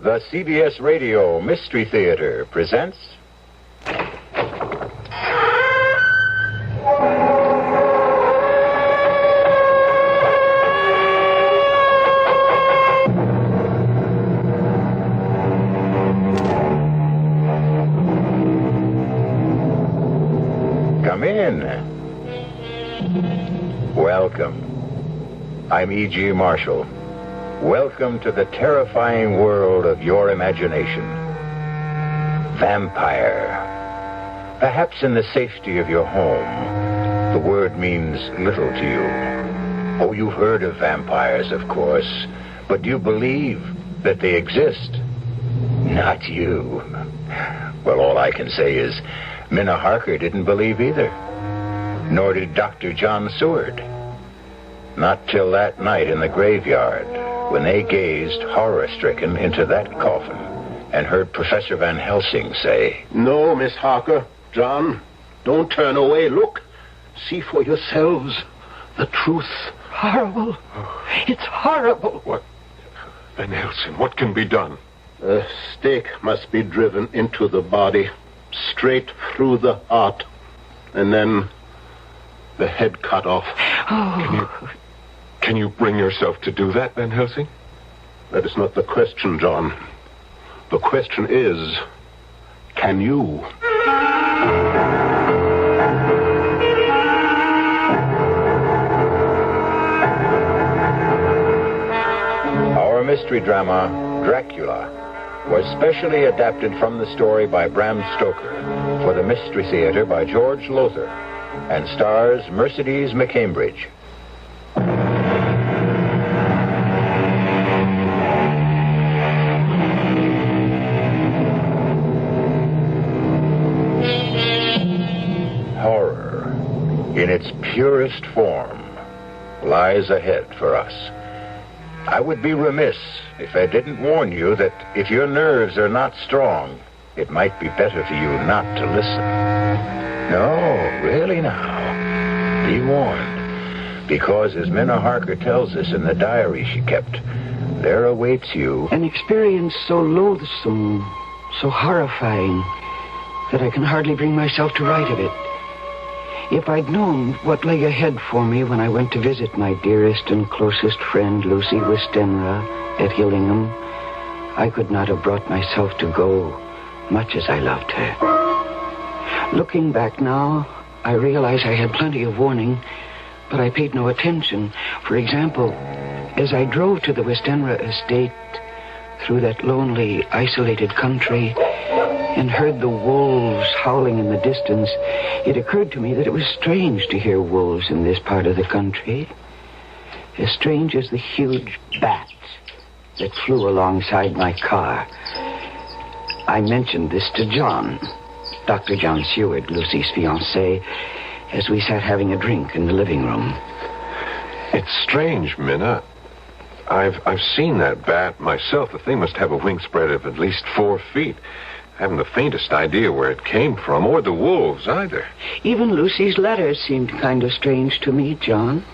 The CBS Radio Mystery Theater presents... Come in. Welcome. I'm E.G. Marshall. Welcome to the terrifying world of your imagination. Vampire. Perhaps in the safety of your home, the word means little to you. Oh, you've heard of vampires, of course, but do you believe that they exist? Not you. Well, all I can say is Minna Harker didn't believe either. Nor did Dr. John Seward. Not till that night in the graveyard, when they gazed horror-stricken into that coffin and heard Professor Van Helsing say, "No, Miss Harker, John, don't turn away. Look, see for yourselves the truth." Horrible. It's horrible. What? Van Helsing, what can be done? A stake must be driven into the body, straight through the heart, and then the head cut off. Oh. Can you bring yourself to do that, Van Helsing? That is not the question, John. The question is, can you? Our mystery drama, Dracula, was specially adapted from the story by Bram Stoker for the Mystery Theater by George Lothar and stars Mercedes McCambridge. Horror, in its purest form, lies ahead for us. I would be remiss if I didn't warn you that if your nerves are not strong, it might be better for you not to listen. No, really now, be warned. Because as Minna Harker tells us in the diary she kept, there awaits you an experience so loathsome, so horrifying, that I can hardly bring myself to write of it. If I'd known what lay ahead for me when I went to visit my dearest and closest friend, Lucy Westenra, at Hillingham, I could not have brought myself to go, much as I loved her. Looking back now, I realize I had plenty of warning, but I paid no attention. For example, as I drove to the Westenra estate through that lonely, isolated country and heard the wolves howling in the distance, it occurred to me that it was strange to hear wolves in this part of the country. As strange as the huge bat that flew alongside my car. I mentioned this to John, Dr. John Seward, Lucy's fiancé, as we sat having a drink in the living room. It's strange, Minna. I've seen that bat myself. The thing must have a wingspread of at least 4 feet. I haven't the faintest idea where it came from, or the wolves either. Even Lucy's letters seemed kind of strange to me, John.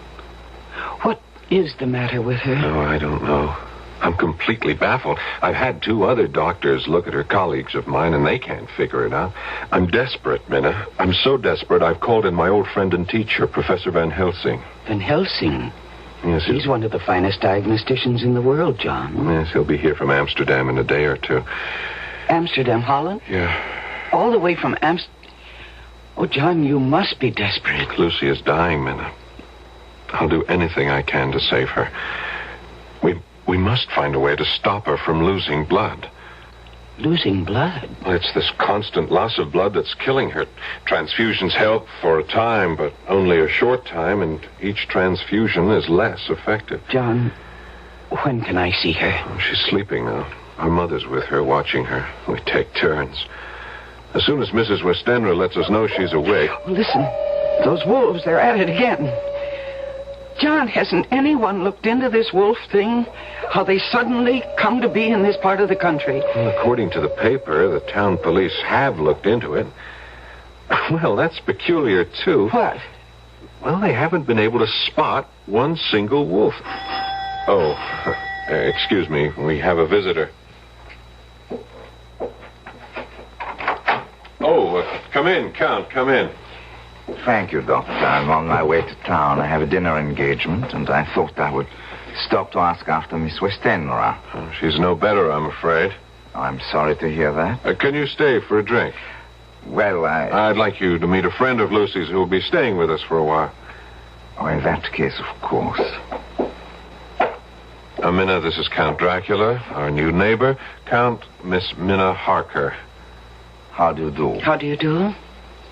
What is the matter with her? Oh, I don't know. I'm completely baffled. I've had 2 other doctors look at her, colleagues of mine, and they can't figure it out. I'm desperate, Minna. I'm so desperate I've called in my old friend and teacher, Professor Van Helsing. Van Helsing? Yes, he's one of the finest diagnosticians in the world, John. Yes, he'll be here from Amsterdam in a day or 2. Amsterdam, Holland? Yeah. All the way from Oh, John, you must be desperate. Lucy is dying, Minna. I'll do anything I can to save her. We must find a way to stop her from losing blood. losing blood. Well, it's this constant loss of blood that's killing her. Transfusions help for a time, but only a short time, and each transfusion is less effective. John, when can I see her? Oh, she's sleeping now. Her mother's with her, watching her. We take turns. As soon as Mrs. Westenra lets us know she's awake... Listen, those wolves, they're at it again. John, hasn't anyone looked into this wolf thing? How they suddenly come to be in this part of the country? Well, according to the paper, the town police have looked into it. Well, that's peculiar, too. What? Well, they haven't been able to spot one single wolf. Oh, excuse me. We have a visitor. Oh, come in, Count. Come in. Thank you, Doctor. I'm on my way to town. I have a dinner engagement, and I thought I would stop to ask after Miss Westenra. Oh, she's no better, I'm afraid. I'm sorry to hear that. Can you stay for a drink? Well, I'd like you to meet a friend of Lucy's who will be staying with us for a while. Oh, in that case, of course. Minna, this is Count Dracula, our new neighbor, Count Miss Minna Harker. How do you do? How do you do?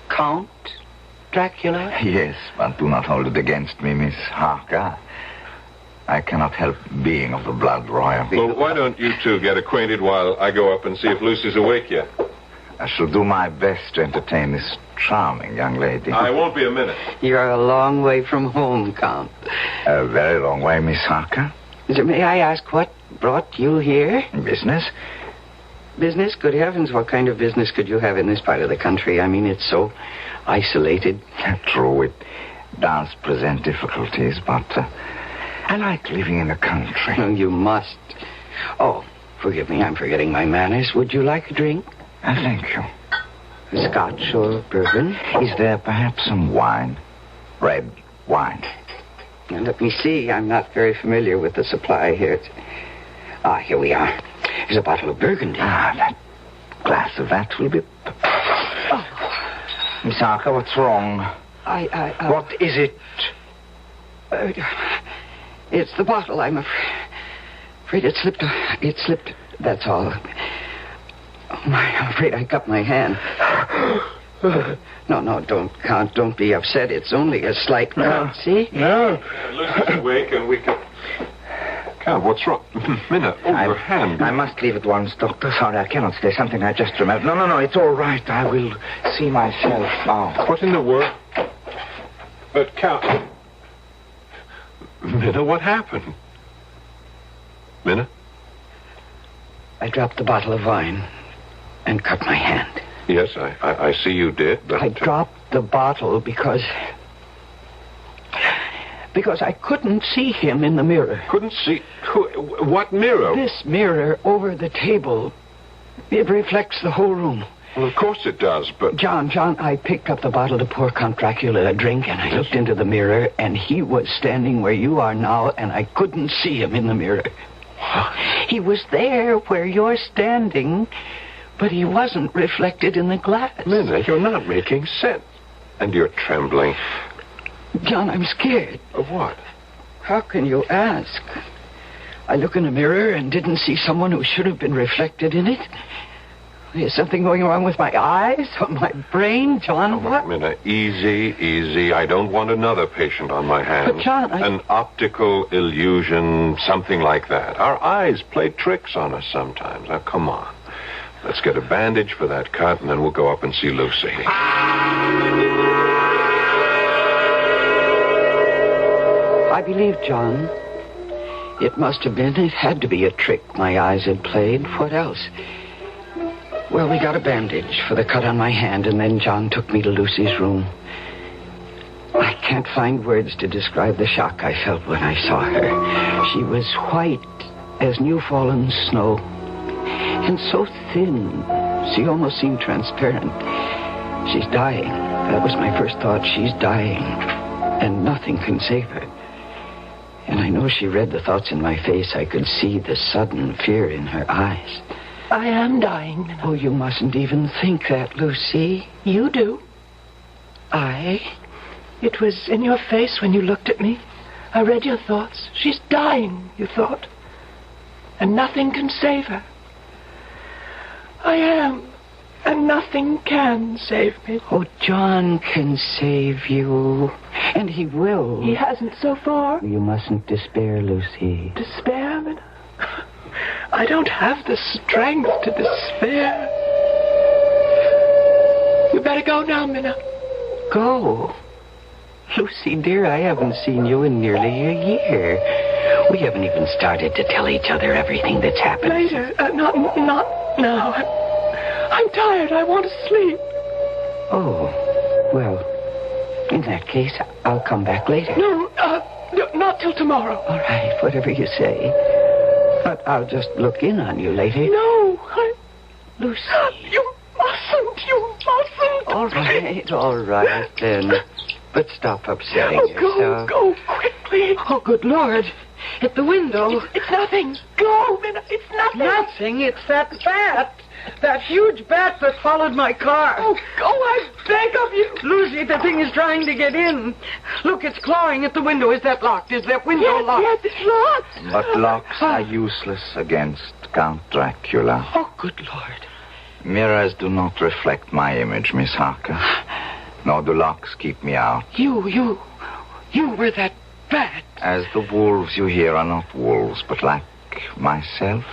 Count Dracula? Yes, but do not hold it against me, Miss Harker. I cannot help being of the blood royal. Well, why don't you two get acquainted while I go up and see if Lucy's awake yet? I shall do my best to entertain this charming young lady. I won't be a minute. You're a long way from home, Count. A very long way, Miss Harker. May I ask what brought you here? Business? Business? Good heavens, what kind of business could you have in this part of the country? I mean, it's so isolated. True, it does present difficulties, but I like living in the country. Oh, you must. Oh, forgive me, I'm forgetting my manners. Would you like a drink? Thank you. Scotch or bourbon? Is there perhaps some wine? Red wine? Now, let me see. I'm not very familiar with the supply here. Here we are. Here's a bottle of Burgundy. That glass of that will be... Oh. Miss Harker, what's wrong? What is it? It's the bottle, I'm afraid it slipped. It slipped, that's all. Oh, I'm afraid I cut my hand. No, don't be upset. It's only a slight cut, see? No. Lucy's awake and we can... Count, what's wrong? Minna, your hand. I must leave at once, Doctor. Sorry, I cannot stay. Something I just remembered. No, it's all right. I will see myself now. What in the world? But, Count... Minna, what happened? Minna? I dropped the bottle of wine and cut my hand. Yes, I see you did, but... I dropped the bottle because I couldn't see him in the mirror. Couldn't see? What mirror? This mirror over the table. It reflects the whole room. Well, of course it does, but... John, I picked up the bottle to pour Count Dracula a drink, and I looked into the mirror, and he was standing where you are now, and I couldn't see him in the mirror. He was there where you're standing, but he wasn't reflected in the glass. Minna, you're not making sense. And you're trembling. John, I'm scared. Of what? How can you ask? I look in a mirror and didn't see someone who should have been reflected in it. Is something going wrong with my eyes or my brain, John? What? Minna, easy. I don't want another patient on my hands. But, John, An optical illusion, something like that. Our eyes play tricks on us sometimes. Now, come on. Let's get a bandage for that cut, and then we'll go up and see Lucy. I believe, John, it had to be a trick my eyes had played. What else? Well, we got a bandage for the cut on my hand, and then John took me to Lucy's room. I can't find words to describe the shock I felt when I saw her. She was white as new-fallen snow, and so thin, she almost seemed transparent. She's dying. That was my first thought. She's dying, and nothing can save her. And I know she read the thoughts in my face. I could see the sudden fear in her eyes. I am dying, Minna. Oh, you mustn't even think that, Lucy. You do. I? It was in your face when you looked at me. I read your thoughts. She's dying, you thought. And nothing can save her. I am. And nothing can save me. Oh, John can save you. And he will. He hasn't so far. You mustn't despair, Lucy. Despair, Minna? I don't have the strength to despair. You better go now, Minna. Go? Lucy, dear, I haven't seen you in nearly a year. We haven't even started to tell each other everything that's happened. Later. Not now. I'm tired. I want to sleep. Oh, well, in that case, I'll come back later. No, not till tomorrow. All right, whatever you say. But I'll just look in on you later. No, Lucy. You mustn't. All right, then. But stop upsetting yourself. Go quickly. Oh, good Lord. At the window. It's nothing. Go, Minna. It's nothing. Nothing. It's that bat. That huge bat that followed my car. Oh, go, I beg of you. Lucy, the thing is trying to get in. Look, it's clawing at the window. Is that locked? Is that window locked? Yes, it's locked. But locks are useless against Count Dracula. Oh, good Lord. Mirrors do not reflect my image, Miss Harker. Nor do locks keep me out. You were that bat. As the wolves you hear are not wolves, but like myself,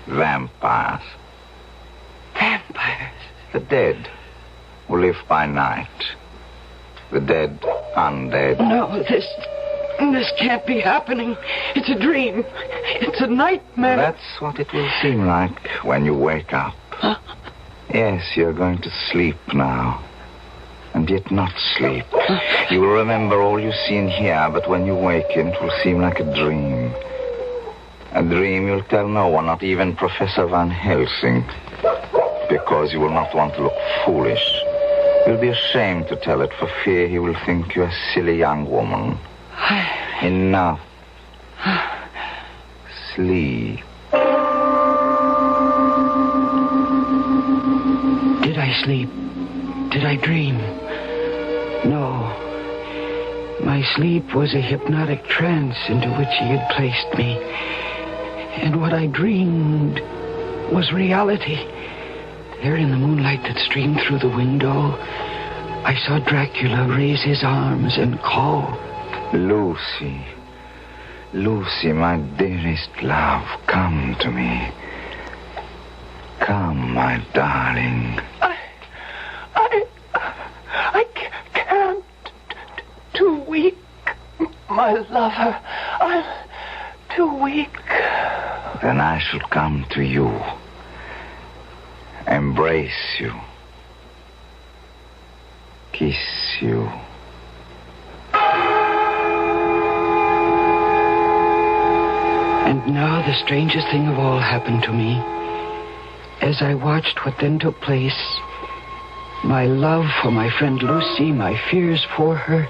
vampires. Vampires? The dead, who live by night. The dead undead. No, this can't be happening. It's a dream. It's a nightmare. That's what it will seem like when you wake up. Huh? Yes, you're going to sleep now. And yet not sleep. You will remember all you see and hear, but when you waken, it will seem like a dream. A dream you'll tell no one, not even Professor Van Helsing, because you will not want to look foolish. You'll be ashamed to tell it for fear he will think you're a silly young woman. Enough. Sleep. Did I sleep? Did I dream? No. My sleep was a hypnotic trance into which he had placed me. And what I dreamed was reality. There in the moonlight that streamed through the window, I saw Dracula raise his arms and call. Lucy. Lucy, my dearest love, come to me. Come, my darling. I can't. Too weak. My lover. I'm too weak. Then I shall come to you. Embrace you. Kiss you. And now the strangest thing of all happened to me. As I watched what then took place, my love for my friend Lucy, my fears for her,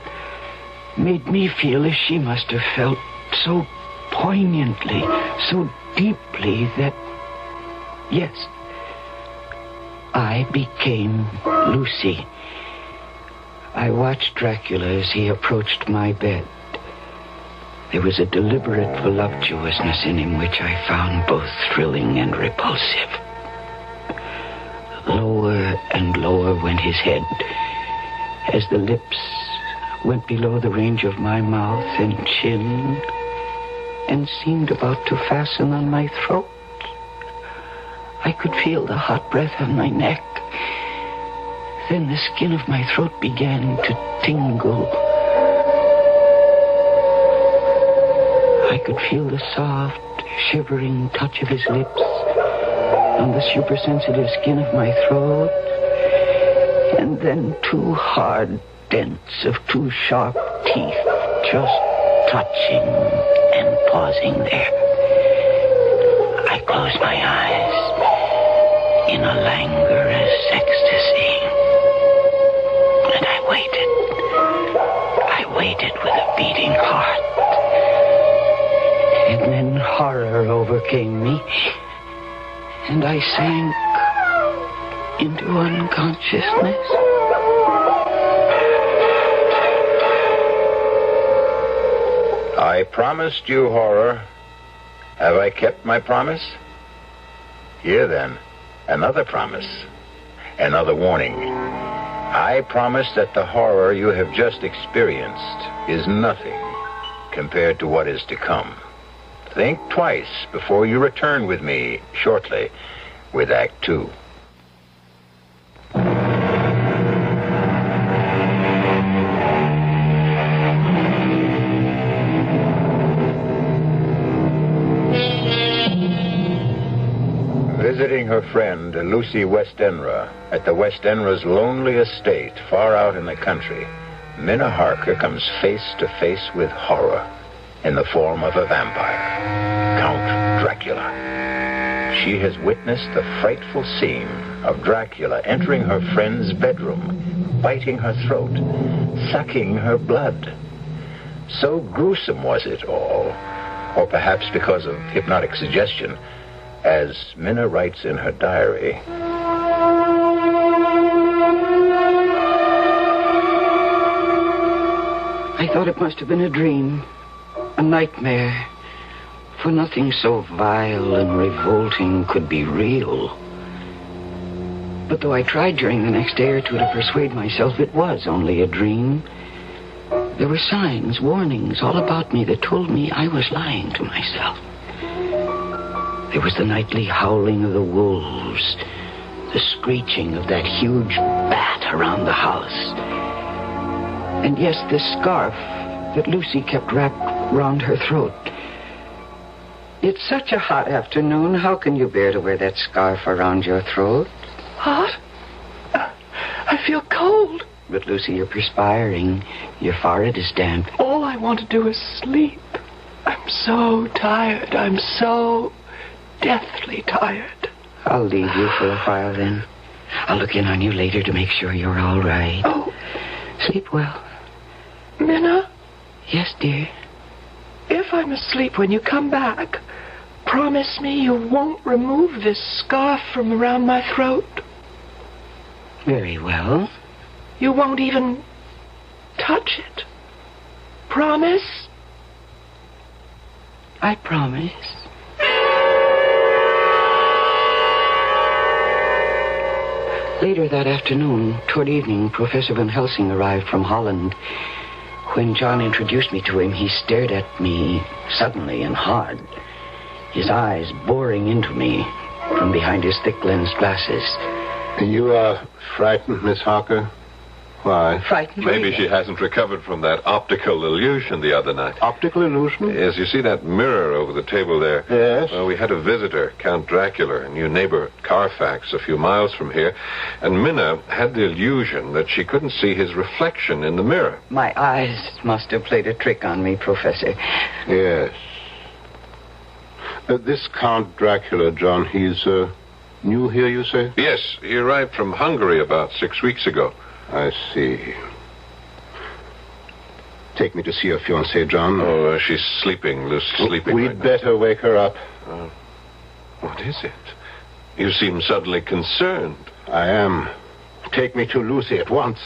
made me feel as she must have felt, so poignantly, so deeply that, yes, I became Lucy. I watched Dracula as he approached my bed. There was a deliberate voluptuousness in him which I found both thrilling and repulsive. Lower and lower went his head as the lips went below the range of my mouth and chin and seemed about to fasten on my throat. I could feel the hot breath on my neck. Then the skin of my throat began to tingle. I could feel the soft, shivering touch of his lips on the supersensitive skin of my throat, and then two hard dents of two sharp teeth just touching and pausing there. I closed my eyes in a languorous ecstasy, and I waited with a beating heart. And then horror overcame me, and I sank into unconsciousness. I promised you horror. Have I kept my promise? Here then, Another promise. Another warning. I promise that the horror you have just experienced is nothing compared to what is to come. Think twice before you return with me shortly with Act 2. Visiting her friend, Lucy Westenra, at the Westenra's lonely estate far out in the country, Minna Harker comes face to face with horror in the form of a vampire, Count Dracula. She has witnessed the frightful scene of Dracula entering her friend's bedroom, biting her throat, sucking her blood. So gruesome was it all, or perhaps because of hypnotic suggestion, as Minna writes in her diary. I thought it must have been a dream, a nightmare, for nothing so vile and revolting could be real. But though I tried during the next day or two to persuade myself it was only a dream, there were signs, warnings all about me that told me I was lying to myself. There was the nightly howling of the wolves, the screeching of that huge bat around the house. And yes, this scarf that Lucy kept wrapped round her throat. It's such a hot afternoon. How can you bear to wear that scarf around your throat? Hot? I feel cold. But, Lucy, you're perspiring. Your forehead is damp. All I want to do is sleep. I'm so tired. I'm so deathly tired. I'll leave you for a while, then. I'll look in on you later to make sure you're all right. Oh. Sleep well. Minna? Yes, dear? If I'm asleep when you come back, promise me you won't remove this scarf from around my throat. Very well. You won't even touch it. Promise? I promise. Later that afternoon, toward evening, Professor Van Helsing arrived from Holland. When John introduced me to him, he stared at me suddenly and hard, his eyes boring into me from behind his thick-lensed glasses. You are frightened, Miss Harker? Why? Frightened? Maybe she hasn't recovered from that optical illusion the other night. Optical illusion? Yes, you see that mirror over the table there? Yes. Well, we had a visitor, Count Dracula, a new neighbor at Carfax, a few miles from here, and Minna had the illusion that she couldn't see his reflection in the mirror. My eyes must have played a trick on me, Professor. Yes. This Count Dracula, John, he's new here, you say? Yes, he arrived from Hungary about 6 weeks ago. I see. Take me to see your fiancée, John. Oh, she's sleeping, Lucy, sleeping We'd right now. better wake her up. What is it? You seem suddenly concerned. I am. Take me to Lucy at once.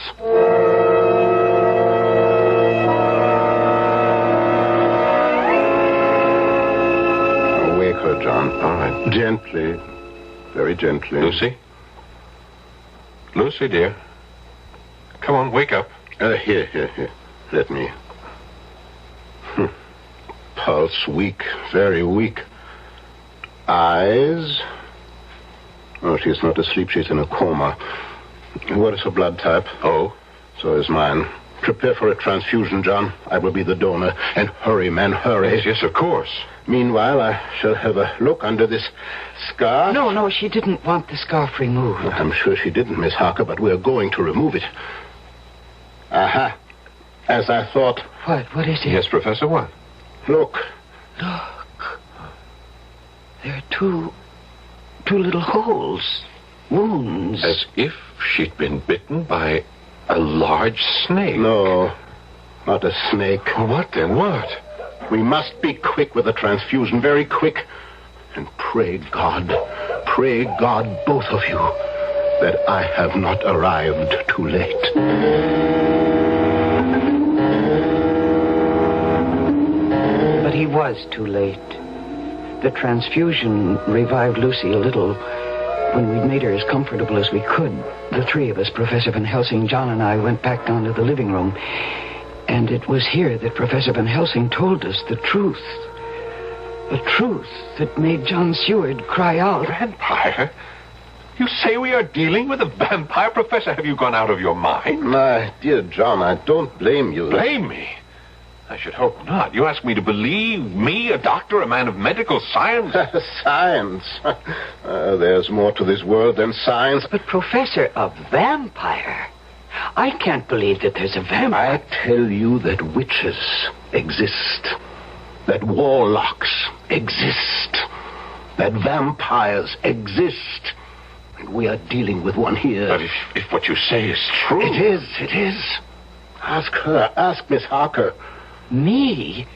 Wake her, John. All right. Gently. Very gently. Lucy? Lucy, dear. Come on, wake up. Here. Let me. Pulse weak, very weak. Eyes. Oh, she's not asleep. She's in a coma. What is her blood type? Oh? So is mine. Prepare for a transfusion, John. I will be the donor. And hurry, man, hurry. Yes, of course. Meanwhile, I shall have a look under this scarf. No, she didn't want the scarf removed. I'm sure she didn't, Miss Harker, but we're going to remove it. Aha. As I thought. What is it? Yes, Professor, what? Look. Look. There are two little holes. Wounds. As if she'd been bitten by a large snake. No, not a snake. Well, what then? What? We must be quick with the transfusion, very quick. And pray God, both of you, that I have not arrived too late. But he was too late. The transfusion revived Lucy a little, When we'd made her as comfortable as we could, the three of us, Professor Van Helsing, John, and I, went back down to the living room. And it was here that Professor Van Helsing told us the truth. The truth that made John Seward cry out. Vampire? You say we are dealing with a vampire? Professor, have you gone out of your mind? My dear John, I don't blame you. Blame me? I should hope not. You ask me to believe me, a doctor, a man of medical science? Science? There's more to this world than science. But, Professor, a vampire? I can't believe that there's a vampire. I tell you that witches exist. That warlocks exist. That vampires exist. And we are dealing with one here. But if what you say is true... It is. Ask her. Ask Miss Harker. Me?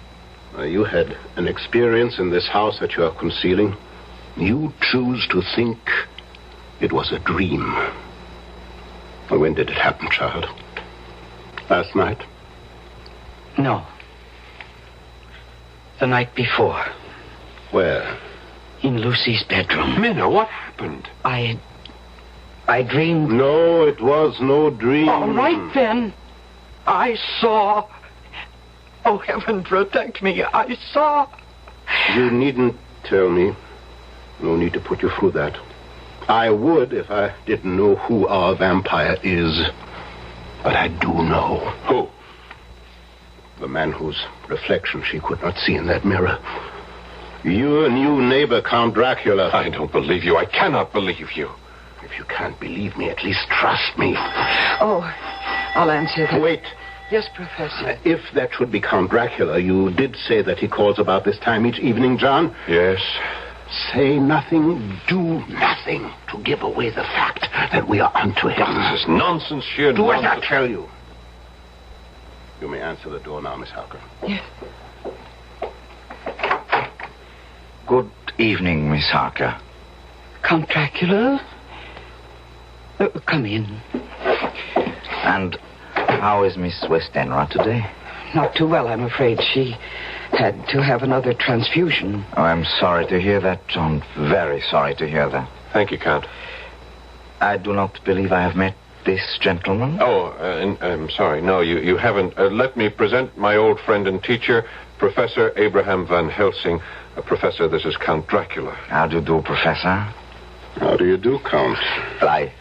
You had an experience in this house that you are concealing. You choose to think it was a dream. When did it happen, child? Last night? No. The night before. Where? In Lucy's bedroom. Minna, what happened? I dreamed... No, it was no dream. All right, then. I saw... Oh, heaven protect me. I saw... You needn't tell me. No need to put you through that. I would if I didn't know who our vampire is. But I do know. Who? The man whose reflection she could not see in that mirror. Your new neighbor, Count Dracula. I don't believe you. I cannot believe you. If you can't believe me, at least trust me. Oh, I'll answer that. Wait. Yes, Professor. If that should be Count Dracula, you did say that he calls about this time each evening, John? Yes. Say nothing, do nothing to give away the fact that we are onto him. This is nonsense, sheer Do nonsense. as I tell you. You may answer the door now, Miss Harker. Yes. Good evening, Miss Harker. Count Dracula? Come in. And how is Miss Westenra today? Not too well, I'm afraid. She had to have another transfusion. Oh, I'm sorry to hear that, John. Very sorry to hear that. Thank you, Count. I do not believe I have met this gentleman. Oh, I'm sorry. No, you haven't. Let me present my old friend and teacher, Professor Abraham Van Helsing. Professor, this is Count Dracula. How do you do, Professor? How do you do, Count? I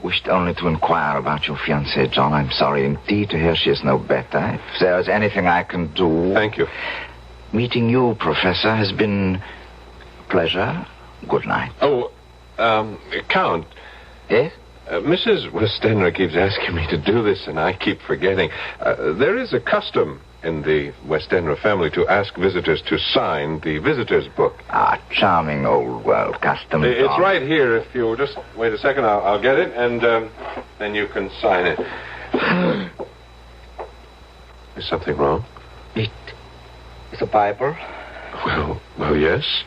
wished only to inquire about your fiancée, John. I'm sorry indeed to hear she is no better. If there is anything I can do... Thank you. Meeting you, Professor, has been a pleasure. Good night. Oh, Count. Yes? Mrs. Westenra keeps asking me to do this, and I keep forgetting. There is a custom in the Westenra family to ask visitors to sign the visitor's book. Ah, charming old world custom. It's John. right here. If you'll just wait a second, I'll get it, and then you can sign it. Is something wrong? It is a Bible. Well, yes.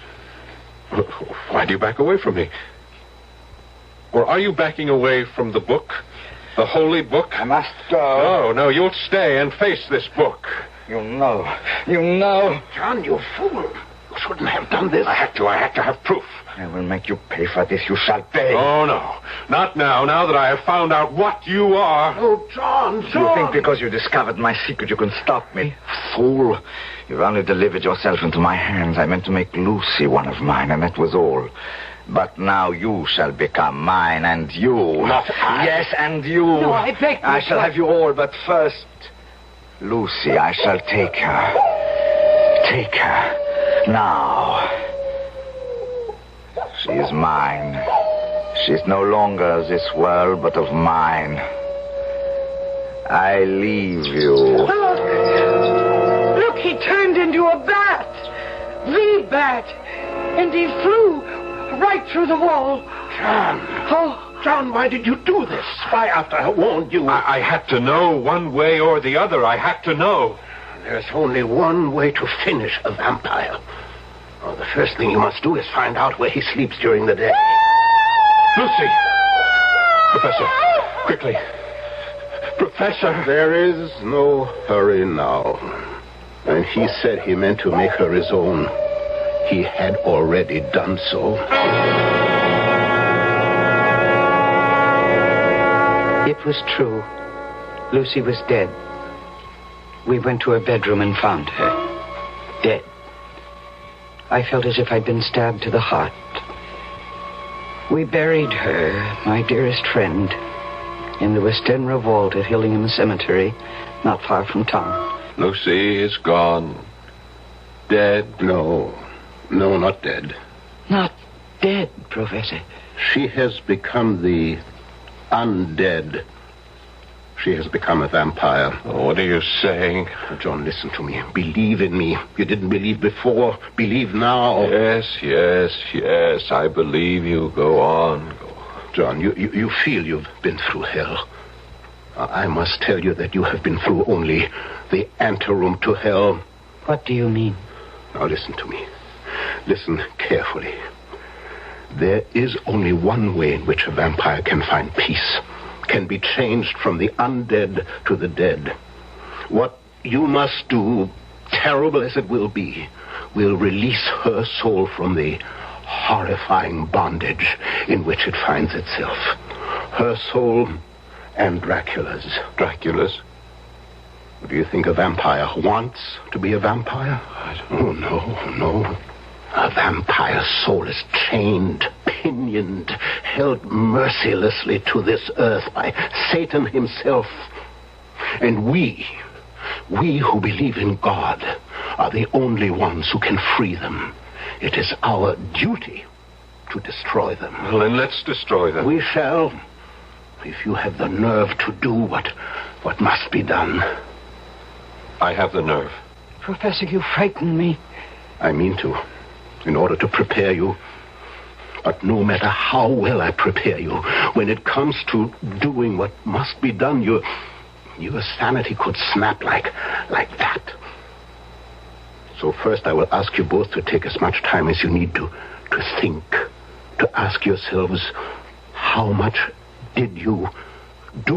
Why do you back away from me? Or are you backing away from the book? The holy book? I must go. No, you'll stay and face this book. You know. John, you fool. You shouldn't have done this. I had to have proof. I will make you pay for this. You shall pay. Oh, no. Not now that I have found out what you are. Oh, John. You think because you discovered my secret you can stop me? Fool. You've only delivered yourself into my hands. I meant to make Lucy one of mine, and that was all. But now you shall become mine, and you... Not I. Yes, and you. No, I beg you. I shall have you all, but first... Lucy, I shall take her. Take her. Now. She is mine. She is no longer of this world, but of mine. I leave you. Look, he turned into a bat. The bat. And he flew right through the wall. John, why did you do this? Why, after I warned you? I had to know one way or the other. I had to know. There's only one way to finish a vampire. Oh, the first thing you must do is find out where he sleeps during the day. Lucy! Professor, quickly. Professor! There is no hurry now. When he said he meant to make her his own, he had already done so. It was true. Lucy was dead. We went to her bedroom and found her. Dead. I felt as if I'd been stabbed to the heart. We buried her, my dearest friend, in the Westenra vault at Hillingham Cemetery, not far from town. Lucy is gone. Dead? No, not dead. Not dead, Professor. She has become the undead. She has become a vampire. What are you saying? John, listen to me. Believe in me. You didn't believe before. Believe now. Yes. I believe you. Go on. John, you feel you've been through hell. I must tell you that you have been through only the anteroom to hell. What do you mean? Now listen to me. Listen carefully. There is only one way in which a vampire can find peace, can be changed from the undead to the dead. What you must do, terrible as it will be, will release her soul from the horrifying bondage in which it finds itself. Her soul and Dracula's. Dracula's? Do you think a vampire wants to be a vampire? Oh, no. A vampire's soul is chained, pinioned, held mercilessly to this earth by Satan himself. And we who believe in God, are the only ones who can free them. It is our duty to destroy them. Well, then let's destroy them. We shall, if you have the nerve to do what must be done. I have the nerve. Professor, you frighten me. I mean to, in order to prepare you. But no matter how well I prepare you, when it comes to doing what must be done, your sanity could snap like that. So first I will ask you both to take as much time as you need to think, to ask yourselves, how much do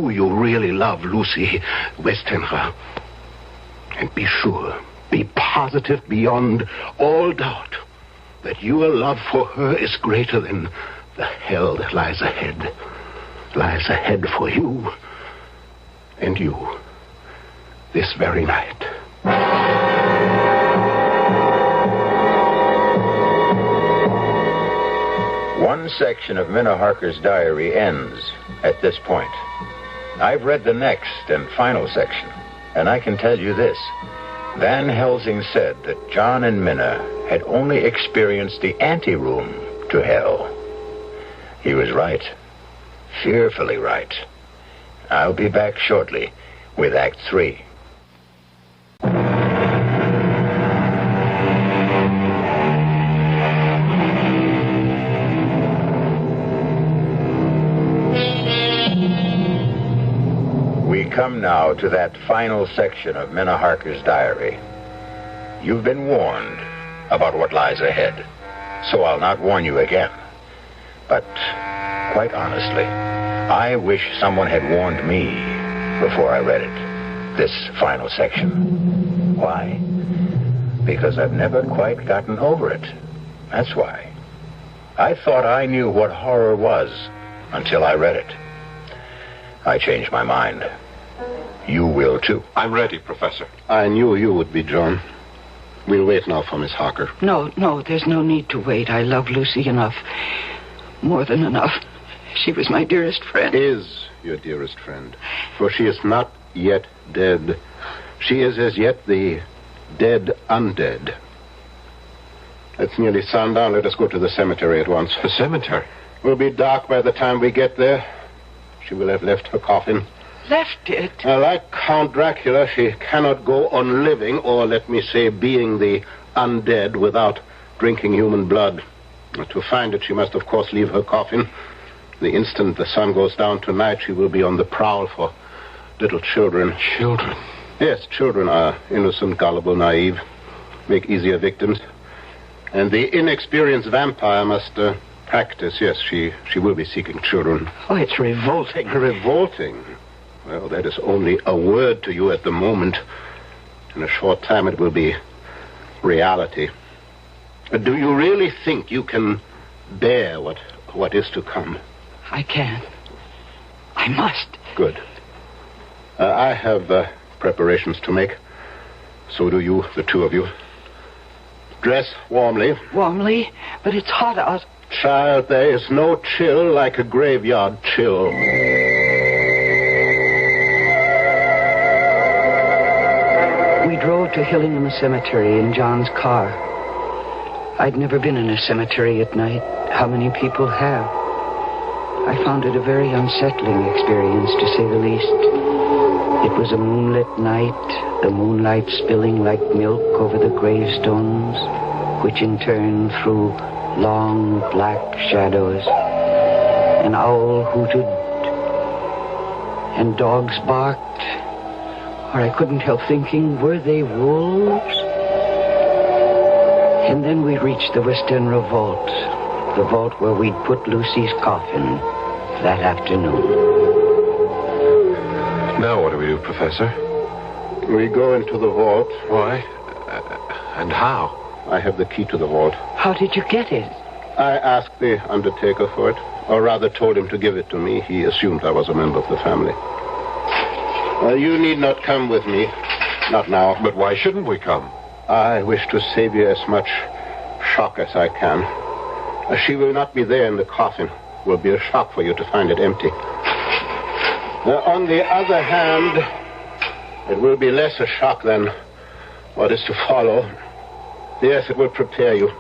you really love Lucy Westenra? And be sure, be positive beyond all doubt that your love for her is greater than the hell that lies ahead for you and you this very night. One section of Minna Harker's diary ends at this point. I've read the next and final section, and I can tell you this. Van Helsing said that John and Minna had only experienced the anteroom to hell. He was right. Fearfully right. I'll be back shortly with Act 3. We come now to that final section of Minna Harker's diary. You've been warned about what lies ahead, so I'll not warn you again. But, quite honestly, I wish someone had warned me before I read it, this final section. Why? Because I've never quite gotten over it. That's why. I thought I knew what horror was until I read it. I changed my mind. You will, too. I'm ready, Professor. I knew you would be, John. We'll wait now for Miss Harker. No, there's no need to wait. I love Lucy enough. More than enough. She was my dearest friend. Is your dearest friend. For she is not yet dead. She is as yet the dead undead. It's nearly sundown. Let us go to the cemetery at once. The cemetery? It will be dark by the time we get there. She will have left her coffin. Left it? Like Count Dracula, she cannot go on living, or let me say, being the undead without drinking human blood. To find it, she must, of course, leave her coffin. The instant the sun goes down tonight, she will be on the prowl for little children. Children? Yes, children are innocent, gullible, naive, make easier victims. And the inexperienced vampire must practice. Yes, she will be seeking children. Oh, it's revolting. Revolting? Well, that is only a word to you at the moment. In a short time, it will be reality. Do you really think you can bear what is to come? I can. I must. Good. I have preparations to make. So do you, the two of you. Dress warmly. Warmly? But it's hot out. Child, there is no chill like a graveyard chill. We drove to Hillingham Cemetery in John's car. I'd never been in a cemetery at night. How many people have? I found it a very unsettling experience, to say the least. It was a moonlit night, the moonlight spilling like milk over the gravestones, which in turn threw long black shadows. An owl hooted, and dogs barked, or I couldn't help thinking, were they wolves? And then we reached the West End Vault, the vault where we'd put Lucy's coffin that afternoon. Now what do we do, Professor? We go into the vault. Why? And how? I have the key to the vault. How did you get it? I asked the undertaker for it, or rather told him to give it to me. He assumed I was a member of the family. You need not come with me. Not now. But why shouldn't we come? I wish to save you as much shock as I can. She will not be there in the coffin. It will be a shock for you to find it empty. On the other hand, it will be less a shock than what is to follow. Yes, it will prepare you.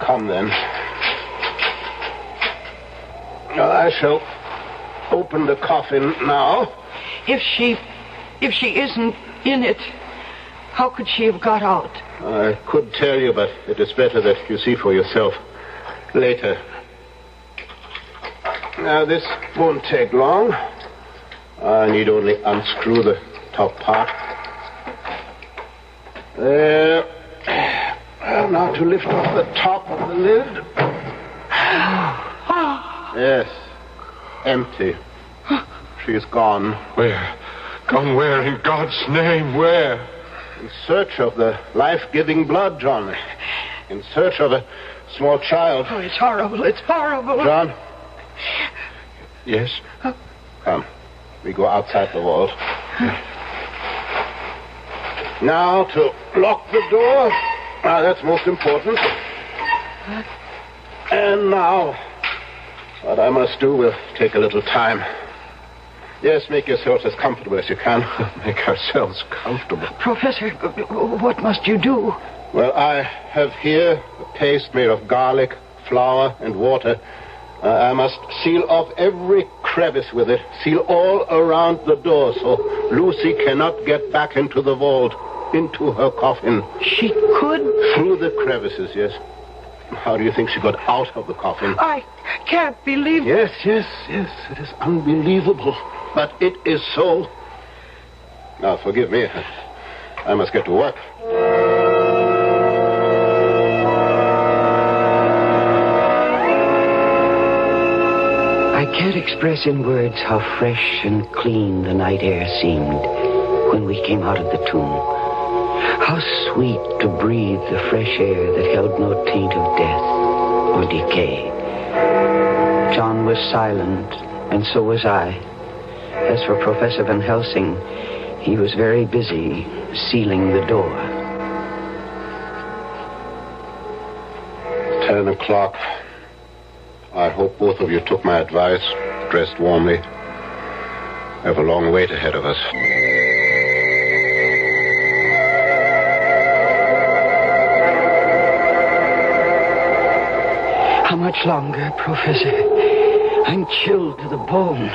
Come then. I shall open the coffin now. If she isn't in it, how could she have got out? I could tell you, but it is better that you see for yourself later. Now, this won't take long. I need only unscrew the top part. There. Well, now to lift off the top of the lid. Yes. Empty. She's gone. Where? Gone where? In God's name, where? In search of the life-giving blood, John. In search of a small child. Oh, it's horrible. It's horrible. John? Yes? Come. We go outside the vault. Now to lock the door. That's most important. And now, what I must do will take a little time. Yes, make yourselves as comfortable as you can. Make ourselves comfortable. Professor, what must you do? Well, I have here a paste made of garlic, flour, and water. I must seal off every crevice with it. Seal all around the door so Lucy cannot get back into the vault, into her coffin. She could? Through the crevices, yes. How do you think she got out of the coffin? I can't believe it. Yes. It is unbelievable. But it is so. Now, forgive me. I must get to work. I can't express in words how fresh and clean the night air seemed when we came out of the tomb. How sweet to breathe the fresh air that held no taint of death or decay. John was silent, and so was I. As for Professor Van Helsing, he was very busy sealing the door. 10 o'clock. I hope both of you took my advice, dressed warmly. We have a long wait ahead of us. How much longer, Professor? I'm chilled to the bone.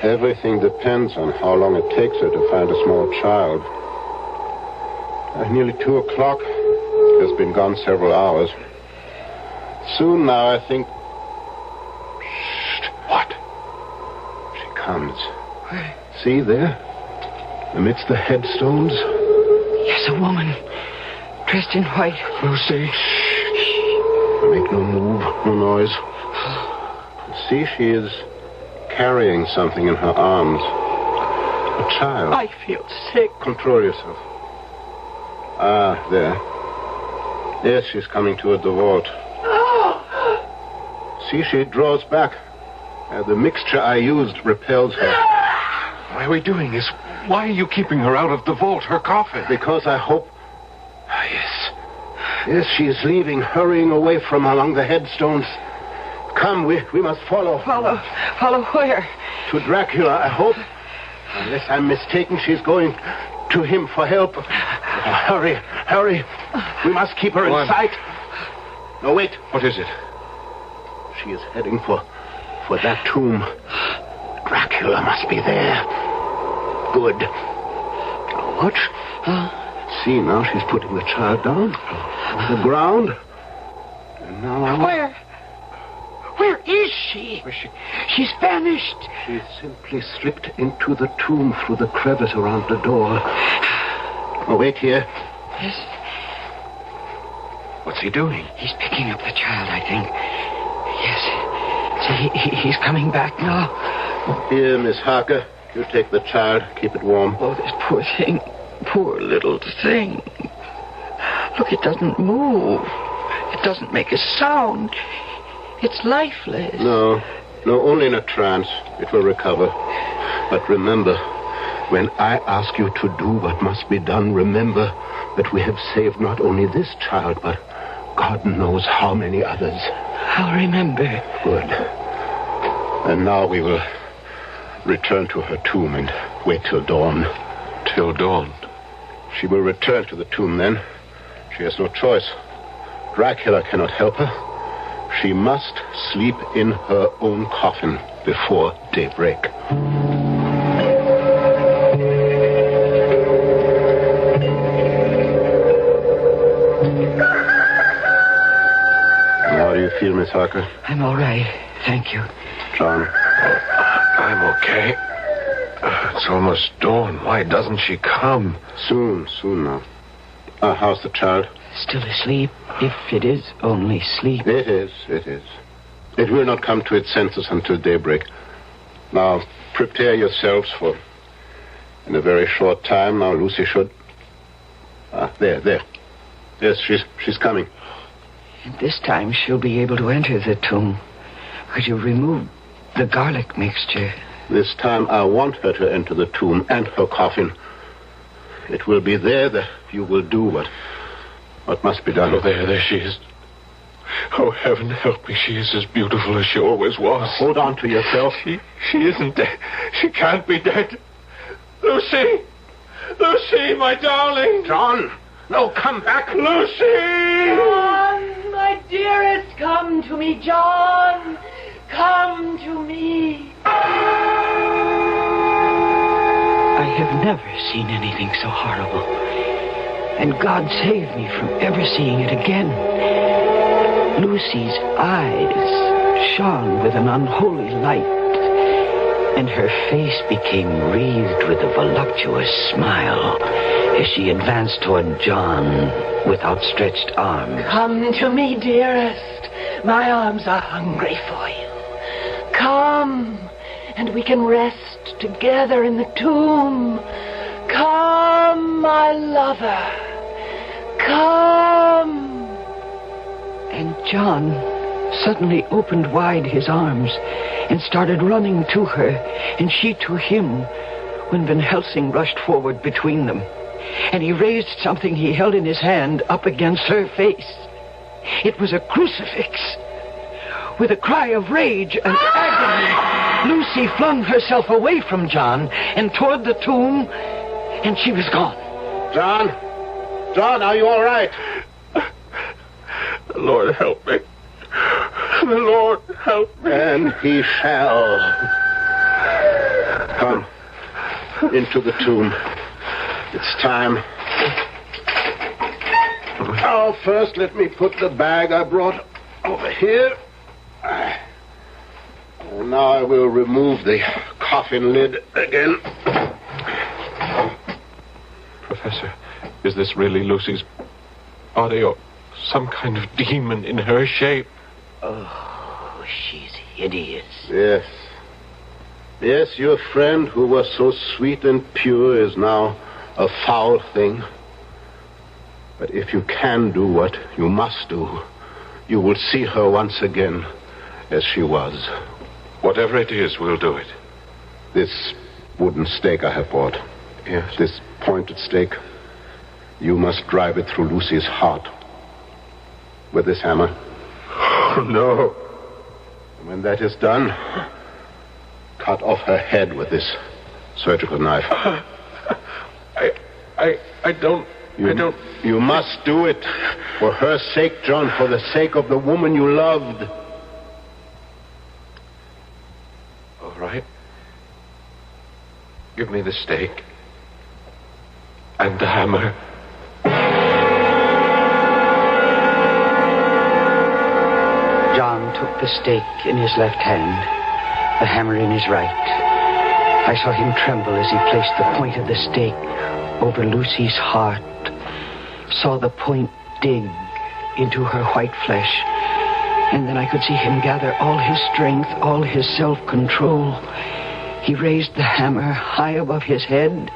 Everything depends on how long it takes her to find a small child. Nearly 2 o'clock. Has been gone several hours. Soon now, I think... Shh. What? She comes. Where? See there? Amidst the headstones? Yes, a woman. Dressed in white. Lucy. Shh. Make no move, no noise. See, she is carrying something in her arms. A child. I feel sick. Control yourself. Ah, there. Yes, she's coming toward the vault. See, she draws back. The mixture I used repels her. Why are we doing this? Why are you keeping her out of the vault, her coffin? Because I hope... Yes. Yes, she is leaving, hurrying away from along the headstones. Come, we must follow. Follow where? To Dracula, I hope. Unless I'm mistaken, she's going to him for help. Hurry. We must keep her in sight. No, wait. What is it? She is heading for that tomb. Dracula must be there. Good. Now watch. See, now she's putting the child down on the ground. And now... Where is she? She's vanished. She simply slipped into the tomb through the crevice around the door. Oh, wait here. Yes. What's he doing? He's picking up the child, I think. Yes. See, he's coming back now. Here, Miss Harker. You take the child. Keep it warm. Oh, this poor thing. Poor little thing. Look, it doesn't move. It doesn't make a sound. It's lifeless. No, only in a trance. It will recover. But remember, when I ask you to do what must be done, remember that we have saved not only this child, but God knows how many others. I'll remember. Good. And now we will return to her tomb and wait till dawn. Till dawn? She will return to the tomb then. She has no choice. Dracula cannot help her. She must sleep in her own coffin before daybreak. How do you feel, Miss Harker? I'm all right. Thank you. John? I'm okay. It's almost dawn. Why doesn't she come? Soon now. How's the child? Still asleep, if it is only sleep. It is. It will not come to its senses until daybreak. Now, prepare yourselves for... In a very short time, now Lucy should... there. Yes, she's coming. And this time she'll be able to enter the tomb. Because you removed the garlic mixture. This time I want her to enter the tomb and her coffin. It will be there that you will do what must be done. Oh, there she is. Oh, heaven help me. She is as beautiful as she always was. Hold on to yourself. She isn't dead. She can't be dead. Lucy, my darling. John, no, come back. Lucy! John, my dearest, come to me, John. Come to me. I have never seen anything so horrible. And God save me from ever seeing it again. Lucy's eyes shone with an unholy light, and her face became wreathed with a voluptuous smile as she advanced toward John with outstretched arms. Come to me, dearest. My arms are hungry for you. Come, and we can rest together in the tomb. Come, my lover. Come. And John suddenly opened wide his arms and started running to her, and she to him, when Van Helsing rushed forward between them. And he raised something he held in his hand up against her face. It was a crucifix. With a cry of rage and agony, Lucy flung herself away from John and toward the tomb, and she was gone. John, are you all right? The Lord help me. The Lord help me. And he shall. Come into the tomb. It's time. Now, first, let me put the bag I brought over here. And now I will remove the coffin lid again. Professor, is this really Lucy's body or some kind of demon in her shape? Oh, she's hideous. Yes. Yes, your friend who was so sweet and pure is now a foul thing. But if you can do what you must do, you will see her once again as she was. Whatever it is, we'll do it. This wooden stake I have brought. Yes. This pointed stake. You must drive it through Lucy's heart. With this hammer. Oh, no. And when that is done, cut off her head with this surgical knife. I don't... You must do it. For her sake, John. For the sake of the woman you loved. All right. Give me the stake. And the hammer. John took the stake in his left hand, the hammer in his right. I saw him tremble as he placed the point of the stake over Lucy's heart, saw the point dig into her white flesh, and then I could see him gather all his strength, all his self-control. He raised the hammer high above his head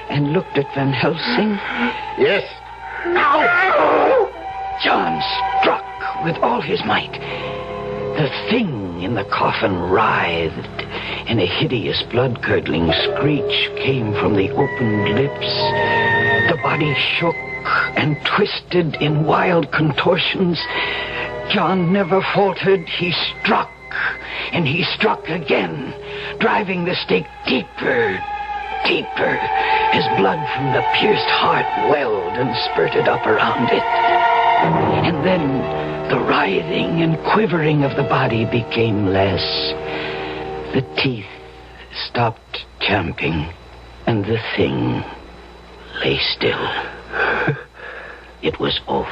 and looked at Van Helsing. Yes. Ow! John struck with all his might. The thing in the coffin writhed, and a hideous blood-curdling screech came from the opened lips. The body shook and twisted in wild contortions. John never faltered. He struck, and he struck again, driving the stake deeper, deeper, as blood from the pierced heart welled and spurted up around it. And then the writhing and quivering of the body became less. The teeth stopped champing, and the thing lay still. It was over.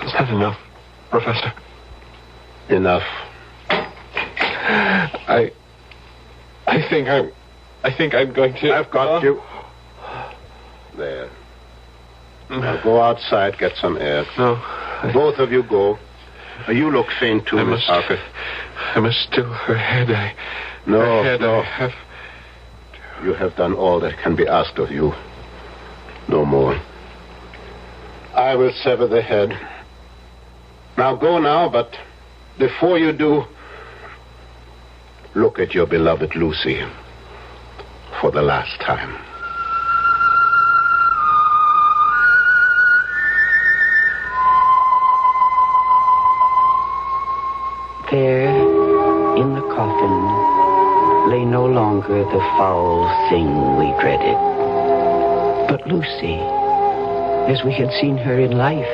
Is that enough, Professor? Enough. I think I'm going to... I've got you. There. Now go outside, get some air. No. Both of you go. You look faint too, Miss Harker. I must still her head. No. I You have done all that can be asked of you. No more. I will sever the head. Now go now, but before you do, look at your beloved Lucy for the last time. There, in the coffin, lay no longer the foul thing we dreaded, but Lucy, as we had seen her in life,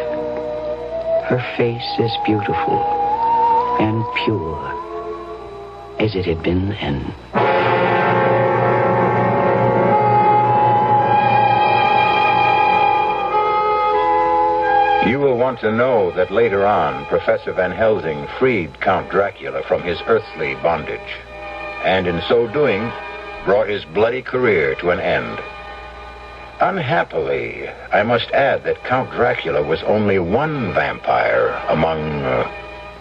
her face as beautiful and pure as it had been then. You will want to know that later on, Professor Van Helsing freed Count Dracula from his earthly bondage, and in so doing, brought his bloody career to an end. Unhappily, I must add that Count Dracula was only one vampire among,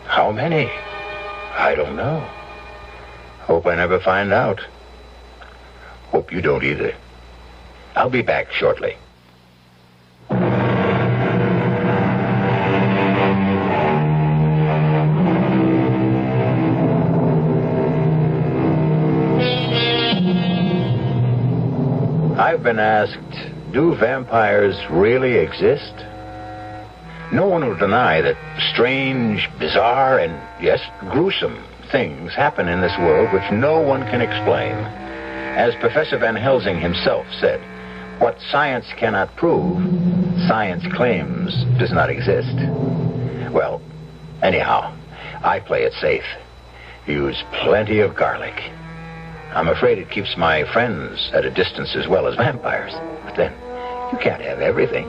how many? I don't know. Hope I never find out. Hope you don't either. I'll be back shortly. I've been asked, do vampires really exist? No one will deny that strange, bizarre, and, yes, gruesome things happen in this world which no one can explain. As Professor Van Helsing himself said, what science cannot prove, science claims does not exist. Well, anyhow, I play it safe. Use plenty of garlic. I'm afraid it keeps my friends at a distance as well as vampires. But then, you can't have everything.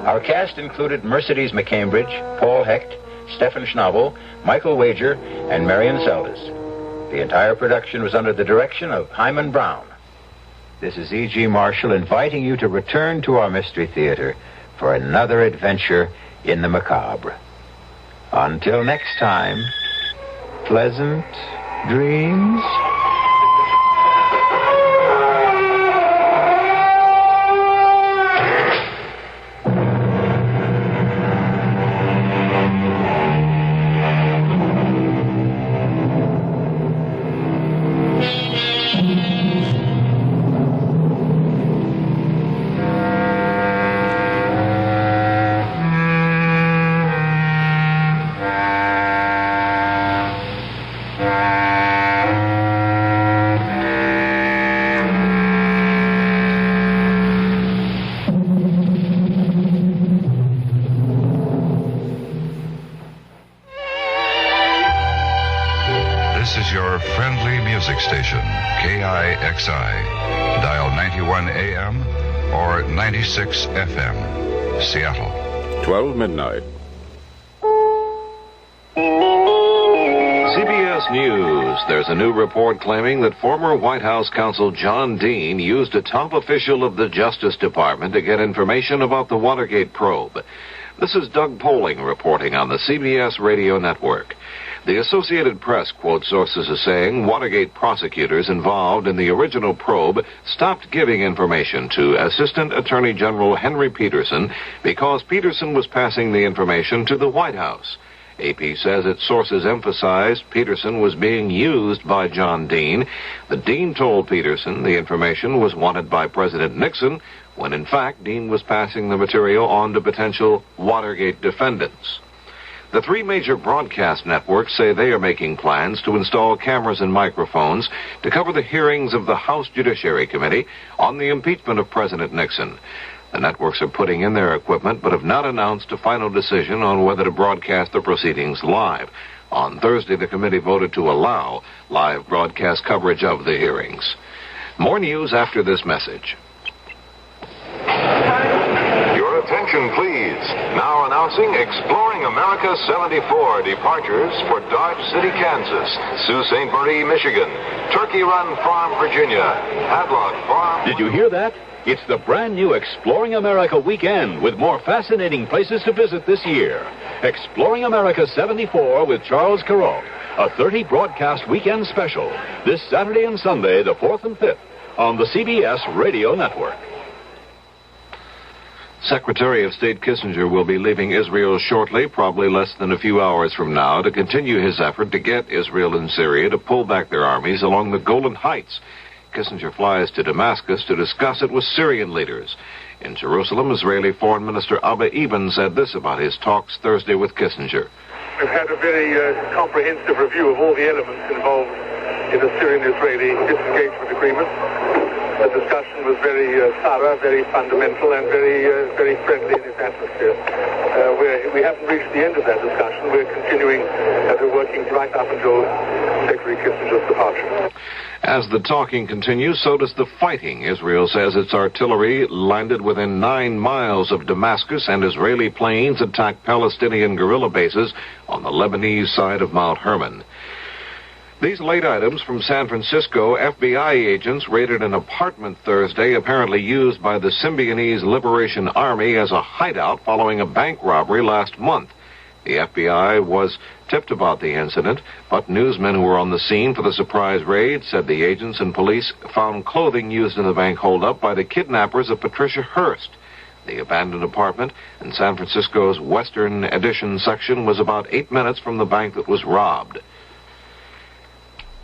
Our cast included Mercedes McCambridge, Paul Hecht, Stephen Schnabel, Michael Wager, and Marion Seldes. The entire production was under the direction of Hyman Brown. This is E.G. Marshall inviting you to return to our Mystery Theater for another adventure in the macabre. Until next time, pleasant dreams. This is your friendly music station, KIXI. Dial 91 AM or 96 FM, Seattle. 12 midnight. CBS News. There's a new report claiming that former White House counsel John Dean used a top official of the Justice Department to get information about the Watergate probe. This is Doug Poling reporting on the CBS Radio Network. The Associated Press quotes sources as saying Watergate prosecutors involved in the original probe stopped giving information to Assistant Attorney General Henry Peterson because Peterson was passing the information to the White House. AP says its sources emphasized Peterson was being used by John Dean. The Dean told Peterson the information was wanted by President Nixon, when in fact Dean was passing the material on to potential Watergate defendants. The three major broadcast networks say they are making plans to install cameras and microphones to cover the hearings of the House Judiciary Committee on the impeachment of President Nixon. The networks are putting in their equipment but have not announced a final decision on whether to broadcast the proceedings live. On Thursday, the committee voted to allow live broadcast coverage of the hearings. More news after this message. Your attention, please. Now announcing Exploring America 74 departures for Dodge City, Kansas, Sault Ste. Marie, Michigan, Turkey Run Farm, Virginia, Hadlock Farm. Did you hear that? It's the brand new Exploring America weekend with more fascinating places to visit this year. Exploring America 74 with Charles Carroll, a 30 broadcast weekend special, this Saturday and Sunday, the 4th and 5th, on the CBS Radio Network. Secretary of State Kissinger will be leaving Israel shortly, probably less than a few hours from now, to continue his effort to get Israel and Syria to pull back their armies along the Golan Heights. Kissinger flies to Damascus to discuss it with Syrian leaders. In Jerusalem, Israeli Foreign Minister Abba Eban said this about his talks Thursday with Kissinger. We've had a very comprehensive review of all the elements involved in the Syrian-Israeli disengagement agreement. The discussion was very thorough, very fundamental, and very friendly in its atmosphere. We haven't reached the end of that discussion. We're continuing we're working right up until Secretary Kissinger's departure. As the talking continues, so does the fighting. Israel says its artillery landed within 9 miles of Damascus, and Israeli planes attacked Palestinian guerrilla bases on the Lebanese side of Mount Hermon. These late items from San Francisco. FBI agents raided an apartment Thursday apparently used by the Symbionese Liberation Army as a hideout following a bank robbery last month. The FBI was tipped about the incident, but newsmen who were on the scene for the surprise raid said the agents and police found clothing used in the bank holdup by the kidnappers of Patricia Hearst. The abandoned apartment in San Francisco's Western Addition section was about 8 minutes from the bank that was robbed.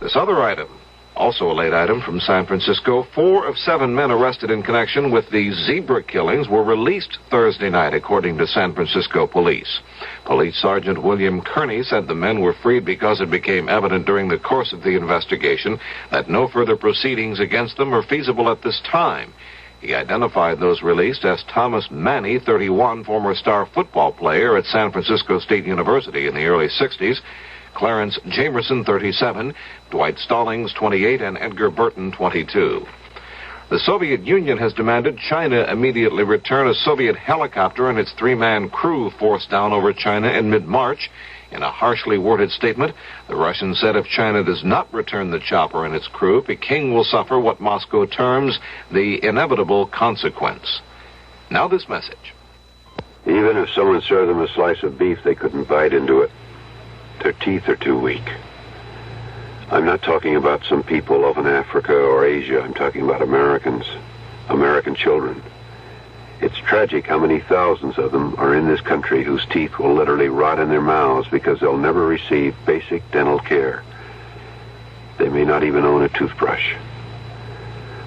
This other item, also a late item from San Francisco. 4 of 7 men arrested in connection with the zebra killings were released Thursday night, according to San Francisco police. Police Sergeant William Kearney said the men were freed because it became evident during the course of the investigation that no further proceedings against them are feasible at this time. He identified those released as Thomas Manny, 31, former star football player at San Francisco State University in the early 60s, Clarence Jamerson, 37, Dwight Stallings, 28, and Edgar Burton, 22. The Soviet Union has demanded China immediately return a Soviet helicopter and its 3-man crew forced down over China in mid-March. In a harshly worded statement, the Russians said if China does not return the chopper and its crew, Peking will suffer what Moscow terms the inevitable consequence. Now this message. Even if someone served them a slice of beef, they couldn't bite into it. Their teeth are too weak. I'm not talking about some people off in Africa or Asia. I'm talking about Americans, American children. It's tragic how many thousands of them are in this country whose teeth will literally rot in their mouths because they'll never receive basic dental care. They may not even own a toothbrush.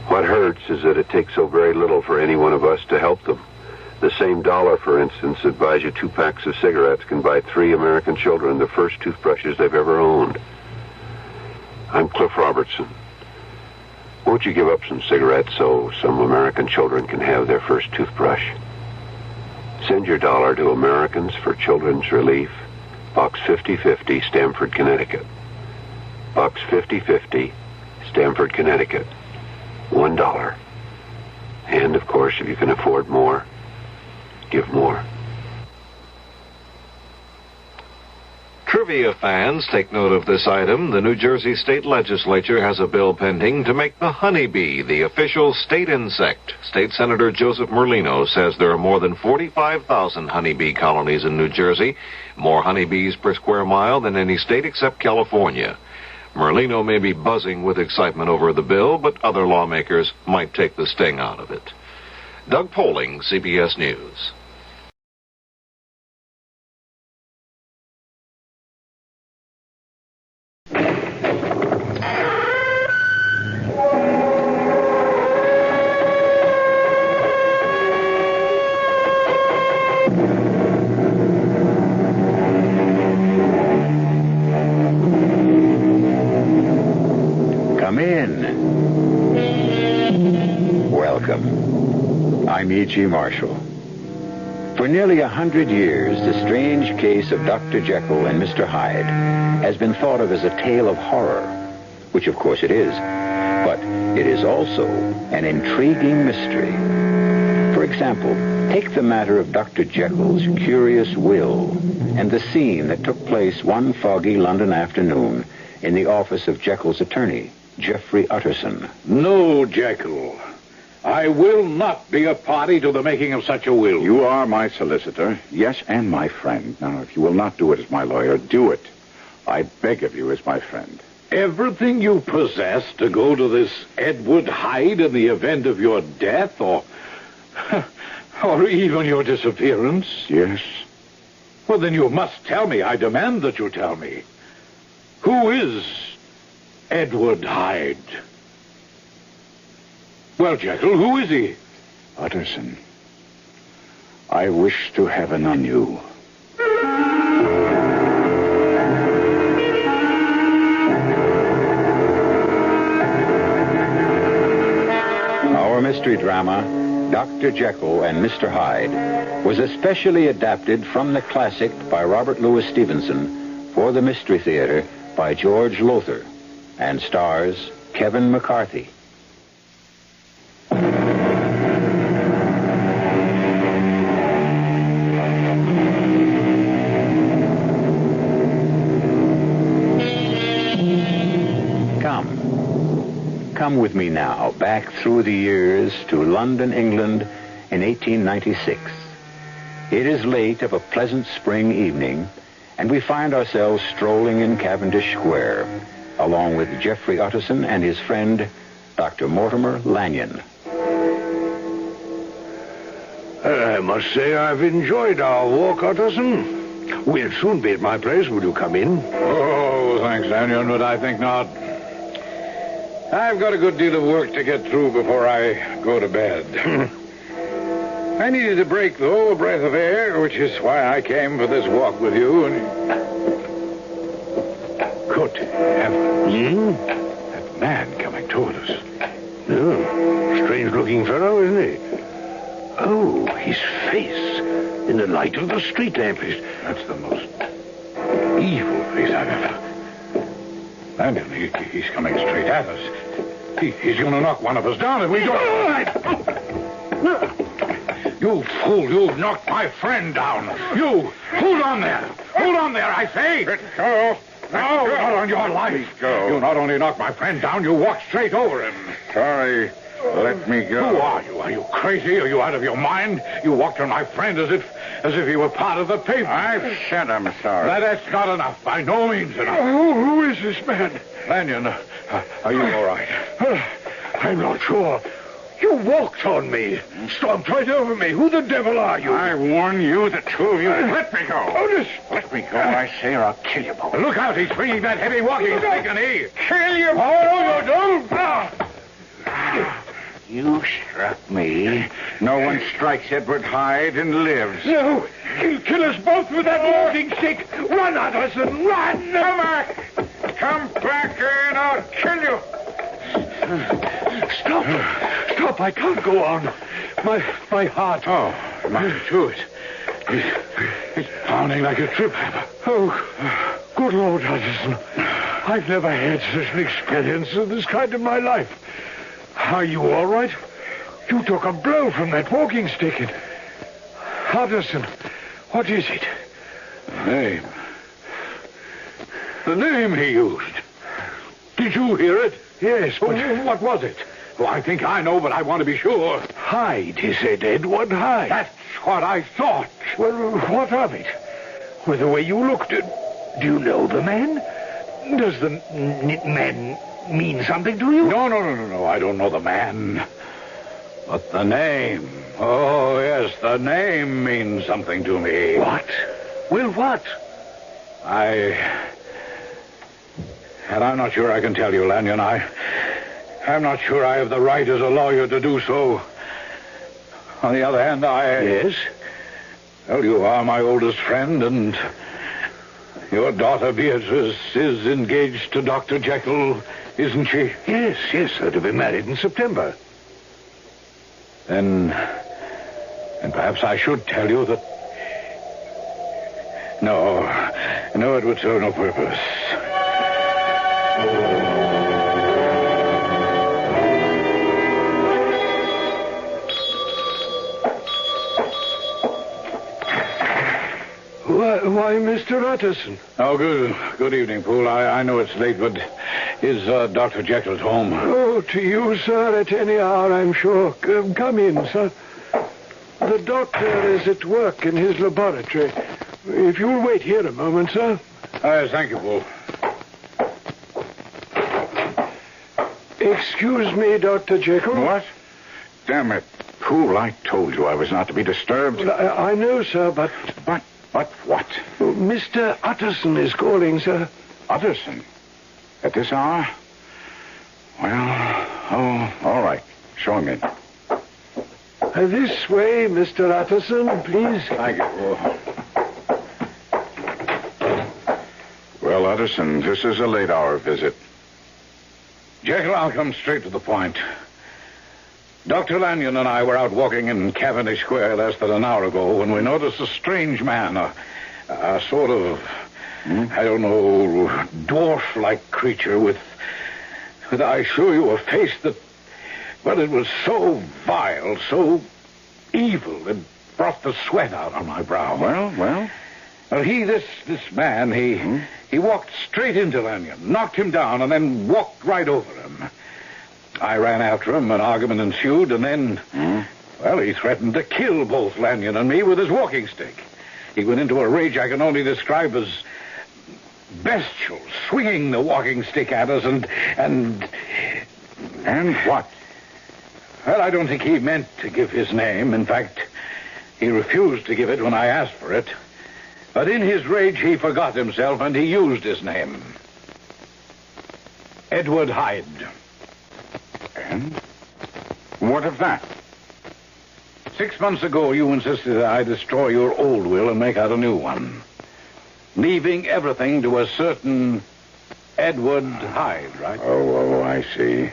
What hurts is that it takes so very little for any one of us to help them. The same dollar, for instance, that buys you 2 packs of cigarettes can buy 3 American children the first toothbrushes they've ever owned. I'm Cliff Robertson. Won't you give up some cigarettes so some American children can have their first toothbrush? Send your dollar to Americans for Children's Relief, Box 5050, Stamford, Connecticut. Box 5050, Stamford, Connecticut. $1. And, of course, if you can afford more, give more. Trivia fans, take note of this item. The New Jersey State Legislature has a bill pending to make the honeybee the official state insect. State Senator Joseph Merlino says there are more than 45,000 honeybee colonies in New Jersey, more honeybees per square mile than any state except California. Merlino may be buzzing with excitement over the bill, but other lawmakers might take the sting out of it. Doug Poling, CBS News. Welcome. I'm E.G. Marshall. For nearly 100 years, the strange case of Dr. Jekyll and Mr. Hyde has been thought of as a tale of horror, which of course it is, but it is also an intriguing mystery. For example, take the matter of Dr. Jekyll's curious will and the scene that took place one foggy London afternoon in the office of Jekyll's attorney, Geoffrey Utterson. No, Jekyll. I will not be a party to the making of such a will. You are my solicitor, yes, and my friend. Now, if you will not do it as my lawyer, do it. I beg of you as my friend. Everything you possess to go to this Edward Hyde in the event of your death, or even your disappearance? Yes. Well, then you must tell me. I demand that you tell me. Who is Edward Hyde? Well, Jekyll, who is he? Utterson, I wish to heaven on you. Our mystery drama, Dr. Jekyll and Mr. Hyde, was especially adapted from the classic by Robert Louis Stevenson for the Mystery Theater by George Lothar, and stars Kevin McCarthy. Come with me now, back through the years to London, England, in 1896. It is late of a pleasant spring evening, and we find ourselves strolling in Cavendish Square, along with Geoffrey Utterson and his friend, Dr. Mortimer Lanyon. I must say I've enjoyed our walk, Utterson. We'll soon be at my place. Will you come in? Oh, thanks, Lanyon, but I think not. I've got a good deal of work to get through before I go to bed. I needed a break, though, a breath of air, which is why I came for this walk with you. And Good heavens. That man coming toward us. Oh, strange-looking fellow, isn't he? Oh, his face in the light of the street lamp. That's the most evil face I've ever... Lanyon, he's coming straight at us. He's going to knock one of us down if we don't... You fool, you've knocked my friend down. You, hold on there. Hold on there, I say. Let go. No, not on your life. Go. You not only knocked my friend down, you walked straight over him. Sorry. Let me go. Who are you? Are you crazy? Are you out of your mind? You walked on my friend as if he were part of the pavement. I've said I'm sorry. That's not enough. By no means enough. Who is this man? Lanyon, are you all right? I'm not sure. You walked on me. Stomped right over me. Who the devil are you? I warn you, the two of you. Let me go. Otis! Let me go, I say, or I'll kill you both. Look out, he's swinging that heavy walking stick, and he... Kill you both! Oh, you don't! You struck me. No one strikes Edward Hyde and lives. No! He'll kill us both with that walking stick! Run, Utterson, run! Come back! Come back here and I'll kill you! Stop! Stop, I can't go on. My heart... Oh, must do it. It's pounding like a trip hammer. Oh, good Lord, Utterson. I've never had such an experience of this kind in my life. Are you all right? You took a blow from that walking stick. Utterson, what is it? The name. The name he used. Did you hear it? Yes, but... what was it? Oh, I think I know, but I want to be sure. Hyde, he said. Edward Hyde. That's what I thought. Well, what of it? Well, the way you looked at... Do you know the man? Does the man mean something to you? No. I don't know the man. But the name. Oh, yes, the name means something to me. What? Well, what? And I'm not sure I can tell you, Lanyon. I'm not sure I have the right as a lawyer to do so. On the other hand, Yes? Well, you are my oldest friend, and your daughter Beatrice is engaged to Dr. Jekyll, isn't she? Yes, they're to be married in September. Then perhaps I should tell you that... No, it would serve no purpose. Why, Mr. Utterson? Oh, good evening, Poole. I know it's late, but is Dr. Jekyll home? Oh, to you, sir, at any hour, I'm sure. Come in, sir. The doctor is at work in his laboratory. If you'll wait here a moment, sir. Thank you, Poole. Excuse me, Dr. Jekyll. What? Damn it, Poole, I told you I was not to be disturbed. Well, I know, sir, but... But what? Mr. Utterson is calling, sir. Utterson? At this hour? Well, all right. Show him in. This way, Mr. Utterson, please. Thank you. Well, Utterson, this is a late-hour visit. Jekyll, I'll come straight to the point. Dr. Lanyon and I were out walking in Cavendish Square less than an hour ago when we noticed a strange man, a sort of, I don't know, dwarf-like creature with, I assure you, a face that, well, it was so vile, so evil, it brought the sweat out on my brow. Well? Well, this man, he walked straight into Lanyon, knocked him down, and then walked right over him. I ran after him, an argument ensued, and then, well, he threatened to kill both Lanyon and me with his walking stick. He went into a rage I can only describe as bestial, swinging the walking stick at us, and what? Well, I don't think he meant to give his name. In fact, he refused to give it when I asked for it. But in his rage, he forgot himself, and he used his name. Edward Hyde. And what of that? 6 months ago, you insisted that I destroy your old will and make out a new one, leaving everything to a certain Edward Hyde, right? Oh, I see.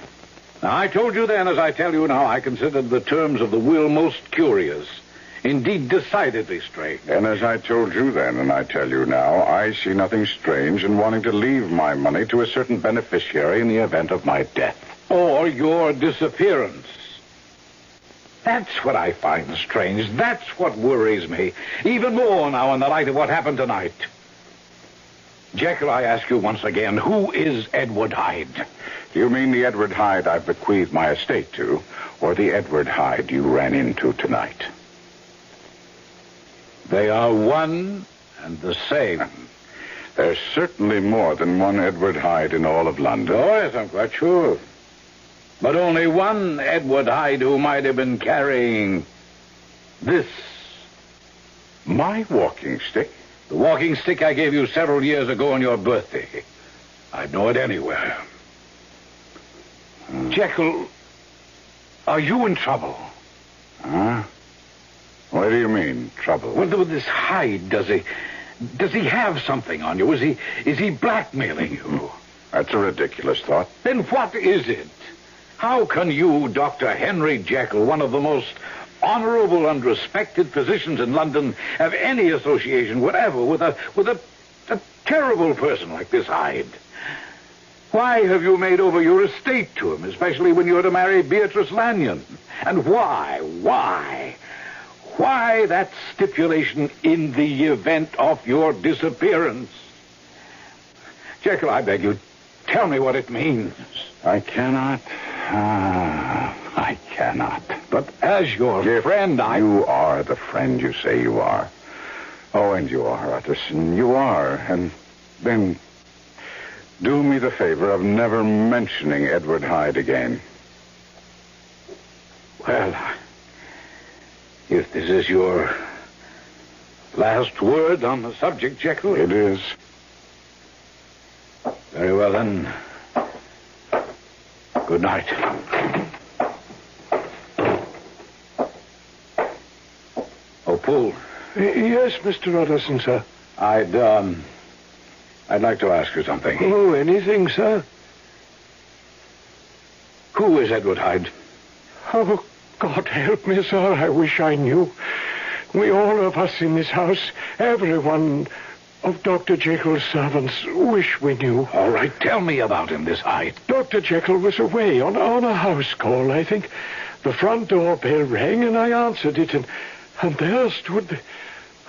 Now, I told you then, as I tell you now, I considered the terms of the will most curious, indeed decidedly strange. And as I told you then, and I tell you now, I see nothing strange in wanting to leave my money to a certain beneficiary in the event of my death. Or your disappearance. That's what I find strange. That's what worries me. Even more now in the light of what happened tonight. Jekyll, I ask you once again, who is Edward Hyde? Do you mean the Edward Hyde I've bequeathed my estate to, or the Edward Hyde you ran into tonight? They are one and the same. There's certainly more than one Edward Hyde in all of London. Oh, yes, I'm quite sure. But only one Edward Hyde who might have been carrying this. My walking stick? The walking stick I gave you several years ago on your birthday. I'd know it anywhere. Jekyll, are you in trouble? Huh? What do you mean, trouble? Well, with this Hyde, does he have something on you? Is he blackmailing you? That's a ridiculous thought. Then what is it? How can you, Dr. Henry Jekyll, one of the most honorable and respected physicians in London, have any association whatever with a terrible person like this Hyde? Why have you made over your estate to him, especially when you're to marry Beatrice Lanyon? And why that stipulation in the event of your disappearance? Jekyll, I beg you, tell me what it means. I cannot. I cannot. But as your friend, You are the friend you say you are. Oh, and you are, Utterson. You are. And then do me the favor of never mentioning Edward Hyde again. Well, if this is your last word on the subject, Jekyll... It is. Very well, then. Good night. Oh, Poole. Yes, Mr. Utterson, sir. I'd like to ask you something. Oh, anything, sir? Who is Edward Hyde? Oh, God help me, sir. I wish I knew. We all of us in this house, everyone of Dr. Jekyll's servants, wish we knew. All right, tell me about him, this Hyde. Dr. Jekyll was away on a house call, I think. The front door bell rang, and I answered it, and there stood the...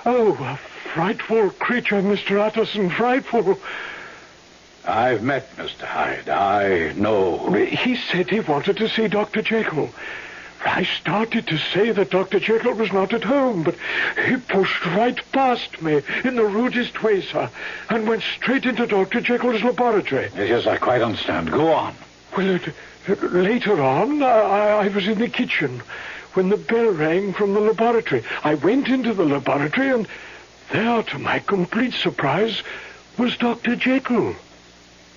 Oh, a frightful creature, Mr. Utterson, frightful. I've met Mr. Hyde. I know. He said he wanted to see Dr. Jekyll. I started to say that Dr. Jekyll was not at home, but he pushed right past me in the rudest way, sir, and went straight into Dr. Jekyll's laboratory. Yes, I quite understand. Go on. Well, later on, I was in the kitchen when the bell rang from the laboratory. I went into the laboratory, and there, to my complete surprise, was Dr. Jekyll.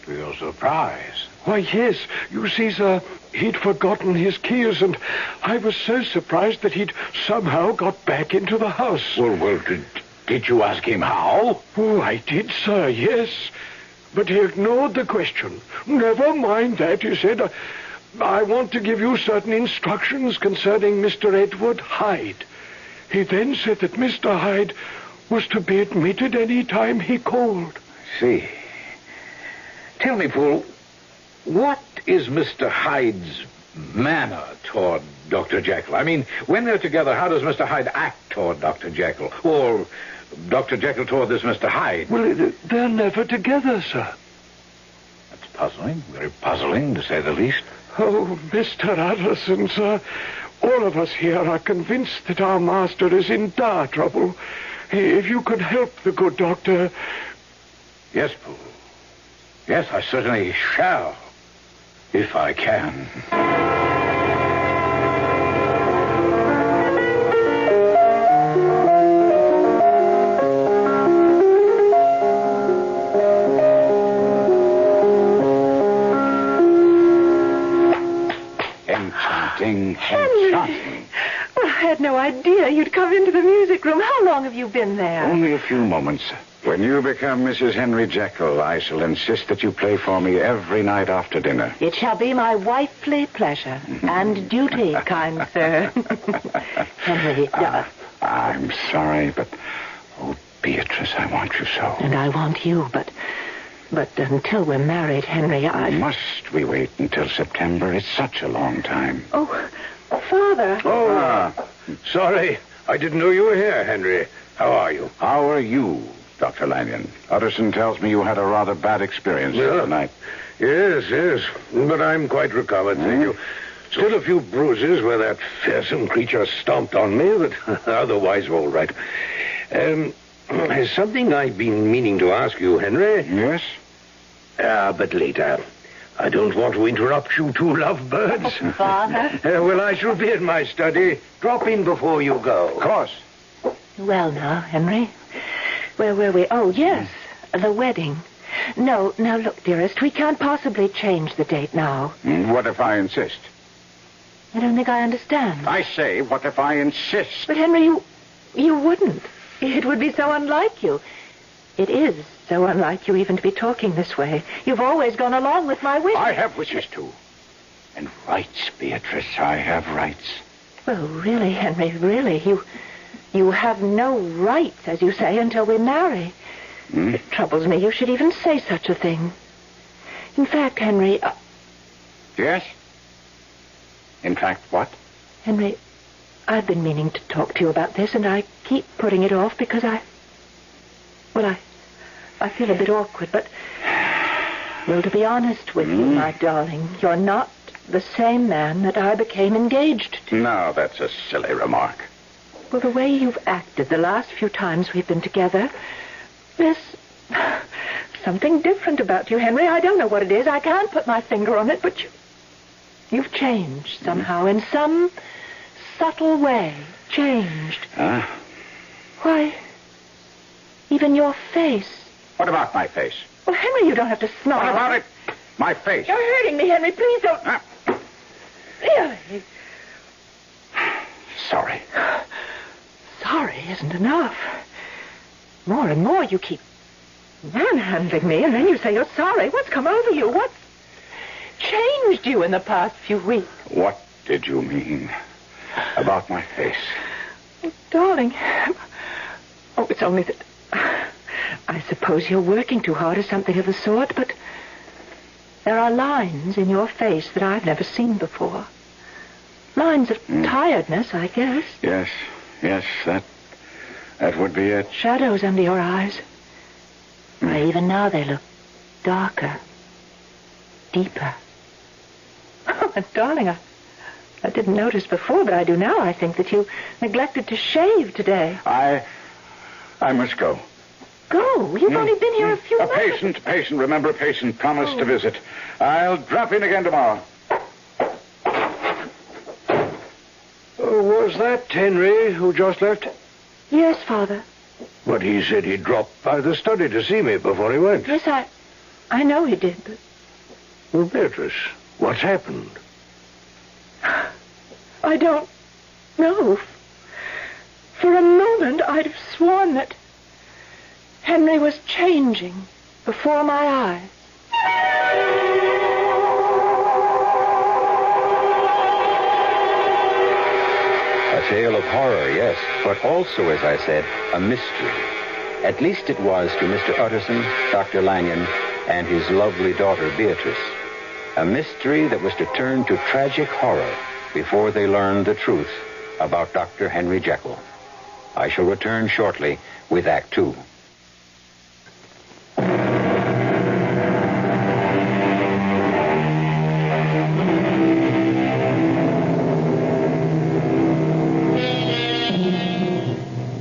To your surprise? Why, yes. You see, sir, he'd forgotten his keys, and I was so surprised that he'd somehow got back into the house. Well, did you ask him how? Oh, I did, sir, yes. But he ignored the question. Never mind that, he said. I want to give you certain instructions concerning Mr. Edward Hyde. He then said that Mr. Hyde was to be admitted any time he called. I see. Tell me, Poole, what is Mr. Hyde's manner toward Dr. Jekyll? I mean, when they're together, how does Mr. Hyde act toward Dr. Jekyll? Or Dr. Jekyll toward this Mr. Hyde? Well, they're never together, sir. That's puzzling, very puzzling, to say the least. Oh, Mr. Utterson, sir, all of us here are convinced that our master is in dire trouble. If you could help the good doctor... Yes, Poole. Yes, I certainly shall, if I can. Enchanting. Well, I had no idea you'd come into the music room. How long have you been there? Only a few moments. When you become Mrs. Henry Jekyll, I shall insist that you play for me every night after dinner. It shall be my wifely pleasure and duty, kind sir. Henry, I'm sorry, but... Oh, Beatrice, I want you so. And I want you, but until we're married, Henry, Must we wait until September? It's such a long time. Oh, Father. Oh, sorry. I didn't know you were here, Henry. How are you? How are you, Dr. Lanyon? Utterson tells me you had a rather bad experience tonight. Yes. But I'm quite recovered, thank you. Still a few bruises where that fearsome creature stomped on me, but otherwise all right. Something I've been meaning to ask you, Henry. Yes? But later. I don't want to interrupt you two lovebirds. Oh, Father. Well, I shall be at my study. Drop in before you go. Of course. Well, now, Henry. Where were we? Oh, yes, the wedding. No, now, look, dearest, we can't possibly change the date now. What if I insist? I don't think I understand. I say, what if I insist? But, Henry, you wouldn't. It would be so unlike you. It is so unlike you even to be talking this way. You've always gone along with my wishes. I have wishes, too. And rights, Beatrice. I have rights. Well, really, Henry, really, you have no rights, as you say, until we marry. It troubles me you should even say such a thing. In fact, Henry... Yes? In fact, what? Henry, I've been meaning to talk to you about this, and I keep putting it off because I feel a bit awkward, but... Well, to be honest with you, my darling, you're not the same man that I became engaged to. No, that's a silly remark. Well, the way you've acted the last few times we've been together, there's something different about you, Henry. I don't know what it is. I can't put my finger on it, but you've changed somehow, in some subtle way. Changed. Huh? Why, even your face. What about my face? Well, Henry, you don't have to snarl. What about it? My face. You're hurting me, Henry. Please don't. Really? Sorry. Sorry isn't enough. More and more you keep manhandling me, and then you say you're sorry. What's come over you? What's changed you in the past few weeks? What did you mean about my face? Oh, darling. Oh, it's only that... I suppose you're working too hard or something of the sort, but there are lines in your face that I've never seen before. Lines of tiredness, I guess. Yes, that would be it. Shadows under your eyes. Why, even now they look darker, deeper. Oh, darling, I didn't notice before, but I do now. I think that you neglected to shave today. I must go. Go? You've only been here a few minutes. A patient. Remember, a patient promised to visit. I'll drop in again tomorrow. Was that Henry who just left? Yes, Father. But he said he'd drop by the study to see me before he went. Yes, I know he did, but... Well, Beatrice, what's happened? I don't know. For a moment, I'd have sworn that Henry was changing before my eyes. A tale of horror, yes, but also, as I said, a mystery. At least it was to Mr. Utterson, Dr. Lanyon, and his lovely daughter, Beatrice. A mystery that was to turn to tragic horror before they learned the truth about Dr. Henry Jekyll. I shall return shortly with Act Two.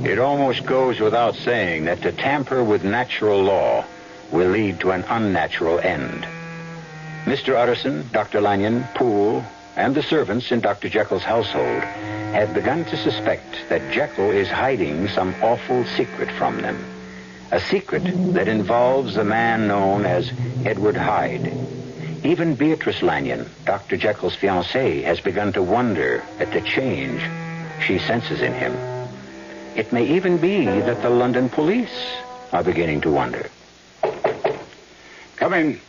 It almost goes without saying that to tamper with natural law will lead to an unnatural end. Mr. Utterson, Dr. Lanyon, Poole, and the servants in Dr. Jekyll's household have begun to suspect that Jekyll is hiding some awful secret from them. A secret that involves the man known as Edward Hyde. Even Beatrice Lanyon, Dr. Jekyll's fiancée, has begun to wonder at the change she senses in him. It may even be that the London police are beginning to wonder. Come in.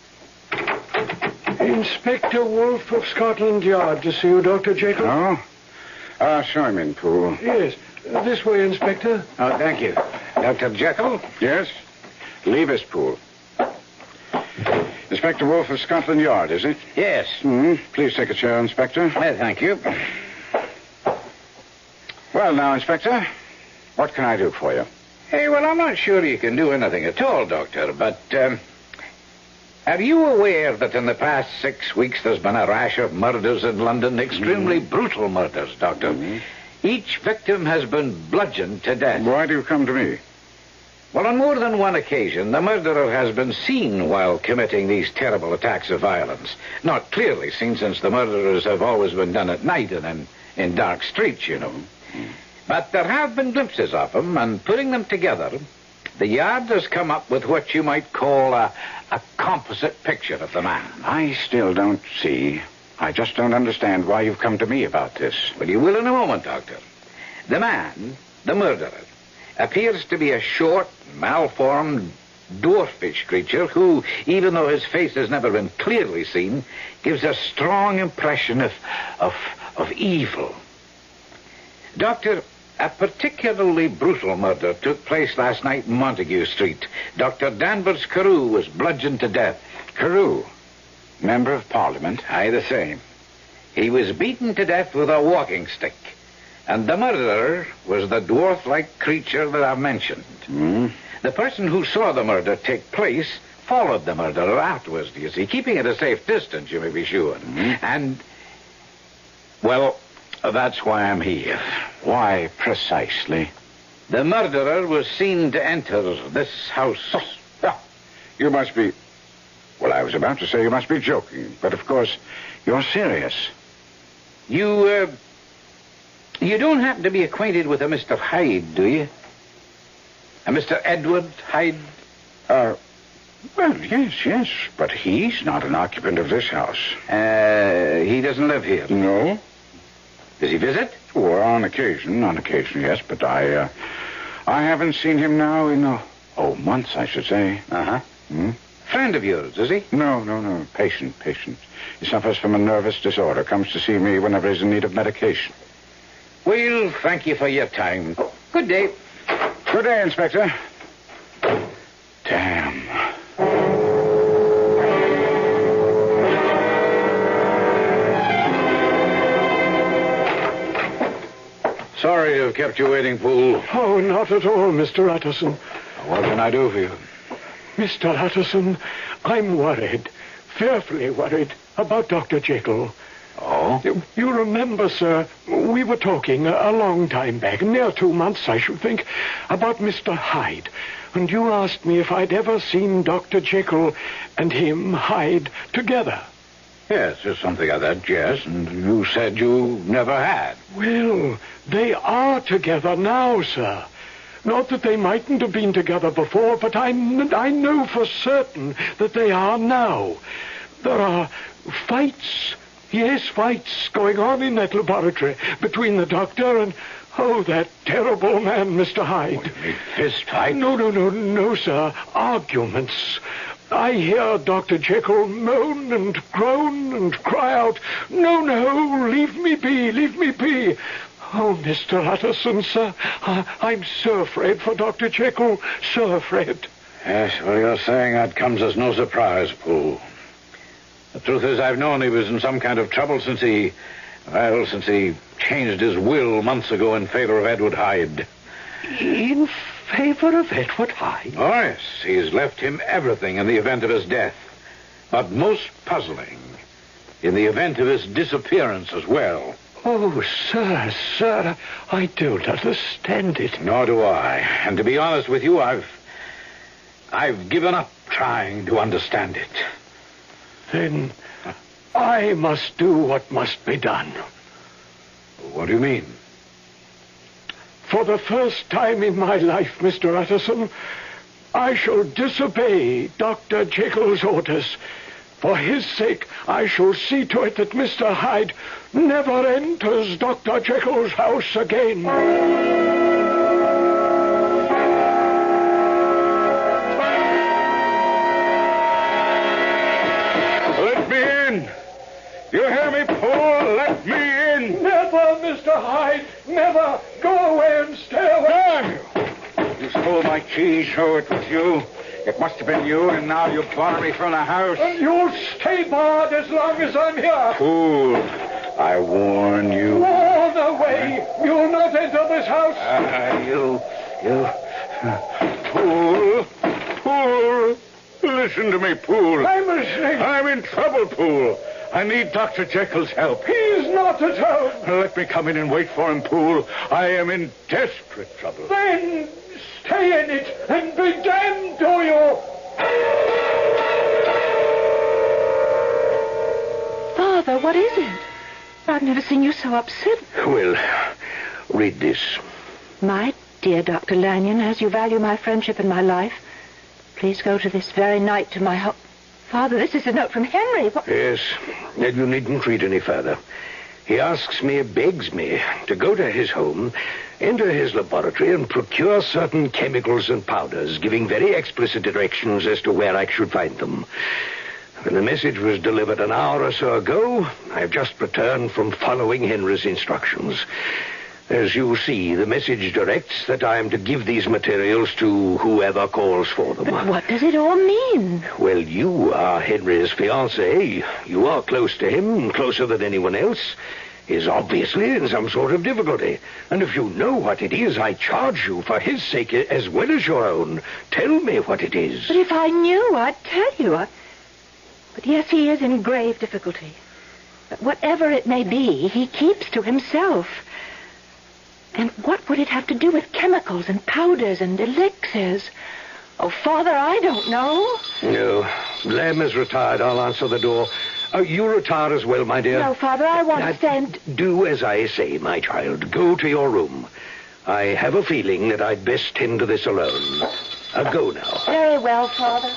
Inspector Wolfe of Scotland Yard to see you, Dr. Jekyll. Oh? Show him in, Poole. Yes. This way, Inspector. Oh, thank you. Dr. Jekyll? Yes? Leave us, Poole. Inspector Wolfe of Scotland Yard, is it? Yes. Please take a chair, Inspector. Well, thank you. Well, now, Inspector, what can I do for you? Hey, well, I'm not sure you can do anything at all, Doctor, but, are you aware that in the past 6 weeks there's been a rash of murders in London? Extremely brutal murders, Doctor. Each victim has been bludgeoned to death. Why do you come to me? Well, on more than one occasion, the murderer has been seen while committing these terrible attacks of violence. Not clearly seen, since the murderers have always been done at night and in dark streets, you know. But there have been glimpses of him, and putting them together, the Yard has come up with what you might call a composite picture of the man. I still don't see. I just don't understand why you've come to me about this. Well, you will in a moment, Doctor. The man, the murderer, appears to be a short, malformed, dwarfish creature who, even though his face has never been clearly seen, gives a strong impression of evil. Doctor, a particularly brutal murder took place last night in Montague Street. Dr. Danvers Carew was bludgeoned to death. Carew? Member of Parliament? Aye, the same. He was beaten to death with a walking stick. And the murderer was the dwarf-like creature that I've mentioned. The person who saw the murder take place followed the murderer afterwards, you see, keeping at a safe distance, you may be sure. And, well, that's why I'm here. Why, precisely? The murderer was seen to enter this house. You must be... Well, I was about to say you must be joking, but of course, you're serious. You don't happen to be acquainted with a Mr. Hyde, do you? A Mr. Edward Hyde? Well, yes, but he's not an occupant of this house. He doesn't live here? No. Does he visit? Well, on occasion, yes, but I haven't seen him now in, months, I should say. Friend of yours, is he? No. Patient. He suffers from a nervous disorder, comes to see me whenever he's in need of medication. Well, thank you for your time. Good day. Good day, Inspector. Damn. Sorry to have kept you waiting, Poole. Oh, not at all, Mr. Utterson. What can I do for you? Mr. Utterson, I'm worried, fearfully worried, about Dr. Jekyll. Oh? You remember, sir, we were talking a long time back, near 2 months, I should think, about Mr. Hyde. And you asked me if I'd ever seen Dr. Jekyll and him, Hyde, together. Yes, it's something like that, yes. And you said you never had. Well, they are together now, sir. Not that they mightn't have been together before, but I know for certain that they are now. There are fights, fights going on in that laboratory between the doctor and, that terrible man, Mr. Hyde. What, you mean fist fight? No, sir. Arguments. I hear Dr. Jekyll moan and groan and cry out, No, leave me be. Oh, Mr. Utterson, sir, I'm so afraid for Dr. Jekyll, so afraid. Yes, well, you're saying that comes as no surprise, Poole. The truth is, I've known he was in some kind of trouble since he changed his will months ago in favor of Edward Hyde. In favor of Edward Hyde? Oh, yes. He's left him everything in the event of his death. But most puzzling, in the event of his disappearance as well. Oh, sir, I don't understand it. Nor do I. And to be honest with you, I've given up trying to understand it. Then I must do what must be done. What do you mean? For the first time in my life, Mr. Utterson, I shall disobey Dr. Jekyll's orders. For his sake, I shall see to it that Mr. Hyde never enters Dr. Jekyll's house again. Let me in! You hear me, Poole? Let me in! Never, Mr. Hyde! Never! Go away and stay away! You stole my keys, so it was you. It must have been you, and now you bar me from the house. And you'll stay barred as long as I'm here. Fool, I warn you. Warn away. You'll not enter this house. Poole. Listen to me, Poole. I'm listening. I'm in trouble, Poole. I need Dr. Jekyll's help. He's not at home. Let me come in and wait for him, Poole. I am in desperate trouble. Then stay in it and be damned to you. Father, what is it? I've never seen you so upset. Well, read this. My dear Dr. Lanyon, as you value my friendship and my life, please go to this very night to my home. Father, this is a note from Henry. What? Yes, and you needn't read any further. He begs me to go to his home, enter his laboratory, and procure certain chemicals and powders, giving very explicit directions as to where I should find them. When the message was delivered an hour or so ago, I have just returned from following Henry's instructions. As you see, the message directs that I am to give these materials to whoever calls for them. But what does it all mean? Well, you are Henry's fiancée. You are close to him, closer than anyone else. Is obviously in some sort of difficulty. And if you know what it is, I charge you for his sake as well as your own. Tell me what it is. But if I knew, I'd tell you. But yes, he is in grave difficulty. But whatever it may be, he keeps to himself. And what would it have to do with chemicals and powders and elixirs? Oh, Father, I don't know. No. Lamb is retired. I'll answer the door. You retire as well, my dear. No, Father, I want to stand... Do as I say, my child. Go to your room. I have a feeling that I'd best tend to this alone. Go now. Very well, Father.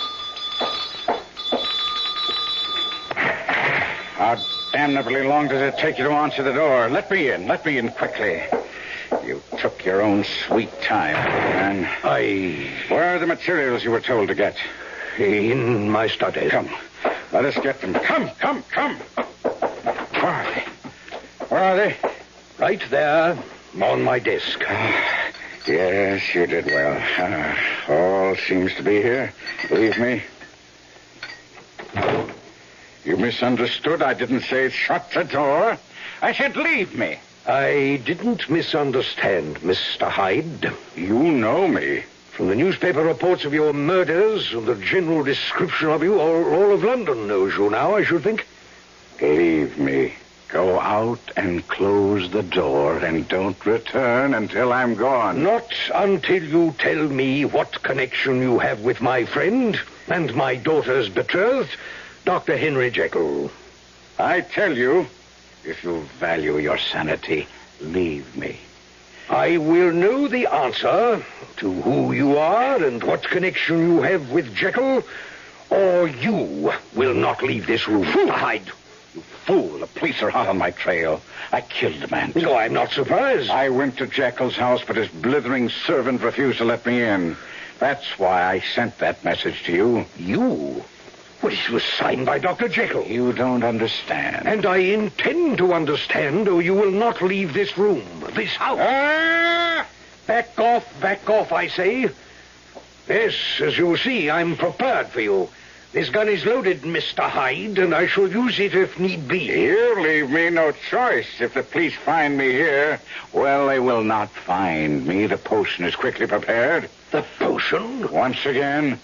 How damnably long does it take you to answer the door? Let me in. Let me in quickly. You took your own sweet time, man. Where are the materials you were told to get? In my study. Come. Let us get them. Come. Where are they? Where are they? Right there, on my desk. Yes, you did well. All seems to be here. Believe me. You misunderstood. I didn't say shut the door. I said leave me. I didn't misunderstand, Mr. Hyde. You know me. From the newspaper reports of your murders and the general description of you, all of London knows you now, I should think. Leave me. Go out and close the door, and don't return until I'm gone. Not until you tell me what connection you have with my friend and my daughter's betrothed, Dr. Henry Jekyll. I tell you, if you value your sanity, leave me. I will know the answer to who you are and what connection you have with Jekyll, or you will not leave this room. Hyde. You fool. The police are hot on my trail. I killed the man. No, I'm not surprised. I went to Jekyll's house, but his blithering servant refused to let me in. That's why I sent that message to you. You? Well, it was signed by Dr. Jekyll. You don't understand. And I intend to understand, or you will not leave this room, this house. Back off, I say. Yes, as you see, I'm prepared for you. This gun is loaded, Mr. Hyde, and I shall use it if need be. You leave me no choice. If the police find me here, well, they will not find me. The potion is quickly prepared. The potion? Once again,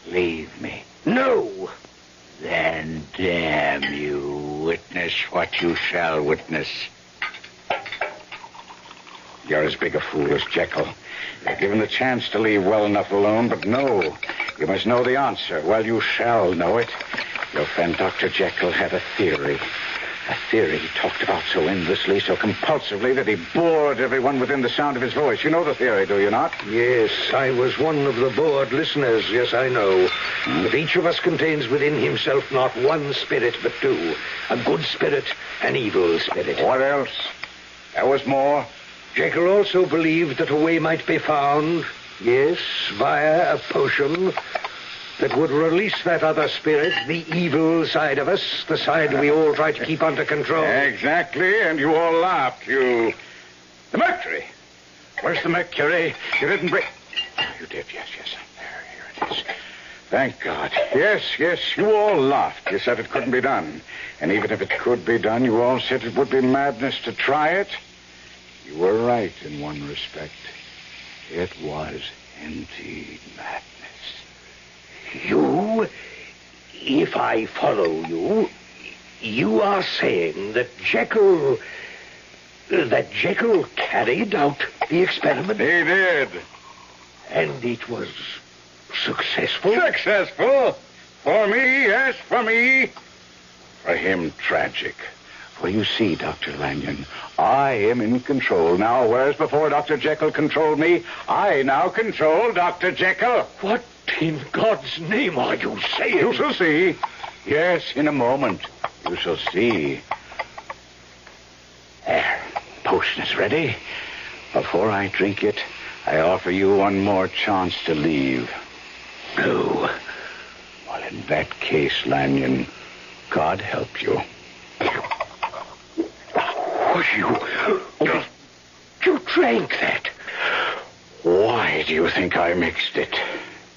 leave me. No. Then, damn you, witness what you shall witness. You're as big a fool as Jekyll. You're given the chance to leave well enough alone, but no. You must know the answer. Well, you shall know it. Your friend Dr. Jekyll had a theory. A theory he talked about so endlessly, so compulsively, that he bored everyone within the sound of his voice. You know the theory, do you not? Yes, I was one of the bored listeners. Yes, I know. But each of us contains within himself not one spirit, but two. A good spirit, an evil spirit. What else? There was more. Jekyll also believed that a way might be found, yes, via a potion that would release that other spirit, the evil side of us, the side we all try to keep under control. Exactly, and you all laughed. The mercury. Where's the mercury? You didn't bring... Oh, you did, yes. Here it is. Thank God. Yes, you all laughed. You said it couldn't be done. And even if it could be done, you all said it would be madness to try it. You were right in one respect. It was indeed madness. You, if I follow you, you are saying that Jekyll carried out the experiment? He did. And it was successful? Successful? For me, yes, for me. For him, tragic. For you see, Dr. Lanyon, I am in control now, whereas before Dr. Jekyll controlled me, I now control Dr. Jekyll. What in God's name are you saying? You shall see. Yes, in a moment. You shall see. There. Potion is ready. Before I drink it, I offer you one more chance to leave. No. Well, in that case, Lanyon, God help you. drank that. Why do you think I mixed it?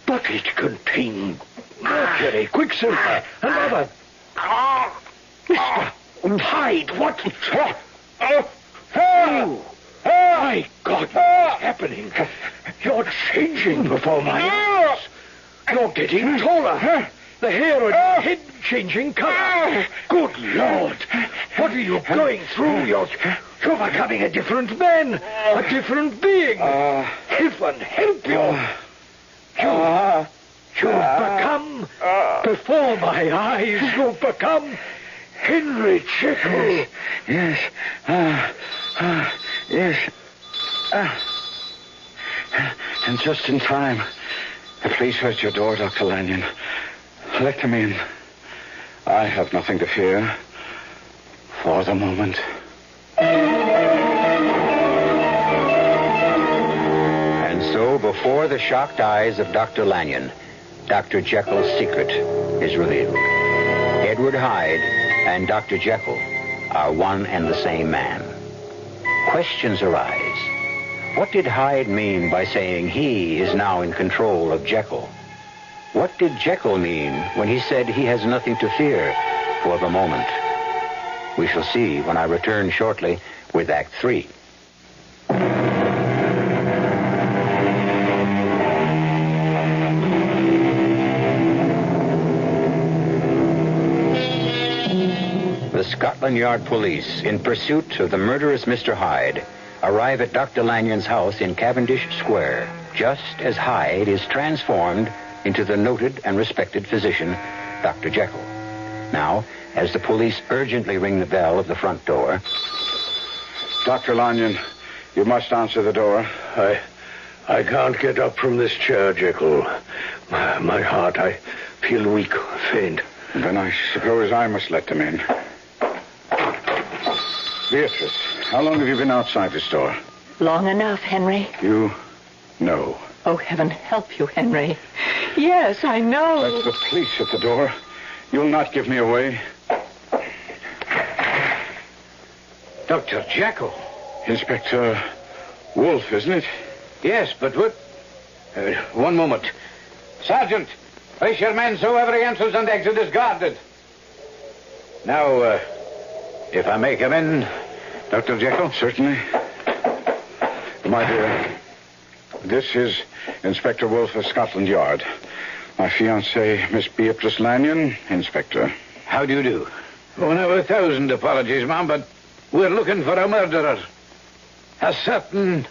But it contained mercury, quicksilver, and other... Mr. Hyde, what... Oh, my God, what's happening? You're changing before my eyes. You're getting taller. The hair on your head changing color. Good Lord, what are you going through? You're becoming a different man, a different being. Heaven help you. You've become, before my eyes, you've become Henry Jekyll. Yes. Yes. And just in time. The police are at your door, Dr. Lanyon. Let them in. I have nothing to fear. For the moment. And so, before the shocked eyes of Dr. Lanyon, Dr. Jekyll's secret is revealed. Edward Hyde and Dr. Jekyll are one and the same man. Questions arise. What did Hyde mean by saying he is now in control of Jekyll? What did Jekyll mean when he said he has nothing to fear for the moment? We shall see when I return shortly with Act 3. The Scotland Yard police, in pursuit of the murderous Mr. Hyde, arrive at Dr. Lanyon's house in Cavendish Square, just as Hyde is transformed into the noted and respected physician, Dr. Jekyll. Now, as the police urgently ring the bell of the front door... Dr. Lanyon, you must answer the door. I can't get up from this chair, Jekyll. My heart, I feel weak, faint. Then I suppose I must let them in. Beatrice, how long have you been outside this door? Long enough, Henry. You know. Oh, heaven help you, Henry. Yes, I know. That's the police at the door. You'll not give me away. Dr. Jekyll. Inspector Wolf, isn't it? Yes, but what... one moment. Sergeant, place your men so every entrance and exit is guarded. Now, if I may come in, Dr. Jekyll? Certainly. My dear, this is Inspector Wolf of Scotland Yard. My fiancée, Miss Beatrice Lanyon, Inspector. How do you do? Oh, now, 1,000 apologies, ma'am, but we're looking for a murderer. A certain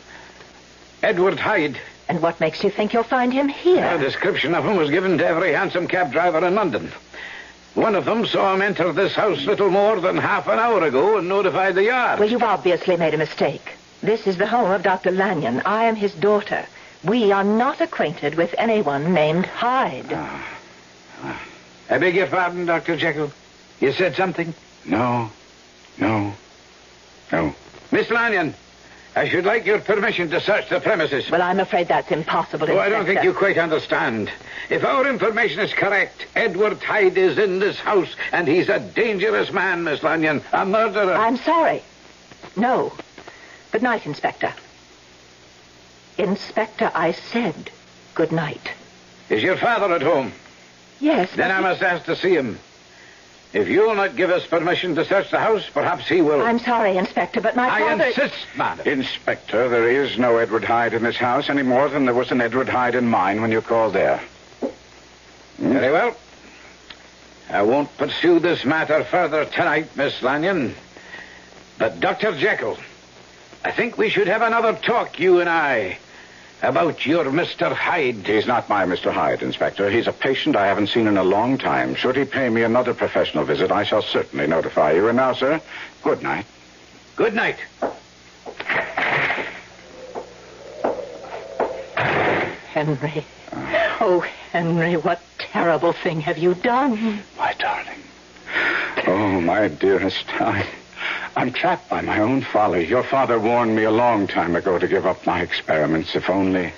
Edward Hyde. And what makes you think you'll find him here? A description of him was given to every hansom cab driver in London. One of them saw him enter this house little more than half an hour ago and notified the yard. Well, you've obviously made a mistake. This is the home of Dr. Lanyon. I am his daughter. We are not acquainted with anyone named Hyde. I beg your pardon, Dr. Jekyll. You said something? No. Miss Lanyon, I should like your permission to search the premises. Well, I'm afraid that's impossible, Oh, I don't think you quite understand. If our information is correct, Edward Hyde is in this house, and he's a dangerous man, Miss Lanyon. A murderer. I'm sorry. No. Good night, Inspector. Inspector, I said good night. Is your father at home? Yes. Then I must ask to see him. If you'll not give us permission to search the house, perhaps he will. I'm sorry, Inspector, but my father... I insist, madam. Inspector, there is no Edward Hyde in this house any more than there was an Edward Hyde in mine when you called there. Very well. I won't pursue this matter further tonight, Miss Lanyon. But, Dr. Jekyll, I think we should have another talk, you and I, about your Mr. Hyde. He's not my Mr. Hyde, Inspector. He's a patient I haven't seen in a long time. Should he pay me another professional visit, I shall certainly notify you. And now, sir, good night. Good night. Henry. Oh, Henry, what terrible thing have you done? My darling. Oh, my dearest, I'm trapped by my own folly. Your father warned me a long time ago to give up my experiments. If only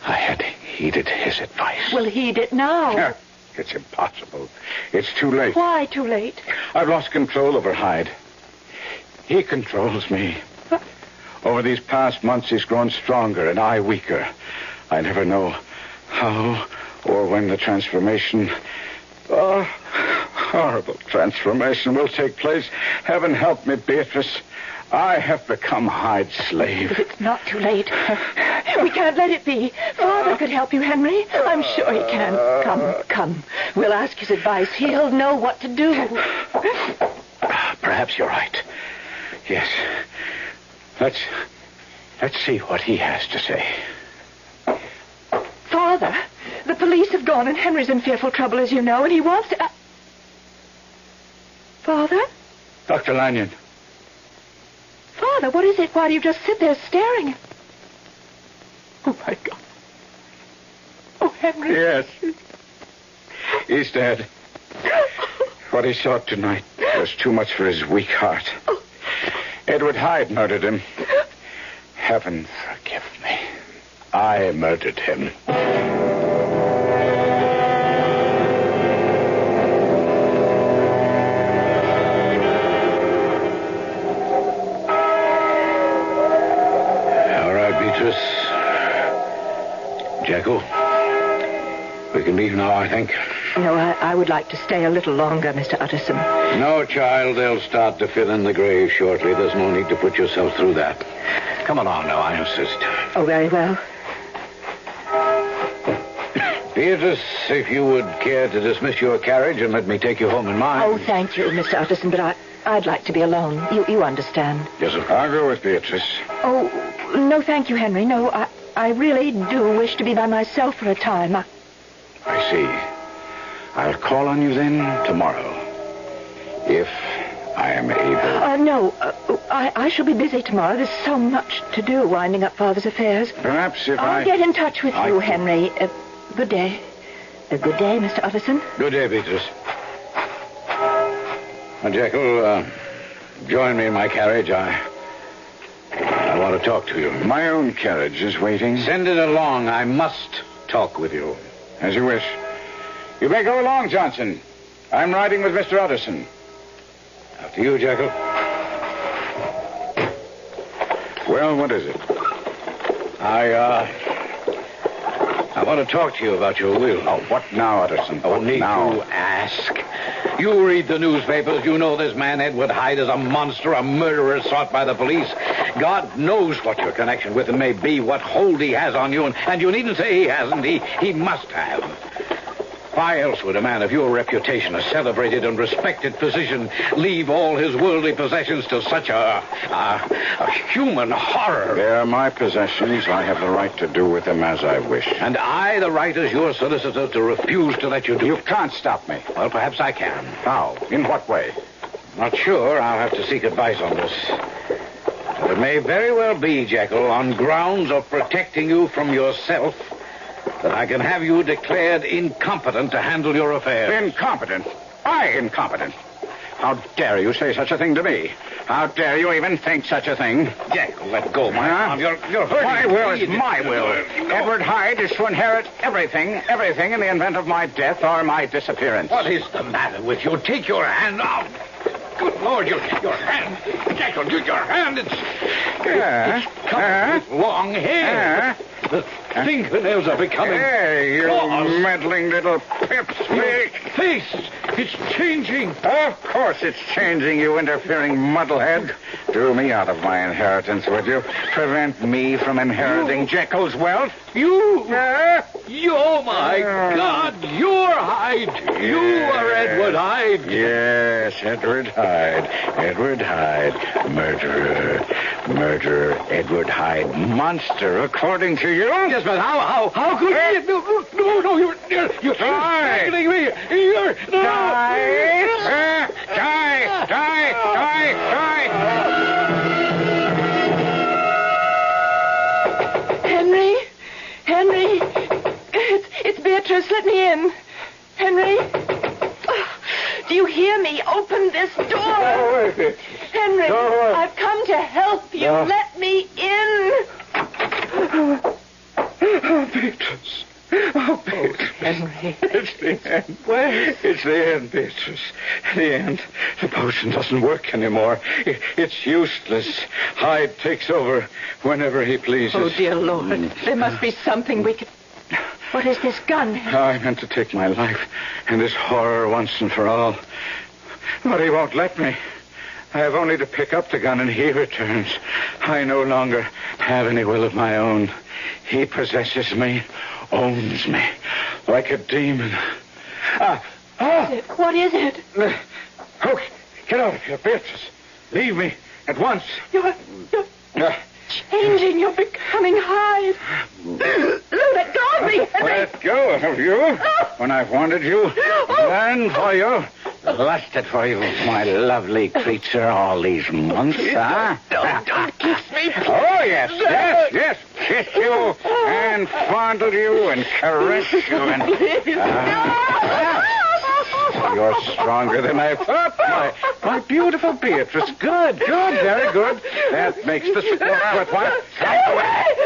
I had heeded his advice. Well, heed it now. It's impossible. It's too late. Why too late? I've lost control over Hyde. He controls me. Over these past months, he's grown stronger and I weaker. I never know how or when the transformation, horrible transformation, will take place. Heaven help me, Beatrice. I have become Hyde's slave. But it's not too late. We can't let it be. Father could help you, Henry. I'm sure he can. Come. We'll ask his advice. He'll know what to do. Perhaps you're right. Yes. Let's see what he has to say. Father, the police have gone and Henry's in fearful trouble, as you know, and he wants to... Father? Dr. Lanyon. Father, what is it? Why do you just sit there staring? Oh, my God. Oh, Henry. Yes. He's dead. What he saw tonight was too much for his weak heart. Edward Hyde murdered him. Heaven forgive me. I murdered him. Jekyll, we can leave now, I think. No, I would like to stay a little longer, Mr. Utterson. No, child, they'll start to fill in the grave shortly. There's no need to put yourself through that. Come along now, I insist. Oh, very well. Beatrice, if you would care to dismiss your carriage and let me take you home in mine. Oh, thank you, Mr. Utterson, but I'd like to be alone. You understand. Yes, of course. I'll go with Beatrice. Oh, no, thank you, Henry. No, I really do wish to be by myself for a time. I see. I'll call on you then tomorrow, if I am able. No, I shall be busy tomorrow. There's so much to do winding up Father's affairs. Perhaps if I'll get in touch with you, Henry. Good day. Good day, Mr. Utterson. Good day, Beatrice. Jekyll, join me in my carriage. I want to talk to you. My own carriage is waiting. Send it along. I must talk with you. As you wish. You may go along, Johnson. I'm riding with Mr. Utterson. After you, Jekyll. Well, what is it? I want to talk to you about your will. Oh, what now, Utterson? Oh, need to ask. You read the newspapers. You know this man, Edward Hyde, is a monster, a murderer sought by the police. God knows what your connection with him may be, what hold he has on you, and you needn't say he hasn't. He must have. Why else would a man of your reputation, a celebrated and respected physician, leave all his worldly possessions to such a human horror? They're my possessions. I have the right to do with them as I wish. And I, the right as your solicitor, to refuse to let you do You it. can't stop me. Well, perhaps I can. How? In what way? Not sure. I'll have to seek advice on this. But it may very well be, Jekyll, on grounds of protecting you from yourself, that I can have you declared incompetent to handle your affairs. Incompetent? I incompetent? How dare you say such a thing to me? How dare you even think such a thing? Jekyll, let go my arm. You're hurting My will me. is my will. No. Edward Hyde is to inherit everything in the event of my death or my disappearance. What is the matter with you? Take your hand off. Good Lord, your hand. Jekyll, your hand, it's covered with long hair. The fingernails are becoming... Hey, you claws. meddling little pipsqueak. Face, it's changing. Of course it's changing, you interfering muddlehead. Do me out of my inheritance, would you? Prevent me from inheriting Jekyll's wealth? You, oh my God, you're Hyde. You are Edward Hyde. Yes, Edward Hyde. Edward Hyde. Murderer, Edward Hyde. Monster, according to you? Yes, but how could you? No, you're strangling me. You're... No. Die! Henry, it's Beatrice. Let me in. Henry, do you hear me? Open this door. Henry, I've come to help you. Let me in. Oh, Beatrice. Oh, Beatrice. Henry. It's the end. Where? It's the end, Beatrice. The end. The potion doesn't work anymore. It's useless. Hyde takes over whenever he pleases. Oh, dear Lord. There must be something we could... What is this gun? I meant to take my life and this horror once and for all. But he won't let me. I have only to pick up the gun and he returns. I no longer have any will of my own. He possesses me, owns me, like a demon. What is it? Oh, get out of here, Beatrice. Leave me at once. You're changing. You're becoming Hyde. Let go of me. Let go of you? When I've wanted you, yearned for you, lusted for you, my lovely creature, all these months, huh? Don't kiss me. Oh, yes. Kiss you and fondle you and caress you and... You're stronger than I thought, my beautiful Beatrice. Good, very good. That makes the sport worthwhile.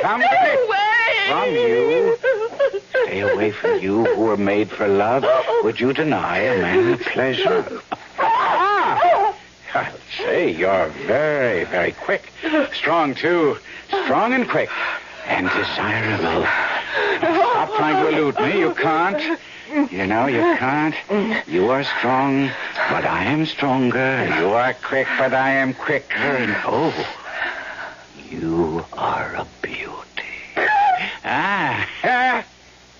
Come away. From you. Stay away from you who were made for love. Would you deny a man pleasure? I'll say you're very, very quick. Strong, too. Strong and quick. And desirable. Stop trying to elude me. You can't. You know, you can't. You are strong, but I am stronger. You are quick, but I am quicker. And you are a beauty.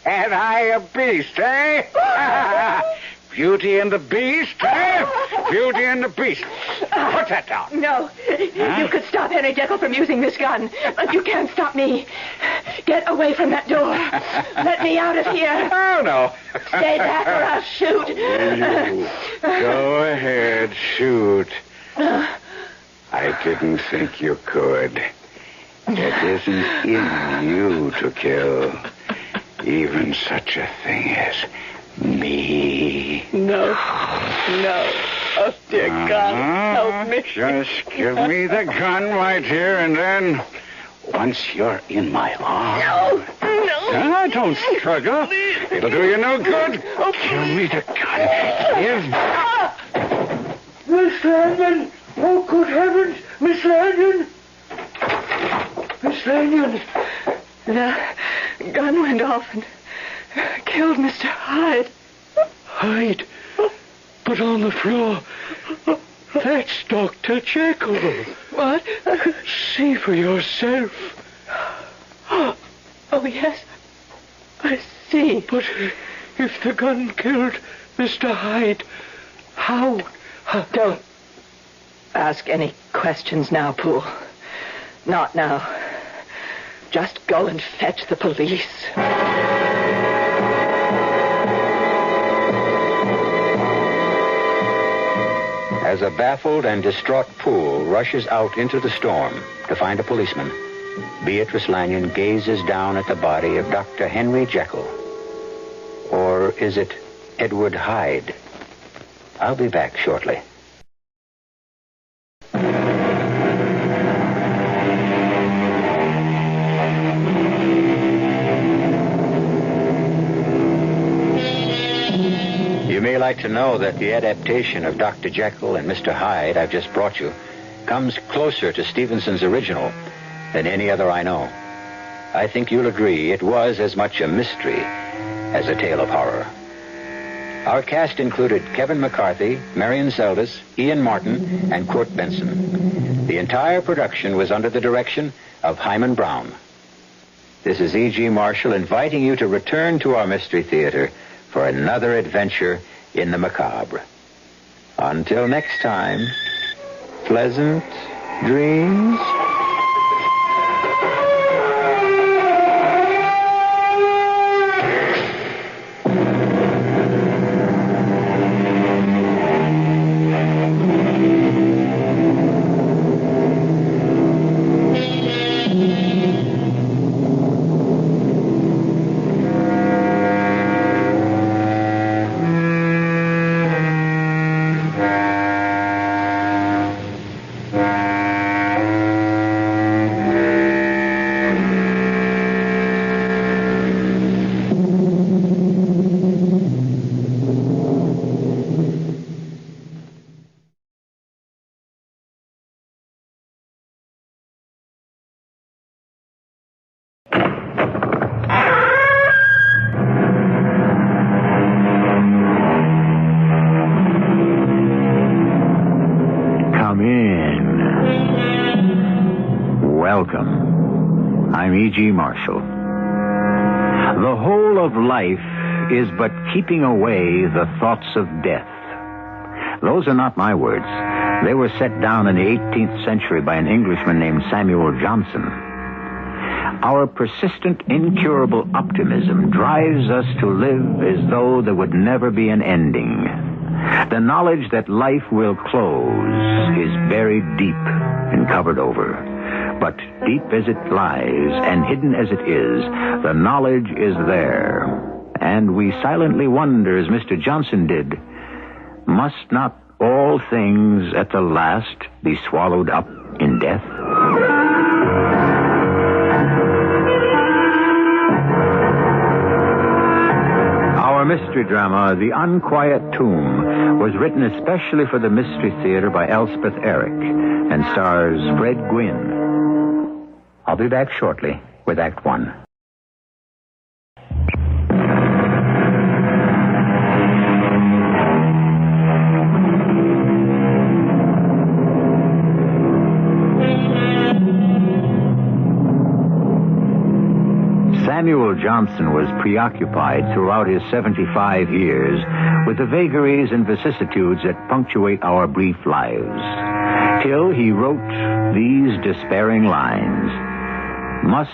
And I a beast, eh? Beauty and the Beast, eh? Beauty and the Beast. Put that down. No. You could stop Henry Jekyll from using this gun, but you can't stop me. Get away from that door. Let me out of here. Oh, no. Stay back or I'll shoot. Go ahead, shoot. I didn't think you could. It isn't in you to kill. Even such a thing as me. No. Oh, dear God, help me. Just give me the gun right here, and then, once you're in my arms... No, don't struggle. It'll do you no good. Give me the gun. Miss Lanyon! Oh, good heavens! Miss Lanyon! Miss Lanyon! The gun went off and killed Mr. Hyde. Hyde? But on the floor, that's Dr. Jekyll. What? See for yourself. Oh, yes. I see. But if the gun killed Mr. Hyde, how? Don't ask any questions now, Poole. Not now. Just go and fetch the police. As a baffled and distraught Poole rushes out into the storm to find a policeman, Beatrice Lanyon gazes down at the body of Dr. Henry Jekyll. Or is it Edward Hyde? I'll be back shortly. You may like to know that the adaptation of Dr. Jekyll and Mr. Hyde I've just brought you comes closer to Stevenson's original than any other I know. I think you'll agree it was as much a mystery as a tale of horror. Our cast included Kevin McCarthy, Marion Seldes, Ian Martin, and Kurt Benson. The entire production was under the direction of Hyman Brown. This is E.G. Marshall inviting you to return to our Mystery Theater for another adventure in the macabre. Until next time, pleasant dreams. Come in. Welcome. I'm E.G. Marshall. The whole of life is but keeping away the thoughts of death. Those are not my words. They were set down in the 18th century by an Englishman named Samuel Johnson. Our persistent, incurable optimism drives us to live as though there would never be an ending. The knowledge that life will close is buried deep and covered over. But deep as it lies and hidden as it is, the knowledge is there. And we silently wonder, as Mr. Johnson did, must not all things at the last be swallowed up in death? Our mystery drama, The Unquiet Tomb, was written especially for the Mystery Theater by Elspeth Eric and stars Fred Gwynne. I'll be back shortly with Act One. Samuel Johnson was preoccupied throughout his 75 years with the vagaries and vicissitudes that punctuate our brief lives, till he wrote these despairing lines. Must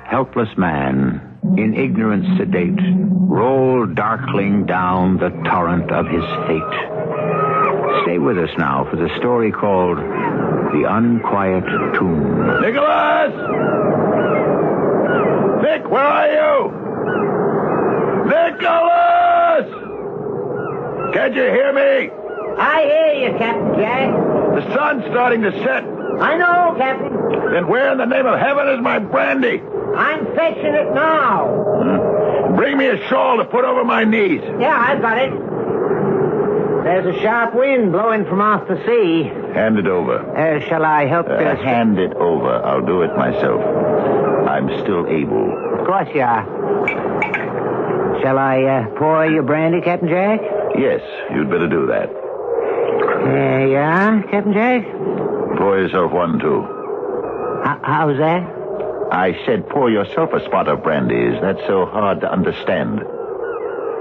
helpless man, in ignorance sedate, roll darkling down the torrent of his fate? Stay with us now for the story called The Unquiet Tomb. Nicholas! Nick, where are you? Nicholas! Can't you hear me? I hear you, Captain Jack. The sun's starting to set. I know, Captain. Then where in the name of heaven is my brandy? I'm fetching it now. Bring me a shawl to put over my knees. Yeah, I've got it. There's a sharp wind blowing from off the sea. Hand it over. Shall I help this? Hand it over. I'll do it myself. I'm still able. Of course you are. Shall I pour your brandy, Captain Jack? Yes, you'd better do that. There you are, Captain Jack. Pour yourself one, too. How's that? I said pour yourself a spot of brandy. Is that so hard to understand?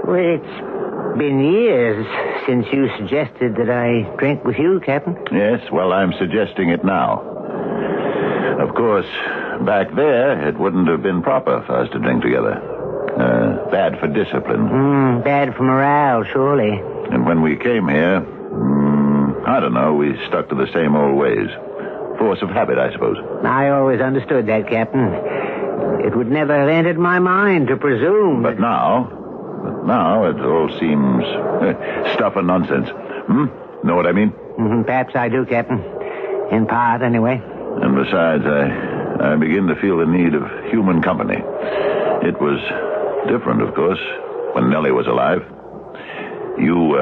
Well, it's been years since you suggested that I drink with you, Captain. Yes, well, I'm suggesting it now. Of course, back there, it wouldn't have been proper for us to drink together. Bad for discipline. Bad for morale, surely. And when we came here, I don't know, we stuck to the same old ways. Force of habit, I suppose. I always understood that, Captain. It would never have entered my mind to presume. But now it all seems stuff and nonsense. Know what I mean? Perhaps I do, Captain. In part, anyway. And besides, I begin to feel the need of human company. It was different, of course, when Nellie was alive. You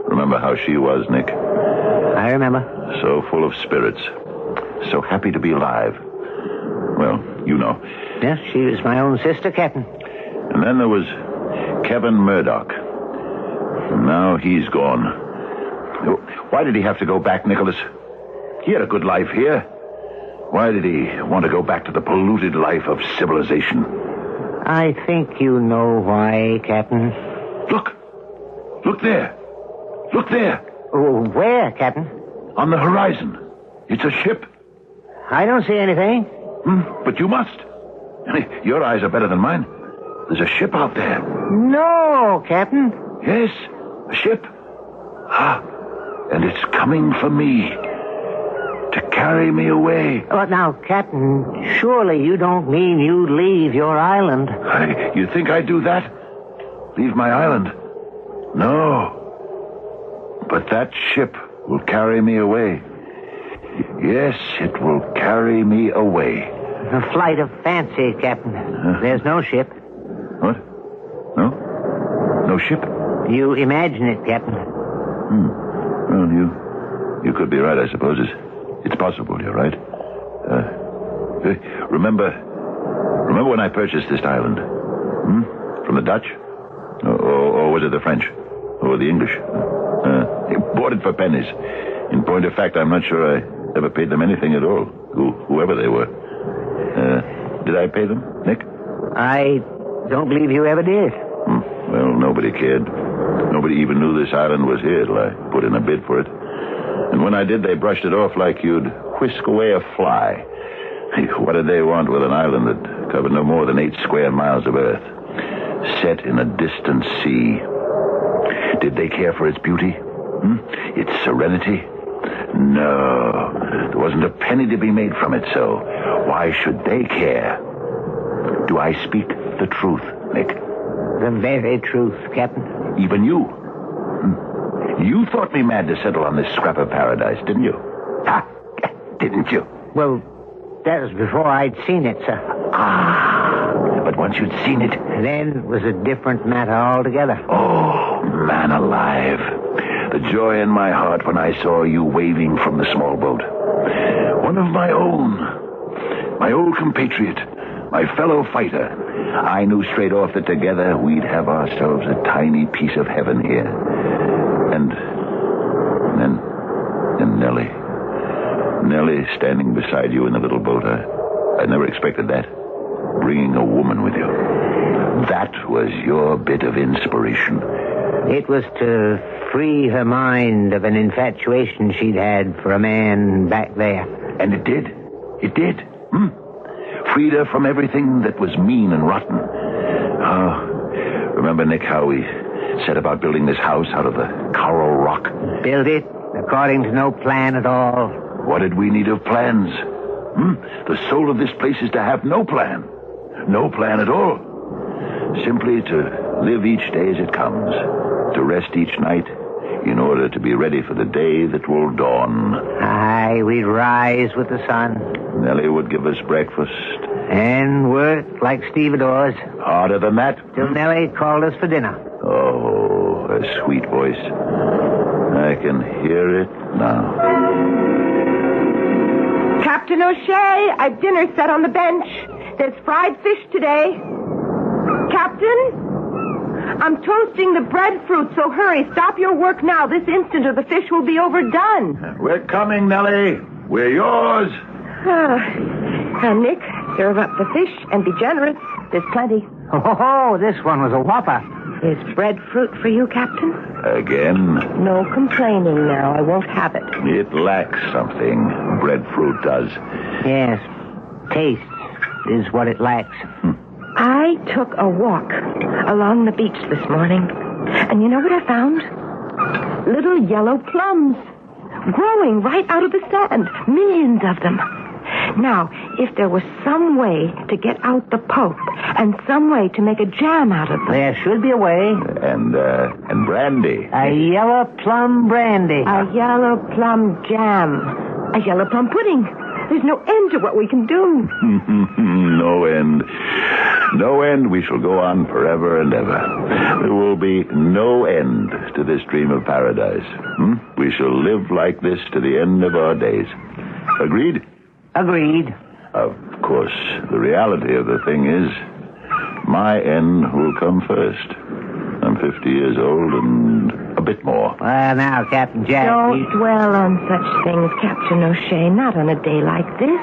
remember how she was, Nick? I remember. So full of spirits. So happy to be alive. Well, you know. Yes, she was my own sister, Captain. And then there was Kevin Murdoch. And now he's gone. Why did he have to go back, Nicholas? He had a good life here. Why did he want to go back to the polluted life of civilization? I think you know why, Captain. Look there. Look there. Oh, where, Captain? On the horizon. It's a ship. I don't see anything. But you must. Your eyes are better than mine. There's a ship out there. No, Captain. Yes, a ship. And it's coming for me. To carry me away. Oh, now, Captain, surely you don't mean you'd leave your island. You think I'd do that? Leave my island? No. But that ship will carry me away. Yes, it will carry me away. A flight of fancy, Captain. There's no ship. What? No? No ship? You imagine it, Captain. Well, you could be right, I suppose. It's possible, you're right. Remember when I purchased this island? From the Dutch? Or was it the French? Or the English? Bought it for pennies. In point of fact, I'm not sure I ever paid them anything at all, whoever they were. Did I pay them, Nick? I don't believe you ever did. Well, nobody cared. Nobody even knew this island was here till I put in a bid for it. And when I did, they brushed it off like you'd whisk away a fly. What did they want with an island that covered no more than 8 square miles of earth, set in a distant sea? Did they care for its beauty? Its serenity? No. There wasn't a penny to be made from it, so why should they care? Do I speak the truth, Nick? The very truth, Captain. Even you? You thought me mad to settle on this scrap of paradise, didn't you? Ha! Didn't you? Well, that was before I'd seen it, sir. But once you'd seen it... Then it was a different matter altogether. Oh, man alive. The joy in my heart when I saw you waving from the small boat. One of my own. My old compatriot. My fellow fighter. I knew straight off that together we'd have ourselves a tiny piece of heaven here. And Nellie. Nellie standing beside you in the little boat. I never expected that. Bringing a woman with you. That was your bit of inspiration. It was to free her mind of an infatuation she'd had for a man back there. And it did. It did. Freed her from everything that was mean and rotten. Remember, Nick, how we set about building this house out of the coral rock? Build it according to no plan at all. What did we need of plans? The soul of this place is to have no plan. No plan at all. Simply to live each day as it comes. To rest each night in order to be ready for the day that will dawn. Aye, we'd rise with the sun. Nellie would give us breakfast. And work like stevedores. Harder than that. Till Nellie called us for dinner. Oh, a sweet voice. I can hear it now. Captain O'Shea, I've dinner set on the bench. There's fried fish today. Captain? I'm toasting the breadfruit, so hurry. Stop your work now, this instant, or the fish will be overdone. We're coming, Nellie. We're yours. Nick, serve up the fish and be generous. There's plenty. Oh, this one was a whopper. There's breadfruit for you, Captain. Again? No complaining now. I won't have it. It lacks something. Breadfruit does. Yes. Taste is what it lacks. I took a walk along the beach this morning. And you know what I found? Little yellow plums. Growing right out of the sand. Millions of them. Now, if there was some way to get out the pulp and some way to make a jam out of them. There should be a way. And brandy. A yellow plum brandy. A yellow plum jam. A yellow plum pudding. There's no end to what we can do. No end. No end. We shall go on forever and ever. There will be no end to this dream of paradise. We shall live like this to the end of our days. Agreed? Agreed. Of course, the reality of the thing is, my end will come first. I'm 50 years old and a bit more. Well, now, Captain Jack... Don't dwell on such things, Captain O'Shea. Not on a day like this,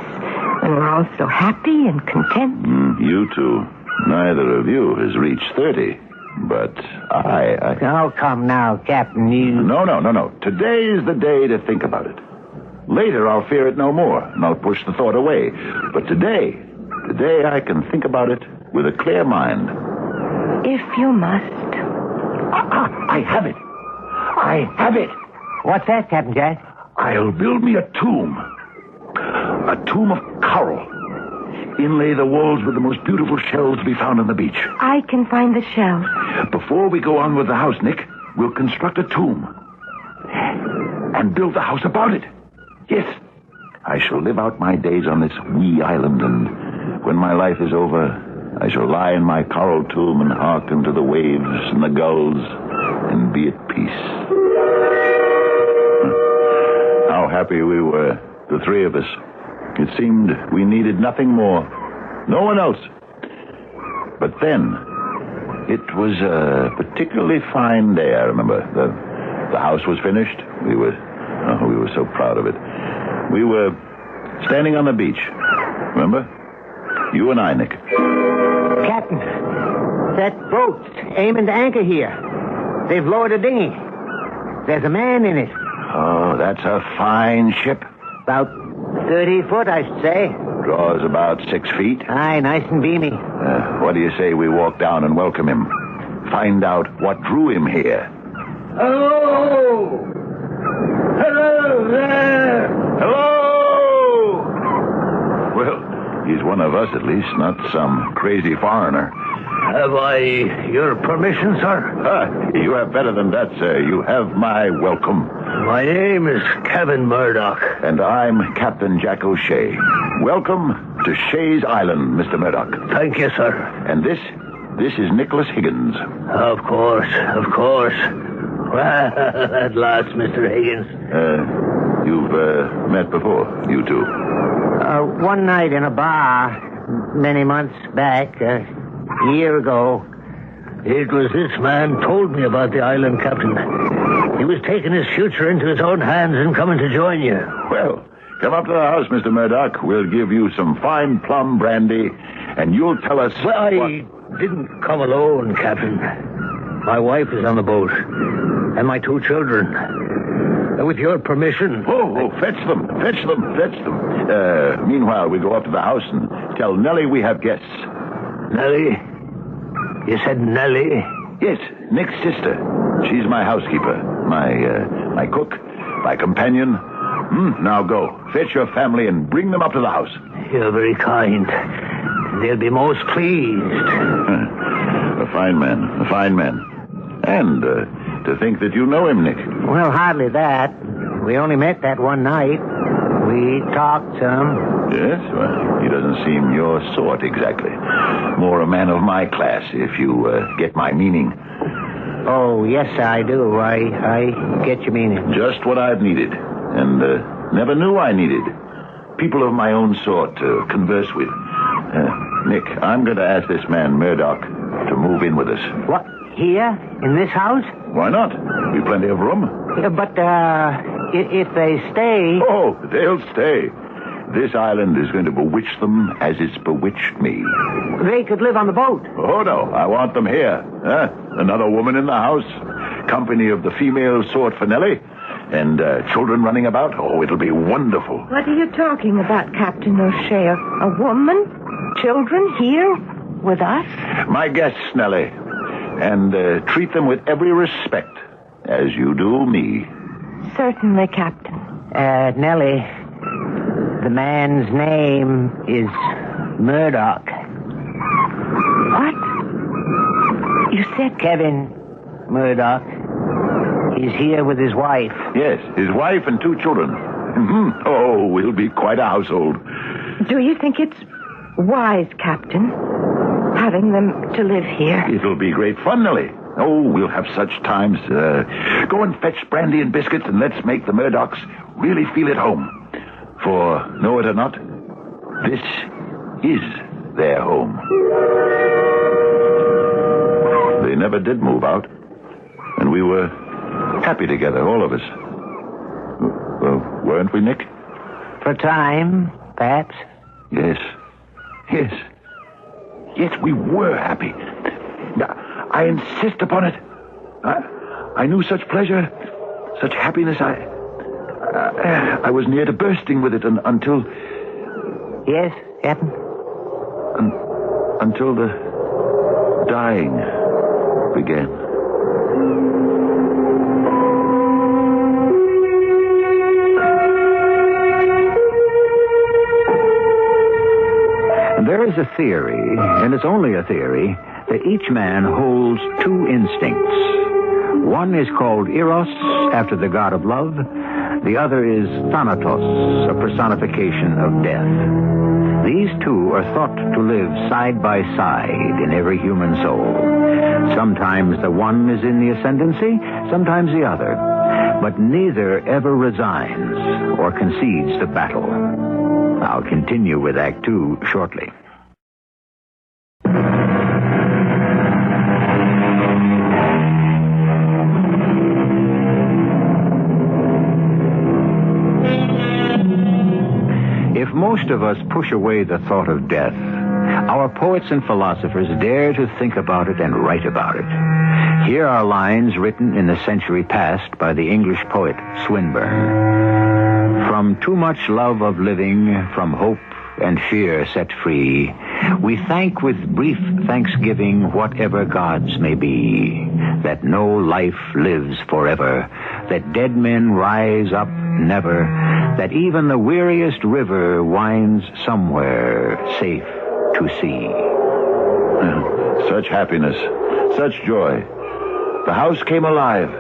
when we're all so happy and content. You two. Neither of you has reached 30. But I... Oh, come now, Captain, you... No. Today is the day to think about it. Later, I'll fear it no more, and I'll push the thought away. But today I can think about it with a clear mind. If you must. I have it. I have it. What's that, Captain Jack? I'll build me a tomb. A tomb of coral. Inlay the walls with the most beautiful shells to be found on the beach. I can find the shells. Before we go on with the house, Nick, we'll construct a tomb. And build the house about it. Yes. I shall live out my days on this wee island, and when my life is over, I shall lie in my coral tomb and hearken to the waves and the gulls and be at peace. How happy we were, the three of us. It seemed we needed nothing more. No one else. But then, it was a particularly fine day, I remember. The house was finished. We were Oh, we were so proud of it. We were standing on the beach. Remember? You and I, Nick. Captain, that boat's aiming to anchor here. They've lowered a dinghy. There's a man in it. Oh, that's a fine ship. About 30 foot, I should say. Draws about 6 feet. Aye, nice and beamy. What do you say we walk down and welcome him? Find out what drew him here. Hello! Hello there! Hello! Well, he's one of us at least, not some crazy foreigner. Have I your permission, sir? You have better than that, sir. You have my welcome. My name is Kevin Murdoch. And I'm Captain Jack O'Shea. Welcome to Shea's Island, Mr. Murdoch. Thank you, sir. And this is Nicholas Higgins. Of course. At last, Mr. Higgins. You've met before, you two? One night in a bar, many months back, a year ago. It was this man told me about the island, Captain. He was taking his future into his own hands and coming to join you. Well, come up to the house, Mr. Murdoch. We'll give you some fine plum brandy, and you'll tell us I didn't come alone, Captain. My wife is on the boat, and my 2 children. With your permission... Oh, fetch them. Meanwhile, we go up to the house and tell Nellie we have guests. Nellie? You said Nellie? Yes, Nick's sister. She's my housekeeper, my cook, my companion. Now go. Fetch your family and bring them up to the house. You're very kind. They'll be most pleased. A fine man. And to think that you know him, Nick. Well, hardly that. We only met that one night. We talked some. Yes? Well, he doesn't seem your sort exactly. More a man of my class, if you get my meaning. Oh, yes, I do. I get your meaning. Just what I've needed. And never knew I needed. People of my own sort to converse with. Nick, I'm going to ask this man, Murdoch, to move in with us. What? Here? In this house? Why not? We've plenty of room. But, if they stay... Oh, they'll stay. This island is going to bewitch them as it's bewitched me. They could live on the boat. Oh, no. I want them here. Another woman in the house. Company of the female sort for Nellie. And children running about. Oh, it'll be wonderful. What are you talking about, Captain O'Shea? A woman? Children here? With us? My guests, Nellie. And treat them with every respect, as you do me. Certainly, Captain. Nellie, the man's name is Murdoch. What? You said... Kevin Murdoch. He's here with his wife. Yes, his wife and 2 children. Oh, we'll be quite a household. Do you think it's wise, Captain, having them to live here? It'll be great fun, Nellie. Oh, we'll have such times. Go and fetch brandy and biscuits, and let's make the Murdochs really feel at home. For, know it or not, this is their home. They never did move out. And we were happy together, all of us. Well, weren't we, Nick? For time, perhaps. Yes, we were happy. I insist upon it. I knew such pleasure, such happiness. I was near to bursting with it until... Yes, Captain? Until the dying began. There is a theory, and it's only a theory, that each man holds 2 instincts. One is called Eros, after the god of love. The other is Thanatos, a personification of death. These 2 are thought to live side by side in every human soul. Sometimes the one is in the ascendancy, sometimes the other. But neither ever resigns or concedes the battle. I'll continue with Act 2 shortly. most of us push away the thought of death, our poets and philosophers dare to think about it and write about it. Here are lines written in the century past by the English poet Swinburne. From too much love of living, from hope and fear set free, we thank with brief thanksgiving whatever gods may be, that no life lives forever, that dead men rise up never, that even the weariest river winds somewhere safe to sea. Such happiness, such joy. The house came alive.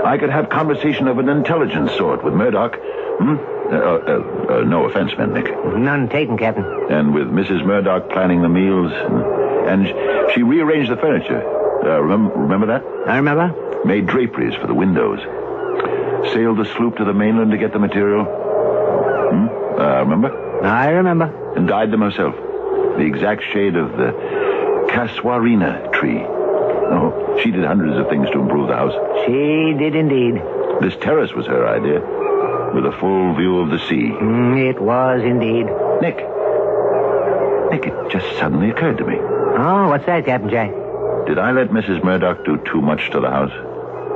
I could have conversation of an intelligent sort with Murdoch. No offense meant, Nick. None taken, Captain. And with Mrs. Murdoch planning the meals, and she rearranged the furniture. Remember that? I remember. Made draperies for the windows. Sailed the sloop to the mainland to get the material. Remember? I remember. And dyed them herself. The exact shade of the casuarina tree. Oh, she did hundreds of things to improve the house. She did indeed. This terrace was her idea, with a full view of the sea. It was indeed. Nick, it just suddenly occurred to me. Oh, what's that, Captain Jack? Did I let Mrs. Murdoch do too much to the house?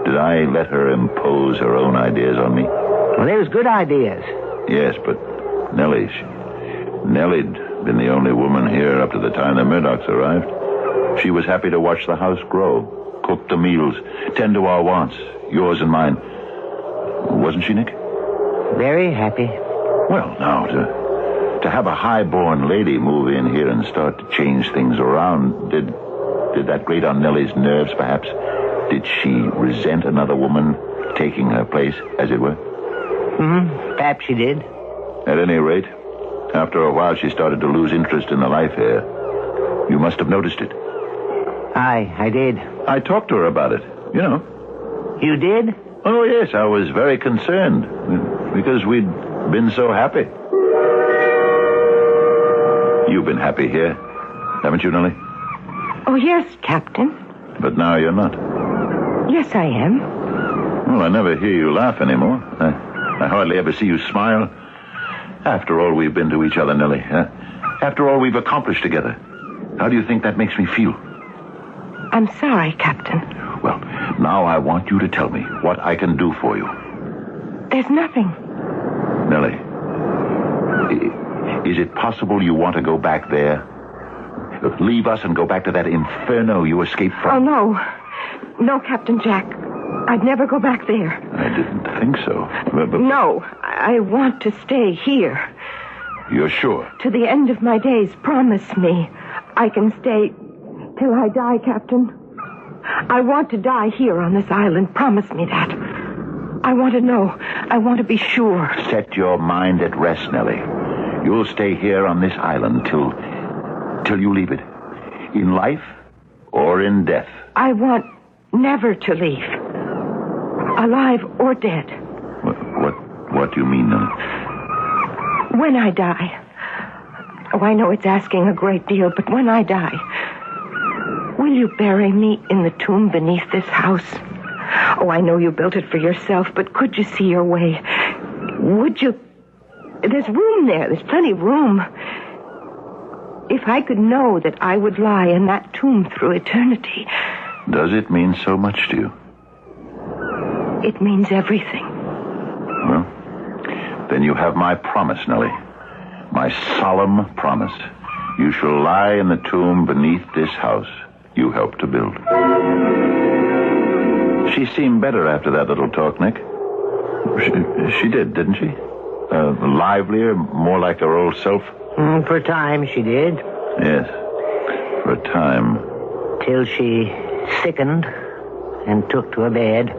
Did I let her impose her own ideas on me? Well, they was good ideas. Yes, but Nellie'd been the only woman here up to the time the Murdochs arrived. She was happy to watch the house grow, cook the meals, tend to our wants, yours and mine. Wasn't she, Nick? Very happy. Well, now, to have a high-born lady move in here and start to change things around, did that grate on Nellie's nerves, perhaps? Did she resent another woman taking her place, as it were? Perhaps she did. At any rate, after a while she started to lose interest in the life here. You must have noticed it. I did. I talked to her about it, you know. You did? Oh, yes, I was very concerned, because we'd been so happy. You've been happy here, haven't you, Nellie? Oh, yes, Captain. But now you're not. Yes, I am. Well, I never hear you laugh anymore. I hardly ever see you smile. After all we've been to each other, Nellie, after all we've accomplished together, how do you think that makes me feel? I'm sorry, Captain. Well, now I want you to tell me what I can do for you. There's nothing. Nellie, is it possible you want to go back there? Leave us and go back to that inferno you escaped from? Oh, no. No, Captain Jack. I'd never go back there. I didn't think so. But... No, I want to stay here. You're sure? To the end of my days, promise me. I can stay till I die, Captain. I want to die here on this island. Promise me that. I want to know. I want to be sure. Set your mind at rest, Nellie. You'll stay here on this island till you leave it. In life or in death. I want never to leave. Alive or dead. What do you mean, Nellie? When I die. Oh, I know it's asking a great deal, but when I die, will you bury me in the tomb beneath this house? Oh, I know you built it for yourself, but could you see your way? Would you? There's room there. There's plenty of room. If I could know that I would lie in that tomb through eternity. Does it mean so much to you? It means everything. Well, then you have my promise, Nellie. My solemn promise. You shall lie in the tomb beneath this house you helped to build. She seemed better after that little talk, Nick. She did, didn't she? Livelier, more like her old self. For a time, she did. Yes, for a time. Till she sickened and took to her bed.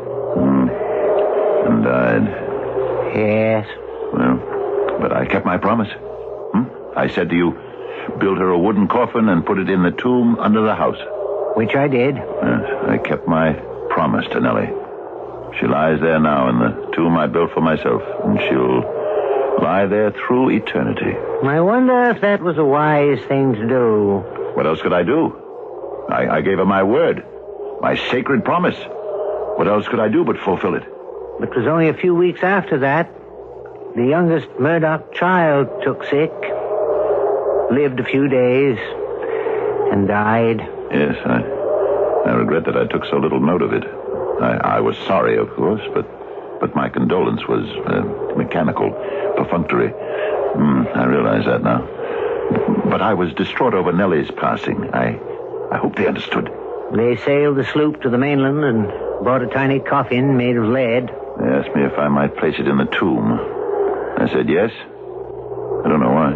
And died. Yes. Well, but I kept my promise. I said to you, build her a wooden coffin and put it in the tomb under the house. Which I did. Yes, I kept my promise to Nellie. She lies there now in the tomb I built for myself, and she'll lie there through eternity. I wonder if that was a wise thing to do. What else could I do? I gave her my word, my sacred promise. What else could I do but fulfill it? It was only a few weeks after that The youngest Murdoch child took sick, lived a few days, and died. Yes, I regret that I took so little note of it. I was sorry, of course, but my condolence was mechanical, perfunctory. I realize that now. But I was distraught over Nellie's passing. I hope they understood. They sailed the sloop to the mainland and brought a tiny coffin made of lead. They asked me if I might place it in the tomb. I said yes. I don't know why.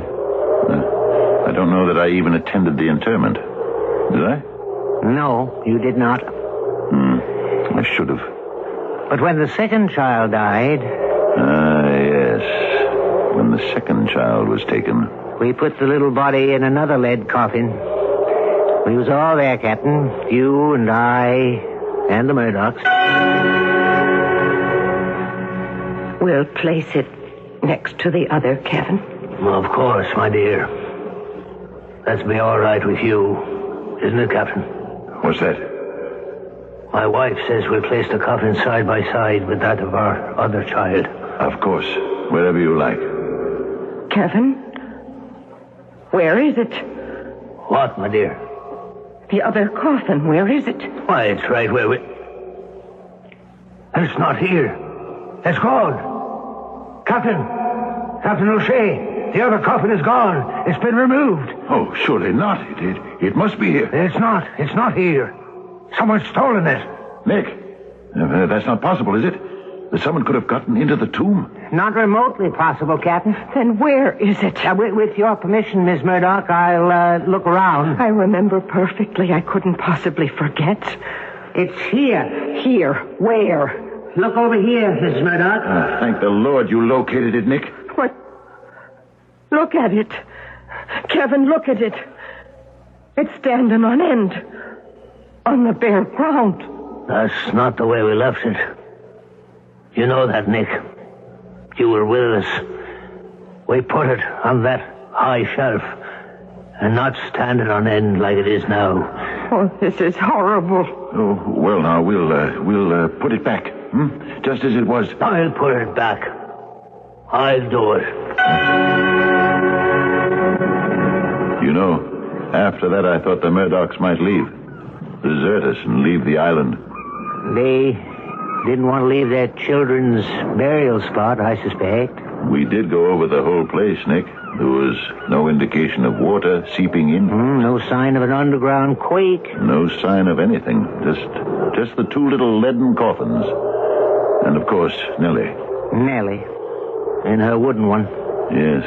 I don't know that I even attended the interment. Did I? No, you did not. I should have. But when the second child died... yes. When the second child was taken... We put the little body in another lead coffin. We was all there, Captain. You and I and the Murdochs. We'll place it next to the other, Kevin. Well, of course, my dear. That's be all right with you, isn't it, Captain? What's that? My wife says we'll place the coffin side by side with that of our other child. Of course. Wherever you like. Kevin? Where is it? What, my dear? The other coffin, where is it? Why, it's right where we... It's not here. It's gone. Captain O'Shea, the other coffin is gone. It's been removed. Oh, surely not. It must be here. It's not here. Someone's stolen it. Nick, that's not possible, is it? That someone could have gotten into the tomb? Not remotely possible, Captain. Then where is it? With your permission, Miss Murdoch, I'll look around. I remember perfectly. I couldn't possibly forget. It's here. Here? Where? Look over here, Miss Murdoch. Thank the Lord you located it, Nick. What? Look at it. Kevin, look at it. It's standing on end. On the bare ground. That's not the way we left it. You know that, Nick. You were with us. We put it on that high shelf and not standing on end like it is now. Oh, this is horrible. Oh, well, now, we'll put it back. Just as it was. I'll put it back. I'll do it. You know, after that I thought the Murdochs might leave. Desert us and leave the island. They didn't want to leave their children's burial spot, I suspect. We did go over the whole place, Nick. There was no indication of water seeping in. No sign of an underground quake. No sign of anything. Just the two little leaden coffins. And, of course, Nellie. Nellie. And her wooden one. Yes.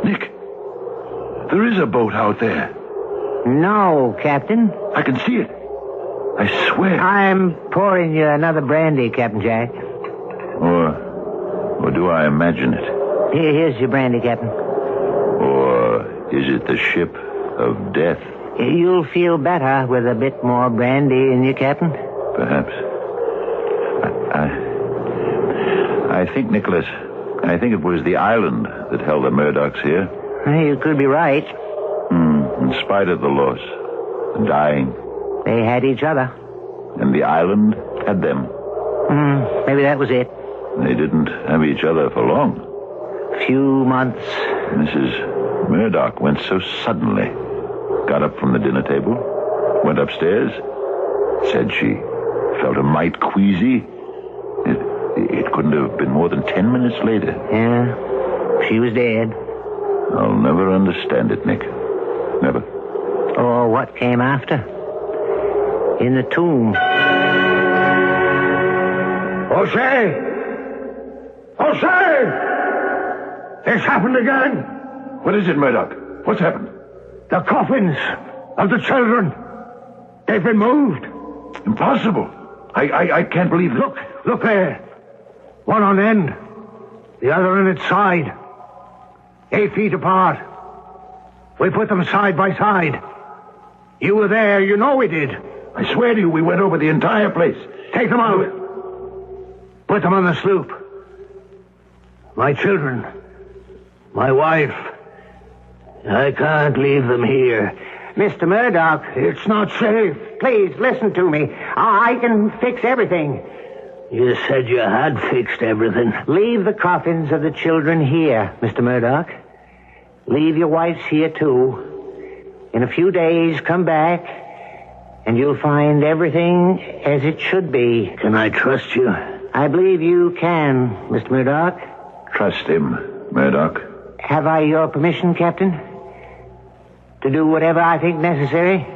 Nick, there is a boat out there. No, Captain. I can see it. I swear. I'm pouring you another brandy, Captain Jack. Or do I imagine it? Here's your brandy, Captain. Or is it the ship of death? You'll feel better with a bit more brandy in you, Captain. Perhaps. I think, Nicholas, it was the island that held the Murdochs here. You could be right. In spite of the loss, the dying. They had each other. And the island had them. Maybe that was it. They didn't have each other for long. Few months. Mrs. Murdoch went so suddenly. Got up from the dinner table, went upstairs, said she felt a mite queasy. It couldn't have been more than 10 minutes later. Yeah, she was dead. I'll never understand it, Nick. Never. Or what came after. In the tomb. O'Shea! It's happened again. What is it, Murdoch? What's happened? The coffins of the children. They've been moved. Impossible. I can't believe it. Look there. One on end. The other on its side. 8 feet apart. We put them side by side. You were there. You know we did. I swear to you, we went over the entire place. Take them out. Put them on the sloop. My children. My wife. I can't leave them here. Mr. Murdoch. It's not safe. Please, listen to me. I can fix everything. You said you had fixed everything. Leave the coffins of the children here, Mr. Murdoch. Leave your wife's here, too. In a few days, come back, and you'll find everything as it should be. Can I trust you? I believe you can, Mr. Murdoch. Trust him, Murdoch. Have I your permission, Captain? To do whatever I think necessary?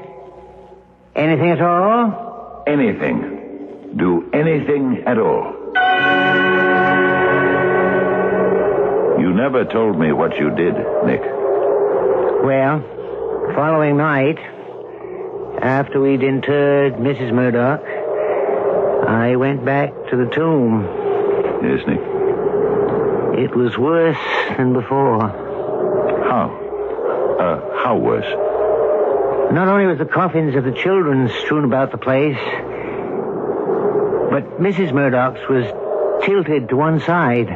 Anything at all? Anything. Do anything at all. You never told me what you did, Nick. Well, following night, after we'd interred Mrs. Murdoch, I went back to the tomb. Yes, Nick. It was worse than before. How worse? Not only was the coffins of the children strewn about the place, but Mrs. Murdoch's was tilted to one side,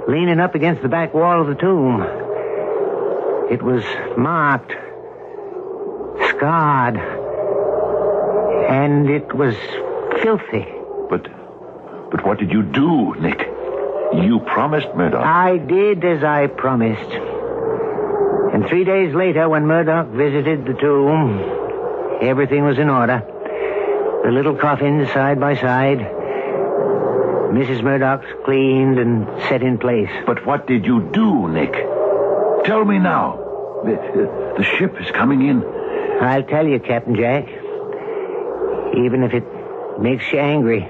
leaning up against the back wall of the tomb. It was marked, scarred, and it was filthy. But what did you do, Nick? You promised Murdoch. I did as I promised. And 3 days later, when Murdoch visited the tomb, everything was in order. The little coffins side by side. Mrs. Murdoch's cleaned and set in place. But what did you do, Nick? Tell me now. The ship is coming in. I'll tell you, Captain Jack. Even if it makes you angry.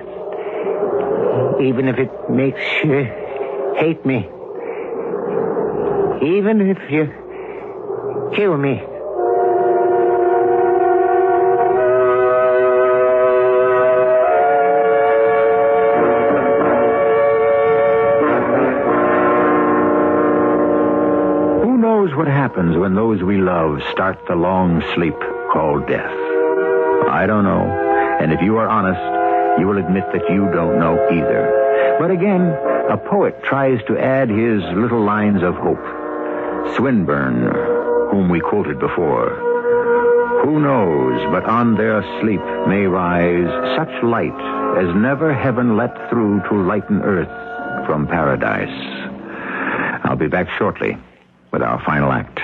Even if it makes you hate me. Even if you kill me. Who knows what happens when those we love start the long sleep called death? I don't know. And if you are honest, you will admit that you don't know either. But again, a poet tries to add his little lines of hope. Swinburne, whom we quoted before. Who knows, but on their sleep may rise such light as never heaven let through to lighten earth from paradise. I'll be back shortly with our final act.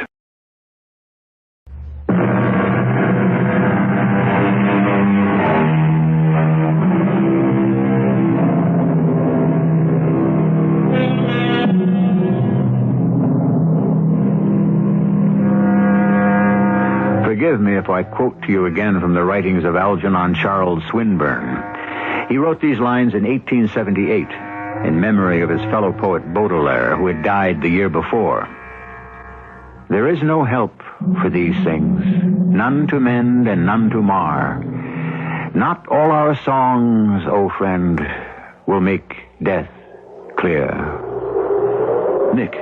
Forgive me if I quote to you again from the writings of Algernon Charles Swinburne. He wrote these lines in 1878 in memory of his fellow poet Baudelaire, who had died the year before. There is no help for these things, none to mend and none to mar. Not all our songs, O friend, will make death clear. Nick,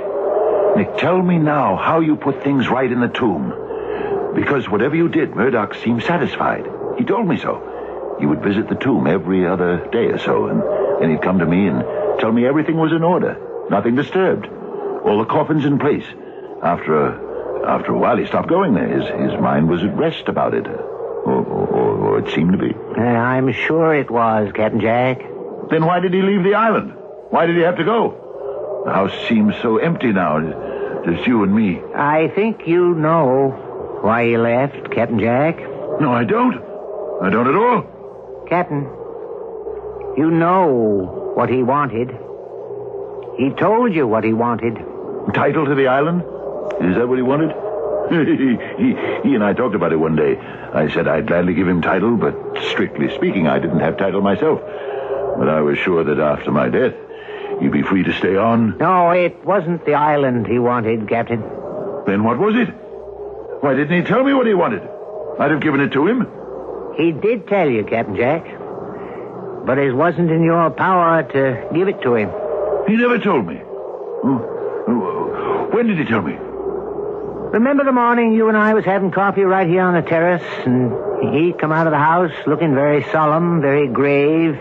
tell me now how you put things right in the tomb. Because whatever you did, Murdoch seemed satisfied. He told me so. He would visit the tomb every other day or so, and then he'd come to me and tell me everything was in order, nothing disturbed, all the coffins in place. After a while, he stopped going there. His mind was at rest about it, or it seemed to be. I'm sure it was, Captain Jack. Then why did he leave the island? Why did he have to go? The house seems so empty now, just you and me. I think you know why he left, Captain Jack. No, I don't. I don't at all. Captain, you know what he wanted. He told you what he wanted. Title to the island? Is that what he wanted? He and I talked about it one day. I said I'd gladly give him title, but strictly speaking, I didn't have title myself. But I was sure that after my death, you'd be free to stay on. No, it wasn't the island he wanted, Captain. Then what was it? Why didn't he tell me what he wanted? I'd have given it to him. He did tell you, Captain Jack. But it wasn't in your power to give it to him. He never told me. When did he tell me? Remember the morning you and I was having coffee right here on the terrace, and he come out of the house looking very solemn, very grave,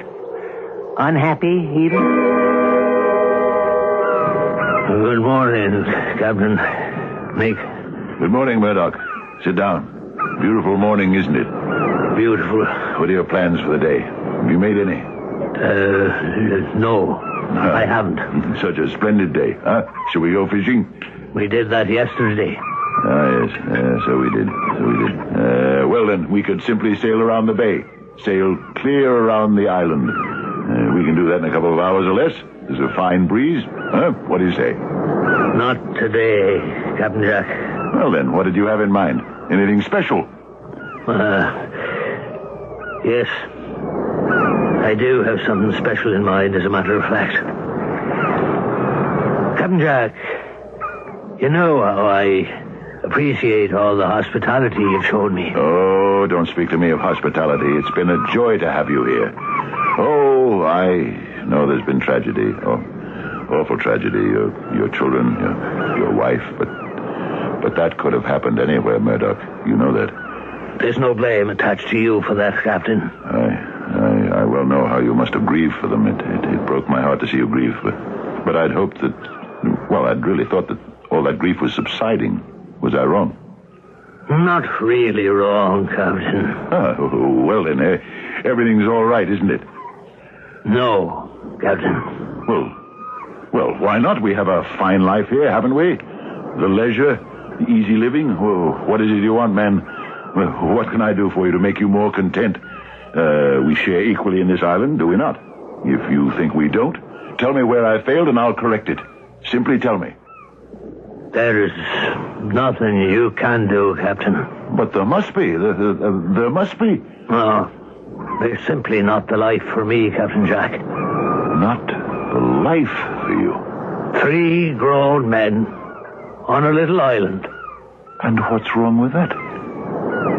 unhappy even? Good morning, Captain. Nick. Good morning, Murdoch. Sit down. Beautiful morning, isn't it? Beautiful. What are your plans for the day? Have you made any? No, I haven't. Such a splendid day, huh? Shall we go fishing? We did that yesterday. Ah, yes. So we did. Well, then, we could simply sail around the bay. Sail clear around the island. We can do that in a couple of hours or less. There's a fine breeze. Huh? What do you say? Not today, Captain Jack. Well, then, what did you have in mind? Anything special? Yes. I do have something special in mind, as a matter of fact. Captain Jack, you know how I appreciate all the hospitality you've shown me. Oh, don't speak to me of hospitality. It's been a joy to have you here. Oh, I know there's been tragedy. Oh, awful tragedy. Your children, your wife, but that could have happened anywhere, Murdoch. You know that. There's no blame attached to you for that, Captain. I well know how you must have grieved for them. It broke my heart to see you grieve, but I'd hoped that... Well, I'd really thought that all that grief was subsiding. Was I wrong? Not really wrong, Captain. Well then, everything's all right, isn't it? No, Captain. Well, why not? We have a fine life here, haven't we? The leisure, the easy living. What is it you want, man? What can I do for you to make you more content? We share equally in this island, do we not? If you think we don't, tell me where I failed and I'll correct it. Simply tell me. There is nothing you can do, Captain. But there must be. There must be. No, there's simply not the life for me, Captain Jack. Not the life for you? 3 grown men on a little island. And what's wrong with that?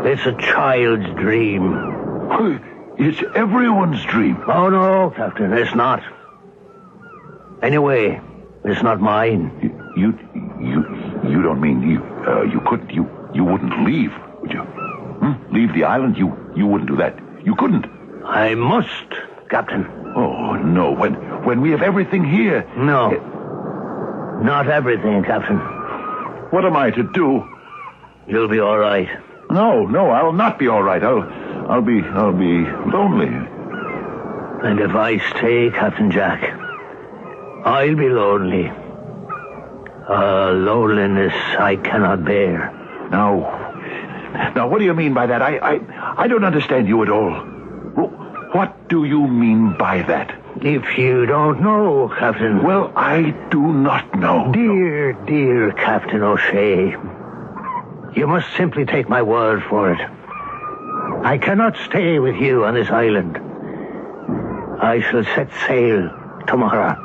It's a child's dream. It's everyone's dream. Oh, no, Captain, it's not. Anyway, it's not mine. You don't mean you couldn't, you wouldn't leave, would you? Leave the island? You wouldn't do that. You couldn't. I must, Captain. Oh, no. When we have everything here. No. Not everything, Captain. What am I to do? You'll be all right. No, I'll not be all right. I'll be lonely. And if I stay, Captain Jack, I'll be lonely. A loneliness I cannot bear. Now, what do you mean by that? I don't understand you at all. What do you mean by that? If you don't know, Captain... Well, I do not know. Dear Captain O'Shea, you must simply take my word for it. I cannot stay with you on this island. I shall set sail tomorrow.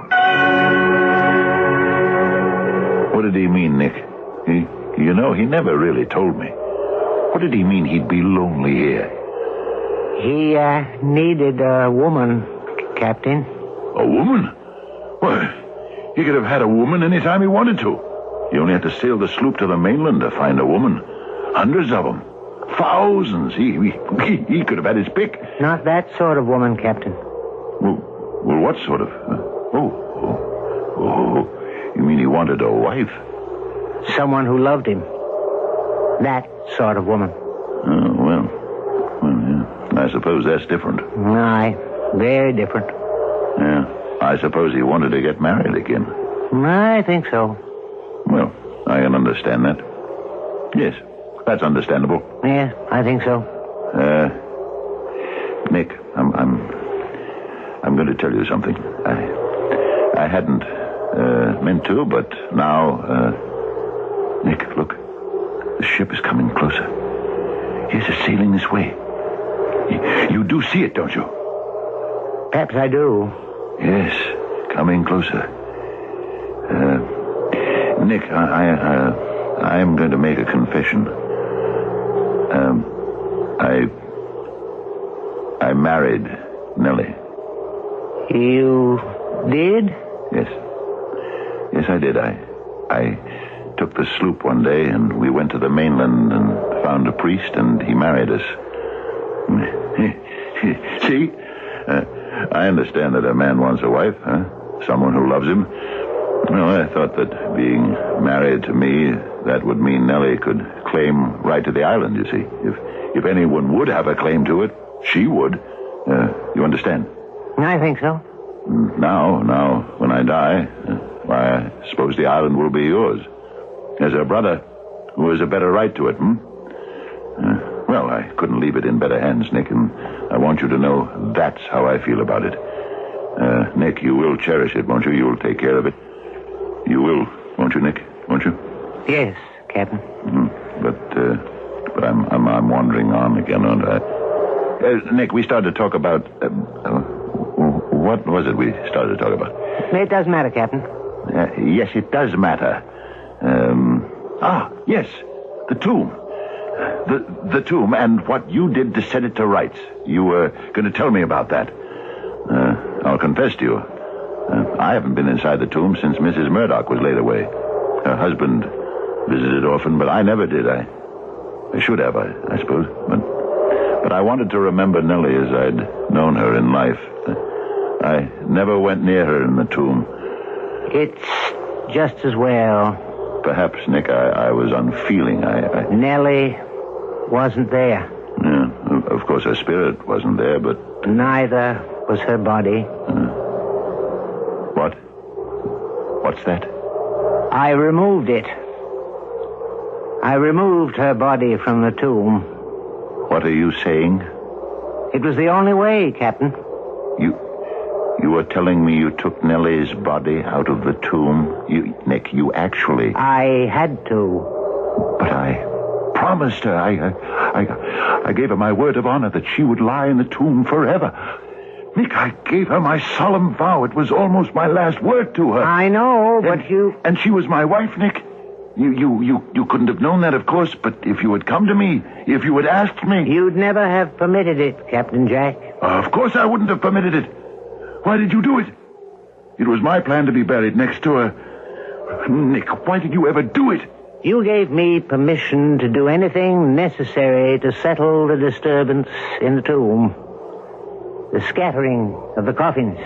What did he mean, Nick? He never really told me. What did he mean he'd be lonely here? He needed a woman, Captain. A woman? Well, he could have had a woman any time he wanted to. He only had to sail the sloop to the mainland to find a woman. Hundreds of them. Thousands. He could have had his pick. Not that sort of woman, Captain. Well, what sort of... You mean he wanted a wife? Someone who loved him. That sort of woman. Oh, well, yeah. I suppose that's different. Aye, very different. Yeah, I suppose he wanted to get married again. I think so. Well, I can understand that. Yes, that's understandable. Yeah, I think so. Nick, I'm going to tell you something. I hadn't meant to, but now, Nick, look. The ship is coming closer. Yes, it's sailing this way. You do see it, don't you? Perhaps I do. Yes, coming closer. Nick, I am going to make a confession. I married Nellie. You did? Yes. Yes, I did. I took the sloop one day, and we went to the mainland and found a priest, and he married us. See? I understand that a man wants a wife, huh? Someone who loves him. Well, I thought that being married to me, that would mean Nellie could claim right to the island, you see. If anyone would have a claim to it, she would. You understand? I think so. Now, when I die, why, I suppose the island will be yours. As a brother who has a better right to it, well, I couldn't leave it in better hands, Nick, and I want you to know that's how I feel about it. Nick, you will cherish it, won't you? You will take care of it. You will, won't you, Nick? Won't you? Yes, Captain. But I'm wandering on again, aren't I? Nick, we started to talk about... what was it we started to talk about? It does matter, Captain. Yes, it does matter. Yes, the tomb. The tomb and what you did to set it to rights. You were going to tell me about that. I'll confess to you. I haven't been inside the tomb since Mrs. Murdoch was laid away. Her husband visited often, but I never did. I should have, I suppose. But I wanted to remember Nellie as I'd known her in life. I never went near her in the tomb. It's just as well. Perhaps, Nick, I was unfeeling. Nellie wasn't there. Yeah, of course her spirit wasn't there, but... Neither was her body. What? What's that? I removed it. I removed her body from the tomb. What are you saying? It was the only way, Captain. You were telling me you took Nellie's body out of the tomb? Nick, you actually... I had to. But I promised her. I gave her my word of honor that she would lie in the tomb forever. Nick, I gave her my solemn vow. It was almost my last word to her. I know, but And she was my wife, Nick. You couldn't have known that, of course, but if you had come to me, if you had asked me... You'd never have permitted it, Captain Jack. Of course I wouldn't have permitted it. Why did you do it? It was my plan to be buried next to her. Nick, why did you ever do it? You gave me permission to do anything necessary to settle the disturbance in the tomb. The scattering of the coffins.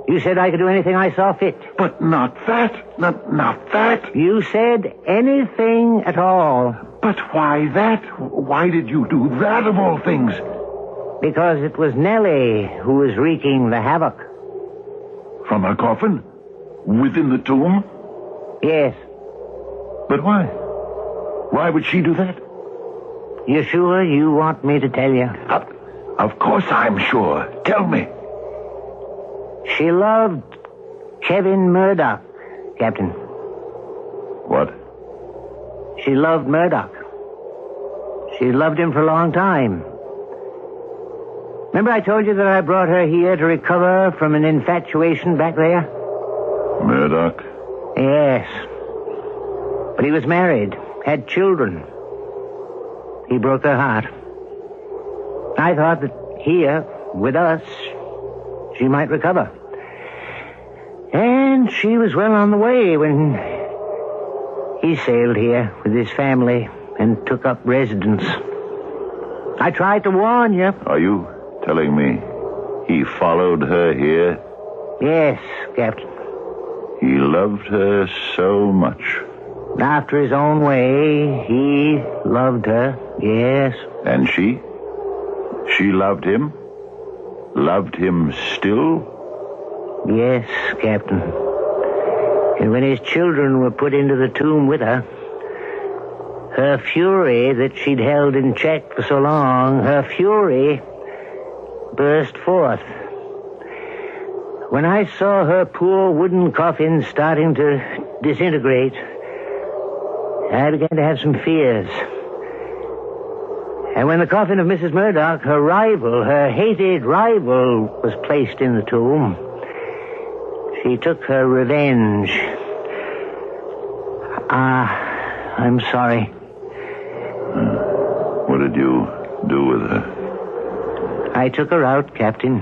You said I could do anything I saw fit. But not that. Not that. You said anything at all. But why that? Why did you do that of all things? Because it was Nellie who was wreaking the havoc. From her coffin? Within the tomb? Yes. But why? Why would she do that? You sure you want me to tell you? Of course I'm sure. Tell me. She loved Kevin Murdoch, Captain. What? She loved Murdoch. She loved him for a long time. Remember I told you that I brought her here to recover from an infatuation back there? Murdoch? Yes. But he was married, had children. He broke her heart. I thought that here, with us, she might recover. And she was well on the way when he sailed here with his family and took up residence. I tried to warn you. Are you telling me he followed her here? Yes, Captain. He loved her so much. After his own way, he loved her, yes. And she? She loved him? Loved him still? Yes, Captain. And when his children were put into the tomb with her, her fury that she'd held in check for so long, her fury burst forth. When I saw her poor wooden coffin starting to disintegrate, I began to have some fears. And when the coffin of Mrs. Murdoch, her rival, her hated rival, was placed in the tomb, she took her revenge. I'm sorry. What did you do with her? I took her out, Captain.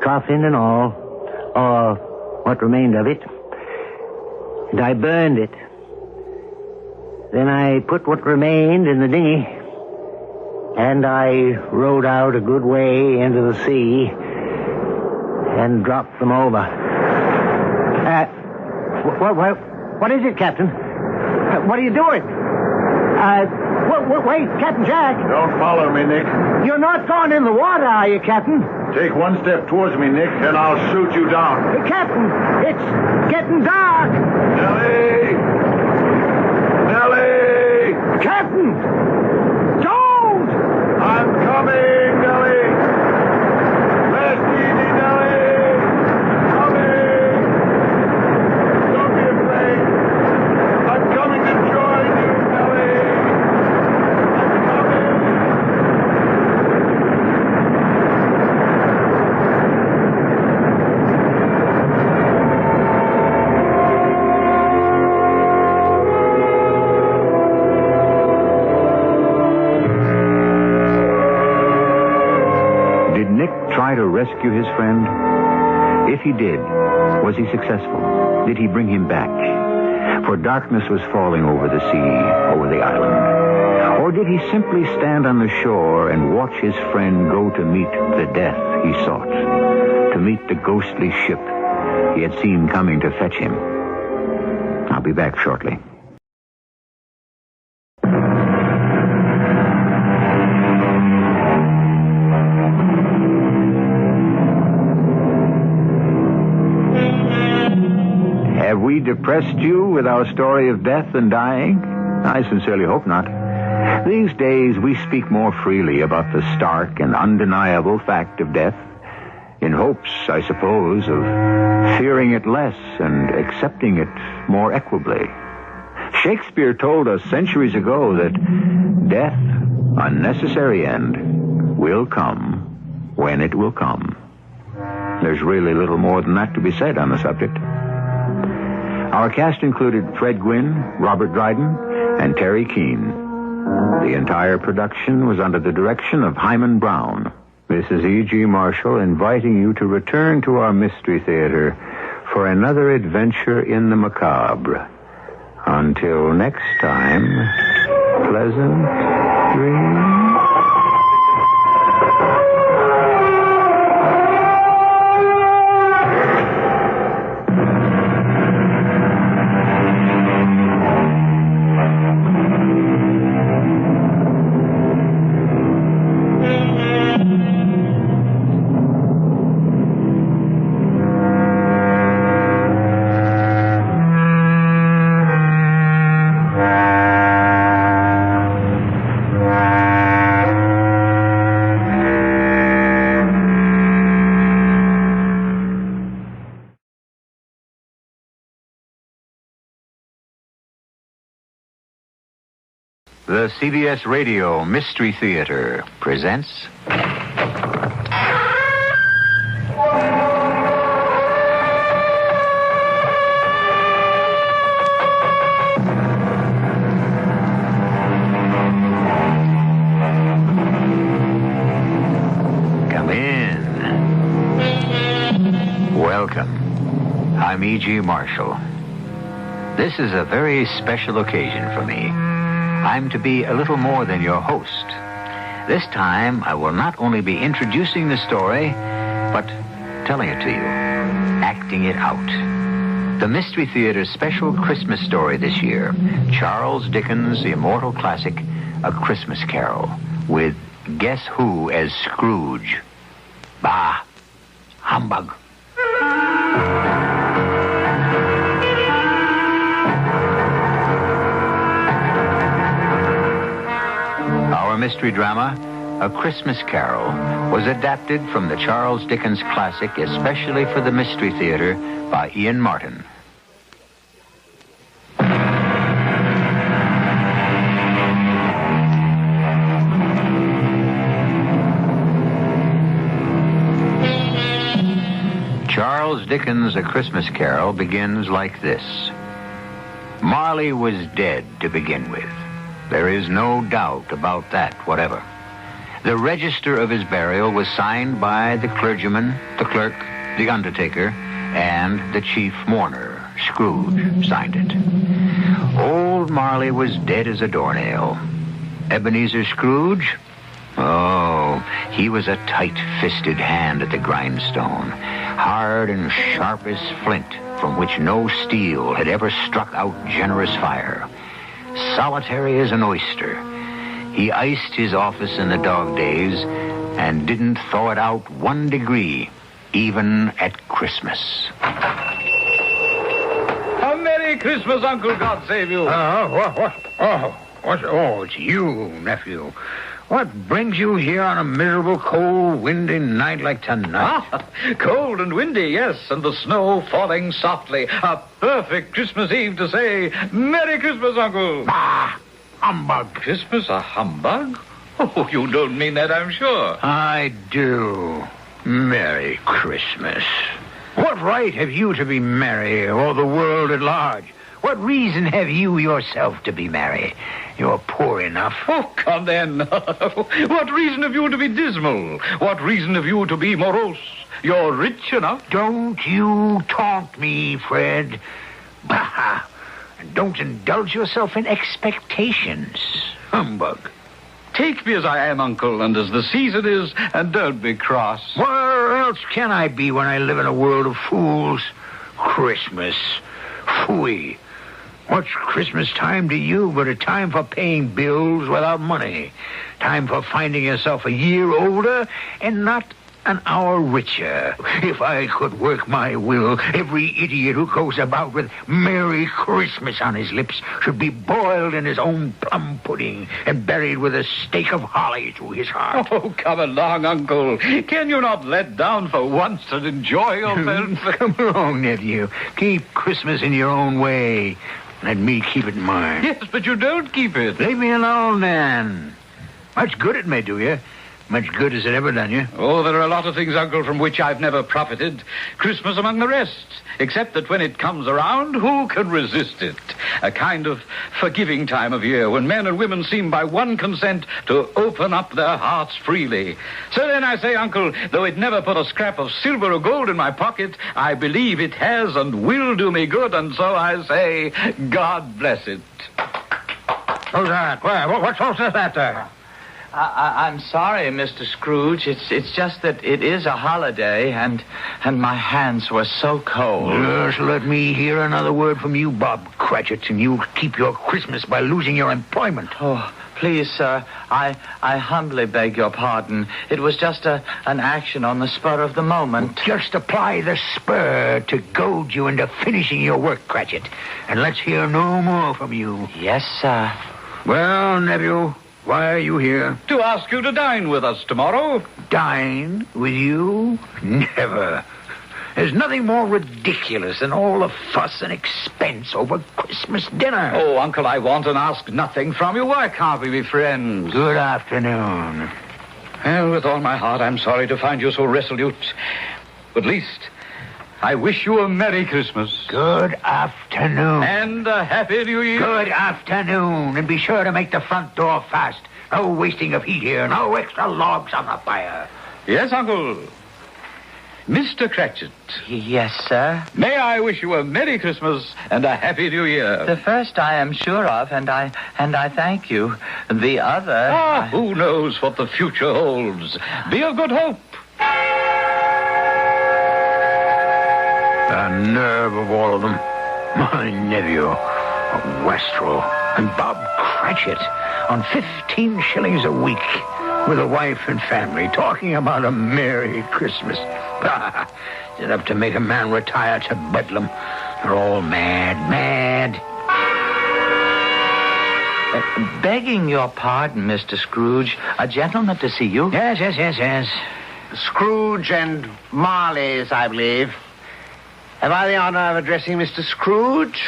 Coffin and all. Or what remained of it. And I burned it. Then I put what remained in the dinghy. And I rowed out a good way into the sea and dropped them over. What is it, Captain? What are you doing? Wait, Captain Jack. Don't follow me, Nick. You're not going in the water, are you, Captain? Take one step towards me, Nick, and I'll shoot you down. Hey, Captain, it's getting dark. Nellie! Nellie! Captain! Don't! I'm coming, Nellie! Rest easy, Nellie! Coming! Don't be afraid. I'm coming to join you, Nellie! I'm coming! Try to rescue his friend? If he did, was he successful? Did he bring him back? For darkness was falling over the sea, over the island. Or did he simply stand on the shore and watch his friend go to meet the death he sought, to meet the ghostly ship he had seen coming to fetch him? I'll be back shortly. Have we depressed you with our story of death and dying? I sincerely hope not. These days we speak more freely about the stark and undeniable fact of death, in hopes, I suppose, of fearing it less and accepting it more equably. Shakespeare told us centuries ago that death, a necessary end, will come when it will come. There's really little more than that to be said on the subject. Our cast included Fred Gwynne, Robert Dryden, and Terry Keane. The entire production was under the direction of Hyman Brown. This is E.G. Marshall inviting you to return to our Mystery Theater for another adventure in the macabre. Until next time, pleasant dreams. The CBS Radio Mystery Theater presents... Come in. Welcome. I'm E.G. Marshall. This is a very special occasion for me. I'm to be a little more than your host. This time, I will not only be introducing the story, but telling it to you, acting it out. The Mystery Theater's special Christmas story this year, Charles Dickens' immortal classic, A Christmas Carol, with Guess Who as Scrooge. Bah! Humbug! Our mystery drama, A Christmas Carol, was adapted from the Charles Dickens classic especially for the Mystery Theater by Ian Martin. Charles Dickens' A Christmas Carol begins like this. Marley was dead to begin with. There is no doubt about that whatever. The register of his burial was signed by the clergyman, the clerk, the undertaker, and the chief mourner. Scrooge signed it. Old Marley was dead as a doornail. Ebenezer Scrooge? Oh, he was a tight-fisted hand at the grindstone, hard and sharp as flint, from which no steel had ever struck out generous fire. Solitary as an oyster, he iced his office in the dog days and didn't thaw it out 1 degree, even at Christmas. A Merry Christmas, Uncle. God save you. Oh, it's you, nephew. What brings you here on a miserable, cold, windy night like tonight? Cold and windy, yes, and the snow falling softly. A perfect Christmas Eve to say, Merry Christmas, Uncle. Humbug. Christmas a humbug? Oh, you don't mean that, I'm sure. I do. Merry Christmas. What right have you to be merry, or the world at large? What reason have you yourself to be merry? You're poor enough. Oh, come then. What reason have you to be dismal? What reason have you to be morose? You're rich enough. Don't you taunt me, Fred. Bah! And don't indulge yourself in expectations. Humbug. Take me as I am, Uncle, and as the season is, and don't be cross. Where else can I be when I live in a world of fools? Christmas. Phooey. What's Christmas time to you but a time for paying bills without money? Time for finding yourself a year older and not an hour richer. If I could work my will, every idiot who goes about with Merry Christmas on his lips should be boiled in his own plum pudding and buried with a stake of holly through his heart. Oh, come along, Uncle. Can you not let down for once and enjoy yourself? Come along, nephew. Keep Christmas in your own way. Let me keep it in mine. Yes, but you don't keep it. Leave me alone, then. Much good it may do you. Much good has it ever done you? Oh, there are a lot of things, Uncle, from which I've never profited. Christmas among the rest. Except that when it comes around, who can resist it? A kind of forgiving time of year when men and women seem by one consent to open up their hearts freely. So then I say, Uncle, though it never put a scrap of silver or gold in my pocket, I believe it has and will do me good, and so I say, God bless it. Who's that? What's all that there? I'm sorry, Mr. Scrooge. It's just that it is a holiday, and my hands were so cold. Just let me hear another word from you, Bob Cratchit, and you'll keep your Christmas by losing your employment. Oh, please, sir, I humbly beg your pardon. It was just an action on the spur of the moment. Just apply the spur to goad you into finishing your work, Cratchit, and let's hear no more from you. Yes, sir. Well, nephew, why are you here? To ask you to dine with us tomorrow. Dine with you? Never. There's nothing more ridiculous than all the fuss and expense over Christmas dinner. Oh, Uncle, I want and ask nothing from you. Why can't we be friends? Good afternoon. Well, with all my heart, I'm sorry to find you so resolute. At least, I wish you a Merry Christmas. Good afternoon. And a Happy New Year. Good afternoon. And be sure to make the front door fast. No wasting of heat here. No extra logs on the fire. Yes, Uncle. Mr. Cratchit. Yes, sir. May I wish you a Merry Christmas and a Happy New Year. The first I am sure of, and I thank you. The other... who knows what the future holds. Be of good hope. The nerve of all of them. My nephew, a wastrel, and Bob Cratchit on 15 shillings a week with a wife and family talking about a Merry Christmas. Is it up to make a man retire to Bedlam? They're all mad. Begging your pardon, Mr. Scrooge, a gentleman to see you. Yes. Scrooge and Marley's, I believe. Have I the honor of addressing Mr. Scrooge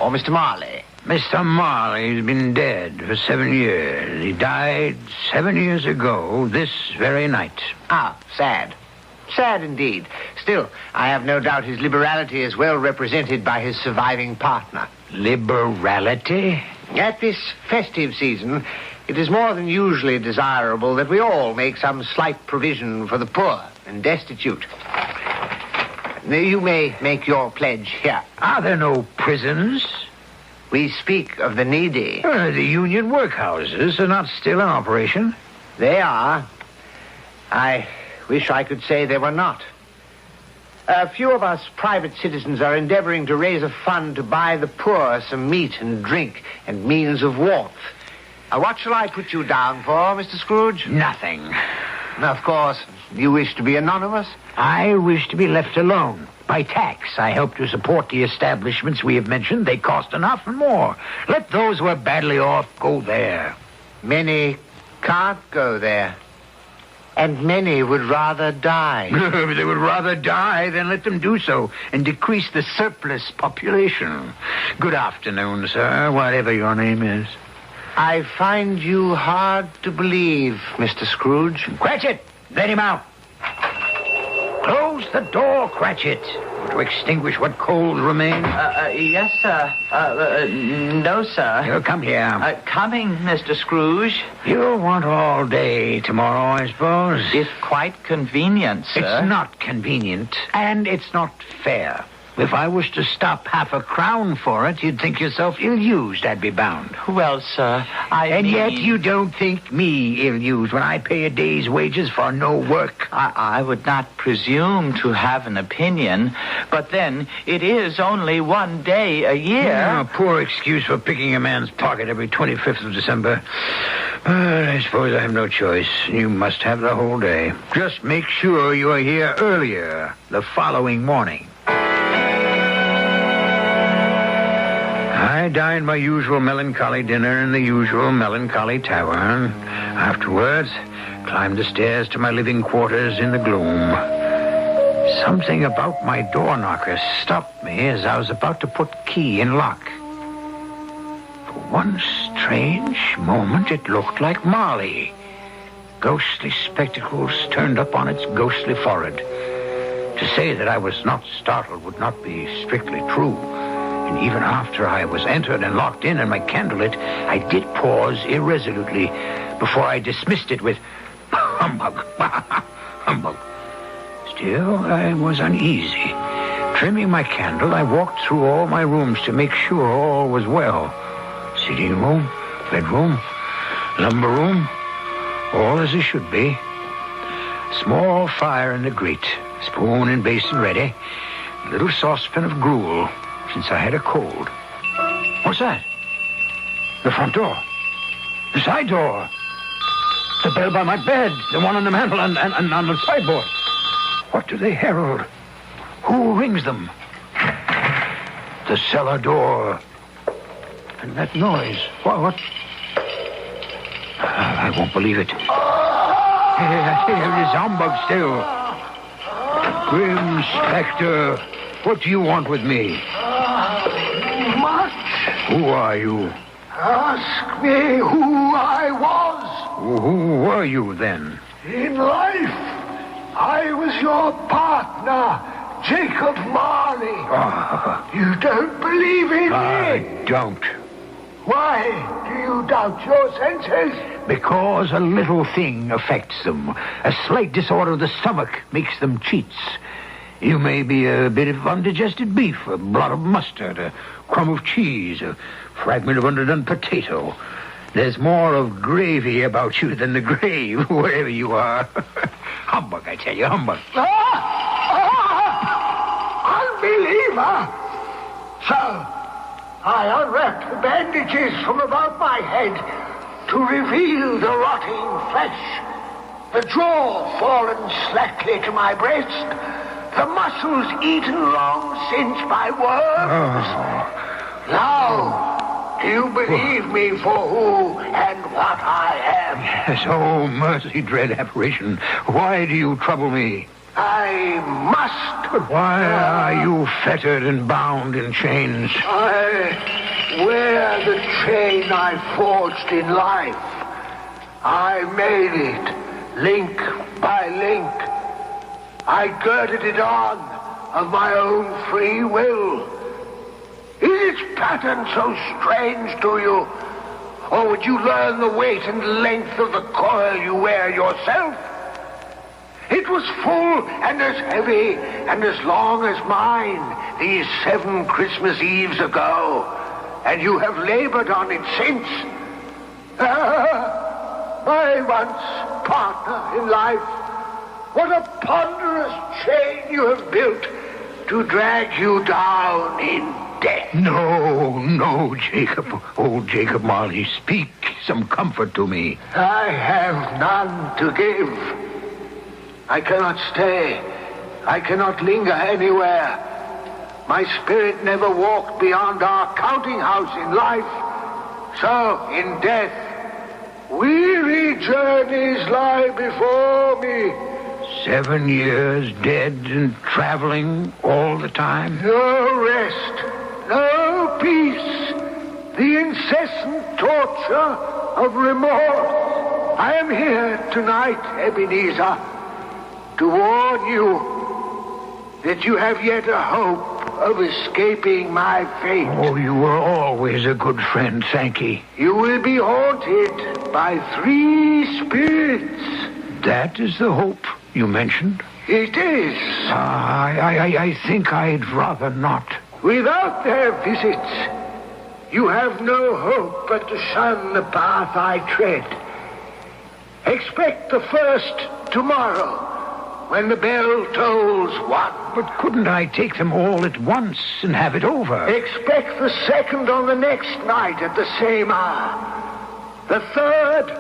or Mr. Marley? Mr. Marley's been dead for 7 years. He died 7 years ago this very night. Ah, sad. Sad indeed. Still, I have no doubt his liberality is well represented by his surviving partner. Liberality? At this festive season, it is more than usually desirable that we all make some slight provision for the poor and destitute. You may make your pledge here. Are there no prisons? We speak of the needy. The union workhouses are not still in operation. They are. I wish I could say they were not. A few of us private citizens are endeavoring to raise a fund to buy the poor some meat and drink and means of warmth. What shall I put you down for, Mr. Scrooge? Nothing. Of course, you wish to be anonymous? I wish to be left alone. By tax, I help to support the establishments we have mentioned. They cost enough and more. Let those who are badly off go there. Many can't go there. And many would rather die. If they would rather die, then let them do so and decrease the surplus population. Good afternoon, sir, whatever your name is. I find you hard to believe, Mr. Scrooge. Cratchit, let him out. Close the door, Cratchit, to extinguish what coals remain. Yes, sir. No, sir. Come here. Coming, Mr. Scrooge. You'll want all day tomorrow, I suppose. If quite convenient, sir. It's not convenient, and it's not fair. If I was to stop half a crown for it, you'd think yourself ill-used, I'd be bound. Well, sir, yet you don't think me ill-used when I pay a day's wages for no work. I would not presume to have an opinion, but then it is only one day a year. Yeah, poor excuse for picking a man's pocket every 25th of December. I suppose I have no choice. You must have the whole day. Just make sure you are here earlier the following morning. I dined my usual melancholy dinner in the usual melancholy tavern. Afterwards, climbed the stairs to my living quarters in the gloom. Something about my door knocker stopped me as I was about to put key in lock. For one strange moment, it looked like Molly. Ghostly spectacles turned up on its ghostly forehead. To say that I was not startled would not be strictly true. And even after I was entered and locked in and my candle lit, I did pause irresolutely before I dismissed it with humbug, humbug. Still, I was uneasy. Trimming my candle, I walked through all my rooms to make sure all was well. Sitting room, bedroom, lumber room, all as it should be. Small fire in the grate, spoon and basin ready, little saucepan of gruel, since I had a cold. What's that? The front door. The side door. The bell by my bed. The one on the mantel and on the sideboard. What do they herald? Who rings them? The cellar door. And that noise. What? I won't believe it. It is humbug still. Grim spectre. What do you want with me? Much. Who are you? Ask me who I was. Who were you then? In life, I was your partner, Jacob Marley. You don't believe in me? I don't. Why do you doubt your senses? Because a little thing affects them. A slight disorder of the stomach makes them cheats. You may be a bit of undigested beef, a blot of mustard, a crumb of cheese, a fragment of underdone potato. There's more of gravy about you than the grave, wherever you are. Humbug, I tell you, humbug. Unbeliever! So, I unwrapped the bandages from about my head to reveal the rotting flesh, the jaw fallen slackly to my breast, the muscles eaten long since by worms. Now, do you believe me for who and what I am? Yes, oh, mercy, dread apparition. Why do you trouble me? I must. But why are you fettered and bound in chains? I wear the chain I forged in life. I made it, link by link. I girded it on of my own free will. Is its pattern so strange to you? Or would you learn the weight and length of the coil you wear yourself? It was full and as heavy and as long as mine these 7 Christmas Eves ago, and you have labored on it since. My once partner in life, what a ponderous chain you have built to drag you down in death. No, Jacob. Old Jacob Marley, speak some comfort to me. I have none to give. I cannot stay. I cannot linger anywhere. My spirit never walked beyond our counting house in life. So, in death, weary journeys lie before me. 7 years dead and traveling all the time? No rest, no peace. The incessant torture of remorse. I am here tonight, Ebenezer, to warn you that you have yet a hope of escaping my fate. Oh, you were always a good friend, Sankey. You will be haunted by 3 spirits. That is the hope you mentioned? It is. I think I'd rather not. Without their visits, you have no hope but to shun the path I tread. Expect the first tomorrow, when the bell tolls 1. But couldn't I take them all at once and have it over? Expect the second on the next night at the same hour. The third,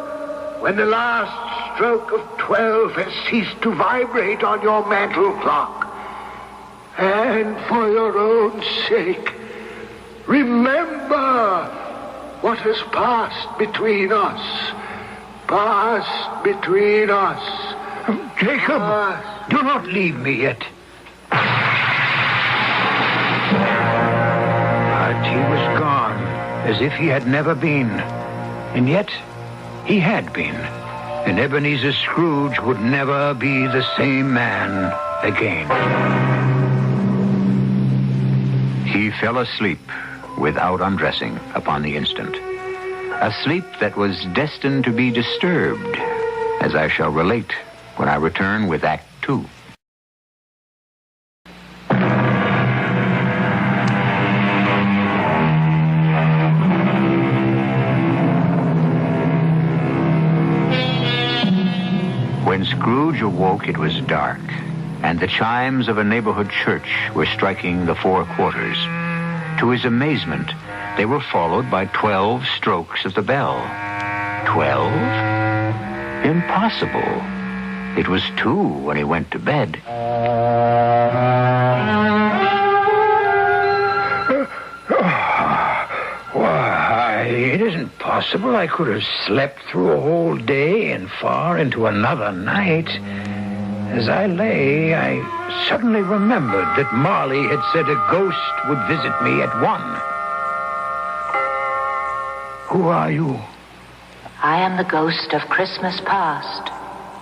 when the last stroke of 12 has ceased to vibrate on your mantle clock. And for your own sake, remember what has passed between us. Passed between us. Jacob, do not leave me yet. But he was gone, as if he had never been. And yet, he had been. And Ebenezer Scrooge would never be the same man again. He fell asleep without undressing upon the instant. A sleep that was destined to be disturbed, as I shall relate when I return with Act 2. When Scrooge awoke, it was dark, and the chimes of a neighborhood church were striking the 4 quarters. To his amazement, they were followed by 12 strokes of the bell. 12? Impossible. It was 2 when he went to bed. Why, it isn't possible I could have slept through a whole day and far into another night. As I lay, I suddenly remembered that Marley had said a ghost would visit me at 1. Who are you? I am the ghost of Christmas past.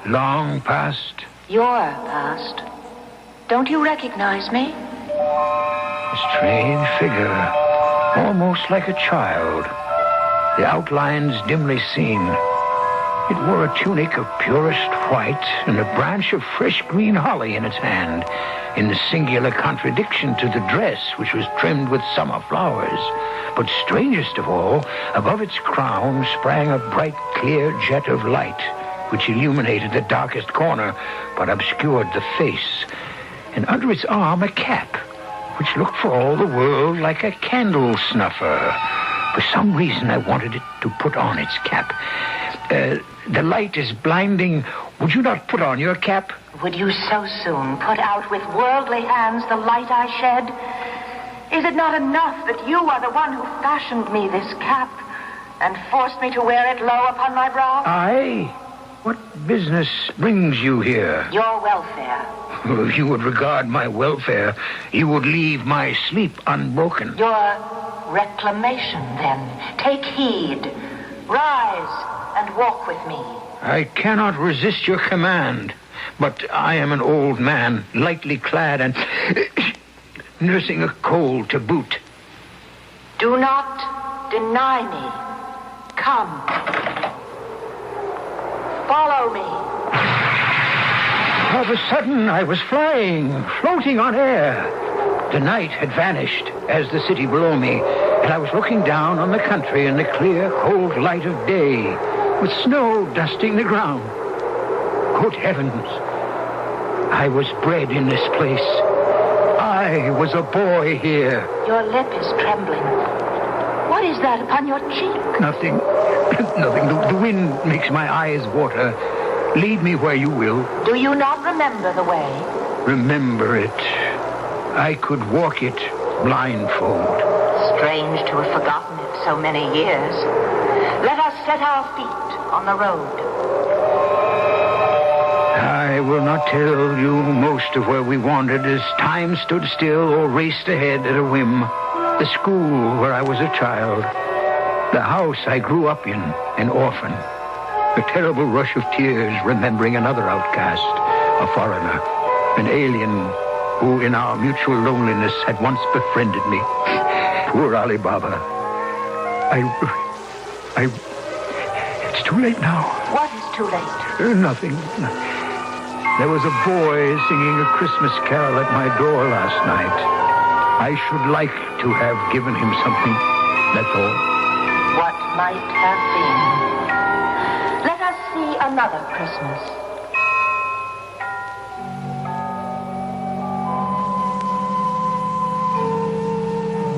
Long past? Your past. Don't you recognize me? A strange figure, almost like a child. The outlines dimly seen. It wore a tunic of purest white and a branch of fresh green holly in its hand, in singular contradiction to the dress, which was trimmed with summer flowers. But strangest of all, above its crown sprang a bright, clear jet of light, which illuminated the darkest corner, but obscured the face. And under its arm a cap, which looked for all the world like a candle snuffer. For some reason, I wanted it to put on its cap. The light is blinding. Would you not put on your cap? Would you so soon put out with worldly hands the light I shed? Is it not enough that you are the one who fashioned me this cap and forced me to wear it low upon my brow? I? What business brings you here? Your welfare. If you would regard my welfare, you would leave my sleep unbroken. Your reclamation, then. Take heed. Rise and walk with me. I cannot resist your command, but I am an old man, lightly clad and nursing a cold to boot. Do not deny me. Come. Follow me. All of a sudden, I was flying, floating on air. The night had vanished, as the city below me, and I was looking down on the country in the clear, cold light of day, with snow dusting the ground. Good heavens! I was bred in this place. I was a boy here. Your lip is trembling. What is that upon your cheek? Nothing. Nothing. The wind makes my eyes water. Lead me where you will. Do you not remember the way? Remember it. I could walk it blindfold. Strange to have forgotten it so many years. Let us set our feet on the road. I will not tell you most of where we wandered as time stood still or raced ahead at a whim. The school where I was a child. The house I grew up in, an orphan. A terrible rush of tears remembering another outcast, a foreigner, an alien who in our mutual loneliness had once befriended me. Poor Alibaba. It's too late now. What is too late? Nothing. There was a boy singing a Christmas carol at my door last night. I should like to have given him something, that's all. What might have been. Let us see another Christmas.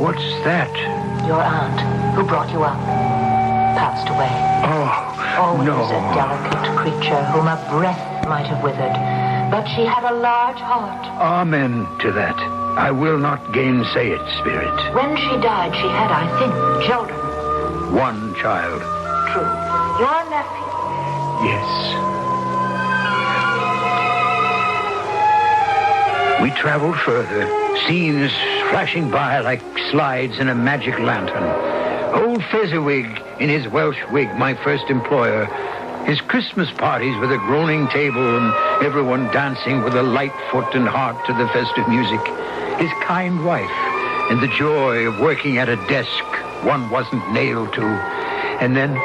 What's that? Your aunt, who brought you up, passed away. Always no. a delicate creature whom a breath might have withered, but she had a large heart. Amen to that. I will not gainsay it, Spirit. When she died, she had, I think, children. One child. True. Your nephew. Yes. We traveled further, scenes flashing by like slides in a magic lantern. Old Fezziwig in his Welsh wig, my first employer. His Christmas parties with a groaning table and everyone dancing with a light foot and heart to the festive music. His kind wife and the joy of working at a desk one wasn't nailed to. And then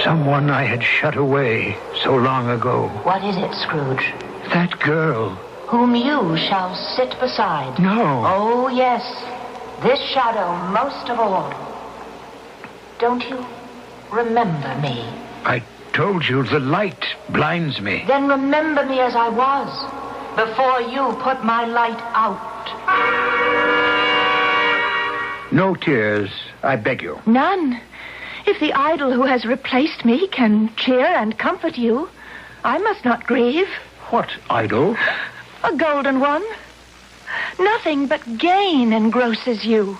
someone I had shut away so long ago. What is it, Scrooge? That girl. Whom you shall sit beside. No. Oh, yes. This shadow most of all. Don't you remember me? I told you the light blinds me. Then remember me as I was, before you put my light out. No tears, I beg you. None. If the idol who has replaced me can cheer and comfort you, I must not grieve. What idol? A golden one. Nothing but gain engrosses you.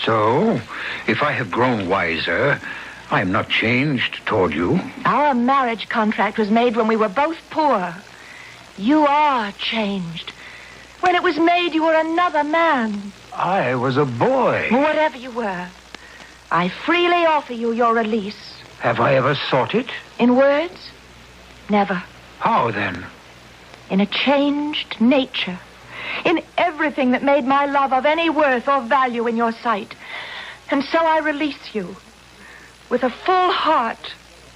So, if I have grown wiser, I am not changed toward you. Our marriage contract was made when we were both poor. You are changed. When it was made, you were another man. I was a boy. Whatever you were, I freely offer you your release. Have I ever sought it? In words? Never. How then? In a changed nature. In everything that made my love of any worth or value in your sight. And so I release you with a full heart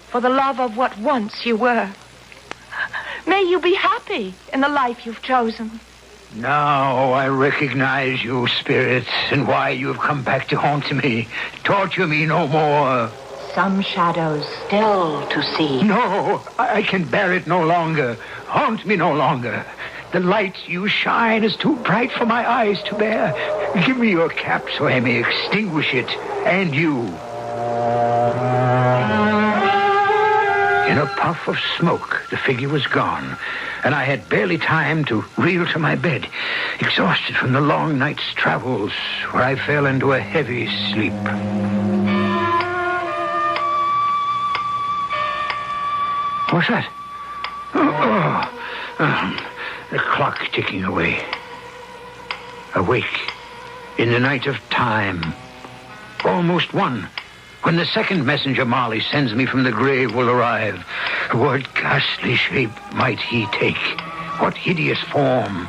for the love of what once you were. May you be happy in the life you've chosen. Now I recognize you, Spirit, and why you have come back to haunt me. Torture me no more. Some shadows still to see. No, I can bear it no longer. Haunt me no longer. The light you shine is too bright for my eyes to bear. Give me your cap so I may extinguish it, and you. In a puff of smoke, the figure was gone, and I had barely time to reel to my bed, exhausted from the long night's travels, where I fell into a heavy sleep. What's that? The clock ticking away. Awake in the night of time. Almost one. When the second messenger Marley sends me from the grave will arrive. What ghastly shape might he take? What hideous form?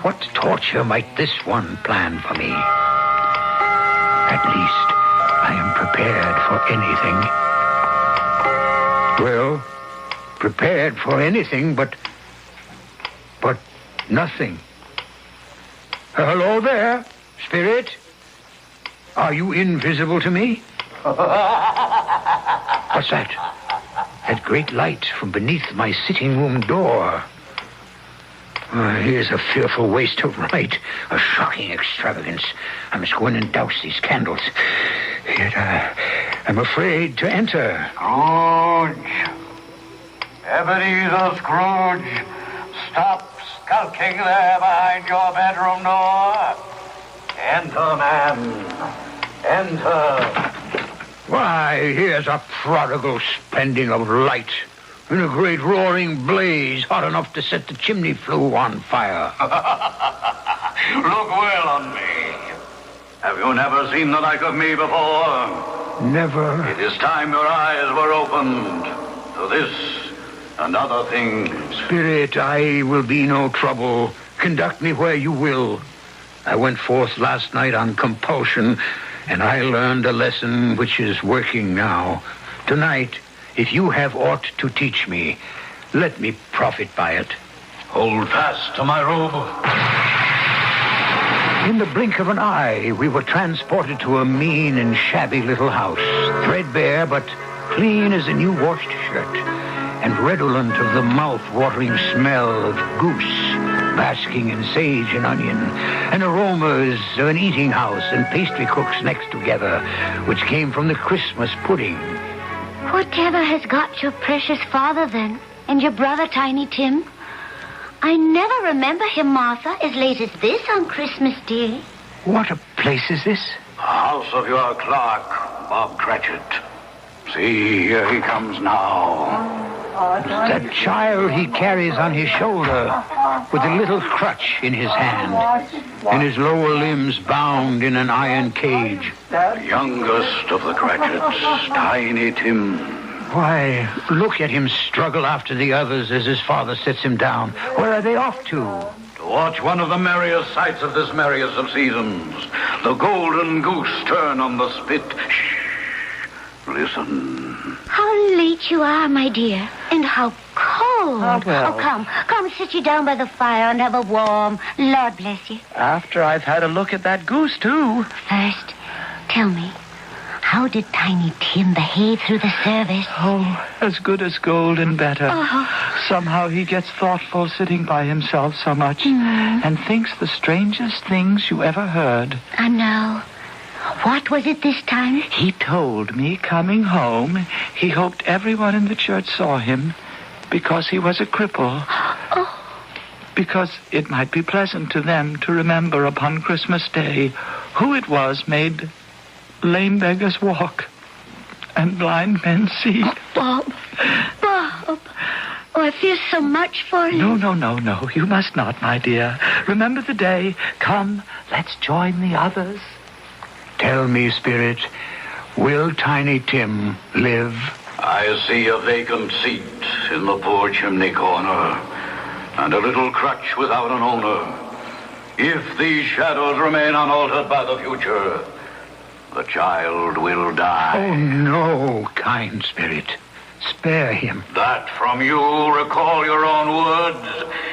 What torture might this one plan for me? At least I am prepared for anything. Well, prepared for anything, but nothing. Hello there, Spirit. Are you invisible to me? What's that? That great light from beneath my sitting room door. Here's a fearful waste of light, a shocking extravagance. I must go in and douse these candles. Yet I'm afraid to enter. Scrooge, Ebenezer Scrooge, stop skulking there behind your bedroom door. Enter, man. Enter. Why, here's a prodigal spending of light in a great roaring blaze hot enough to set the chimney flue on fire. Look well on me. Have you never seen the like of me before? Never. It is time your eyes were opened to this and other things. Spirit, I will be no trouble. Conduct me where you will. I went forth last night on compulsion, and I learned a lesson which is working now. Tonight, if you have aught to teach me, let me profit by it. Hold fast to my robe. In the blink of an eye, we were transported to a mean and shabby little house, threadbare but clean as a new washed shirt, and redolent of the mouth-watering smell of goose, basking in sage and onion, and aromas of an eating house and pastry cooks next together, which came from the Christmas pudding. Whatever has got your precious father, then, and your brother, Tiny Tim? I never remember him, Martha, as late as this on Christmas Day. What a place is this? House of your clerk, Bob Cratchit. See, here he comes now. That child he carries on his shoulder with a little crutch in his hand, and his lower limbs bound in an iron cage. The youngest of the Cratchits, Tiny Tim. Why, look at him struggle after the others as his father sets him down. Where are they off to? To watch one of the merriest sights of this merriest of seasons. The golden goose turn on the spit. Shh. Listen. How late you are, my dear, and how cold. well. Oh, come, sit you down by the fire and have a warm. Lord bless you. After I've had a look at that goose, too. First, tell me, how did Tiny Tim behave through the service? Oh, as good as gold and better. Oh. Somehow he gets thoughtful sitting by himself so much and thinks the strangest things you ever heard. I know. What was it this time? He told me coming home he hoped everyone in the church saw him because he was a cripple. Oh. Because it might be pleasant to them to remember upon Christmas Day who it was made lame beggars walk and blind men see. Oh, Bob. Oh, I feel so much for you. No. You must not, my dear. Remember the day. Come, let's join the others. Tell me, Spirit, will Tiny Tim live? I see a vacant seat in the poor chimney corner, and a little crutch without an owner. If these shadows remain unaltered by the future, the child will die. Oh, no, kind Spirit. Spare him. That from you recall your own words.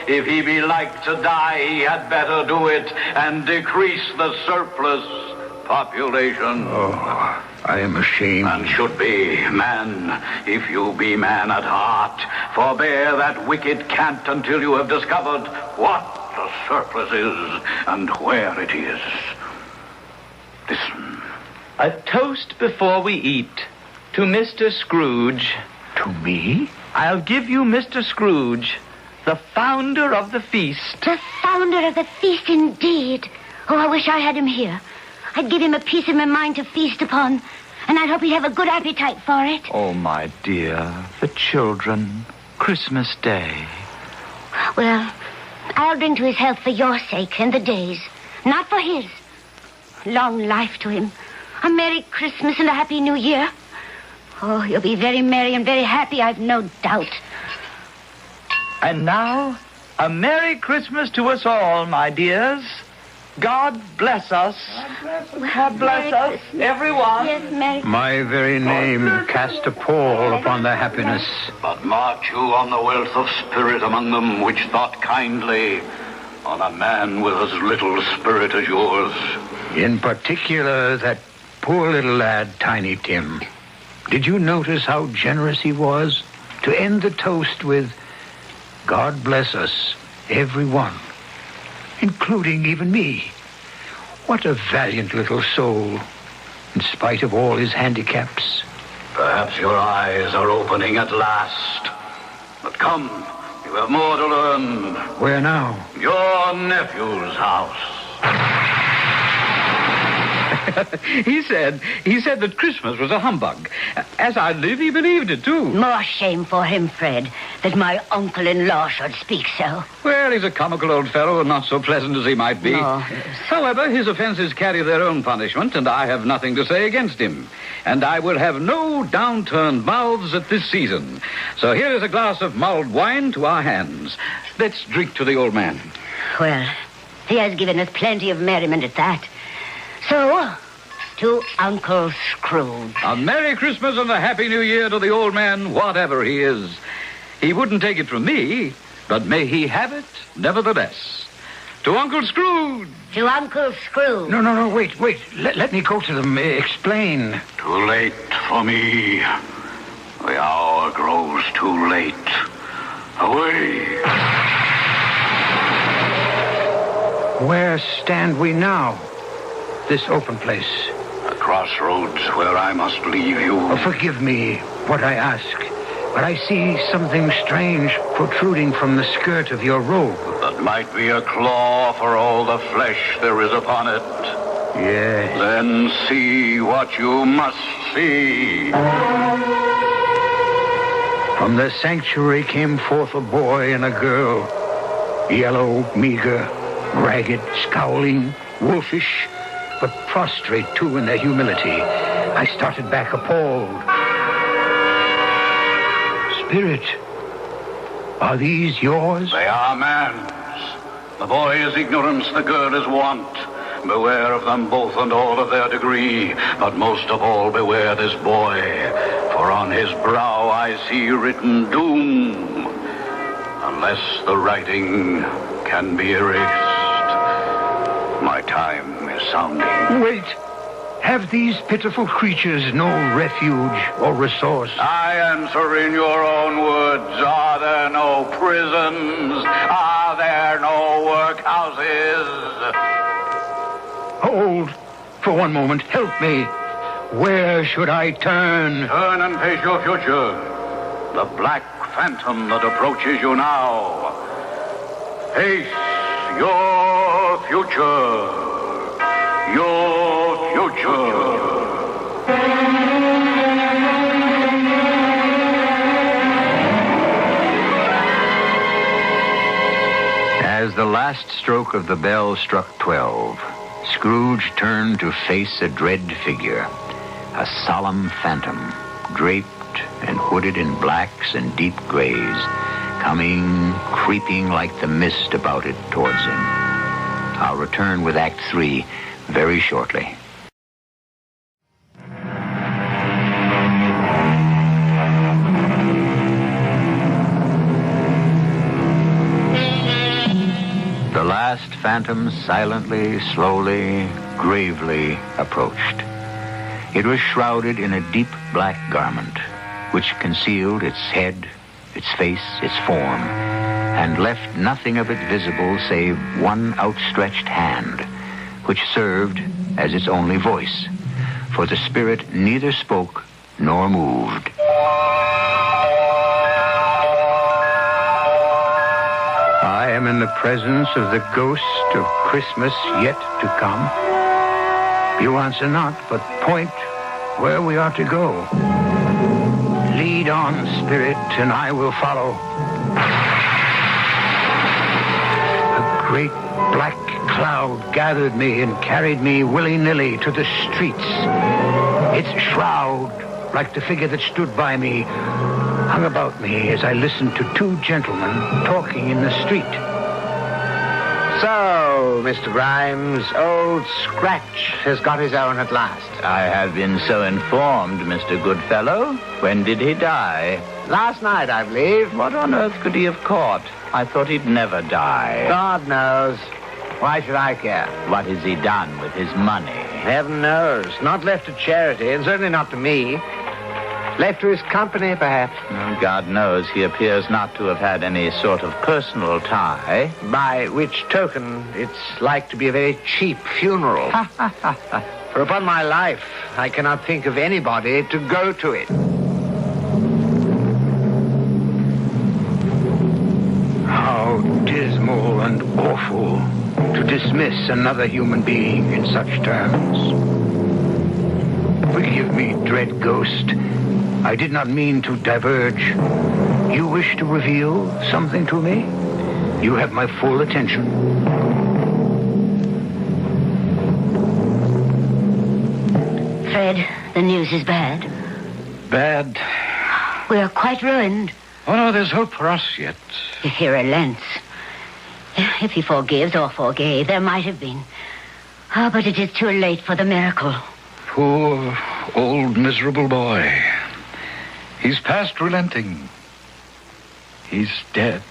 If he be like to die, he had better do it and decrease the surplus population. Oh, I am ashamed. And should be, man, if you be man at heart, forbear that wicked cant until you have discovered what the surplus is and where it is. Listen. A toast before we eat to Mr. Scrooge. To me? I'll give you Mr. Scrooge, the founder of the feast. The founder of the feast, indeed. Oh, I wish I had him here. I'd give him a piece of my mind to feast upon, and I'd hope he'd have a good appetite for it. Oh, my dear, the children, Christmas Day. Well, I'll drink to his health for your sake and the day's, not for his. Long life to him. A Merry Christmas and a Happy New Year. Oh, you'll be very merry and very happy, I've no doubt. And now, a Merry Christmas to us all, my dears. God bless us. God bless us, everyone. Yes, Merry. My very name cast a pall upon their happiness. But march you on the wealth of spirit among them, which thought kindly on a man with as little spirit as yours. In particular, that poor little lad, Tiny Tim. Did you notice how generous he was to end the toast with, God bless us, everyone, including even me? What a valiant little soul, in spite of all his handicaps. Perhaps your eyes are opening at last. But come, you have more to learn. Where now? Your nephew's house. He said that Christmas was a humbug. As I live, he believed it, too. More shame for him, Fred, that my uncle-in-law should speak so. Well, he's a comical old fellow and not so pleasant as he might be. No. However, his offenses carry their own punishment, and I have nothing to say against him. And I will have no downturned mouths at this season. So here is a glass of mulled wine to our hands. Let's drink to the old man. Well, he has given us plenty of merriment at that. So, to Uncle Scrooge. A Merry Christmas and a Happy New Year to the old man, whatever he is. He wouldn't take it from me, but may he have it nevertheless. To Uncle Scrooge. To Uncle Scrooge. No, wait. Let me go to them. Explain. Too late for me. The hour grows too late. Away. Where stand we now? This open place. A crossroads where I must leave you. Oh, forgive me what I ask, but I see something strange protruding from the skirt of your robe. That might be a claw for all the flesh there is upon it. Yes. Then see what you must see. From the sanctuary came forth a boy and a girl. Yellow, meager, ragged, scowling, wolfish, but prostrate, too, in their humility. I started back appalled. Spirit, are these yours? They are man's. The boy is ignorance, the girl is want. Beware of them both and all of their degree, but most of all beware this boy, for on his brow I see written doom, unless the writing can be erased. My time is sounding. Wait. Have these pitiful creatures no refuge or resource? I answer in your own words. Are there no prisons? Are there no workhouses? Hold for one moment. Help me. Where should I turn? Turn and face your future. The black phantom that approaches you now. Face your future. Your future. As the last stroke of the bell struck 12, Scrooge turned to face a dread figure, a solemn phantom, draped and hooded in blacks and deep grays, coming, creeping like the mist about it towards him. I'll return with Act 3 very shortly. The last phantom silently, slowly, gravely approached. It was shrouded in a deep black garment, which concealed its head, its face, its form, and left nothing of it visible save one outstretched hand, which served as its only voice, for the spirit neither spoke nor moved. I am in the presence of the ghost of Christmas yet to come. You answer not, but point where we are to go. Lead on, spirit, and I will follow. A great black cloud gathered me and carried me willy-nilly to the streets. Its shroud, like the figure that stood by me, hung about me as I listened to two gentlemen talking in the street. So, Mr. Grimes, old Scratch has got his own at last. I have been so informed, Mr. Goodfellow. When did he die? Last night, I believe. What on earth could he have caught? I thought he'd never die. God knows. Why should I care? What has he done with his money? Heaven knows. Not left to charity, and certainly not to me. Left to his company, perhaps. Well, God knows he appears not to have had any sort of personal tie. By which token, it's like to be a very cheap funeral. For upon my life, I cannot think of anybody to go to it. awful to dismiss another human being in such terms. Forgive me, dread ghost. I did not mean to diverge. You wish to reveal something to me? You have my full attention. Fred, the news is bad. Bad? We are quite ruined. Oh, no, there's hope for us yet. If he relents. If he forgives or forgave, there might have been. Ah, but it is too late for the miracle. Poor, old, miserable boy. He's past relenting. He's dead.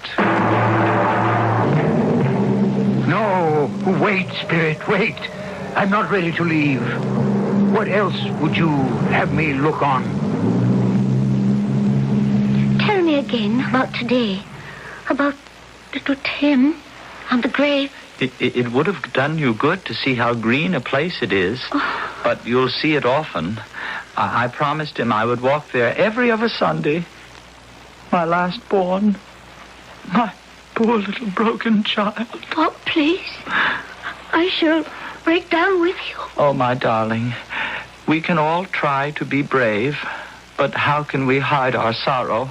No, wait, Spirit, wait. I'm not ready to leave. What else would you have me look on? Tell me again about today. About little Tim on the grave. It would have done you good to see how green a place it is. Oh. But you'll see it often. I promised him I would walk there every other Sunday. My last born. My poor little broken child. Oh, please. I shall break down with you. Oh, my darling. We can all try to be brave, but how can we hide our sorrow?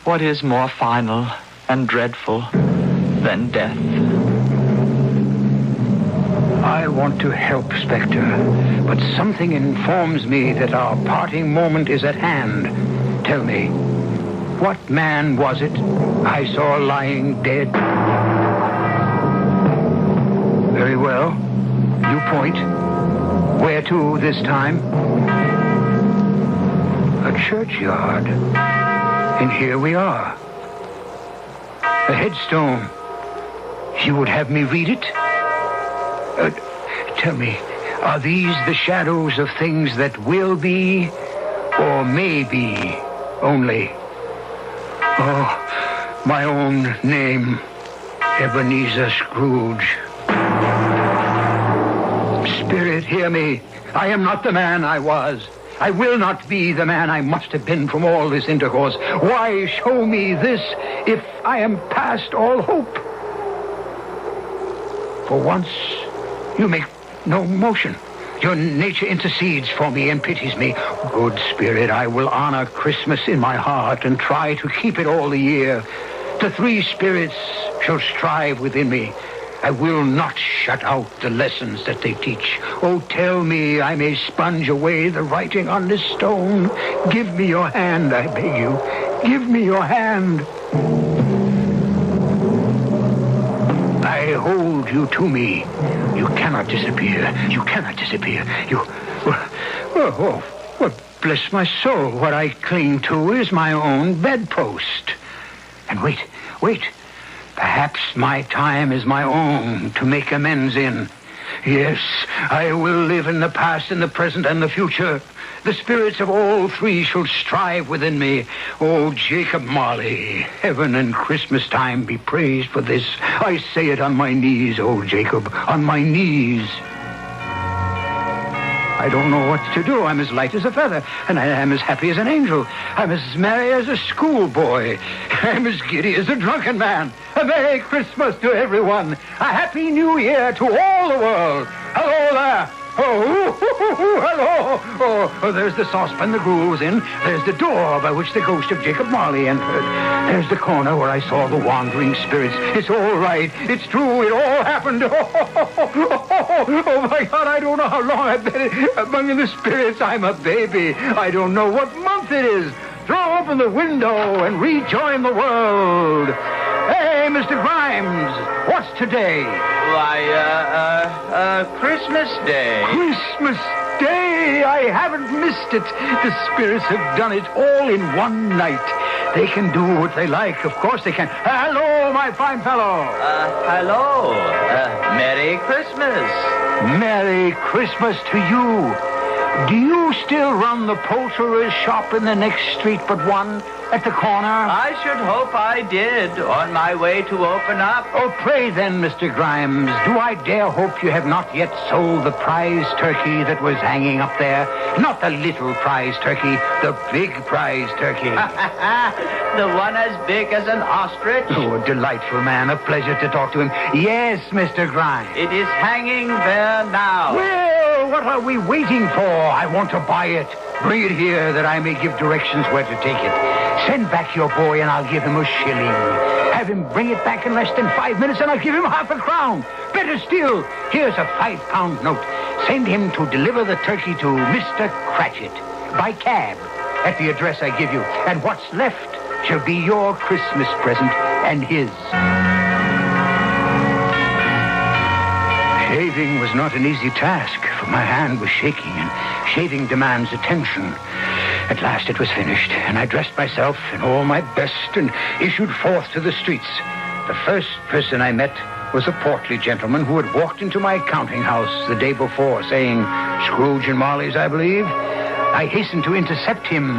What is more final and dreadful than death? I want to help, Spectre, but something informs me that our parting moment is at hand. Tell me, what man was it I saw lying dead? Very well. You point. Where to this time? A churchyard. And here we are. A headstone. You would have me read it? Tell me, are these the shadows of things that will be or may be only? Oh, my own name, Ebenezer Scrooge. Spirit, hear me. I am not the man I was. I will not be the man I must have been from all this intercourse. Why show me this if I am past all hope? For once, you make no motion. Your nature intercedes for me and pities me. Good Spirit, I will honor Christmas in my heart and try to keep it all the year. The three spirits shall strive within me. I will not shut out the lessons that they teach. Oh, tell me I may sponge away the writing on this stone. Give me your hand, I beg you. Give me your hand. I hold you to me. You cannot disappear. You cannot disappear. You... Oh, bless my soul. What I cling to is my own bedpost. And wait. Perhaps my time is my own to make amends in. Yes, I will live in the past, in the present, and the future. The spirits of all three shall strive within me. Oh, Jacob Marley, heaven and Christmas time be praised for this. I say it on my knees, oh Jacob, on my knees. I don't know what to do. I'm as light as a feather, and I am as happy as an angel. I'm as merry as a schoolboy. I'm as giddy as a drunken man. A Merry Christmas to everyone. A Happy New Year to all the world. Hello there. Hello. Oh, there's the saucepan the gruel was in. There's the door by which the ghost of Jacob Marley entered. There's the corner where I saw the wandering spirits. It's all right. It's true. It all happened. Oh, my God, I don't know how long I've been among the spirits. I'm a baby. I don't know what month it is. Throw open the window and rejoin the world. Hey, Mr. Grimes, what's today? Why, Christmas Day. Christmas Day! I haven't missed it. The spirits have done it all in one night. They can do what they like. Of course they can. Hello, my fine fellow. Hello. Merry Christmas. Merry Christmas to you. Do you still run the poulterer's shop in the next street but one at the corner? I should hope I did, on my way to open up. Oh, pray then, Mr. Grimes, do I dare hope you have not yet sold the prize turkey that was hanging up there? Not the little prize turkey, the big prize turkey. The one as big as an ostrich? Oh, a delightful man. A pleasure to talk to him. Yes, Mr. Grimes. It is hanging there now. Well, what are we waiting for? I want to buy it. Bring it here that I may give directions where to take it. Send back your boy and I'll give him a shilling. Have him bring it back in less than 5 minutes and I'll give him half a crown. Better still, here's a £5 note. Send him to deliver the turkey to Mr. Cratchit by cab at the address I give you. And what's left shall be your Christmas present and his. Shaving was not an easy task, for my hand was shaking, and shaving demands attention. At last it was finished, and I dressed myself in all my best and issued forth to the streets. The first person I met was a portly gentleman who had walked into my counting house the day before, saying, "Scrooge and Marley's, I believe." I hastened to intercept him.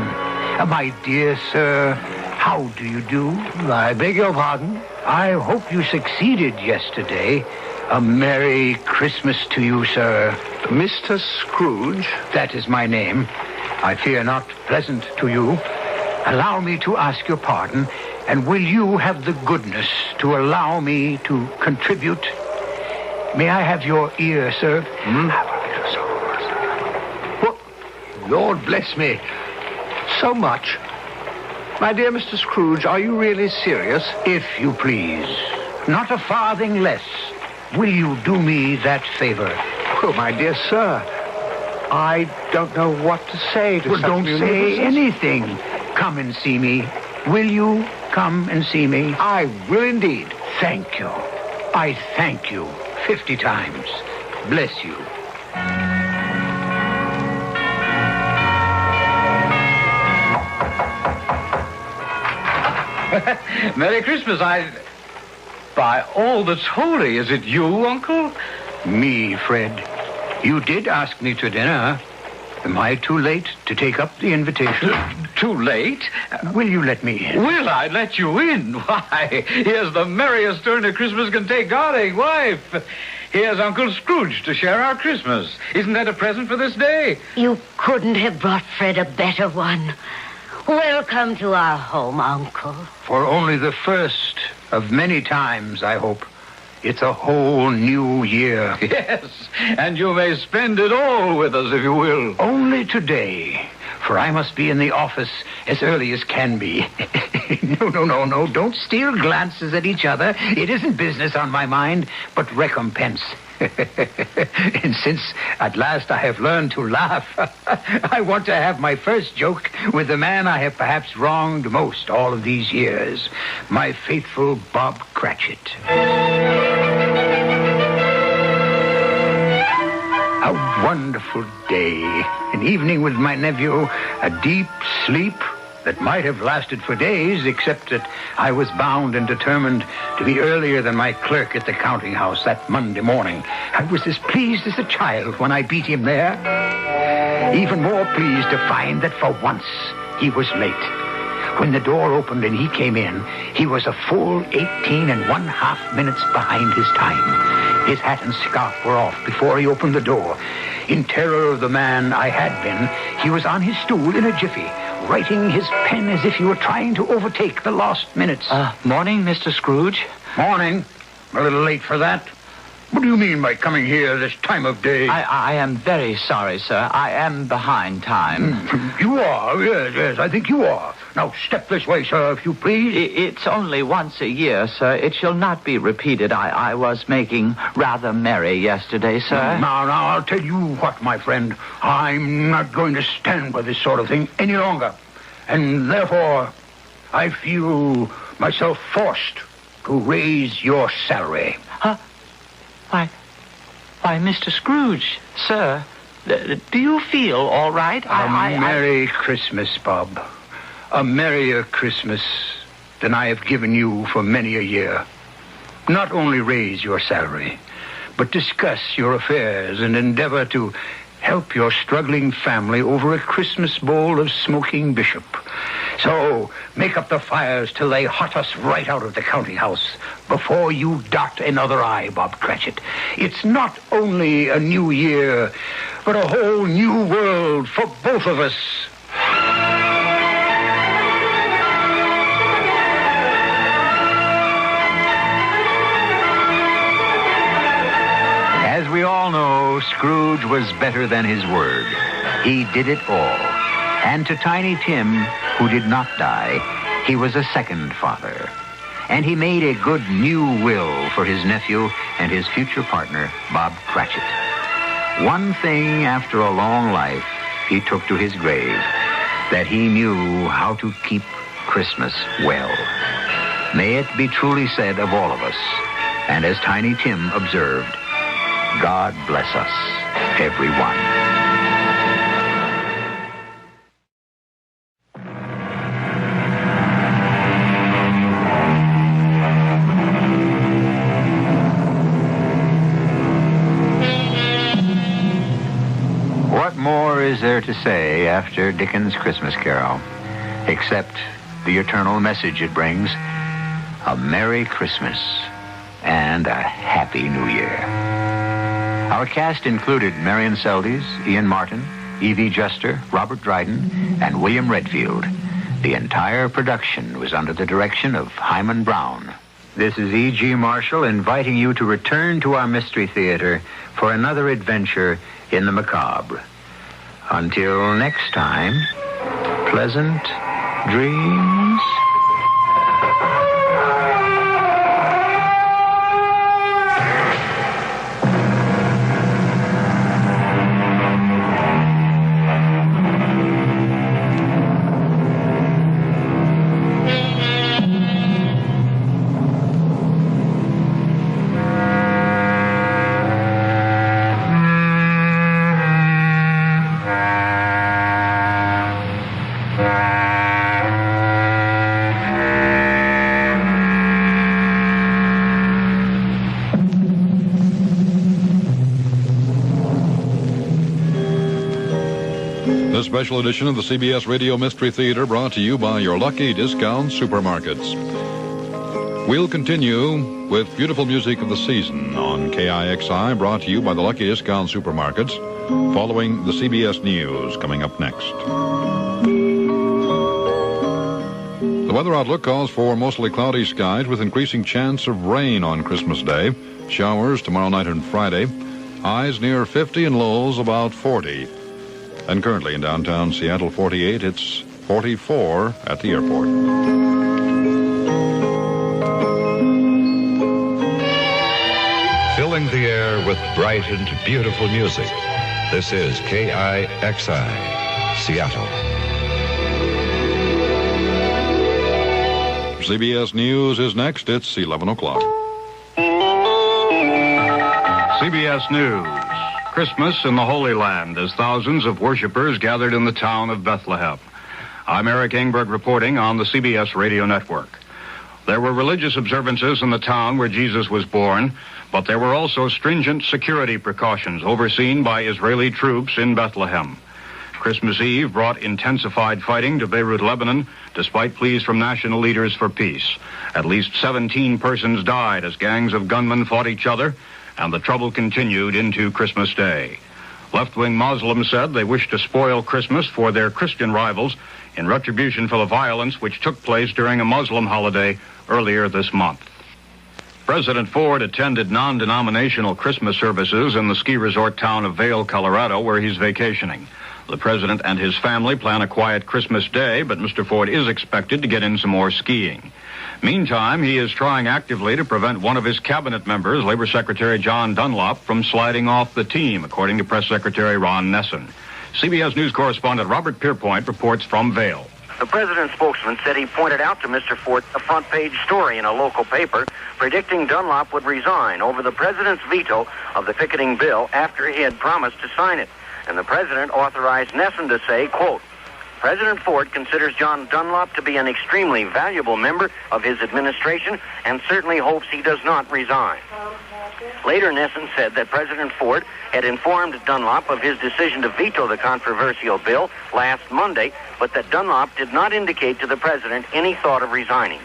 "My dear sir, how do you do?" "I beg your pardon." "I hope you succeeded yesterday. A Merry Christmas to you, sir." Mr. Scrooge? That is my name. I fear not pleasant to you. Allow me to ask your pardon, and will you have the goodness to allow me to contribute? May I have your ear, sir? What? Lord bless me. So much? My dear Mr. Scrooge, are you really serious? If you please. Not a farthing less. Will you do me that favor? Oh, my dear sir, I don't know what to say to Well, such don't say anything. Come and see me. Will you come and see me? I will indeed. Thank you. I thank you 50 times. Bless you. Merry Christmas. By all that's holy, is it you, Uncle? Me, Fred. You did ask me to dinner. Am I too late to take up the invitation? Too late? Will you let me in? Will I let you in? Why, here's the merriest turn a Christmas can take, darling wife. Here's Uncle Scrooge to share our Christmas. Isn't that a present for this day? You couldn't have brought Fred a better one. Welcome to our home, Uncle. For only the first of many times, I hope. It's a whole new year. Yes, and you may spend it all with us if you will. Only today, for I must be in the office as early as can be. No. Don't steal glances at each other. It isn't business on my mind, but recompense. And since at last I have learned to laugh, I want to have my first joke with the man I have perhaps wronged most all of these years, my faithful Bob Cratchit. A wonderful day, an evening with my nephew, a deep sleep that might have lasted for days, except that I was bound and determined to be earlier than my clerk at the counting house that Monday morning. I was as pleased as a child when I beat him there. Even more pleased to find that for once he was late. When the door opened and he came in, he was a full 18½ minutes behind his time. His hat and scarf were off before he opened the door. In terror of the man I had been, he was on his stool in a jiffy, writing his pen as if he were trying to overtake the lost minutes. Morning, Mr. Scrooge. Morning. A little late for that. What do you mean by coming here this time of day? I am very sorry, sir. I am behind time. You are? Yes, I think you are. Now, step this way, sir, if you please. It's only once a year, sir. It shall not be repeated. I was making rather merry yesterday, sir. Now, I'll tell you what, my friend. I'm not going to stand by this sort of thing any longer. And therefore, I feel myself forced to raise your salary. Huh? Why, Mr. Scrooge, sir, do you feel all right? Merry Christmas, Bob. A merrier Christmas than I have given you for many a year. Not only raise your salary, but discuss your affairs and endeavor to help your struggling family over a Christmas bowl of smoking bishop. So, make up the fires till they hot us right out of the county house before you dot another I, Bob Cratchit. It's not only a new year, but a whole new world for both of us. As we all know, Scrooge was better than his word. He did it all. And to Tiny Tim, who did not die, he was a second father. And he made a good new will for his nephew and his future partner, Bob Cratchit. One thing after a long life he took to his grave, that he knew how to keep Christmas well. May it be truly said of all of us, and as Tiny Tim observed, God bless us, everyone. What more is there to say after Dickens' Christmas Carol, except the eternal message it brings, a Merry Christmas and a Happy New Year. Our cast included Marion Seldes, Ian Martin, Evie Juster, Robert Dryden, and William Redfield. The entire production was under the direction of Hyman Brown. This is E.G. Marshall inviting you to return to our Mystery Theater for another adventure in the macabre. Until next time, pleasant dreams. This special edition of the CBS Radio Mystery Theater brought to you by your Lucky Discount Supermarkets. We'll continue with beautiful music of the season on KIXI, brought to you by the Lucky Discount Supermarkets, following the CBS News coming up next. The weather outlook calls for mostly cloudy skies with increasing chance of rain on Christmas Day. Showers tomorrow night and Friday. Highs near 50 and lows about 40. And currently in downtown Seattle, 48. It's 44 at the airport. Filling the air with bright and beautiful music. This is KIXI, Seattle. CBS News is next. It's 11 o'clock. CBS News. Christmas in the Holy Land as thousands of worshipers gathered in the town of Bethlehem. I'm Eric Engberg reporting on the CBS Radio Network. There were religious observances in the town where Jesus was born, but there were also stringent security precautions overseen by Israeli troops in Bethlehem. Christmas Eve brought intensified fighting to Beirut, Lebanon, despite pleas from national leaders for peace. At least 17 persons died as gangs of gunmen fought each other, and the trouble continued into Christmas Day. Left-wing Muslims said they wished to spoil Christmas for their Christian rivals in retribution for the violence which took place during a Muslim holiday earlier this month. President Ford attended non-denominational Christmas services in the ski resort town of Vail, Colorado, where he's vacationing. The president and his family plan a quiet Christmas Day, but Mr. Ford is expected to get in some more skiing. Meantime, he is trying actively to prevent one of his cabinet members, Labor Secretary John Dunlop, from sliding off the team, according to Press Secretary Ron Nessen. CBS News correspondent Robert Pierpoint reports from Vail. The president's spokesman said he pointed out to Mr. Ford a front-page story in a local paper predicting Dunlop would resign over the president's veto of the picketing bill after he had promised to sign it. And the president authorized Nessen to say, quote, President Ford considers John Dunlop to be an extremely valuable member of his administration and certainly hopes he does not resign. Later, Nissen said that President Ford had informed Dunlop of his decision to veto the controversial bill last Monday, but that Dunlop did not indicate to the president any thought of resigning.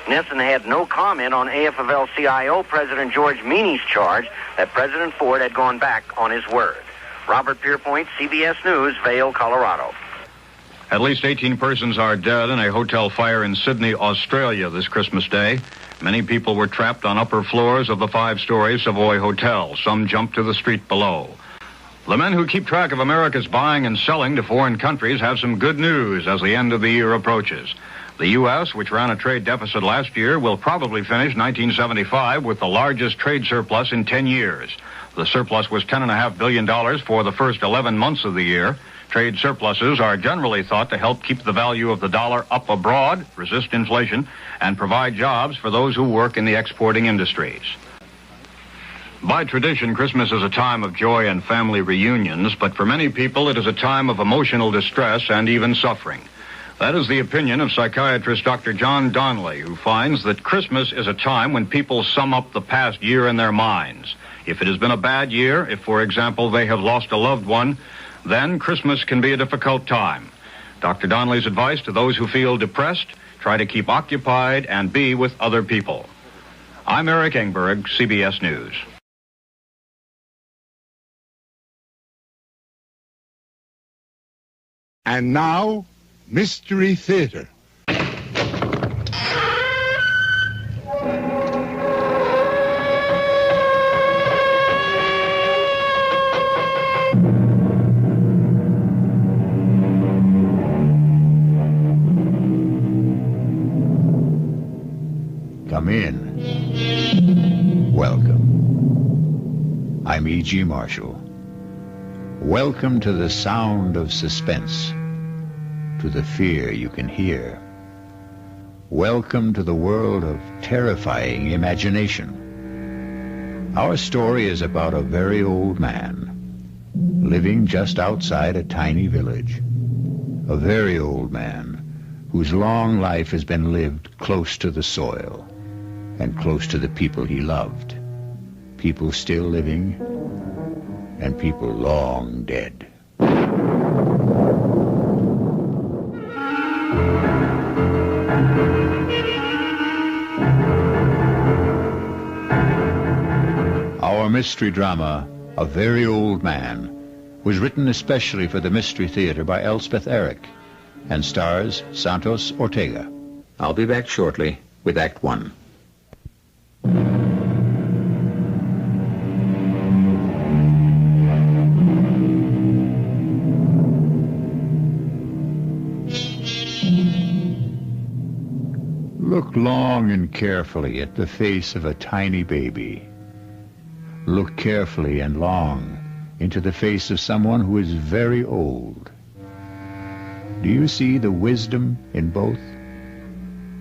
Nissen had no comment on AFL-CIO President George Meany's charge that President Ford had gone back on his word. Robert Pierpoint, CBS News, Vail, Colorado. At least 18 persons are dead in a hotel fire in Sydney, Australia this Christmas Day. Many people were trapped on upper floors of the 5-story Savoy Hotel. Some jumped to the street below. The men who keep track of America's buying and selling to foreign countries have some good news as the end of the year approaches. The U.S., which ran a trade deficit last year, will probably finish 1975 with the largest trade surplus in 10 years. The surplus was $10.5 billion for the first 11 months of the year. Trade surpluses are generally thought to help keep the value of the dollar up abroad, resist inflation, and provide jobs for those who work in the exporting industries. By tradition, Christmas is a time of joy and family reunions, but for many people it is a time of emotional distress and even suffering. That is the opinion of psychiatrist Dr. John Donnelly, who finds that Christmas is a time when people sum up the past year in their minds. If it has been a bad year, if, for example, they have lost a loved one, then Christmas can be a difficult time. Dr. Donnelly's advice to those who feel depressed: try to keep occupied and be with other people. I'm Eric Engberg, CBS News. And now, Mystery Theater. Come in. Welcome. I'm E.G. Marshall. Welcome to the sound of suspense, to the fear you can hear. Welcome to the world of terrifying imagination. Our story is about a very old man living just outside a tiny village. A very old man whose long life has been lived close to the soil and close to the people he loved. People still living and people long dead. Our mystery drama, A Very Old Man, was written especially for the Mystery Theater by Elspeth Eric and stars Santos Ortega. I'll be back shortly with Act One. Look long and carefully at the face of a tiny baby. Look carefully and long into the face of someone who is very old. Do you see the wisdom in both?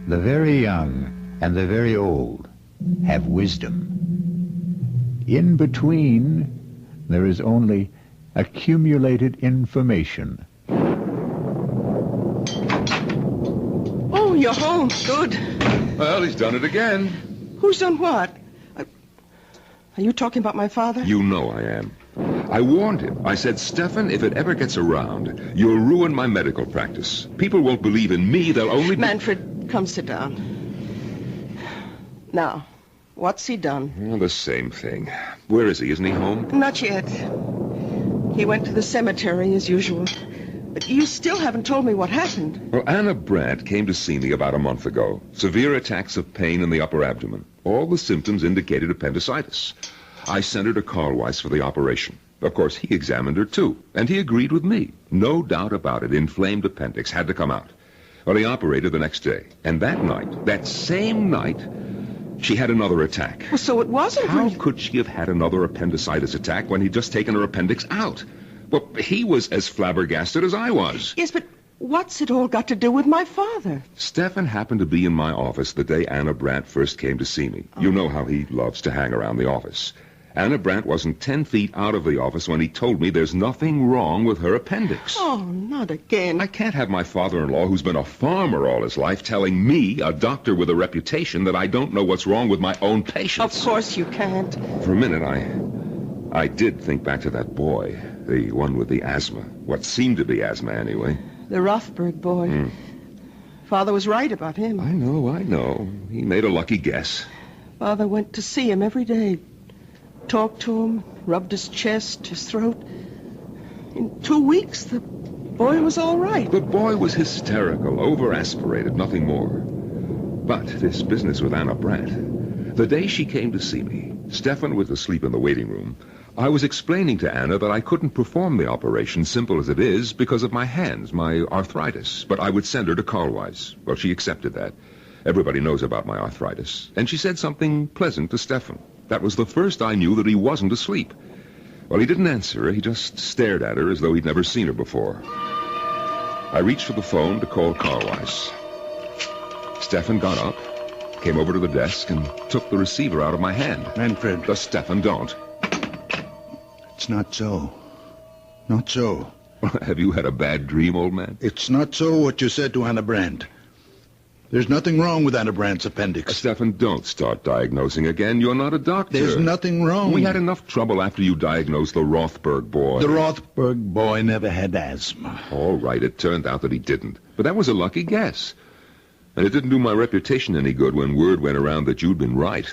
The very young and the very old have wisdom. In between, there is only accumulated information. Oh, you're home. Good. Well, he's done it again. Who's done what? Are you talking about my father? You know I am. I warned him. I said, Stefan, if it ever gets around, you'll ruin my medical practice. People won't believe in me. They'll only... Manfred, come sit down. Now, what's he done? Well, the same thing. Where is he? Isn't he home? Not yet. He went to the cemetery as usual. But you still haven't told me what happened. Well, Anna Brandt came to see me about a month ago. Severe attacks of pain in the upper abdomen. All the symptoms indicated appendicitis. I sent her to Carl Weiss for the operation. Of course, he examined her, too, and he agreed with me. No doubt about it, inflamed appendix had to come out. Well, he operated the next day, and that night, that same night, she had another attack. Well, so it wasn't... How could she have had another appendicitis attack when he'd just taken her appendix out? Well, he was as flabbergasted as I was. Yes, but what's it all got to do with my father? Stefan happened to be in my office the day Anna Brandt first came to see me. You know how he loves to hang around the office. Anna Brandt wasn't 10 feet out of the office when he told me there's nothing wrong with her appendix. Oh, not again. I can't have my father-in-law, who's been a farmer all his life, telling me, a doctor with a reputation, that I don't know what's wrong with my own patients. Of course you can't. For a minute, I did think back to that boy, the one with the asthma. What seemed to be asthma, anyway. The Rothberg boy. Father was right about him. I know. He made a lucky guess. Father went to see him every day. Talked to him, rubbed his chest, his throat. In 2 weeks, the boy was all right. The boy was hysterical, over-aspirated, nothing more. But this business with Anna Brandt, the day she came to see me, Stefan was asleep in the waiting room. I was explaining to Anna that I couldn't perform the operation, simple as it is, because of my hands, my arthritis. But I would send her to Carlweiss. Well, she accepted that. Everybody knows about my arthritis. And she said something pleasant to Stefan. That was the first I knew that he wasn't asleep. Well, he didn't answer her. He just stared at her as though he'd never seen her before. I reached for the phone to call Carlweiss. Stefan got up, came over to the desk, and took the receiver out of my hand. Manfred. The Stefan, don't. It's not so. Not so. Have you had a bad dream, old man? It's not so what you said to Anna Brandt. There's nothing wrong with Anna Brandt's appendix. Stefan, don't start diagnosing again. You're not a doctor. There's nothing wrong. We had enough trouble after you diagnosed the Rothberg boy. The Rothberg boy never had asthma. All right, it turned out that he didn't. But that was a lucky guess. And it didn't do my reputation any good when word went around that you'd been right.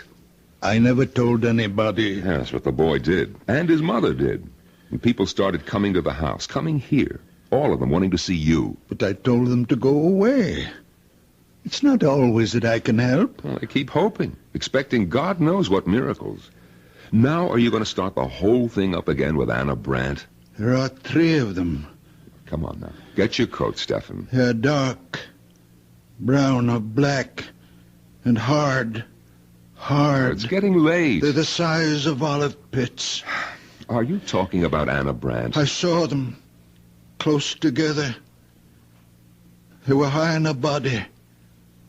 I never told anybody. Yes, but the boy did. And his mother did. And people started coming to the house, coming here. All of them wanting to see you. But I told them to go away. It's not always that I can help. Well, I keep hoping, expecting God knows what miracles. Now are you going to start the whole thing up again with Anna Brandt? There are 3 of them. Come on now. Get your coat, Stefan. They're dark, brown or black, and hard. Hard. It's getting late. They're the size of olive pits. Are you talking about Anna Brandt? I saw them close together. They were high in her body.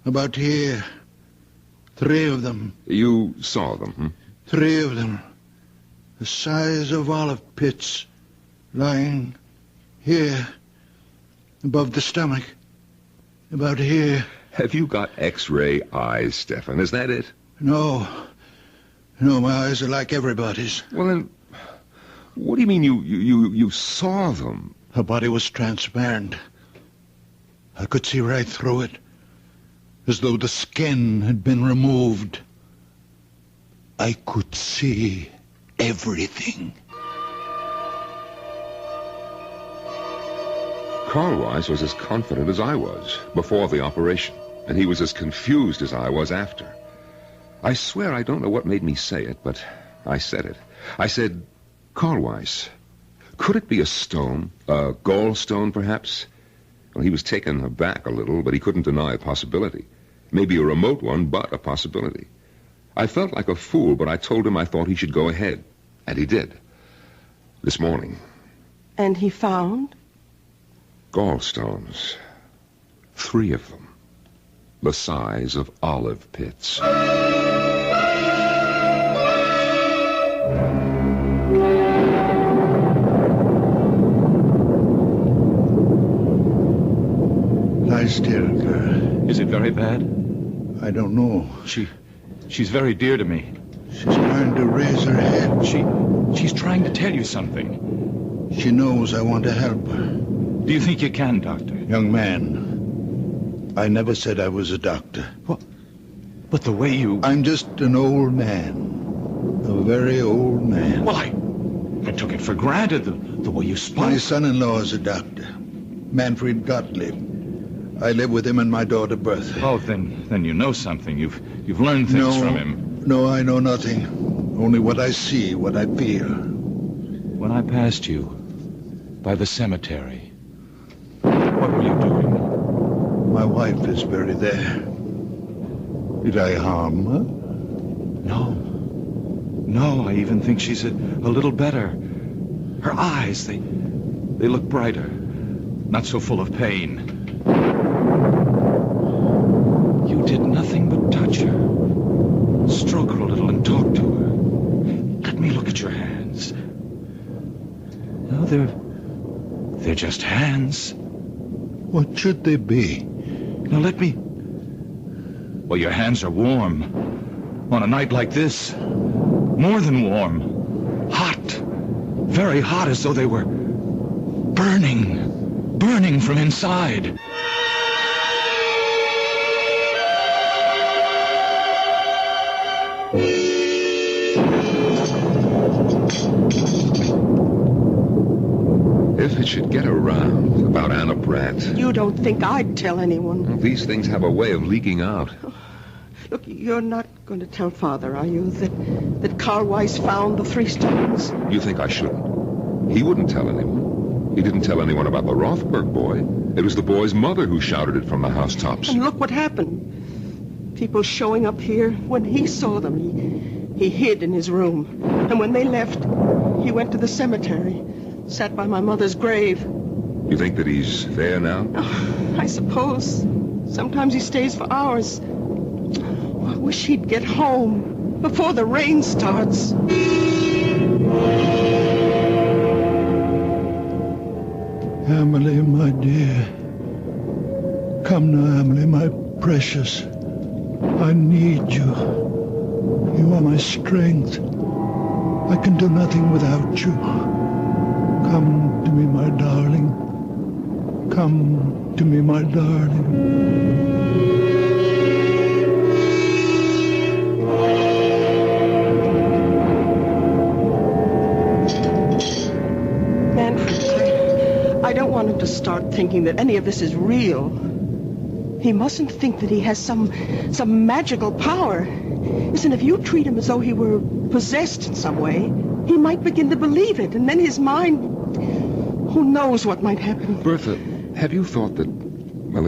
About here. 3 of them. You saw them, 3 of them. The size of olive pits. Lying here. Above the stomach. About here. Have you got X-ray eyes, Stefan? Is that it? No. No, my eyes are like everybody's. Well, then, what do you mean you saw them? Her body was transparent. I could see right through it. As though the skin had been removed. I could see everything. Carlweiss was as confident as I was before the operation, and he was as confused as I was after. I swear I don't know what made me say it, but I said it. I said, Carlweiss, could it be a stone? A gallstone, perhaps? Well, he was taken aback a little, but he couldn't deny a possibility. Maybe a remote one, but a possibility. I felt like a fool, but I told him I thought he should go ahead. And he did. This morning. And he found? Gallstones. 3 of them. The size of olive pits. Lie still, girl. Is it very bad? I don't know. She's very dear to me. She's trying to raise her head. She's trying to tell you something. She knows I want to help her. Do you think you can, Doctor? Young man, I never said I was a doctor. What? But the way you... I'm just an old man. A very old man. Well, I took it for granted, the way you spoke. My son-in-law is a doctor. Manfred Gottlieb. I live with him and my daughter Bertha. Oh, then you know something. You've learned things from him. No, I know nothing. Only what I see, what I feel. When I passed you by the cemetery, what were you doing? My wife is buried there. Did I harm her? No, I even think she's a little better. Her eyes, they look brighter. Not so full of pain. You did nothing but touch her. Stroke her a little and talk to her. Let me look at your hands. No, they're just hands. What should they be? Now let me... Well, your hands are warm. On a night like this, more than warm. Hot. Very hot, as though they were burning from inside. If it should get around about Anna Brandt... You don't think I'd tell anyone? Well, these things have a way of leaking out. Look, you're not going to tell Father, are you, that Carl Weiss found the 3 stones? You think I shouldn't? He wouldn't tell anyone. He didn't tell anyone about the Rothberg boy. It was the boy's mother who shouted it from the housetops. And look what happened. People showing up here. When he saw them, he hid in his room. And when they left, he went to the cemetery. Sat by my mother's grave. You think that he's there now? Oh, I suppose. Sometimes he stays for hours. Oh, I wish he'd get home before the rain starts. Emily, my dear. Come now, Emily, my precious. I need you. You are my strength. I can do nothing without you. Come to me, my darling. Come to me, my darling. Manfred, I don't want him to start thinking that any of this is real. He mustn't think that he has some magical power. Listen, if you treat him as though he were possessed in some way, he might begin to believe it, and then his mind... Who knows what might happen? Bertha, have you thought that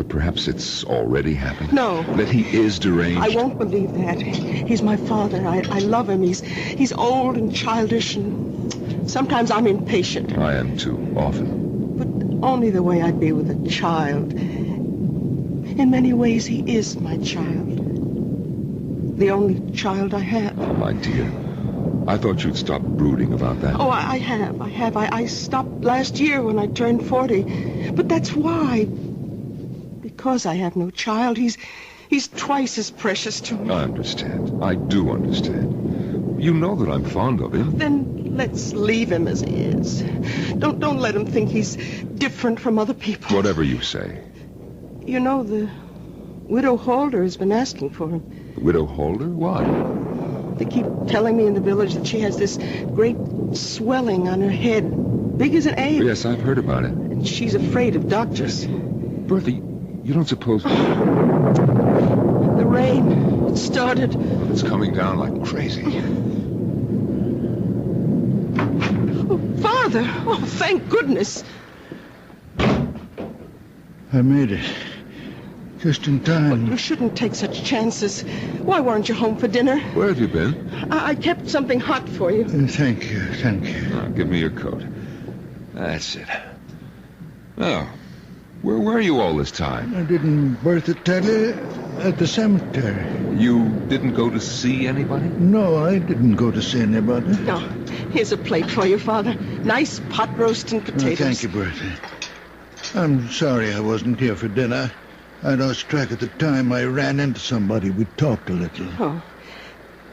perhaps it's already happened? No. That he is deranged? I won't believe that. He's my father. I love him. He's old and childish, and sometimes I'm impatient. I am too, often. But only the way I'd be with a child. In many ways, he is my child. The only child I have. Oh, my dear. I thought you'd stop brooding about that. Oh, I have. I stopped last year when I turned 40. But that's why. Because I have no child, he's twice as precious to me. I understand. I do understand. You know that I'm fond of him. Then let's leave him as he is. Don't let him think he's different from other people. Whatever you say. You know, the Widow Holder has been asking for him. The Widow Holder? Why? They keep telling me in the village that she has this great swelling on her head, big as an egg. Yes, I've heard about it. And she's afraid of doctors. Bertha, you don't suppose... The rain, it started. It's coming down like crazy. Oh, Father! Oh, thank goodness. I made it. Just in time. Well, you shouldn't take such chances. Why weren't you home for dinner? Where have you been? I kept something hot for you. Thank you. Now, give me your coat. That's it. Oh, where were you all this time? I didn't Bertha tell you? At the cemetery. You didn't go to see anybody? No, I didn't go to see anybody. No. Here's a plate for you, Father. Nice pot roast and potatoes. Thank you, Bertha. I'm sorry I wasn't here for dinner. I lost track of the time. I ran into somebody. We talked a little. Oh.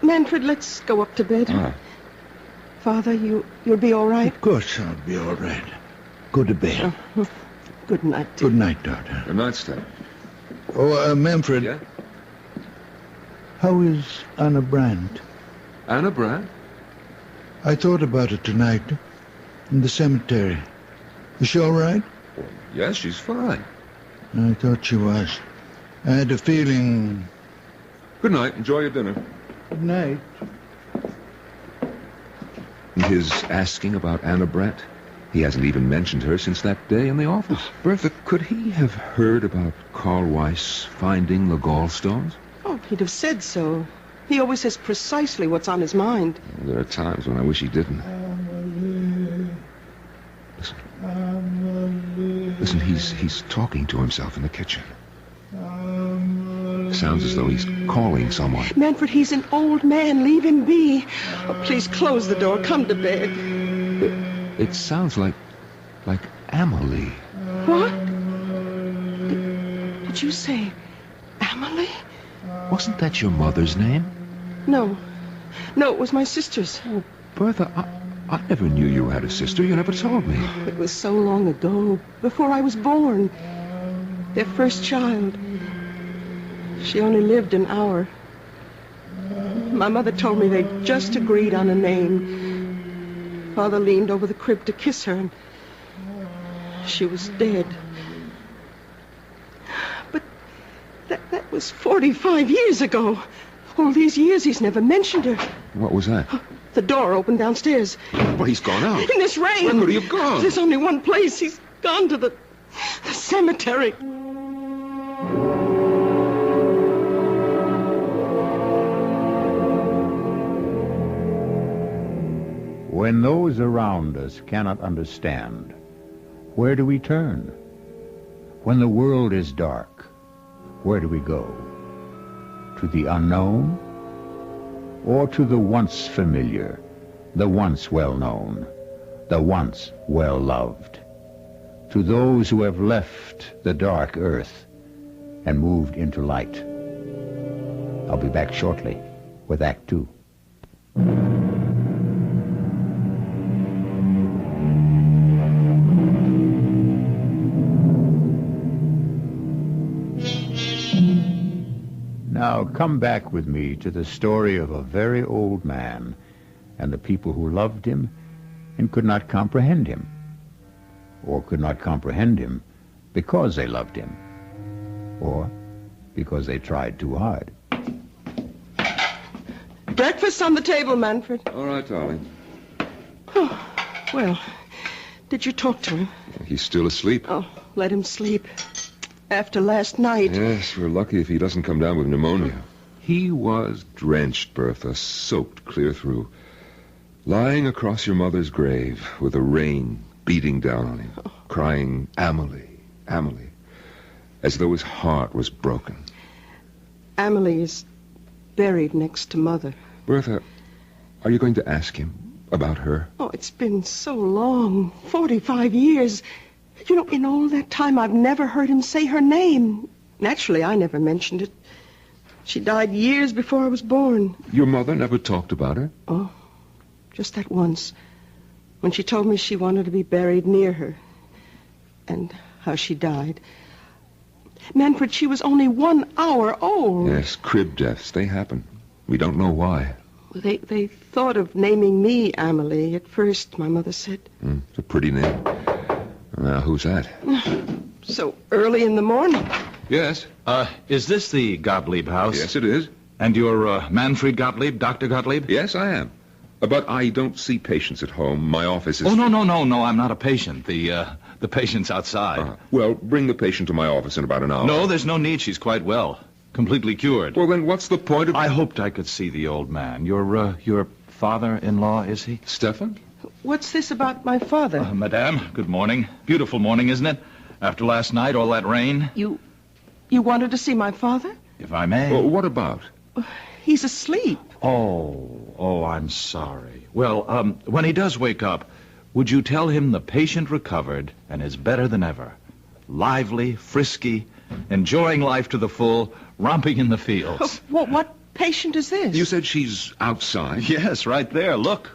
Manfred, let's go up to bed. Father, you'll be all right? Of course I'll be all right. Go to bed. Oh. Good night. Good night, daughter. Good night, Steph. Oh, Manfred. Yeah? How is Anna Brandt? Anna Brandt? I thought about it tonight. In the cemetery. Is she all right? Well, yes, she's fine. I thought she was. I had a feeling... Good night. Enjoy your dinner. Good night. His asking about Anna Brandt? He hasn't even mentioned her since that day in the office. Bertha, could he have heard about Carl Weiss finding the gallstones? Oh, he'd have said so. He always says precisely what's on his mind. There are times when I wish he didn't. Listen, he's talking to himself in the kitchen. Sounds as though he's calling someone. Manfred, he's an old man. Leave him be. Oh, please close the door. Come to bed. It sounds like Amelie. What? Did you say Amelie? Wasn't that your mother's name? No. No, it was my sister's. Oh, Bertha, I never knew you had a sister. You never told me. Oh, it was so long ago, before I was born. Their first child. She only lived an hour. My mother told me they just agreed on a name. Father leaned over the crib to kiss her, and she was dead. But that was 45 years ago. All these years he's never mentioned her. What was that? The door opened downstairs. Well, he's gone out. In this rain. Where could he have gone? There's only one place. He's gone to the cemetery. When those around us cannot understand, where do we turn? When the world is dark, where do we go? To the unknown? Or to the once familiar, the once well-known, the once well-loved? To those who have left the dark earth and moved into light. I'll be back shortly with Act 2. Now come back with me to the story of a very old man and the people who loved him and could not comprehend him, or could not comprehend him because they loved him, or because they tried too hard. Breakfast on the table, Manfred. All right, darling. Oh, well, did you talk to him? He's still asleep. Oh, let him sleep. After last night. Yes, we're lucky if he doesn't come down with pneumonia. He was drenched, Bertha, soaked clear through. Lying across your mother's grave with the rain beating down on him, crying, Amelie, Amelie, as though his heart was broken. Amelie is buried next to Mother. Bertha, are you going to ask him about her? Oh, it's been so long. 45 years. You know, in all that time, I've never heard him say her name. Naturally, I never mentioned it. She died years before I was born. Your mother never talked about her? Oh, just that once. When she told me she wanted to be buried near her. And how she died. Manfred, she was only 1 hour old. Yes, crib deaths, they happen. We don't know why. They thought of naming me Amelie at first, my mother said. It's a pretty name. Now, who's that? So early in the morning. Yes. Is this the Gottlieb house? Yes, it is. And you're Manfred Gottlieb, Dr. Gottlieb? Yes, I am. But I don't see patients at home. My office is... Oh, no, I'm not a patient. The patient's outside. Well, bring the patient to my office in about an hour. No, there's no need. She's quite well. Completely cured. Well, then what's the point of... I hoped I could see the old man. Your father-in-law, is he? Stefan? What's this about my father? Madame, good morning. Beautiful morning, isn't it? After last night, all that rain. You wanted to see my father? If I may. Well, what about? He's asleep. Oh, I'm sorry. Well, when he does wake up, would you tell him the patient recovered and is better than ever? Lively, frisky, enjoying life to the full, romping in the fields. What patient is this? You said she's outside. Yes, right there. Look,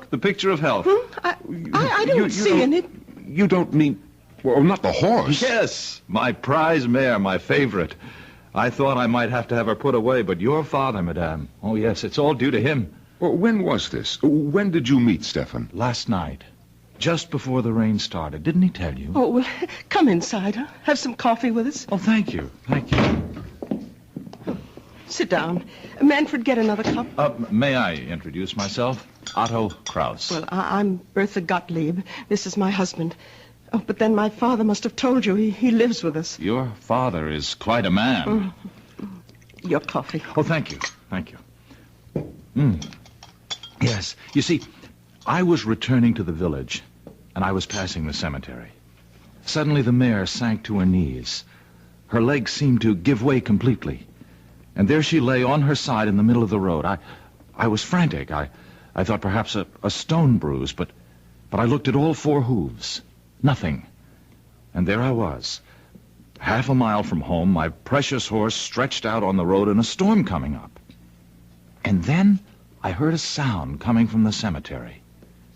the picture of health. I don't see in it. You don't mean... Well, not the horse. Yes, my prize mare, my favorite. I thought I might have to have her put away, but your father, madame. Oh, yes, it's all due to him. Well, when was this? When did you meet Stefan? Last night, just before the rain started. Didn't he tell you? Oh, well, come inside. Huh? Have some coffee with us. Oh, thank you. Sit down. Manfred, get another cup. May I introduce myself? Otto Kraus. Well, I'm Bertha Gottlieb. This is my husband. Oh, but then my father must have told you. He lives with us. Your father is quite a man. Your coffee. Oh, thank you. Yes. You see, I was returning to the village, and I was passing the cemetery. Suddenly the mare sank to her knees. Her legs seemed to give way completely. And there she lay on her side in the middle of the road. I was frantic. I thought perhaps a stone bruise, but I looked at all 4 hooves. Nothing. And there I was, half a mile from home, my precious horse stretched out on the road and a storm coming up. And then I heard a sound coming from the cemetery.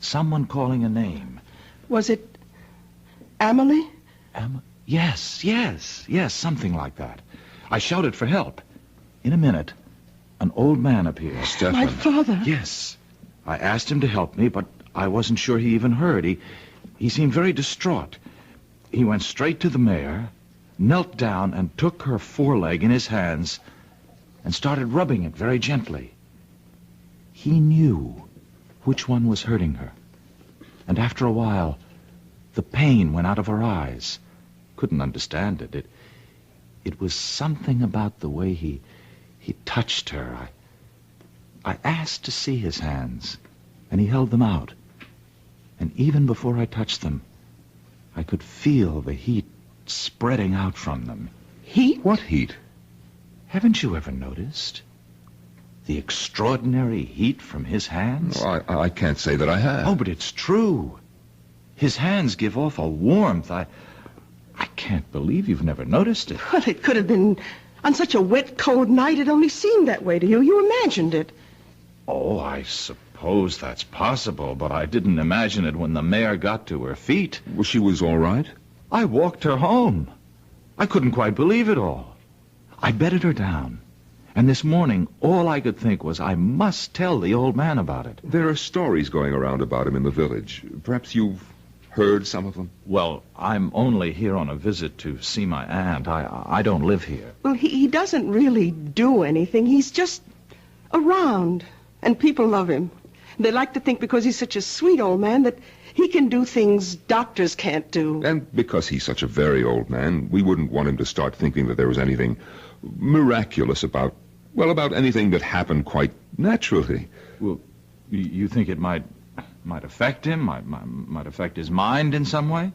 Someone calling a name. Was it Amelie? Yes, something like that. I shouted for help. In a minute, an old man appeared. Stefan. My father. Yes. I asked him to help me, but I wasn't sure he even heard. He seemed very distraught. He went straight to the mare, knelt down and took her foreleg in his hands and started rubbing it very gently. He knew which one was hurting her. And after a while, the pain went out of her eyes. Couldn't understand it. It was something about the way he touched her. I asked to see his hands, and he held them out. And even before I touched them, I could feel the heat spreading out from them. Heat? What heat? Haven't you ever noticed the extraordinary heat from his hands? Oh, I can't say that I have. Oh, but it's true. His hands give off a warmth. I can't believe you've never noticed it. Well, it could have been on such a wet, cold night. It only seemed that way to you. You imagined it. Oh, I suppose that's possible, but I didn't imagine it when the mare got to her feet. Well, she was all right? I walked her home. I couldn't quite believe it all. I bedded her down. And this morning, all I could think was I must tell the old man about it. There are stories going around about him in the village. Perhaps you've heard some of them? Well, I'm only here on a visit to see my aunt. I don't live here. Well, he doesn't really do anything. He's just around, and people love him. They like to think because he's such a sweet old man that he can do things doctors can't do. And because he's such a very old man, we wouldn't want him to start thinking that there was anything miraculous about anything that happened quite naturally. Well, you think it might affect him, might affect his mind in some way?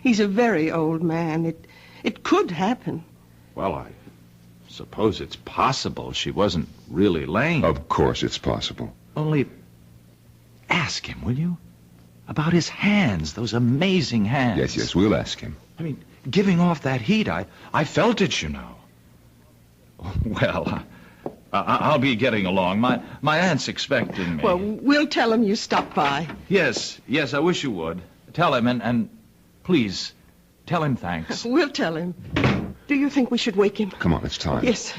He's a very old man. It could happen. Well, I suppose it's possible she wasn't really lame. Of course it's possible. Only ask him, will you? About his hands, those amazing hands. Yes, we'll ask him. I mean, giving off that heat, I felt it, you know. Well, I'll be getting along. My aunt's expecting me. Well, we'll tell him you stopped by. Yes, I wish you would. Tell him, and please, tell him thanks. We'll tell him. Do you think we should wake him? Come on, it's time. Yes.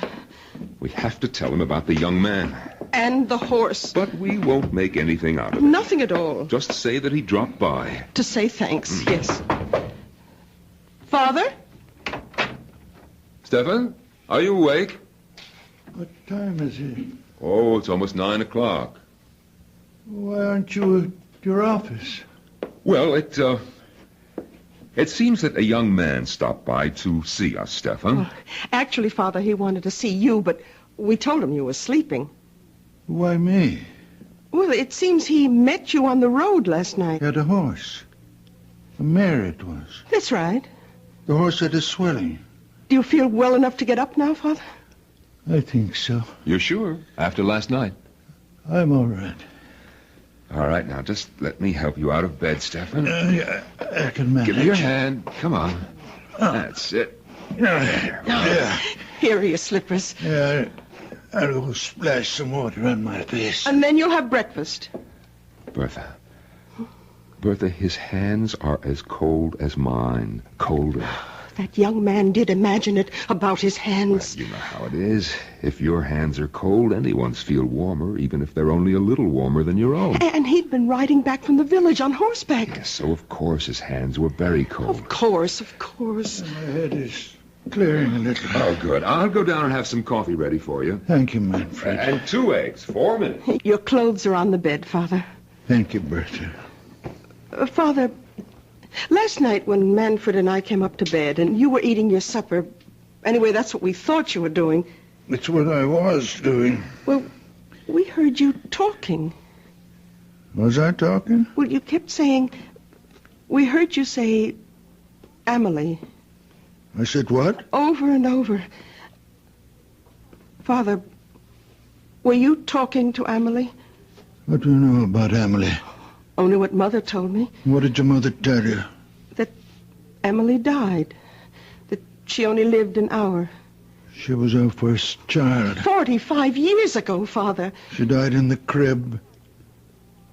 We have to tell him about the young man. And the horse. But we won't make anything out of it. Nothing at all. Just say that he dropped by. To say thanks, yes. Father? Stefan, are you awake? What time is it? Oh, it's almost 9 o'clock. Why aren't you at your office? Well, it seems that a young man stopped by to see us, Stefan. Well, actually, Father, he wanted to see you, but we told him you were sleeping. Why me? Well, it seems he met you on the road last night. Had a horse. A mare it was. That's right. The horse had a swelling. Do you feel well enough to get up now, Father? I think so. You're sure? After last night? I'm all right. All right, now just let me help you out of bed, Stefan. Yeah, I can manage. Give me your hand. Come on. That's it. Yeah. Here are your slippers. Yeah, I'll go splash some water on my face. And then you'll have breakfast. Bertha, his hands are as cold as mine. Colder. That young man did imagine it about his hands. Well, you know how it is. If your hands are cold, anyone's feel warmer, even if they're only a little warmer than your own. And he'd been riding back from the village on horseback. Yes, so of course his hands were very cold. Of course. My head is clearing a little. Oh, good. I'll go down and have some coffee ready for you. Thank you, Manfred. And 2 eggs. 4 minutes. Your clothes are on the bed, Father. Thank you, Bertha. Father, last night when Manfred and I came up to bed and you were eating your supper, anyway, that's what we thought you were doing. It's what I was doing. Well, we heard you talking. Was I talking? Well, you kept saying, we heard you say, Amelie. I said what? Over and over. Father, were you talking to Amelie? What do you know about Amelie? Only what Mother told me. What did your mother tell you? That Amelie died. That she only lived an hour. She was our first child. 45 years ago, Father. She died in the crib.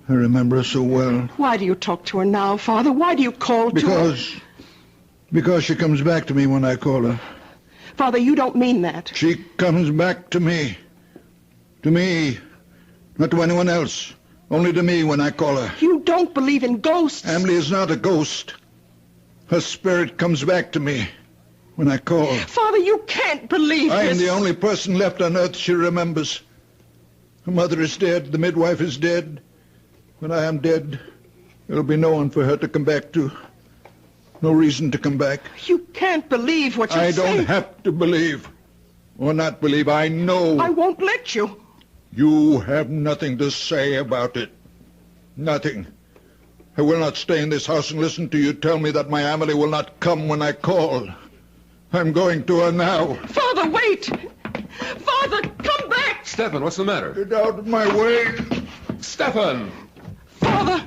I remember her so well. Why do you talk to her now, Father? Why do you call to her? Because she comes back to me when I call her. Father, you don't mean that. She comes back to me. To me. Not to anyone else. Only to me when I call her. You don't believe in ghosts. Emily is not a ghost. Her spirit comes back to me when I call. Father, you can't believe I am this. the only person left on earth she remembers. Her mother is dead. The midwife is dead. When I am dead, there'll be no one for her to come back to. No reason to come back. You can't believe what you're saying. I don't have to believe. Or not believe. I know. I won't let you. You have nothing to say about it. Nothing. I will not stay in this house and listen to you tell me that my Amelie will not come when I call. I'm going to her now. Father, wait! Father, come back! Stefan, what's the matter? Get out of my way! Stefan! Father!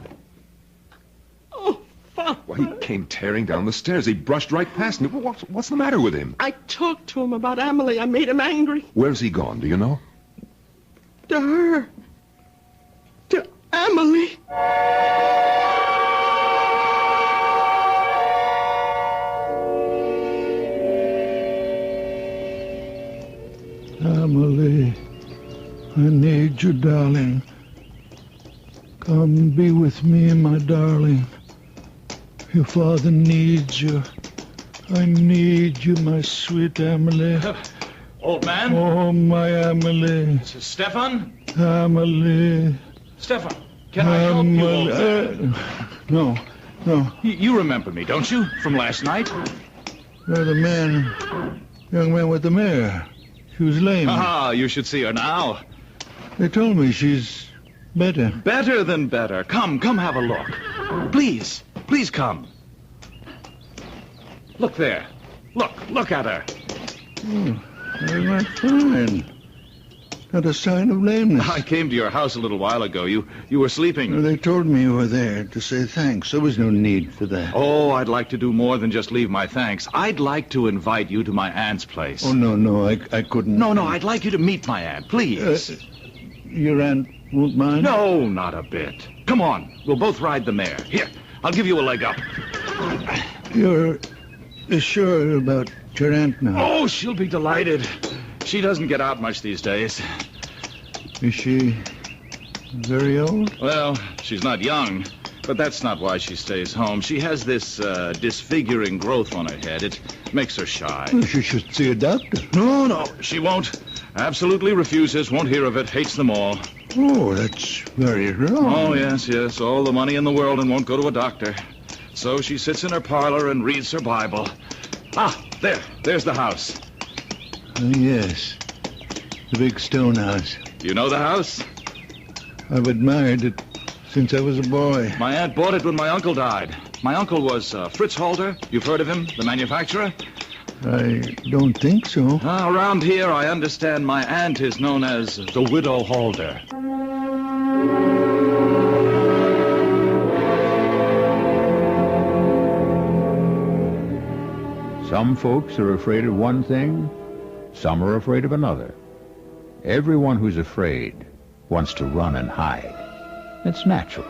Oh, Father. Well, he came tearing down the stairs. He brushed right past me. What's the matter with him? I talked to him about Amelie. I made him angry. Where's he gone, do you know? To her. To Amelie. Amelie, I need you, darling. Come be with me, my darling. Your father needs you. I need you, my sweet Amelie. Old man? Oh, my Amelie. Stefan? Amelie. Stefan, can I help you, old man? No. You remember me, don't you? From last night? You're the young man with the mare. She was lame. Ah, you should see her now. They told me she's better. Better than better. Come have a look. Please come. Look there. Look at her. Oh, they're not fine. Not a sign of lameness. I came to your house a little while ago. You were sleeping. Well, they told me you were there to say thanks. There was no need for that. Oh, I'd like to do more than just leave my thanks. I'd like to invite you to my aunt's place. Oh, no, I couldn't. No, I'd like you to meet my aunt, please. Your aunt won't mind? No, not a bit. Come on, we'll both ride the mare. Here, I'll give you a leg up. You're sure about your aunt now? Oh, she'll be delighted. She doesn't get out much these days. Is she very old? Well, she's not young, but that's not why she stays home. She has this disfiguring growth on her head. It makes her shy. Well, she should see a doctor. No, she won't. Absolutely refuses, won't hear of it, hates them all. Oh, that's very wrong. Oh, yes, all the money in the world and won't go to a doctor. So she sits in her parlor and reads her Bible. Ah, there's the house. Yes, the big stone house. You know the house? I've admired it since I was a boy. My aunt bought it when my uncle died. My uncle was Fritz Halder. You've heard of him, the manufacturer? I don't think so. Around here, I understand my aunt is known as the Widow Halder. Some folks are afraid of one thing, some are afraid of another. Everyone who's afraid wants to run and hide. It's natural.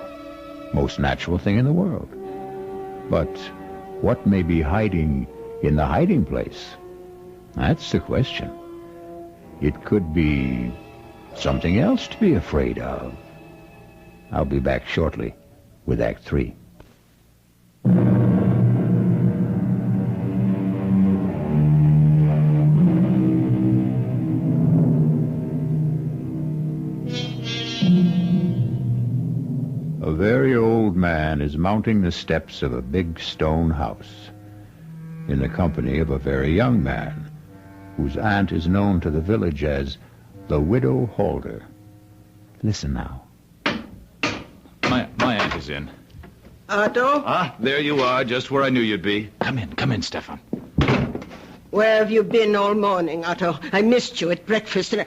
Most natural thing in the world. But what may be hiding in the hiding place? That's the question. It could be something else to be afraid of. I'll be back shortly with Act 3. A very old man is mounting the steps of a big stone house in the company of a very young man whose aunt is known to the village as the Widow Halder. Listen now. My aunt is in. Otto? Ah, there you are, just where I knew you'd be. Come in, Stefan. Where have you been all morning, Otto? I missed you at breakfast and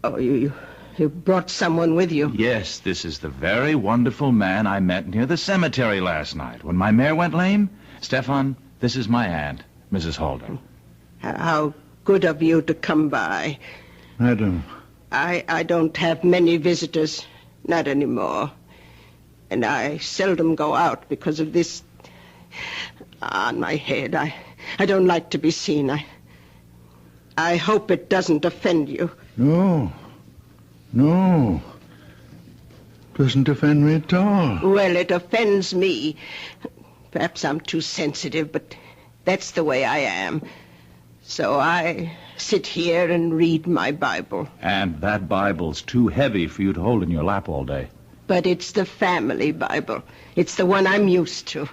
Oh, you brought someone with you. Yes, this is the very wonderful man I met near the cemetery last night when my mare went lame. Stefan, this is my aunt, Mrs. Holder. How good of you to come by. Madam. I don't have many visitors, not anymore. And I seldom go out because of this on my head. I don't like to be seen. I hope it doesn't offend you. No. Doesn't offend me at all. Well, it offends me. Perhaps I'm too sensitive, but that's the way I am. So I sit here and read my Bible. And that Bible's too heavy for you to hold in your lap all day. But it's the family Bible. It's the one I'm used to.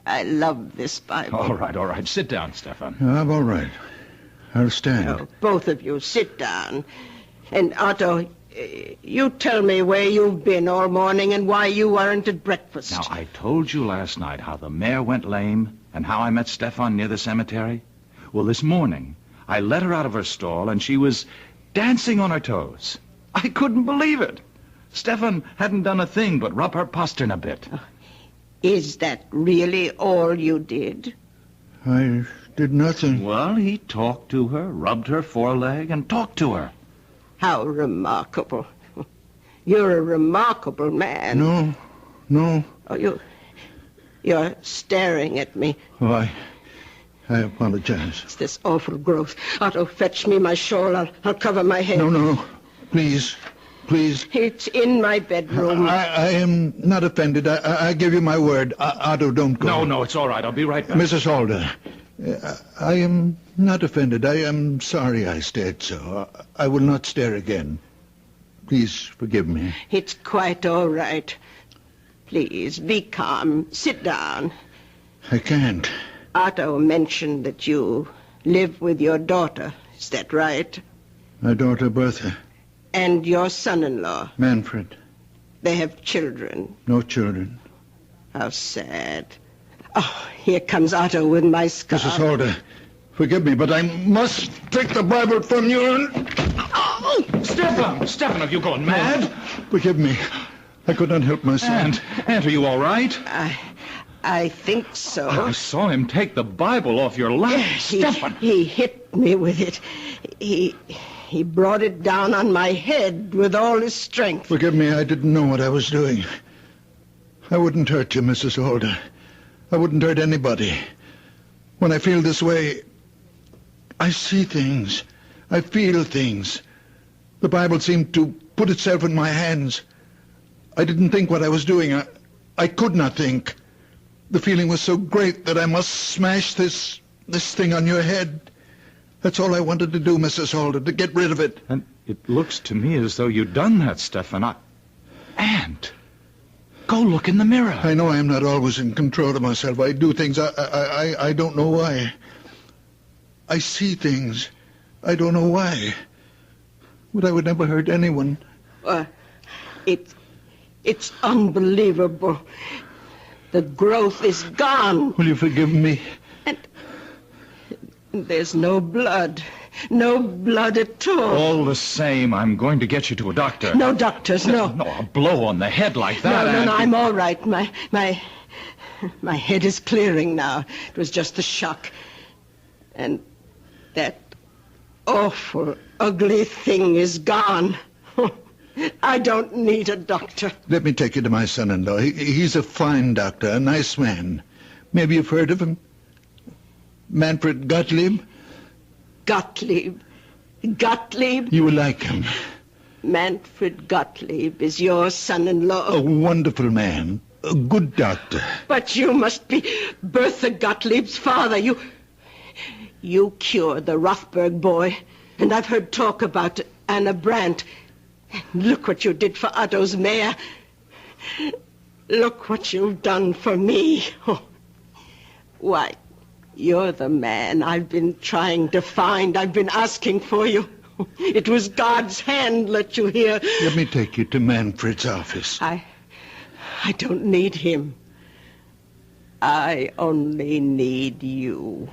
I love this Bible. All right. Sit down, Stefan. I'm all right. I'll stand. Oh, both of you, sit down. And Otto, you tell me where you've been all morning and why you weren't at breakfast. Now, I told you last night how the mare went lame and how I met Stefan near the cemetery. Well, this morning, I let her out of her stall and she was dancing on her toes. I couldn't believe it. Stefan hadn't done a thing but rub her postern a bit. Is that really all you did? I did nothing. Well, he talked to her, rubbed her foreleg, and talked to her. How remarkable. You're a remarkable man. No. Oh, you're staring at me. Oh, I apologize. It's this awful growth. Otto, fetch me my shawl. I'll cover my head. No. Please. It's in my bedroom. I am not offended. I give you my word. Otto, don't go. No, it's all right. I'll be right back. Mrs. Holder, I am not offended. I am sorry I stared so. I will not stare again. Please forgive me. It's quite all right. Please, be calm. Sit down. I can't. Otto mentioned that you live with your daughter. Is that right? My daughter, Bertha. And your son-in-law. Manfred. They have children. No children. How sad. Oh, here comes Otto with my scarf. Mrs. Holder, forgive me, but I must take the Bible from you and... Oh! Stefan, have you gone mad? Forgive me. I could not help myself. Aunt, are you all right? I think so. I saw him take the Bible off your lap. Stefan! He hit me with it. He brought it down on my head with all his strength. Forgive me, I didn't know what I was doing. I wouldn't hurt you, Mrs. Holder. I wouldn't hurt anybody. When I feel this way, I see things. I feel things. The Bible seemed to put itself in my hands. I didn't think what I was doing. I could not think. The feeling was so great that I must smash this thing on your head. That's all I wanted to do, Mrs. Holder, to get rid of it. And it looks to me as though you'd done that, Stefan. Aunt, go look in the mirror. I know I'm not always in control of myself. I do things. I don't know why. I see things. I don't know why. But I would never hurt anyone. It's unbelievable. The growth is gone. Will you forgive me? There's no blood. No blood at all. All the same, I'm going to get you to a doctor. No doctors, no. No, a blow on the head like that. No, I'm all right. My head is clearing now. It was just the shock. And that awful, ugly thing is gone. I don't need a doctor. Let me take you to my son-in-law. He's a fine doctor, a nice man. Maybe you've heard of him? Manfred Gottlieb? Gottlieb? You will like him. Manfred Gottlieb is your son-in-law. A wonderful man. A good doctor. But you must be Bertha Gottlieb's father. You cured the Rothberg boy. And I've heard talk about Anna Brandt. Look what you did for Otto's mare. Look what you've done for me. Oh. Why, you're the man I've been trying to find. I've been asking for you. It was God's hand let you here. Let me take you to Manfred's office. I don't need him. I only need you.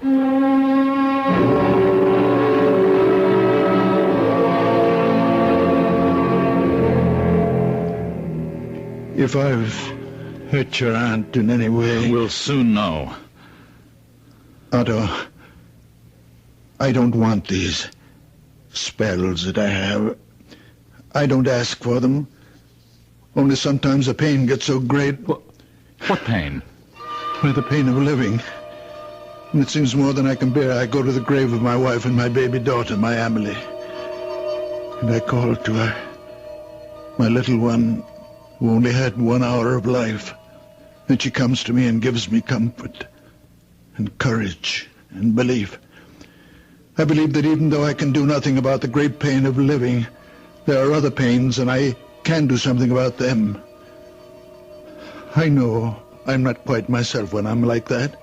If I've hurt your aunt in any way... We'll soon know. Otto, I don't want these spells that I have. I don't ask for them. Only sometimes the pain gets so great. What pain? Well, the pain of living. And it seems more than I can bear. I go to the grave of my wife and my baby daughter, my Emily. And I call to her, my little one, who only had 1 hour of life. And she comes to me and gives me comfort and courage and belief. I believe that even though I can do nothing about the great pain of living, there are other pains, and I can do something about them. I know I'm not quite myself when I'm like that.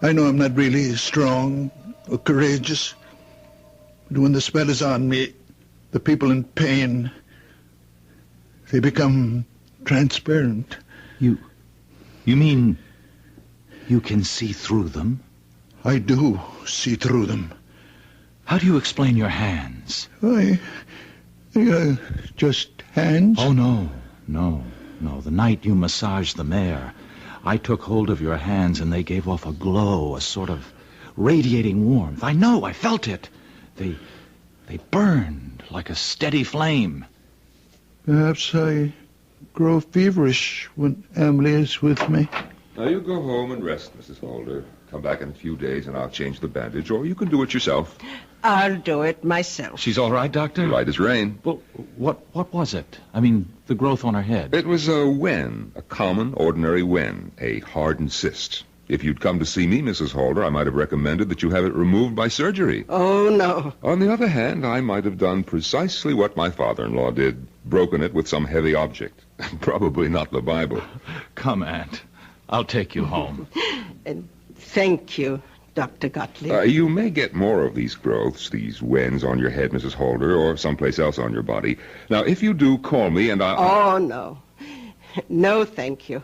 I know I'm not really strong or courageous. But when the spell is on me, the people in pain, they become transparent. You mean you can see through them? I do see through them. How do you explain your hands? Just hands? Oh, no. The night you massaged the mare, I took hold of your hands and they gave off a glow, a sort of radiating warmth. I know, I felt it. They burned like a steady flame. Perhaps I grow feverish when Emily is with me. Now, you go home and rest, Mrs. Holder. Come back in a few days and I'll change the bandage, or you can do it yourself. I'll do it myself. She's all right, Doctor? Right as rain. Well, what was it? I mean, the growth on her head. It was a wen, a common, ordinary wen, a hardened cyst. If you'd come to see me, Mrs. Holder, I might have recommended that you have it removed by surgery. Oh, no. On the other hand, I might have done precisely what my father-in-law did, broken it with some heavy object. Probably not the Bible. Come, Aunt. I'll take you home. And thank you, Dr. Gottlieb. You may get more of these growths, these wens on your head, Mrs. Holder, or someplace else on your body. Now, if you do, call me and I'll... Oh, no. No, thank you.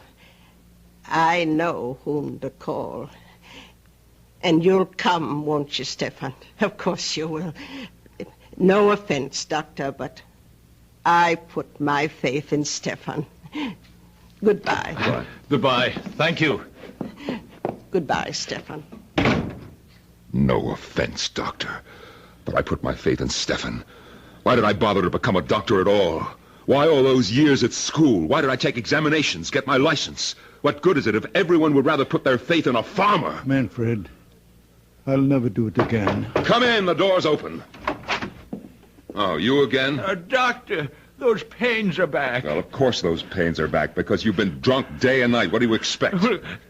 I know whom to call. And you'll come, won't you, Stefan? Of course you will. No offense, Doctor, but I put my faith in Stefan. Goodbye. Goodbye. Thank you. Goodbye, Stefan. No offense, Doctor, but I put my faith in Stefan. Why did I bother to become a doctor at all? Why all those years at school? Why did I take examinations, get my license? What good is it if everyone would rather put their faith in a farmer? Manfred, I'll never do it again. Come in, the door's open. Oh, you again? Doctor, those pains are back. Well, of course those pains are back, because you've been drunk day and night. What do you expect?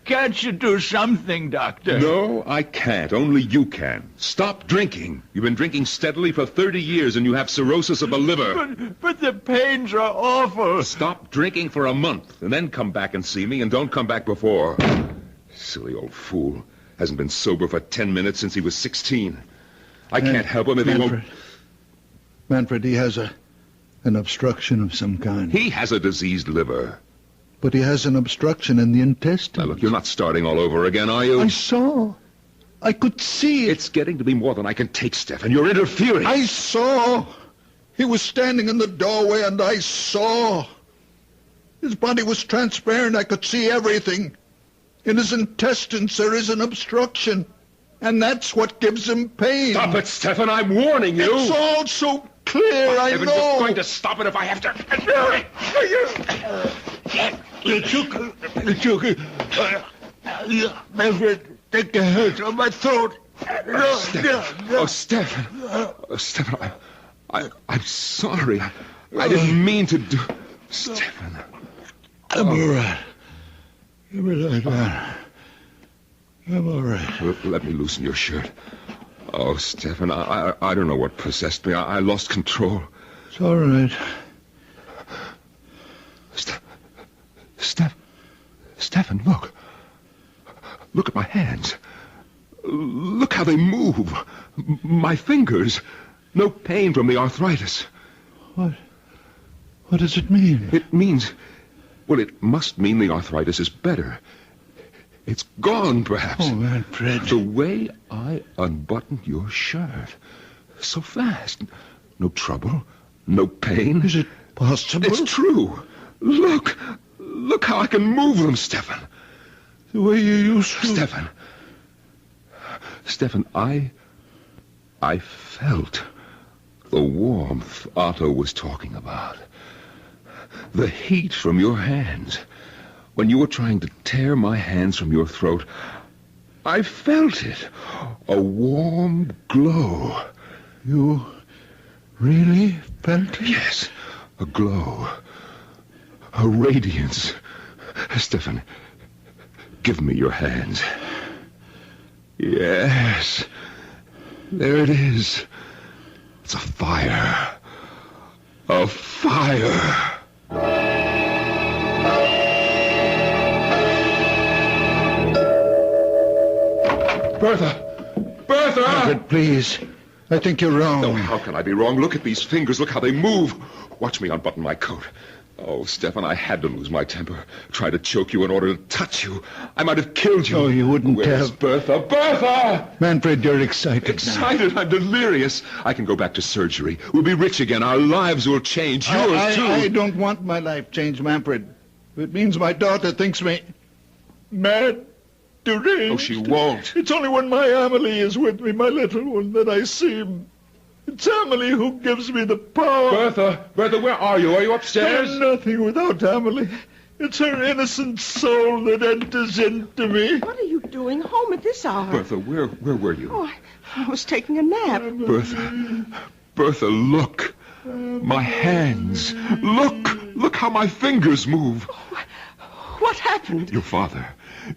Can't you do something, Doctor? No, I can't. Only you can. Stop drinking. You've been drinking steadily for 30 years, and you have cirrhosis of the liver. But the pains are awful. Stop drinking for a month, and then come back and see me, and don't come back before. Silly old fool. Hasn't been sober for 10 minutes since he was 16. I can't help him if he won't... Manfred, he has an obstruction of some kind. He has a diseased liver. But he has an obstruction in the intestines. Now, look, you're not starting all over again, are you? I saw. I could see it. It's getting to be more than I can take, Stefan. You're interfering. I saw. He was standing in the doorway, and I saw. His body was transparent. I could see everything. In his intestines, there is an obstruction. And that's what gives him pain. Stop it, Stefan. I'm warning you. It's all so clear, I know. You're going to stop it if I have to. Manfred, take your hands on my throat. Stefan. Stefan, I'm sorry. I didn't mean to do... Stefan. I'm all right. Give me that down. I'm all right. Let me loosen your shirt. Oh, Stefan, I don't know what possessed me. I lost control. It's all right. Stefan, look. Look at my hands. Look how they move. My fingers. No pain from the arthritis. What does it mean? It means... Well, it must mean the arthritis is better. It's gone, perhaps. Oh, Manfred. The way I unbuttoned your shirt. So fast. No trouble. No pain. Is it possible? It's true. Look. Look how I can move them, Stefan. The way you used to. Stefan, I felt the warmth Otto was talking about. The heat from your hands. When you were trying to tear my hands from your throat, I felt it. A warm glow. You really felt it? Yes, a glow. A radiance. Stefan, give me your hands. Yes. There it is. It's a fire. A fire. Bertha! Manfred, please. I think you're wrong. No, how can I be wrong? Look at these fingers. Look how they move. Watch me unbutton my coat. Oh, Stefan, I had to lose my temper. Try to choke you in order to touch you. I might have killed you. Oh, you wouldn't Where's have. Bertha? Bertha! Manfred, you're excited now. Excited? I'm delirious. I can go back to surgery. We'll be rich again. Our lives will change. Yours, too. I don't want my life changed, Manfred. It means my daughter thinks me mad, deranged. Oh, she won't. It's only when my Amelie is with me, my little one, that I see him. It's Amelie who gives me the power. Bertha, where are you? Are you upstairs? I'm nothing without Amelie. It's her innocent soul that enters into me. What are you doing home at this hour? Bertha, where were you? Oh, I was taking a nap. Bertha, look. My hands. Look how my fingers move. What happened?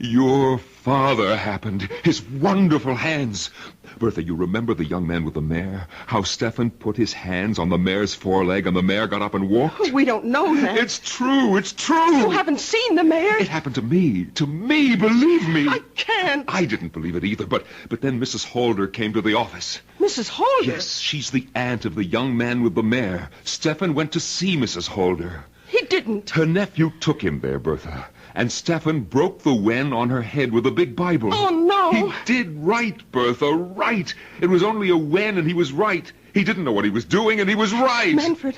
Your father happened. His wonderful hands. Bertha, you remember the young man with the mare? How Stefan put his hands on the mare's foreleg and the mare got up and walked? We don't know that. It's true. You haven't seen the mare? It happened to me, believe me. I can't. I didn't believe it either, but then Mrs. Holder came to the office. Mrs. Holder? Yes, she's the aunt of the young man with the mare. Stefan went to see Mrs. Holder. He didn't. Her nephew took him there, Bertha. And Stefan broke the wen on her head with a big Bible. Oh, no. He did right, Bertha, right. It was only a wen, and he was right. He didn't know what he was doing, and he was right. Manfred,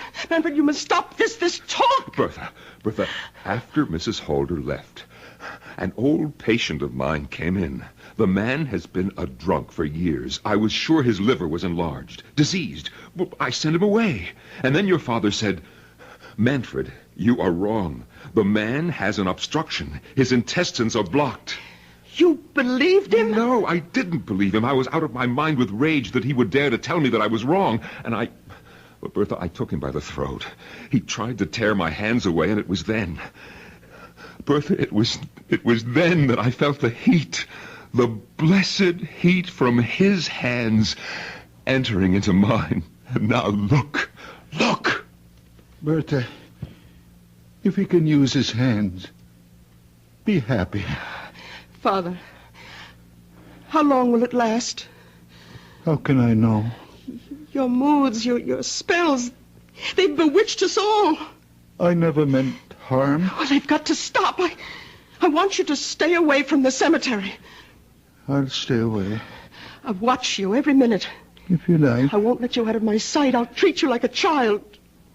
you must stop this talk. Bertha, after Mrs. Holder left, an old patient of mine came in. The man has been a drunk for years. I was sure his liver was enlarged, diseased. Well, I sent him away. And then your father said, Manfred, you are wrong. The man has an obstruction. His intestines are blocked. You believed him? No, I didn't believe him. I was out of my mind with rage that he would dare to tell me that I was wrong. And well, Bertha, I took him by the throat. He tried to tear my hands away, and it was then. Bertha, it was then that I felt the heat. The blessed heat from his hands entering into mine. And now look. Bertha, if he can use his hands, be happy. Father, how long will it last? How can I know? Your moods, your spells, they've bewitched us all. I never meant harm. Well, they've got to stop. I want you to stay away from the cemetery. I'll stay away. I'll watch you every minute. If you like. I won't let you out of my sight. I'll treat you like a child.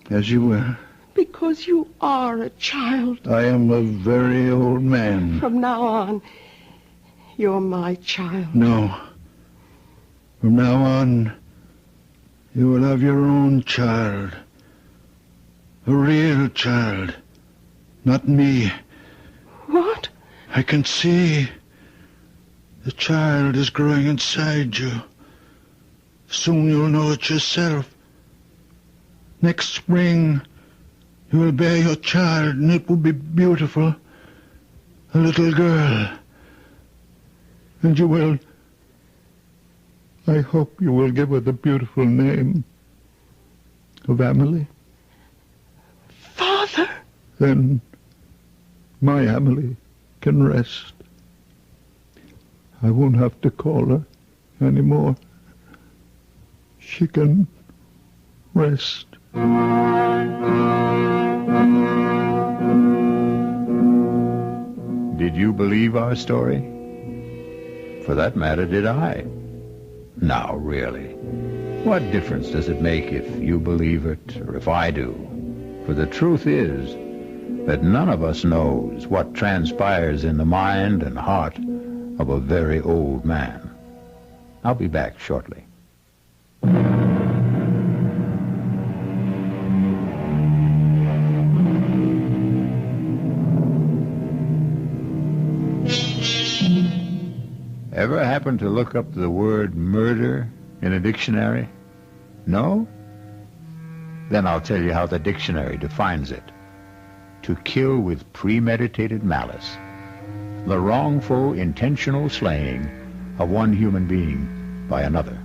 As you will. Because you are a child. I am a very old man. From now on, you're my child. No. From now on, you will have your own child. A real child. Not me. What? I can see. The child is growing inside you. Soon you'll know it yourself. Next spring, you will bear your child, and it will be beautiful. A little girl. And you will... I hope you will give her the beautiful name of Amelie. Father! Then my Amelie can rest. I won't have to call her anymore. She can rest. Did you believe our story? For that matter, did I? Now, really, what difference does it make if you believe it or if I do? For the truth is that none of us knows what transpires in the mind and heart of a very old man. I'll be back shortly. Ever happen to look up the word murder in a dictionary? No? Then I'll tell you how the dictionary defines it. To kill with premeditated malice. The wrongful, intentional slaying of one human being by another.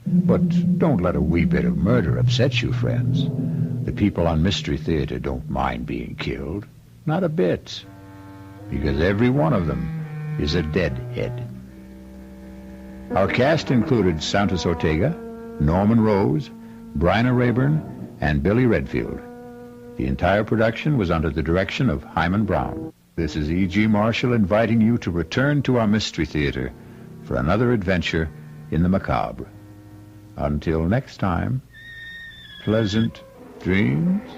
But don't let a wee bit of murder upset you, friends. The people on Mystery Theater don't mind being killed. Not a bit. Because every one of them is a deadhead. Our cast included Santos Ortega, Norman Rose, Bryna Rayburn, and Billy Redfield. The entire production was under the direction of Hyman Brown. This is E.G. Marshall inviting you to return to our Mystery Theater for another adventure in the macabre. Until next time, pleasant dreams.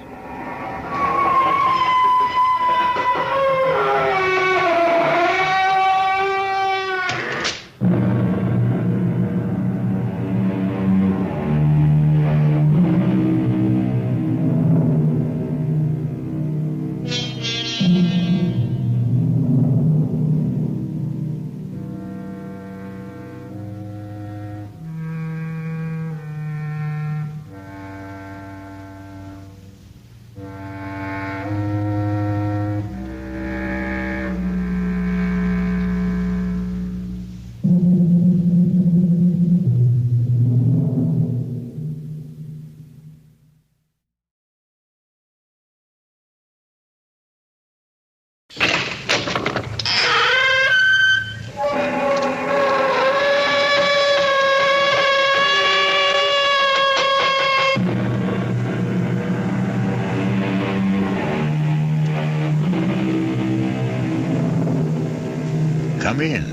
Come in.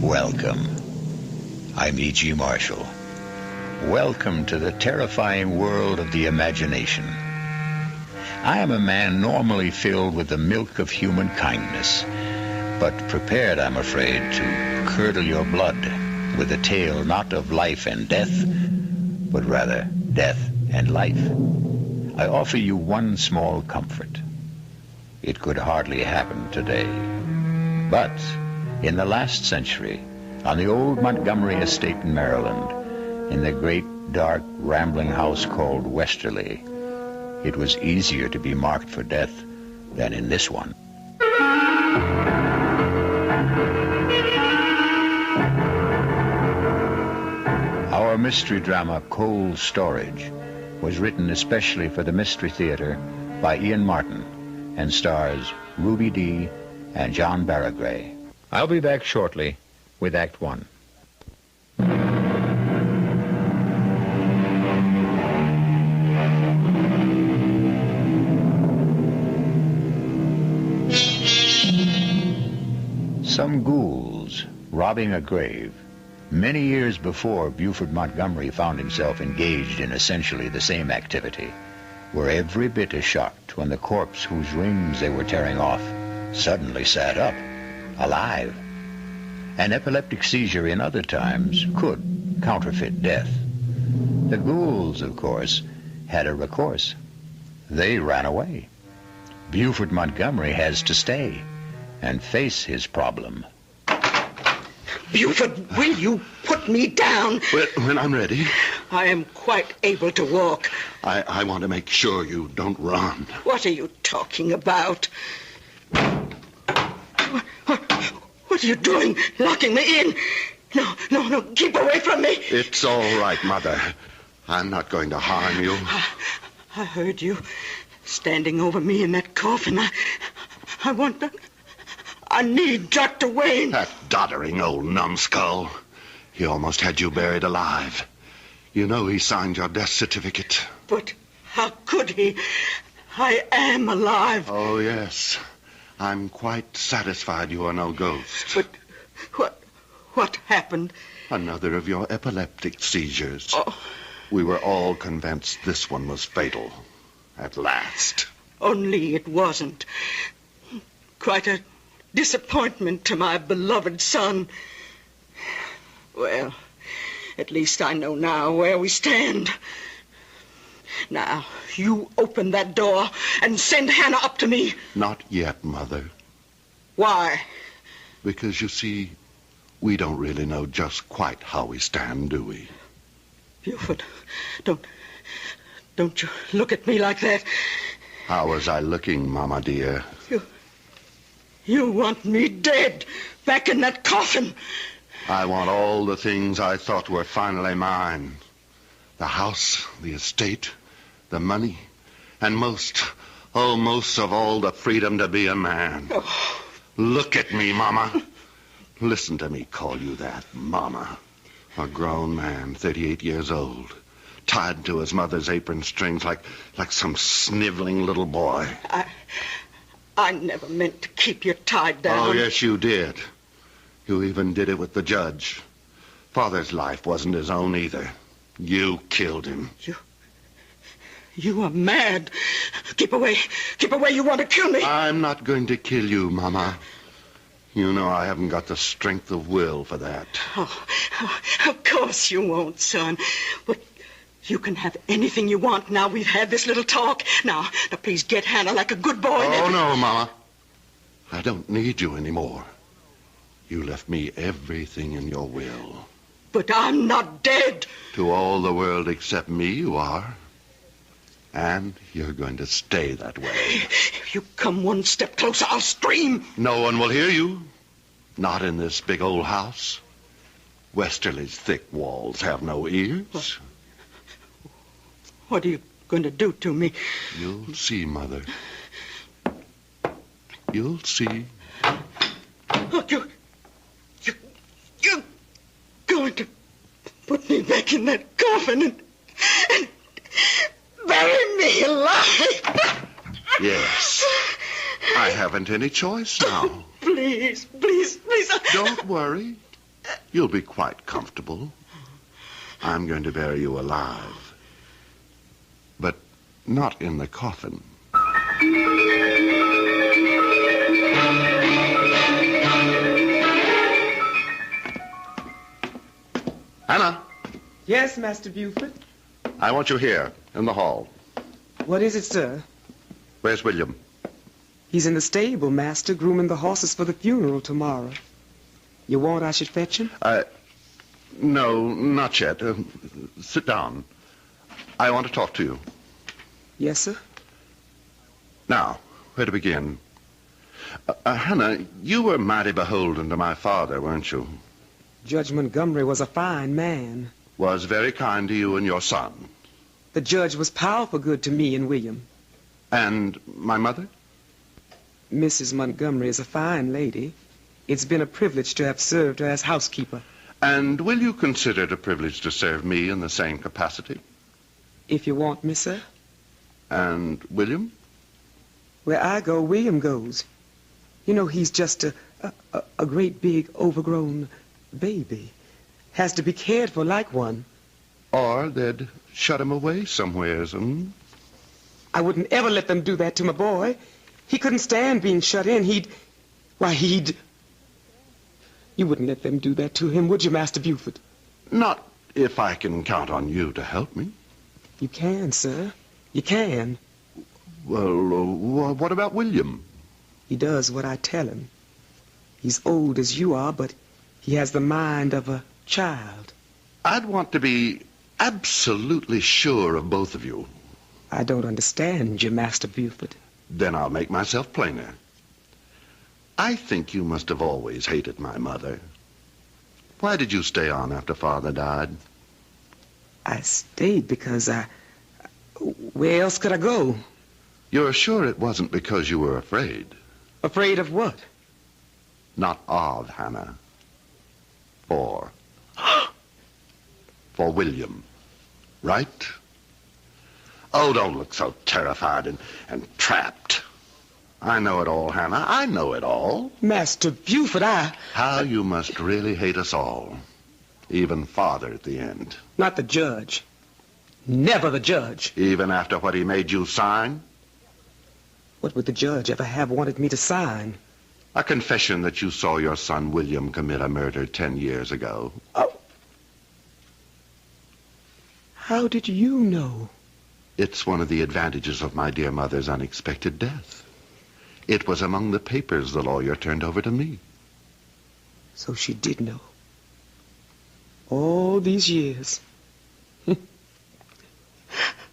Welcome. I'm E.G. Marshall. Welcome to the terrifying world of the imagination. I am a man normally filled with the milk of human kindness, but prepared, I'm afraid, to curdle your blood with a tale not of life and death, but rather death and life. I offer you one small comfort. It could hardly happen today. But in the last century, on the old Montgomery estate in Maryland, in the great, dark, rambling house called Westerly, it was easier to be marked for death than in this one. Our mystery drama, Cold Storage, was written especially for the Mystery Theater by Ian Martin and stars Ruby Dee and John Barragray. I'll be back shortly with Act One. Some ghouls robbing a grave. Many years before Buford Montgomery found himself engaged in essentially the same activity, were every bit as shocked when the corpse whose rings they were tearing off suddenly sat up, alive. An epileptic seizure in other times could counterfeit death. The ghouls, of course, had a recourse. They ran away. Buford Montgomery has to stay and face his problem. Buford, will you put me down? When I'm ready. I am quite able to walk. I want to make sure you don't run. What are you talking about? What are you doing? Locking me in? No, keep away from me. It's all right, Mother. I'm not going to harm you. I heard you standing over me in that coffin. I need Dr. Wayne. That doddering old numbskull. He almost had you buried alive. You know he signed your death certificate. But how could he? I am alive. Oh, yes. I'm quite satisfied you are no ghost. But what happened? Another of your epileptic seizures. Oh. We were all convinced this one was fatal. At last. Only it wasn't. Quite a disappointment to my beloved son. Well, at least I know now where we stand. Now, you open that door and send Hannah up to me. Not yet, Mother. Why? Because, you see, we don't really know just quite how we stand, do we? Buford, don't you look at me like that. How was I looking, Mama dear? You want me dead, back in that coffin. I want all the things I thought were finally mine. The house, the estate, the money, and most of all, the freedom to be a man. Oh. Look at me, Mama. Listen to me call you that, Mama. A grown man, 38 years old, tied to his mother's apron strings like some sniveling little boy. I never meant to keep you tied down. Oh, yes, you did. You even did it with the judge. Father's life wasn't his own either. You killed him. You are mad. Keep away. Keep away. You want to kill me. I'm not going to kill you, Mama. You know I haven't got the strength of will for that. Oh, of course you won't, son. But you can have anything you want now we've had this little talk. Now, please get Hannah like a good boy. Oh, no, Mama. I don't need you anymore. You left me everything in your will. But I'm not dead. To all the world except me, you are. And you're going to stay that way. If you come one step closer, I'll scream. No one will hear you. Not in this big old house. Westerly's thick walls have no ears. What are you going to do to me? You'll see, Mother. You'll see. Oh, you're going to put me back in that coffin and bury me alive. Yes. I haven't any choice now. Please. Don't worry. You'll be quite comfortable. I'm going to bury you alive. But not in the coffin. Hannah. Yes, Master Buford. I want you here, in the hall. What is it, sir? Where's William? He's in the stable, Master, grooming the horses for the funeral tomorrow. You want I should fetch him? No, not yet. Sit down. I want to talk to you. Yes, sir? Now, where to begin? Hannah, you were mighty beholden to my father, weren't you? Judge Montgomery was a fine man. Was very kind to you and your son. The judge was powerful good to me and William. And my mother? Mrs. Montgomery is a fine lady. It's been a privilege to have served her as housekeeper. And will you consider it a privilege to serve me in the same capacity? If you want me, sir. And William? Where I go, William goes. You know, he's just a great big overgrown baby. Has to be cared for like one. Or they'd shut him away somewheres, I wouldn't ever let them do that to my boy. He couldn't stand being shut in. He'd... You wouldn't let them do that to him, would you, Master Buford? Not if I can count on you to help me. You can, sir. You can. Well, what about William? He does what I tell him. He's old as you are, but he has the mind of a child. I'd want to be absolutely sure of both of you. I don't understand you, Master Buford. Then I'll make myself plainer. I think you must have always hated my mother. Why did you stay on after Father died? I stayed because where else could I go? You're sure it wasn't because you were afraid? Afraid of what? Not of Hannah. For William. Right? Oh, don't look so terrified and trapped. I know it all, Hannah. I know it all. Master Buford, How you must really hate us all. Even Father at the end. Not the judge. Never the judge. Even after what he made you sign? What would the judge ever have wanted me to sign? A confession that you saw your son William commit a murder 10 years ago. Oh. How did you know? It's one of the advantages of my dear mother's unexpected death. It was among the papers the lawyer turned over to me. So she did know. All these years.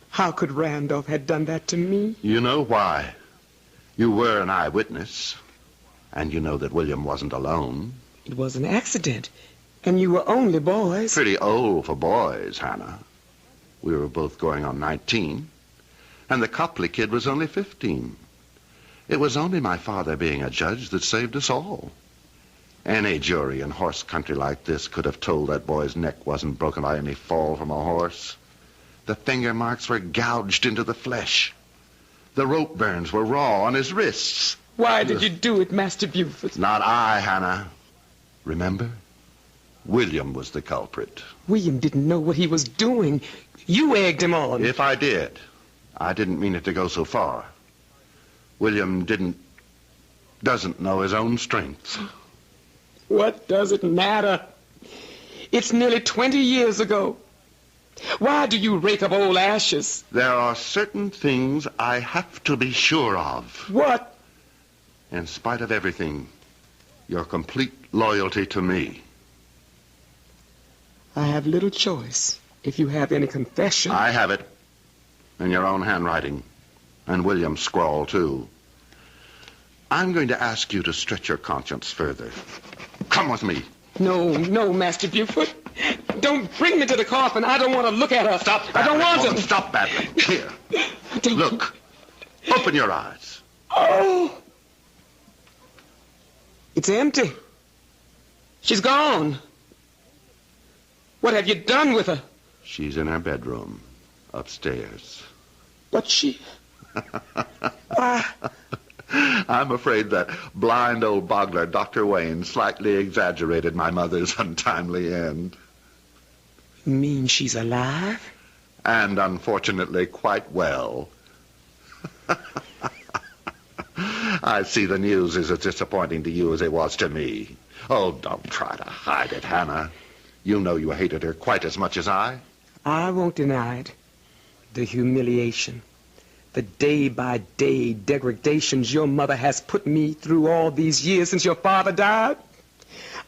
How could Randolph have done that to me? You know why. You were an eyewitness. And you know that William wasn't alone. It was an accident. And you were only boys. Pretty old for boys, Hannah. We were both going on 19. And the Copley kid was only 15. It was only my father being a judge that saved us all. Any jury in horse country like this could have told that boy's neck wasn't broken by any fall from a horse. The finger marks were gouged into the flesh. The rope burns were raw on his wrists. Why did you do it, Master Buford? Not I, Hannah. Remember? William was the culprit. William didn't know what he was doing. You egged him on. If I did, I didn't mean it to go so far. William doesn't know his own strength. What does it matter? It's nearly 20 years ago. Why do you rake up old ashes? There are certain things I have to be sure of. What? In spite of everything, your complete loyalty to me. I have little choice if you have any confession. I have it. In your own handwriting. And William's scrawl, too. I'm going to ask you to stretch your conscience further. Come with me. No, Master Buford. Don't bring me to the coffin. I don't want to look at her. Stop babbling. I don't want to. Stop babbling. Here. Look. Open your eyes. Oh. It's empty. She's gone. What have you done with her? She's in her bedroom. Upstairs. But she... I'm afraid that blind old boggler, Dr. Wayne, slightly exaggerated my mother's untimely end. You mean she's alive? And unfortunately quite well. I see the news is as disappointing to you as it was to me. Oh, don't try to hide it, Hannah. You know you hated her quite as much as I. I won't deny it. The humiliation. The day-by-day degradations your mother has put me through all these years since your father died.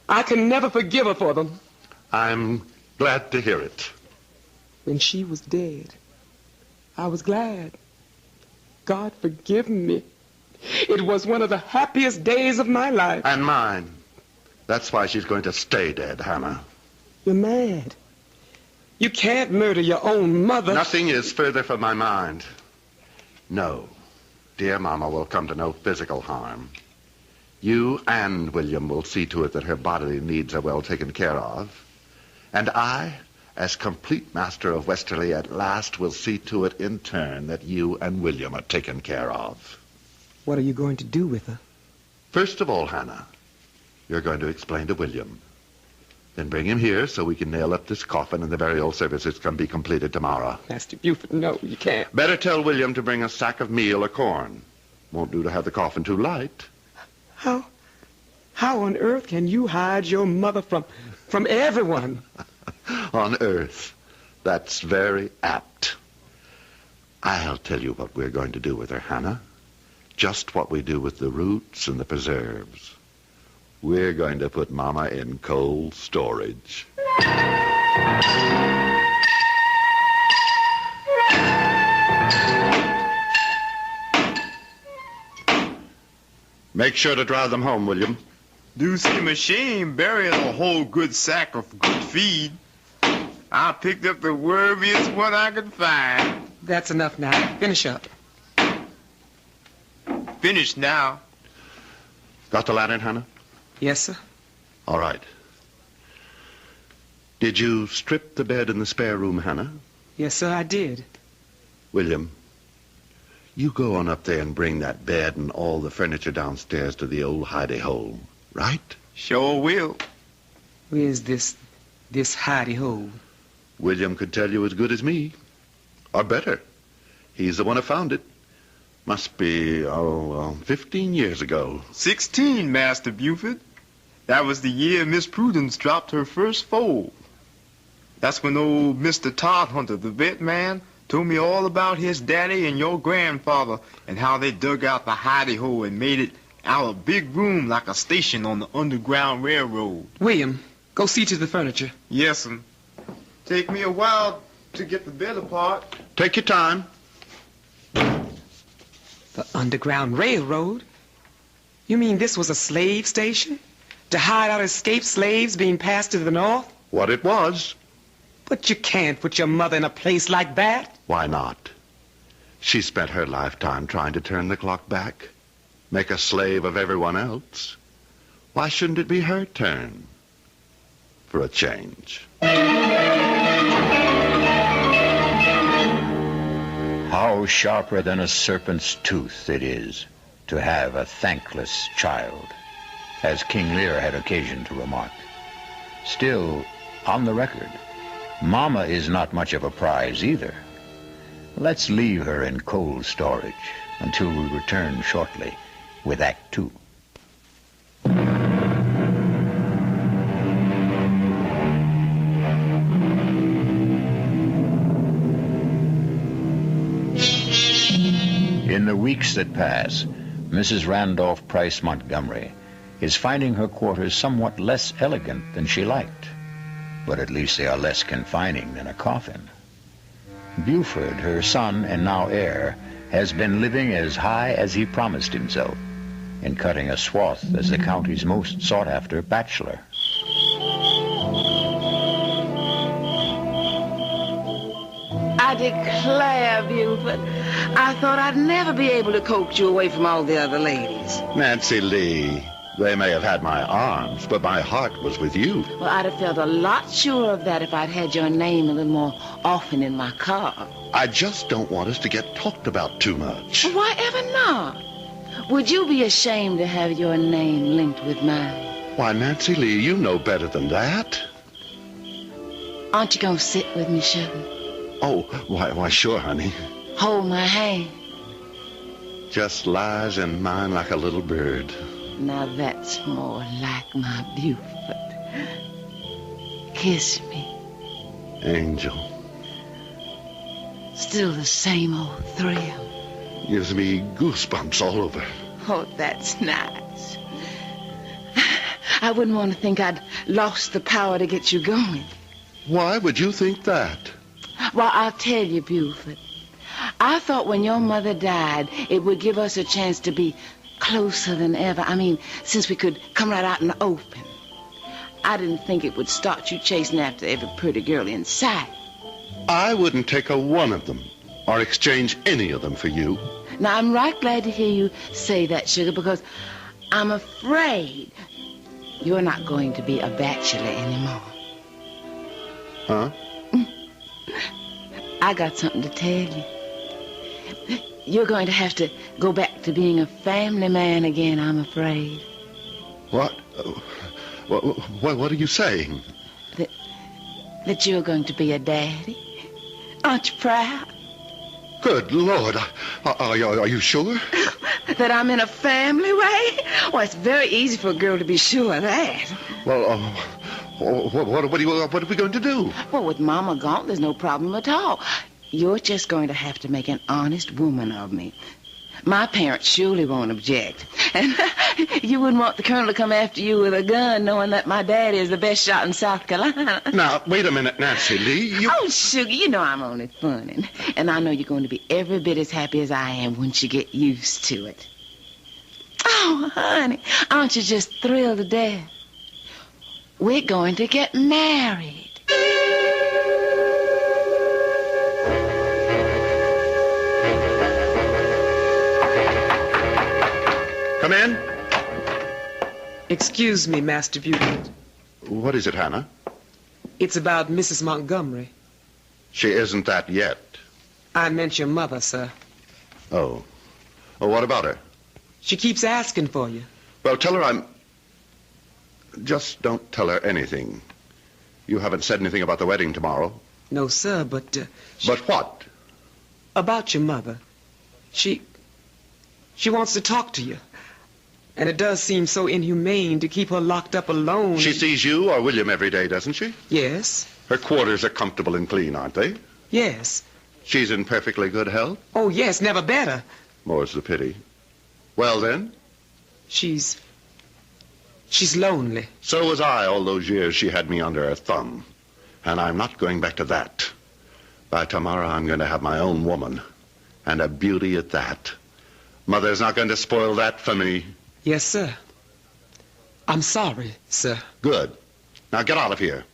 I can never forgive her for them. I'm glad to hear it. When she was dead, I was glad. God forgive me. It was one of the happiest days of my life. And mine. That's why she's going to stay dead, Hannah. You're mad. You can't murder your own mother. Nothing is further from my mind. No. Dear Mama will come to no physical harm. You and William will see to it that her bodily needs are well taken care of. And I, as complete master of Westerly at last, will see to it in turn that you and William are taken care of. What are you going to do with her? First of all, Hannah, you're going to explain to William. Then bring him here so we can nail up this coffin and the burial services can be completed tomorrow. Master Buford, no, you can't. Better tell William to bring a sack of meal or corn. Won't do to have the coffin too light. How on earth can you hide your mother from everyone? On earth. That's very apt. I'll tell you what we're going to do with her, Hannah. Just what we do with the roots and the preserves. We're going to put Mama in cold storage. Make sure to drive them home, William. Do seem a shame burying a whole good sack of good feed. I picked up the wormiest one I could find. That's enough now. Finish up. Finished now. Got the lantern, Hannah? Yes, sir. All right. Did you strip the bed in the spare room, Hannah? Yes, sir, I did. William, you go on up there and bring that bed and all the furniture downstairs to the old hidey hole, right? Sure will. Where's this hidey hole? William could tell you as good as me. Or better. He's the one who found it. Must be, 15 years ago. 16, Master Buford. That was the year Miss Prudence dropped her first foal. That's when old Mr. Todd Hunter, the vet man, told me all about his daddy and your grandfather and how they dug out the hidey hole and made it out a big room like a station on the Underground Railroad. William, go see to the furniture. Yes'm. Take me a while to get the bed apart. Take your time. The Underground Railroad? You mean this was a slave station? To hide out escaped slaves being passed to the north? What it was. But you can't put your mother in a place like that. Why not? She spent her lifetime trying to turn the clock back, make a slave of everyone else. Why shouldn't it be her turn? For a change. How sharper than a serpent's tooth it is to have a thankless child, as King Lear had occasion to remark. Still, on the record, Mama is not much of a prize either. Let's leave her in cold storage until we return shortly with Act Two. In the weeks that pass, Mrs. Randolph Price Montgomery is finding her quarters somewhat less elegant than she liked, but at least they are less confining than a coffin. Buford, her son and now heir, has been living as high as he promised himself, and cutting a swath as the county's most sought-after bachelor. I declare, Buford, I thought I'd never be able to coax you away from all the other ladies. Nancy Lee, they may have had my arms, but my heart was with you. Well, I'd have felt a lot sure of that if I'd had your name a little more often in my car. I just don't want us to get talked about too much. Why ever not? Would you be ashamed to have your name linked with mine? Why, Nancy Lee, you know better than that. Aren't you going to sit with me, sugar? Oh, why, sure, honey. Hold my hand. Just lies in mine like a little bird. Now that's more like my Buford. Kiss me. Angel. Still the same old thrill. Gives me goosebumps all over. Oh, that's nice. I wouldn't want to think I'd lost the power to get you going. Why would you think that? Well, I'll tell you, Buford. I thought when your mother died, it would give us a chance to be closer than ever. I mean, since we could come right out in the open. I didn't think it would start you chasing after every pretty girl in sight. I wouldn't take a one of them or exchange any of them for you. Now, I'm right glad to hear you say that, sugar, because I'm afraid you're not going to be a bachelor anymore. Huh? I got something to tell you. You're going to have to go back to being a family man again, I'm afraid. What? What are you saying? That you're going to be a daddy. Aren't you proud? Good Lord. Are you sure? That I'm in a family way? Well, it's very easy for a girl to be sure of that. Well, what are we going to do? Well, with Mama gone, there's no problem at all. You're just going to have to make an honest woman of me. My parents surely won't object. And you wouldn't want the colonel to come after you with a gun knowing that my daddy is the best shot in South Carolina. Now, wait a minute, Nancy Lee. Oh, sugar, you know I'm only funning. And I know you're going to be every bit as happy as I am once you get used to it. Oh, honey, aren't you just thrilled to death? We're going to get married. Come in. Excuse me, Master Buford. What is it, Hannah? It's about Mrs. Montgomery. She isn't that yet. I meant your mother, sir. Oh. Oh, what about her? She keeps asking for you. Well, tell her I'm... Just don't tell her anything. You haven't said anything about the wedding tomorrow. No, sir, but... But what? About your mother. She wants to talk to you. And it does seem so inhumane to keep her locked up alone. She sees you or William every day, doesn't she? Yes. Her quarters are comfortable and clean, aren't they? Yes. She's in perfectly good health? Oh, yes, never better. More's the pity. Well, then? She's lonely. So was I all those years she had me under her thumb. And I'm not going back to that. By tomorrow, I'm going to have my own woman. And a beauty at that. Mother's not going to spoil that for me. Yes, sir. I'm sorry, sir. Good. Now get out of here.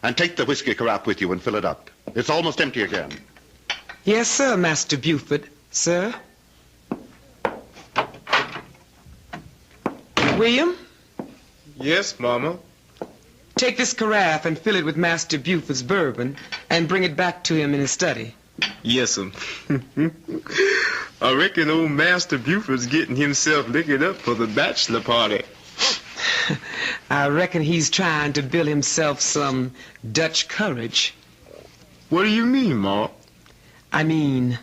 And take the whiskey carafe with you and fill it up. It's almost empty again. Yes, sir, Master Buford. Sir? William? Yes, Mama. Take this carafe and fill it with Master Buford's bourbon and bring it back to him in his study. Yes, sir. I reckon old Master Buford's getting himself liquored up for the bachelor party. I reckon he's trying to build himself some Dutch courage. What do you mean, Ma? I mean,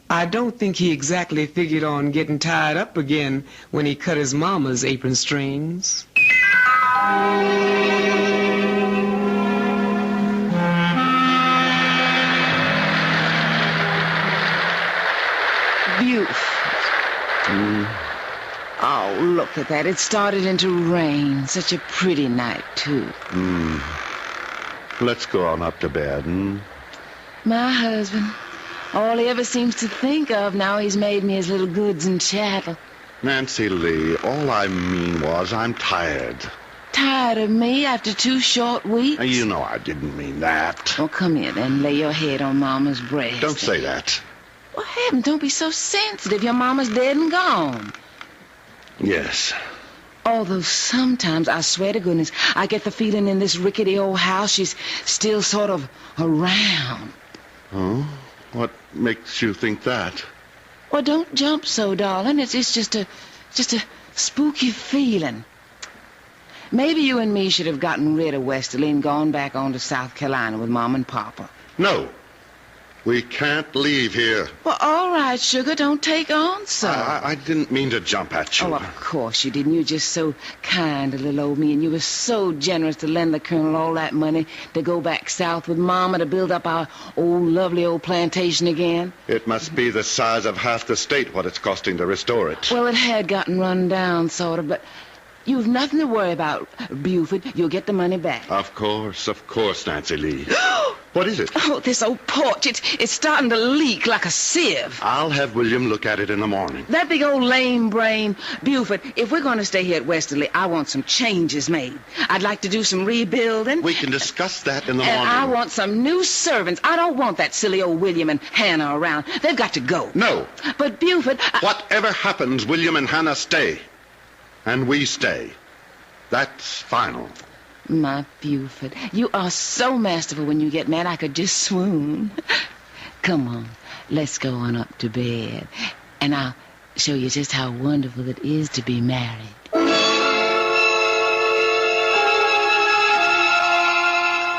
I don't think he exactly figured on getting tied up again when he cut his mama's apron strings. Beautiful. Oh, look at that. It started into rain. Such a pretty night, too. Let's go on up to bed, My husband. All he ever seems to think of now he's made me his little goods and chattel. Nancy Lee, all I mean was I'm tired. Tired of me after 2 short weeks? You know I didn't mean that. Well, come here then. Lay your head on Mama's breast. Don't say that. Well, heavens, don't be so sensitive. Your Mama's dead and gone. Yes. Although sometimes, I swear to goodness, I get the feeling in this rickety old house she's still sort of around. Oh? What makes you think that? Well, don't jump so, darling. It's just a spooky feeling. Maybe you and me should have gotten rid of Westerly and gone back on to South Carolina with Mom and Papa. No. We can't leave here. Well, all right, sugar. Don't take on so. I didn't mean to jump at you. Oh, of course you didn't. You were just so kind to little old me, and you were so generous to lend the Colonel all that money to go back south with Mama to build up our old, lovely old plantation again. It must be the size of half the state what it's costing to restore it. Well, it had gotten run down, sort of, but you've nothing to worry about, Buford. You'll get the money back. Of course, Nancy Lee. What is it? Oh, this old porch. It's starting to leak like a sieve. I'll have William look at it in the morning. That big old lame brain. Buford, if we're going to stay here at Westerly, I want some changes made. I'd like to do some rebuilding. We can discuss that in the and morning. I want some new servants. I don't want that silly old William and Hannah around. They've got to go. No. But, Buford... Whatever happens, William and Hannah stay. And we stay. That's final. My Buford, you are so masterful when you get mad I could just swoon. Come on, let's go on up to bed, and I'll show you just how wonderful it is to be married.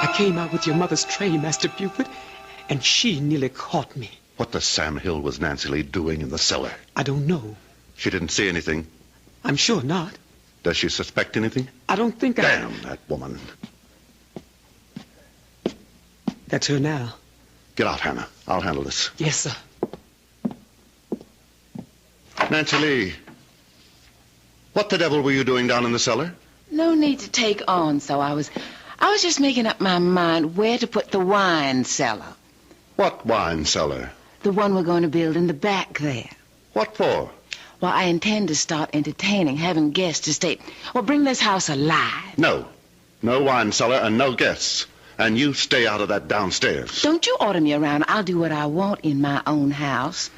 I came out with your mother's tray, Master Buford, and she nearly caught me. What the Sam Hill was Nancy Lee doing in the cellar? I don't know. She didn't see anything? I'm sure not. Does she suspect anything? I don't think Damn that woman. That's her now. Get out, Hannah. I'll handle this. Yes, sir. Nancy Lee, what the devil were you doing down in the cellar? No need to take on, so I was just making up my mind where to put the wine cellar. What wine cellar? The one we're going to build in the back there. What for? Well, I intend to start entertaining, having guests to stay. Well, bring this house alive. No. No wine cellar and no guests. And you stay out of that downstairs. Don't you order me around. I'll do what I want in my own house.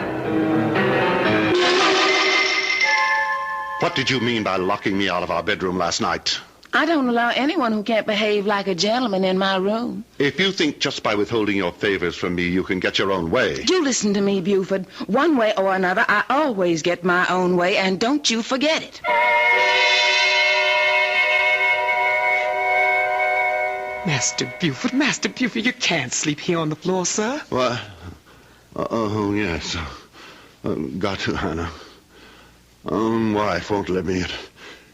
What did you mean by locking me out of our bedroom last night? I don't allow anyone who can't behave like a gentleman in my room. If you think just by withholding your favors from me you can get your own way... You listen to me, Buford. One way or another, I always get my own way, and don't you forget it. Master Buford, you can't sleep here on the floor, sir. What? Oh, yes. Got to, Hannah. Own wife won't let me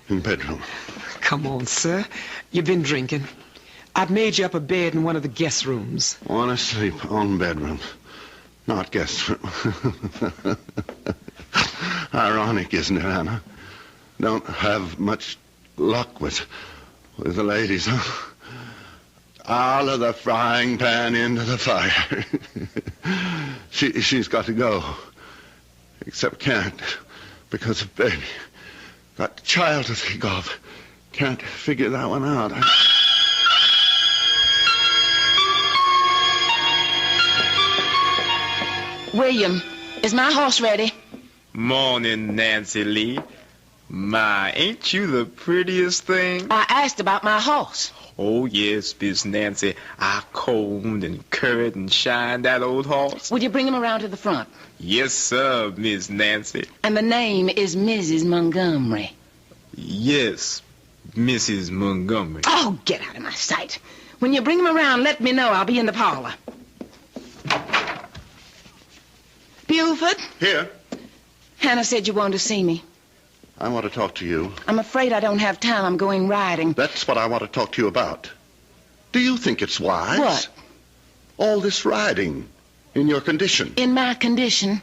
in bedroom. Come on, sir. You've been drinking. I've made you up a bed in one of the guest rooms. Want to sleep on bedroom, not guest room. Ironic, isn't it, Hannah? Don't have much luck with the ladies, huh? Out of the frying pan into the fire. She's got to go. Except can't, because of baby. Got the child to think of. Can't figure that one out. William, is my horse ready? Morning, Nancy Lee. My, ain't you the prettiest thing? I asked about my horse. Oh, yes, Miss Nancy. I combed and curried and shined that old horse. Would you bring him around to the front? Yes, sir, Miss Nancy. And the name is Mrs. Montgomery. Yes, Mrs. Montgomery. Oh, get out of my sight. When you bring him around, let me know. I'll be in the parlor. Buford? Here. Hannah said you wanted to see me. I want to talk to you. I'm afraid I don't have time. I'm going riding. That's what I want to talk to you about. Do you think it's wise? What? All this riding in your condition. In my condition?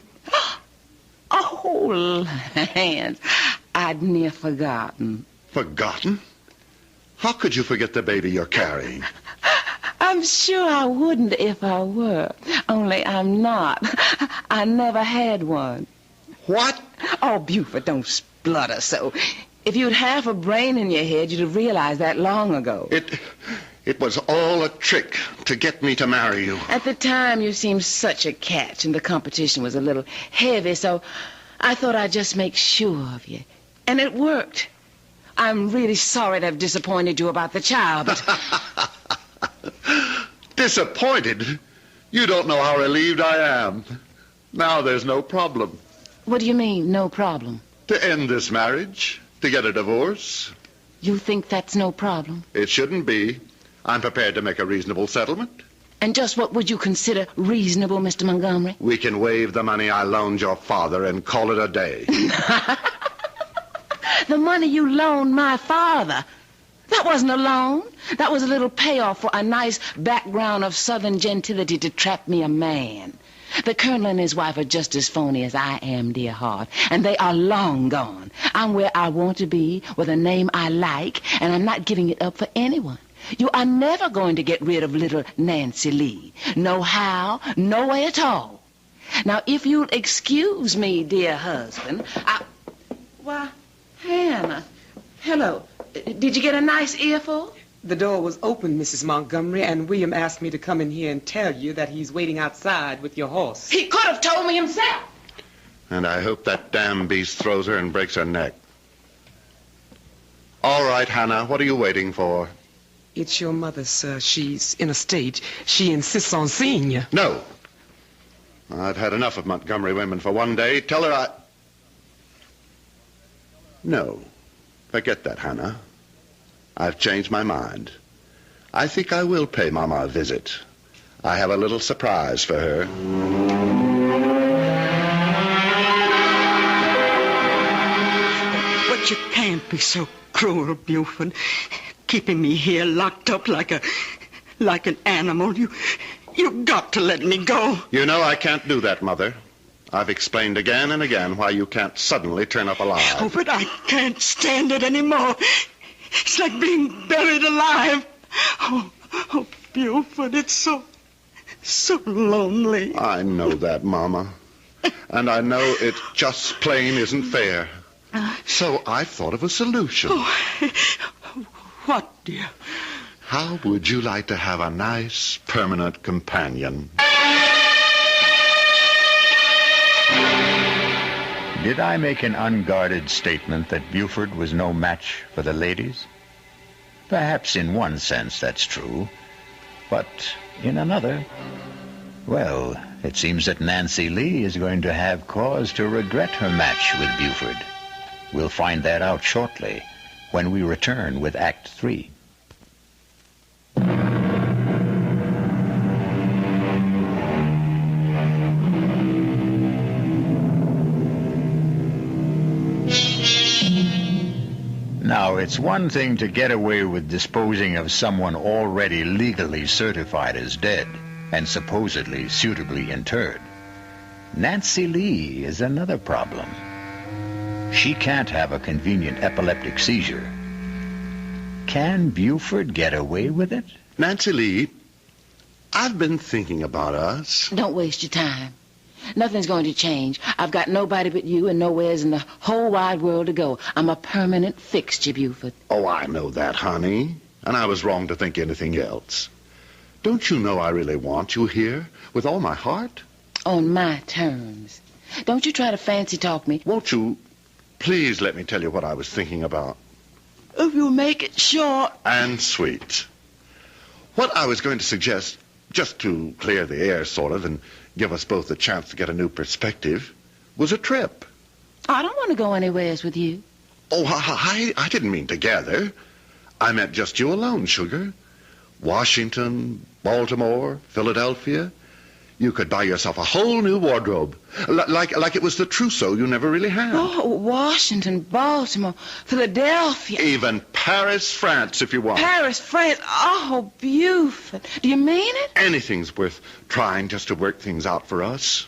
Oh, Lance, I'd near forgotten. Forgotten? How could you forget the baby you're carrying? I'm sure I wouldn't if I were. Only I'm not. I never had one. What? Oh, Buford, don't splutter so. If you'd half a brain in your head, you'd have realized that long ago. It was all a trick to get me to marry you. At the time, you seemed such a catch, and the competition was a little heavy, so I thought I'd just make sure of you. And it worked. I'm really sorry to have disappointed you about the child, but... Disappointed? You don't know how relieved I am. Now there's no problem. What do you mean, no problem? To end this marriage, to get a divorce. You think that's no problem? It shouldn't be. I'm prepared to make a reasonable settlement. And just what would you consider reasonable, Mr. Montgomery? We can waive the money I loaned your father and call it a day. The money you loaned my father? That wasn't a loan. That was a little payoff for a nice background of Southern gentility to trap me a man. The Colonel and his wife are just as phony as I am, dear heart, and they are long gone. I'm where I want to be, with a name I like, and I'm not giving it up for anyone. You are never going to get rid of little Nancy Lee. No how, no way at all. Now, if you'll excuse me, dear husband, Why, Hannah, hello. Did you get a nice earful? The door was open, Mrs. Montgomery, and William asked me to come in here and tell you that he's waiting outside with your horse. He could have told me himself. And I hope that damn beast throws her and breaks her neck. All right, Hannah, what are you waiting for? It's your mother, sir. She's in a state. She insists on seeing you. No. I've had enough of Montgomery women for one day. Tell her No. Forget that, Hannah. I've changed my mind. I think I will pay Mama a visit. I have a little surprise for her. But you can't be so cruel, Buford. Keeping me here locked up like an animal. You've got to let me go. You know I can't do that, Mother. I've explained again and again why you can't suddenly turn up alive. Oh, but I can't stand it anymore. It's like being buried alive. Oh, Buford, it's so lonely. I know that, Mama. And I know it just plain isn't fair. So I thought of a solution. What, dear? How would you like to have a nice, permanent companion? Did I make an unguarded statement that Buford was no match for the ladies? Perhaps in one sense that's true. But in another, well, it seems that Nancy Lee is going to have cause to regret her match with Buford. We'll find that out shortly when we return with Act 3. Now, it's one thing to get away with disposing of someone already legally certified as dead and supposedly suitably interred. Nancy Lee is another problem. She can't have a convenient epileptic seizure. Can Buford get away with it? Nancy Lee, I've been thinking about us. Don't waste your time. Nothing's going to change. I've got nobody but you and nowheres in the whole wide world to go. I'm a permanent fixture, Buford. Oh, I know that, honey. And I was wrong to think anything else. Don't you know I really want you here with all my heart? On my terms. Don't you try to fancy talk me. Won't you please let me tell you what I was thinking about? If you make it short. And sweet. What I was going to suggest, just to clear the air, sort of, and give us both a chance to get a new perspective, was a trip. I don't want to go anywheres with you. Oh, I didn't mean together. I meant just you alone, sugar. Washington, Baltimore, Philadelphia. You could buy yourself a whole new wardrobe. Like it was the trousseau you never really had. Oh, Washington, Baltimore, Philadelphia. Even Paris, France, if you want. Paris, France. Oh, Buford. Do you mean it? Anything's worth trying just to work things out for us.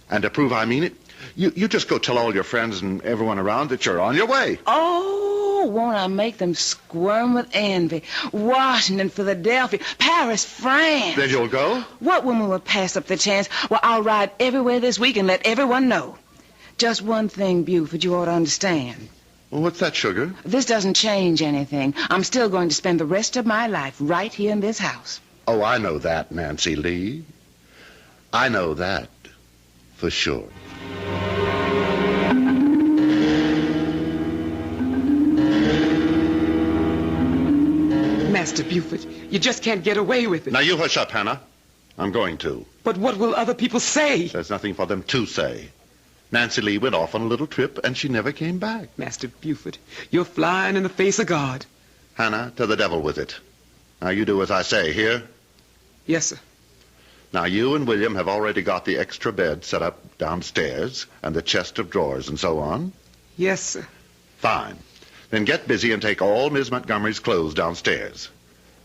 And to prove I mean it, you just go tell all your friends and everyone around that you're on your way. Oh, won't I make them squirm with envy? Washington, Philadelphia, Paris, France. Then you'll go? What woman would pass up the chance? Well, I'll ride everywhere this week and let everyone know. Just one thing, Buford, you ought to understand. Well, what's that, sugar? This doesn't change anything. I'm still going to spend the rest of my life right here in this house. Oh, I know that, Nancy Lee. I know that for sure. Master Buford, you just can't get away with it. Now you hush up, Hannah. I'm going to. But what will other people say? There's nothing for them to say. Nancy Lee went off on a little trip, and she never came back. Master Buford, you're flying in the face of God. Hannah, to the devil with it. Now you do as I say, hear? Yes, sir. Now you and William have already got the extra bed set up downstairs, and the chest of drawers and so on. Yes, sir. Fine. Then get busy and take all Miss Montgomery's clothes downstairs.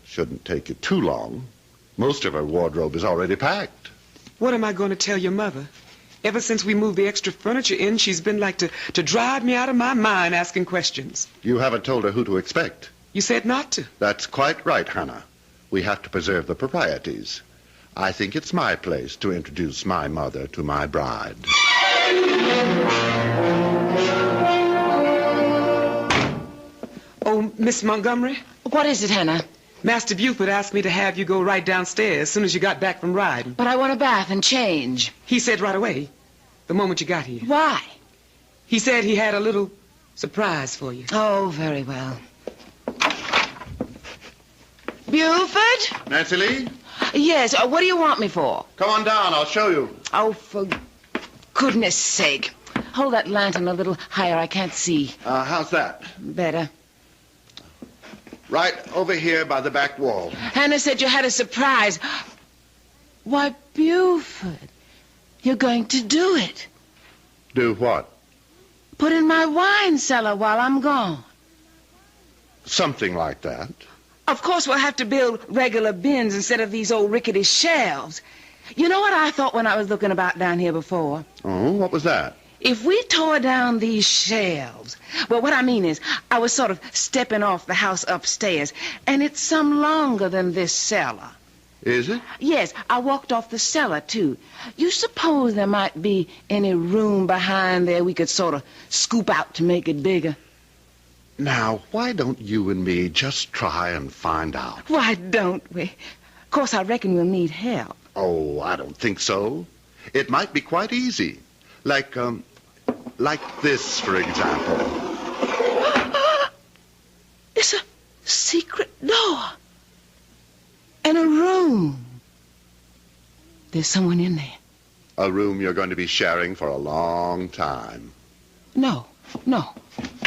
Shouldn't take you too long. Most of her wardrobe is already packed. What am I going to tell your mother? Ever since we moved the extra furniture in, she's been like to drive me out of my mind asking questions. You haven't told her who to expect. You said not to. That's quite right, Hannah. We have to preserve the proprieties. I think it's my place to introduce my mother to my bride. Oh, Miss Montgomery? What is it, Hannah? Master Buford asked me to have you go right downstairs as soon as you got back from riding. But I want a bath and change. He said right away, the moment you got here. Why? He said he had a little surprise for you. Oh, very well. Buford? Nancy Lee? Yes, what do you want me for? Come on down, I'll show you. Oh, for goodness sake. Hold that lantern a little higher, I can't see. How's that? Better. Right over here by the back wall. Hannah said you had a surprise. Why, Buford, you're going to do it. Do what? Put in my wine cellar while I'm gone. Something like that. Of course, we'll have to build regular bins instead of these old rickety shelves. You know what I thought when I was looking about down here before? Oh, what was that? If we tore down these shelves, well, what I mean is, I was sort of stepping off the house upstairs, and it's some longer than this cellar. Is it? Yes, I walked off the cellar, too. You suppose there might be any room behind there we could sort of scoop out to make it bigger? Now, why don't you and me just try and find out? Why don't we? Of course, I reckon we'll need help. Oh, I don't think so. It might be quite easy. Like this, for example. It's a secret door and a room. There's someone in there. A room you're going to be sharing for a long time. No,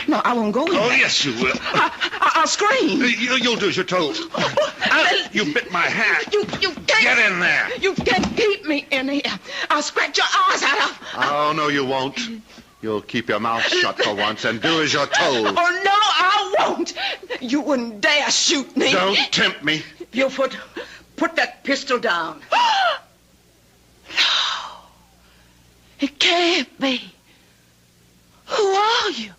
I won't go in. Oh, yes, you will. I'll scream. You'll do as you're told. You bit my hand. You can't. Get in there. You can't keep me in here. I'll scratch your eyes out of. Oh, no, you won't. You'll keep your mouth shut for once and do as you're told. Oh, no, I won't. You wouldn't dare shoot me. Don't tempt me. Buford, put that pistol down. No, it can't be. Who are you?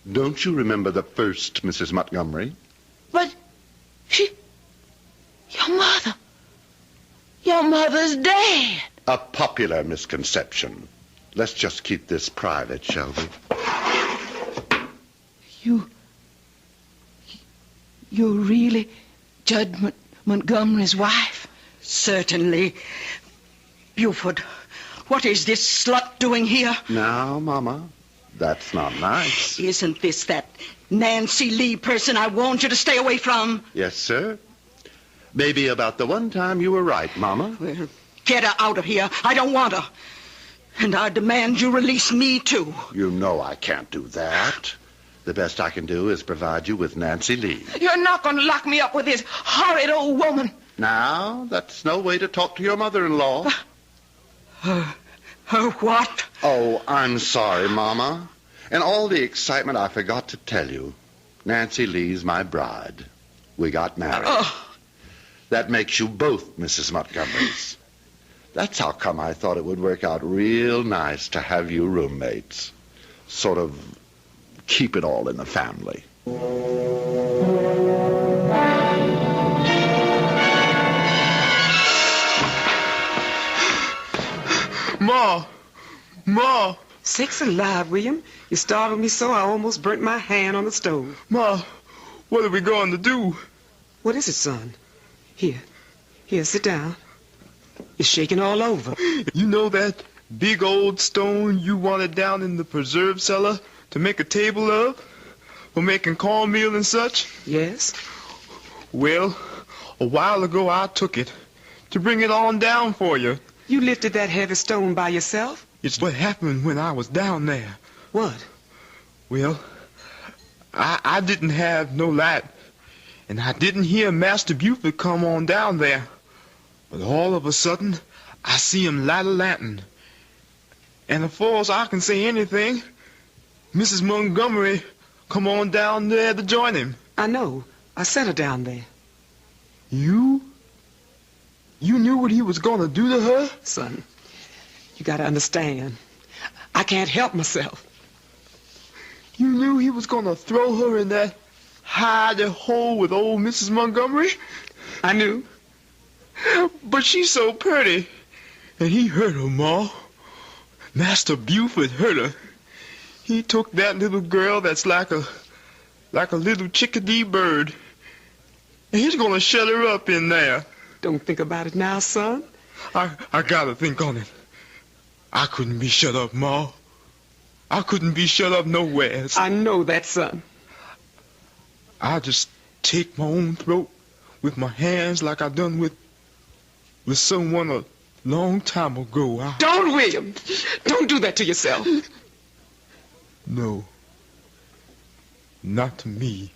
Don't you remember the first Mrs. Montgomery? But your mother's dead. A popular misconception. Let's just keep this private, shall we? You're really Judge Montgomery's wife? Certainly. Buford, what is this slut doing here? Now, Mama, that's not nice. Isn't this that Nancy Lee person I warned you to stay away from? Yes, sir. Maybe about the one time you were right, Mama. Well, get her out of here. I don't want her. And I demand you release me, too. You know I can't do that. The best I can do is provide you with Nancy Lee. You're not going to lock me up with this horrid old woman. Now, that's no way to talk to your mother-in-law. Her what? Oh, I'm sorry, Mama. In all the excitement, I forgot to tell you. Nancy Lee's my bride. We got married. That makes you both Mrs. Montgomerys. That's how come I thought it would work out real nice to have you roommates. Sort of keep it all in the family. Ma! Sakes alive, William. You startled me so I almost burnt my hand on the stove. Ma, what are we going to do? What is it, son? Here, sit down. You're shaking all over. You know that big old stone you wanted down in the preserve cellar to make a table of? For making cornmeal and such? Yes. Well, a while ago I took it to bring it on down for you. You lifted that heavy stone by yourself? It's what happened when I was down there. What? Well, I didn't have no light, and I didn't hear Master Buford come on down there. But all of a sudden, I see him light a lantern. And as far as I can say anything, Mrs. Montgomery come on down there to join him. I know. I sent her down there. You? You knew what he was going to do to her? Son, you got to understand. I can't help myself. You knew he was going to throw her in that hide hole with old Mrs. Montgomery? I knew. But she's so pretty. And he hurt her, Ma. Master Buford hurt her. He took that little girl that's like a little chickadee bird. And he's going to shut her up in there. Don't think about it now, son. I got to think on it. I couldn't be shut up, Ma. I couldn't be shut up nowhere. I know that, son. I just take my own throat with my hands like I done with someone a long time ago. Don't, William. Don't do that to yourself. No. Not to me.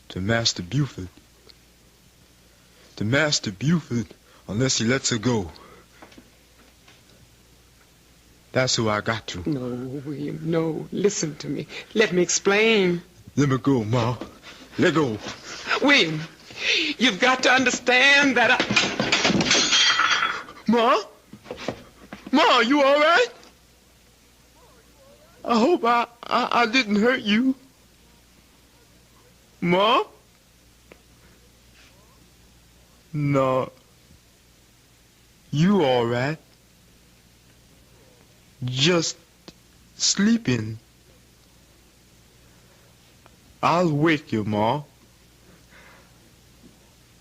To Master Buford. To Master Buford, unless he lets her go. That's who I got to. No, William, no. Listen to me. Let me explain. Let me go, Ma. Let go. William, you've got to understand that Ma? Ma, you all right? I hope I didn't hurt you. Ma? No. You all right? Just sleeping. I'll wake you, Ma.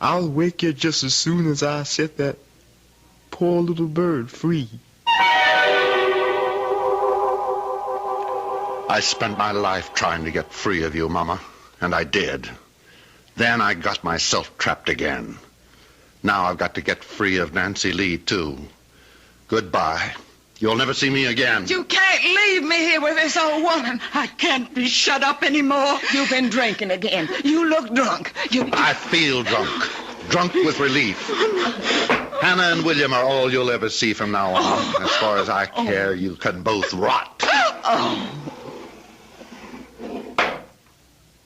I'll wake you just as soon as I set that poor little bird free. I spent my life trying to get free of you, Mama, and I did. Then I got myself trapped again. Now I've got to get free of Nancy Lee, too. Goodbye. You'll never see me again. You can't leave me here with this old woman. I can't be shut up anymore. You've been drinking again. You look drunk. I feel drunk. Drunk with relief. Hannah and William are all you'll ever see from now on. As far as I care, you can both rot.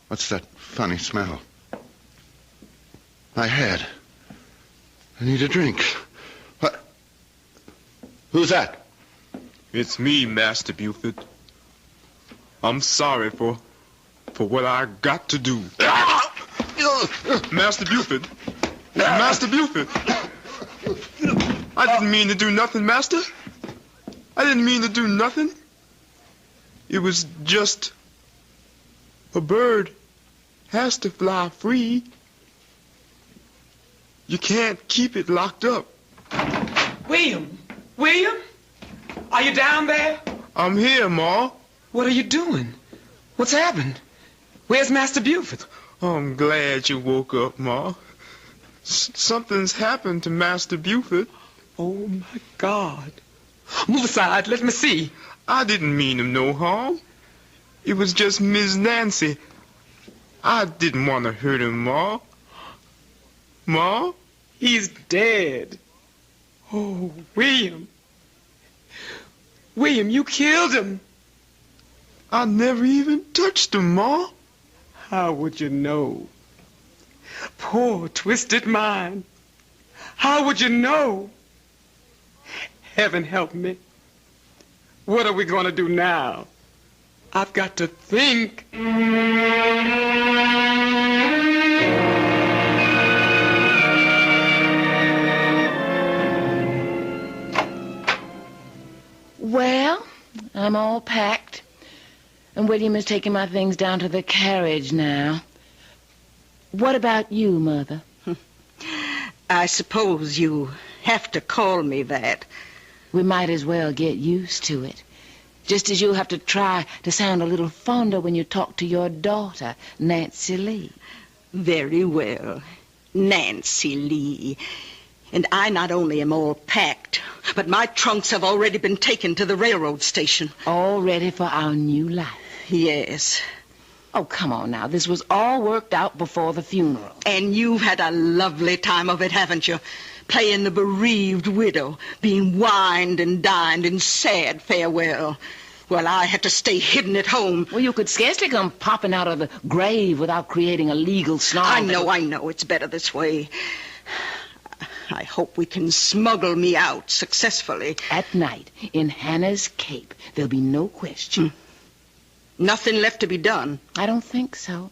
What's that funny smell? My head. I need a drink. What? Who's that? It's me, Master Buford. I'm sorry for what I got to do. Master Buford. Master Buford. I didn't mean to do nothing, Master. I didn't mean to do nothing. It was just a bird has to fly free. You can't keep it locked up. William? William? Are you down there? I'm here, Ma. What are you doing? What's happened? Where's Master Buford? Oh, I'm glad you woke up, Ma. Something's happened to Master Buford. Oh, my God. Move aside. Let me see. I didn't mean him no harm. It was just Miss Nancy. I didn't want to hurt him, Ma. Ma? He's dead. Oh, William. William, you killed him. I never even touched him, Ma. How would you know? Poor twisted mind. How would you know? Heaven help me. What are we going to do now? I've got to think. Well, I'm all packed. And William is taking my things down to the carriage now. What about you, Mother? I suppose you have to call me that. We might as well get used to it. Just as you'll have to try to sound a little fonder when you talk to your daughter, Nancy Lee. Very well. Nancy Lee. And I not only am all packed, but my trunks have already been taken to the railroad station. All ready for our new life. Yes. Oh, come on now. This was all worked out before the funeral. And you've had a lovely time of it, haven't you? Playing the bereaved widow, being wined and dined in sad farewell. Well, I had to stay hidden at home. Well, you could scarcely come popping out of the grave without creating a legal snarl. I know. It's better this way. I hope we can smuggle me out successfully. At night, in Hannah's cape, there'll be no question. Nothing left to be done. I don't think so.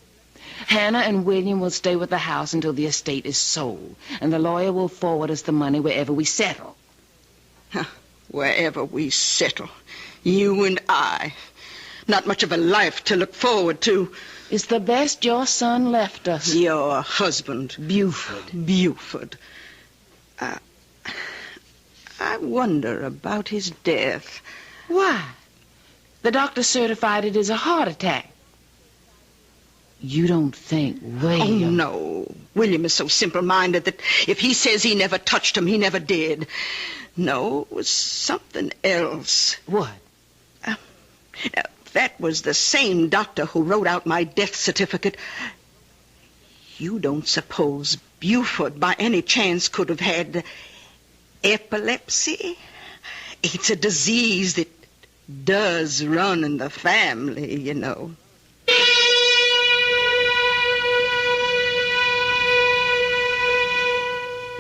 Hannah and William will stay with the house until the estate is sold, and the lawyer will forward us the money wherever we settle. Wherever we settle. You and I. Not much of a life to look forward to. It's the best your son left us. Your husband. Buford. I wonder about his death. Why? The doctor certified it as a heart attack. You don't think William... Oh, no. William is so simple-minded that if he says he never touched him, he never did. No, it was something else. What? That was the same doctor who wrote out my death certificate. You don't suppose Buford by any chance could have had epilepsy? It's a disease that does run in the family, you know.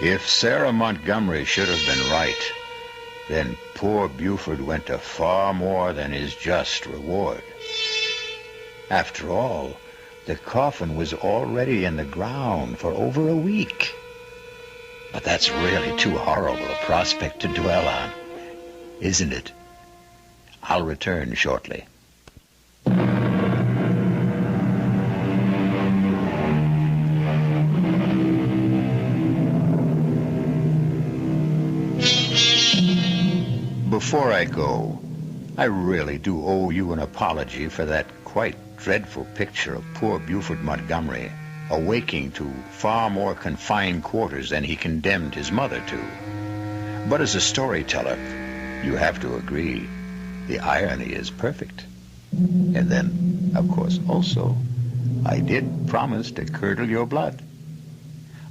If Sarah Montgomery should have been right, then poor Buford went to far more than his just reward. After all, the coffin was already in the ground for over a week. But that's really too horrible a prospect to dwell on, isn't it? I'll return shortly. Before I go, I really do owe you an apology for that quite dreadful picture of poor Buford Montgomery. awaking to far more confined quarters than he condemned his mother to. But as a storyteller, you have to agree, the irony is perfect. And then, of course, also, I did promise to curdle your blood.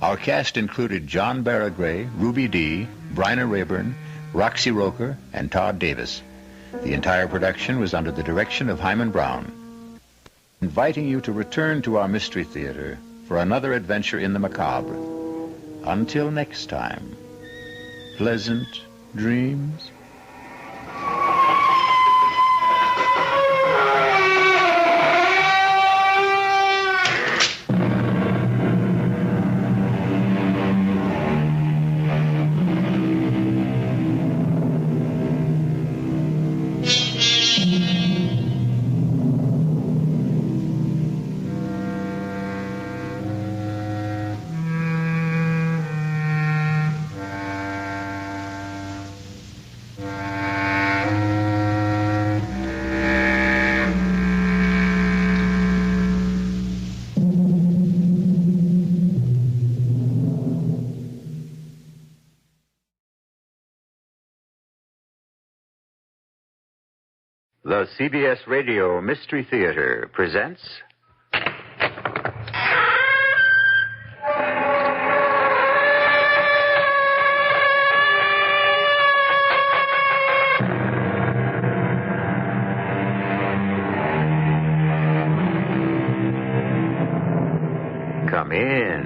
Our cast included John Barragray, Ruby Dee, Bryna Rayburn, Roxy Roker, and Todd Davis. The entire production was under the direction of Hyman Brown. Inviting you to return to our Mystery Theater for another adventure in the macabre. Until next time, pleasant dreams. The CBS Radio Mystery Theater presents... Come in.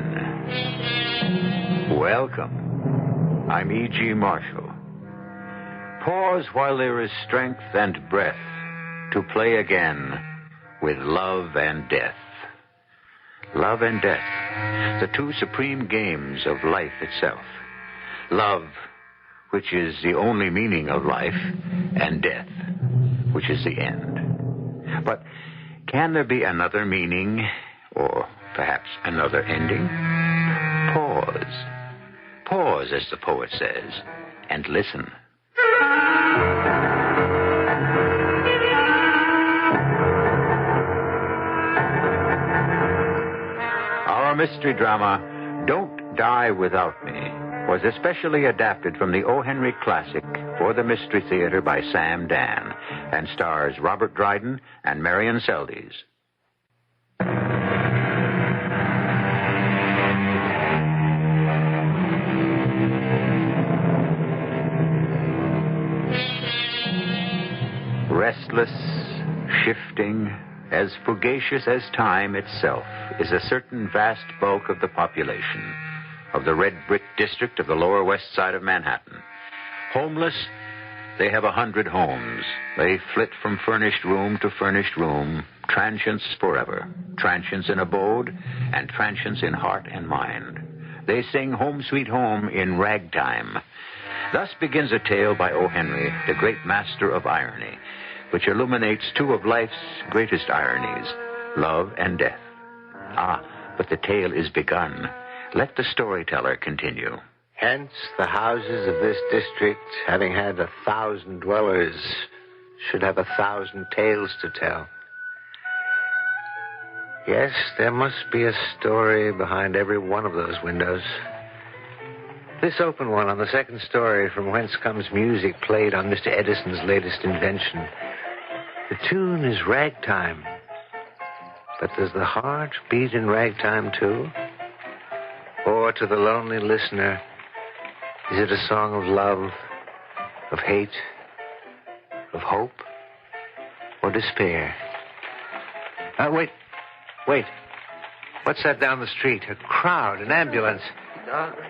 Welcome. I'm E.G. Marshall. Pause while there is strength and breath to play again with love and death. Love and death, the two supreme games of life itself. Love, which is the only meaning of life, and death, which is the end. But can there be another meaning, or perhaps another ending? Pause. Pause, as the poet says, and listen. Our mystery drama, Don't Die Without Me, was especially adapted from the O. Henry classic for the Mystery Theater by Sam Dan and stars Robert Dryden and Marion Seldes. Restless, shifting, as fugacious as time itself, is a certain vast bulk of the population of the red brick district of the lower west side of Manhattan. Homeless, they have 100 homes. They flit from furnished room to furnished room, transients forever, transients in abode and transients in heart and mind. They sing Home Sweet Home in ragtime. Thus begins a tale by O. Henry, the great master of irony, which illuminates two of life's greatest ironies, love and death. But the tale is begun. Let the storyteller continue. Hence, the houses of this district, having had 1,000 dwellers, should have 1,000 tales to tell. Yes, there must be a story behind every one of those windows. This open one on the second story, from whence comes music played on Mr. Edison's latest invention. The tune is ragtime. But does the heart beat in ragtime, too? Or to the lonely listener, is it a song of love, of hate, of hope, or despair? Wait. What's that down the street? A crowd, an ambulance.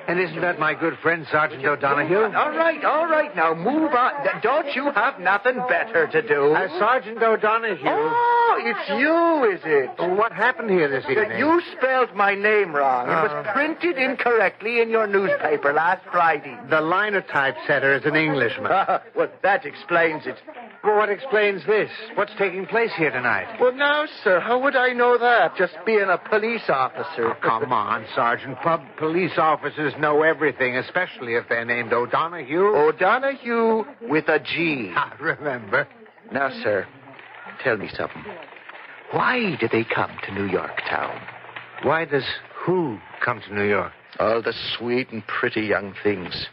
And isn't that my good friend, Sergeant O'Donoghue? All right, now move on. Don't you have nothing better to do? Sergeant O'Donoghue. Oh, it's you, is it? What happened here this evening? You spelled my name wrong. It was printed incorrectly in your newspaper last Friday. The liner typesetter is an Englishman. Well, that explains it. Well, what explains this? What's taking place here tonight? Well, now, sir, how would I know that? Just being a police officer. Oh, come on, Sergeant. Police officers know everything, especially if they're named O'Donoghue. O'Donoghue with a G. I remember. Now, sir, tell me something. Why did they come to New York town? Why does who come to New York? All the sweet and pretty young things.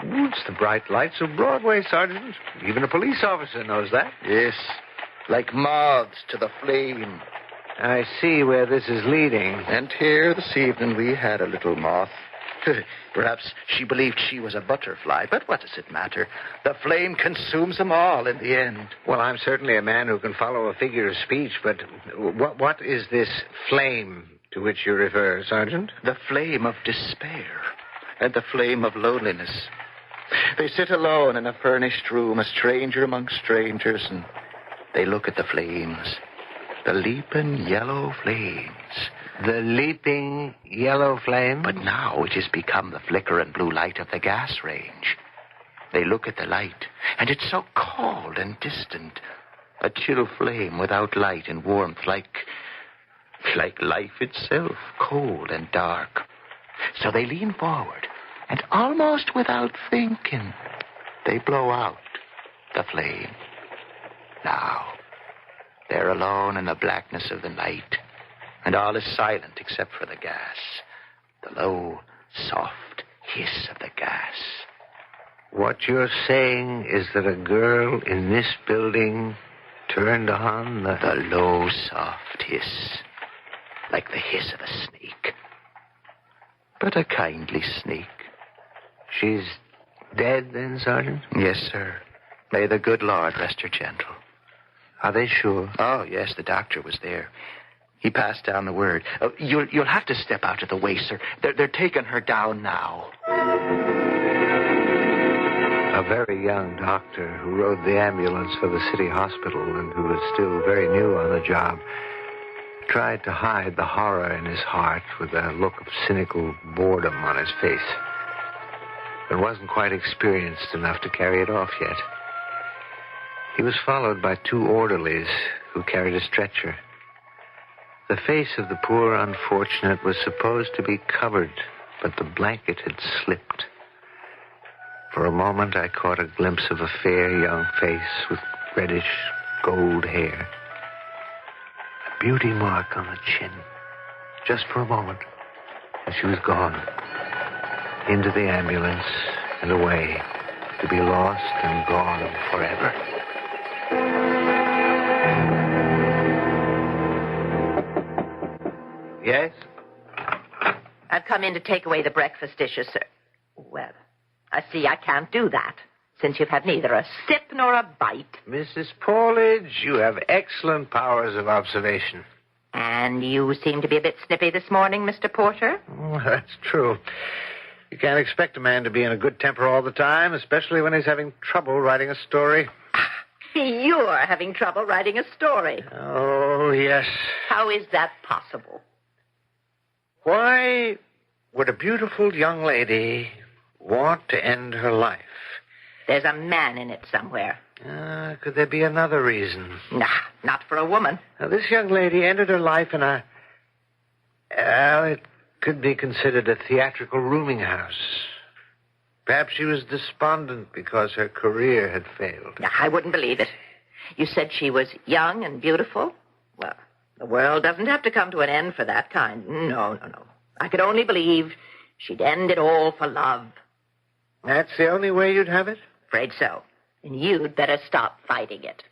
Ooh, it's the bright lights of Broadway, Sergeant. Even a police officer knows that. Yes, like moths to the flame. I see where this is leading. And here this evening we had a little moth. Perhaps she believed she was a butterfly, but what does it matter? The flame consumes them all in the end. Well, I'm certainly a man who can follow a figure of speech, but what is this flame to which you refer, Sergeant? The flame of despair and the flame of loneliness. They sit alone in a furnished room, a stranger among strangers, and they look at the flames. The leaping yellow flames. The leaping yellow flame? But now it has become the flickering blue light of the gas range. They look at the light, and it's so cold and distant. A chill flame without light and warmth, like life itself, cold and dark. So they lean forward, and almost without thinking, they blow out the flame. Now, they're alone in the blackness of the night, and all is silent except for the gas, the low, soft hiss of the gas. What you're saying is that a girl in this building turned on the low, soft hiss, like the hiss of a snake. But a kindly snake. She's dead then, Sergeant? Yes, sir. May the good Lord rest her gentle. Are they sure? Oh, yes, the doctor was there. He passed down the word. You'll have to step out of the way, sir. They're taking her down now. A very young doctor who rode the ambulance for the city hospital and who was still very new on the job tried to hide the horror in his heart with a look of cynical boredom on his face, but wasn't quite experienced enough to carry it off yet. He was followed by 2 orderlies who carried a stretcher. The face of the poor unfortunate was supposed to be covered, but the blanket had slipped. For a moment, I caught a glimpse of a fair young face with reddish gold hair. A beauty mark on the chin. Just for a moment. And she was gone. Into the ambulance and away. To be lost and gone forever. Yes? I've come in to take away the breakfast dishes, sir. Well, I see I can't do that, since you've had neither a sip nor a bite. Mrs. Porledge, you have excellent powers of observation. And you seem to be a bit snippy this morning, Mr. Porter. Oh, that's true. You can't expect a man to be in a good temper all the time, especially when he's having trouble writing a story. You're having trouble writing a story. Oh, yes. How is that possible? Why would a beautiful young lady want to end her life? There's a man in it somewhere. Could there be another reason? Nah, not for a woman. Now, this young lady ended her life in a... it could be considered a theatrical rooming house. Perhaps she was despondent because her career had failed. Nah, I wouldn't believe it. You said she was young and beautiful? Well, the world doesn't have to come to an end for that kind. No. I could only believe she'd end it all for love. That's the only way you'd have it? Afraid so. And you'd better stop fighting it.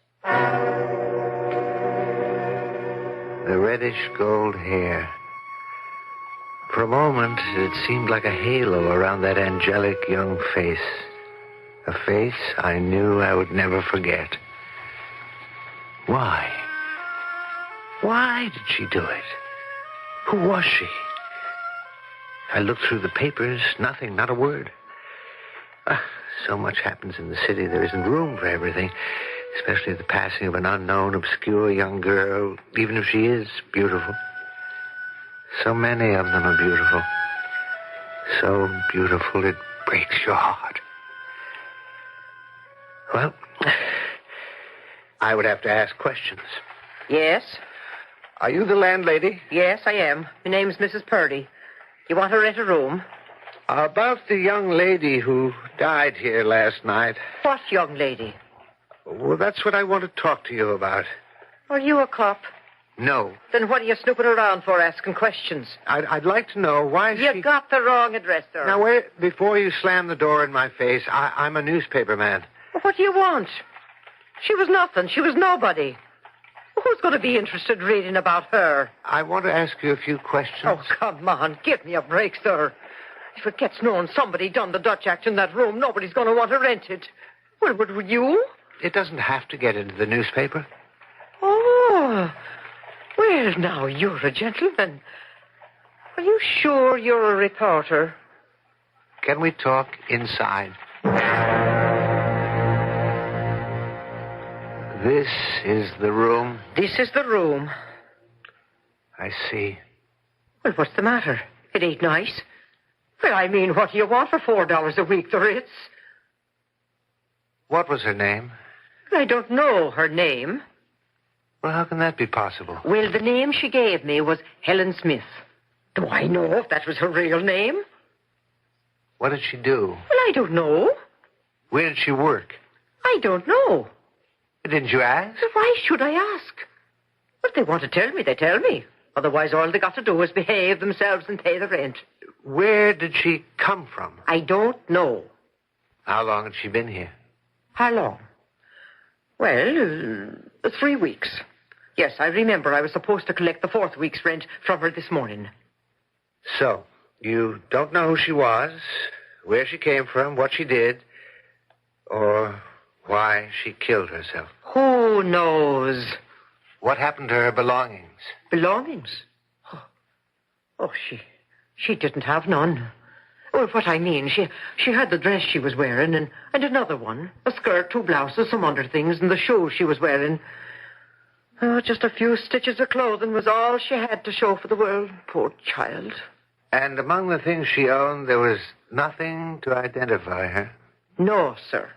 The reddish gold hair. For a moment, it seemed like a halo around that angelic young face. A face I knew I would never forget. Why? Why did she do it? Who was she? I looked through the papers. Nothing, not a word. So much happens in the city, there isn't room for everything, especially the passing of an unknown, obscure young girl, even if she is beautiful. So many of them are beautiful. So beautiful it breaks your heart. Well, I would have to ask questions. Yes? Are you the landlady? Yes, I am. Her name's Mrs. Purdy. You want to rent a room? About the young lady who died here last night. What young lady? Well, that's what I want to talk to you about. Are you a cop? No. Then what are you snooping around for, asking questions? I'd like to know why You got the wrong address, sir. Now, wait, before you slam the door in my face, I'm a newspaper man. What do you want? She was nothing. She was nobody. Who's going to be interested reading about her? I want to ask you a few questions. Oh, come on. Give me a break, sir. If it gets known somebody done the Dutch act in that room, nobody's going to want to rent it. Well, would you? It doesn't have to get into the newspaper. Oh. Well, now, you're a gentleman. Are you sure you're a reporter? Can we talk inside? This is the room. This is the room. I see. Well, what's the matter? It ain't nice. Well, I mean, what do you want for $4 a week, the Ritz? What was her name? I don't know her name. Well, how can that be possible? Well, the name she gave me was Helen Smith. Do I know if that was her real name? What did she do? Well, I don't know. Where did she work? I don't know. Didn't you ask? Why should I ask? If they want to tell me, they tell me. Otherwise, all they got to do is behave themselves and pay the rent. Where did she come from? I don't know. How long had she been here? How long? Well, 3 weeks. Yes, I remember I was supposed to collect the 4th week's rent from her this morning. So, you don't know who she was, where she came from, what she did, or why she killed herself? Who knows? What happened to her belongings? Belongings? Oh, she didn't have none. Well, what I mean, she had the dress she was wearing and another one. A skirt, 2 blouses, some underthings, and the shoes she was wearing. Oh, just a few stitches of clothing was all she had to show for the world. Poor child. And among the things she owned, there was nothing to identify her? No, sir.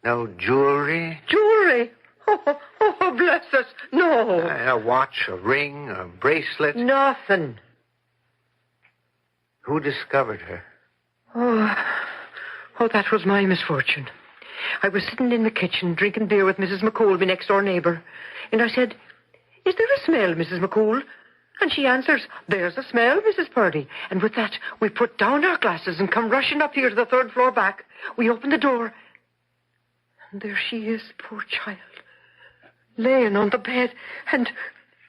No jewelry? Jewelry? Oh, bless us. No. A watch, a ring, a bracelet? Nothing. Who discovered her? Oh, that was my misfortune. I was sitting in the kitchen drinking beer with Mrs. McCool, my next-door neighbor. And I said, "Is there a smell, Mrs. McCool?" And she answers, "There's a smell, Mrs. Purdy." And with that, we put down our glasses and come rushing up here to the 3rd floor back. We opened the door. And there she is, poor child, laying on the bed. And...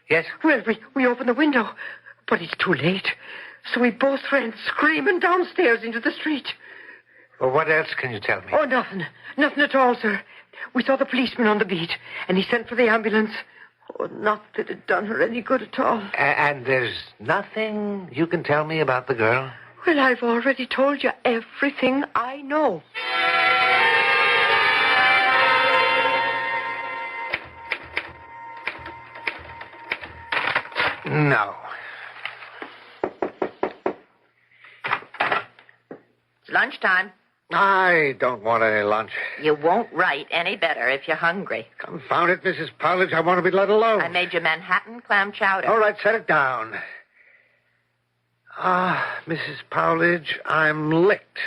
Yes? Well, we opened the window, but it's too late. So we both ran screaming downstairs into the street. Well, what else can you tell me? Oh, nothing. Nothing at all, sir. We saw the policeman on the beat, and he sent for the ambulance. Oh, not that it done her any good at all. And there's nothing you can tell me about the girl? Well, I've already told you everything I know. No. It's lunchtime. I don't want any lunch. You won't write any better if you're hungry. Confound it, Mrs. Powledge. I want to be let alone. I made you Manhattan clam chowder. All right, set it down. Mrs. Powledge, I'm licked.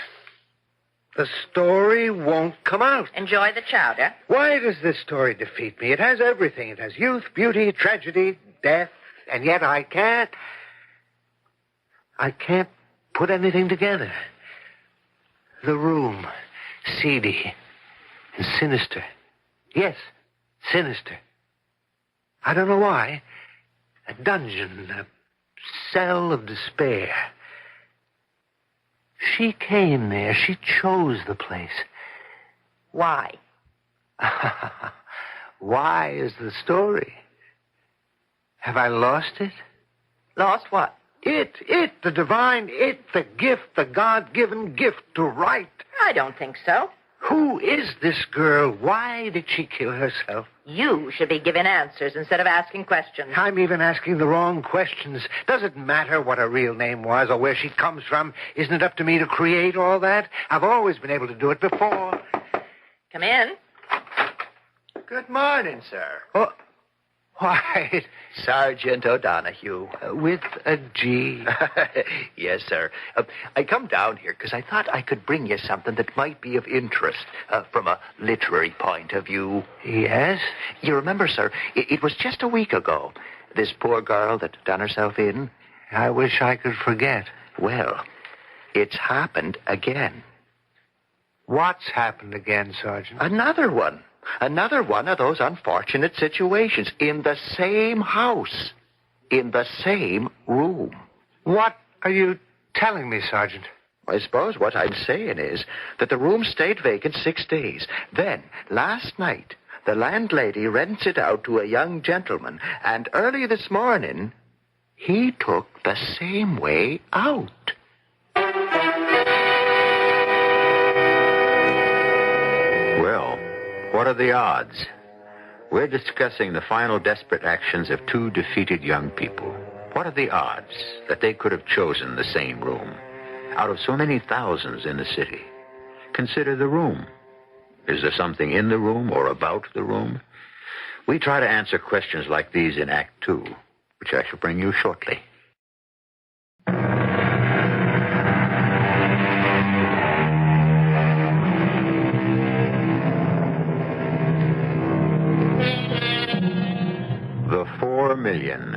The story won't come out. Enjoy the chowder. Why does this story defeat me? It has everything. It has youth, beauty, tragedy, death, and yet I can't put anything together. The room, seedy and sinister. Yes, sinister. I don't know why. A dungeon, a cell of despair. She came there. She chose the place. Why? Why is the story. Have I lost it? Lost what? It, the divine, the gift, the God-given gift to write. I don't think so. Who is this girl? Why did she kill herself? You should be giving answers instead of asking questions. I'm even asking the wrong questions. Does it matter what her real name was or where she comes from? Isn't it up to me to create all that? I've always been able to do it before. Come in. Good morning, sir. Oh, why, Sergeant O'Donoghue. With a G? Yes, sir. I come down here because I thought I could bring you something that might be of interest from a literary point of view. Yes? You remember, sir, it was just a week ago. This poor girl that done herself in? I wish I could forget. Well, it's happened again. What's happened again, Sergeant? Another one. Another one of those unfortunate situations in the same house, in the same room. What are you telling me, Sergeant? I suppose what I'm saying is that the room stayed vacant 6 days. Then, last night, the landlady rents it out to a young gentleman, and early this morning, he took the same way out. Well, what are the odds? We're discussing the final desperate actions of two defeated young people. What are the odds that they could have chosen the same room out of so many thousands in the city? Consider the room. Is there something in the room or about the room? We try to answer questions like these in Act 2, which I shall bring you shortly. The 4 million.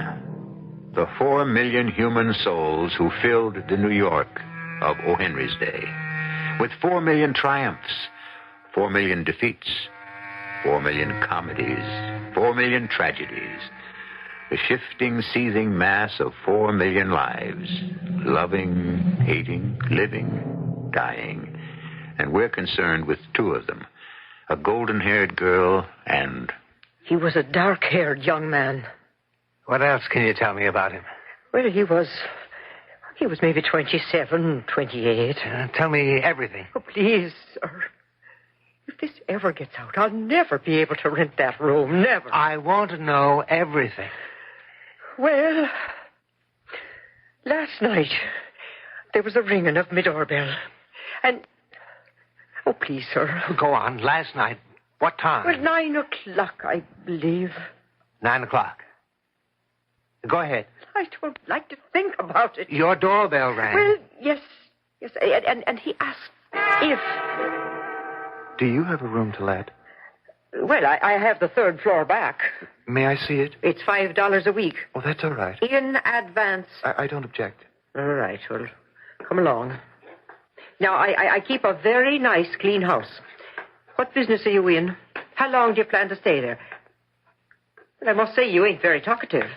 The 4 million human souls who filled the New York of O. Henry's day. With 4 million triumphs, 4 million defeats, 4 million comedies, 4 million tragedies. The shifting, seething mass of 4 million lives. Loving, hating, living, dying. And we're concerned with 2 of them. A golden-haired girl and... He was a dark-haired young man. What else can you tell me about him? Well, he was maybe 27, 28. Tell me everything. Oh, please, sir. If this ever gets out, I'll never be able to rent that room. Never. I want to know everything. Well, last night, there was a ringing of my doorbell. And... Oh, please, sir. Go on. Last night. What time? Well, 9 o'clock, I believe. 9 o'clock. Go ahead. I don't like to think about it. Your doorbell rang. Well, yes. And he asked if... Do you have a room to let? Well, I have the 3rd floor back. May I see it? It's $5 a week. Oh, that's all right. In advance. I don't object. All right, well, come along. Now, I keep a very nice, clean house. What business are you in? How long do you plan to stay there? Well, I must say you ain't very talkative.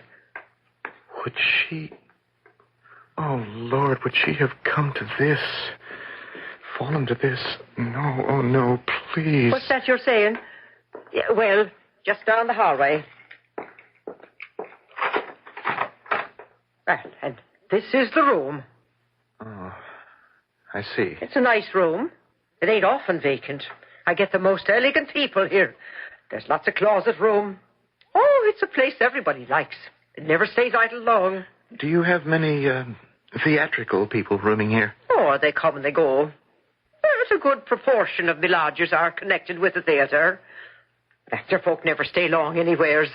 Would she... Oh, Lord, would she have come to this? Fallen to this? No, oh, no, please. What's that you're saying? Yeah, well, just down the hallway. Well, and this is the room. Oh, I see. It's a nice room. It ain't often vacant. I get the most elegant people here. There's lots of closet room. Oh, it's a place everybody likes. It never stays idle long. Do you have many theatrical people rooming here? Oh, they come and they go. There's a good proportion of the lodgers are connected with the theater. Actor folk never stay long anywheres.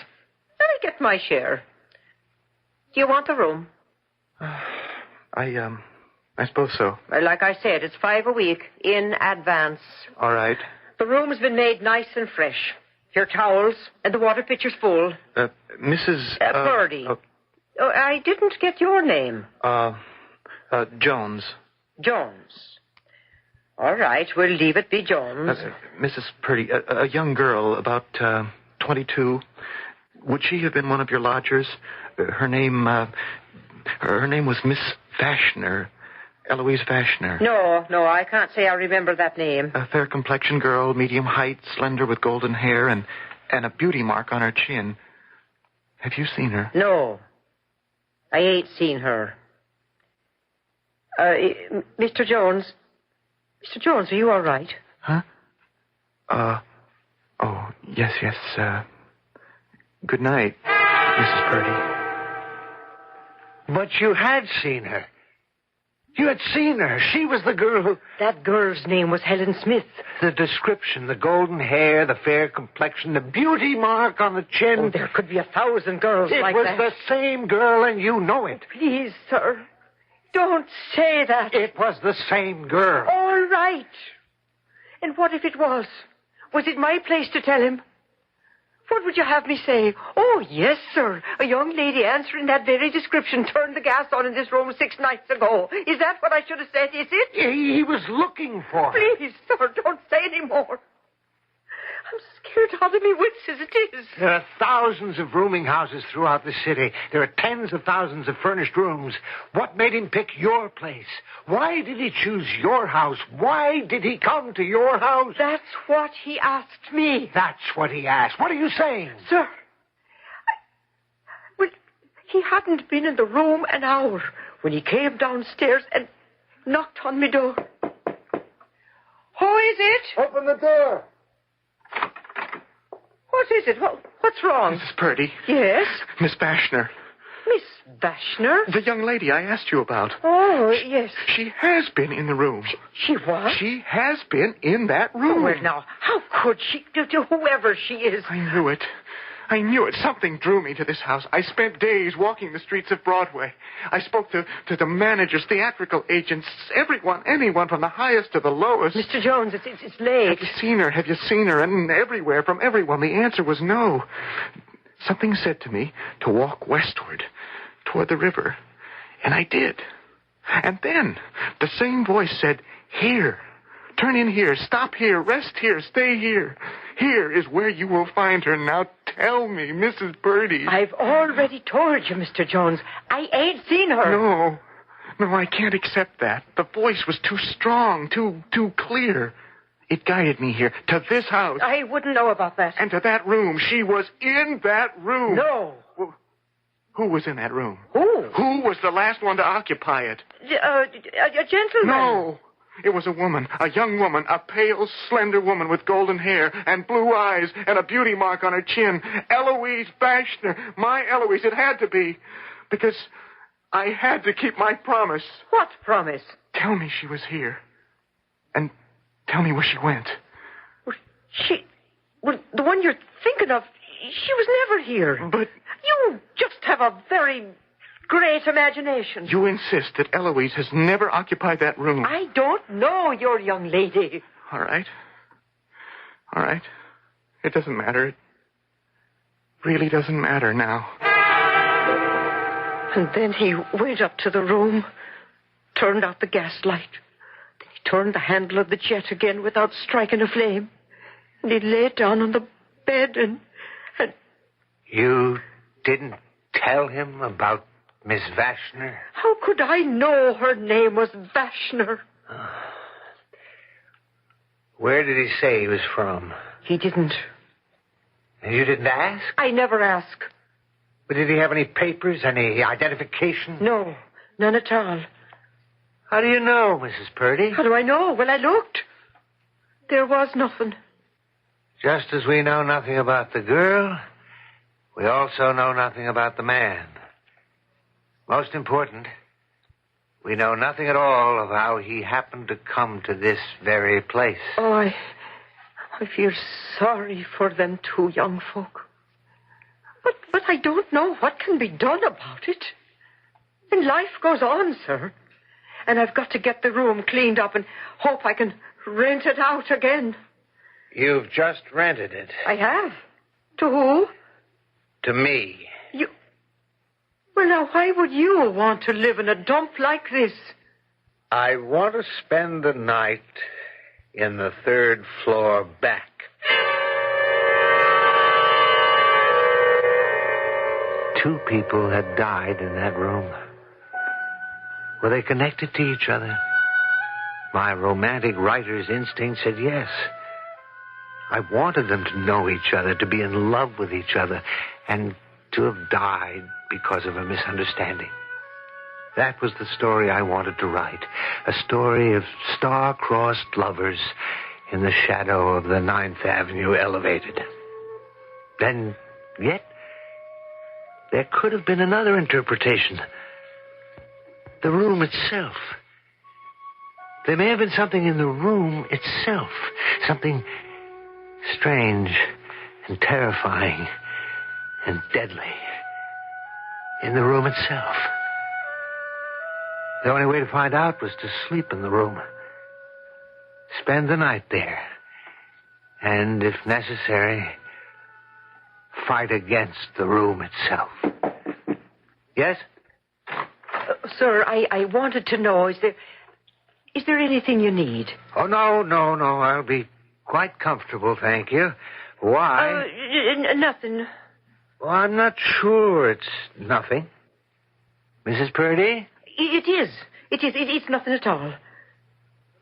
I get my share. Do you want a room? I suppose so. Well, like I said, it's $5 a week in advance. All right. The room's been made nice and fresh. Your towels and the water pitcher's full. Mrs. Purdy. Oh, I didn't get your name. Jones. Jones. All right, we'll leave it be Jones. Mrs. Purdy, a young girl, about 22. Would she have been one of your lodgers? Her name was Miss Vashner. Eloise Vashner. No, I can't say I remember that name. A fair complexion girl, medium height, slender with golden hair, and a beauty mark on her chin. Have you seen her? No, I ain't seen her. Mr. Jones. Mr. Jones, are you all right? Huh? Oh, yes. Good night, Mrs. Purdy. But you had seen her. You had seen her. She was the girl who... That girl's name was Helen Smith. The description, the golden hair, the fair complexion, the beauty mark on the chin. Oh, there could be 1,000 girls like that. It was the same girl, and you know it. Please, sir, don't say that. It was the same girl. All right. And what if it was? Was it my place to tell him? What would you have me say? Oh, yes, sir. A young lady answering that very description turned the gas on in this room 6 nights ago. Is that what I should have said, is it? He was looking for her. Please, sir, don't say any more. I'm scared out of me wits as it is. There are thousands of rooming houses throughout the city. There are tens of thousands of furnished rooms. What made him pick your place? Why did he choose your house? Why did he come to your house? That's what he asked me. That's what he asked. What are you saying? Sir, well, he hadn't been in the room an hour when he came downstairs and knocked on my door. Who is it? Open the door. What is it? What's wrong? Mrs. Purdy. Yes? Miss Bashner. Miss Bashner? The young lady I asked you about. Oh, yes. She has been in the room. She what? She has been in that room. Oh, well, now, how could she, to whoever she is? I knew it. I knew it. Something drew me to this house. I spent days walking the streets of Broadway. I spoke to the managers, theatrical agents, anyone from the highest to the lowest. Mr. Jones, it's late. Have you seen her? Have you seen her? And everywhere, from everyone, the answer was no. Something said to me to walk westward, toward the river. And I did. And then the same voice said, here. Turn in here. Stop here. Rest here. Stay here. Here is where you will find her. Now tell me, Mrs. Purdy. I've already told you, Mr. Jones. I ain't seen her. No, I can't accept that. The voice was too strong, too clear. It guided me here, to this house. I wouldn't know about that. And to that room. She was in that room. No. Well, who was in that room? Who? Who was the last one to occupy it? A gentleman. No. It was a woman, a young woman, a pale, slender woman with golden hair and blue eyes and a beauty mark on her chin. Eloise Bashner. My Eloise. It had to be. Because I had to keep my promise. What promise? Tell me she was here. And tell me where she went. Well, the one you're thinking of, she was never here. But you just have a very great imagination. You insist that Eloise has never occupied that room. I don't know your young lady. All right. It doesn't matter. It really doesn't matter now. And then he went up to the room, turned out the gas light. Then he turned the handle of the jet again without striking a flame. And he lay down on the bed and... You didn't tell him about Miss Vashner? How could I know her name was Vashner? Where did he say he was from? He didn't. And you didn't ask? I never ask. But did he have any papers, any identification? No, none at all. How do you know, Mrs. Purdy? How do I know? Well, I looked. There was nothing. Just as we know nothing about the girl, we also know nothing about the man. Most important, we know nothing at all of how he happened to come to this very place. Oh, I feel sorry for them two young folk. But I don't know what can be done about it. And life goes on, sir. And I've got to get the room cleaned up and hope I can rent it out again. You've just rented it. I have. To who? To me. Well, now, why would you want to live in a dump like this? I want to spend the night in the 3rd floor back. Two people had died in that room. Were they connected to each other? My romantic writer's instinct said yes. I wanted them to know each other, to be in love with each other, and to have died because of a misunderstanding. That was the story I wanted to write. A story of star-crossed lovers in the shadow of the 9th Avenue elevated. And yet, there could have been another interpretation. The room itself. There may have been something in the room itself. Something strange and terrifying and deadly in the room itself. The only way to find out was to sleep in the room. Spend the night there. And, if necessary, fight against the room itself. Yes? Sir, I wanted to know, is there anything you need? Oh, no. I'll be quite comfortable, thank you. Why? Nothing. Well, I'm not sure it's nothing. Mrs. Purdy? It is. It's nothing at all.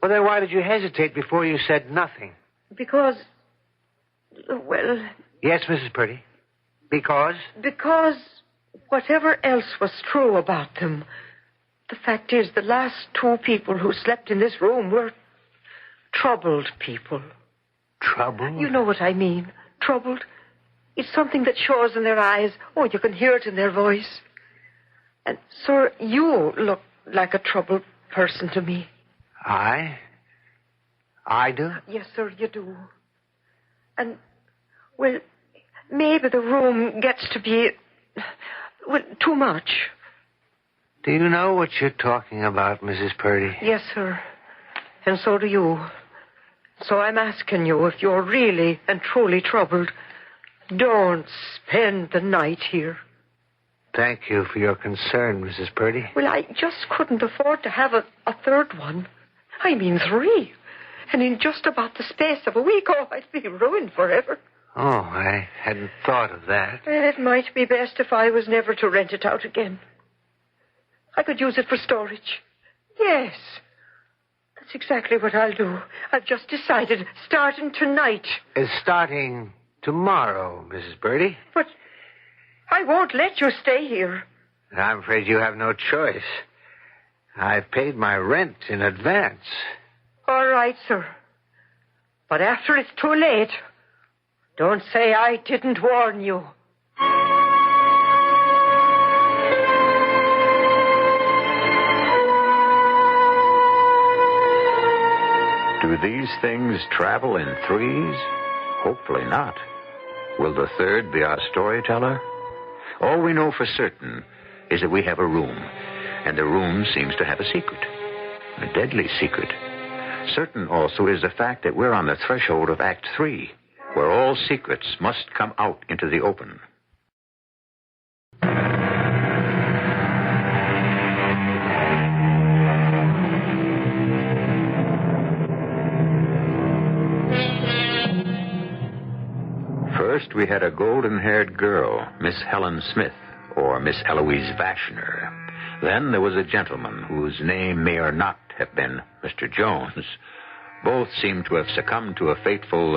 Well, then why did you hesitate before you said nothing? Because, well... Yes, Mrs. Purdy. Because? Because whatever else was true about them, the fact is the last two people who slept in this room were troubled people. Troubled? You know what I mean. Troubled. It's something that shows in their eyes. Oh, you can hear it in their voice. And, sir, you look like a troubled person to me. I do? Yes, sir, you do. And, well, maybe the room gets to be, well, too much. Do you know what you're talking about, Mrs. Purdy? Yes, sir. And so do you. So I'm asking you, if you're really and truly troubled, don't spend the night here. Thank you for your concern, Mrs. Purdy. Well, I just couldn't afford to have a third one. I mean 3. And in just about the space of a week, I'd be ruined forever. Oh, I hadn't thought of that. It might be best if I was never to rent it out again. I could use it for storage. Yes. That's exactly what I'll do. I've just decided, starting tonight. It's starting tomorrow, Mrs. Purdy. But I won't let you stay here. I'm afraid you have no choice. I've paid my rent in advance. All right, sir. But after it's too late, don't say I didn't warn you. Do these things travel in threes? Hopefully not. Will the third be our storyteller? All we know for certain is that we have a room, and the room seems to have a secret, a deadly secret. Certain also is the fact that we're on the threshold of Act 3, where all secrets must come out into the open. First, we had a golden-haired girl, Miss Helen Smith, or Miss Eloise Vashner. Then there was a gentleman whose name may or not have been Mr. Jones. Both seem to have succumbed to a fateful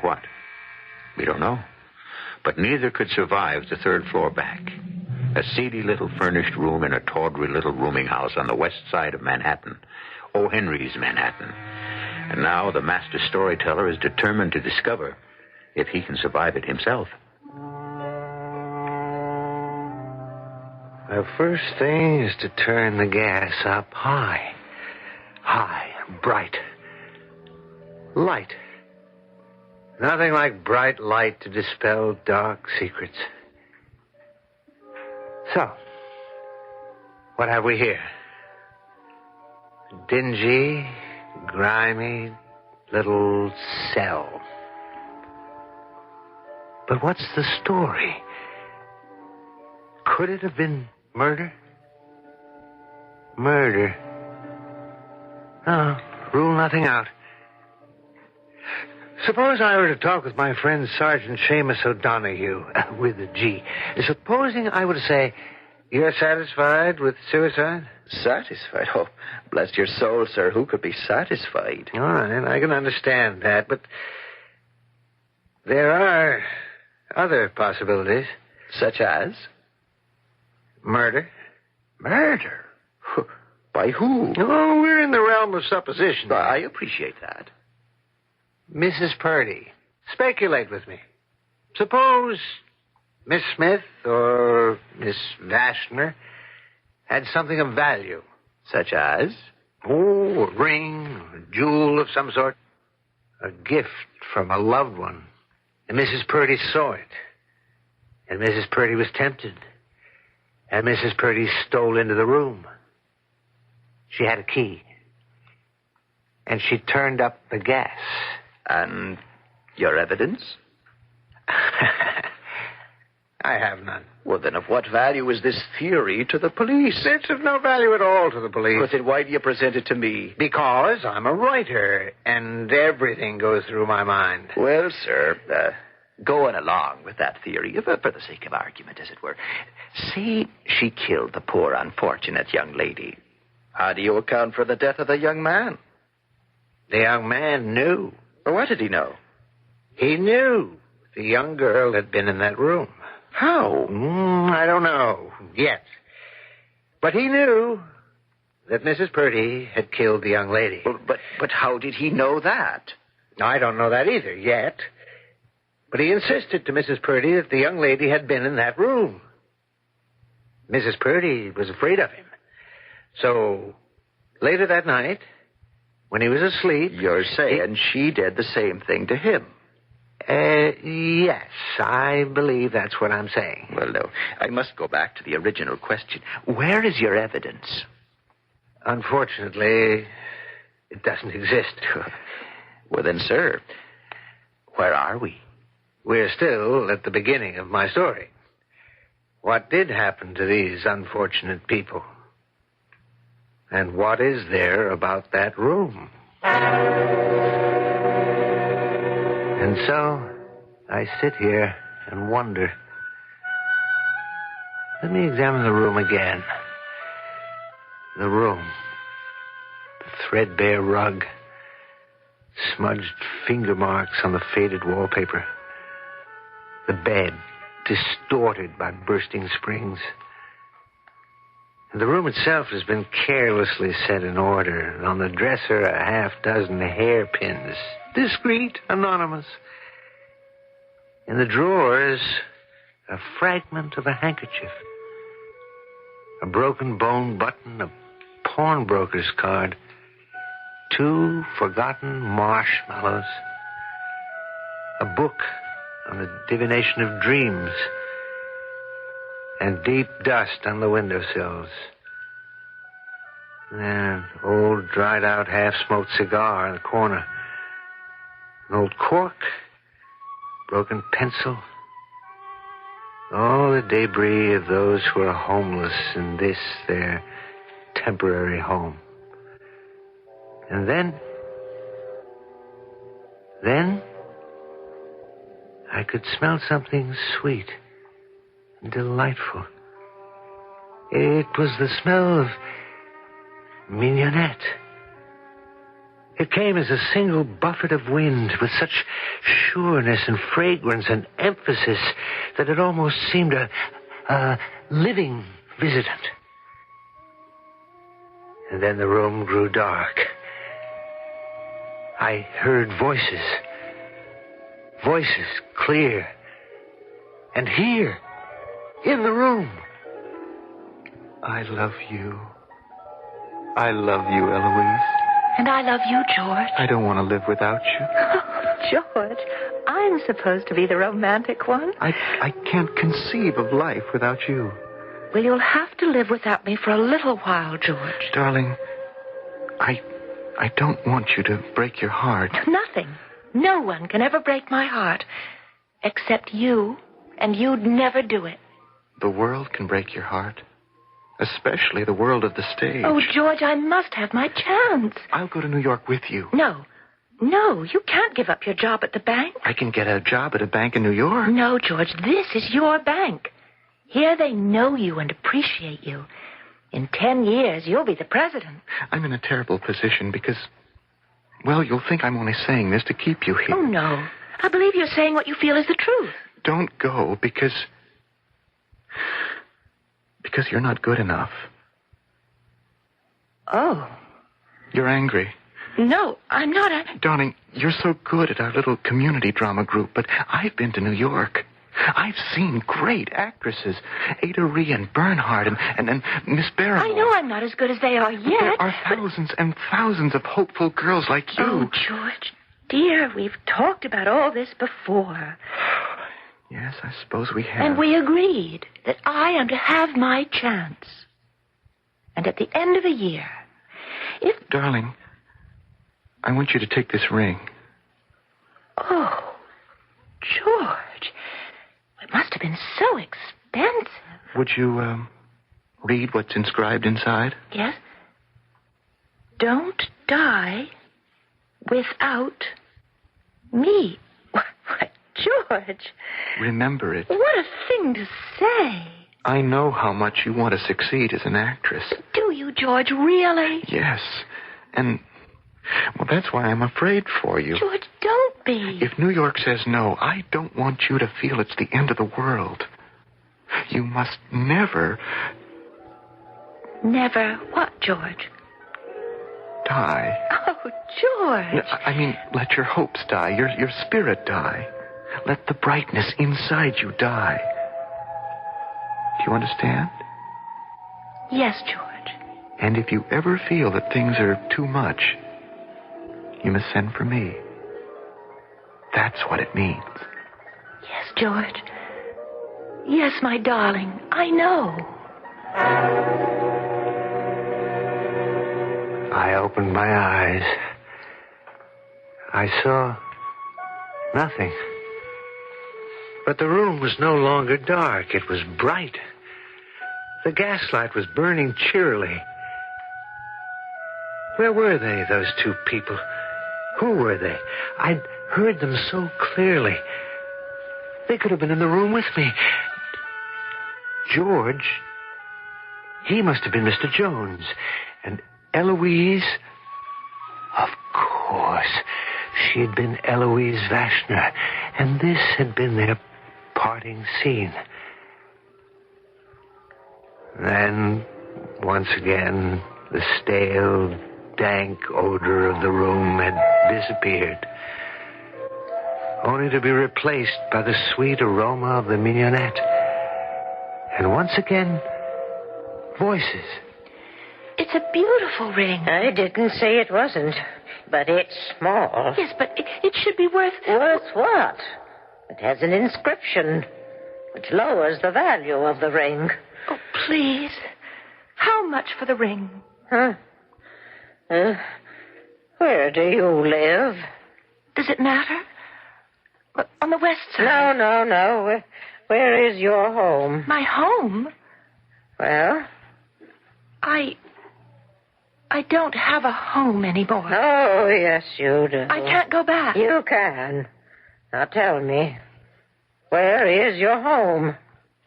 what? We don't know. But neither could survive the third floor back. A seedy little furnished room in a tawdry little rooming house on the west side of Manhattan. O. Henry's Manhattan. And now the master storyteller is determined to discover if he can survive it himself. The first thing is to turn the gas up high. High, bright. Light. Nothing like bright light to dispel dark secrets. So, what have we here? A dingy, grimy little cell. But what's the story? Could it have been murder? Murder. No, rule nothing out. Suppose I were to talk with my friend Sergeant Seamus O'Donoghue, with a G. Supposing I were to say, you're satisfied with suicide? Satisfied? Oh, bless your soul, sir. Who could be satisfied? All right, I can understand that, but there are other possibilities. Such as? Murder. Murder? By who? Oh, we're in the realm of supposition. I appreciate that. Mrs. Purdy, speculate with me. Suppose Miss Smith or Miss Vashner had something of value. Such as? Oh, a ring, a jewel of some sort. A gift from a loved one. And Mrs. Purdy saw it. And Mrs. Purdy was tempted. And Mrs. Purdy stole into the room. She had a key. And she turned up the gas. And your evidence? I have none. Well, then of what value is this theory to the police? It's of no value at all to the police. But then why do you present it to me? Because I'm a writer, and everything goes through my mind. Well, sir, going along with that theory, for the sake of argument, as it were, say she killed the poor unfortunate young lady. How do you account for the death of the young man? The young man knew. Well, what did he know? He knew the young girl had been in that room. How? I don't know yet. But he knew that Mrs. Purdy had killed the young lady. Well, but how did he know that? I don't know that either yet. But he insisted to Mrs. Purdy that the young lady had been in that room. Mrs. Purdy was afraid of him. So, later that night, when he was asleep... You're saying she did the same thing to him? Yes, I believe that's what I'm saying. Well, no, I must go back to the original question. Where is your evidence? Unfortunately, it doesn't exist. Well, then, sir, where are we? We're still at the beginning of my story. What did happen to these unfortunate people? And what is there about that room? And so, I sit here and wonder. Let me examine the room again. The room. The threadbare rug. Smudged finger marks on the faded wallpaper. The bed, distorted by bursting springs. The room itself has been carelessly set in order, and on the dresser a half-dozen hairpins, discreet, anonymous. In the drawers, a fragment of a handkerchief, a broken bone button, a pawnbroker's card, 2 forgotten marshmallows, a book on the divination of dreams, and deep dust on the windowsills. An old, dried-out, half-smoked cigar in the corner. An old cork, broken pencil. All the debris of those who are homeless in this, their temporary home. And then I could smell something sweet and delightful. It was the smell of mignonette. It came as a single buffet of wind with such sureness and fragrance and emphasis that it almost seemed a living visitant. And then the room grew dark. I heard voices. Voices clear. And here, in the room. I love you. I love you, Eloise. And I love you, George. I don't want to live without you. Oh, George, I'm supposed to be the romantic one. I can't conceive of life without you. Well, you'll have to live without me for a little while, George. Darling, I don't want you to break your heart. Nothing. No one can ever break my heart. Except you. And you'd never do it. The world can break your heart. Especially the world of the stage. Oh, George, I must have my chance. I'll go to New York with you. No, you can't give up your job at the bank. I can get a job at a bank in New York. No, George, this is your bank. Here they know you and appreciate you. In 10 years, you'll be the president. I'm in a terrible position because, well, you'll think I'm only saying this to keep you here. Oh, no. I believe you're saying what you feel is the truth. Don't go because you're not good enough. Oh. You're angry. No, I'm not. Darling, you're so good at our little community drama group, but I've been to New York. I've seen great actresses. Ada Ree and Bernhardt and Miss Barrymore. I know I'm not as good as they are yet. There are thousands and thousands of hopeful girls like you. Oh, George, dear, we've talked about all this before. Yes, I suppose we have. And we agreed that I am to have my chance. And at the end of a year, if... Darling, I want you to take this ring. Oh, George, Would you, read what's inscribed inside? Yes? Don't die without me. Why, George. Remember it. What a thing to say. I know how much you want to succeed as an actress. Do you, George, really? Yes. And, well, that's why I'm afraid for you. George, don't be. If New York says no, I don't want you to feel it's the end of the world. You must never... Never what, George? Die. Oh, George. No, I mean, let your hopes die, your spirit die. Let the brightness inside you die. Do you understand? Yes, George. And if you ever feel that things are too much, you must send for me. That's what it means. Yes, George. Yes, my darling, I know. I opened my eyes. I saw nothing. But the room was no longer dark. It was bright. The gaslight was burning cheerily. Where were they, those two people? Who were they? I'd heard them so clearly. They could have been in the room with me. George, he must have been Mr. Jones. And Eloise, of course, she had been Eloise Vashner. And this had been their parting scene. Then, once again, the stale, dank odor of the room had disappeared, only to be replaced by the sweet aroma of the mignonette. And once again, voices. It's a beautiful ring. I didn't say it wasn't, but it's small. Yes, but it should be worth... Worth what? It has an inscription, which lowers the value of the ring. Oh, please. How much for the ring? Huh? Where do you live? Does it matter? On the west side? No. Where is your home? My home? Well? I don't have a home anymore. Oh, yes, you do. I can't go back. You can. Now tell me, where is your home?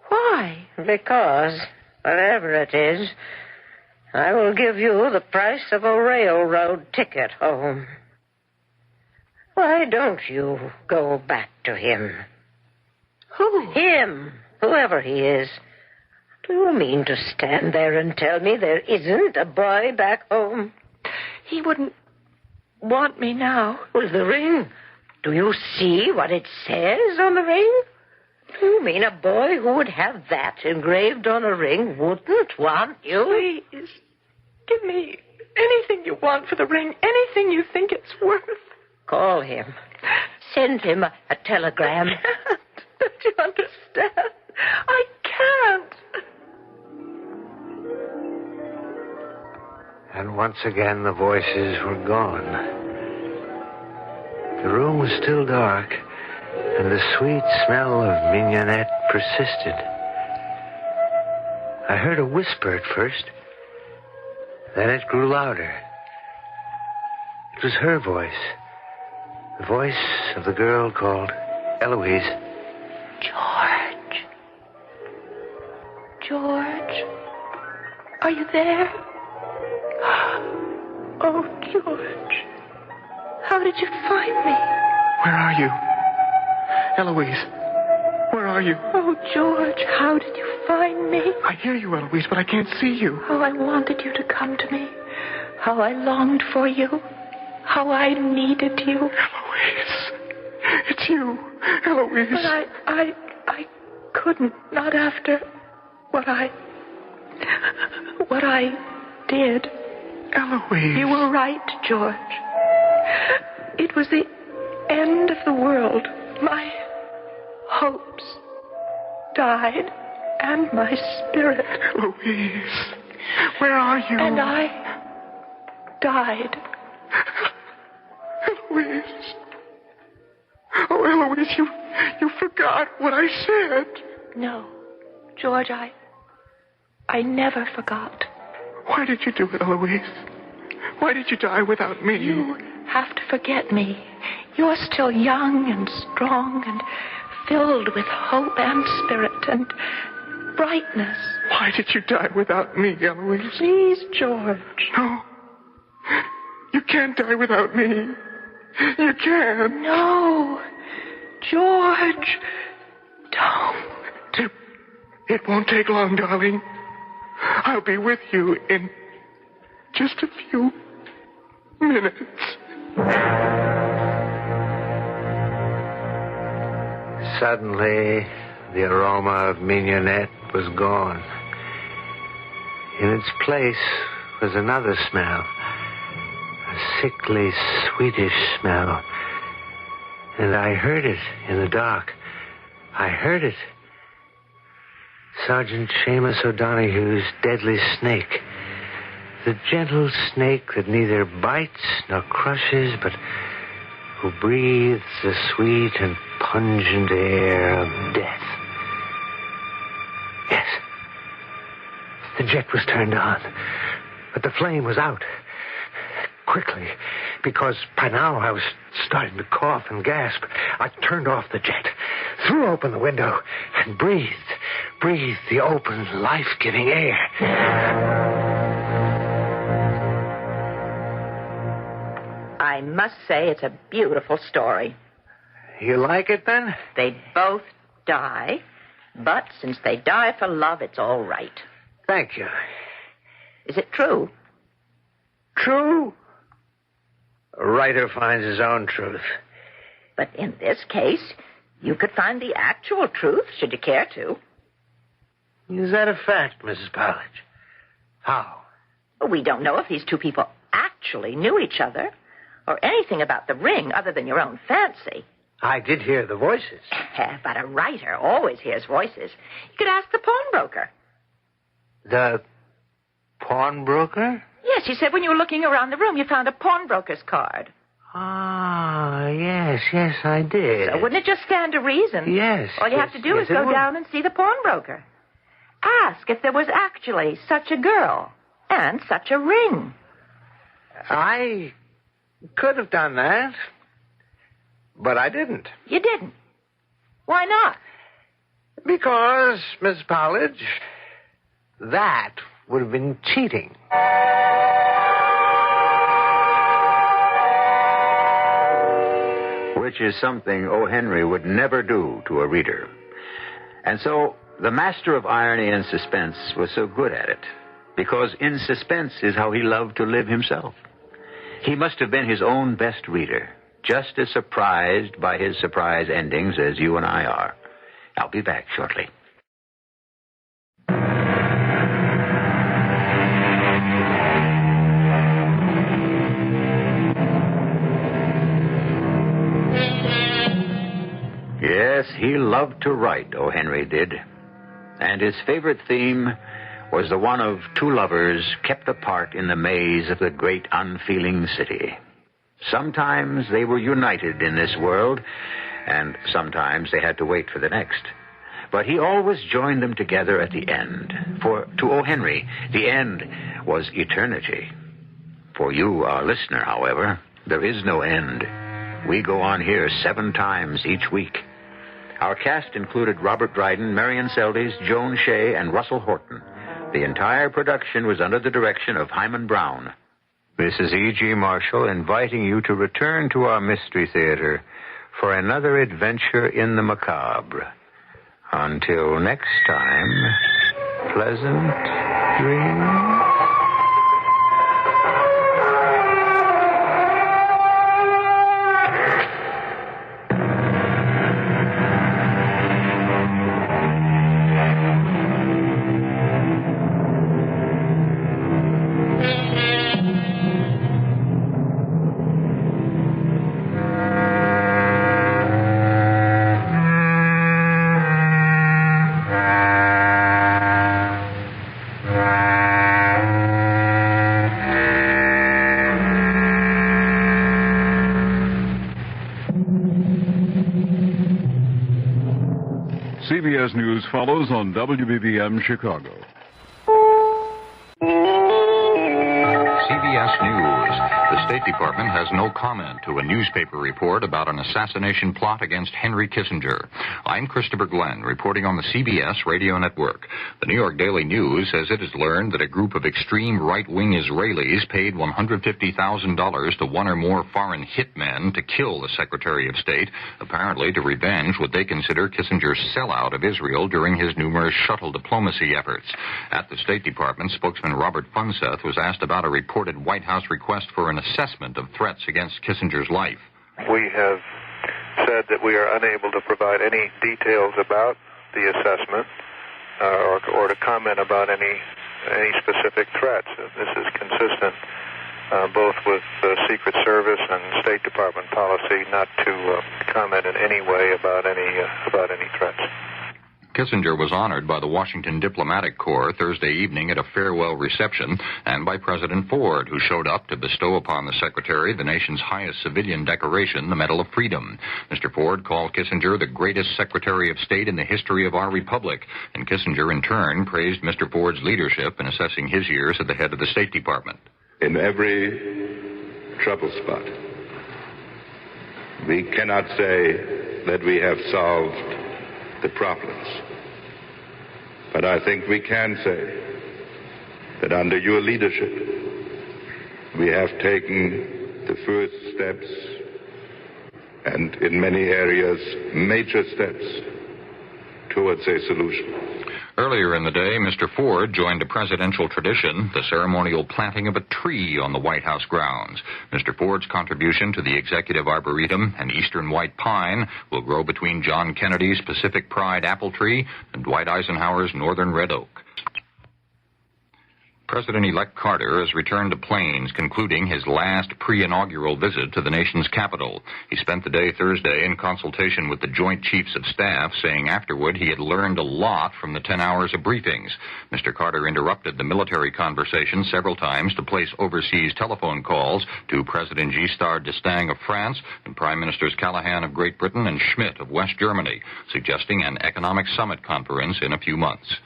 Why? Because, whatever it is, I will give you the price of a railroad ticket home. Why don't you go back to him? Who? Him, whoever he is. Do you mean to stand there and tell me there isn't a boy back home? He wouldn't want me now. Well, the ring. Do you see what it says on the ring? Do you mean a boy who would have that engraved on a ring wouldn't want you? Please, give me anything you want for the ring, anything you think it's worth. Call him. Send him a telegram. I can't. Don't you understand? I can't. And once again, the voices were gone. The room was still dark, and the sweet smell of mignonette persisted. I heard a whisper at first. Then it grew louder. It was her voice. The voice of the girl called Eloise. George. George. Are you there? Oh, George. How did you find me? Where are you? Eloise, where are you? Oh, George, how did you find me? I hear you, Eloise, but I can't see you. How I wanted you to come to me. How I longed for you. How I needed you. Eloise, it's you, Eloise. But I couldn't, not after what I did. Eloise. You were right, George. It was the end of the world. My hopes died, and my spirit. Eloise, where are you? And I died. Eloise. Oh, Eloise, you forgot what I said. No, George, I I never forgot. Why did you do it, Eloise? Why did you die without me? You have to forget me. You're still young and strong and filled with hope and spirit and brightness. Why did you die without me, Eloise? Please, George. No. You can't die without me. You can't. No. George. Don't. It won't take long, darling. I'll be with you in just a few minutes. Suddenly, the aroma of mignonette was gone. In its place was another smell, a sickly, sweetish smell. And I heard it in the dark. I heard it. Sergeant Seamus O'Donoghue's deadly snake. The gentle snake that neither bites nor crushes, but who breathes the sweet and pungent air of death. Yes. The jet was turned on, but the flame was out. Quickly, because by now I was starting to cough and gasp, I turned off the jet, threw open the window, and breathed the open, life-giving air. I must say it's a beautiful story. You like it, then? They both die, but since they die for love, it's all right. Thank you. Is it true? True? A writer finds his own truth. But in this case, you could find the actual truth, should you care to. Is that a fact, Mrs. Powledge? How? We don't know if these two people actually knew each other, or anything about the ring other than your own fancy. I did hear the voices. But a writer always hears voices. You could ask the pawnbroker. The pawnbroker? Yes, you said when you were looking around the room, you found a pawnbroker's card. Ah, yes, I did. So wouldn't it just stand to reason? Yes. All you have to do is go down and see the pawnbroker. Ask if there was actually such a girl and such a ring. I could have done that, but I didn't. You didn't? Why not? Because, Miss Powledge, that would have been cheating. Which is something O. Henry would never do to a reader. And so, the master of irony and suspense was so good at it, because in suspense is how he loved to live himself. He must have been his own best reader, just as surprised by his surprise endings as you and I are. I'll be back shortly. Yes, he loved to write, O. Henry did. And his favorite theme was the one of two lovers kept apart in the maze of the great unfeeling city. Sometimes they were united in this world, and sometimes they had to wait for the next. But he always joined them together at the end. For to O. Henry, the end was eternity. For you, our listener, however, there is no end. We go on here 7 times each week. Our cast included Robert Dryden, Marion Seldes, Joan Shea, and Russell Horton. The entire production was under the direction of Hyman Brown. This is E.G. Marshall inviting you to return to our Mystery Theater for another adventure in the macabre. Until next time, pleasant dreams. CBS News follows on WBBM Chicago. CBS News. The State Department has no comment to a newspaper report about an assassination plot against Henry Kissinger. I'm Christopher Glenn, reporting on the CBS Radio Network. The New York Daily News says it has learned that a group of extreme right-wing Israelis paid $150,000 to one or more foreign hitmen to kill the Secretary of State, apparently to revenge what they consider Kissinger's sellout of Israel during his numerous shuttle diplomacy efforts. At the State Department, spokesman Robert Funseth was asked about a reported White House request for an assessment of threats against Kissinger's life. We have said that we are unable to provide any details about the assessment or to comment about any specific threats. This is consistent both with Secret Service and State Department policy not to comment in any way about any threats. Kissinger was honored by the Washington Diplomatic Corps Thursday evening at a farewell reception and by President Ford, who showed up to bestow upon the Secretary the nation's highest civilian decoration, the Medal of Freedom. Mr. Ford called Kissinger the greatest Secretary of State in the history of our republic, and Kissinger in turn praised Mr. Ford's leadership in assessing his years at the head of the State Department. In every trouble spot, we cannot say that we have solved the problems. But I think we can say that under your leadership, we have taken the first steps, and in many areas, major steps, towards a solution. Earlier in the day, Mr. Ford joined a presidential tradition, the ceremonial planting of a tree on the White House grounds. Mr. Ford's contribution to the executive arboretum, an eastern white pine, will grow between John Kennedy's Pacific Pride apple tree and Dwight Eisenhower's northern red oak. President-elect Carter has returned to Plains, concluding his last pre-inaugural visit to the nation's capital. He spent the day Thursday in consultation with the Joint Chiefs of Staff, saying afterward he had learned a lot from the 10 hours of briefings. Mr. Carter interrupted the military conversation several times to place overseas telephone calls to President Giscard d'Estaing of France and Prime Ministers Callahan of Great Britain and Schmidt of West Germany, suggesting an economic summit conference in a few months.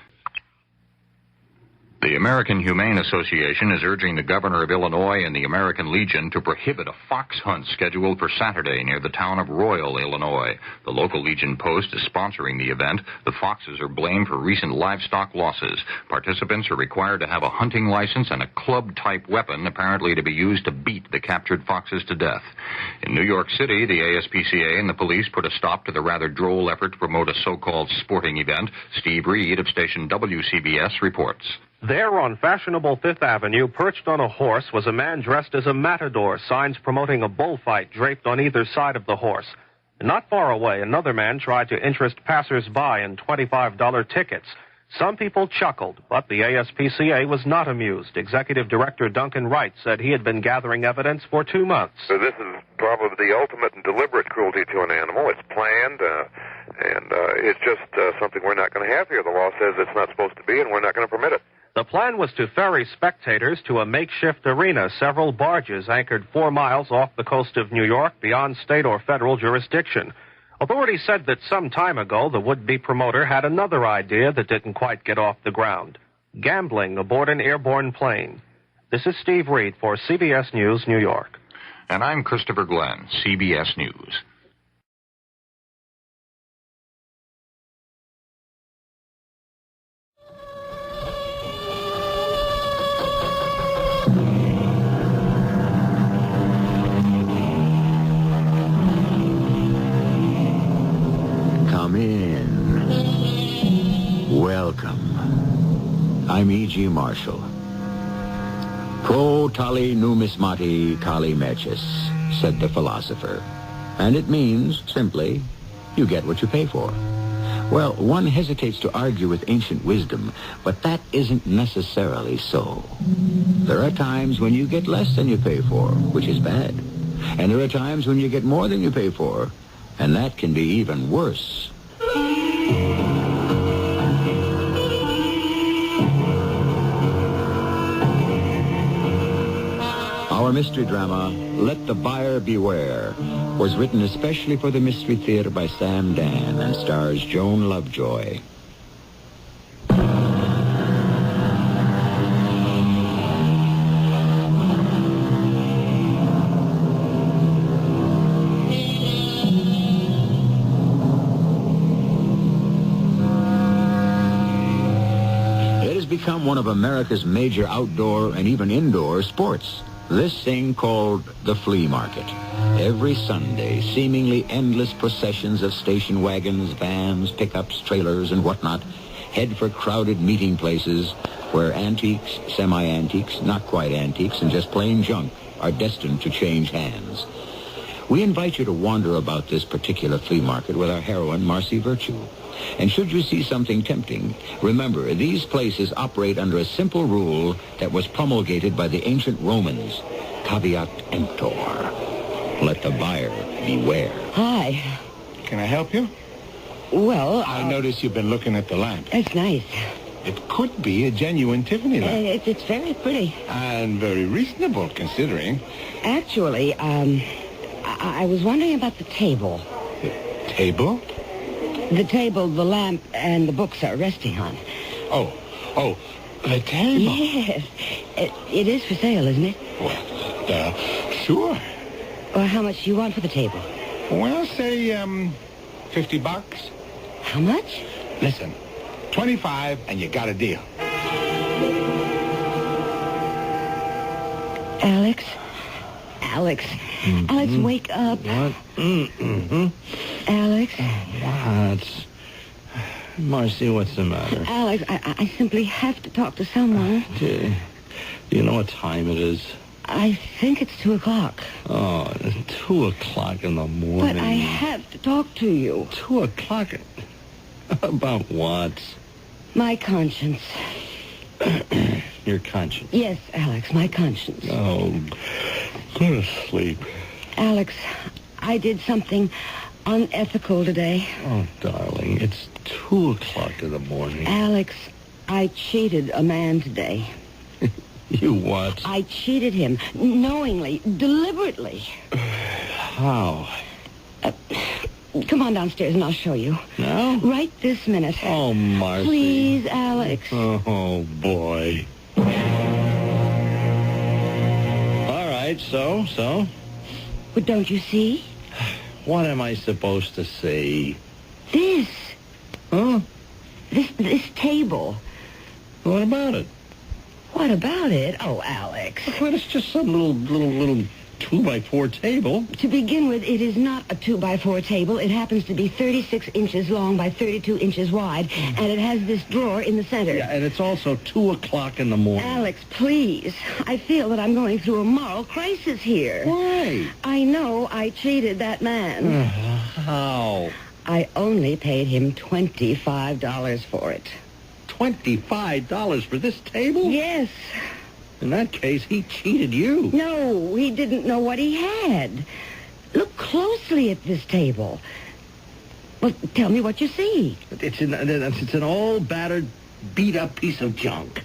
The American Humane Association is urging the governor of Illinois and the American Legion to prohibit a fox hunt scheduled for Saturday near the town of Royal, Illinois. The local Legion post is sponsoring the event. The foxes are blamed for recent livestock losses. Participants are required to have a hunting license and a club-type weapon, apparently to be used to beat the captured foxes to death. In New York City, the ASPCA and the police put a stop to the rather droll effort to promote a so-called sporting event. Steve Reed of station WCBS reports. There on fashionable Fifth Avenue, perched on a horse, was a man dressed as a matador, signs promoting a bullfight draped on either side of the horse. And not far away, another man tried to interest passers-by in $25 tickets. Some people chuckled, but the ASPCA was not amused. Executive Director Duncan Wright said he had been gathering evidence for 2 months. So this is probably the ultimate and deliberate cruelty to an animal. It's planned, and it's just something we're not going to have here. The law says it's not supposed to be, and we're not going to permit it. The plan was to ferry spectators to a makeshift arena, several barges anchored 4 miles off the coast of New York beyond state or federal jurisdiction. Authorities said that some time ago, the would-be promoter had another idea that didn't quite get off the ground: gambling aboard an airborne plane. This is Steve Reed for CBS News, New York. And I'm Christopher Glenn, CBS News. Come in. Welcome. I'm E.G. Marshall. Pro tali numismati kali meches, said the philosopher. And it means, simply, you get what you pay for. Well, one hesitates to argue with ancient wisdom, but that isn't necessarily so. There are times when you get less than you pay for, which is bad. And there are times when you get more than you pay for, and that can be even worse. Our mystery drama, Let the Buyer Beware, was written especially for the Mystery Theater by Sam Dan and stars Joan Lovejoy. become one of America's major outdoor and even indoor sports. This thing called the flea market. Every Sunday, seemingly endless processions of station wagons, vans, pickups, trailers, and whatnot head for crowded meeting places where antiques, semi-antiques, not quite antiques, and just plain junk are destined to change hands. We invite you to wander about this particular flea market with our heroine, Marcy Virtue. And should you see something tempting, remember, these places operate under a simple rule that was promulgated by the ancient Romans. Caveat emptor. Let the buyer beware. Hi. Can I help you? Well, I notice you've been looking at the lamp. It's nice. It could be a genuine Tiffany lamp. It's very pretty. And very reasonable, considering. Actually, I was wondering about the table. Table? The table the lamp and the books are resting on. Oh, the table? Yes. It is for sale, isn't it? Well, sure. Well, how much do you want for the table? Well, say, $50. How much? Listen, 25 and you got a deal. Alex? Alex, wake up. What? Alex? What? Marcy, what's the matter? Alex, I simply have to talk to someone. Do you know what time it is? I think it's 2 o'clock. Oh, it's 2 o'clock in the morning. But I have to talk to you. 2 o'clock? About what? My conscience. Your conscience? Yes, Alex, my conscience. Oh, go to sleep. Alex, I did something unethical today. Oh, darling, it's 2 o'clock in the morning. Alex, I cheated a man today. You what? I cheated him, knowingly, deliberately. How? Come on downstairs and I'll show you. No? Right this minute. Oh, Marcy. Please, Alex. Oh, boy. All right, so? But don't you see? What am I supposed to see? This. Huh? This table. What about it? What about it? Oh, Alex. Well, it's just some little 2x4 table. To begin with, it is not a 2x4 table. It happens to be 36 inches long by 32 inches wide, and it has this drawer in the center. Yeah, and it's also 2 o'clock in the morning. Alex, please. I feel that I'm going through a moral crisis here. Why? I know I cheated that man. How? I only paid him $25 for it. $25 for this table? Yes. In that case, he cheated you. No, he didn't know what he had. Look closely at this table. Well, tell me what you see. It's an old, battered, beat-up piece of junk.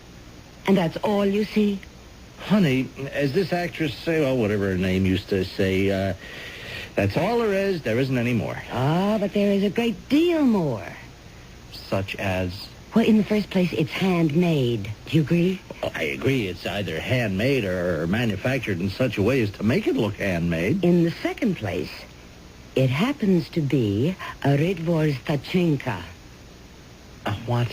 And that's all you see? Honey, as this actress say, well, whatever her name used to say, that's all there is. There isn't any more. Ah, but there is a great deal more. Such as? Well, in the first place, it's handmade. Do you agree? Well, I agree. It's either handmade or manufactured in such a way as to make it look handmade. In the second place, it happens to be a Ridvorstachinka. A what?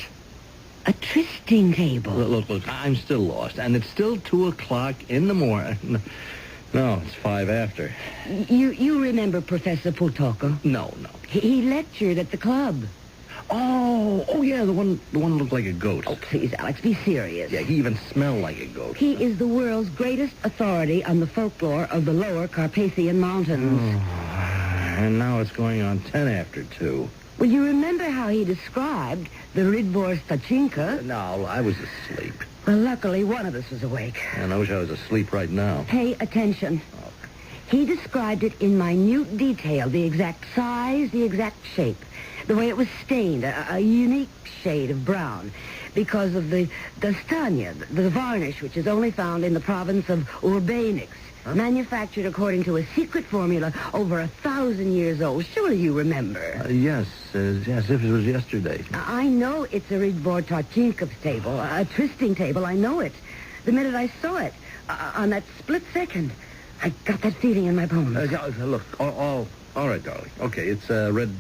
A trysting table. Look, I'm still lost. And it's still 2 o'clock in the morning. No, it's 5 after. You remember Professor Pultoko? No. He lectured at the club. Oh, yeah, the one looked like a goat. Oh, please, Alex, be serious. Yeah, he even smelled like a goat. He is the world's greatest authority on the folklore of the lower Carpathian Mountains. And now it's going on 10 after 2. Well, you remember how he described the Ridvorstachinka? No, I was asleep. Well, luckily, one of us was awake. And I wish I was asleep right now. Pay attention. He described it in minute detail, the exact size, the exact shape. The way it was stained, a unique shade of brown, because of the dastanya, the varnish, which is only found in the province of Urbanix, manufactured according to a secret formula over 1,000 years old. Surely you remember. Yes, if it was yesterday. I know it's a Ridvorstachinka table, a trysting table. I know it. The minute I saw it, on that split second, I got that feeling in my bones. Look, all right, darling. Okay, it's red,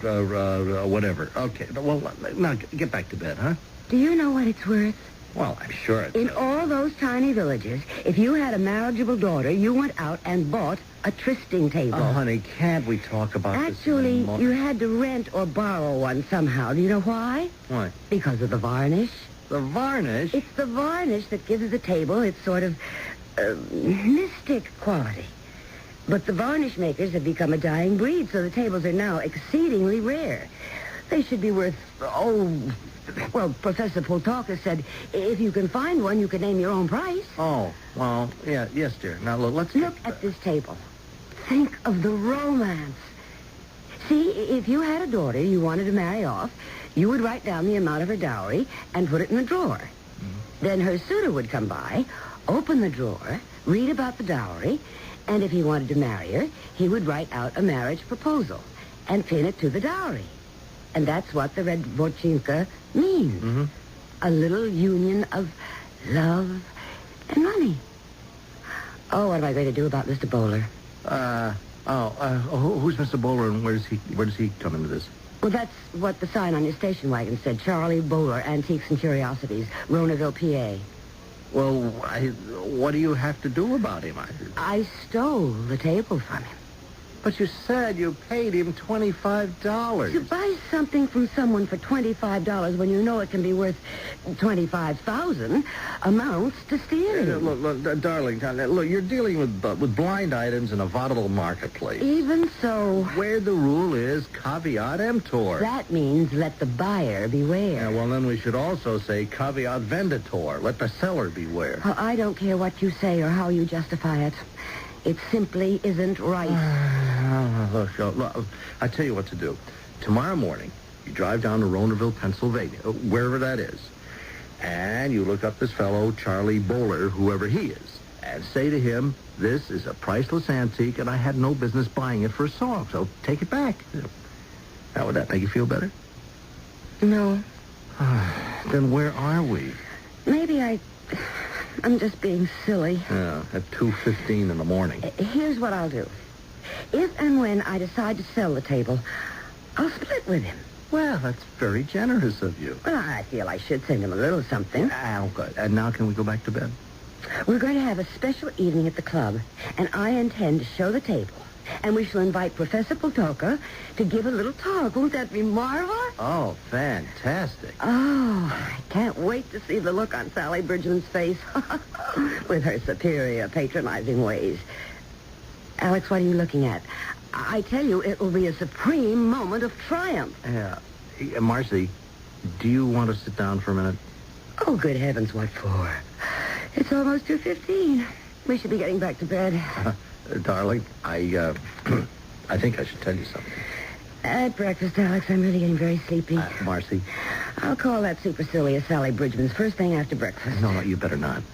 whatever. Okay, well, now get back to bed, huh? Do you know what it's worth? Well, I'm sure it's... In all those tiny villages, if you had a marriageable daughter, you went out and bought a trysting table. Oh, honey, can't we talk about Actually, this? you had to rent or borrow one somehow. Do you know why? Why? Because of the varnish. The varnish? It's the varnish that gives the table its sort of mystic quality. But the varnish makers have become a dying breed, so the tables are now exceedingly rare. They should be worth, well, Professor Poltalka said if you can find one, you can name your own price. Oh, well, yeah, yes, dear. Now, let's... Look at this table. Think of the romance. See, if you had a daughter you wanted to marry off, you would write down the amount of her dowry and put it in the drawer. Then her suitor would come by, open the drawer, read about the dowry, and if he wanted to marry her, he would write out a marriage proposal and pin it to the dowry. And that's what the red vorchinka means. A little union of love and money. Oh, what am I going to do about Mr. Bowler? Who's Mr. Bowler and where does he come into this? Well, that's what the sign on your station wagon said. Charlie Bowler, Antiques and Curiosities, Ronaville, PA. Well, what do you have to do about him? I stole the table from him. But you said you paid him $25. To buy something from someone for $25 when you know it can be worth $25,000 amounts to stealing. Look, darling, look, you're dealing with blind items in a volatile marketplace. Even so... Where the rule is caveat emptor. That means let the buyer beware. Yeah, well, then we should also say caveat venditor. Let the seller beware. Well, I don't care what you say or how you justify it. It simply isn't right. Look, I tell you what to do. Tomorrow morning, you drive down to Ronaville, Pennsylvania, wherever that is, and you look up this fellow, Charlie Bowler, whoever he is, and say to him, this is a priceless antique, and I had no business buying it for a song, so take it back. Now, would that make you feel better? No. Then where are we? Maybe I'm just being silly. Yeah, at 2:15 in the morning. Here's what I'll do. If and when I decide to sell the table, I'll split with him. Well, that's very generous of you. Well, I feel I should send him a little something. Oh, good. And now can we go back to bed? We're going to have a special evening at the club, and I intend to show the table. And we shall invite Professor Poltalka to give a little talk. Won't that be marvelous? Oh, fantastic. Oh, I can't wait to see the look on Sally Bridgman's face with her superior, patronizing ways. Alex, what are you looking at? I tell you, it will be a supreme moment of triumph. Yeah. Marcy, do you want to sit down for a minute? Oh, good heavens, what for? It's almost 2:15. We should be getting back to bed. Darling, I think I should tell you something. At breakfast, Alex, I'm really getting very sleepy. Marcy? I'll call that supercilious Sally Bridgman's first thing after breakfast. No, you better not.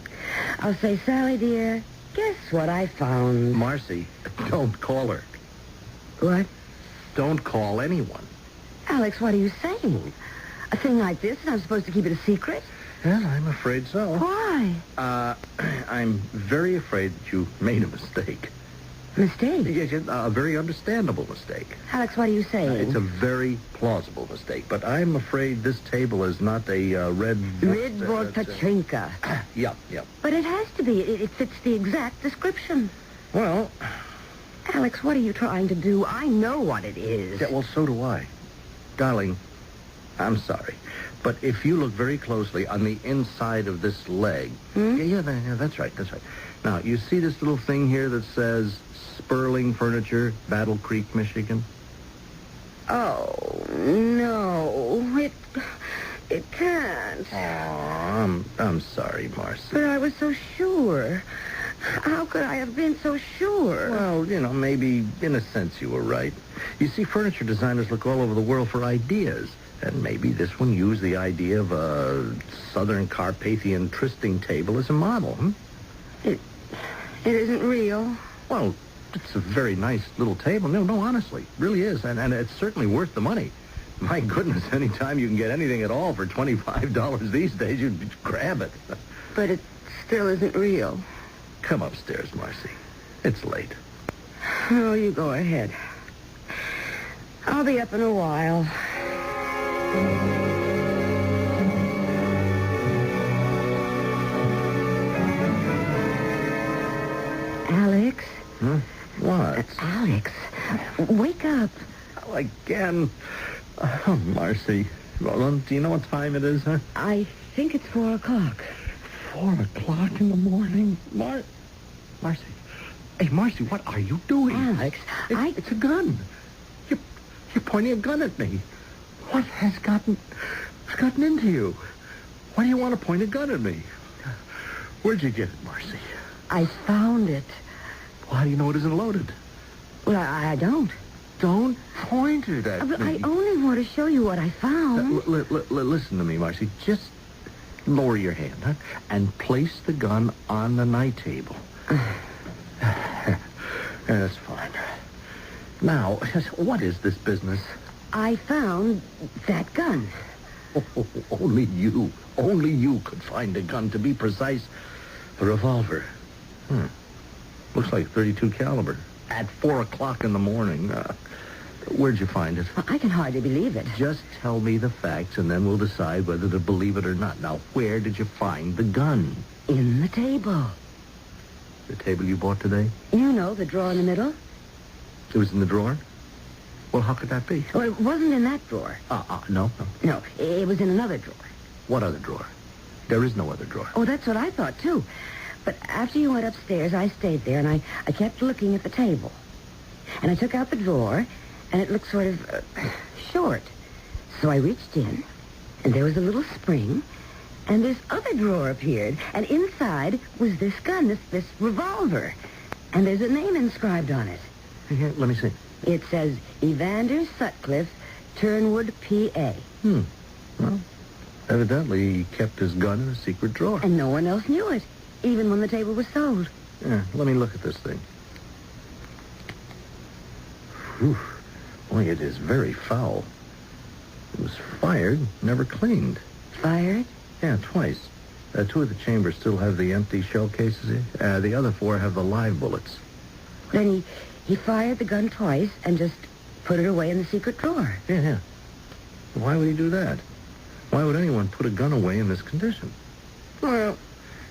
I'll say, Sally, dear, guess what I found? Marcy, don't call her. What? Don't call anyone. Alex, what are you saying? A thing like this, and I'm supposed to keep it a secret? Well, I'm afraid so. Why? I'm very afraid that you made a mistake. Mistake? Yes, a very understandable mistake. Alex, what are you saying? It's a very plausible mistake, but I'm afraid this table is not a red... Red vorchinka. Yeah. But it has to be. It fits the exact description. Well... Alex, what are you trying to do? I know what it is. Yeah, well, so do I. Darling, I'm sorry, but if you look very closely on the inside of this leg... Yeah, that's right. Now, you see this little thing here that says Sperling Furniture, Battle Creek, Michigan? Oh, no. It can't. Oh, I'm sorry, Marcy. But I was so sure. How could I have been so sure? Well, maybe in a sense you were right. You see, furniture designers look all over the world for ideas. And maybe this one used the idea of a Southern Carpathian trysting table as a model, It isn't real. Well, it's a very nice little table. No, honestly, it really is. And it's certainly worth the money. My goodness, anytime you can get anything at all for $25 these days, you'd grab it. But it still isn't real. Come upstairs, Marcy. It's late. Oh, you go ahead. I'll be up in a while. Alex? Huh? What? Alex, wake up. Oh, again. Oh, Marcy. Well, do you know what time it is, huh? I think it's 4 o'clock. 4 o'clock in the morning? Marcy. Hey, Marcy, what are you doing? Alex, It's a gun. You're pointing a gun at me. What has gotten into you? Why do you want to point a gun at me? Where'd you get it, Marcy? I found it. Well, how do you know it isn't loaded? Well, I don't. Don't point it at But me. I only want to show you what I found. Listen to me, Marcy. Just lower your hand, huh? And place the gun on the night table. Yeah, that's fine. Now, what is this business? I found that gun. Oh, only you could find a gun, to be precise. A revolver. Looks like 32 caliber. At 4 o'clock in the morning. Where'd you find it? I can hardly believe it. Just tell me the facts, and then we'll decide whether to believe it or not. Now, where did you find the gun? In the table. The table you bought today? You know, the drawer in the middle? It was in the drawer? Well, how could that be? Well, it wasn't in that drawer. No. No, it was in another drawer. What other drawer? There is no other drawer. Oh, that's what I thought, too. But after you went upstairs, I stayed there, and I kept looking at the table. And I took out the drawer, and it looked sort of short. So I reached in, and there was a little spring, and this other drawer appeared, and inside was this gun, this revolver. And there's a name inscribed on it. Here, let me see. It says Evander Sutcliffe, Turnwood, P.A. Well, evidently he kept his gun in a secret drawer. And no one else knew it, even when the table was sold. Yeah, let me look at this thing. Whew. Boy, it is very foul. It was fired, never cleaned. Fired? Yeah, twice. 2 of the chambers still have the empty shell cases. The other 4 have the live bullets. Then he fired the gun twice and just put it away in the secret drawer. Yeah. Why would he do that? Why would anyone put a gun away in this condition? Well,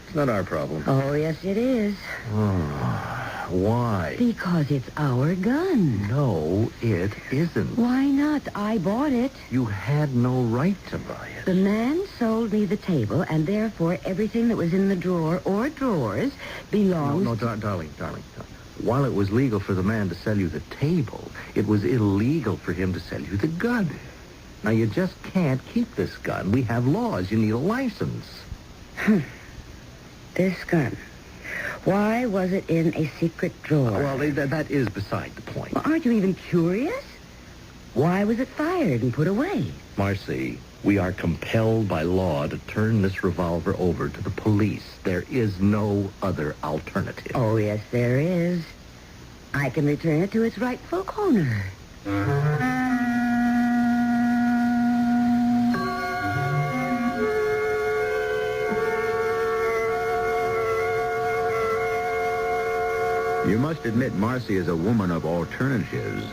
it's not our problem. Oh, yes, it is. Oh, why? Because it's our gun. No, it isn't. Why not? I bought it. You had no right to buy it. The man sold me the table, and therefore everything that was in the drawer or drawers belongs... No, darling. While it was legal for the man to sell you the table, it was illegal for him to sell you the gun. Now, you just can't keep this gun. We have laws. You need a license. This gun. Why was it in a secret drawer? Well, that is beside the point. Well, aren't you even curious? Why was it fired and put away? Marcy, we are compelled by law to turn this revolver over to the police. There is no other alternative. Oh, yes, there is. I can return it to its rightful owner. You must admit Marcy is a woman of alternatives.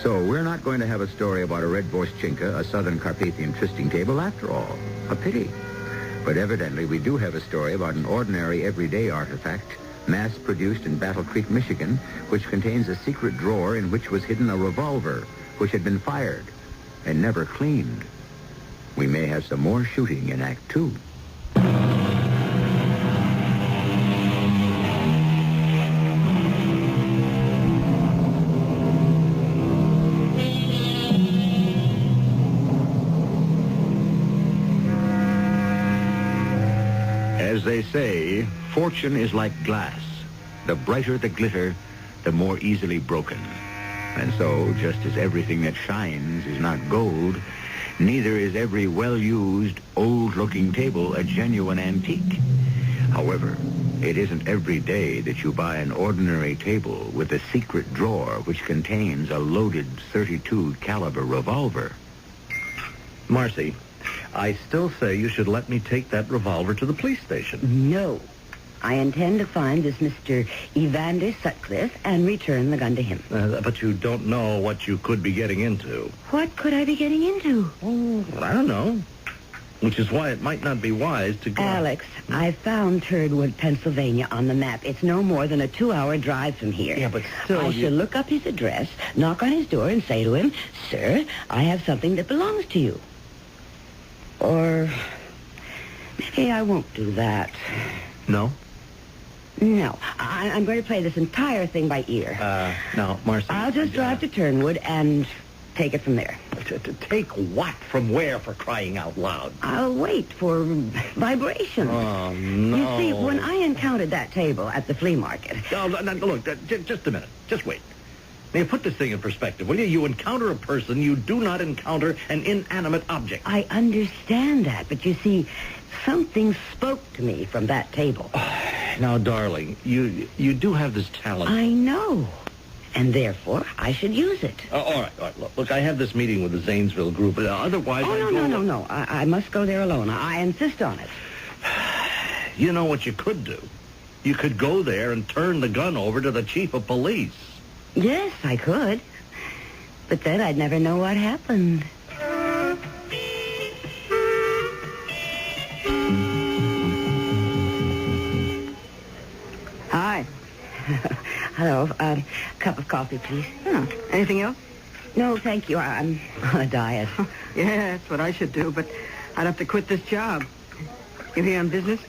So we're not going to have a story about a red-voiced chinka, a southern Carpathian twisting table after all. A pity. But evidently we do have a story about an ordinary everyday artifact, mass-produced in Battle Creek, Michigan, which contains a secret drawer in which was hidden a revolver, which had been fired and never cleaned. We may have some more shooting in Act 2. As they say, fortune is like glass. The brighter the glitter, the more easily broken. And so, just as everything that shines is not gold, neither is every well-used, old-looking table a genuine antique. However, it isn't every day that you buy an ordinary table with a secret drawer which contains a loaded .32 caliber revolver. Marcy, I still say you should let me take that revolver to the police station. No. I intend to find this Mr. Evander Sutcliffe and return the gun to him. But you don't know what you could be getting into. What could I be getting into? Oh, I don't know. which is why it might not be wise to go... Alex, I found Turdwood, Pennsylvania on the map. It's no more than a 2-hour drive from here. Yeah, but still... I should look up his address, knock on his door, and say to him, "Sir, I have something that belongs to you." Or maybe I won't do that. No? No. I'm going to play this entire thing by ear. No, Marcy... I'll just drive to Turnwood and take it from there. To take what from where, for crying out loud? I'll wait for vibrations. Oh, no. You see, when I encountered that table at the flea market... Oh, look, just a minute. Just wait. Now, put this thing in perspective, will you? You encounter a person, you do not encounter an inanimate object. I understand that, but you see, something spoke to me from that table. Now, darling, you do have this talent. I know. And therefore, I should use it. All right. Look, I have this meeting with the Zanesville group. Otherwise, No. I must go there alone. I insist on it. You know what you could do? You could go there and turn the gun over to the chief of police. Yes, I could. But then I'd never know what happened. Hi. Hello. Cup of coffee, please. Oh, anything else? No, thank you. I'm on a diet. Yeah, that's what I should do, but I'd have to quit this job. You here on business?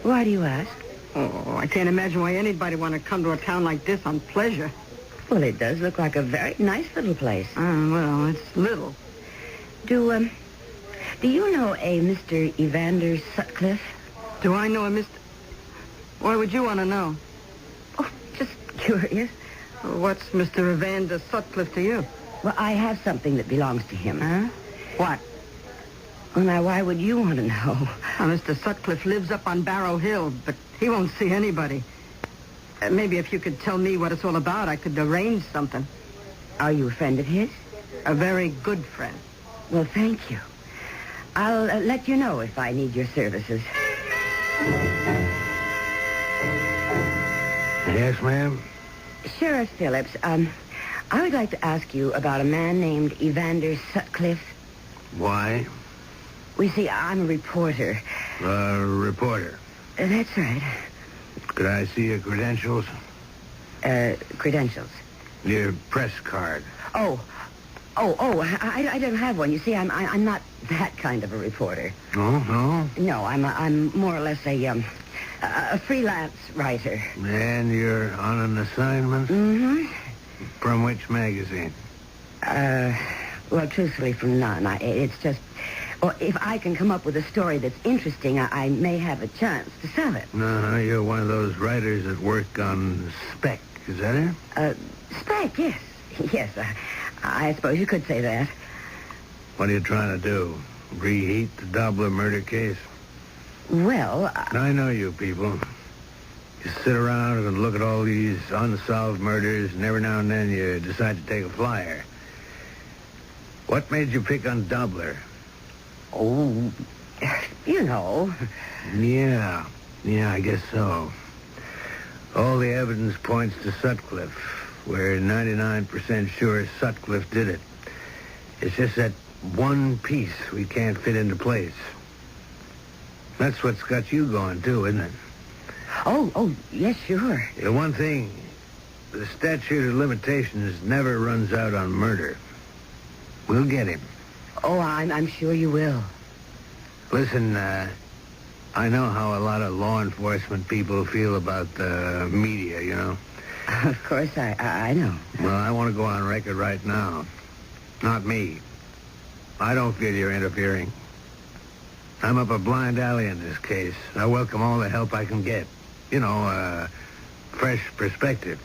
Why do you ask? Oh, I can't imagine why anybody want to come to a town like this on pleasure. Well, it does look like a very nice little place. Well, it's little. Do you know a Mr. Evander Sutcliffe? Do I know a Mr... Why would you want to know? Oh, just curious. What's Mr. Evander Sutcliffe to you? Well, I have something that belongs to him. Huh? What? Well, now, why would you want to know? Mr. Sutcliffe lives up on Barrow Hill, but he won't see anybody. Maybe if you could tell me what it's all about, I could arrange something. Are you a friend of his? A very good friend. Well, thank you. I'll let you know if I need your services. Yes, ma'am? Sheriff Phillips, I would like to ask you about a man named Evander Sutcliffe. Why? We see, I'm a reporter. A reporter? That's right. Could I see your credentials? Credentials? Your press card. I don't have one. You see, I'm not that kind of a reporter. Oh, no? No, I'm more or less a freelance writer. And you're on an assignment? Mm-hmm. From which magazine? Well, truthfully, from none. It's just... Well, if I can come up with a story that's interesting, I may have a chance to sell it. No, you're one of those writers that work on spec, is that it? Spec, yes. Yes, I suppose you could say that. What are you trying to do? Reheat the Dobler murder case? Well, I know you people. You sit around and look at all these unsolved murders, and every now and then you decide to take a flyer. What made you pick on Dobler? Oh, you know. Yeah, I guess so. All the evidence points to Sutcliffe. We're 99% sure Sutcliffe did it. It's just that one piece we can't fit into place. That's what's got you going, too, isn't it? Oh, yes, sure. The one thing, the statute of limitations never runs out on murder. We'll get him. Oh, I'm sure you will. Listen, I know how a lot of law enforcement people feel about the media, you know. Of course, I know. Well, I want to go on record right now. Not me. I don't feel you're interfering. I'm up a blind alley in this case. I welcome all the help I can get. You know, fresh perspective.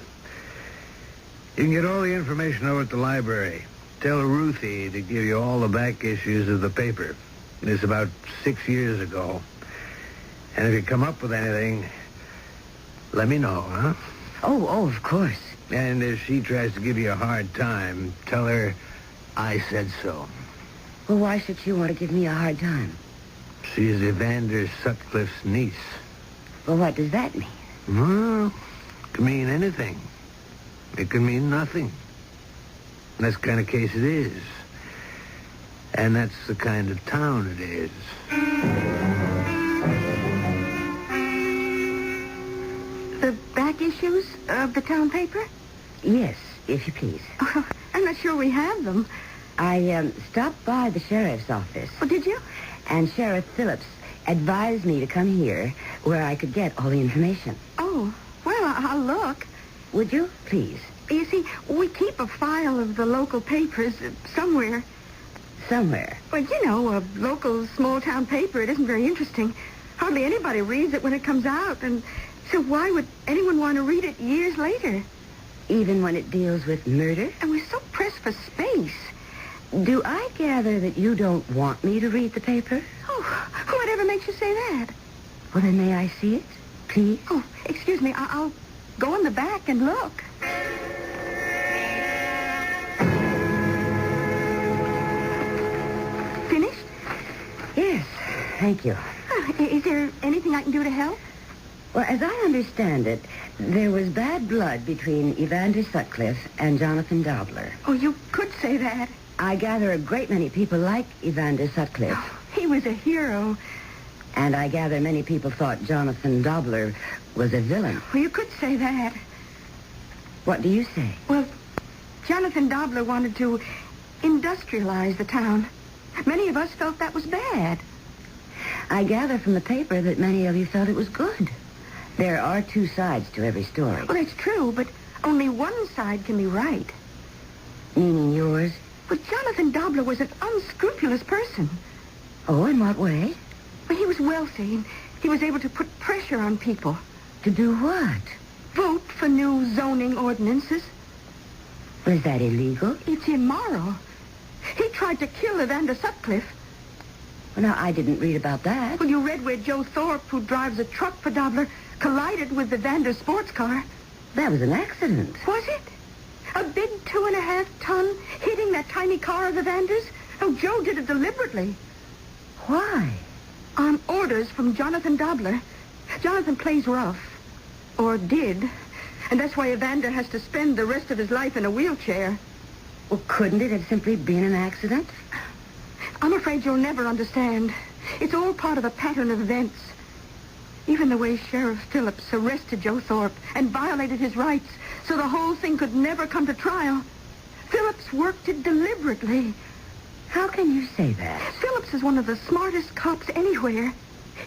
You can get all the information over at the library. Tell Ruthie to give you all the back issues of the paper. It's about 6 years ago. And if you come up with anything, let me know, huh? Oh, of course. And if she tries to give you a hard time, tell her I said so. Well, why should she want to give me a hard time? She's Evander Sutcliffe's niece. Well, what does that mean? Well, it can mean anything. It can mean nothing. That's the kind of case it is. And that's the kind of town it is. The back issues of the town paper? Yes, if you please. Oh, I'm not sure we have them. I stopped by the sheriff's office. Oh, did you? And Sheriff Phillips advised me to come here where I could get all the information. Oh, well, I'll look. Would you, please? You see, we keep a file of the local papers somewhere. Somewhere? Well, you know, a local small-town paper. It isn't very interesting. Hardly anybody reads it when it comes out, and so why would anyone want to read it years later? Even when it deals with murder? And we're so pressed for space. Do I gather that you don't want me to read the paper? Oh, whatever makes you say that? Well, then may I see it, please? Oh, excuse me. I'll go in the back and look. Finished? Yes, thank you. Is there anything I can do to help? Well, as I understand it, there was bad blood between Evander Sutcliffe and Jonathan Dobler. Oh, you could say that. I gather a great many people like Evander Sutcliffe. Oh, he was a hero. And I gather many people thought Jonathan Dobler was a villain. Well, you could say that. What do you say? Well, Jonathan Dobler wanted to industrialize the town. Many of us felt that was bad. I gather from the paper that many of you felt it was good. There are two sides to every story. Well, that's true, but only one side can be right. Meaning yours? But Jonathan Dobler was an unscrupulous person. Oh, in what way? Well, he was wealthy, and he was able to put pressure on people. To do what? Vote for new zoning ordinances. Was that illegal? It's immoral. He tried to kill Evander Sutcliffe. Well, now, I didn't read about that. Well, you read where Joe Thorpe, who drives a truck for Dobler, collided with Evander's sports car. That was an accident. Was it? A big 2.5-ton hitting that tiny car of Evander's? Oh, Joe did it deliberately. Why? On orders from Jonathan Dobler. Jonathan plays rough. Or did. And that's why Evander has to spend the rest of his life in a wheelchair. Well, couldn't it have simply been an accident? I'm afraid you'll never understand. It's all part of a pattern of events. Even the way Sheriff Phillips arrested Joe Thorpe and violated his rights so the whole thing could never come to trial. Phillips worked it deliberately. How can you say that? Phillips is one of the smartest cops anywhere.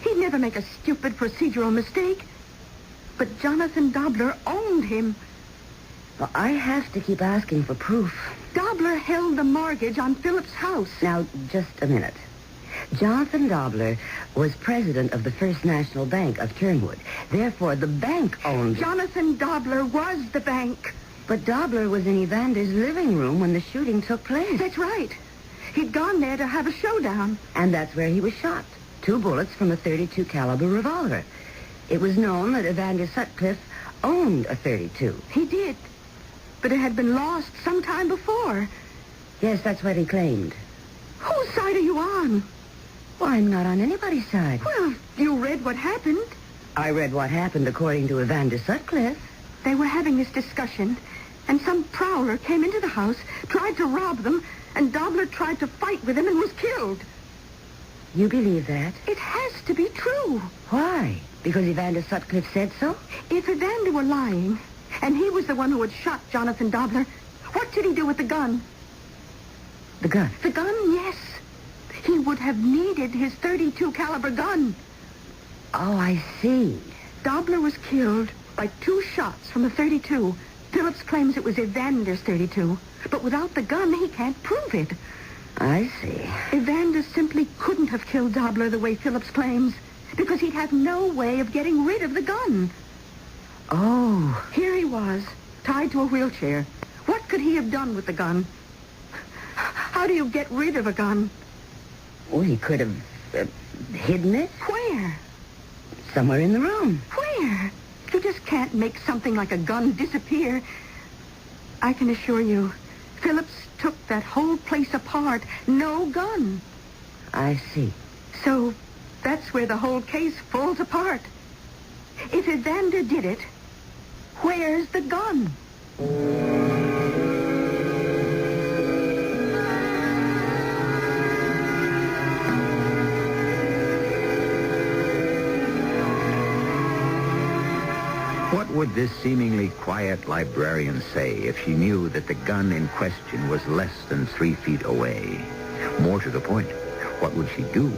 He'd never make a stupid procedural mistake. But Jonathan Dobler owned him. Well, I have to keep asking for proof. Dobler held the mortgage on Phillips' house. Now, just a minute. Jonathan Dobler was president of the First National Bank of Turnwood. Therefore, the bank owned... Jonathan Dobler was the bank. But Dobler was in Evander's living room when the shooting took place. That's right. He'd gone there to have a showdown. And that's where he was shot. 2 bullets from a .32 caliber revolver. It was known that Evander Sutcliffe owned a .32. He did. But it had been lost some time before. Yes, that's what he claimed. Whose side are you on? Well, I'm not on anybody's side. Well, you read what happened. I read what happened according to Evander Sutcliffe. They were having this discussion, and some prowler came into the house, tried to rob them, and Dobler tried to fight with him and was killed. You believe that? It has to be true. Why? Because Evander Sutcliffe said so? If Evander were lying, and he was the one who had shot Jonathan Dobler, what did he do with the gun? The gun? The gun, yes. He would have needed his .32 caliber gun. Oh, I see. Dobler was killed by 2 shots from a .32. Phillips claims it was Evander's .32. But without the gun, he can't prove it. I see. Evander simply couldn't have killed Dobler the way Phillips claims, because he'd have no way of getting rid of the gun. Oh. Here he was, tied to a wheelchair. What could he have done with the gun? How do you get rid of a gun? Well, he could have hidden it. Where? Somewhere in the room. Where? You just can't make something like a gun disappear. I can assure you, Phillips took that whole place apart. No gun. I see. So that's where the whole case falls apart. If Evander did it, where's the gun? What would this seemingly quiet librarian say if she knew that the gun in question was less than 3 feet away? More to the point, what would she do?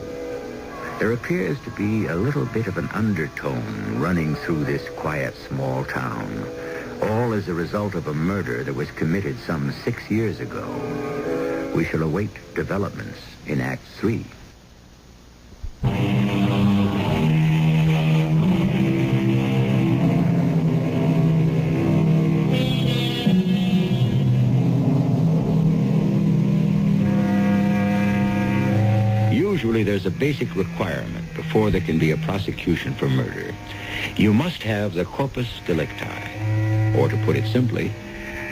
There appears to be a little bit of an undertone running through this quiet small town, all as a result of a murder that was committed some 6 years ago. We shall await developments in Act 3. Usually there's a basic requirement before there can be a prosecution for murder. You must have the corpus delicti, or to put it simply,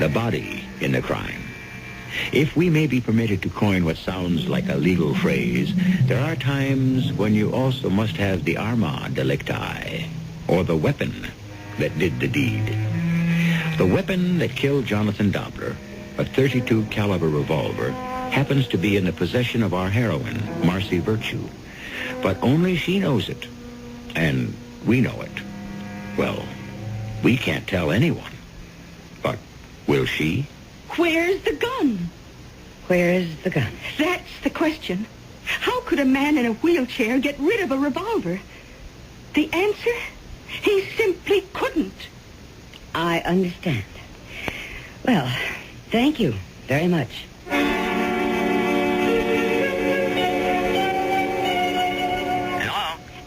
the body in the crime. If we may be permitted to coin what sounds like a legal phrase, there are times when you also must have the arma delicti, or the weapon that did the deed. The weapon that killed Jonathan Dobler, a .32 caliber revolver, happens to be in the possession of our heroine, Marcy Virtue. But only she knows it, and we know it. Well, we can't tell anyone. But will she? Where's the gun? Where is the gun? That's the question. How could a man in a wheelchair get rid of a revolver? The answer? He simply couldn't. I understand. Well, thank you very much.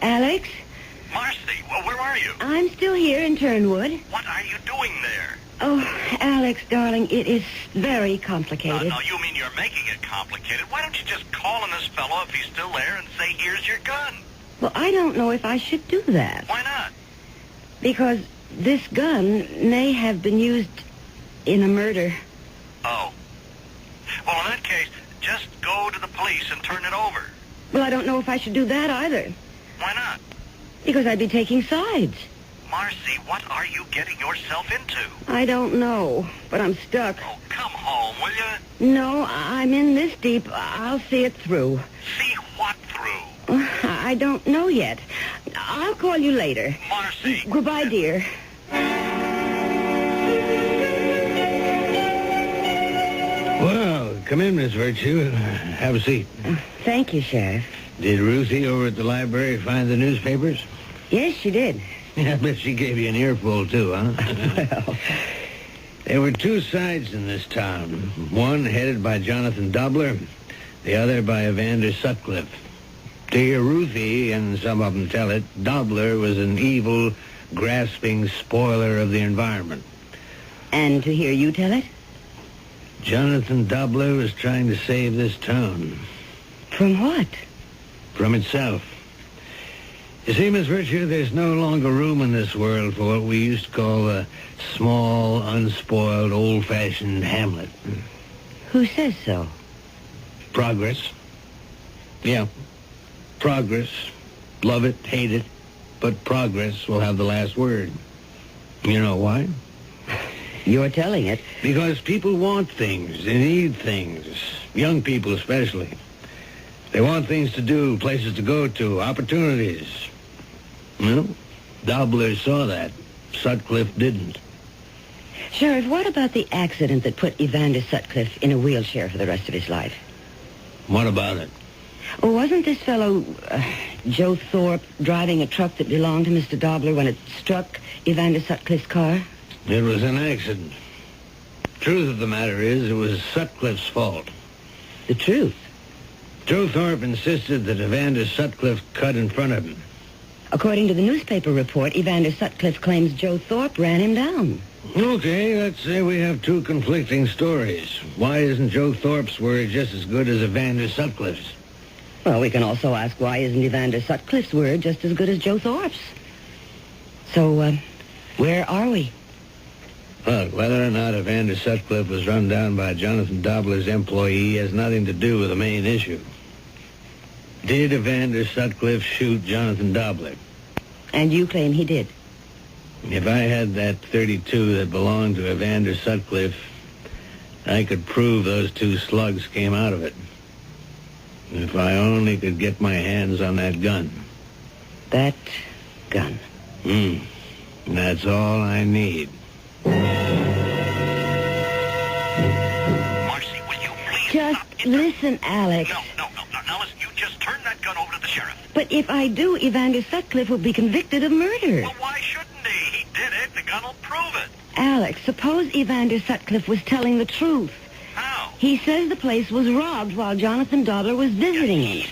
Alex? Marcy, well, where are you? I'm still here in Turnwood. What are you doing there? Oh, Alex, darling, it is very complicated. No, you mean you're making it complicated. Why don't you just call on this fellow if he's still there and say, here's your gun? Well, I don't know if I should do that. Why not? Because this gun may have been used in a murder. Oh. Well, in that case, just go to the police and turn it over. Well, I don't know if I should do that either. Why not? Because I'd be taking sides. Marcy, what are you getting yourself into? I don't know, but I'm stuck. Oh, come home, will you? No, I'm in this deep. I'll see it through. See what through? I don't know yet. I'll call you later. Marcy. Goodbye, dear. Well, come in, Miss Virtue. Have a seat. Thank you, Sheriff. Did Ruthie over at the library find the newspapers? Yes, she did. I bet she gave you an earful, too, huh? Well, there were 2 sides in this town. One headed by Jonathan Dobler, the other by Evander Sutcliffe. To hear Ruthie, and some of them tell it, Dobler was an evil, grasping spoiler of the environment. And to hear you tell it? Jonathan Dobler was trying to save this town. From what? From itself. You see, Miss Virtue, there's no longer room in this world for what we used to call a small, unspoiled, old-fashioned hamlet. Who says so? Progress. Yeah. Progress. Love it, hate it, but progress will have the last word. You know why? You're telling it. Because people want things. They need things. Young people especially. They want things to do, places to go to, opportunities. Well, Dobler saw that. Sutcliffe didn't. Sheriff, what about the accident that put Evander Sutcliffe in a wheelchair for the rest of his life? What about it? Oh, wasn't this fellow, Joe Thorpe, driving a truck that belonged to Mr. Dobler when it struck Evander Sutcliffe's car? It was an accident. Truth of the matter is, it was Sutcliffe's fault. The truth? Joe Thorpe insisted that Evander Sutcliffe cut in front of him. According to the newspaper report, Evander Sutcliffe claims Joe Thorpe ran him down. Okay, let's say we have 2 conflicting stories. Why isn't Joe Thorpe's word just as good as Evander Sutcliffe's? Well, we can also ask why isn't Evander Sutcliffe's word just as good as Joe Thorpe's? So, where are we? Look, whether or not Evander Sutcliffe was run down by Jonathan Dobler's employee has nothing to do with the main issue. Did Evander Sutcliffe shoot Jonathan Dobler? And you claim he did? If I had that .32 that belonged to Evander Sutcliffe, I could prove those 2 slugs came out of it. If I only could get my hands on that gun. That gun? And that's all I need. Marcy, will you please Just listen, Alex. No. Now listen, you just turn that gun over to the sheriff. But if I do, Evander Sutcliffe will be convicted of murder. Well, why shouldn't he? He did it. The gun will prove it. Alex, suppose Evander Sutcliffe was telling the truth. How? He says the place was robbed while Jonathan Dobler was visiting it.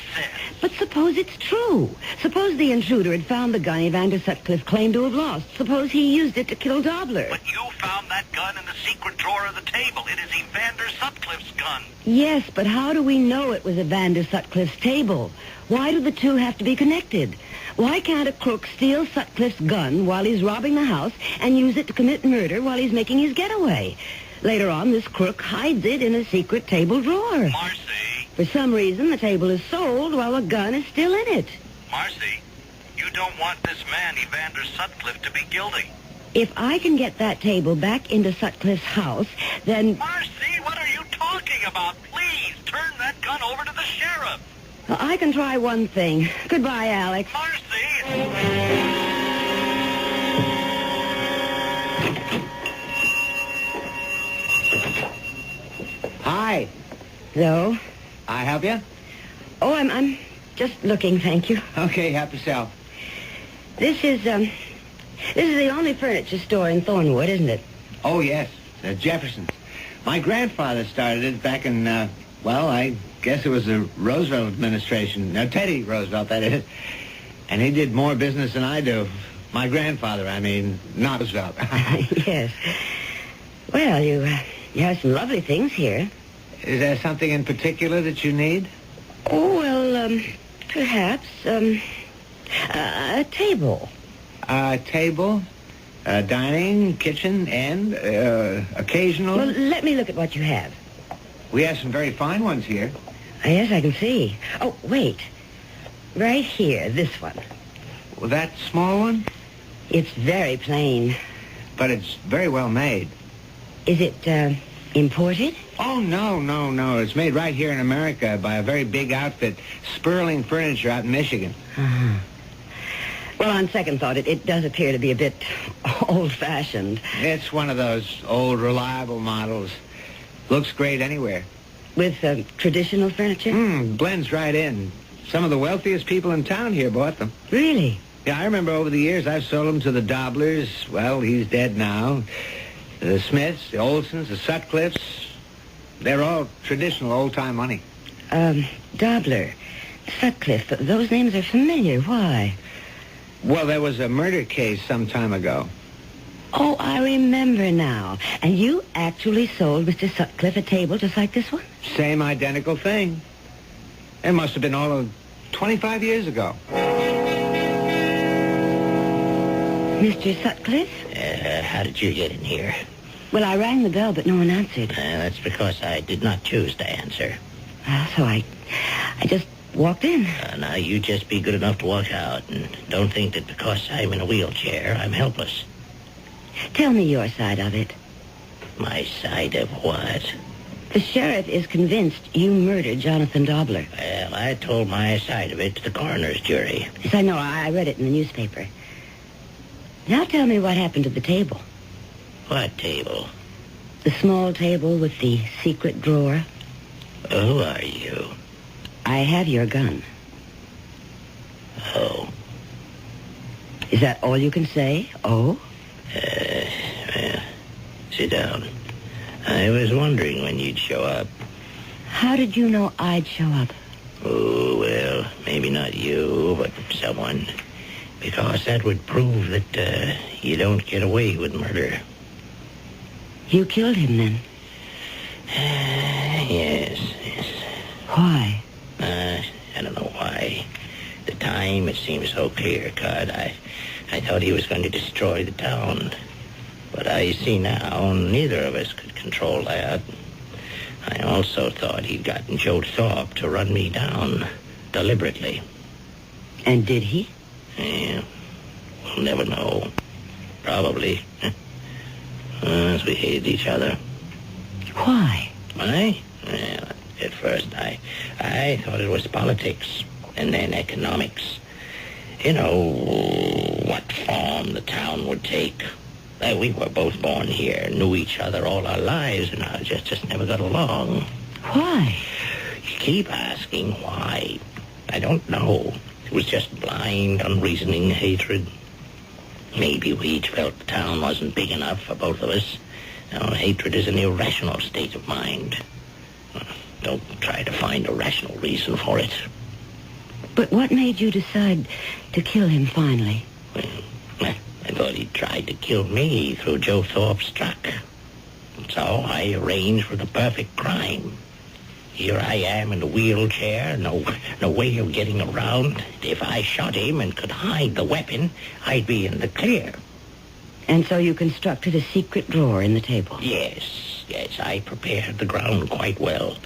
But suppose it's true. Suppose the intruder had found the gun Evander Sutcliffe claimed to have lost. Suppose he used it to kill Dobler. But you found that gun in the secret drawer of the table. It is Evander Sutcliffe's gun. Yes, but how do we know it was Evander Sutcliffe's table? Why do the two have to be connected? Why can't a crook steal Sutcliffe's gun while he's robbing the house and use it to commit murder while he's making his getaway? Later on, this crook hides it in a secret table drawer. Marcy. For some reason, the table is sold while the gun is still in it. Marcy, you don't want this man, Evander Sutcliffe, to be guilty. If I can get that table back into Sutcliffe's house, then... Marcy, what are you talking about? Please, turn that gun over to the sheriff. I can try one thing. Goodbye, Alex. Hi. Hello? I help you? Oh, I'm just looking, thank you. Okay, help yourself. This is the only furniture store in Thornwood, isn't it? Oh, yes. Jefferson's. My grandfather started it back in, I guess it was the Roosevelt administration. No, Teddy Roosevelt, that is. And he did more business than I do. My grandfather, I mean, not Roosevelt. Yes. Well, you have some lovely things here. Is there something in particular that you need? Oh, well, perhaps, a table. A table? Dining, kitchen, and occasional... Well, let me look at what you have. We have some very fine ones here. Yes, I can see. Oh, wait. Right here, this one. Well, that small one? It's very plain. But it's very well made. Is it, imported? Oh, no. It's made right here in America by a very big outfit, Sperling Furniture out in Michigan. Uh-huh. Well, on second thought, it does appear to be a bit old-fashioned. It's one of those old, reliable models. Looks great anywhere. With traditional furniture? Blends right in. Some of the wealthiest people in town here bought them. Really? Yeah, I remember over the years I've sold them to the Doblers. Well, he's dead now. The Smiths, the Olsons, the Sutcliffes. They're all traditional old-time money. Dobler, Sutcliffe, those names are familiar. Why? Well, there was a murder case some time ago. Oh, I remember now. And you actually sold Mr. Sutcliffe a table just like this one? Same identical thing. It must have been all of 25 years ago. Mr. Sutcliffe? How did you get in here? Well, I rang the bell, but no one answered. That's because I did not choose to answer. So I just walked in. Now, you just be good enough to walk out, and don't think that because I'm in a wheelchair, I'm helpless. Tell me your side of it. My side of what? The sheriff is convinced you murdered Jonathan Dobler. Well, I told my side of it to the coroner's jury. Yes, I know. I read it in the newspaper. Now tell me what happened to the table. What table? The small table with the secret drawer. Who are you? I have your gun. Oh. Is that all you can say? Oh? Well, sit down. I was wondering when you'd show up. How did you know I'd show up? Oh, well, maybe not you, but someone. Because that would prove that you don't get away with murder. You killed him, then? Yes. Why? I don't know why. At the time, it seemed so clear-cut. I thought he was going to destroy the town. But I see now neither of us could control that. I also thought he'd gotten Joe Thorpe to run me down deliberately. And did he? Yeah. We'll never know. Probably. As we hated each other. Why? Why? Well, at first I thought it was politics and then economics. You know, what form the town would take. We were both born here, knew each other all our lives, and I just never got along. Why? You keep asking why. I don't know. It was just blind, unreasoning hatred. Maybe we each felt the town wasn't big enough for both of us. Now, hatred is an irrational state of mind. Don't try to find a rational reason for it. But what made you decide to kill him finally? Well, I thought he tried to kill me through Joe Thorpe's truck. So I arranged for the perfect crime. Here I am in a wheelchair, no way of getting around. If I shot him and could hide the weapon, I'd be in the clear. And so you constructed a secret drawer in the table? Yes, I prepared the ground quite well.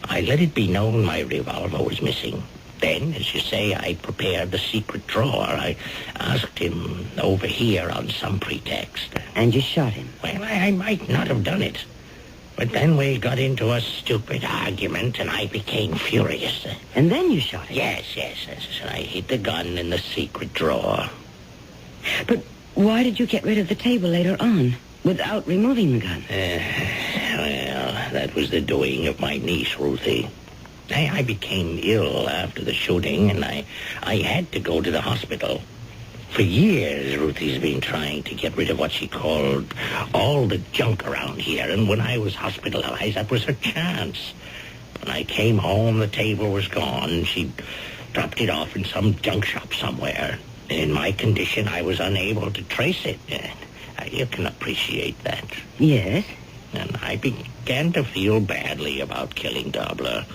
I let it be known my revolver was missing. Then, as you say, I prepared the secret drawer. I asked him over here on some pretext. And you shot him? Well, I might not have done it. But then we got into a stupid argument, and I became furious. And then you shot him? Yes. I hid the gun in the secret drawer. But why did you get rid of the table later on, without removing the gun? Well, that was the doing of my niece, Ruthie. I became ill after the shooting, and I had to go to the hospital. For years, Ruthie's been trying to get rid of what she called all the junk around here, and when I was hospitalized, that was her chance. When I came home, the table was gone. She dropped it off in some junk shop somewhere. And in my condition, I was unable to trace it. You can appreciate that. Yes. And I began to feel badly about killing Dobler.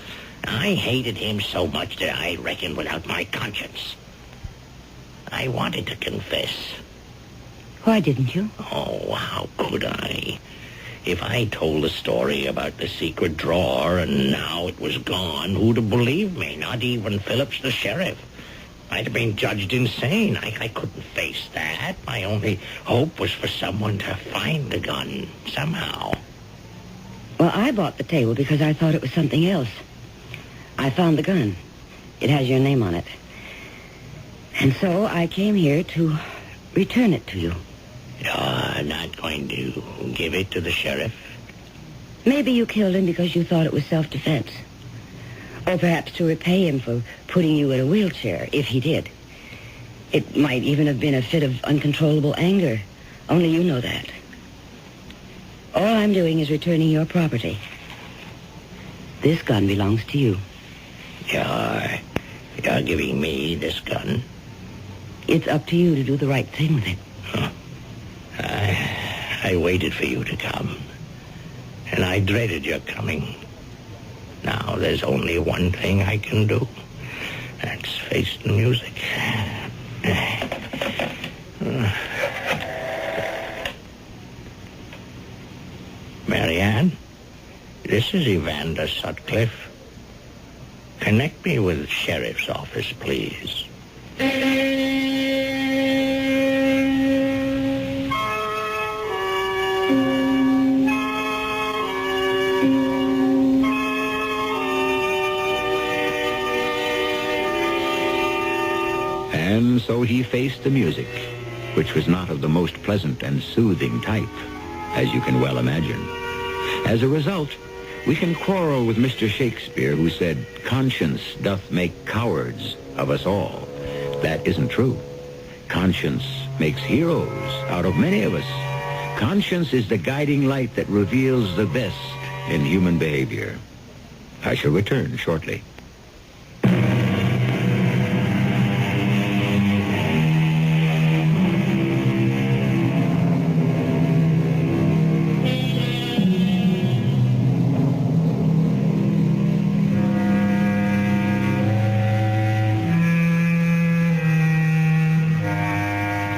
I hated him so much that I reckoned without my conscience. I wanted to confess. Why didn't you? Oh, how could I? If I told the story about the secret drawer and now it was gone, who'd have believed me? Not even Phillips, the sheriff. I'd have been judged insane. I couldn't face that. My only hope was for someone to find the gun, somehow. Well, I bought the table because I thought it was something else. I found the gun. It has your name on it. And so I came here to return it to you. You're not going to give it to the sheriff? Maybe you killed him because you thought it was self-defense. Or perhaps to repay him for putting you in a wheelchair, if he did. It might even have been a fit of uncontrollable anger. Only you know that. All I'm doing is returning your property. This gun belongs to you. You're giving me this gun? It's up to you to do the right thing with it. Huh. I waited for you to come. And I dreaded your coming. Now there's only one thing I can do. That's face the music. Marianne, this is Evander Sutcliffe. Connect me with the sheriff's office, please. And so he faced the music, which was not of the most pleasant and soothing type, as you can well imagine. As a result, we can quarrel with Mr. Shakespeare, who said, "Conscience doth make cowards of us all." That isn't true. Conscience makes heroes out of many of us. Conscience is the guiding light that reveals the best in human behavior. I shall return shortly.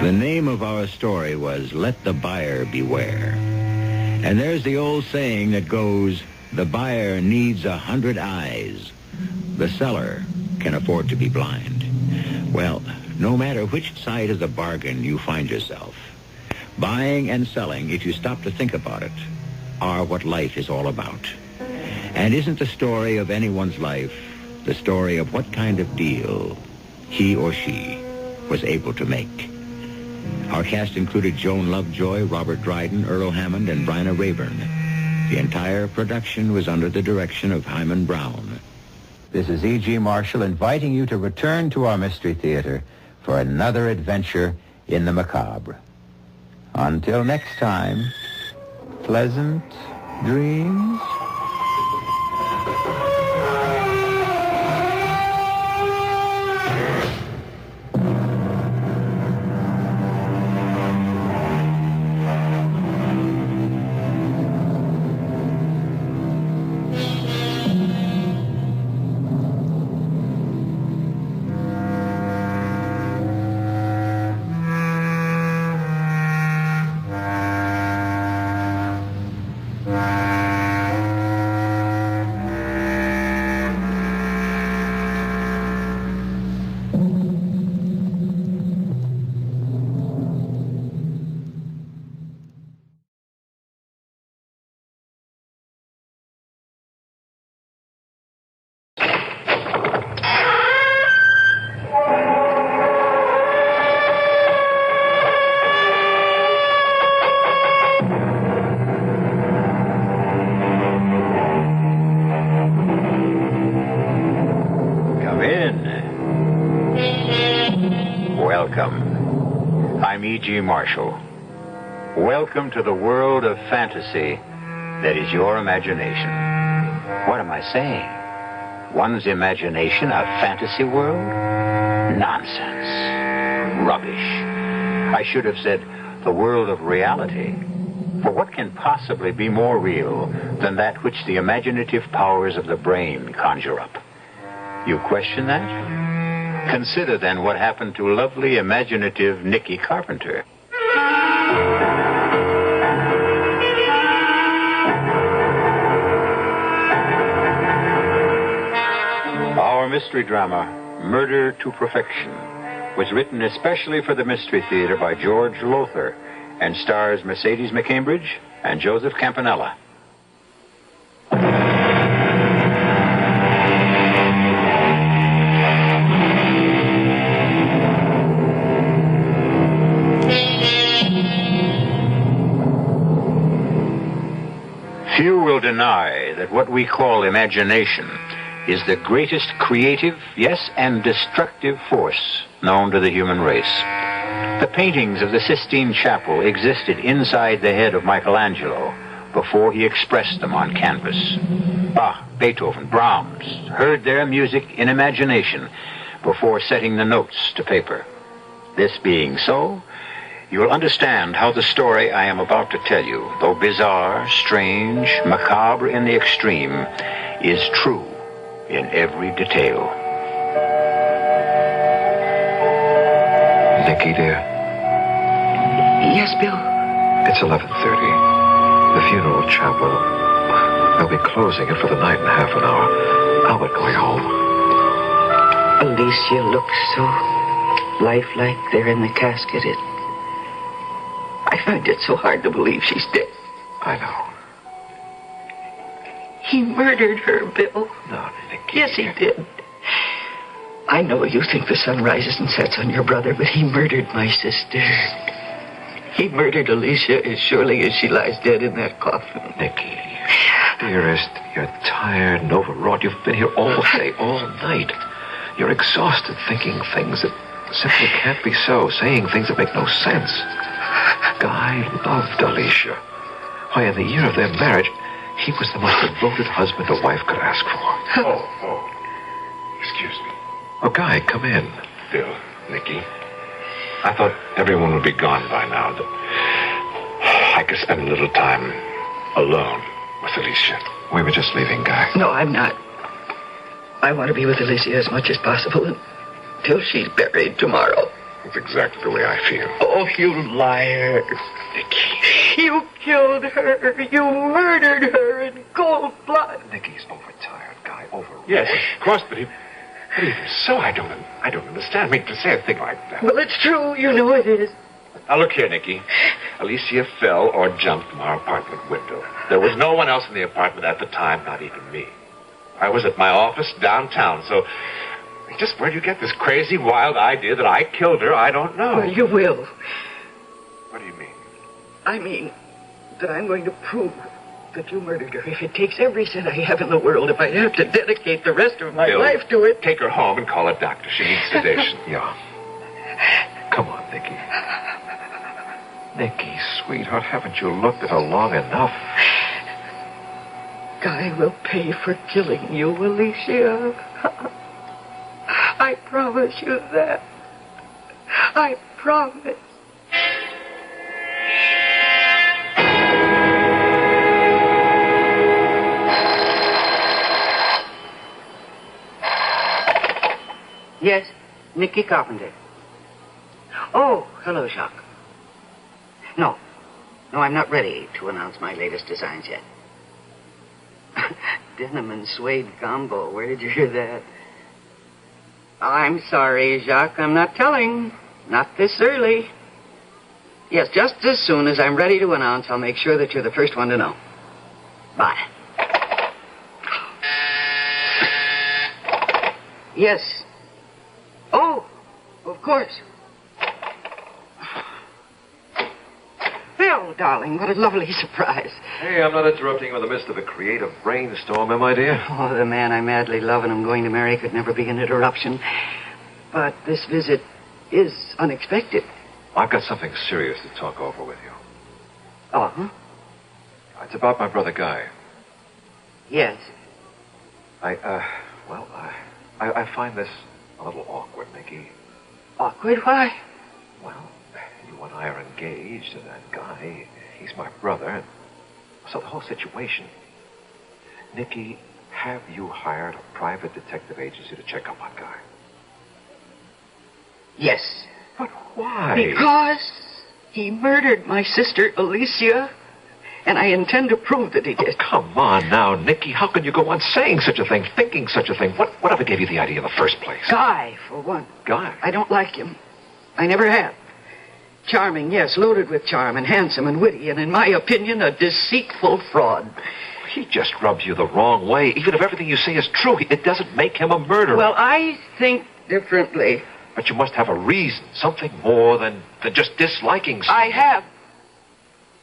The name of our story was Let the Buyer Beware. And there's the old saying that goes, the buyer needs 100 eyes. The seller can afford to be blind. Well, no matter which side of the bargain you find yourself, buying and selling, if you stop to think about it, are what life is all about. And isn't the story of anyone's life the story of what kind of deal he or she was able to make? Our cast included Joan Lovejoy, Robert Dryden, Earl Hammond, and Bryna Rayburn. The entire production was under the direction of Hyman Brown. This is E.G. Marshall inviting you to return to our Mystery Theater for another adventure in the macabre. Until next time, pleasant dreams. Welcome. I'm E.G. Marshall. Welcome to the world of fantasy that is your imagination. What am I saying? One's imagination a fantasy world? Nonsense. Rubbish. I should have said the world of reality. For what can possibly be more real than that which the imaginative powers of the brain conjure up? You question that? Consider, then, what happened to lovely, imaginative Nicky Carpenter. Our mystery drama, Murder to Perfection, was written especially for the Mystery Theater by George Lothar and stars Mercedes McCambridge and Joseph Campanella. Few will deny that what we call imagination is the greatest creative, yes, and destructive force known to the human race. The paintings of the Sistine Chapel existed inside the head of Michelangelo before he expressed them on canvas. Bach, Beethoven, Brahms heard their music in imagination before setting the notes to paper. This being so, you will understand how the story I am about to tell you, though bizarre, strange, macabre in the extreme, is true in every detail. Nicky, dear. Yes, Bill? It's 11:30. The funeral chapel. They'll be closing it for the night in half an hour. Albert going home. Alicia looks so lifelike there in the casket. I find it so hard to believe she's dead. I know. He murdered her, Bill. No, Nicky. Yes, he did. I know you think the sun rises and sets on your brother, but he murdered my sister. He murdered Alicia as surely as she lies dead in that coffin. Nicky, dearest, you're tired and overwrought. You've been here all day, all night. You're exhausted thinking things that simply can't be so, saying things that make no sense. Guy loved Alicia. Why, in the year of their marriage, he was the most devoted husband a wife could ask for. Oh. Excuse me. Oh, Guy, come in. Bill, Nicky, I thought everyone would be gone by now. That I could spend a little time alone with Alicia. We were just leaving, Guy. No, I'm not. I want to be with Alicia as much as possible until she's buried tomorrow. That's exactly the way I feel. Oh, you liar. Nicky. You killed her. You murdered her in cold blood. Nicky's overtired, Guy. Overwrought. Yes, of course, but even so, I don't understand. I mean, to say a thing like that. Well, it's true. You know it is. Now, look here, Nicky. Alicia fell or jumped from our apartment window. There was no one else in the apartment at the time, not even me. I was at my office downtown, so just where do you get this crazy, wild idea that I killed her, I don't know. Well, you will. What do you mean? I mean that I'm going to prove that you murdered her. If it takes every cent I have in the world, if I have to dedicate the rest of my Bill, life to it. Take her home and call a doctor. She needs sedation. Yeah. Come on, Nicky. Nicky, sweetheart, haven't you looked at her long enough? Guy will pay for killing you, Alicia. I promise you that. I promise. Yes, Nicky Carpenter. Oh, hello, Jacques. No, I'm not ready to announce my latest designs yet. Denim and suede combo. Where did you hear that? I'm sorry, Jacques. I'm not telling. Not this early. Yes, just as soon as I'm ready to announce, I'll make sure that you're the first one to know. Bye. Yes. Oh, of course. Phil, darling, what a lovely surprise. Hey, I'm not interrupting you in the midst of a creative brainstorm, am I, dear? Oh, the man I madly love and am going to marry could never be an interruption. But this visit is unexpected. I've got something serious to talk over with you. Oh, huh? It's about my brother Guy. Yes. I find this a little awkward, Nicky. Awkward? Why? Well, you and I are engaged, and that Guy, he's my brother. And so the whole situation. Nicky, have you hired a private detective agency to check up on Guy? Yes. But why? Because he murdered my sister, Alicia, and I intend to prove that he did. Oh, come on now, Nicky. How can you go on saying such a thing, thinking such a thing? Whatever gave you the idea in the first place? Guy, for one. Guy? I don't like him. I never have. Charming, yes, loaded with charm, and handsome and witty, and in my opinion, a deceitful fraud. He just rubs you the wrong way. Even if everything you say is true, it doesn't make him a murderer. Well, I think differently. But you must have a reason, something more than just disliking someone. I have.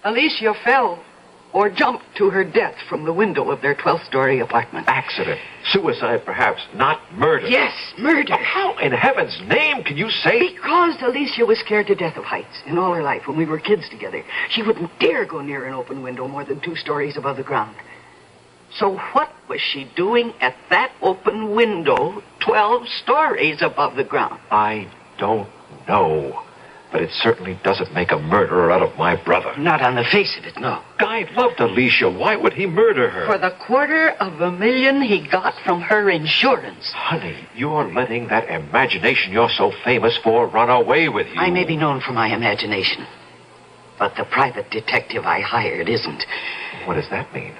Alicia fell or jumped to her death from the window of their 12th-story apartment. Accident. Suicide, perhaps, not murder. Yes, murder. But how in heaven's name can you say... Because Alicia was scared to death of heights in all her life when we were kids together. She wouldn't dare go near an open window more than 2 stories above the ground. So what was she doing at that open window 12 stories above the ground? I don't know. But it certainly doesn't make a murderer out of my brother. Not on the face of it, no. Guy loved Alicia. Why would he murder her? For the $250,000 he got from her insurance. Honey, you're letting that imagination you're so famous for run away with you. I may be known for my imagination, but the private detective I hired isn't. What does that mean?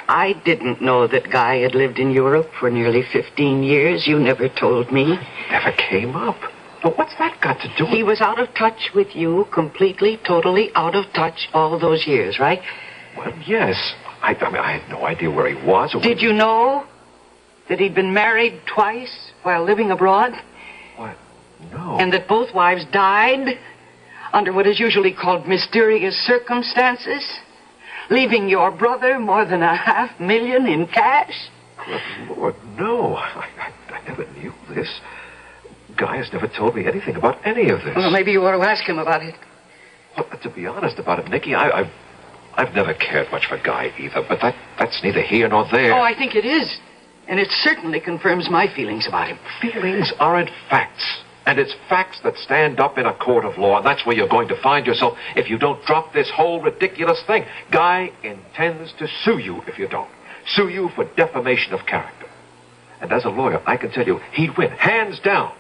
I didn't know that Guy had lived in Europe for nearly 15 years. You never told me. Never came up. But what's that got to do with... He was out of touch with you, completely, totally out of touch all those years, right? Well, yes. I had no idea where he was. Did you know that he'd been married twice while living abroad? What? No. And that both wives died under what is usually called mysterious circumstances? Leaving your brother more than $500,000 in cash? Good Lord, no. I never knew this. Guy has never told me anything about any of this. Well, maybe you ought to ask him about it. Well, to be honest about it, Nicky, I've never cared much for Guy either, but that's neither here nor there. Oh, I think it is. And it certainly confirms my feelings about him. Feelings aren't facts. And it's facts that stand up in a court of law, and that's where you're going to find yourself if you don't drop this whole ridiculous thing. Guy intends to sue you if you don't. Sue you for defamation of character. And as a lawyer, I can tell you, he'd win, hands down.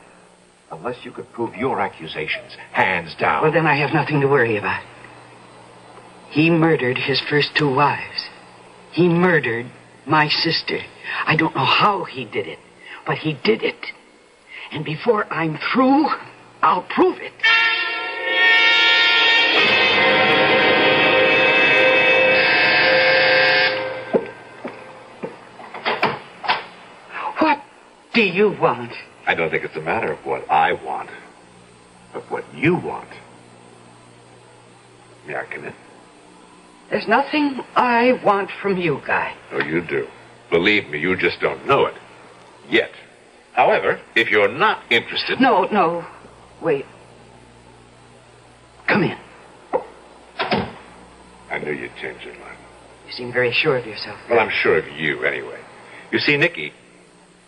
Unless you could prove your accusations, hands down. Well, then I have nothing to worry about. He murdered his first 2 wives. He murdered my sister. I don't know how he did it, but he did it. And before I'm through, I'll prove it. What do you want? I don't think it's a matter of what I want, but what you want. May I come in? There's nothing I want from you, Guy. Oh, you do. Believe me, you just don't know it. Yet. However, if you're not interested... No. Wait. Come in. I knew you'd change your mind. You seem very sure of yourself. Well, I'm sure of you, anyway. You see, Nicky,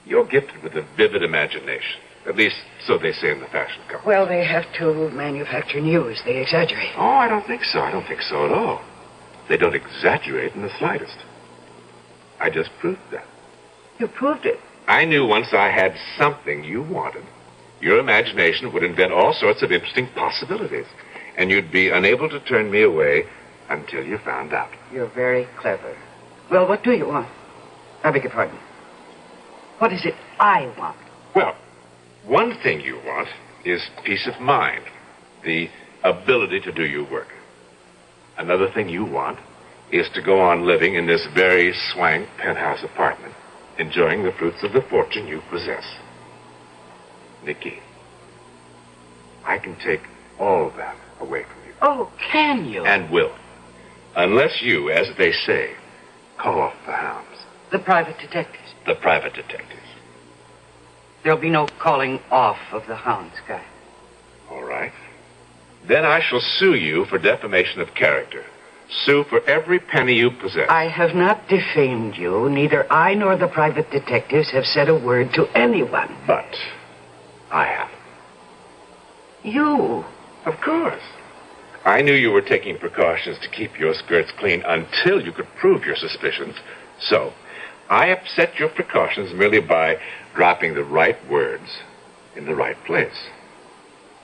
you're gifted with a vivid imagination. At least, so they say in the fashion company. Well, they have to manufacture news. They exaggerate. Oh, I don't think so. I don't think so at all. They don't exaggerate in the slightest. I just proved that. You proved it. I knew once I had something you wanted, your imagination would invent all sorts of interesting possibilities, and you'd be unable to turn me away until you found out. You're very clever. Well, what do you want? I beg your pardon. What is it I want? Well, one thing you want is peace of mind, the ability to do your work. Another thing you want is to go on living in this very swank penthouse apartment, enjoying the fruits of the fortune you possess. Nicky, I can take all of that away from you. Oh, can you? And will. Unless you, as they say, call off the hounds. The private detectives. The private detectives. There'll be no calling off of the hounds, Guy. All right. Then I shall sue you for defamation of character. Sue for every penny you possess. I have not defamed you. Neither I nor the private detectives have said a word to anyone. But I have. You? Of course. I knew you were taking precautions to keep your skirts clean until you could prove your suspicions. So, I upset your precautions merely by dropping the right words in the right place.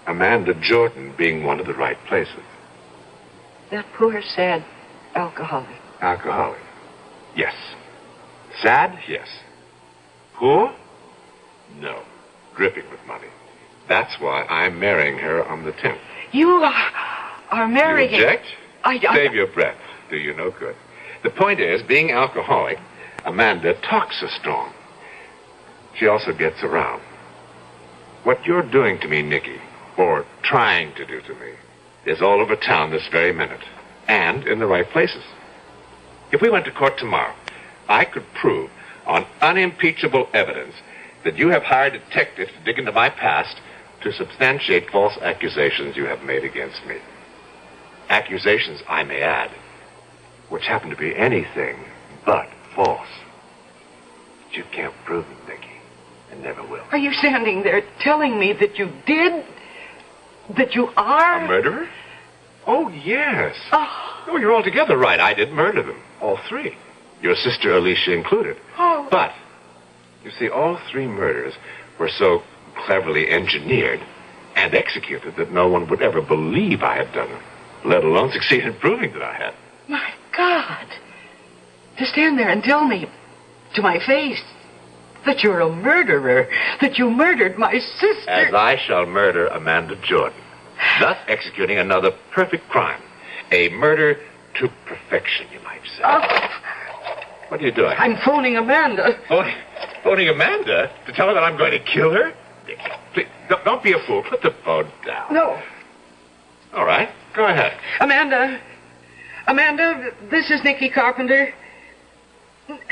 Amanda Jordan being one of the right places. That poor, sad alcoholic. Alcoholic. Yes. Sad? Yes. Poor? No. Dripping with money. That's why I'm marrying her on the 10th. You are marrying... You object? I... Save your breath. Do you no good. The point is, being alcoholic, Amanda talks so strong. She also gets around. What you're doing to me, Nicky, or trying to do to me, is all over town this very minute, and in the right places. If we went to court tomorrow, I could prove on unimpeachable evidence that you have hired detectives to dig into my past to substantiate false accusations you have made against me. Accusations, I may add, which happen to be anything but false. But you can't prove them, Nicky, and never will. Are you standing there telling me that you did... that you are... A murderer? Oh, yes. Oh, you're altogether right. I did murder them. All three. Your sister Alicia included. Oh. But, you see, all three murders were so cleverly engineered and executed that no one would ever believe I had done them, let alone succeed in proving that I had. My God. To stand there and tell me to my face that you're a murderer, that you murdered my sister. As I shall murder Amanda Jordan, thus executing another perfect crime. A murder to perfection, you might say. What are you doing? I'm phoning Amanda. Phoning Amanda? To tell her that I'm going to kill her? Please, don't be a fool. Put the phone down. No. All right. Go ahead. Amanda, this is Nicky Carpenter.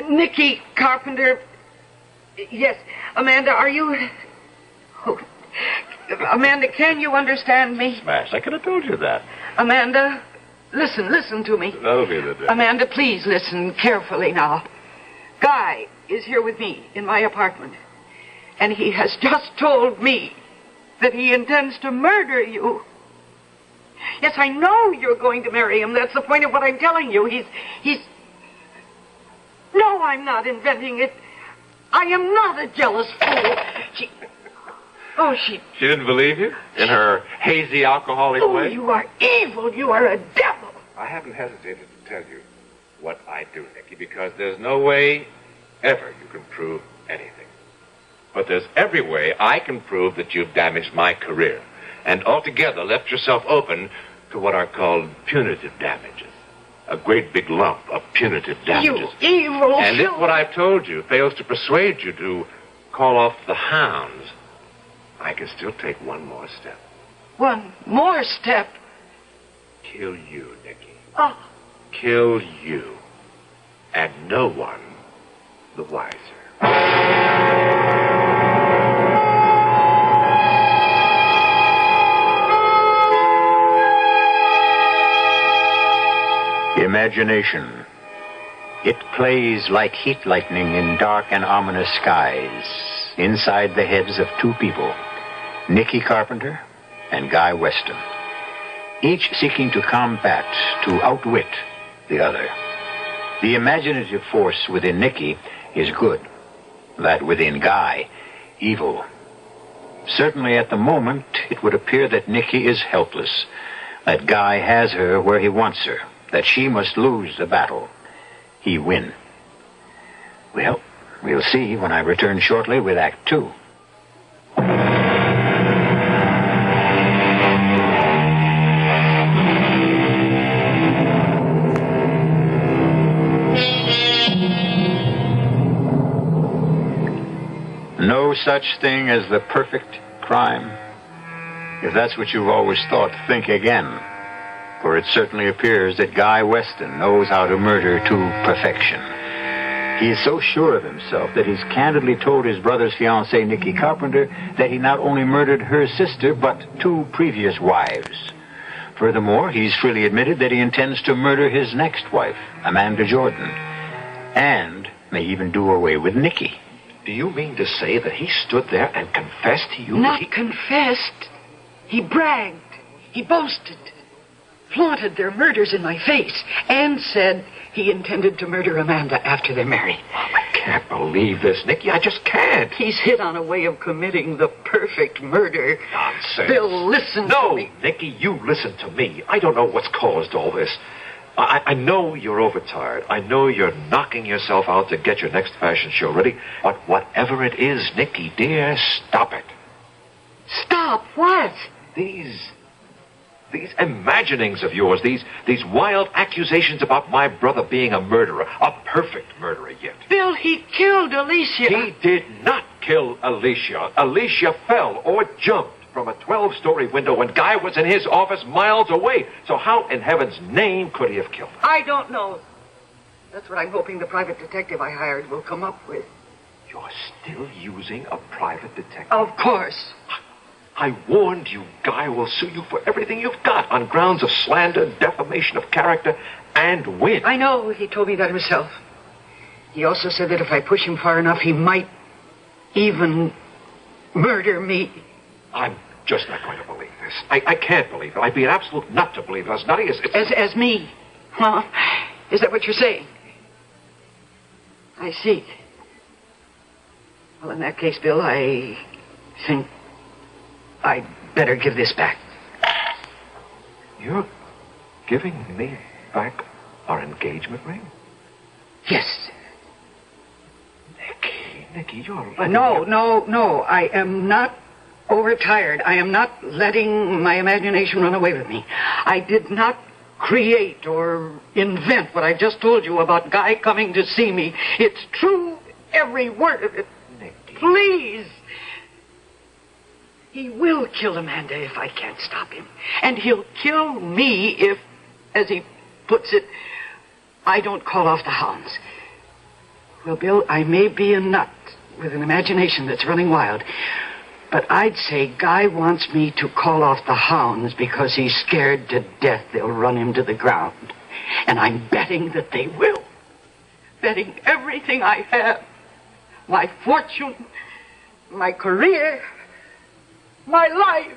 Nicky Carpenter. Yes, Amanda, are you... Oh. Amanda, can you understand me? Smash, I could have told you that. Amanda, listen to me. That'll be the day. Amanda, please listen carefully now. Guy is here with me in my apartment, and he has just told me that he intends to murder you. Yes, I know you're going to marry him. That's the point of what I'm telling you. He's... No, I'm not inventing it. I am not a jealous fool. She didn't believe you? In her hazy, alcoholic way? Oh, you are evil. You are a devil. I haven't hesitated to tell you what I do, Nicky, because there's no way ever you can prove anything. But there's every way I can prove that you've damaged my career and altogether left yourself open to what are called punitive damages. A great big lump of punitive damages. You evil... And if what I've told you fails to persuade you to call off the hounds, I can still take one more step. One more step? Kill you, Nicky. Oh. Kill you. And no one the wiser. Imagination. It plays like heat lightning in dark and ominous skies inside the heads of two people, Nicky Carpenter and Guy Weston, each seeking to combat, to outwit the other. The imaginative force within Nicky is good, that within Guy, evil. Certainly at the moment, it would appear that Nicky is helpless, that Guy has her where he wants her, that she must lose the battle. He win. Well, we'll see when I return shortly with Act 2. No such thing as the perfect crime. If that's what you've always thought, think again. For it certainly appears that Guy Weston knows how to murder to perfection. He is so sure of himself that he's candidly told his brother's fiancée, Nicky Carpenter, that he not only murdered her sister, but 2 previous wives. Furthermore, he's freely admitted that he intends to murder his next wife, Amanda Jordan, and may even do away with Nicky. Do you mean to say that he stood there and confessed to you? Not confessed. He bragged. He boasted. Flaunted their murders in my face and said he intended to murder Amanda after they're married. I can't believe this, Nicky. I just can't. He's hit on a way of committing the perfect murder. Nonsense. Bill, listen to me. No, Nicky, you listen to me. I don't know what's caused all this. I know you're overtired. I know you're knocking yourself out to get your next fashion show ready. But whatever it is, Nicky, dear, stop it. Stop what? These imaginings of yours, these wild accusations about my brother being a murderer, a perfect murderer yet. Bill, he killed Alicia. He did not kill Alicia. Alicia fell or jumped from a 12-story window when Guy was in his office miles away. So how in heaven's name could he have killed her? I don't know. That's what I'm hoping the private detective I hired will come up with. You're still using a private detective? Of course. I warned you, Guy will sue you for everything you've got on grounds of slander, defamation of character, and win. I know. He told me that himself. He also said that if I push him far enough, he might even murder me. I'm just not going to believe this. I can't believe it. I'd be an absolute nut to believe it. As nutty as... As me? Well, is that what you're saying? I see. Well, in that case, Bill, I think I'd better give this back. You're giving me back our engagement ring? Yes. Nicky, you're letting... No. I am not overtired. I am not letting my imagination run away with me. I did not create or invent what I've just told you about Guy coming to see me. It's true, every word of it. Nicky. Please. He will kill Amanda if I can't stop him. And he'll kill me if, as he puts it, I don't call off the hounds. Well, Bill, I may be a nut with an imagination that's running wild, but I'd say Guy wants me to call off the hounds because he's scared to death they'll run him to the ground. And I'm betting that they will. Betting everything I have. My fortune, my career, my life.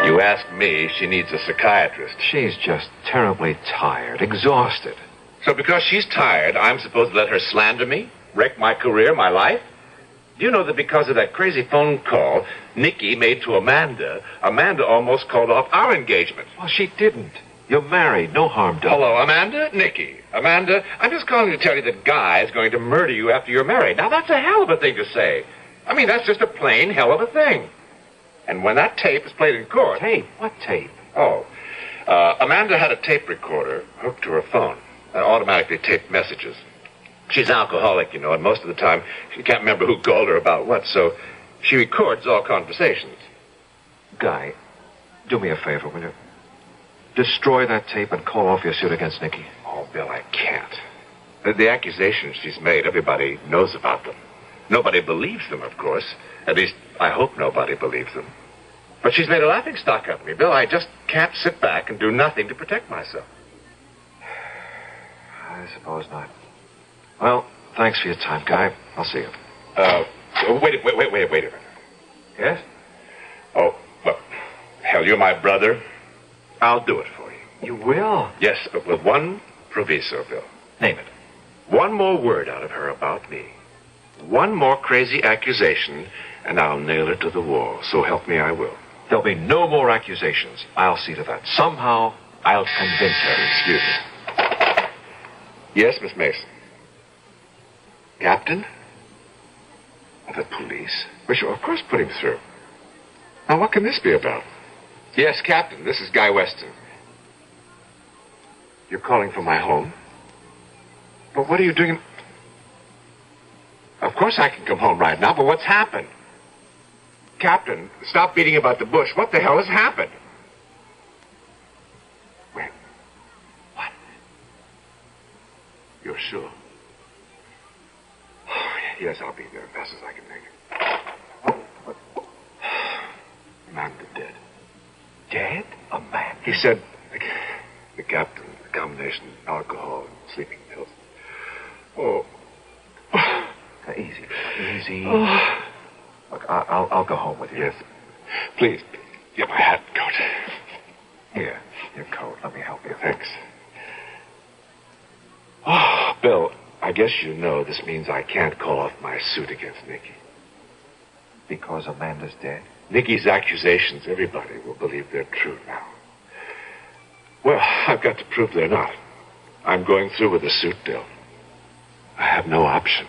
You ask me, she needs a psychiatrist. She's just terribly tired, exhausted. So because she's tired, I'm supposed to let her slander me? Wreck my career, my life? Do you know that because of that crazy phone call Nicky made to Amanda, Amanda almost called off our engagement? Well, she didn't. You're married. No harm done. Hello, Amanda? Nicky. Amanda, I'm just calling to tell you that Guy is going to murder you after you're married. Now, that's a hell of a thing to say. I mean, that's just a plain hell of a thing. And when that tape is played in court... Tape? What tape? Oh, Amanda had a tape recorder hooked to her phone that automatically taped messages. She's an alcoholic, you know, and most of the time she can't remember who called her about what. So She records all conversations. Guy, do me a favor, will you? Destroy that tape and call off your suit against Nikki. Oh, Bill, I can't. The accusations she's made, everybody knows about them. Nobody believes them, of course. At least, I hope nobody believes them. But she's made a laughingstock of me, Bill. I just can't sit back and do nothing to protect myself. I suppose not. Well, thanks for your time, Guy. I'll see you. Wait a minute. Yes? Oh, well, hell, you're my brother. I'll do it for you. You will? Yes, but with one proviso, Bill. Name it. One more word out of her about me. One more crazy accusation, and I'll nail her to the wall. So help me, I will. There'll be no more accusations. I'll see to that. Somehow, I'll convince her. Excuse me. Yes, Miss Mason. Captain? The police? Well, sure, of course, put him through. Now, what can this be about? Yes, Captain, this is Guy Weston. You're calling from my home? But what are you doing? Of course I can come home right now, but what's happened? Captain, stop beating about the bush. What the hell has happened? Wait. What? You're sure? Oh, yes, I'll be there as fast as I can make it. Amanda dead. Dead? Amanda? He said the captain, the combination alcohol and sleeping pills. Oh. Easy. Oh. Look, I'll go home with you. Yes. Please, get my hat and coat. Here, your coat. Let me help you. Thanks. Oh, Bill, I guess you know this means I can't call off my suit against Nikki. Because Amanda's dead? Nikki's accusations, everybody will believe they're true now. Well, I've got to prove they're not. I'm going through with the suit, Bill. I have no option.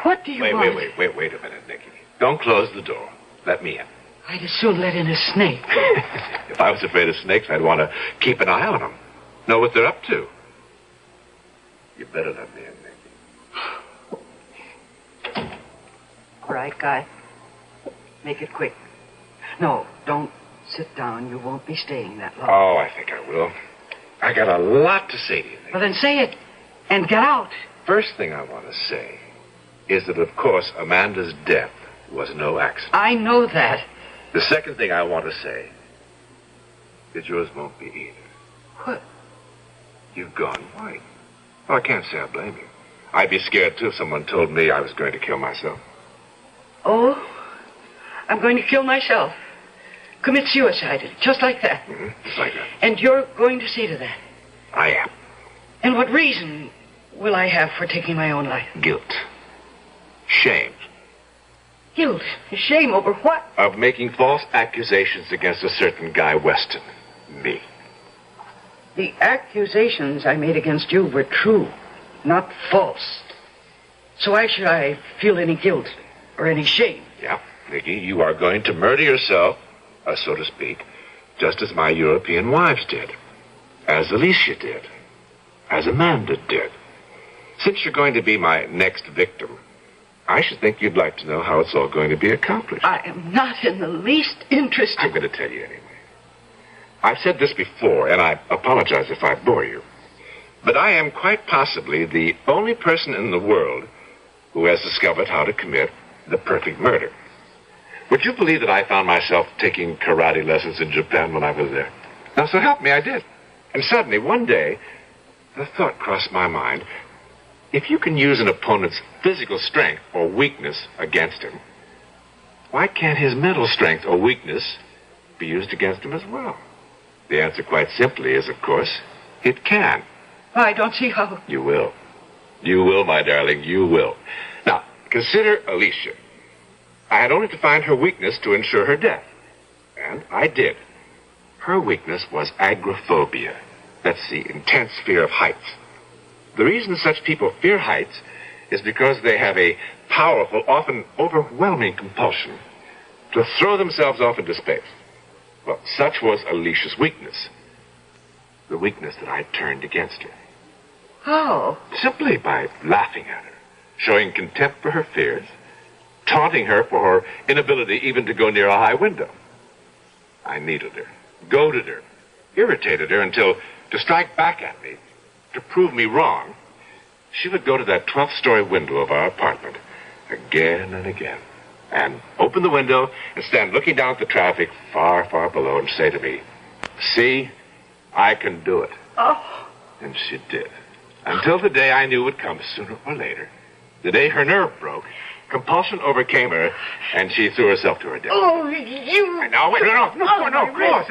What do you want? Wait a minute, Nikki. Don't close the door. Let me in. I'd as soon let in a snake. If I was afraid of snakes, I'd want to keep an eye on them. Know what they're up to. You better let me in, Nikki. All right, Guy. Make it quick. No, don't sit down. You won't be staying that long. Oh, I think I will. I got a lot to say to you, Nikki. Well, then say it and get out. First thing I want to say is that, of course, Amanda's death was no accident. I know that. The second thing I want to say is yours won't be either. What? You've gone white. Well, I can't say I blame you. I'd be scared, too, if someone told me I was going to kill myself. Oh, I'm going to kill myself. Commit suicide, just like that. Mm-hmm. Just like that. And you're going to see to that. I am. And what reason will I have for taking my own life? Guilt. Shame. Guilt? Shame over what? Of making false accusations against a certain Guy Weston. Me. The accusations I made against you were true, not false. So why should I feel any guilt or any shame? Yeah, Nikki, you are going to murder yourself, so to speak, just as my European wives did. As Alicia did. As Amanda did. Since you're going to be my next victim, I should think you'd like to know how it's all going to be accomplished. I am not in the least interested. I'm going to tell you anyway. I've said this before, and I apologize if I bore you. But I am quite possibly the only person in the world who has discovered how to commit the perfect murder. Would you believe that I found myself taking karate lessons in Japan when I was there? Now, so help me, I did. And suddenly, one day, the thought crossed my mind, if you can use an opponent's physical strength or weakness against him, why can't his mental strength or weakness be used against him as well? The answer quite simply is, of course, it can. I don't see how. You will. You will, my darling, you will. Now, consider Alicia. I had only to find her weakness to ensure her death. And I did. Her weakness was agoraphobia. That's the intense fear of heights. The reason such people fear heights is because they have a powerful, often overwhelming compulsion to throw themselves off into space. Well, such was Alicia's weakness. The weakness that I turned against her. How? Simply by laughing at her, showing contempt for her fears, taunting her for her inability even to go near a high window. I needled her, goaded her, irritated her until, to strike back at me, to prove me wrong, she would go to that 12th-story window of our apartment again and again, and open the window and stand looking down at the traffic far, far below and say to me, "See, I can do it." Oh. And she did. Until the day I knew would come sooner or later. The day her nerve broke, compulsion overcame her, and she threw herself to her death. Oh, you... No, wait, no, Claus.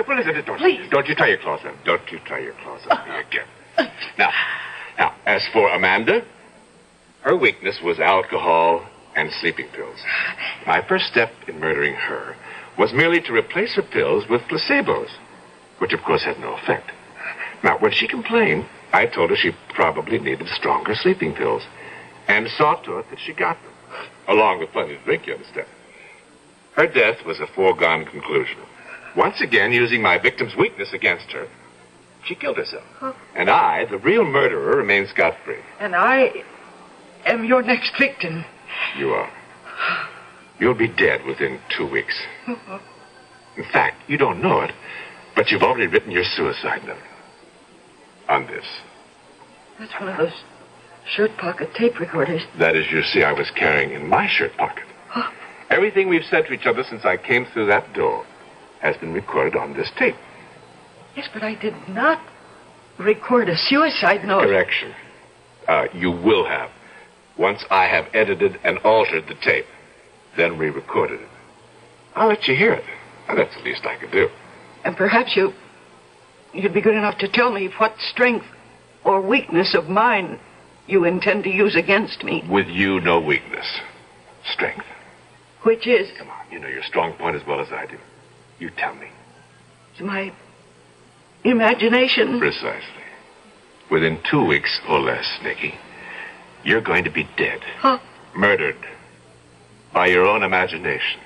Please. Don't you try your claws on me. Don't you try your claws on me again. Now, as for Amanda, her weakness was alcohol and sleeping pills. My first step in murdering her was merely to replace her pills with placebos, which of course had no effect. Now, when she complained, I told her she probably needed stronger sleeping pills, and saw to it that she got them, along with plenty to drink, you understand. Her death was a foregone conclusion. Once again, using my victim's weakness against her, she killed herself. Huh? And I, the real murderer, remain scot-free. And I am your next victim. You are. You'll be dead within 2 weeks. In fact, you don't know it, but you've already written your suicide note. On this. That's one of those shirt pocket tape recorders. That, as you see, I was carrying in my shirt pocket. Huh? Everything we've said to each other since I came through that door has been recorded on this tape. Yes, but I did not record a suicide note. Correction. You will have. Once I have edited and altered the tape, then re-recorded it. I'll let you hear it. Now, that's the least I could do. And perhaps you'd be good enough to tell me what strength or weakness of mine you intend to use against me. With you, no weakness. Strength. Which is? Come on, you know your strong point as well as I do. You tell me. It's my imagination. Precisely. Within 2 weeks or less, Nicky, you're going to be dead. Huh? Murdered. By your own imagination.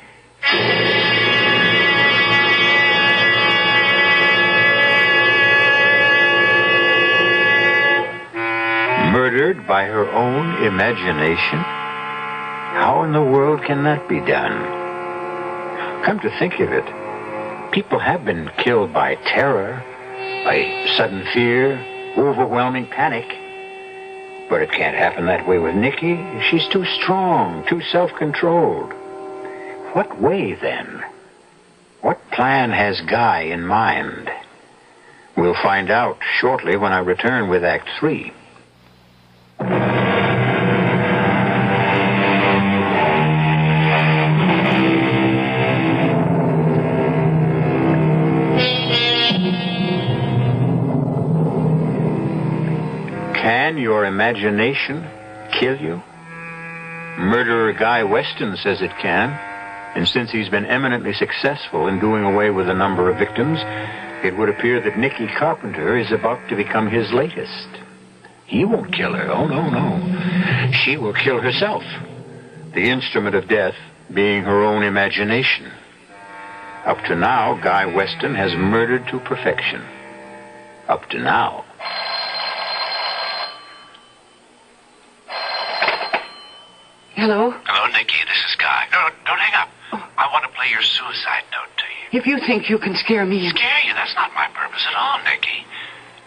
Murdered by her own imagination? How in the world can that be done? Come to think of it, people have been killed by terror, by sudden fear, overwhelming panic. But it can't happen that way with Nicky. She's too strong, too self-controlled. What way, then? What plan has Guy in mind? We'll find out shortly when I return with Act 3. Can your imagination kill you? Murderer Guy Weston says it can, and since he's been eminently successful in doing away with a number of victims, it would appear that Nicky Carpenter is about to become his latest. He won't kill her. Oh, no. She will kill herself. The instrument of death being her own imagination. Up to now, Guy Weston has murdered to perfection. Up to now. Hello? Hello, Nicky. This is Guy. No, don't hang up. I want to play your suicide note to you. If you think you can scare me... Scare you? That's not my purpose at all, Nicky.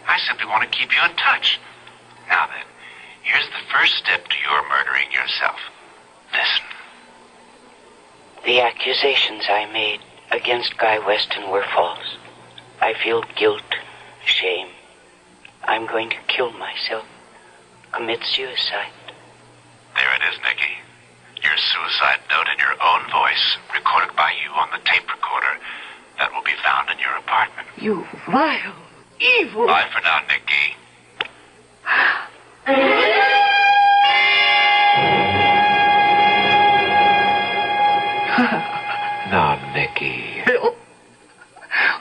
I simply want to keep you in touch. Now then, here's the first step to your murdering yourself. Listen. The accusations I made against Guy Weston were false. I feel guilt, shame. I'm going to kill myself. Commit suicide. There it is, Nicky. Your suicide note in your own voice, recorded by you on the tape recorder that will be found in your apartment. You vile, evil... Bye for now, Nicky. Now, Nicky. Bill.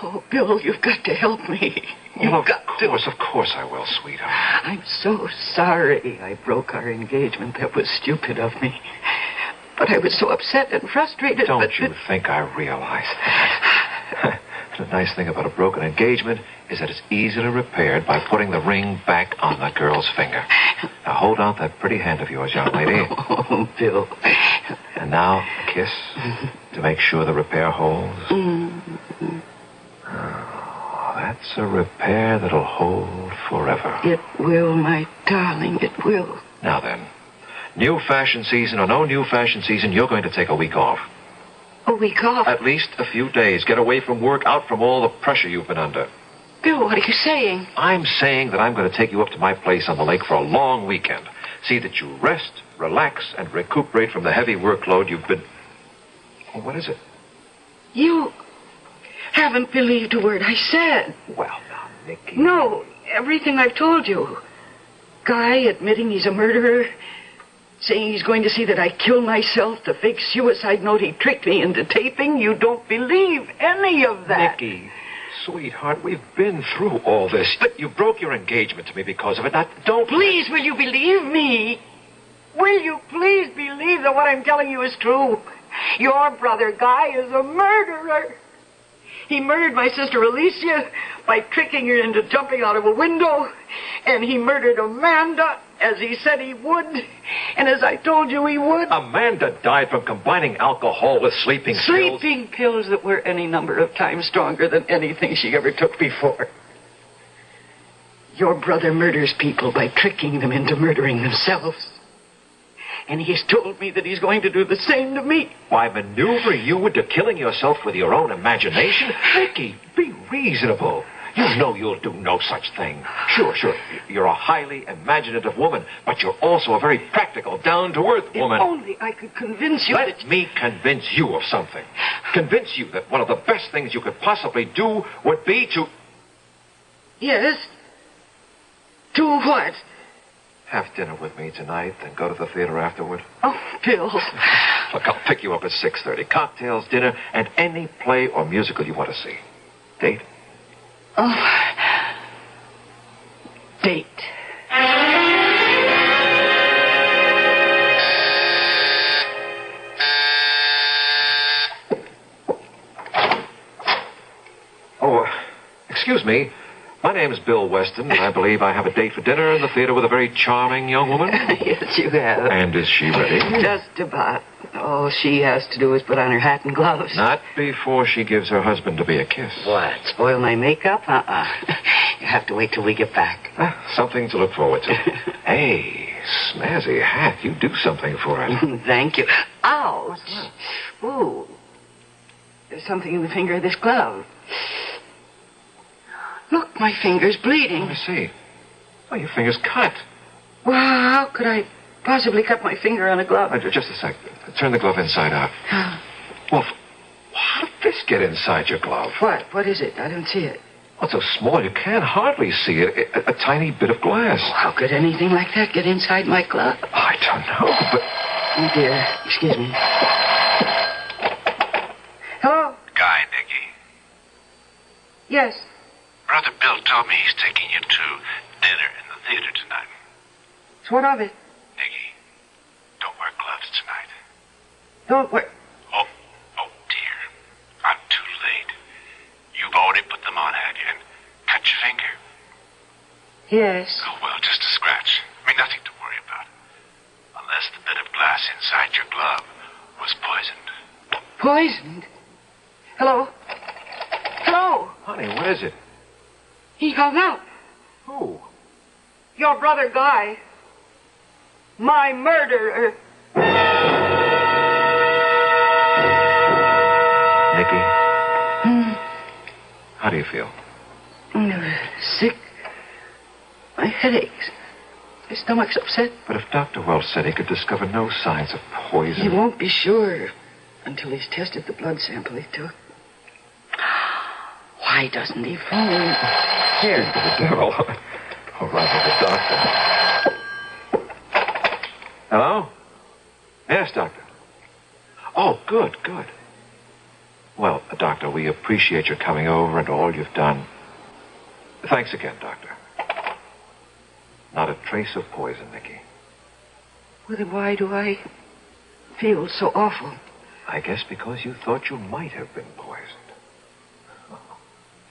Oh, Bill, you've got to help me. You've got to. Of course I will, sweetheart. I'm so sorry I broke our engagement. That was stupid of me. But I was so upset and frustrated. Don't you think I realize that? The nice thing about a broken engagement is that it's easily repaired by putting the ring back on the girl's finger. Now hold out that pretty hand of yours, young lady. Oh, Bill. And now, a kiss to make sure the repair holds. Oh, that's a repair that'll hold forever. It will, my darling, it will. Now then, new fashion season or no new fashion season, you're going to take a week off. A week off? At least a few days. Get away from work, out from all the pressure you've been under. Bill, what are you saying? I'm saying that I'm going to take you up to my place on the lake for a long weekend. See that you rest, relax, and recuperate from the heavy workload you've been... Oh, what is it? You haven't believed a word I said. Well, now, Nicky... No, everything I've told you. Guy admitting he's a murderer... saying he's going to see that I kill myself, the fake suicide note he tricked me into taping. You don't believe any of that. Nicky, sweetheart, we've been through all this. But you broke your engagement to me because of it. Now, don't... Please, will you believe me? Will you please believe that what I'm telling you is true? Your brother, Guy, is a murderer. He murdered my sister Alicia by tricking her into jumping out of a window. And he murdered Amanda, as he said he would. And as I told you he would. Amanda died from combining alcohol with sleeping pills. Sleeping pills that were any number of times stronger than anything she ever took before. Your brother murders people by tricking them into murdering themselves. And he's told me that he's going to do the same to me. By maneuvering you into killing yourself with your own imagination? Nicky, be reasonable. You know you'll do no such thing. Sure. You're a highly imaginative woman, but you're also a very practical, down-to-earth woman. If only I could convince you Let me convince you of something. Convince you that one of the best things you could possibly do would be to... Yes? To what? Have dinner with me tonight and go to the theater afterward. Oh, Bill. Look, I'll pick you up at 6:30. Cocktails, dinner, and any play or musical you want to see. Date? Oh. Date. Oh, excuse me. My name is Bill Weston, and I believe I have a date for dinner in the theater with a very charming young woman. Yes, you have. And is she ready? Just about. All she has to do is put on her hat and gloves. Not before she gives her husband to be a kiss. What? Spoil my makeup? You have to wait till we get back. Something to look forward to. Hey, snazzy hat. You do something for it. Thank you. Ouch. Ooh. There's something in the finger of this glove. Look, my finger's bleeding. Let me see. Oh, your finger's cut. Well, how could I possibly cut my finger on a glove? Just a sec. Turn the glove inside out. Well, how did this get inside your glove? What? What is it? I don't see it. Well, it's so small you can't hardly see it. A tiny bit of glass. Oh, how could anything like that get inside my glove? I don't know, but... Oh, dear. Excuse me. Hello? Guy, Nicky. Yes. Brother Bill told me he's taking you to dinner in the theater tonight. So what of it? Nicky, don't wear gloves tonight. Don't wear... Oh, dear. I'm too late. You've already put them on, had you? And cut your finger? Yes. Oh, well, just a scratch. I mean, nothing to worry about. Unless the bit of glass inside your glove was poisoned. Poisoned? Hello? Hello? Honey, what is it? He hung up. Who? Your brother, Guy. My murderer. Nicky? How do you feel? Sick. My head aches. My stomach's upset. But if Dr. Welch said he could discover no signs of poison... He won't be sure until he's tested the blood sample he took. Why doesn't he phone? Here. The devil. Or rather, the doctor. Hello? Yes, doctor. Oh, good. Well, doctor, we appreciate your coming over and all you've done. Thanks again, doctor. Not a trace of poison, Nicky. Well, then why do I feel so awful? I guess because you thought you might have been poisoned.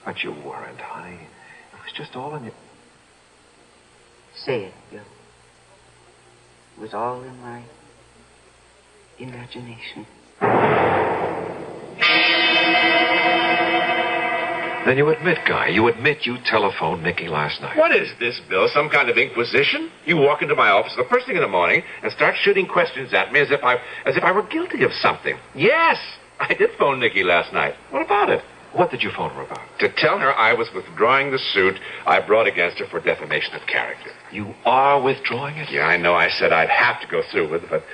But you weren't, honey. It was just all in your... Say it, Bill. It was all in my imagination. Then you admit, Guy. You admit you telephoned Nicky last night. What is this, Bill? Some kind of inquisition? You walk into my office the first thing in the morning and start shooting questions at me as if I were guilty of something. Yes, I did phone Nicky last night. What about it? What did you phone her about? To tell her I was withdrawing the suit I brought against her for defamation of character. You are withdrawing it? Yeah, I know. I said I'd have to go through with it, but,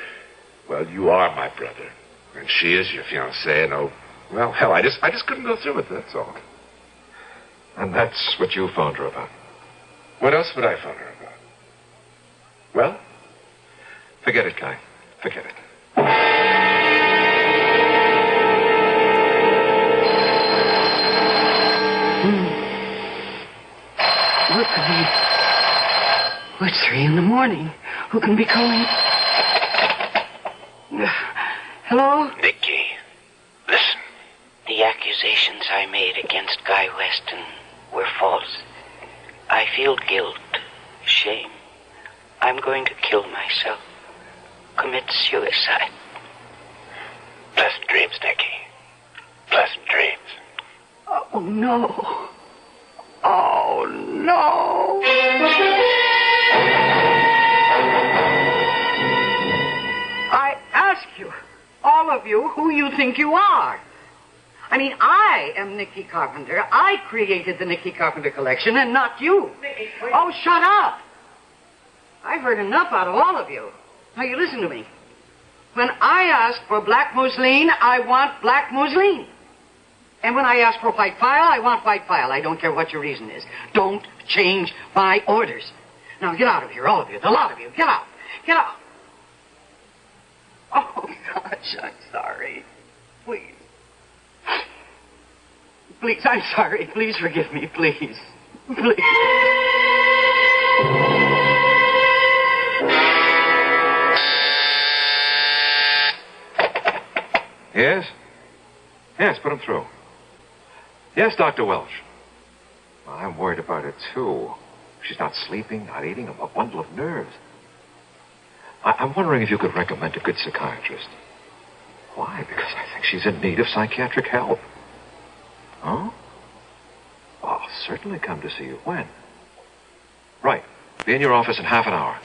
well, you are my brother. And she is your fiancée, and oh, well, hell, I just couldn't go through with it, that's all. And that's what you phoned her about? What else would I phone her about? Well? Forget it, Guy. Forget it. What could be... Well, it's 3 a.m. Who can be calling? Hello? Nicky, listen. The accusations I made against Guy Weston were false. I feel guilt, shame. I'm going to kill myself. Commit suicide. Pleasant dreams, Nicky. Pleasant dreams. Oh, no. Oh, no. I ask you, all of you, who you think you are. I mean, I am Nicky Carpenter. I created the Nicky Carpenter collection, and not you. Nicky, oh, shut up. I've heard enough out of all of you. Now, you listen to me. When I ask for black mousseline, I want black mousseline. And when I ask for white file, I want white file. I don't care what your reason is. Don't change my orders. Now, get out of here, all of you, the lot of you. Get out. Get out. Oh, gosh, I'm sorry. Please. Please, I'm sorry. Please forgive me, please. Please. Yes? Yes, put him through. Yes, Dr. Welch. Well, I'm worried about her, too. She's not sleeping, not eating, a bundle of nerves. I'm wondering if you could recommend a good psychiatrist. Why? Because I think she's in need of psychiatric help. Huh? Well, I'll certainly come to see you. When? Right. Be in your office in half an hour.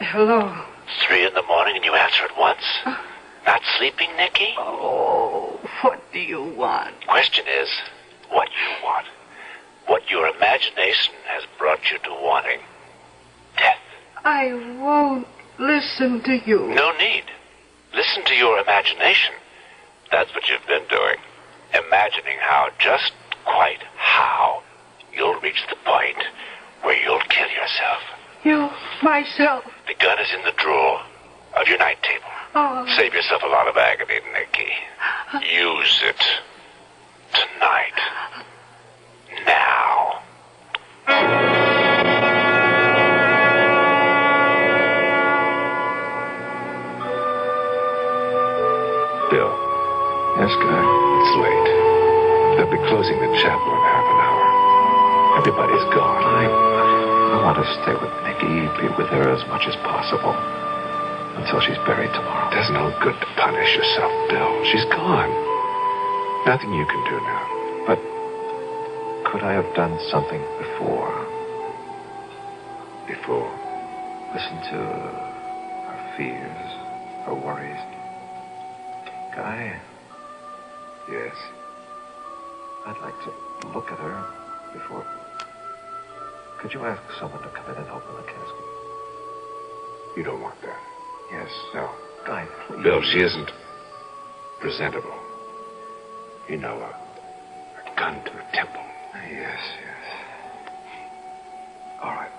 Hello. 3 a.m. and you answer at once? Not sleeping, Nicky? Oh, what do you want? Question is, what you want. What your imagination has brought you to wanting. Death. I won't listen to you. No need. Listen to your imagination. That's what you've been doing. Imagining how, just quite how, you'll reach the point where you'll kill yourself. You, myself. The gun is in the drawer of your night table. Oh. Save yourself a lot of agony, Nicky. Use it tonight. Now. Bill. Yes, Guy? It's late. They'll be closing the chapel in half an hour. Everybody's gone. I want to stay with Nicky, be with her as much as possible. Until she's buried tomorrow. There's no good to punish yourself, Bill. She's gone. Nothing you can do now. But could I have done something before? Before? Listen to her fears, her worries. Guy? Yes. I'd like to look at her before... Could you ask someone to come in and open the casket? You don't want that. Yes, no. Guy, please. Bill, she isn't presentable. You know, a gun to the temple. Yes, yes. All right.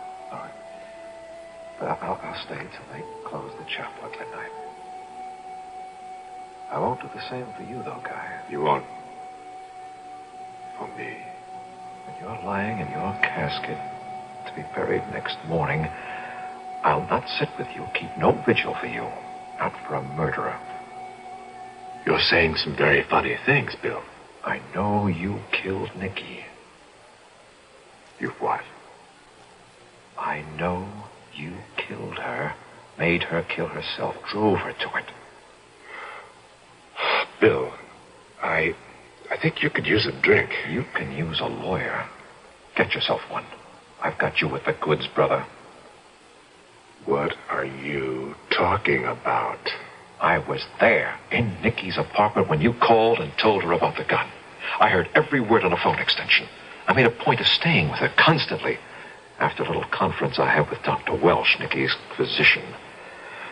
But I'll stay till they close the chapel at midnight. I won't do the same for you, though, Guy. You won't? For me? When you're lying in your casket to be buried next morning, I'll not sit with you, keep no vigil for you. Not for a murderer. You're saying some very funny things, Bill. I know you killed Nikki. You what? I know you killed her, made her kill herself, drove her to it. Bill, I think you could use a drink. You can use a lawyer. Get yourself one. I've got you with the goods, brother. What are you talking about? I was there in Nikki's apartment when you called and told her about the gun. I heard every word on a phone extension. I made a point of staying with her constantly. After a little conference I had with Dr. Welsh, Nikki's physician,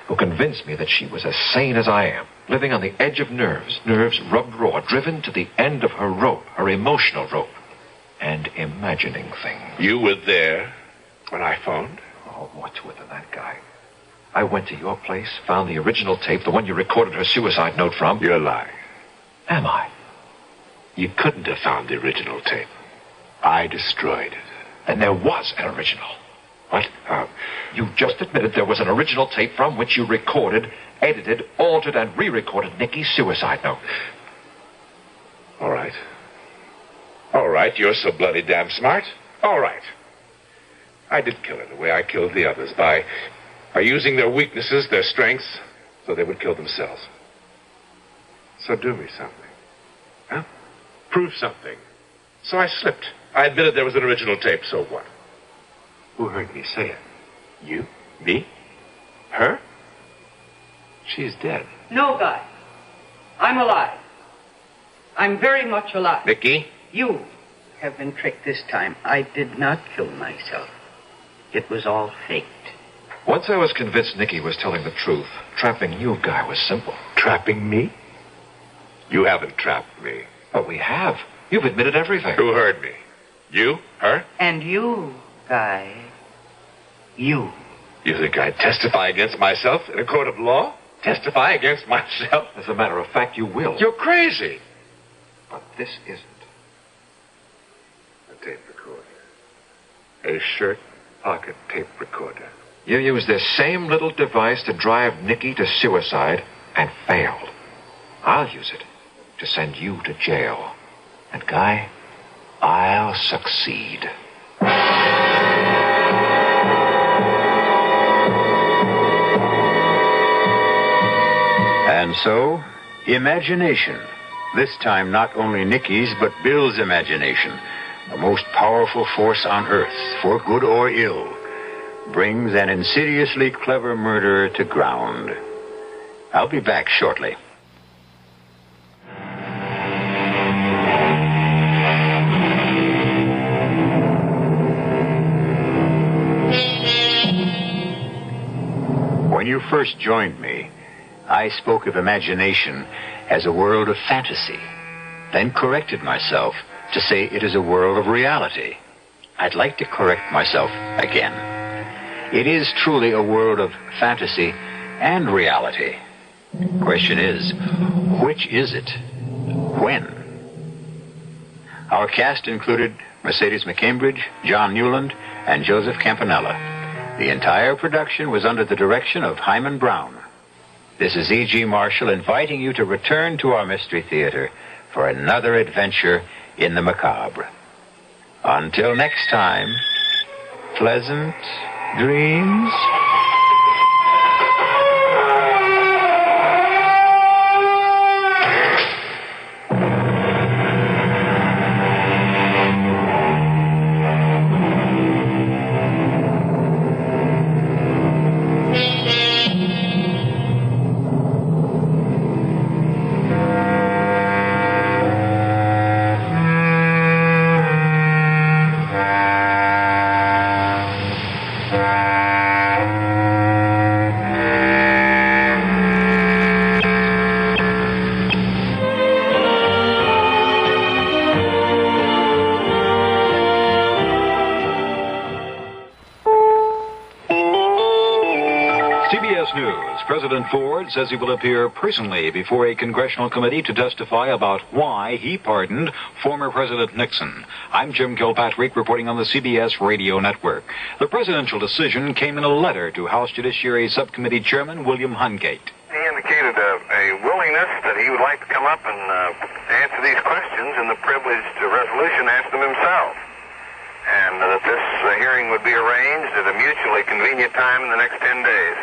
who convinced me that she was as sane as I am, living on the edge of nerves rubbed raw, driven to the end of her rope, her emotional rope, and imagining things. You were there when I phoned? Oh, more to it than that, guy. I went to your place, found the original tape, the one you recorded her suicide note from. You're lying. Am I? You couldn't have found the original tape. I destroyed it. Then there was an original. What? You just admitted there was an original tape from which you recorded, edited, altered, and re-recorded Nikki's suicide note. All right. All right, you're so bloody damn smart. All right. I did kill her the way I killed the others, by using their weaknesses, their strengths, so they would kill themselves. So do me something. Huh? Prove something. So I slipped. I admitted there was an original tape, so what? Who heard me say it? You? Me? Her? She's dead. No, Guy. I'm alive. I'm very much alive. Nikki? You have been tricked this time. I did not kill myself. It was all faked. Once I was convinced Nikki was telling the truth, trapping you, Guy, was simple. Trapping me? You haven't trapped me. But we have. You've admitted everything. Who heard me? You? Her? And you, Guy. You. You think I'd testify against myself in a court of law? Testify against myself? As a matter of fact, you will. You're crazy. But this isn't. A tape recorder. A shirt pocket tape recorder. You used this same little device to drive Nikki to suicide and failed. I'll use it to send you to jail. And, Guy, I'll succeed. And so, imagination. This time not only Nikki's, but Bill's imagination, the most powerful force on earth, for good or ill, brings an insidiously clever murderer to ground. I'll be back shortly. When you first joined me, I spoke of imagination as a world of fantasy, then corrected myself to say it is a world of reality. I'd like to correct myself again. It is truly a world of fantasy and reality. Question is, which is it? When? Our cast included Mercedes McCambridge, John Newland, and Joseph Campanella. The entire production was under the direction of Hyman Brown. This is E.G. Marshall inviting you to return to our Mystery Theater for another adventure in the macabre. Until next time, pleasant dreams. CBS News, President Ford says he will appear personally before a congressional committee to testify about why he pardoned former President Nixon. I'm Jim Kilpatrick reporting on the CBS Radio Network. The presidential decision came in a letter to House Judiciary Subcommittee Chairman William Hungate. He indicated a willingness that he would like to come up and answer these questions, and the privileged resolution asked him himself. And that this hearing would be arranged at a mutually convenient time in the next 10 days.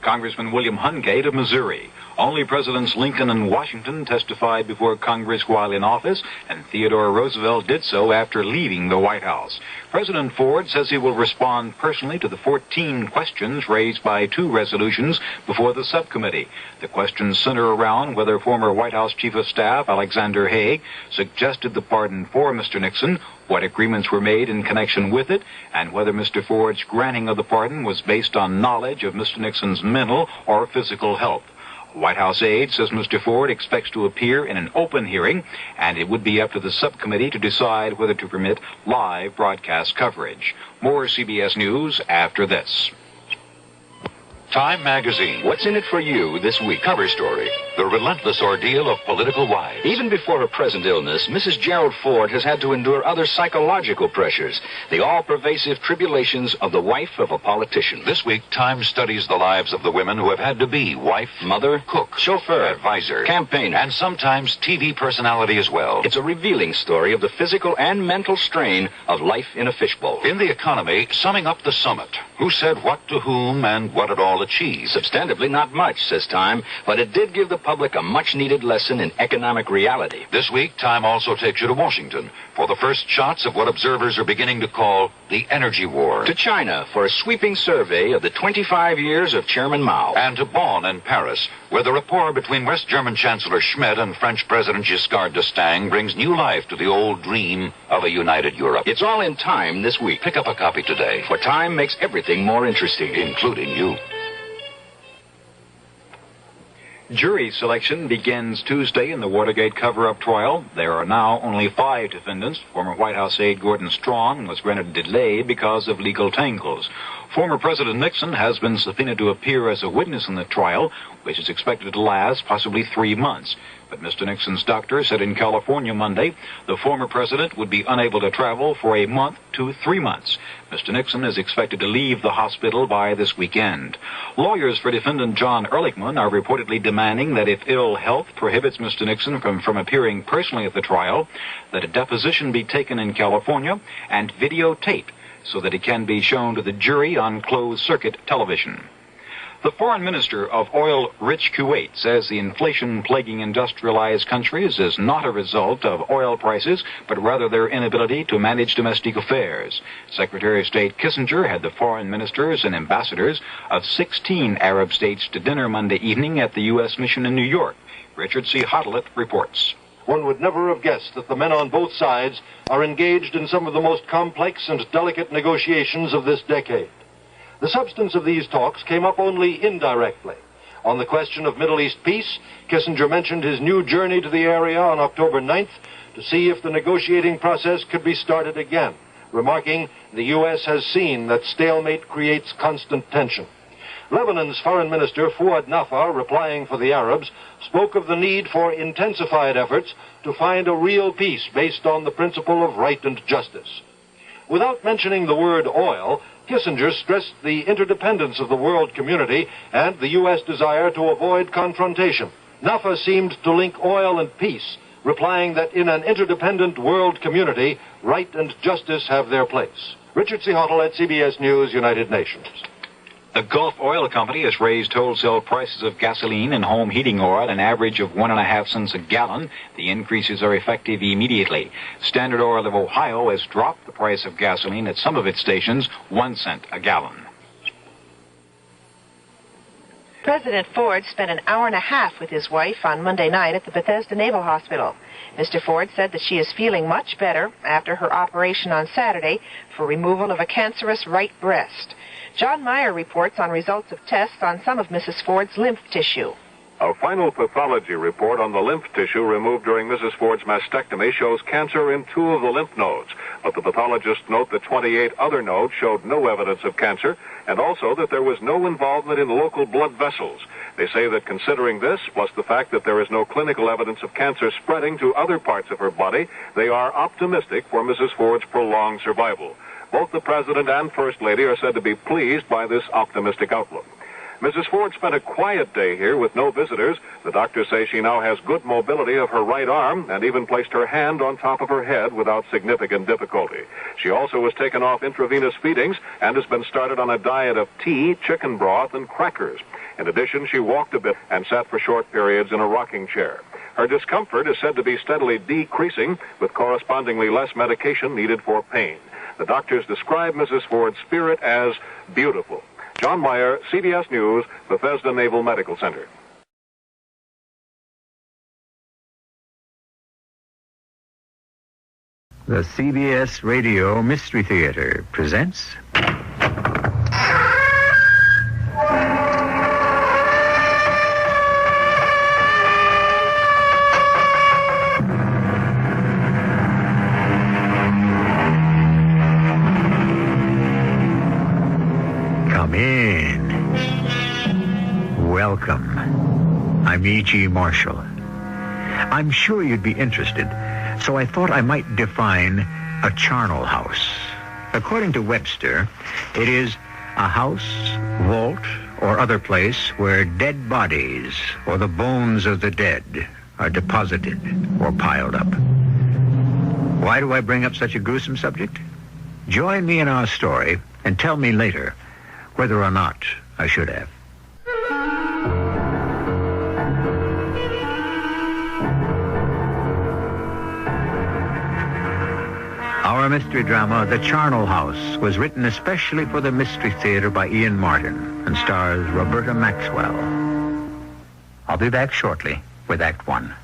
Congressman William Hungate of Missouri. Only Presidents Lincoln and Washington testified before Congress while in office, and Theodore Roosevelt did so after leaving the White House. President Ford says he will respond personally to the 14 questions raised by 2 resolutions before the subcommittee. The questions center around whether former White House Chief of Staff Alexander Haig suggested the pardon for Mr. Nixon, what agreements were made in connection with it, and whether Mr. Ford's granting of the pardon was based on knowledge of Mr. Nixon's mental or physical health. White House aide says Mr. Ford expects to appear in an open hearing, and it would be up to the subcommittee to decide whether to permit live broadcast coverage. More CBS News after this. Time magazine. What's in it for you this week? Cover story. The relentless ordeal of political wives. Even before her present illness, Mrs. Gerald Ford has had to endure other psychological pressures, the all-pervasive tribulations of the wife of a politician. This week, Time studies the lives of the women who have had to be wife, mother, cook, chauffeur, advisor, campaigner, and sometimes TV personality as well. It's a revealing story of the physical and mental strain of life in a fishbowl. In the economy, summing up the summit. Who said what to whom and what it all achieved? Substantively, not much, says Time, but it did give the public a much-needed lesson in economic reality. This week, Time also takes you to Washington for the first shots of what observers are beginning to call the energy war. To China for a sweeping survey of the 25 years of Chairman Mao. And to Bonn and Paris, where the rapport between West German Chancellor Schmidt and French President Giscard d'Estaing brings new life to the old dream of a united Europe. It's all in Time this week. Pick up a copy today. For Time makes everything more interesting. Including you. Jury selection begins Tuesday in the Watergate cover-up trial. There are now only 5 defendants. Former White House aide Gordon Strong was granted delay because of legal tangles. Former President Nixon has been subpoenaed to appear as a witness in the trial, which is expected to last possibly 3 months. But Mr. Nixon's doctor said in California Monday the former president would be unable to travel for a month to 3 months. Mr. Nixon is expected to leave the hospital by this weekend. Lawyers for defendant John Ehrlichman are reportedly demanding that if ill health prohibits Mr. Nixon from appearing personally at the trial, that a deposition be taken in California and videotaped so that it can be shown to the jury on closed-circuit television. The foreign minister of oil-rich Kuwait says the inflation plaguing industrialized countries is not a result of oil prices, but rather their inability to manage domestic affairs. Secretary of State Kissinger had the foreign ministers and ambassadors of 16 Arab states to dinner Monday evening at the U.S. mission in New York. Richard C. Hottelet reports. One would never have guessed that the men on both sides are engaged in some of the most complex and delicate negotiations of this decade. The substance of these talks came up only indirectly. On the question of Middle East peace, Kissinger mentioned his new journey to the area on October 9th to see if the negotiating process could be started again, remarking, "The U.S. has seen that stalemate creates constant tension." Lebanon's Foreign Minister Fouad Nafar, replying for the Arabs, spoke of the need for intensified efforts to find a real peace based on the principle of right and justice. Without mentioning the word oil, Kissinger stressed the interdependence of the world community and the U.S. desire to avoid confrontation. Nafar seemed to link oil and peace, replying that in an interdependent world community, right and justice have their place. Richard C. Hottelet, CBS News, United Nations. The Gulf Oil Company has raised wholesale prices of gasoline and home heating oil an average of 1.5 cents a gallon. The increases are effective immediately. Standard Oil of Ohio has dropped the price of gasoline at some of its stations 1 cent a gallon. President Ford spent an hour and a half with his wife on Monday night at the Bethesda Naval Hospital. Mr. Ford said that she is feeling much better after her operation on Saturday for removal of a cancerous right breast. John Meyer reports on results of tests on some of Mrs. Ford's lymph tissue. A final pathology report on the lymph tissue removed during Mrs. Ford's mastectomy shows cancer in 2 of the lymph nodes, but the pathologists note that 28 other nodes showed no evidence of cancer, and also that there was no involvement in local blood vessels. They say that considering this, plus the fact that there is no clinical evidence of cancer spreading to other parts of her body, they are optimistic for Mrs. Ford's prolonged survival. Both the President and First Lady are said to be pleased by this optimistic outlook. Mrs. Ford spent a quiet day here with no visitors. The doctors say she now has good mobility of her right arm and even placed her hand on top of her head without significant difficulty. She also was taken off intravenous feedings and has been started on a diet of tea, chicken broth, and crackers. In addition, she walked a bit and sat for short periods in a rocking chair. Her discomfort is said to be steadily decreasing, with correspondingly less medication needed for pain. The doctors describe Mrs. Ford's spirit as beautiful. John Meyer, CBS News, Bethesda Naval Medical Center. The CBS Radio Mystery Theater presents... Come in. Welcome. I'm E.G. Marshall. I'm sure you'd be interested, so I thought I might define a charnel house. According to Webster, it is a house, vault, or other place where dead bodies or the bones of the dead are deposited or piled up. Why do I bring up such a gruesome subject? Join me in our story and tell me later whether or not I should have. Our mystery drama, The Charnel House, was written especially for the Mystery Theater by Ian Martin and stars Roberta Maxwell. I'll be back shortly with Act One.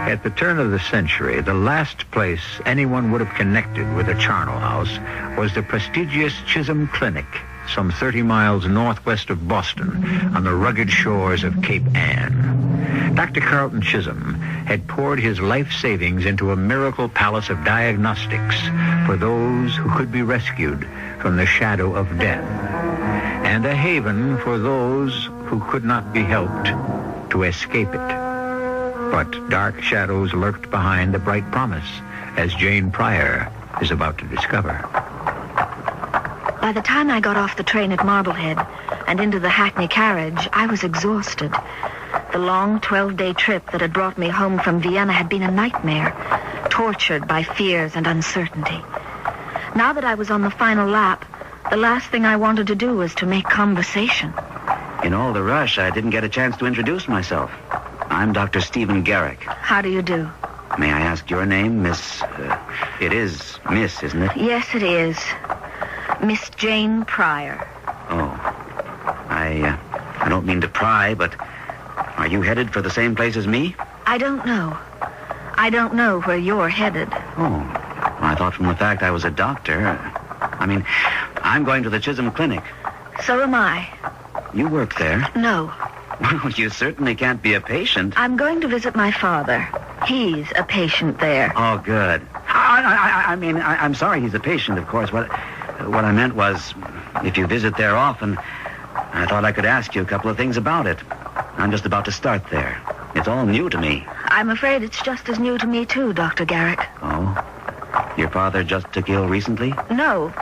At the turn of the century, the last place anyone would have connected with a charnel house was the prestigious Chisholm Clinic, some 30 miles northwest of Boston, on the rugged shores of Cape Ann. Dr. Carlton Chisholm had poured his life savings into a miracle palace of diagnostics for those who could be rescued from the shadow of death, and a haven for those who could not be helped to escape it. But dark shadows lurked behind the bright promise, as Jane Pryor is about to discover. By the time I got off the train at Marblehead and into the Hackney carriage, I was exhausted. The long 12-day trip that had brought me home from Vienna had been a nightmare, tortured by fears and uncertainty. Now that I was on the final lap, the last thing I wanted to do was to make conversation. In all the rush, I didn't get a chance to introduce myself. I'm Dr. Stephen Garrick. How do you do? May I ask your name, Miss... it is Miss, isn't it? Yes, it is. Miss Jane Pryor. Oh. I don't mean to pry, but are you headed for the same place as me? I don't know. I don't know where you're headed. Oh. I thought from the fact I was a doctor... I'm going to the Chisholm Clinic. So am I. You work there? No. Well, you certainly can't be a patient. I'm going to visit my father. He's a patient there. Oh, good. I'm sorry he's a patient, of course. What I meant was, if you visit there often, I thought I could ask you a couple of things about it. I'm just about to start there. It's all new to me. I'm afraid it's just as new to me, too, Dr. Garrick. Oh? Your father just took ill recently? No.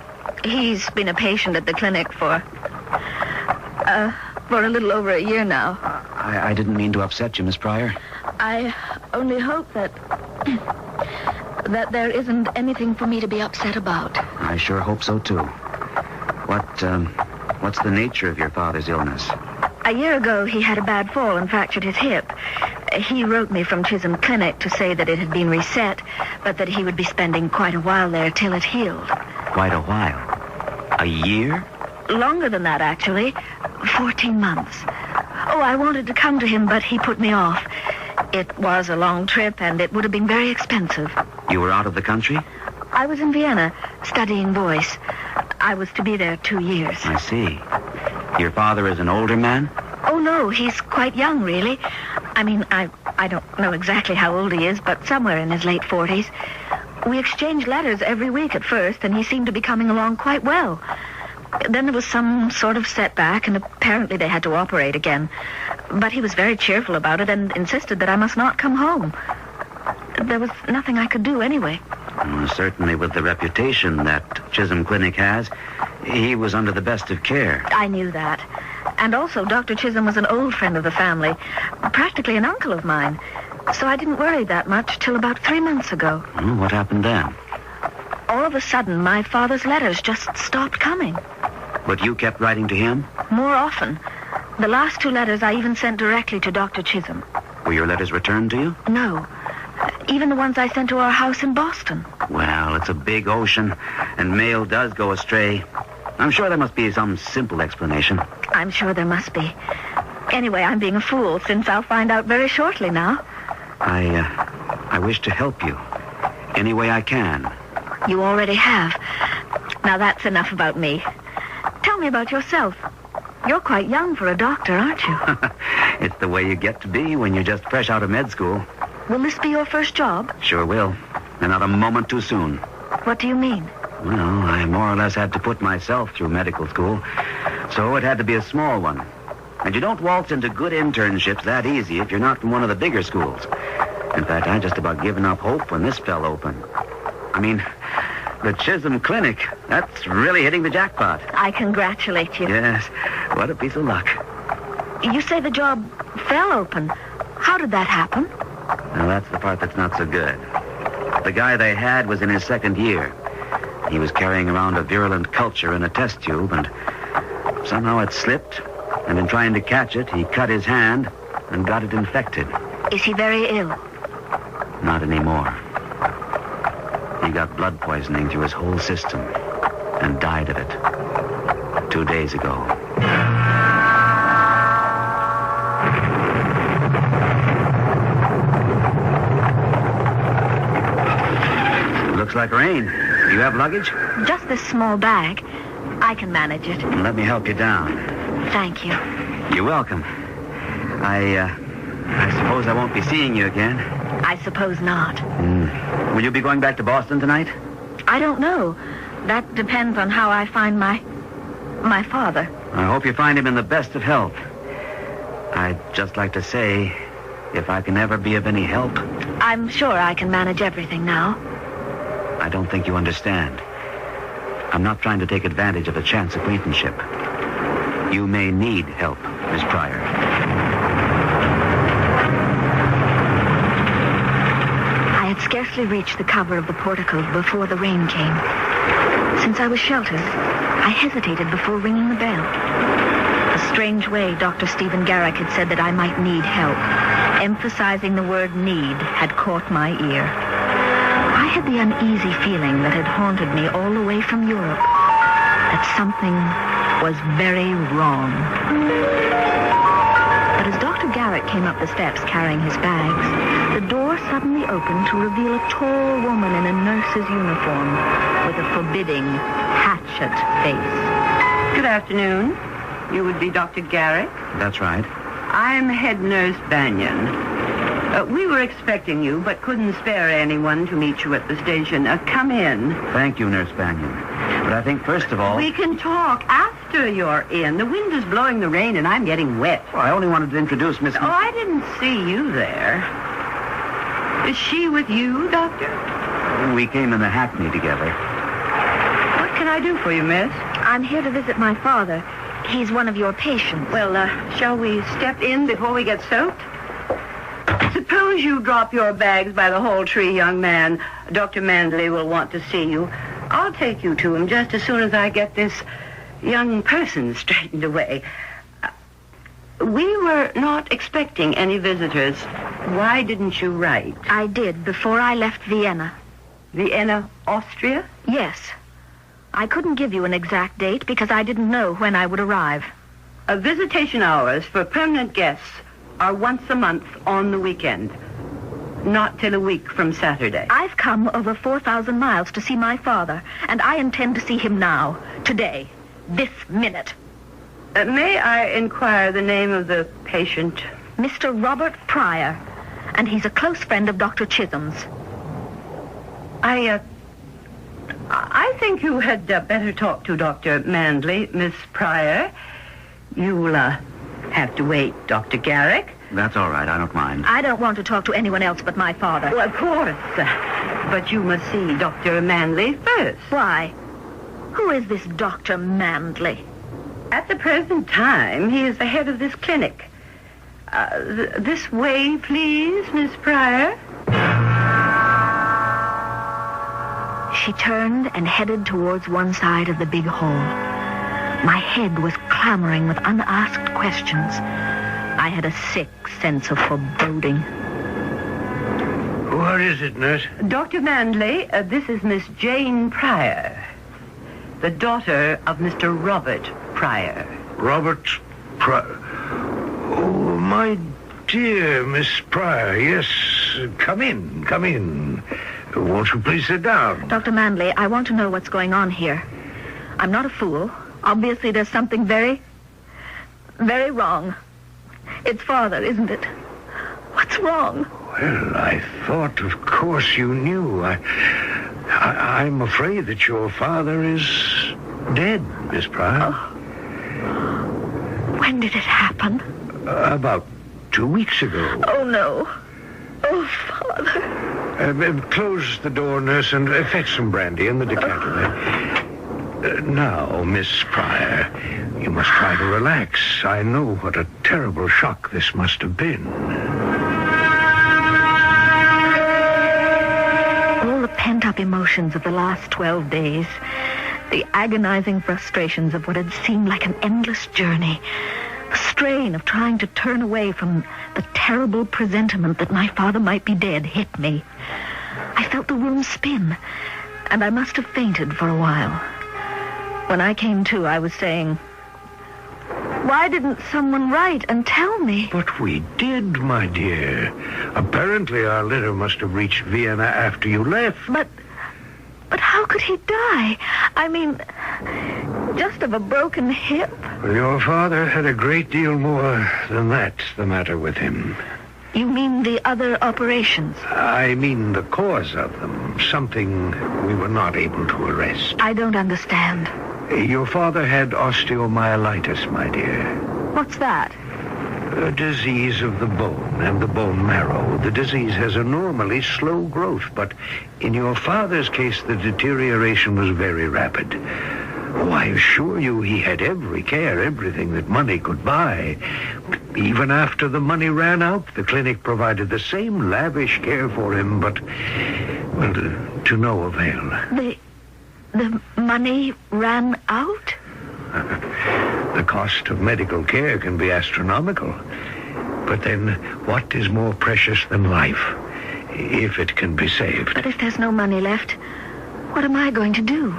He's been a patient at the clinic for a little over a year now. I didn't mean to upset you, Miss Pryor. I only hope that there isn't anything for me to be upset about. I sure hope so, too. What's the nature of your father's illness? A year ago, he had a bad fall and fractured his hip. He wrote me from Chisholm Clinic to say that it had been reset, but that he would be spending quite a while there till it healed. Quite a while? A year? Longer than that, actually. 14 months. Oh, I wanted to come to him, but he put me off. It was a long trip, and it would have been very expensive. You were out of the country? I was in Vienna, studying voice. I was to be there 2 years. I see. Your father is an older man? Oh, no, he's quite young, really. I mean, I don't know exactly how old he is, but somewhere in his late 40s. We exchanged letters every week at first, and he seemed to be coming along quite well. Then there was some sort of setback, and apparently they had to operate again. But he was very cheerful about it and insisted that I must not come home. There was nothing I could do anyway. Well, certainly with the reputation that Chisholm Clinic has, he was under the best of care. I knew that. And also, Dr. Chisholm was an old friend of the family, practically an uncle of mine. So I didn't worry that much till about 3 months ago. Well, what happened then? All of a sudden, my father's letters just stopped coming. But you kept writing to him? More often. The last 2 letters I even sent directly to Dr. Chisholm. Were your letters returned to you? No. Even the ones I sent to our house in Boston. Well, it's a big ocean, and mail does go astray. I'm sure there must be some simple explanation. I'm sure there must be. Anyway, I'm being a fool, since I'll find out very shortly now. I wish to help you any way I can. You already have. Now that's enough about me. Tell me about yourself. You're quite young for a doctor, aren't you? It's the way you get to be when you're just fresh out of med school. Will this be your first job? Sure will. And not a moment too soon. What do you mean? Well, I more or less had to put myself through medical school, so it had to be a small one. And you don't waltz into good internships that easy if you're not from one of the bigger schools. In fact, I just about given up hope when this fell open. I mean, the Chisholm Clinic, that's really hitting the jackpot. I congratulate you. Yes, what a piece of luck. You say the job fell open. How did that happen? Now, that's the part that's not so good. The guy they had was in his 2nd year. He was carrying around a virulent culture in a test tube, and somehow it slipped, and in trying to catch it, he cut his hand and got it infected. Is he very ill? Not anymore. He got blood poisoning through his whole system and died of it 2 days ago. Looks like rain. Do you have luggage? Just this small bag. I can manage it. Let me help you down. Thank you. You're welcome. I suppose I won't be seeing you again. I suppose not. Will you be going back to Boston tonight? I don't know. That depends on how I find my father. I hope you find him in the best of health. I'd just like to say, if I can ever be of any help... I'm sure I can manage everything now. I don't think you understand. I'm not trying to take advantage of a chance acquaintanceship. You may need help, Miss Pryor. I had scarcely reached the cover of the portico before the rain came. Since I was sheltered, I hesitated before ringing the bell. The strange way Dr. Stephen Garrick had said that I might need help, emphasizing the word need, had caught my ear. I had the uneasy feeling that had haunted me all the way from Europe, that something was very wrong. But as Dr. Garrick came up the steps carrying his bags, the door suddenly opened to reveal a tall woman in a nurse's uniform with a forbidding, hatchet face. Good afternoon. You would be Dr. Garrick? That's right. I'm head nurse Banyan. We were expecting you, but couldn't spare anyone to meet you at the station. Come in. Thank you, Nurse Banyan. But I think, first of all... We can talk after you're in. The wind is blowing the rain, and I'm getting wet. Well, I only wanted to introduce Miss... Oh, I didn't see you there. Is she with you, Doctor? We came in the Hackney together. What can I do for you, miss? I'm here to visit my father. He's one of your patients. Well, shall we step in before we get soaked? Suppose you drop your bags by the hall tree, young man. Dr. Mandley will want to see you. I'll take you to him just as soon as I get this young person straightened away. We were not expecting any visitors. Why didn't you write? I did, before I left Vienna. Vienna, Austria? Yes. I couldn't give you an exact date because I didn't know when I would arrive. Visitation hours for permanent guests are once a month on the weekend. Not till a week from Saturday. I've come over 4,000 miles to see my father, and I intend to see him now, today, this minute. May I inquire the name of the patient? Mr. Robert Pryor, and he's a close friend of Dr. Chisholm's. I think you had better talk to Dr. Manley, Miss Pryor. You'll have to wait, Dr. Garrick. That's all right. I don't mind. I don't want to talk to anyone else but my father. Well, of course. But you must see Dr. Manley first. Why? Who is this Dr. Manley? At the present time, he is the head of this clinic. This way, please, Miss Pryor. She turned and headed towards one side of the big hall. My head was clamoring with unasked questions. I had a sick sense of foreboding. What is it, nurse? Dr. Manley, this is Miss Jane Pryor, the daughter of Mr. Robert Pryor. Robert Pryor? Oh, my dear Miss Pryor, yes. Come in, come in. Won't you please sit down? Dr. Manley, I want to know what's going on here. I'm not a fool. Obviously, there's something very, very wrong. It's father, isn't it? What's wrong? Well, I thought, of course, you knew. I'm afraid that your father is dead, Miss Pryor. Oh. When did it happen? About 2 weeks ago. Oh, no. Oh, Father. Close the door, nurse, and fetch some brandy in the decanter. Now, Miss Pryor, you must try to relax. I know what a terrible shock this must have been. All the pent-up emotions of the last 12 days, the agonizing frustrations of what had seemed like an endless journey, the strain of trying to turn away from the terrible presentiment that my father might be dead hit me. I felt the room spin, and I must have fainted for a while. When I came to, I was saying, why didn't someone write and tell me? But we did, my dear. Apparently our letter must have reached Vienna after you left. But how could he die? I mean, just of a broken hip? Well, your father had a great deal more than that the matter with him. You mean the other operations? I mean the cause of them. Something we were not able to arrest. I don't understand. Your father had osteomyelitis, my dear. What's that? A disease of the bone and the bone marrow. The disease has a normally slow growth, but in your father's case, the deterioration was very rapid. Oh, I assure you he had every care, everything that money could buy. Even after the money ran out, the clinic provided the same lavish care for him, but, well, to no avail. The money ran out? The cost of medical care can be astronomical. But then, what is more precious than life, if it can be saved? But if there's no money left, what am I going to do?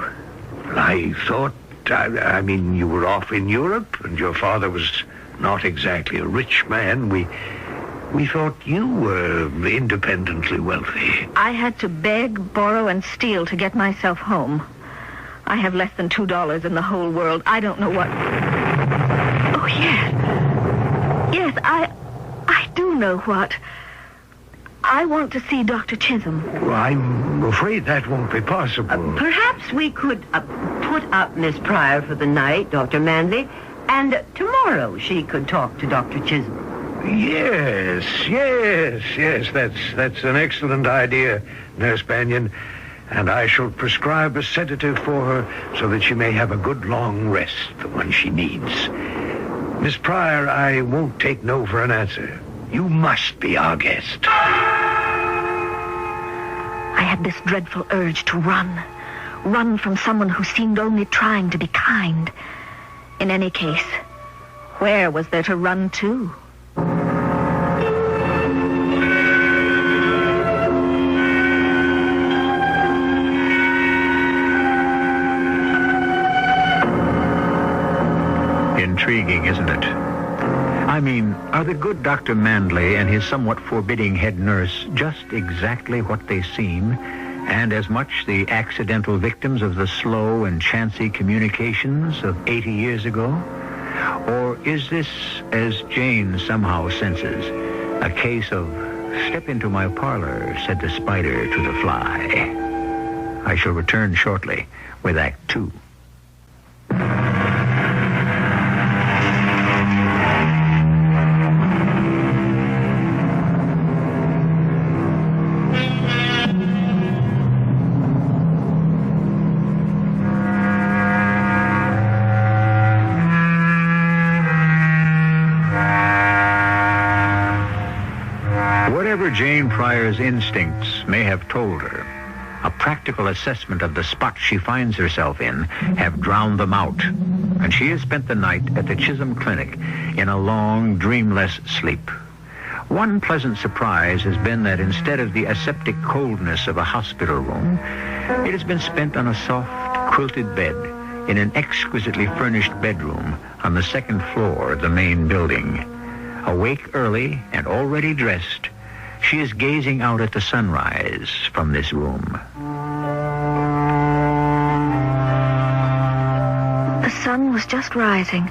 I thought, I mean, you were off in Europe, and your father was not exactly a rich man. We thought you were independently wealthy. I had to beg, borrow, and steal to get myself home. I have less than $2 in the whole world. I don't know what... Oh, yes. Yes, I do know what. I want to see Dr. Chisholm. Well, I'm afraid that won't be possible. Perhaps we could put up Miss Pryor for the night, Dr. Manley, and tomorrow she could talk to Dr. Chisholm. Yes. That's an excellent idea, Nurse Bannion. And I shall prescribe a sedative for her so that she may have a good long rest, the one she needs. Miss Pryor, I won't take no for an answer. You must be our guest. I had this dreadful urge to run. Run from someone who seemed only trying to be kind. In any case, where was there to run to? intriguing, isn't it? I mean, are the good Dr. Manley and his somewhat forbidding head nurse just exactly what they seem, and as much the accidental victims of the slow and chancy communications of 80 years ago? Or is this, as Jane somehow senses, a case of step into my parlor, said the spider to the fly? I shall return shortly with Act 2. Whatever Jane Pryor's instincts may have told her, a practical assessment of the spot she finds herself in have drowned them out, and she has spent the night at the Chisholm Clinic in a long, dreamless sleep. One pleasant surprise has been that instead of the aseptic coldness of a hospital room, it has been spent on a soft, quilted bed in an exquisitely furnished bedroom on the second floor of the main building. Awake early and already dressed, she is gazing out at the sunrise from this room. The sun was just rising.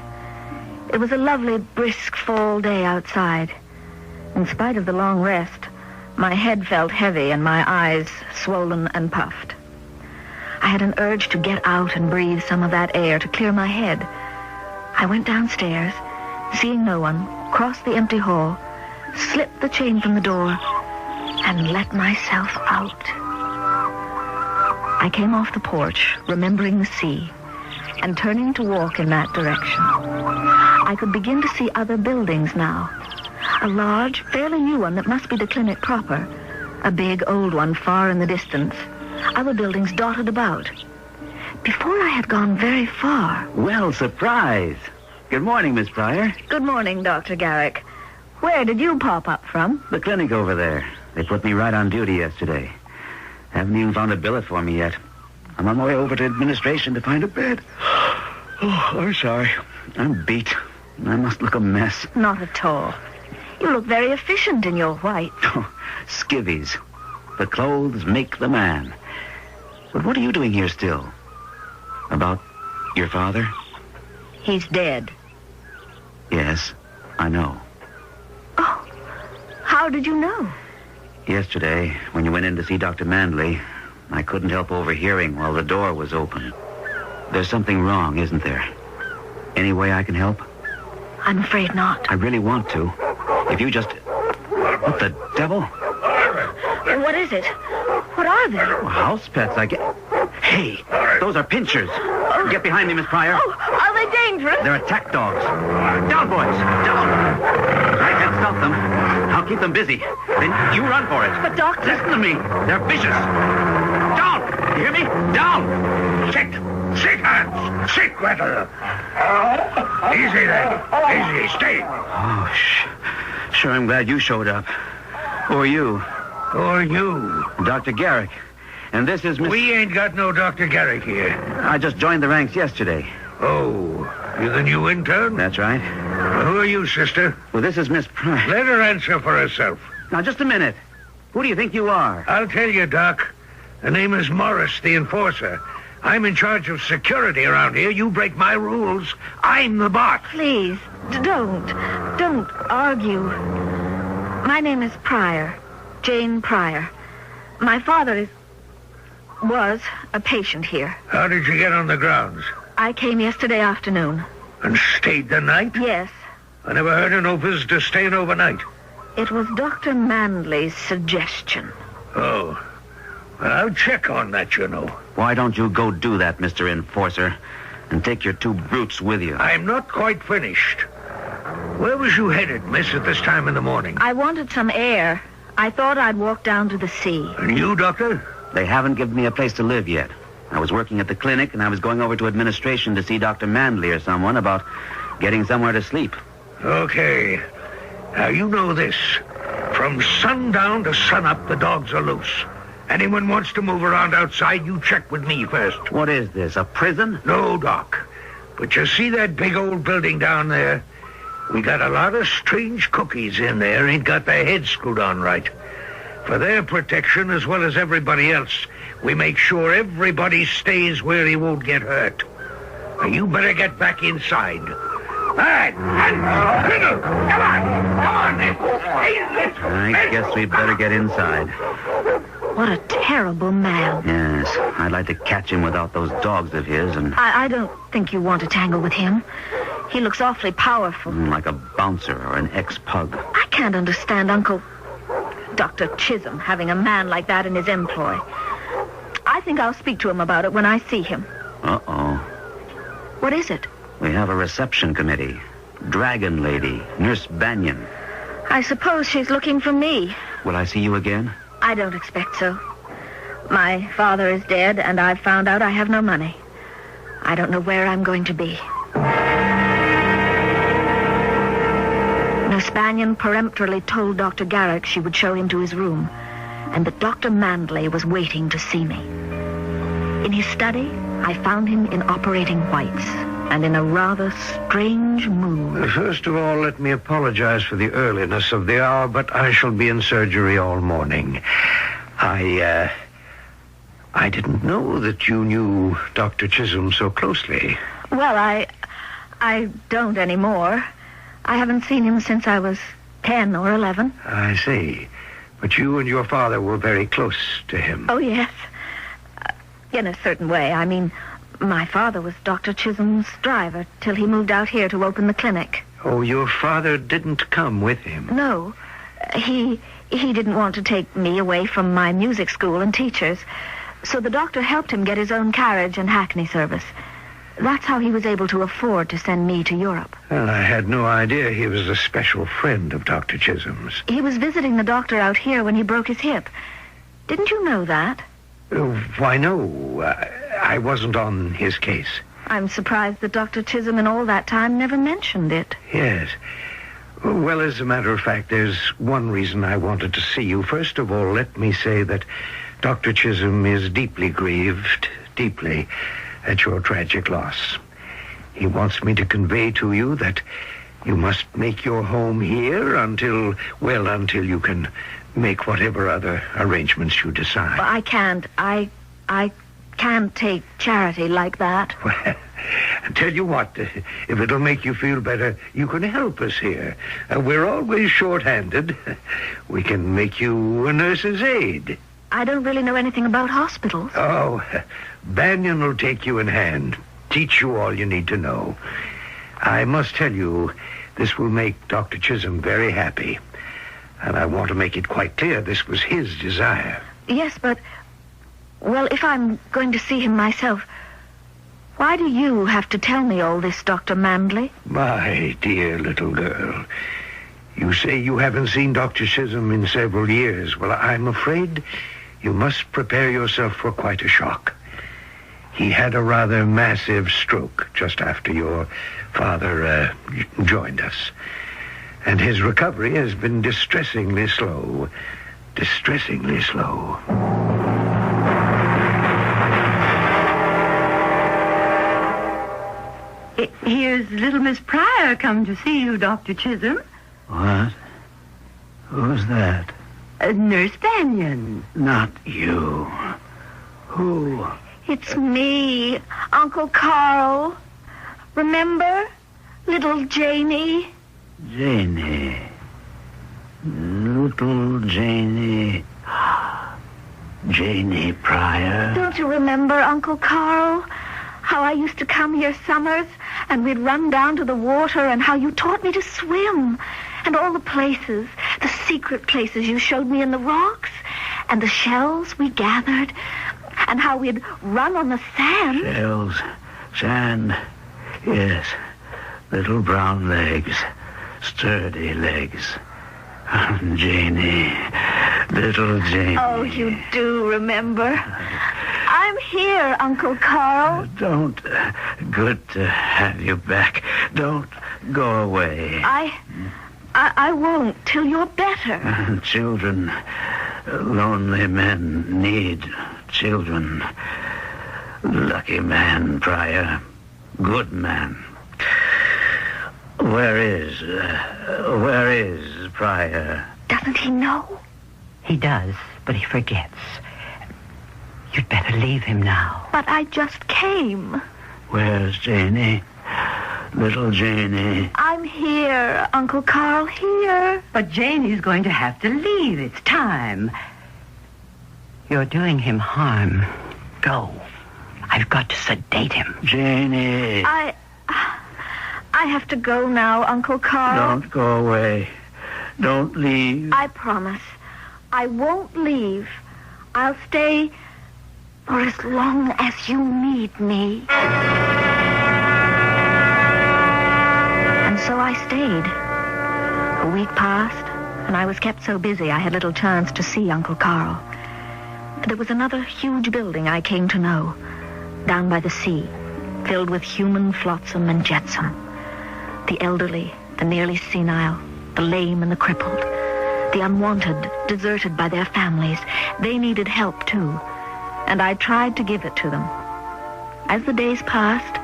It was a lovely, brisk fall day outside. In spite of the long rest, my head felt heavy and my eyes swollen and puffed. I had an urge to get out and breathe some of that air to clear my head. I went downstairs, seeing no one, crossed the empty hall, slipped the chain from the door, and let myself out. I came off the porch, remembering the sea, and turning to walk in that direction. I could begin to see other buildings now. A large, fairly new one that must be the clinic proper. A big, old one far in the distance. Other buildings dotted about. Before I had gone very far... Well, surprise! Good morning, Miss Pryor. Good morning, Dr. Garrick. Where did you pop up from? The clinic over there. They put me right on duty yesterday. Haven't even found a billet for me yet. I'm on my way over to administration to find a bed. Oh, I'm sorry. I'm beat. I must look a mess. Not at all. You look very efficient in your white. Oh, skivvies. The clothes make the man. But what are you doing here still? About your father? He's dead. Yes, I know. Oh, how did you know? Yesterday, when you went in to see Dr. Manley, I couldn't help overhearing while the door was open. There's something wrong, isn't there? Any way I can help? I'm afraid not. I really want to. If you just... What the devil? What is it? What are they? Oh, house pets, I guess. Hey, those are pinchers. Get behind me, Miss Pryor. Oh, are they dangerous? They're attack dogs. Down, boys. Down. I can't stop them. I'll keep them busy. Then you run for it. But, Doctor... Listen to me. They're vicious. Down. You hear me? Down. Sit. Sit, Hans. Sit, Gretel. Easy, then. Easy. Stay. Oh, sure, I'm glad you showed up. Who are you? Who are you? Dr. Garrick. And this is Miss... We ain't got no Dr. Garrick here. I just joined the ranks yesterday. Oh, you the new intern? That's right. Who are you, sister? Well, this is Miss Pryor. Let her answer for herself. Now, just a minute. Who do you think you are? I'll tell you, Doc. The name is Morris, the enforcer. I'm in charge of security around here. You break my rules, I'm the boss. Please, don't argue. My name is Pryor. Jane Pryor. My father was a patient here. How did you get on the grounds? I came yesterday afternoon. And stayed the night? Yes. I never heard of no visitor staying overnight. It was Dr. Manley's suggestion. Oh. Well, I'll check on that, you know. Why don't you go do that, Mr. Enforcer, and take your two brutes with you? I'm not quite finished. Where was you headed, miss, at this time in the morning? I wanted some air. I thought I'd walk down to the sea. And you, Doctor? They haven't given me a place to live yet. I was working at the clinic, and I was going over to administration to see Dr. Manley or someone about getting somewhere to sleep. Okay. Now, you know this. From sundown to sunup, the dogs are loose. Anyone wants to move around outside, you check with me first. What is this, a prison? No, Doc. But you see that big old building down there? We got a lot of strange cookies in there, ain't got their heads screwed on right. For their protection as well as everybody else, we make sure everybody stays where he won't get hurt. Now, you better get back inside. All right. Come on. I guess we'd better get inside. What a terrible man. Yes, I'd like to catch him without those dogs of his and... I don't think you want to tangle with him. He looks awfully powerful. Like a bouncer or an ex-pug. I can't understand Uncle Dr. Chisholm having a man like that in his employ. I think I'll speak to him about it when I see him. Uh-oh. What is it? We have a reception committee. Dragon Lady, Nurse Banyan. I suppose she's looking for me. Will I see you again? I don't expect so. My father is dead, and I've found out I have no money. I don't know where I'm going to be. Nurse Banyan peremptorily told Dr. Garrick she would show him to his room, and that Dr. Mandley was waiting to see me. In his study, I found him in operating whites, and in a rather strange mood. First of all, let me apologize for the earliness of the hour, but I shall be in surgery all morning. I didn't know that you knew Dr. Chisholm so closely. Well, I don't anymore. I haven't seen him since I was 10 or 11. I see. But you and your father were very close to him. Oh, yes. In a certain way. I mean, my father was Dr. Chisholm's driver till he moved out here to open the clinic. Oh, your father didn't come with him? No. He didn't want to take me away from my music school and teachers. So the doctor helped him get his own carriage and hackney service. That's how he was able to afford to send me to Europe. Well, I had no idea he was a special friend of Dr. Chisholm's. He was visiting the doctor out here when he broke his hip. Didn't you know that? Why, no. I wasn't on his case. I'm surprised that Dr. Chisholm in all that time never mentioned it. Yes. Well, as a matter of fact, there's one reason I wanted to see you. First of all, let me say that Dr. Chisholm is deeply grieved, deeply, at your tragic loss. He wants me to convey to you that you must make your home here until you can make whatever other arrangements you decide. Well, I can't. I can't take charity like that. Well, I tell you what, if it'll make you feel better, you can help us here. We're always short-handed. We can make you a nurse's aide. I don't really know anything about hospitals. Oh, Banyan will take you in hand, teach you all you need to know. I must tell you, this will make Dr. Chisholm very happy. And I want to make it quite clear this was his desire. Yes, but... Well, if I'm going to see him myself, why do you have to tell me all this, Dr. Mandley? My dear little girl, you say you haven't seen Dr. Chisholm in several years. Well, I'm afraid you must prepare yourself for quite a shock. He had a rather massive stroke just after your father joined us. And his recovery has been distressingly slow. Distressingly slow. Here's little Miss Pryor come to see you, Dr. Chisholm. What? Who's that? Nurse Banyan. Not you. Who? It's me, Uncle Carl. Remember? Little Janie. Janie. Little Janie. Janie Pryor. Don't you remember, Uncle Carl? How I used to come here summers, and we'd run down to the water, and how you taught me to swim, and all the places, the secret places you showed me in the rocks, and the shells we gathered, and how we'd run on the sand. Shells, sand, yes. Little brown legs, sturdy legs. Janie, little Janie. Oh, you do remember. I'm here, Uncle Carl. Don't. Good to have you back. Don't go away. I won't till you're better. Children, lonely men need children. Lucky man, Pryor. Good man. Where is Pryor? Doesn't he know? He does, but he forgets. You'd better leave him now. But I just came. Where's Janie? Little Janie. I'm here, Uncle Carl, here. But Janie's going to have to leave. It's time. You're doing him harm. Go. I've got to sedate him. Janie. I have to go now, Uncle Carl. Don't go away. Don't leave. I promise. I won't leave. I'll stay for as long as you need me. And so I stayed. A week passed, and I was kept so busy I had little chance to see Uncle Carl. There was another huge building I came to know, down by the sea, filled with human flotsam and jetsam. The elderly, the nearly senile, the lame and the crippled, the unwanted, deserted by their families. They needed help, too, and I tried to give it to them. As the days passed,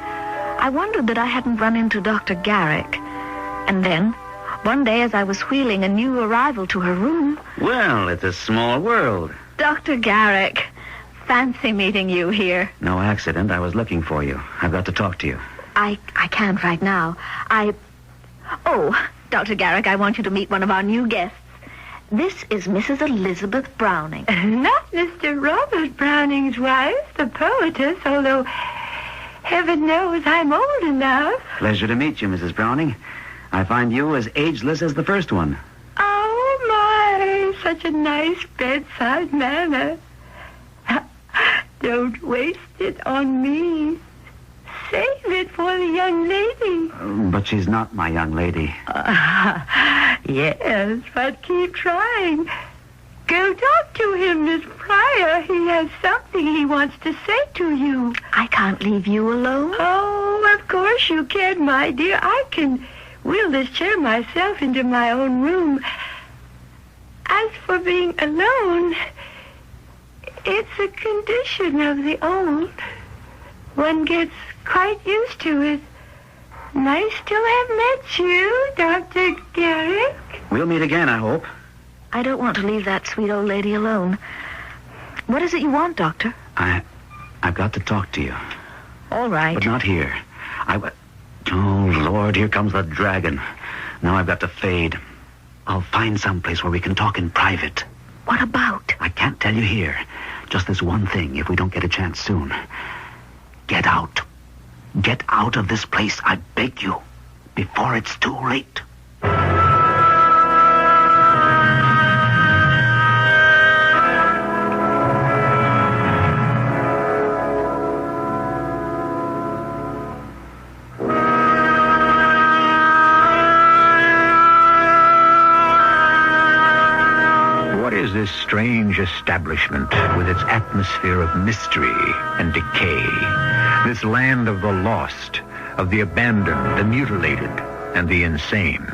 I wondered that I hadn't run into Dr. Garrick. And then, one day as I was wheeling a new arrival to her room... Well, it's a small world. Dr. Garrick, fancy meeting you here. No accident. I was looking for you. I've got to talk to you. I can't right now. Oh, Dr. Garrick, I want you to meet one of our new guests. This is Mrs. Elizabeth Browning. Not Mr. Robert Browning's wife, the poetess, although heaven knows I'm old enough. Pleasure to meet you, Mrs. Browning. I find you as ageless as the first one. Oh, my, such a nice bedside manner. Don't waste it on me. Save it for the young lady. But she's not my young lady. Yes, but keep trying. Go talk to him, Miss Pryor. He has something he wants to say to you. I can't leave you alone. Oh, of course you can, my dear. I can wheel this chair myself into my own room. As for being alone, it's a condition of the old. One gets quite used to it. Nice to have met you, Dr. Garrick. We'll meet again, I hope. I don't want to leave that sweet old lady alone. What is it you want, Doctor? I've got to talk to you. All right. But not here. Oh, Lord, here comes the dragon. Now I've got to fade. I'll find someplace where we can talk in private. What about? I can't tell you here. Just this one thing, if we don't get a chance soon. Get out. Get out of this place, I beg you, before it's too late. This strange establishment with its atmosphere of mystery and decay, this land of the lost, of the abandoned, the mutilated, and the insane.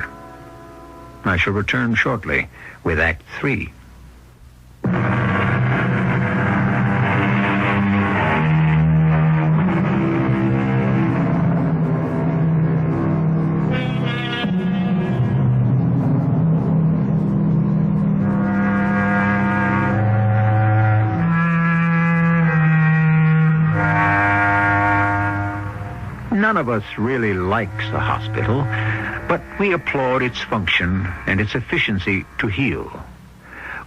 I shall return shortly with Act 3. None of us really likes the hospital, but we applaud its function and its efficiency to heal.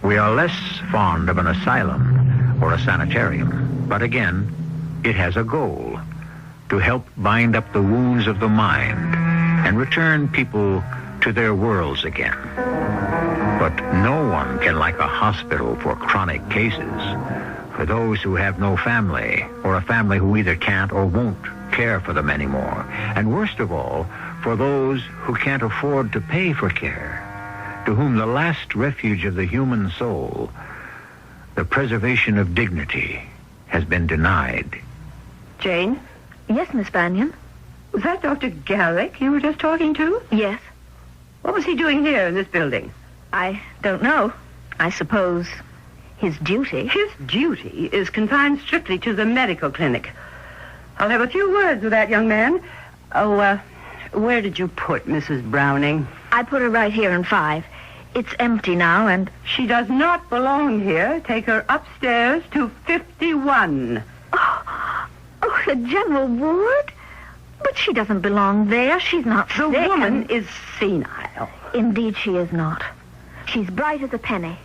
We are less fond of an asylum or a sanitarium, but again, it has a goal: to help bind up the wounds of the mind and return people to their worlds again. But no one can like a hospital for chronic cases, for those who have no family, or a family who either can't or won't care for them anymore. And worst of all, for those who can't afford to pay for care, to whom the last refuge of the human soul, the preservation of dignity, has been denied. Jane? Yes, Miss Banyan? Was that Dr. Garrick you were just talking to? Yes. What was he doing here in this building? I don't know. I suppose his duty. His duty is confined strictly to the medical clinic. I'll have a few words with that young man. Oh, where did you put Mrs. Browning? I put her right here in 5. It's empty now, and... She does not belong here. Take her upstairs to 51. Oh, the general ward? But she doesn't belong there. She's not The sick. woman is senile. Indeed, she is not. She's bright as a penny.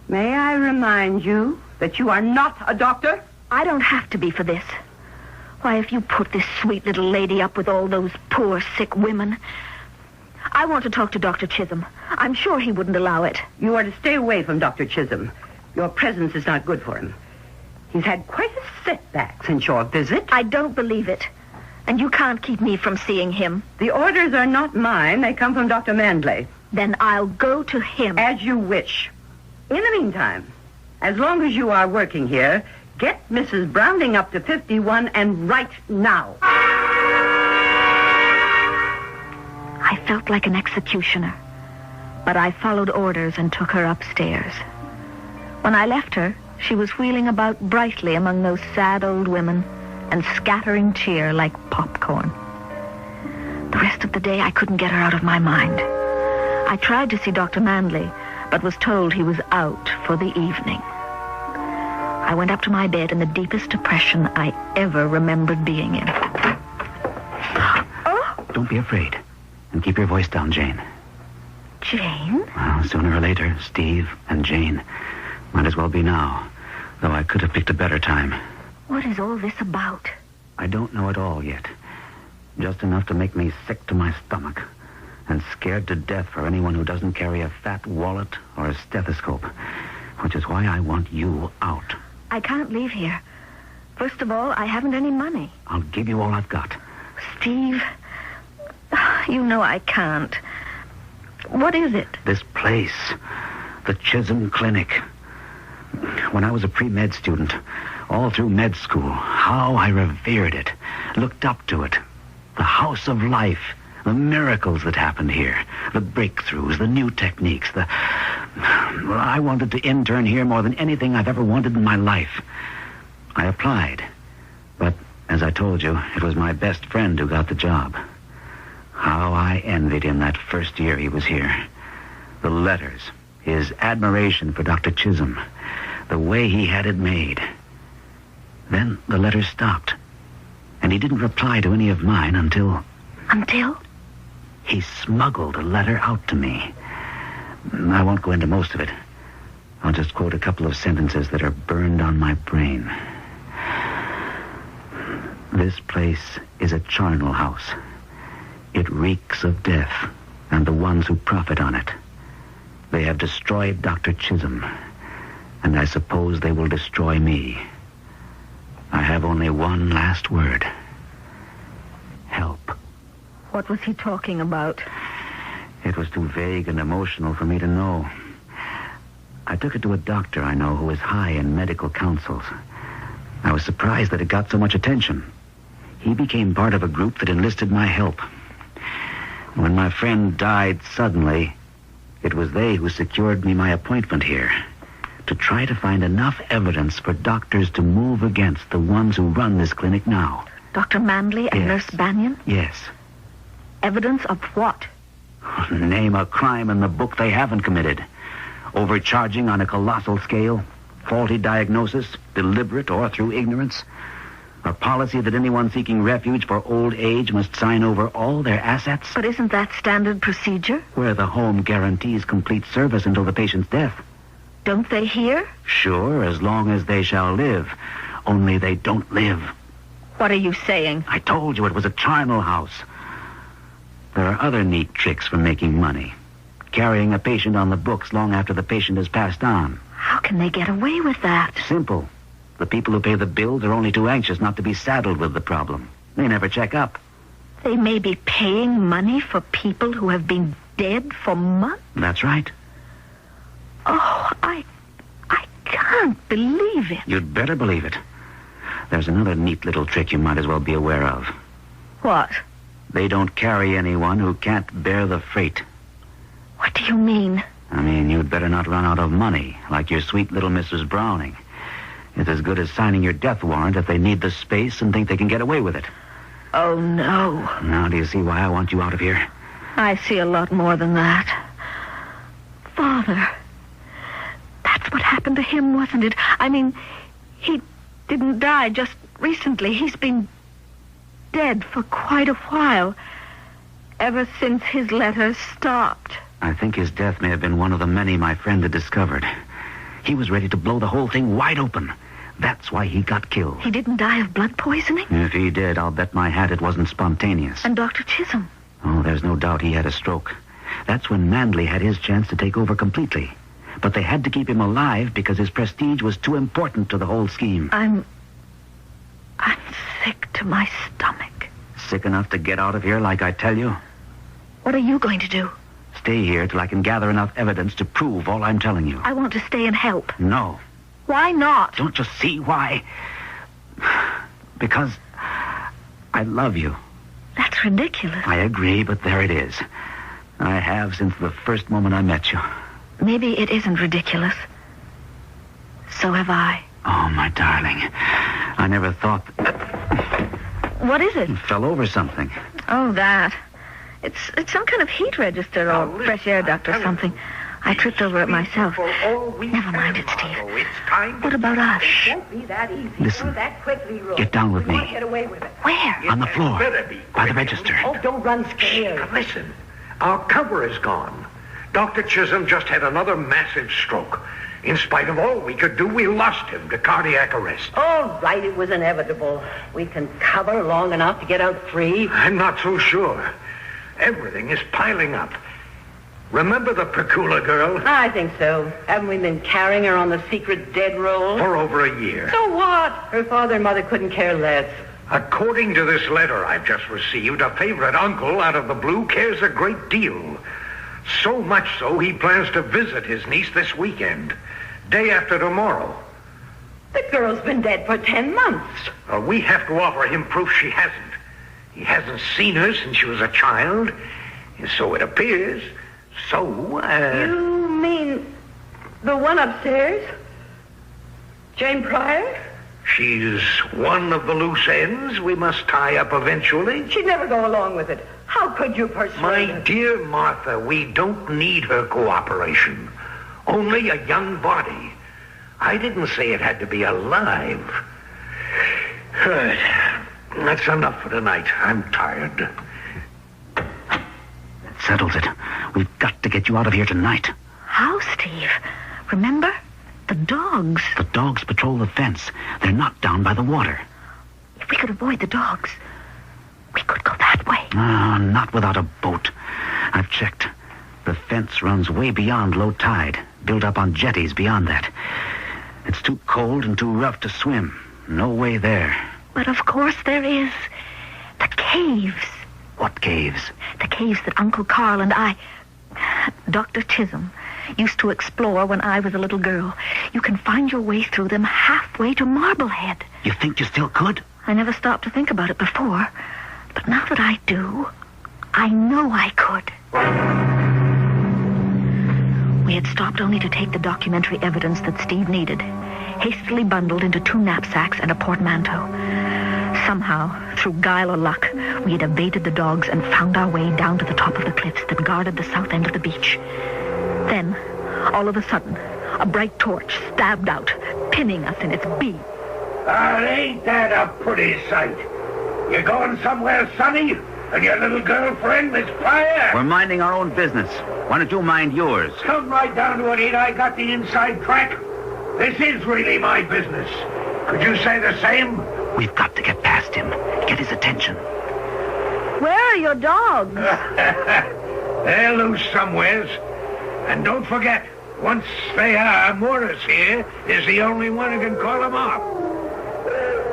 May I remind you that you are not a doctor? I don't have to be for this. Why, if you put this sweet little lady up with all those poor, sick women... I want to talk to Dr. Chisholm. I'm sure he wouldn't allow it. You are to stay away from Dr. Chisholm. Your presence is not good for him. He's had quite a setback since your visit. I don't believe it. And you can't keep me from seeing him. The orders are not mine. They come from Dr. Mandley. Then I'll go to him. As you wish. In the meantime, as long as you are working here, get Mrs. Browning up to 51 and right now. I felt like an executioner, but I followed orders and took her upstairs. When I left her, she was wheeling about brightly among those sad old women and scattering cheer like popcorn. The rest of the day, I couldn't get her out of my mind. I tried to see Dr. Mandley, but was told he was out for the evening. I went up to my bed in the deepest depression I ever remembered being in. Don't be afraid. And keep your voice down, Jane. Jane? Well, sooner or later, Steve and Jane. Might as well be now, though I could have picked a better time. What is all this about? I don't know it all yet. Just enough to make me sick to my stomach and scared to death for anyone who doesn't carry a fat wallet or a stethoscope, which is why I want you out. I can't leave here. First of all, I haven't any money. I'll give you all I've got. Steve, you know I can't. What is it? This place, the Chisholm Clinic. When I was a pre-med student, all through med school, how I revered it, looked up to it. The house of life, the miracles that happened here, the breakthroughs, the new techniques, Well, I wanted to intern here more than anything I've ever wanted in my life. I applied, but as I told you, it was my best friend who got the job. How I envied him that first year he was here. The letters, his admiration for Dr. Chisholm, the way he had it made. Then the letters stopped, and he didn't reply to any of mine until... Until? He smuggled a letter out to me. I won't go into most of it. I'll just quote a couple of sentences that are burned on my brain. This place is a charnel house. It reeks of death and the ones who profit on it. They have destroyed Dr. Chisholm, and I suppose they will destroy me. I have only one last word. Help. What was he talking about? It was too vague and emotional for me to know. I took it to a doctor I know who is high in medical councils. I was surprised that it got so much attention. He became part of a group that enlisted my help. When my friend died suddenly, it was they who secured me my appointment here, to try to find enough evidence for doctors to move against the ones who run this clinic now. Dr. Mandley and Nurse Banyan? Yes. Evidence of what? Name a crime in the book they haven't committed. Overcharging on a colossal scale, faulty diagnosis, deliberate or through ignorance. A policy that anyone seeking refuge for old age must sign over all their assets. But isn't that standard procedure? Where the home guarantees complete service until the patient's death. Don't they hear? Sure, as long as they shall live. Only they don't live. What are you saying? I told you it was a charnel house. There are other neat tricks for making money. Carrying a patient on the books long after the patient has passed on. How can they get away with that? Simple. The people who pay the bills are only too anxious not to be saddled with the problem. They never check up. They may be paying money for people who have been dead for months? That's right. Oh, I can't believe it. You'd better believe it. There's another neat little trick you might as well be aware of. What? They don't carry anyone who can't bear the freight. What do you mean? I mean, you'd better not run out of money, like your sweet little Mrs. Browning. It's as good as signing your death warrant if they need the space and think they can get away with it. Oh, no. Now, do you see why I want you out of here? I see a lot more than that. Father. That's what happened to him, wasn't it? I mean, he didn't die just recently. He's been dead for quite a while. Ever since his letters stopped. I think his death may have been one of the many my friend had discovered. He was ready to blow the whole thing wide open. That's why he got killed. He didn't die of blood poisoning? If he did, I'll bet my hat it wasn't spontaneous. And Dr. Chisholm? Oh, there's no doubt he had a stroke. That's when Manley had his chance to take over completely. But they had to keep him alive because his prestige was too important to the whole scheme. I'm sick to my stomach. Sick enough to get out of here like I tell you? What are you going to do? Stay here till I can gather enough evidence to prove all I'm telling you. I want to stay and help. No. Why not? Don't you see why? Because I love you. That's ridiculous. I agree, but there it is. I have since the first moment I met you. Maybe it isn't ridiculous. So have I. Oh, my darling. I never thought... What is it? You fell over something. Oh, that. It's some kind of heat register or fresh air duct or something. I tripped over it myself. Never mind it, Steve. What about us? It won't be that easy. Listen. That quickly, Roy. Get down with We me. want to get away with it. Where? On the floor. By the register. Oh, don't run scared. Listen, our cover is gone. Dr. Chisholm just had another massive stroke. In spite of all we could do, we lost him to cardiac arrest. All right, it was inevitable. We can cover long enough to get out free. I'm not so sure. Everything is piling up. Remember the DRACULA girl? I think so. Haven't we been carrying her on the secret dead roll? For over a year. So what? Her father and mother couldn't care less. According to this letter I've just received, a favorite uncle out of the blue cares a great deal. So much so, he plans to visit his niece this weekend. Day after tomorrow. The girl's been dead for 10 months. We have to offer him proof she hasn't. He hasn't seen her since she was a child. And so it appears. So, You mean the one upstairs? Jane Pryor? She's one of the loose ends we must tie up eventually. She'd never go along with it. How could you persuade her? My dear Martha, we don't need her cooperation. Only a young body. I didn't say it had to be alive. Good. That's enough for tonight. I'm tired. That settles it. We've got to get you out of here tonight. How, Steve? Remember? The dogs. The dogs patrol the fence. They're knocked down by the water. If we could avoid the dogs, we could go that way. Not without a boat. I've checked. The fence runs way beyond low tide, built up on jetties beyond that. It's too cold and too rough to swim. No way there. But of course there is. The caves. What caves? The caves that Uncle Carl and I, Dr. Chisholm, used to explore when I was a little girl. You can find your way through them halfway to Marblehead. You think you still could? I never stopped to think about it before. But now that I do, I know I could. We had stopped only to take the documentary evidence that Steve needed, hastily bundled into 2 knapsacks and a portmanteau. Somehow, through guile or luck, we had evaded the dogs and found our way down to the top of the cliffs that guarded the south end of the beach. Then, all of a sudden, a bright torch stabbed out, pinning us in its beam. Ain't that a pretty sight? You going somewhere, Sonny? And your little girlfriend, Miss Pryor? We're minding our own business. Why don't you mind yours? Come right down to it, ain't I got the inside track? This is really my business. Could you say the same? We've got to get past him. Get his attention. Where are your dogs? They're loose somewheres. And don't forget, once they are, Morris here is the only one who can call them off.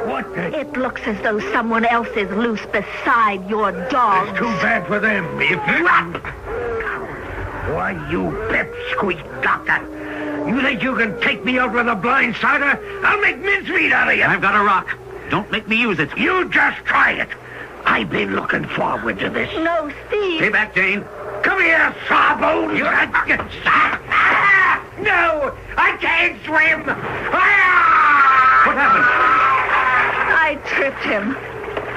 What the... It looks as though someone else is loose beside your dogs. It's too bad for them. If Why, you pipsqueak doctor. You think you can take me out with a blindsider? I'll make mincemeat out of you. I've got a rock. Don't make me use it. You just try it. I've been looking forward to this. No, Steve. Stay back, Jane. Come here, sawbones. No, I can't swim. I tripped him.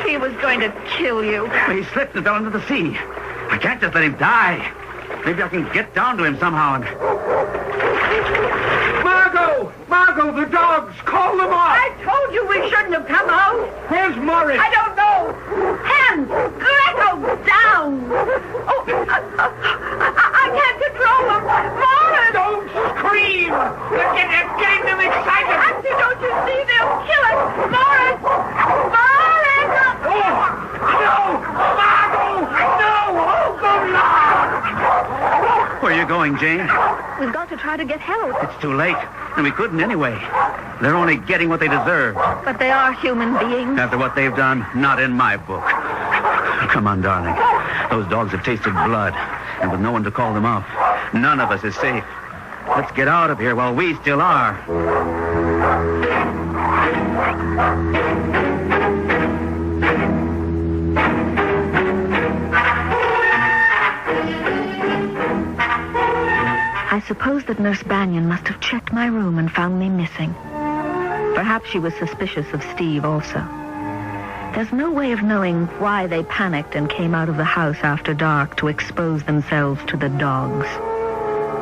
He was going to kill you. He slipped and fell into the sea. I can't just let him die. Maybe I can get down to him somehow and... Margot! Margot, the dogs! Call them off! I told you we shouldn't have come out. Where's Morris? I don't know. Hands! Gretel, down! Oh, I can't control them. Morris! Don't scream! They're getting them excited! Auntie, don't you see? They'll kill us! Morris! Morris! Oh! No! Margot! No! Hold them now! Where are you going, Jane? We've got to try to get help. It's too late, and we couldn't anyway. They're only getting what they deserve. But they are human beings. After what they've done, not in my book. Come on, darling. Those dogs have tasted blood, and with no one to call them off, none of us is safe. Let's get out of here while we still are. I suppose that Nurse Banyan must have checked my room and found me missing. Perhaps she was suspicious of Steve also. There's no way of knowing why they panicked and came out of the house after dark to expose themselves to the dogs.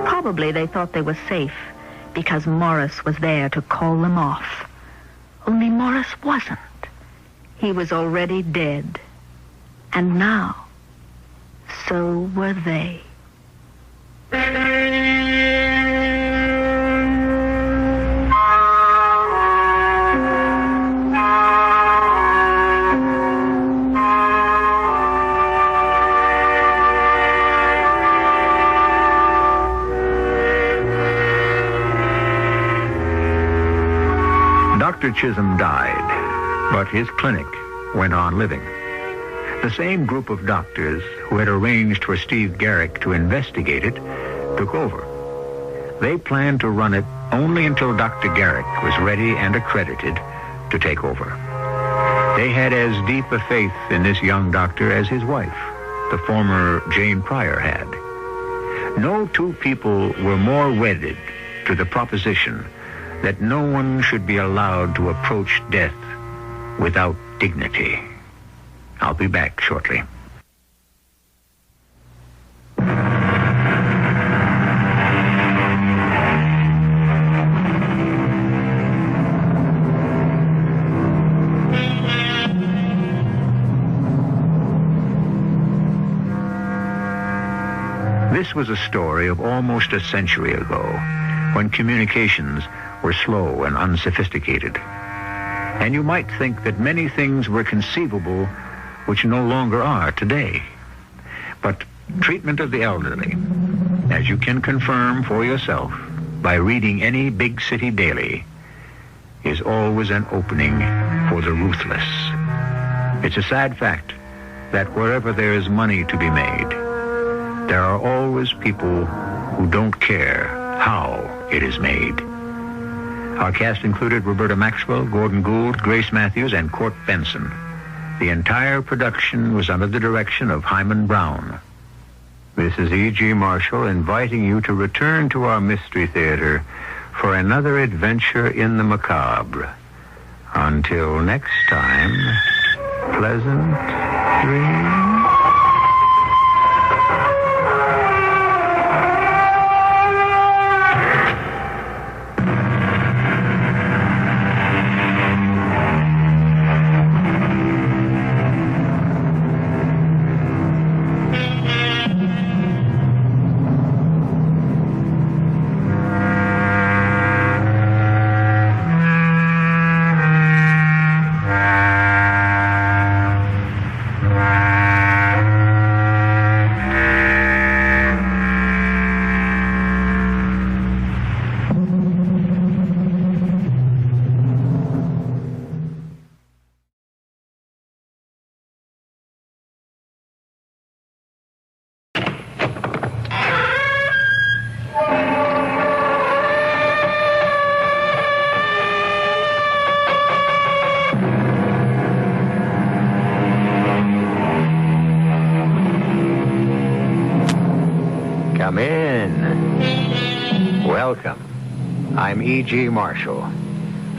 Probably they thought they were safe because Morris was there to call them off. Only Morris wasn't. He was already dead. And now, so were they. Dr. Chisholm died, but his clinic went on living. The same group of doctors who had arranged for Steve Garrick to investigate it took over. They planned to run it only until Dr. Garrick was ready and accredited to take over. They had as deep a faith in this young doctor as his wife, the former Jane Pryor, had. No two people were more wedded to the proposition that no one should be allowed to approach death without dignity. I'll be back shortly. This was a story of almost a century ago, when communications were slow and unsophisticated. And you might think that many things were conceivable which no longer are today. But treatment of the elderly, as you can confirm for yourself by reading any big city daily, is always an opening for the ruthless. It's a sad fact that wherever there is money to be made, there are always people who don't care how it is made. Our cast included Roberta Maxwell, Gordon Gould, Grace Matthews, and Court Benson. The entire production was under the direction of Hyman Brown. This is E.G. Marshall inviting you to return to our Mystery Theater for another adventure in the macabre. Until next time, pleasant dreams. Come in. Welcome. I'm E.G. Marshall.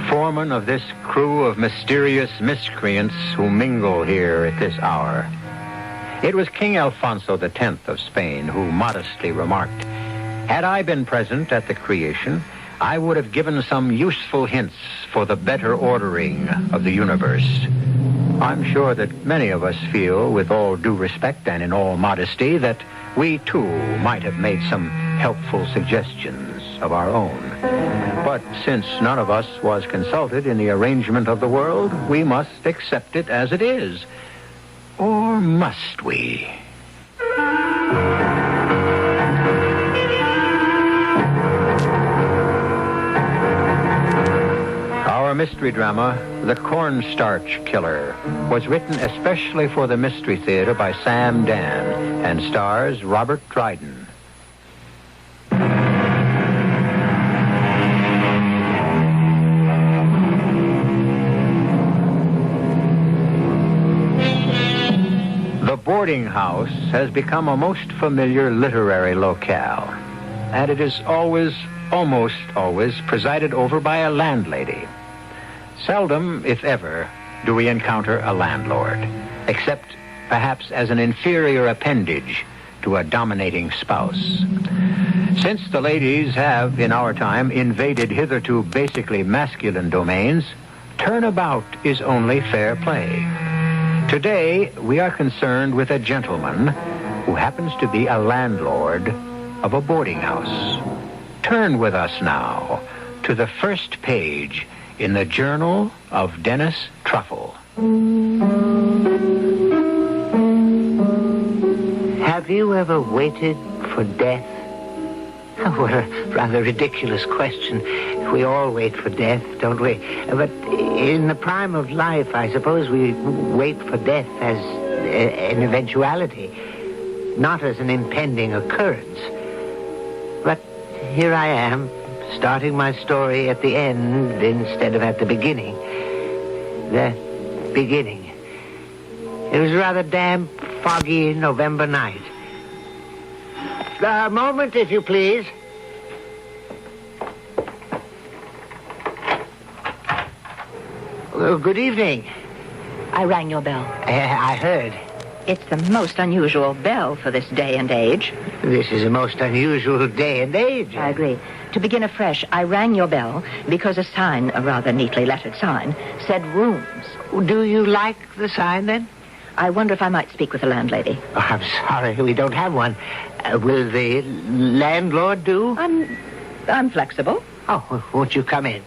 foreman of this crew of mysterious miscreants who mingle here at this hour. It was King Alfonso X of Spain who modestly remarked, "Had I been present at the creation, I would have given some useful hints for the better ordering of the universe." I'm sure that many of us feel, with all due respect and in all modesty, that we too might have made some helpful suggestions of our own. But since none of us was consulted in the arrangement of the world, we must accept it as it is. Or must we? Our mystery drama, The Cornstarch Killer, was written especially for the Mystery Theater by Sam Dan and stars Robert Dryden. The boarding house has become a most familiar literary locale, and it is almost always, presided over by a landlady. Seldom, if ever, do we encounter a landlord, except perhaps as an inferior appendage to a dominating spouse. Since the ladies have, in our time, invaded hitherto basically masculine domains, turnabout is only fair play. Today, we are concerned with a gentleman who happens to be a landlord of a boarding house. Turn with us now to the first page in the Journal of Dennis Truffle. Have you ever waited for death? What a rather ridiculous question. We all wait for death, don't we? But in the prime of life, I suppose we wait for death as an eventuality, not as an impending occurrence. But here I am, starting my story at the end instead of at the beginning. The beginning. It was a rather damp, foggy November night. A moment, if you please. Good evening. I rang your bell. I heard. It's the most unusual bell for this day and age. This is a most unusual day and age. I agree. To begin afresh, I rang your bell because a sign, a rather neatly lettered sign, said rooms. Do you like the sign, then? I wonder if I might speak with the landlady. Oh, I'm sorry, we don't have one. Will the landlord do? I'm flexible. Oh, won't you come in?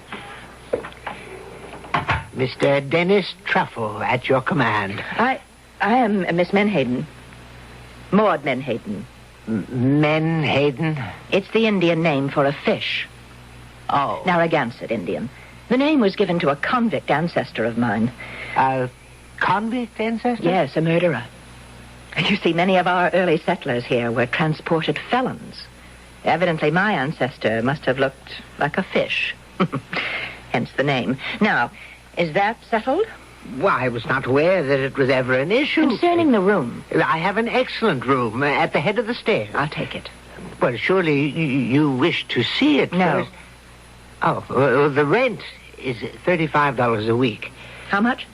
Mr. Dennis Truffle, at your command. I am Miss Menhaden. Maud Menhaden. Menhaden? It's the Indian name for a fish. Oh. Narragansett Indian. The name was given to a convict ancestor of mine. A convict ancestor? Yes, a murderer. You see, many of our early settlers here were transported felons. Evidently, my ancestor must have looked like a fish. Hence the name. Now, is that settled? Well, I was not aware that it was ever an issue. Concerning the room. I have an excellent room at the head of the stairs. I'll take it. Well, surely you wish to see it No. first. Oh, well, the rent is $35 a week. How much?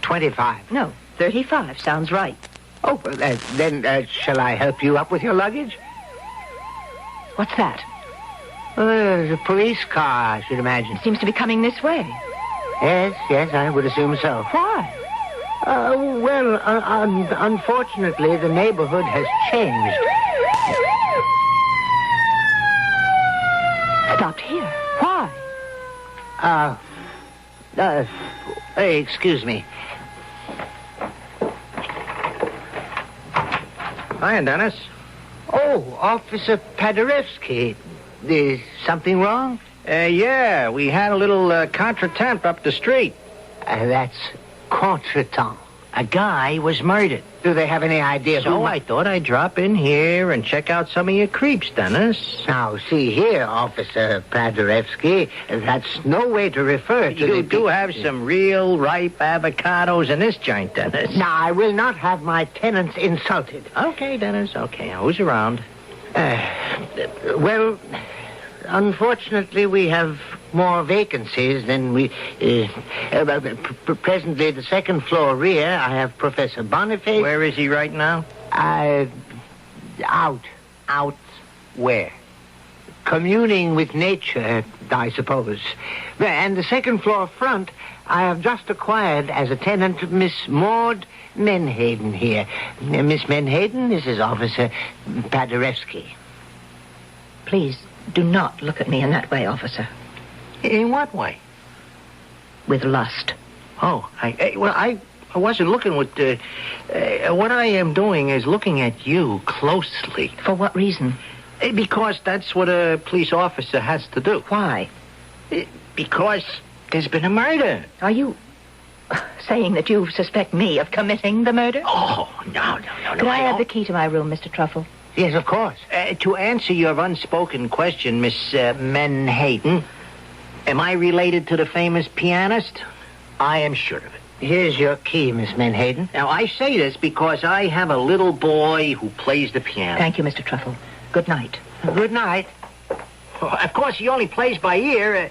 25. No, 35 sounds right. Oh, then shall I help you up with your luggage? What's that? A police car, I should imagine. Seems to be coming this way. Yes, I would assume so. Why? Well, unfortunately, the neighborhood has changed. Stopped here. Why? Excuse me. Hi, Dennis. Oh, Officer Paderewski. Is something wrong? Yeah, we had a little contretemps up the street. That's contretemps. A guy was murdered. Do they have any idea So I thought I'd drop in here and check out some of your creeps, Dennis. Now, see here, Officer Paderewski, that's no way to refer to You do have some real ripe avocados in this joint, Dennis. Now, I will not have my tenants insulted. Okay, Dennis, okay. Who's around? Well, unfortunately, we have more vacancies than we... presently, the second floor rear, I have Professor Boniface. Where is he right now? Out. Out where? Communing with nature, I suppose. And the second floor front, I have just acquired as a tenant Miss Maud Menhaden here. Miss Menhaden, this is Officer Paderewski. Please, do not look at me in that way, officer. In what way? With lust. Oh, I wasn't looking with... what I am doing is looking at you closely. For what reason? Because that's what a police officer has to do. Why? Because there's been a murder. Are you saying that you suspect me of committing the murder? Oh, no. Could I have the key to my room, Mr. Truffle? Yes, of course. To answer your unspoken question, Miss Menhaden, am I related to the famous pianist? I am sure of it. Here's your key, Miss Menhaden. Now, I say this because I have a little boy who plays the piano. Thank you, Mr. Truffle. Good night. Good night. Of course, he only plays by ear.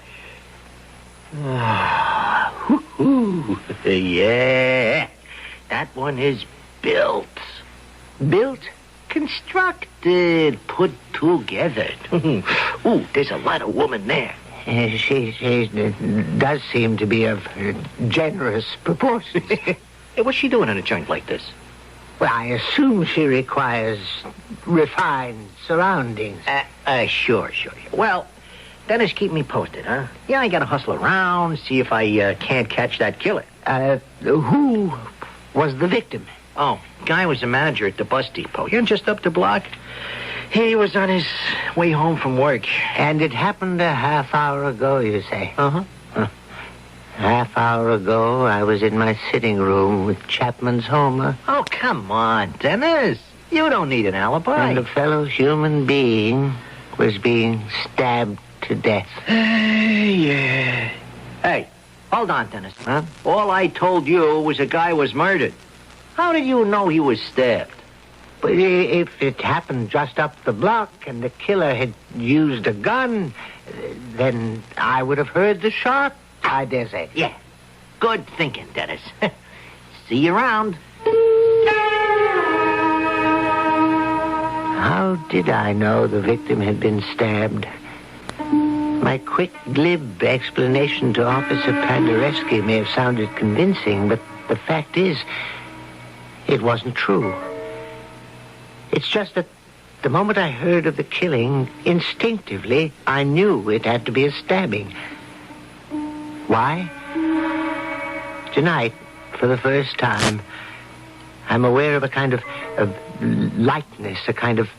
Yeah. That one is built. Built? Constructed. Put together. Ooh, there's a lot of woman there. She does seem to be of generous proportions. What's she doing in a joint like this? Well, I assume she requires refined surroundings. Sure. Well, Dennis, keep me posted, huh? Yeah, I gotta hustle around, see if I can't catch that killer. Who was the victim? Oh, guy was a manager at the bus depot. Yeah, just up the block. He was on his way home from work. And it happened a half hour ago, you say? Uh-huh. Half hour ago, I was in my sitting room with Chapman's Homer. Oh, come on, Dennis. You don't need an alibi. And a fellow human being was being stabbed to death. Yeah. Hey, hold on, Dennis. Huh? All I told you was a guy was murdered. How did you know he was stabbed? But if it happened just up the block and the killer had used a gun, then I would have heard the shot, I dare say. Yeah. Good thinking, Dennis. See you around. How did I know the victim had been stabbed? My quick, glib explanation to Officer Paderewski may have sounded convincing, but the fact is, it wasn't true. It's just that the moment I heard of the killing, instinctively, I knew it had to be a stabbing. Why? Tonight, for the first time, I'm aware of a kind of lightness, a kind of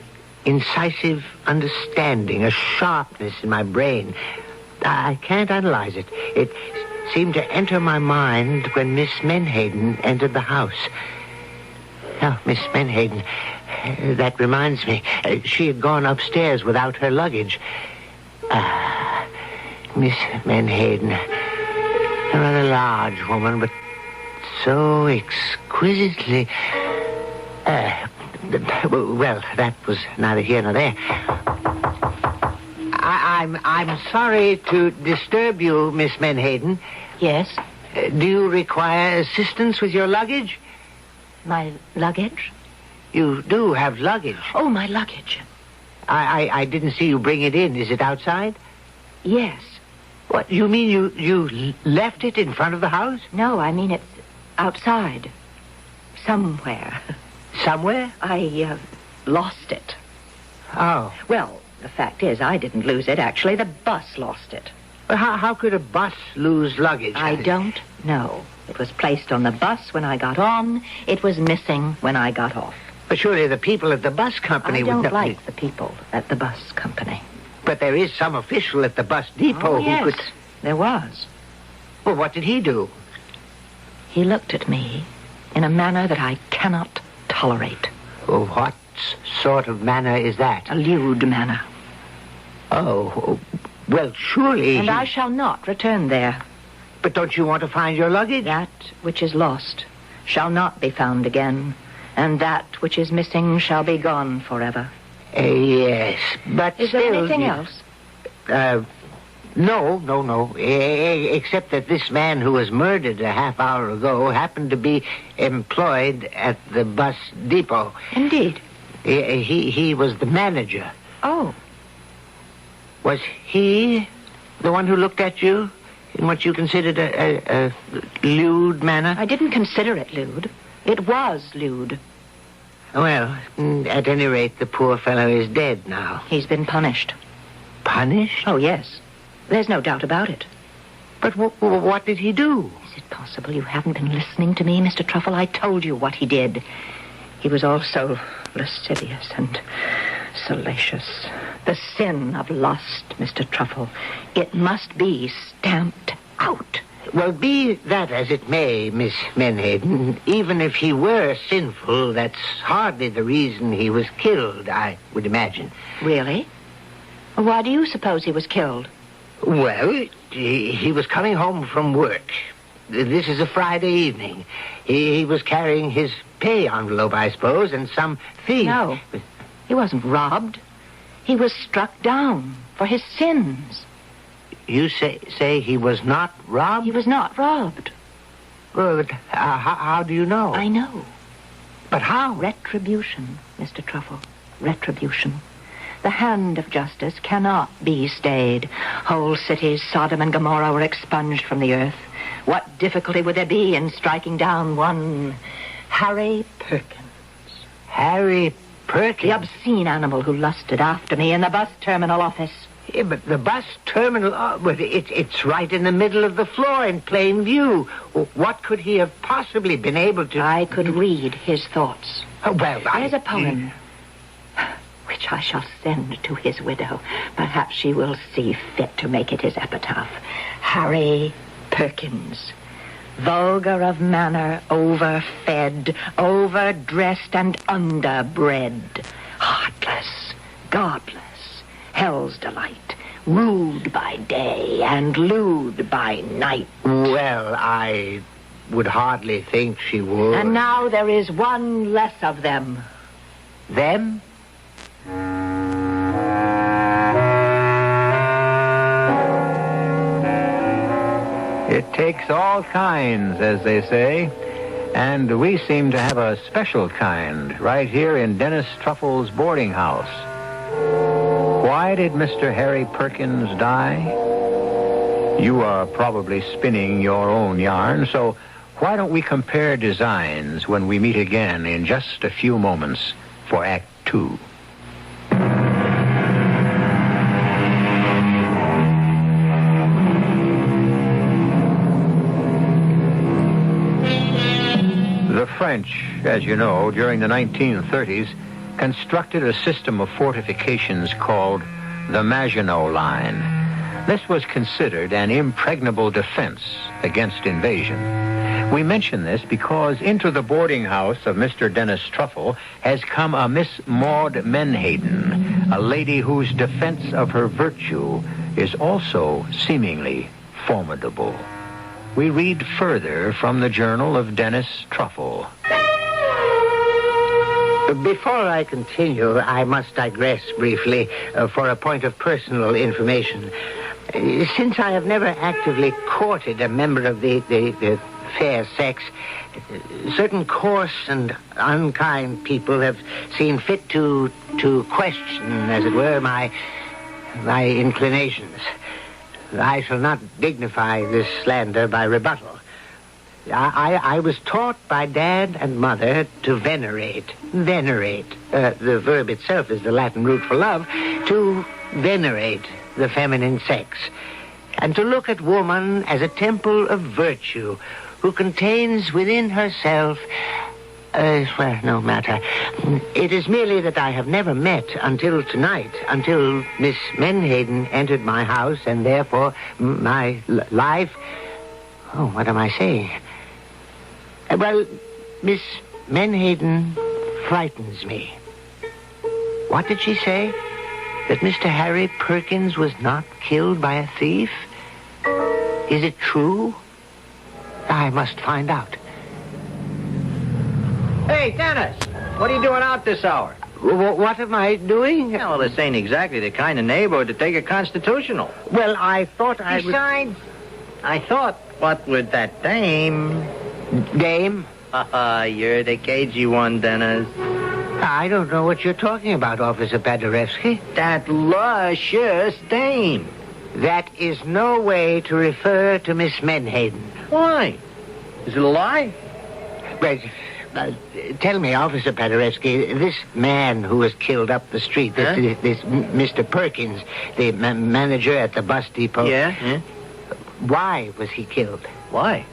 incisive understanding, a sharpness in my brain. I can't analyze it. It seemed to enter my mind when Miss Menhaden entered the house. Now, Miss Menhaden, that reminds me, she had gone upstairs without her luggage. Miss Menhaden, a rather large woman, but so exquisitely... well, that was neither here nor there. I'm sorry to disturb you, Miss Menhaden. Yes? Do you require assistance with your luggage? My luggage? You do have luggage. Oh, my luggage. I didn't see you bring it in. Is it outside? Yes. What, you mean you left it in front of the house? No, I mean it's outside. Somewhere. Somewhere? I lost it. Oh. Well, the fact is, I didn't lose it. Actually, the bus lost it. Well, how could a bus lose luggage? I don't know. It was placed on the bus when I got on. It was missing when I got off. But surely the people at the bus company would... I don't like the people at the bus company. But there is some official at the bus depot yes, who could... There was. Well, what did he do? He looked at me in a manner that I cannot tolerate. Well, what sort of manner is that? A lewd manner. Oh, well, surely... And I shall not return there. But don't you want to find your luggage? That which is lost shall not be found again, and that which is missing shall be gone forever. Yes, but is still... there anything else? No. Except that this man who was murdered a half hour ago happened to be employed at the bus depot. Indeed. He was the manager. Oh. Was he the one who looked at you in what you considered a lewd manner? I didn't consider it lewd. It was lewd. Well, at any rate, the poor fellow is dead now. He's been punished. Punished? Oh, yes. There's no doubt about it. But what did he do? Is it possible you haven't been listening to me, Mr. Truffle? I told you what he did. He was also lascivious and salacious. The sin of lust, Mr. Truffle. It must be stamped out. Well, be that as it may, Miss Menhaden, even if he were sinful, that's hardly the reason he was killed, I would imagine. Really? Why do you suppose he was killed? Well, he was coming home from work. This is a Friday evening. He was carrying his pay envelope, I suppose, and some thief... No, he wasn't robbed. He was struck down for his sins. You say he was not robbed? He was not robbed. Well, but how do you know? I know. But how? Retribution, Mr. Truffle. Retribution. The hand of justice cannot be stayed. Whole cities, Sodom and Gomorrah, were expunged from the earth. What difficulty would there be in striking down one Harry Perkins? Harry Perkins? The obscene animal who lusted after me in the bus terminal office. Yeah, but the bus terminal, it's right in the middle of the floor in plain view. What could he have possibly been able to... I could read his thoughts. Well, There's a poem which I shall send to his widow. Perhaps she will see fit to make it his epitaph. Harry Perkins, vulgar of manner, overfed, overdressed and underbred, heartless, godless, hell's delight, rude by day and lewd by night. Well, I would hardly think she would. And now there is one less of them. Them? It takes all kinds, as they say, and we seem to have a special kind right here in Dennis Truffle's boarding house. Why did Mr. Harry Perkins die? You are probably spinning your own yarn, so why don't we compare designs when we meet again in just a few moments for Act 2. The French, as you know, during the 1930s, constructed a system of fortifications called the Maginot Line. This was considered an impregnable defense against invasion. We mention this because into the boarding house of Mr. Dennis Truffle has come a Miss Maud Menhaden, a lady whose defense of her virtue is also seemingly formidable. We read further from the Journal of Dennis Truffle. Before I continue, I must digress briefly for a point of personal information. Since I have never actively courted a member of the fair sex, certain coarse and unkind people have seen fit to question, as it were, my inclinations. I shall not dignify this slander by rebuttal. I was taught by Dad and Mother to venerate. The verb itself is the Latin root for love. To venerate the feminine sex. And to look at woman as a temple of virtue who contains within herself... well, no matter. It is merely that I have never met until tonight, until Miss Menhaden entered my house, and therefore my life... Oh, what am I saying? Well, Miss Menhaden frightens me. What did she say? That Mr. Harry Perkins was not killed by a thief? Is it true? I must find out. Hey, Dennis, what are you doing out this hour? What am I doing? Well, this ain't exactly the kind of neighborhood to take a constitutional. Well, I thought I would... Besides, I thought, what with that dame... Dame? You're the cagey one, Dennis. I don't know what you're talking about, Officer Paderewski. That luscious dame. That is no way to refer to Miss Menhaden. Why? Is it a lie? Well, tell me, Officer Paderewski, this man who was killed up the street, this Mr. Perkins, the manager at the bus depot. Yeah? Why was he killed? Why?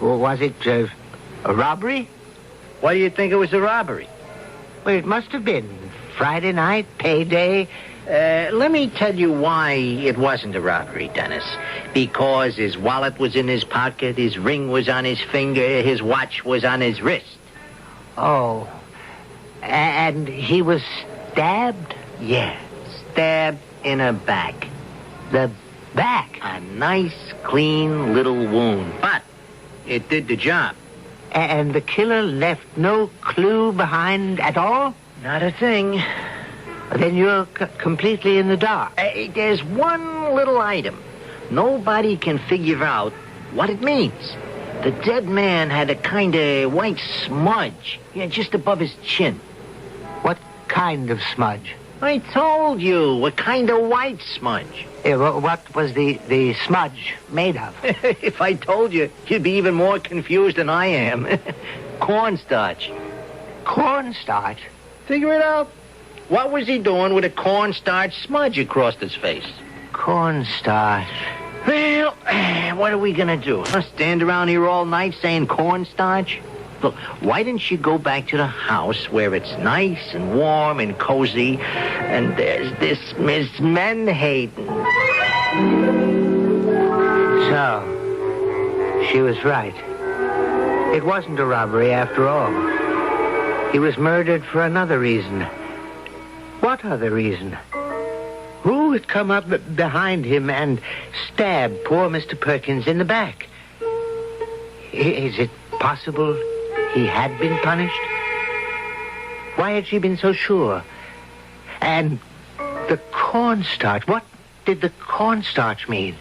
Was it a robbery? Why do you think it was a robbery? Well, it must have been. Friday night, payday. Let me tell you why it wasn't a robbery, Dennis. Because his wallet was in his pocket, his ring was on his finger, his watch was on his wrist. Oh. And he was stabbed? Yeah, stabbed in the back. The back? A nice, clean little wound. But it did the job. And the killer left no clue behind at all? Not a thing. Then you're completely in the dark. There's one little item. Nobody can figure out what it means. The dead man had a kind of white smudge, just above his chin. What kind of smudge? I told you, a kind of white smudge. What was the smudge made of? If I told you, you'd be even more confused than I am. Cornstarch. Cornstarch? Figure it out. What was he doing with a cornstarch smudge across his face? Cornstarch. Well, what are we going to do? Stand around here all night saying cornstarch? Look, why didn't you go back to the house where it's nice and warm and cozy, and there's this Miss Menhaden? So, she was right. It wasn't a robbery after all. He was murdered for another reason. What other reason? Who had come up behind him and stabbed poor Mr. Perkins in the back? Is it possible he had been punished? Why had she been so sure? And the cornstarch, what did the cornstarch mean?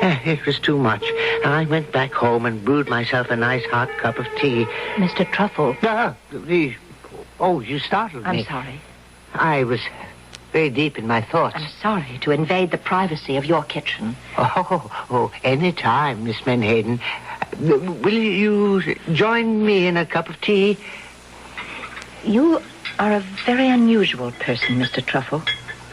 It was too much. I went back home and brewed myself a nice hot cup of tea. Mr. Truffle. Oh, you startled me. I'm sorry. I was very deep in my thoughts. I'm sorry to invade the privacy of your kitchen. Oh, any time, Miss Menhaden. Will you join me in a cup of tea? You are a very unusual person, Mr. Truffle.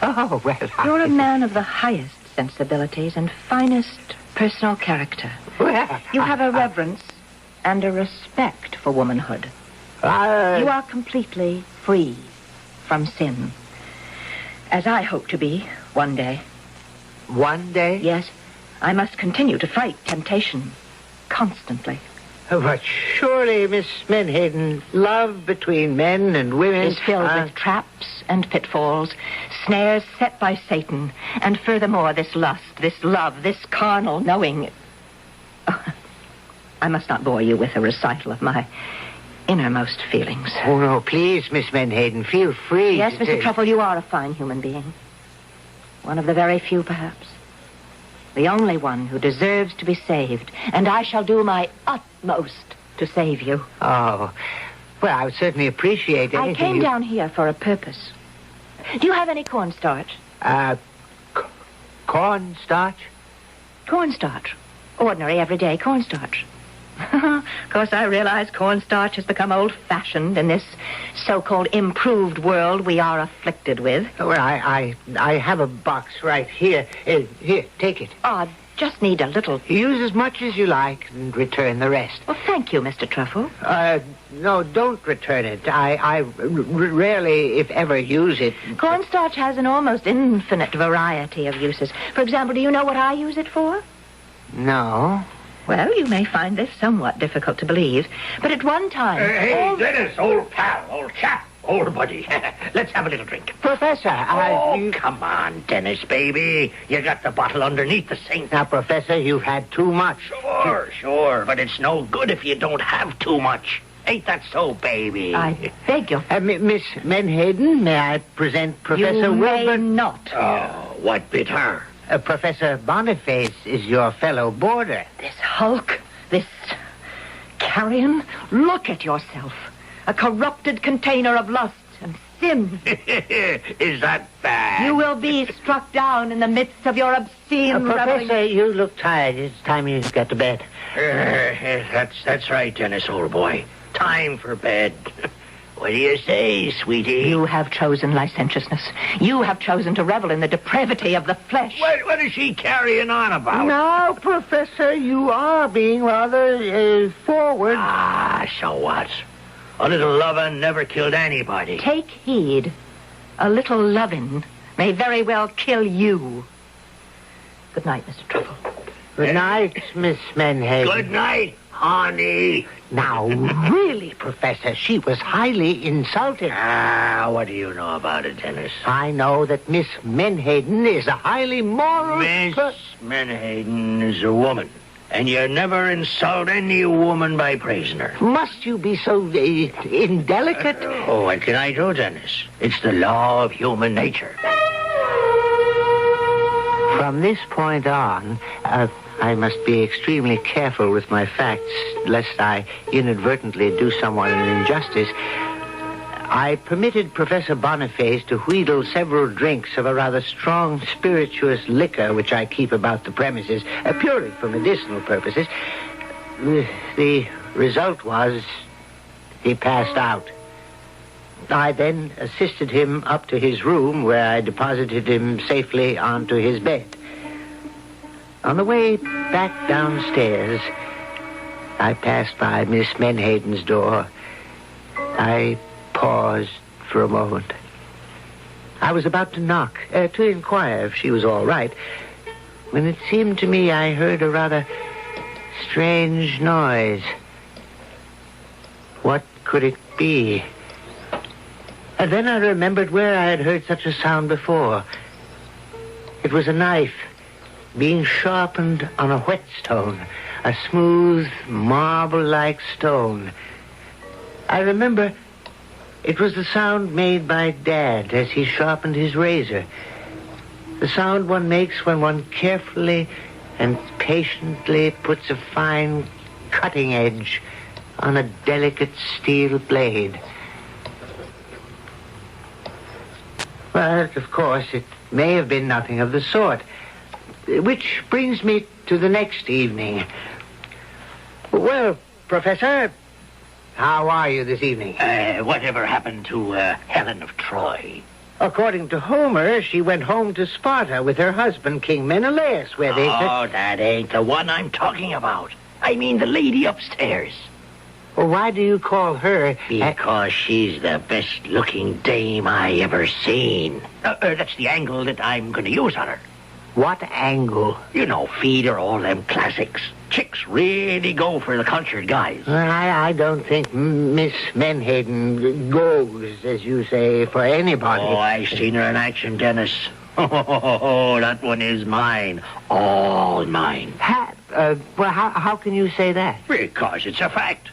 Oh, well, You're a man of the highest sensibilities and finest personal character. Well, you have a reverence and a respect for womanhood. You are completely free from sin. As I hope to be one day. One day? Yes. I must continue to fight temptation constantly. But surely, Miss Menhaden, love between men and women is filled with traps and pitfalls, snares set by Satan, and furthermore this lust, this love, this carnal knowing. Oh, I must not bore you with a recital of my innermost feelings. Oh, no, please, Miss Menhaden, feel free. Yes, Mr. Truffle, you are a fine human being. One of the very few, perhaps. The only one who deserves to be saved, and I shall do my utmost to save you. Oh, well, I would certainly appreciate anything. I came down here for a purpose. Do you have any cornstarch? Cornstarch? Cornstarch. Ordinary, everyday cornstarch. Of course, I realize cornstarch has become old-fashioned in this so-called improved world we are afflicted with. Well, I have a box right here. Here, take it. Oh, I just need a little. Use as much as you like and return the rest. Well, thank you, Mr. Truffle. No, don't return it. I rarely, if ever, use it. Cornstarch has an almost infinite variety of uses. For example, do you know what I use it for? No. Well, you may find this somewhat difficult to believe, but at one time... Hey, Dennis, old pal, old chap, old buddy. Let's have a little drink. Professor, come on, Dennis, baby. You got the bottle underneath the sink. Now, Professor, you've had too much. Sure, but it's no good if you don't have too much. Ain't that so, baby? I beg your... Miss Menhaden, may I present Professor Wilbur? Not. Oh, what bit her? Professor Boniface is your fellow boarder. This hulk, this carrion, look at yourself. A corrupted container of lust and sin. Is that bad? You will be struck down in the midst of your obscene reveling. Professor, you look tired. It's time you got to bed. That's right, Dennis, old boy. Time for bed. What do you say, sweetie? You have chosen licentiousness. You have chosen to revel in the depravity of the flesh. What is she carrying on about? Now, Professor, you are being rather forward. Ah, so what? A little lovin' never killed anybody. Take heed. A little lovin' may very well kill you. Good night, Mr. Truffle. Good night, Miss Menhaden. Good night, honey. Now, really, Professor, she was highly insulted. Ah, what do you know about it, Dennis? I know that Miss Menhaden is a highly moral... Miss Menhaden is a woman. And you never insult any woman by praising her. Must you be so indelicate? Oh, what can I do, Dennis? It's the law of human nature. From this point on, I must be extremely careful with my facts, lest I inadvertently do someone an injustice. I permitted Professor Boniface to wheedle several drinks of a rather strong spirituous liquor which I keep about the premises, purely for medicinal purposes. The result was he passed out. I then assisted him up to his room, where I deposited him safely onto his bed. On the way back downstairs, I passed by Miss Menhaden's door. I paused for a moment. I was about to knock, to inquire if she was all right, when it seemed to me I heard a rather strange noise. What could it be? And then I remembered where I had heard such a sound before. It was a knife being sharpened on a whetstone, a smooth, marble-like stone. I remember it was the sound made by Dad as he sharpened his razor. The sound one makes when one carefully and patiently puts a fine cutting edge on a delicate steel blade. But, of course, it may have been nothing of the sort. Which brings me to the next evening. Well, Professor, how are you this evening? Whatever happened to Helen of Troy? According to Homer, she went home to Sparta with her husband, King Menelaus, where they... Oh, that ain't the one I'm talking about. I mean the lady upstairs. Well, why do you call her... Because she's the best-looking dame I ever seen. That's the angle that I'm going to use on her. What angle? You know, feed her all them classics. Chicks really go for the cultured guys. I don't think Miss Menhaden goes, as you say, for anybody. Oh, I seen her in action, Dennis. Oh, that one is mine. All mine. Well, how can you say that? Because it's a fact.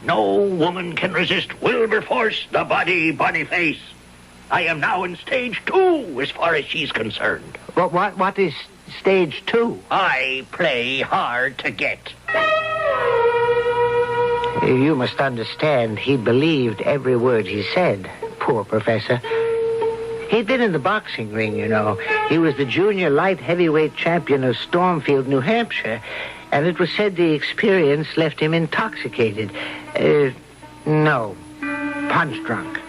No woman can resist Wilberforce, the body Boniface. I am now in stage 2, as far as she's concerned. What is stage 2? I play hard to get. You must understand, he believed every word he said. Poor Professor. He'd been in the boxing ring, you know. He was the junior light heavyweight champion of Stormfield, New Hampshire, and it was said the experience left him intoxicated. No, punch-drunk.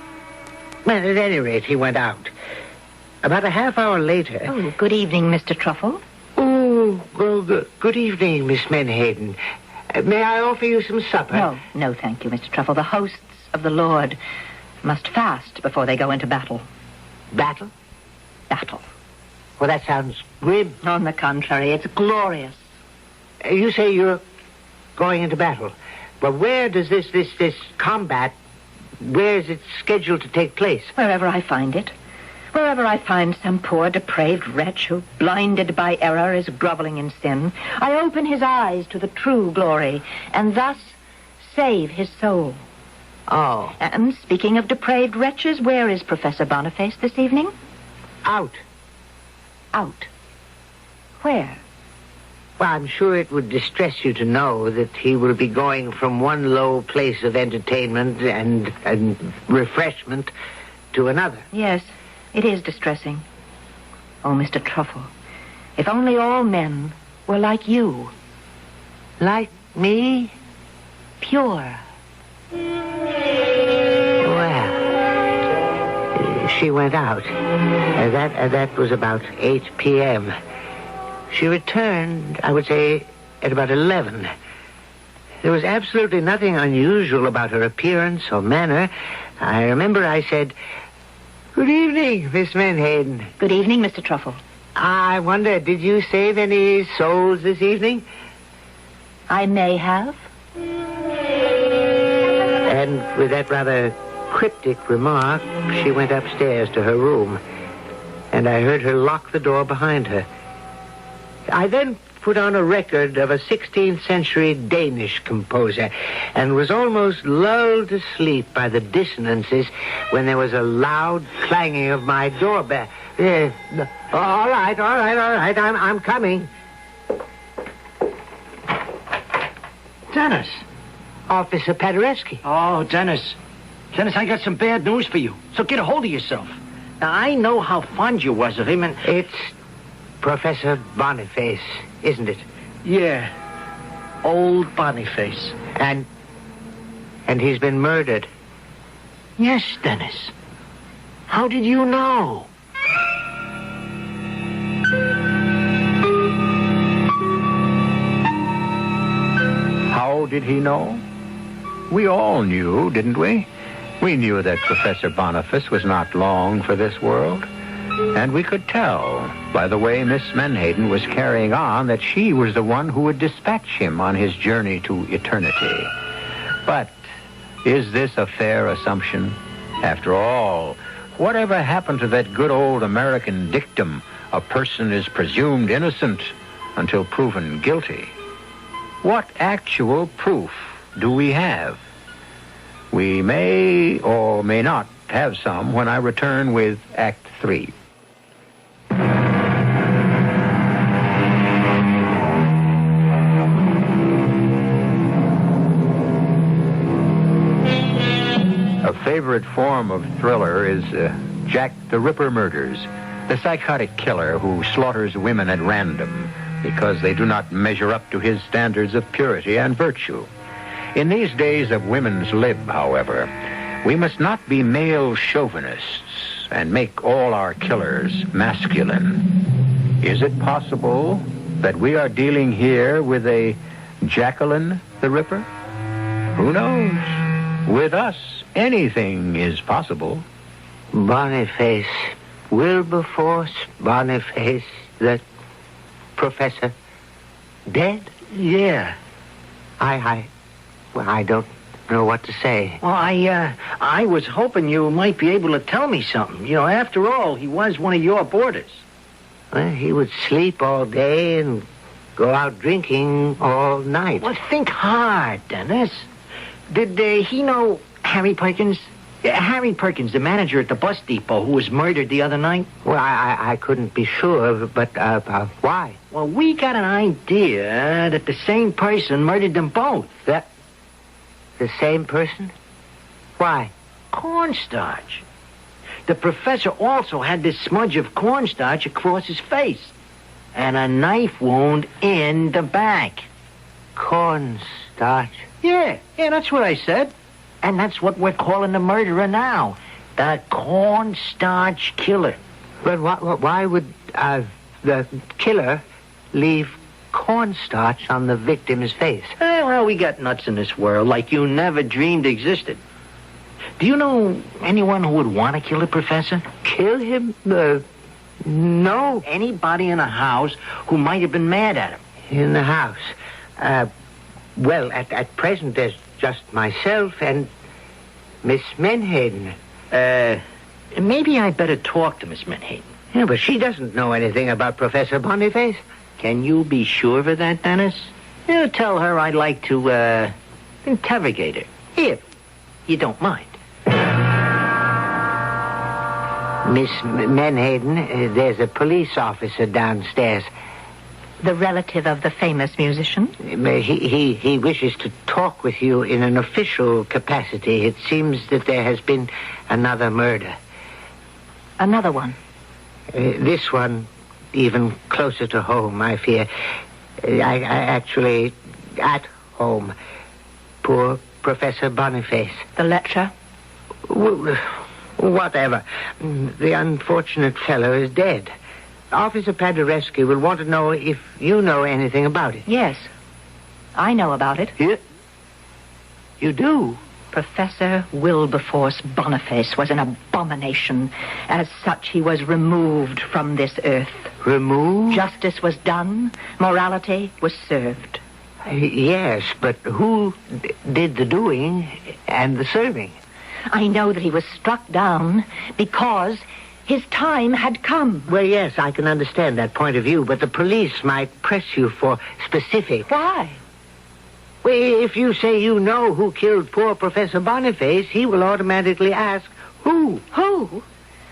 Well, at any rate, he went out. About a half hour later... Oh, good evening, Mr. Truffle. Oh, well, good evening, Miss Menhaden. May I offer you some supper? No, thank you, Mr. Truffle. The hosts of the Lord must fast before they go into battle. Battle? Battle. Well, that sounds grim. On the contrary, it's glorious. You say you're going into battle. But where does this combat, where is it scheduled to take place? Wherever I find it. Wherever I find some poor, depraved wretch who, blinded by error, is groveling in sin, I open his eyes to the true glory, and thus save his soul. Oh. Speaking of depraved wretches, where is Professor Boniface this evening? Out. Out. Where? Well, I'm sure it would distress you to know that he will be going from one low place of entertainment and refreshment to another. Yes, it is distressing. Oh, Mr. Truffle, if only all men were like you. Like me? Pure. Well, she went out. That was about 8 p.m. She returned, I would say, at about 11. There was absolutely nothing unusual about her appearance or manner. I remember I said, "Good evening, Miss Menhaden." Good evening, Mr. Truffle. I wonder, did you save any souls this evening? I may have. And with that rather cryptic remark, she went upstairs to her room, and I heard her lock the door behind her. I then put on a record of a 16th century Danish composer and was almost lulled to sleep by the dissonances when there was a loud clanging of my doorbell. All right, I'm coming. Dennis. Officer Paderewski. Oh, Dennis. Dennis, I got some bad news for you, so get a hold of yourself. Now, I know how fond you was of him, and... It's Professor Boniface, isn't it? Yeah. Old Boniface. And he's been murdered. Yes, Dennis. How did you know? How did he know? We all knew, didn't we? We knew that Professor Boniface was not long for this world. And we could tell by the way Miss Menhaden was carrying on that she was the one who would dispatch him on his journey to eternity. But is this a fair assumption? After all, whatever happened to that good old American dictum, a person is presumed innocent until proven guilty? What actual proof do we have? We may or may not have some when I return with Act 3. A favorite form of thriller is Jack the Ripper murders, the psychotic killer who slaughters women at random because they do not measure up to his standards of purity and virtue. In these days of women's lib, however, we must not be male chauvinists and make all our killers masculine. Is it possible that we are dealing here with a Jacqueline the Ripper? Who knows? With us, anything is possible. Boniface, Wilberforce Boniface, the professor, dead? Yeah. Well, I don't know what to say. Well, I was hoping you might be able to tell me something. You know, after all, he was one of your boarders. Well, he would sleep all day and go out drinking all night. Well, think hard, Dennis. Did he know Harry Perkins? Harry Perkins, the manager at the bus depot who was murdered the other night? Well, I couldn't be sure, but why? Well, we got an idea that the same person murdered them both. The same person? Why? Cornstarch. The professor also had this smudge of cornstarch across his face and a knife wound in the back. Cornstarch? Yeah, that's what I said. And that's what we're calling the murderer now. The cornstarch killer. But why would the killer leave cornstarch on the victim's face? Well, we got nuts in this world like you never dreamed existed. Do you know anyone who would want to kill the professor? Kill him? No. Anybody in the house who might have been mad at him. In the house? Well, at present there's just myself and Miss Menhaden. Maybe I'd better talk to Miss Menhaden. Yeah, but she doesn't know anything about Professor Boniface. Can you be sure of that, Dennis? Tell her I'd like to, interrogate her. Here, you don't mind. Miss Menhaden, there's a police officer downstairs. The relative of the famous musician? He wishes to talk with you in an official capacity. It seems that there has been another murder. Another one? This one even closer to home, I fear. I actually at home. Poor Professor Boniface. The lecturer? Whatever. The unfortunate fellow is dead. Officer Paderewski will want to know if you know anything about it. Yes. I know about it. You do? Professor Wilberforce Boniface was an abomination. As such, he was removed from this earth. Removed? Justice was done. Morality was served. Yes, but who did the doing and the serving? I know that he was struck down because his time had come. Well, yes, I can understand that point of view, but the police might press you for specifics. Why? Well, if you say you know who killed poor Professor Boniface, he will automatically ask, who? Who?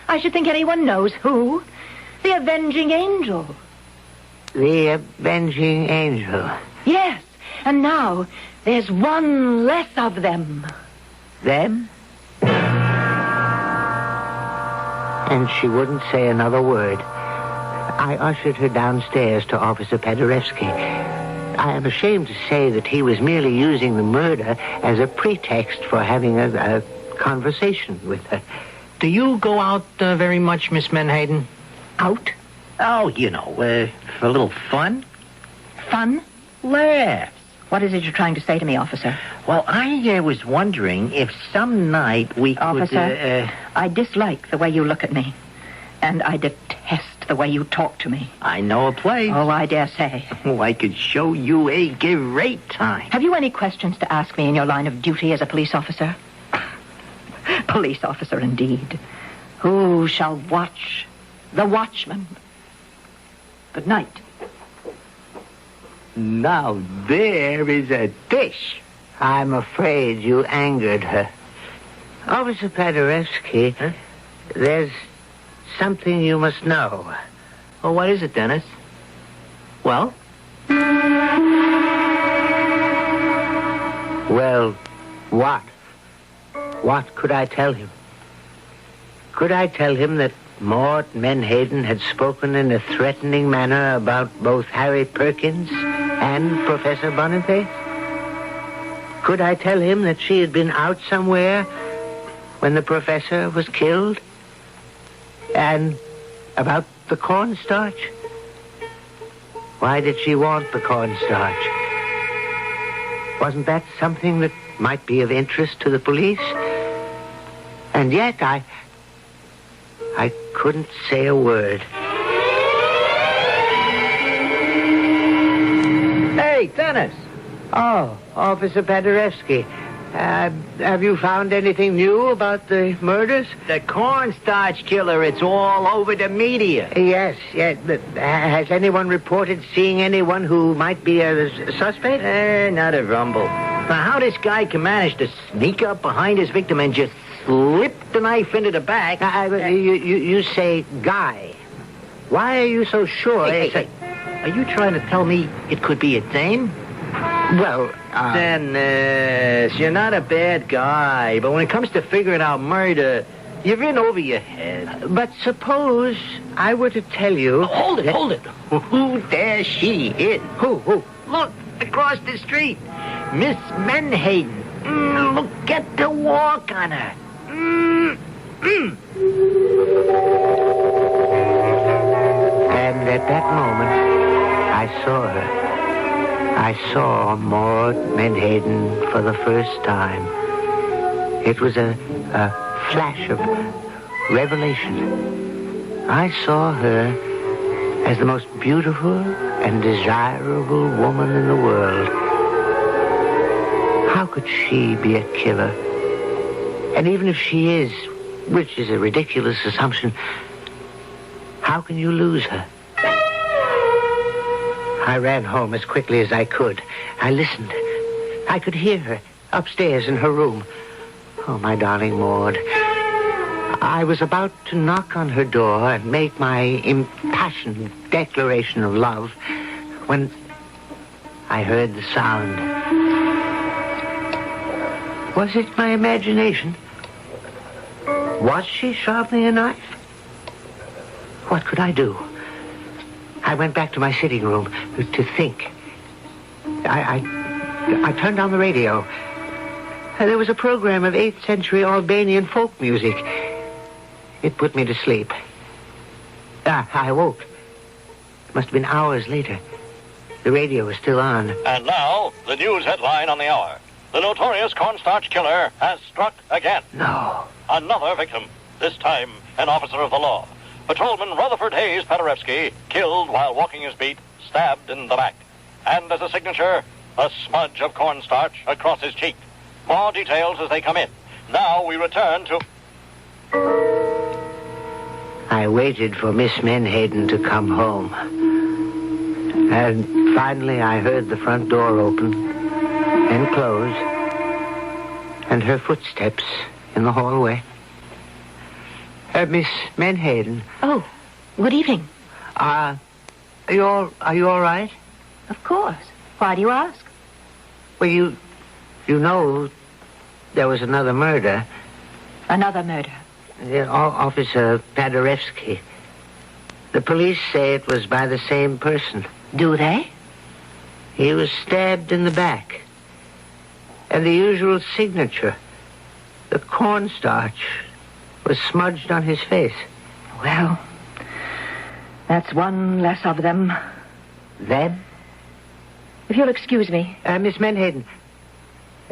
I should think anyone knows who. The avenging angel. The avenging angel? Yes, and now there's one less of them. Them? And she wouldn't say another word. I ushered her downstairs to Officer Paderewski. I am ashamed to say that he was merely using the murder as a pretext for having a conversation with her. Do you go out very much, Miss Menhaden? Out? Oh, you know, for a little fun. Fun? Laughs. What is it you're trying to say to me, officer? Well, I was wondering if some night we could... Officer, I dislike the way you look at me. And I detest the way you talk to me. I know a place. Oh, I dare say. Oh, I could show you a great time. Have you any questions to ask me in your line of duty as a police officer? Police officer, indeed. Who shall watch the watchman? Good night. Now, there is a dish. I'm afraid you angered her. Officer Paderewski, there's something you must know. Well, what is it, Dennis? Well? Well, what? What could I tell him? Could I tell him that Maud Menhaden had spoken in a threatening manner about both Harry Perkins and Professor Boniface? Could I tell him that she had been out somewhere when the professor was killed? And about the cornstarch? Why did she want the cornstarch? Wasn't that something that might be of interest to the police? And yet I couldn't say a word. Hey, Dennis. Oh, Officer Paderewski. Have you found anything new about the murders? The cornstarch killer, it's all over the media. Yes. But has anyone reported seeing anyone who might be a suspect? Not a rumble. Now, how this guy can manage to sneak up behind his victim and just slip the knife into the back... You say guy. Why are you so sure? Hey. Are you trying to tell me it could be a dame? Well, Dennis, you're not a bad guy, but when it comes to figuring out murder, you're in over your head. But suppose I were to tell you... Hold it. Who there she is? Who? Look, across the street. Miss Menhaden. Look at the walk on her. And at that moment, I saw her. I saw Maud Menhaden for the first time. It was a flash of revelation. I saw her as the most beautiful and desirable woman in the world. How could she be a killer? And even if she is, which is a ridiculous assumption, how can you lose her? I ran home as quickly as I could. I listened. I could hear her upstairs in her room. Oh, my darling Maud. I was about to knock on her door and make my impassioned declaration of love when I heard the sound. Was it my imagination? Was she sharpening a knife? What could I do? I went back to my sitting room to think. I turned on the radio. There was a program of 8th century Albanian folk music. It put me to sleep. I awoke. It must have been hours later. The radio was still on. And now, the news headline on the hour. The notorious cornstarch killer has struck again. No. Another victim, this time an officer of the law. Patrolman Rutherford Hayes Paderewski, killed while walking his beat, stabbed in the back. And as a signature, a smudge of cornstarch across his cheek. More details as they come in. Now we return to... I waited for Miss Menhaden to come home. And finally I heard the front door open and close, and her footsteps in the hallway. Miss Menhaden. Oh, good evening. Are you all right? Of course. Why do you ask? Well, you know there was another murder. Another murder? Officer Paderewski. The police say it was by the same person. Do they? He was stabbed in the back. And the usual signature, the cornstarch, was smudged on his face. Well, that's one less of them. Them? If you'll excuse me. Miss Menhaden,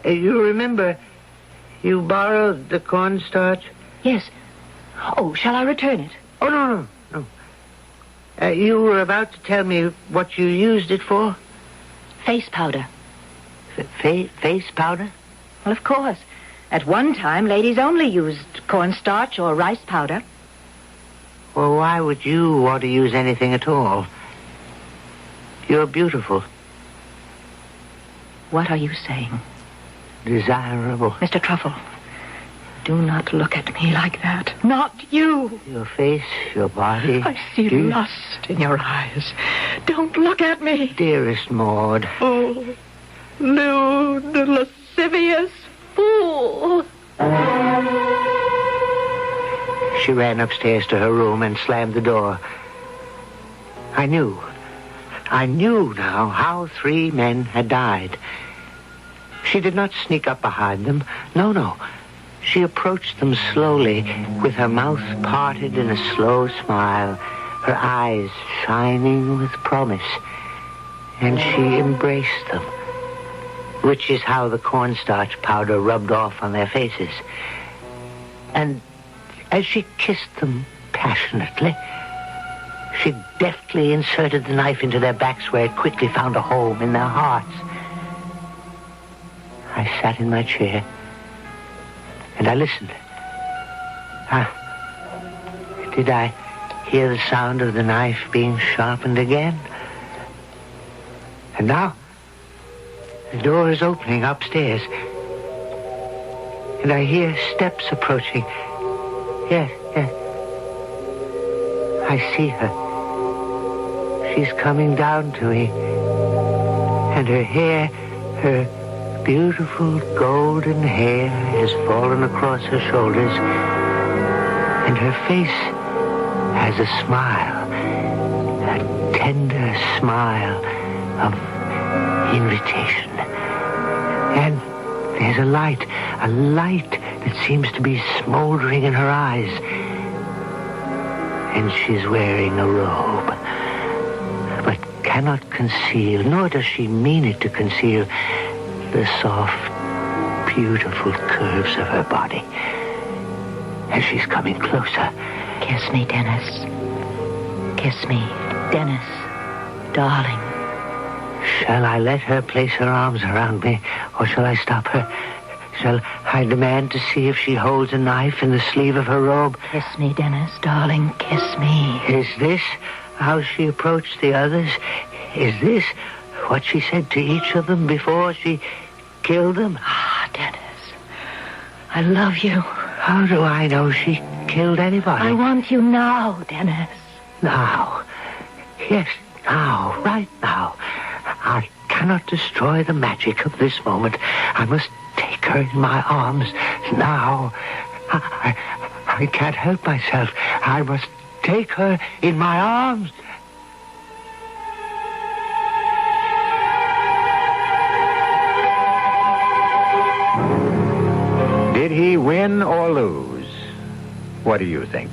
you remember you borrowed the cornstarch? Yes. Oh, shall I return it? Oh, no. You were about to tell me what you used it for? Face powder. Face powder? Well, of course. At one time, ladies only used cornstarch or rice powder. Well, why would you want to use anything at all? You're beautiful. What are you saying? Desirable. Mr. Truffle, do not look at me like that. Not you. Your face, your body. I see lust in your eyes. Don't look at me. Dearest Maud. Oh, lewd, lascivious fool. She ran upstairs to her room and slammed the door. I knew now how 3 men had died. She did not sneak up behind them. No. She approached them slowly, with her mouth parted in a slow smile, her eyes shining with promise. And she embraced them, which is how the cornstarch powder rubbed off on their faces. And as she kissed them passionately, she deftly inserted the knife into their backs where it quickly found a home in their hearts. I sat in my chair and I listened. Did I hear the sound of the knife being sharpened again? And now the door is opening upstairs and I hear steps approaching. Yes. I see her. She's coming down to me. And her hair, her beautiful golden hair has fallen across her shoulders. And her face has a smile, a tender smile of invitation. And there's a light that seems to be smoldering in her eyes. And she's wearing a robe, but cannot conceal, nor does she mean it to conceal, the soft, beautiful curves of her body. And she's coming closer. Kiss me, Dennis. Kiss me, Dennis, darling. Shall I let her place her arms around me, or shall I stop her? Shall I demand to see if she holds a knife in the sleeve of her robe? Kiss me, Dennis, darling, kiss me. Is this how she approached the others? Is this what she said to each of them before she killed them? Ah, Dennis, I love you. How do I know she killed anybody? I want you now, Dennis. Now. Yes, now. Right now. I cannot destroy the magic of this moment. I must take her in my arms now. I can't help myself. I must take her in my arms. Did he win or lose? What do you think?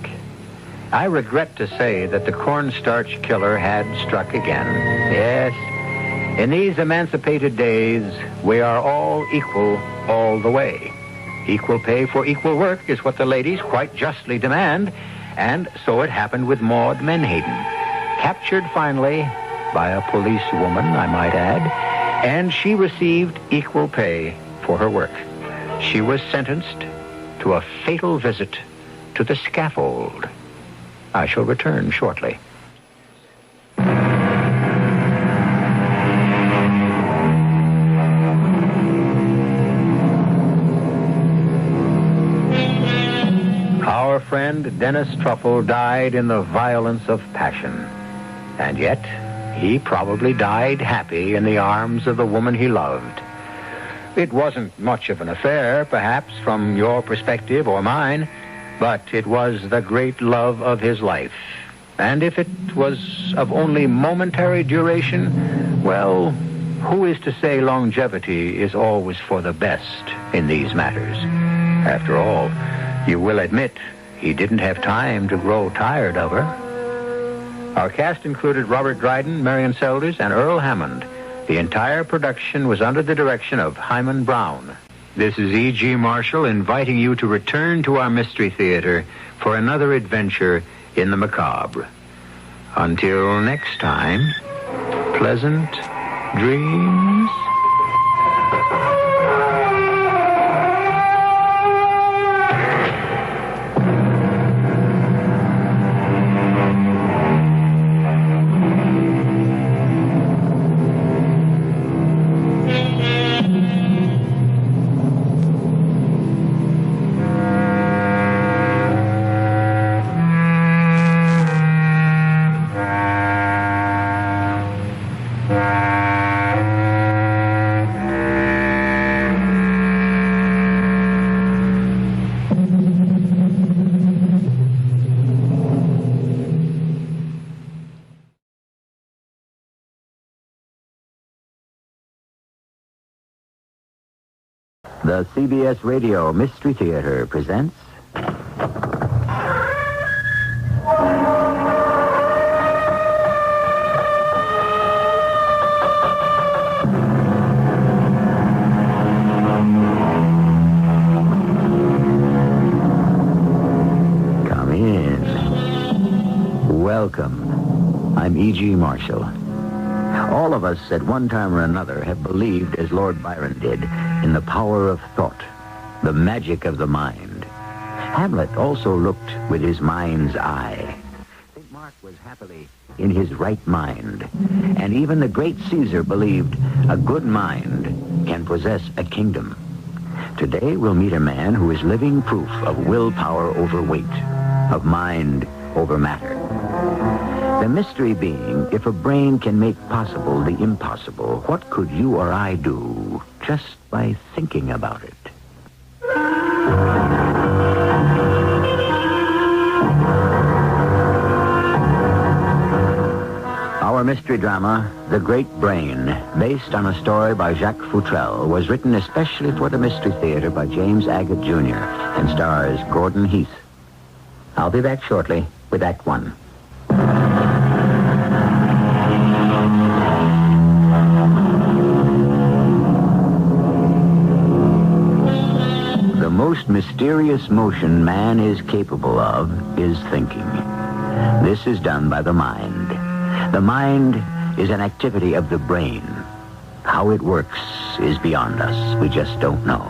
I regret to say that the cornstarch killer had struck again. Yes, in these emancipated days, we are all equal all the way. Equal pay for equal work is what the ladies quite justly demand, and so it happened with Maud Menhaden. Captured finally by a policewoman, I might add, and she received equal pay for her work. She was sentenced to a fatal visit to the scaffold. I shall return shortly. Our friend Dennis Truffle died in the violence of passion. And yet, he probably died happy in the arms of the woman he loved. It wasn't much of an affair, perhaps, from your perspective or mine, but it was the great love of his life. And if it was of only momentary duration, well, who is to say longevity is always for the best in these matters? After all, you will admit he didn't have time to grow tired of her. Our cast included Robert Dryden, Marion Selders, and Earl Hammond. The entire production was under the direction of Hyman Brown. This is E.G. Marshall inviting you to return to our Mystery Theater for another adventure in the macabre. Until next time, pleasant dreams. The CBS Radio Mystery Theater presents... Come in. Welcome. I'm E.G. Marshall. All of us, at one time or another, have believed, as Lord Byron did, in the power of thought, the magic of the mind. Hamlet also looked with his mind's eye. St. Mark was happily in his right mind. And even the great Caesar believed a good mind can possess a kingdom. Today we'll meet a man who is living proof of willpower over weight, of mind over matter. The mystery being, if a brain can make possible the impossible, what could you or I do just by thinking about it? Our mystery drama, The Great Brain, based on a story by Jacques Futrell, was written especially for the Mystery Theater by James Agate Jr. and stars Gordon Heath. I'll be back shortly with Act One. The most mysterious motion man is capable of is thinking. This is done by the mind. The mind is an activity of the brain. How it works is beyond us. We just don't know.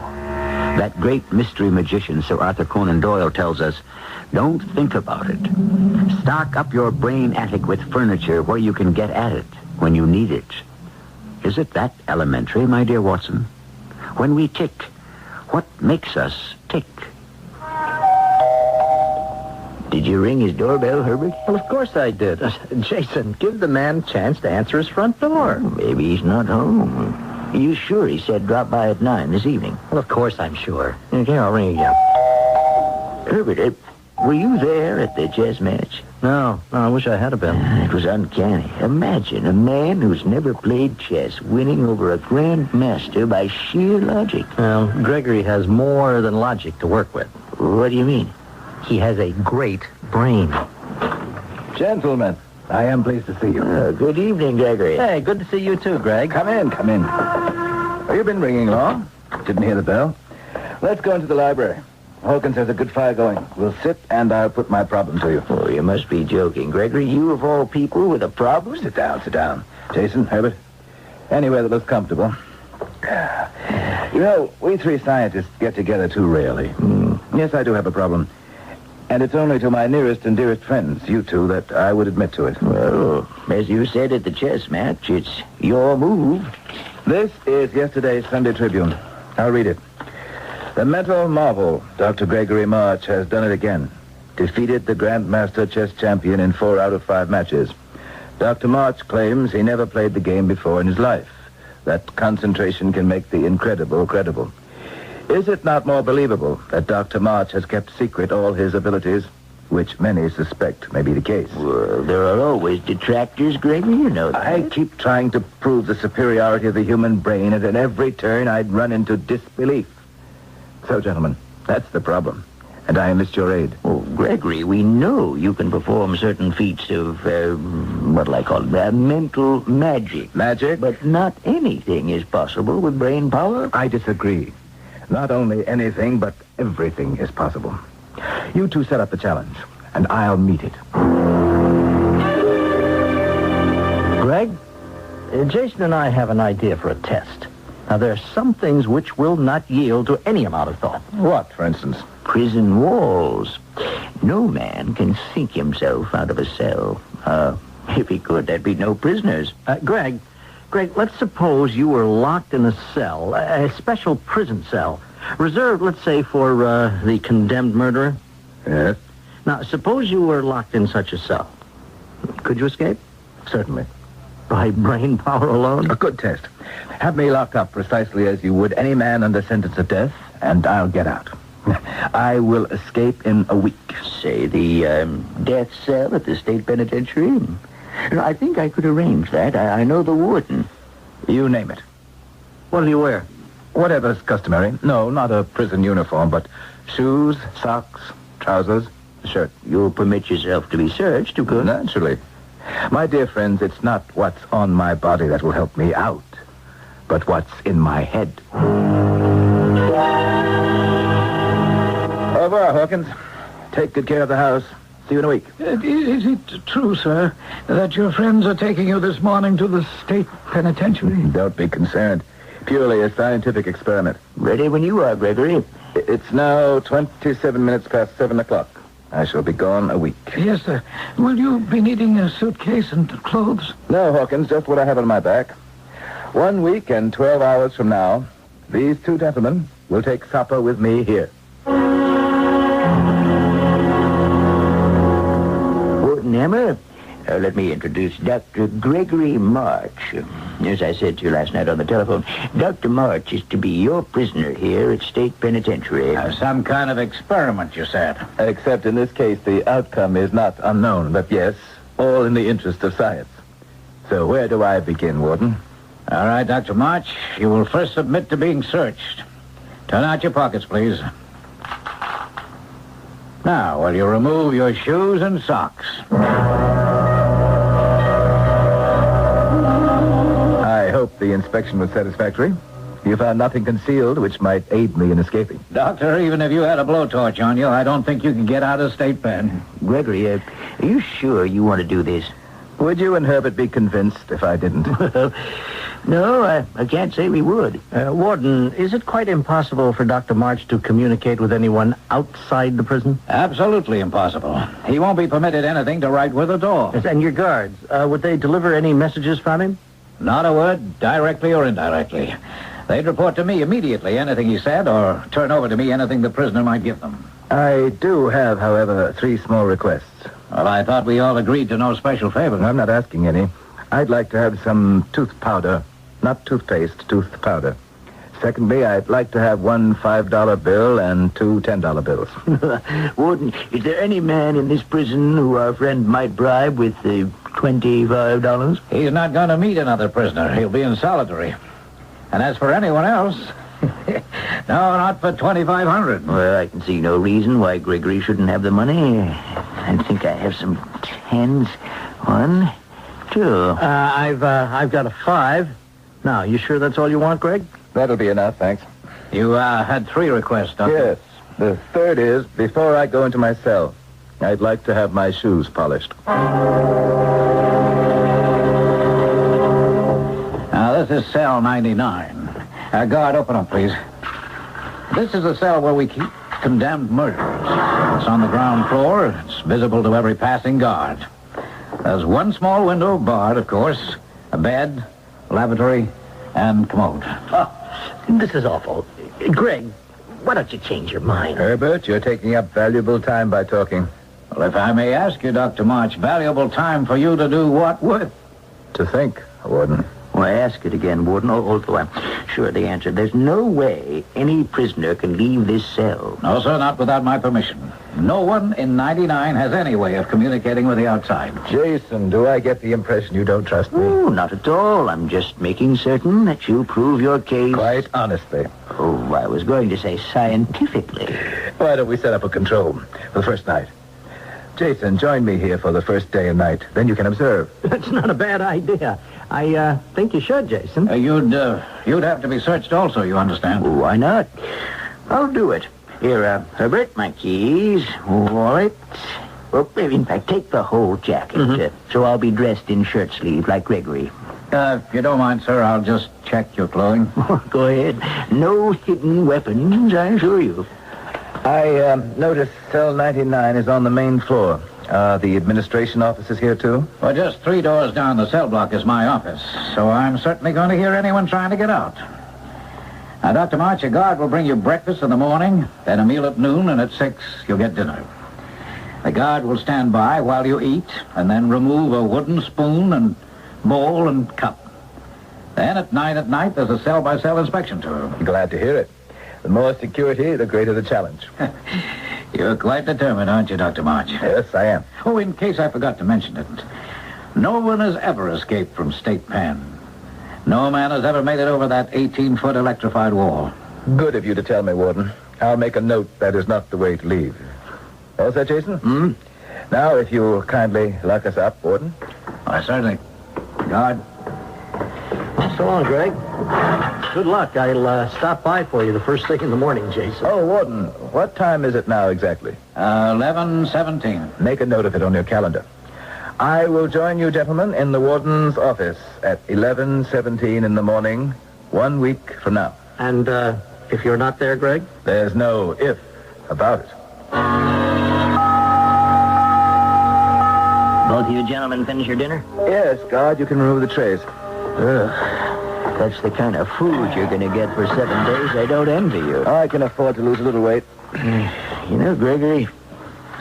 That great mystery magician, Sir Arthur Conan Doyle, tells us, don't think about it. Stock up your brain attic with furniture where you can get at it when you need it. Is it that elementary, my dear Watson? When we tick, What makes us tick? Did you ring his doorbell, Herbert? Well, of course I did. Jason, give the man a chance to answer his front door. Maybe he's not home. Are you sure he said drop by at 9 this evening? Well, of course I'm sure. Okay, I'll ring again. Herbert, were you there at the chess match? No, I wish I had been. It was uncanny. Imagine a man who's never played chess winning over a grand master by sheer logic. Well, Gregory has more than logic to work with. What do you mean? He has a great brain. Gentlemen, I am pleased to see you. Good evening, Gregory. Hey, good to see you too, Greg. Come in. Have you been ringing long? Didn't hear the bell. Let's go into the library. Hawkins has a good fire going. We'll sit, and I'll put my problem to you. Oh, you must be joking. Gregory, you of all people with a problem? Sit down. Jason, Herbert, anywhere that looks comfortable. You know, we three scientists get together too rarely. Yes, I do have a problem. And it's only to my nearest and dearest friends, you two, that I would admit to it. Well, as you said at the chess match, it's your move. This is yesterday's Sunday Tribune. I'll read it. The mental marvel, Dr. Gregory March, has done it again. Defeated the Grandmaster chess champion in 4 out of 5 matches. Dr. March claims he never played the game before in his life. That concentration can make the incredible credible. Is it not more believable that Dr. March has kept secret all his abilities, which many suspect may be the case? Well, there are always detractors, Gregory, you know that. I keep trying to prove the superiority of the human brain, and at every turn I'd run into disbelief. So, gentlemen, that's the problem, and I enlist your aid. Oh, Gregory, we know you can perform certain feats of, what'll I call it, mental magic. Magic? But not anything is possible with brain power. I disagree. Not only anything, but everything is possible. You two set up the challenge, and I'll meet it. Greg, Jason and I have an idea for a test. Now, there are some things which will not yield to any amount of thought. What, for instance? Prison walls. No man can sink himself out of a cell. If he could, there'd be no prisoners. Greg, let's suppose you were locked in a cell, a special prison cell, reserved, let's say, for the condemned murderer. Yes? Now, suppose you were locked in such a cell. Could you escape? Certainly. By brain power alone? A good test. Have me locked up precisely as you would any man under sentence of death, and I'll get out. I will escape in a week. Say, the death cell at the state penitentiary? I think I could arrange that. I know the warden. You name it. What'll you wear? Whatever's customary. No, not a prison uniform, but shoes, socks, trousers, shirt. You'll permit yourself to be searched, of course. Naturally. My dear friends, it's not what's on my body that will help me out, but what's in my head. Au revoir, Hawkins. Take good care of the house. See you in a week. Is it true, sir, that your friends are taking you this morning to the state penitentiary? Don't be concerned. Purely a scientific experiment. Ready when you are, Gregory. It's now 27 minutes past 7 o'clock. I shall be gone a week. Yes, sir. Will you be needing a suitcase and clothes? No, Hawkins, just what I have on my back. 1 week and 12 hours from now, these two gentlemen will take supper with me here. Warden Hammer, let me introduce Dr. Gregory March. As I said to you last night on the telephone, Dr. March is to be your prisoner here at State Penitentiary. Some kind of experiment, you said. Except in this case, the outcome is not unknown, but yes, all in the interest of science. So where do I begin, Warden? All right, Dr. March, you will first submit to being searched. Turn out your pockets, please. Now, will you remove your shoes and socks? I hope the inspection was satisfactory. You found nothing concealed which might aid me in escaping. Doctor, even if you had a blowtorch on you, I don't think you can get out of state pen. Gregory, are you sure you want to do this? Would you and Herbert be convinced if I didn't? No, I can't say we would. Warden, is it quite impossible for Dr. March to communicate with anyone outside the prison? Absolutely impossible. He won't be permitted anything to write with at all. Yes, and your guards, would they deliver any messages from him? Not a word, directly or indirectly. They'd report to me immediately anything he said or turn over to me anything the prisoner might give them. I do have, however, 3 small requests. Well, I thought we all agreed to no special favors. I'm not asking any. I'd like to have some tooth powder. Not toothpaste, tooth powder. Secondly, I'd like to have 1 $5 bill and 2 $10 bills. Warden, is there any man in this prison who our friend might bribe with the $25? He's not going to meet another prisoner. He'll be in solitary. And as for anyone else, no, not for $2,500. Well, I can see no reason why Gregory shouldn't have the money. I think I have some 10s. 1, 2. I've got a 5. Now, you sure that's all you want, Greg? That'll be enough, thanks. You had 3 requests, Doctor. Yes. The third is, before I go into my cell, I'd like to have my shoes polished. Now, this is cell 99. Guard, open up, please. This is the cell where we keep condemned murderers. It's on the ground floor. It's visible to every passing guard. There's 1 small window, barred, of course, a bed, lavatory, and commode. Oh, this is awful. Greg, why don't you change your mind? Herbert, you're taking up valuable time by talking. Well, if I may ask you, Dr. March, valuable time for you to do what with? To think, Warden. Well, I ask it again, Warden, although I'm sure the answer. There's no way any prisoner can leave this cell. No, sir, not without my permission. No one in 99 has any way of communicating with the outside. Jason, do I get the impression you don't trust me? Oh, not at all. I'm just making certain that you prove your case. Quite honestly. Oh, I was going to say scientifically. Why don't we set up a control for the first night? Jason, join me here for the first day and night. Then you can observe. That's not a bad idea. I think you should, Jason. You'd have to be searched also, you understand? Why not? I'll do it. Here, Herbert, my keys, wallet. Well, in fact, take the whole jacket. So I'll be dressed in shirt sleeve like Gregory. If you don't mind, sir, I'll just check your clothing. Go ahead. No hidden weapons, I assure you. I noticed cell 99 is on the main floor. The administration offices here, too? Well, just 3 doors down the cell block is my office, so I'm certainly going to hear anyone trying to get out. Now, Dr. March, a guard will bring you breakfast in the morning, then a meal at noon, and at 6, you'll get dinner. The guard will stand by while you eat, and then remove a wooden spoon and bowl and cup. Then at 9 at night, there's a cell-by-cell inspection tour. Glad to hear it. The more security, the greater the challenge. You're quite determined, aren't you, Dr. March? Yes, I am. Oh, in case I forgot to mention it, no one has ever escaped from State Pen. No man has ever made it over that 18-foot electrified wall. Good of you to tell me, Warden. I'll make a note that is not the way to leave. All set, Jason? Now, if you'll kindly lock us up, Warden. Why, certainly. Guard. So long, Greg. Good luck. I'll stop by for you the first thing in the morning, Jason. Oh, Warden, what time is it now exactly? 11:17. Make a note of it on your calendar. I will join you, gentlemen, in the warden's office at 11:17 in the morning, 1 week from now. And if you're not there, Greg? There's no if about it. Both of you gentlemen finish your dinner? Yes, guard, you can remove the trays. That's the kind of food you're going to get for 7 days. I don't envy you. I can afford to lose a little weight. You know, Gregory,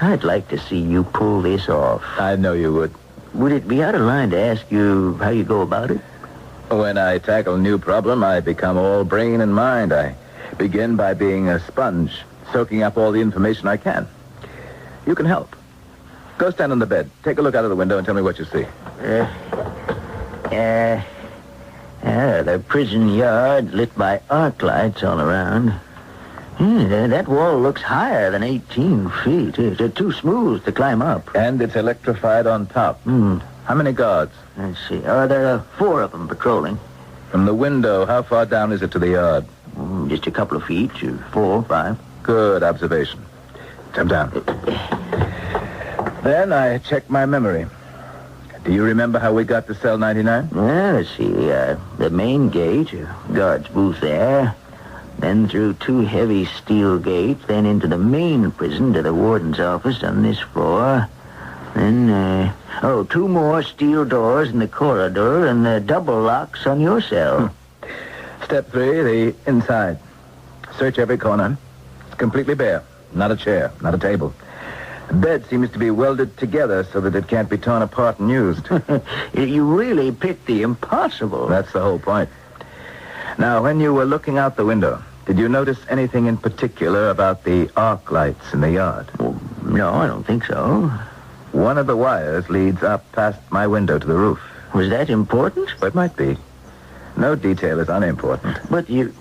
I'd like to see you pull this off. I know you would. Would it be out of line to ask you how you go about it? When I tackle a new problem, I become all brain and mind. I begin by being a sponge, soaking up all the information I can. You can help. Go stand on the bed. Take a look out of the window and tell me what you see. The prison yard lit by arc lights all around. That wall looks higher than 18 feet. It's too smooth to climb up. And it's electrified on top. How many guards? Let's see. There are 4 of them patrolling. From the window, how far down is it to the yard? Just a couple of feet, 4, 5. Good observation. Jump down. Then I check my memory. Do you remember how we got to cell 99? Well, let's see. The main gate, guard's booth there. Then through 2 heavy steel gates, then into the main prison to the warden's office on this floor. Then, 2 more steel doors in the corridor and the double locks on your cell. Step 3, the inside. Search every corner. It's completely bare. Not a chair, not a table. The bed seems to be welded together so that it can't be torn apart and used. You really picked the impossible. That's the whole point. Now, when you were looking out the window, did you notice anything in particular about the arc lights in the yard? Well, no, I don't think so. One of the wires leads up past my window to the roof. Was that important? It might be. No detail is unimportant. But you...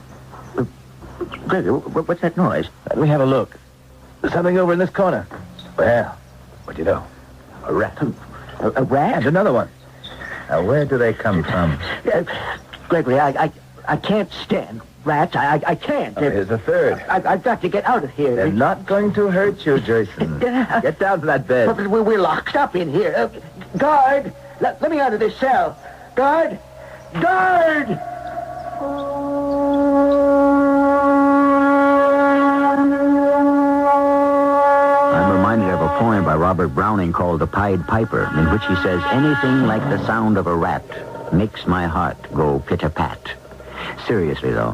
Gregory, what's that noise? Let me have a look. There's something over in this corner. Well, what do you know? A rat. A rat? And another one. Now, where do they come from? Gregory, I can't stand rats. I can't. Here's a third. I've got to get out of here. They're not going to hurt you, Jason. Get down to that bed. But we're locked up in here. Guard! Let me out of this cell. Guard! Guard! Poem by Robert Browning called The Pied Piper, in which he says, anything like the sound of a rat makes my heart go pit-a-pat. Seriously, though,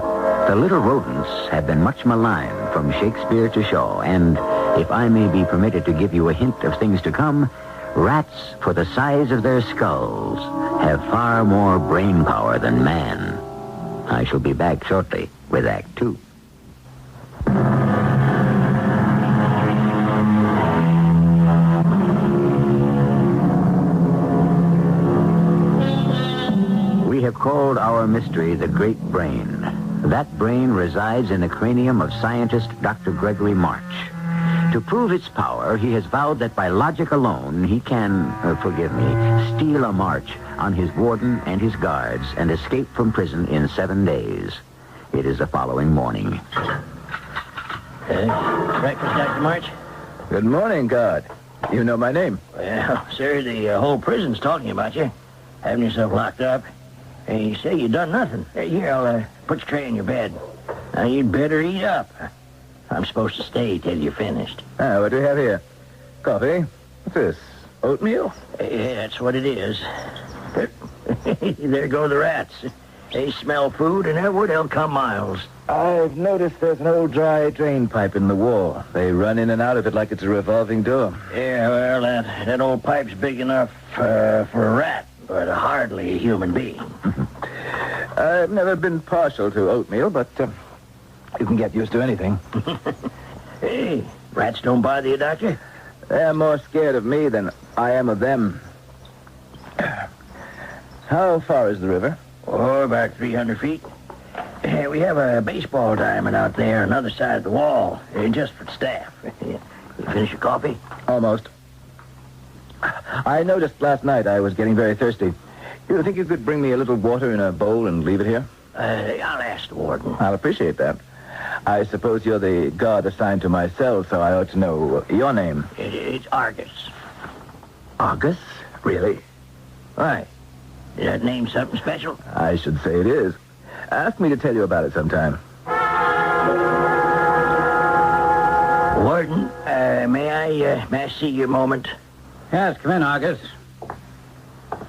the little rodents have been much maligned from Shakespeare to Shaw, and if I may be permitted to give you a hint of things to come, rats, for the size of their skulls, have far more brain power than man. I shall be back shortly with Act 2. We have called our mystery the Great Brain. That brain resides in the cranium of scientist Dr. Gregory March. To prove its power, he has vowed that by logic alone, he can, steal a march on his warden and his guards and escape from prison in 7 days. It is the following morning. Breakfast, Dr. March? Good morning, guard. You know my name? Well, sir, the whole prison's talking about you. Having yourself locked up. And you say you done nothing. Here, I'll put your tray in your bed. Now, you'd better eat up. I'm supposed to stay till you're finished. What do we have here? Coffee? What's this? Oatmeal? Yeah, that's what it is. There go the rats. They smell food, and everywhere they'll come miles. I've noticed there's an old dry drain pipe in the wall. They run in and out of it like it's a revolving door. Yeah, well, that old pipe's big enough for a rat, but hardly a human being. I've never been partial to oatmeal, but you can get used to anything. Hey, rats don't bother you, Doctor? They're more scared of me than I am of them. How far is the river? Oh, about 300 feet. We have a baseball diamond out there on the other side of the wall, just for staff. You finish your coffee? Almost. I noticed last night I was getting very thirsty. You think you could bring me a little water in a bowl and leave it here? I'll ask the warden. I'll appreciate that. I suppose you're the guard assigned to my cell, so I ought to know your name. It's Argus. Argus? Really? Why? Is that name something special? I should say it is. Ask me to tell you about it sometime. Warden, may I see you a moment? Yes, come in, Argus. Is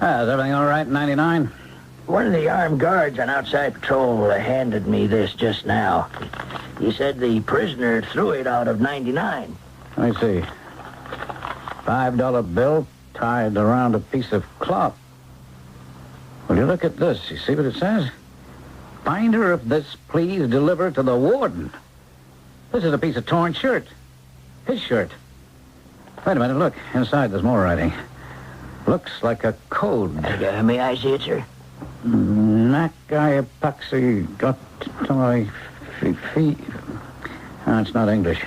everything all right in 99? One of the armed guards on outside patrol handed me this just now. He said the prisoner threw it out of 99. Let me see. $5 bill tied around a piece of cloth. Will you look at this? You see what it says? Finder of this, please deliver to the warden. This is a piece of torn shirt. His shirt. Wait a minute, look. Inside there's more writing. Looks like a code. May I see it, sir? Nakai epoxy got fee. Oh, it's not English.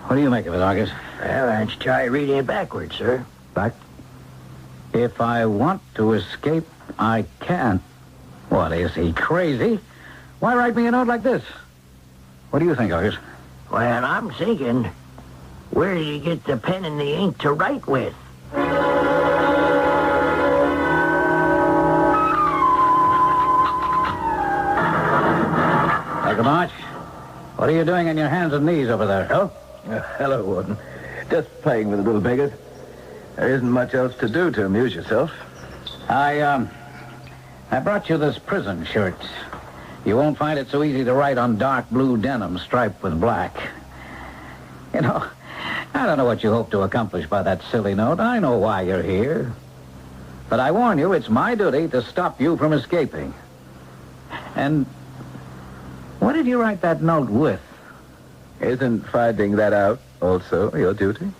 What do you make of it, Argus? Well, why don't you try reading it backwards, sir? Back? If I want to escape, I can. What, is he crazy? Why write me a note like this? What do you think, Argus? Well, I'm thinking, where did you get the pen and the ink to write with? Dr. March, what are you doing on your hands and knees over there? Oh? Hello, Warden. Just playing with the little beggars. There isn't much else to do to amuse yourself. I brought you this prison shirt. You won't find it so easy to write on dark blue denim striped with black. You know, I don't know what you hope to accomplish by that silly note. I know why you're here. But I warn you, it's my duty to stop you from escaping. And what did you write that note with? Isn't finding that out also your duty?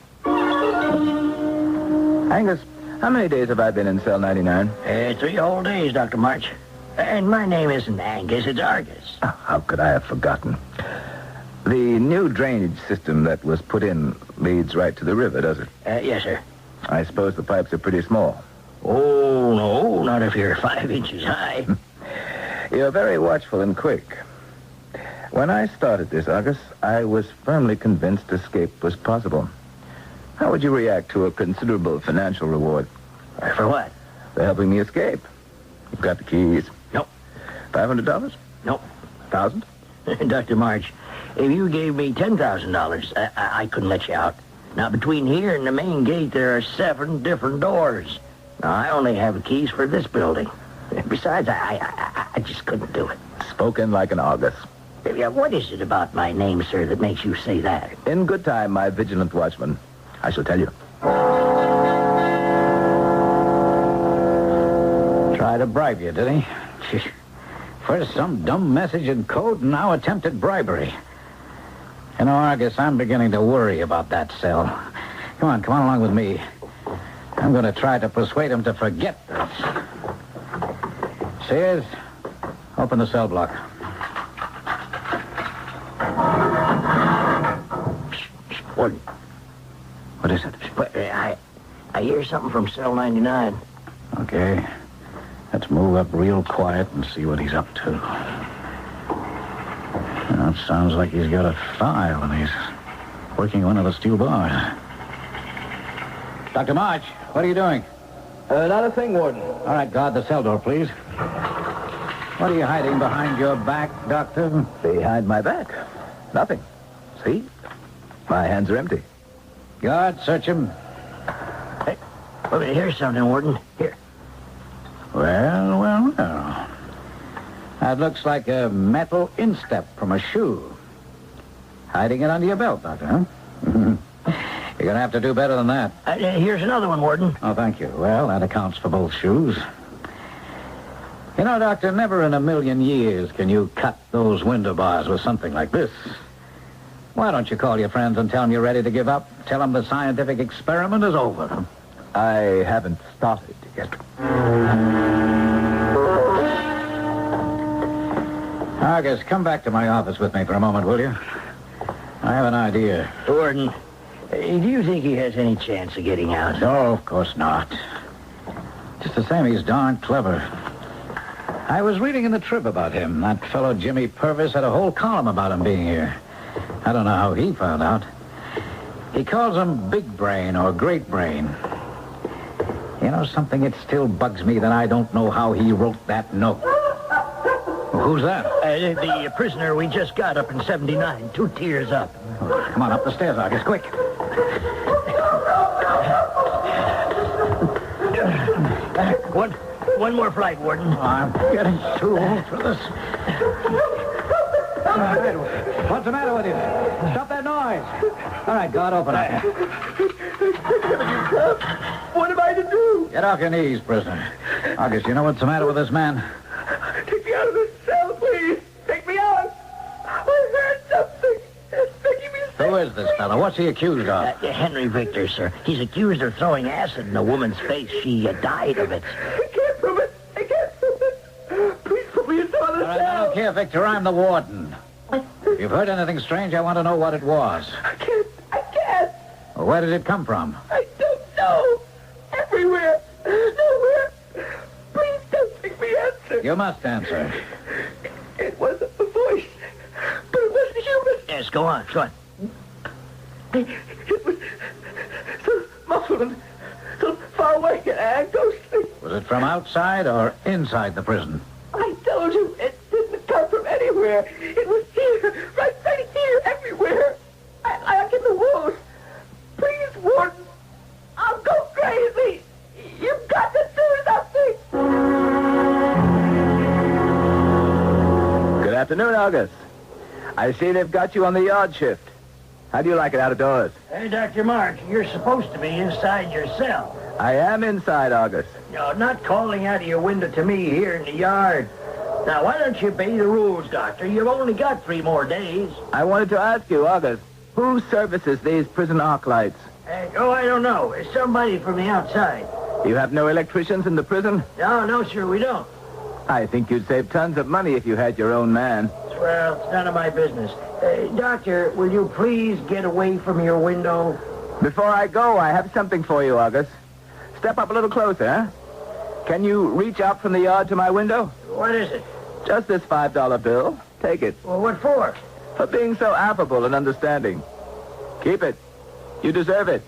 Angus, how many days have I been in cell 99? 3 whole days, Dr. March. And my name isn't Angus, it's Argus. Oh, how could I have forgotten? The new drainage system that was put in leads right to the river, does it? Yes, sir. I suppose the pipes are pretty small. Oh, no, not if you're 5 inches high. You're very watchful and quick. When I started this, Argus, I was firmly convinced escape was possible. How would you react to a considerable financial reward? For what? For helping me escape. You've got the keys. Nope. $500? Nope. $1,000? Dr. March, if you gave me $10,000, I couldn't let you out. Now, between here and the main gate, there are 7 different doors. Now, I only have the keys for this building. Besides, I just couldn't do it. Spoken like an Argus. Yeah, what is it about my name, sir, that makes you say that? In good time, my vigilant watchman. I shall tell you. Tried to bribe you, did he? First some dumb message in code, and now attempted bribery. You know, Argus, I'm beginning to worry about that cell. Come on along with me. I'm going to try to persuade him to forget this. Sears, open the cell block. What is it? I hear something from cell 99. Okay. Let's move up real quiet and see what he's up to. Well, it sounds like he's got a file and he's working one of the steel bars. Dr. March, what are you doing? Not a thing, Warden. All right, guard the cell door, please. What are you hiding behind your back, Doctor? Behind my back? Nothing. See? My hands are empty. Guard, search him. Hey, here's something, Warden. Here. Well. That looks like a metal instep from a shoe. Hiding it under your belt, Doctor, huh? You're going to have to do better than that. Here's another one, Warden. Oh, thank you. Well, that accounts for both shoes. You know, Doctor, never in a million years can you cut those window bars with something like this. Why don't you call your friends and tell them you're ready to give up? Tell them the scientific experiment is over. I haven't started yet. Argus, come back to my office with me for a moment, will you? I have an idea. Warden, do you think he has any chance of getting out? No, of course not. Just the same, he's darn clever. I was reading in the Trib about him. That fellow Jimmy Purvis had a whole column about him being here. I don't know how he found out. He calls him Big Brain or Great Brain. You know something? It still bugs me that I don't know how he wrote that note. Who's that? The prisoner we just got up in 79, 2 tiers up. Come on, up the stairs, Argus, quick. One more flight, Warden. I'm getting too old for this. What's the matter with you? Stop that noise. All right, guard, open up. What am I to do? Get off your knees, prisoner. Argus, you know what's the matter with this man? Take me out of this cell, please. Take me out. I heard something. It's making me sick. Who is this fellow? What's he accused of? Henry Victor, sir. He's accused of throwing acid in a woman's face. She died of it. I can't prove it. Please put me in some other cell. I don't care, Victor. I'm the warden. If you've heard anything strange, I want to know what it was. I can't. Well, where did it come from? I don't know. Everywhere. Nowhere. Please don't make me answer. You must answer. It was a voice, but it wasn't human. Yes, go on. It was so muffled and so far away and ghostly. Was it from outside or inside the prison? I told you, it didn't come from anywhere. It was here, right here, everywhere. Like in the walls. Please, Warden, I'll go crazy. You've got to do something. August. I see they've got you on the yard shift. How do you like it out of doors? Hey, Dr. March, you're supposed to be inside your cell. I am inside, August. No, not calling out of your window to me here in the yard. Now, why don't you obey the rules, Doctor? You've only got 3 more days. I wanted to ask you, August, who services these prison arc lights? I don't know. It's somebody from the outside. You have no electricians in the prison? No, sir, we don't. I think you'd save tons of money if you had your own man. Well, it's none of my business. Doctor, will you please get away from your window? Before I go, I have something for you, August. Step up a little closer, huh? Can you reach out from the yard to my window? What is it? Just this $5 bill. Take it. Well, what for? For being so affable and understanding. Keep it. You deserve it.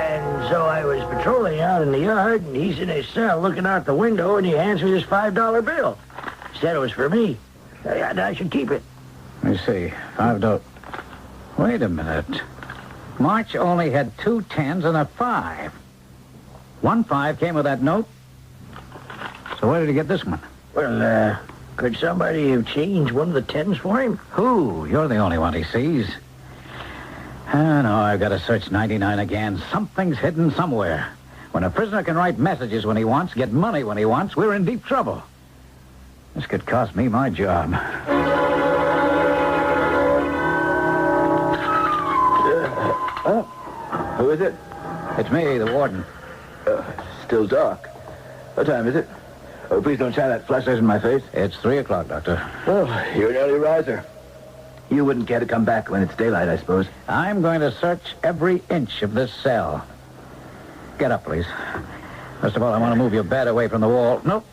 And so I was patrolling out in the yard, and he's in his cell looking out the window, and he hands me this $5 bill. He said it was for me. I should keep it. Let me see. $5. Wait a minute. March only had 2 10s and a 5. 1 5 came with that note. So where did he get this one? Well, could somebody have changed one of the 10s for him? Who? You're the only one he sees. No, I've got to search 99 again. Something's hidden somewhere. When a prisoner can write messages when he wants, get money when he wants, we're in deep trouble. This could cost me my job. Who is it? It's me, the warden. Still dark. What time is it? Oh, please don't shine that flashlight in my face. It's 3 o'clock, Doctor. Oh, you're an early riser. You wouldn't care to come back when it's daylight, I suppose. I'm going to search every inch of this cell. Get up, please. First of all, I want to move your bed away from the wall. Nope.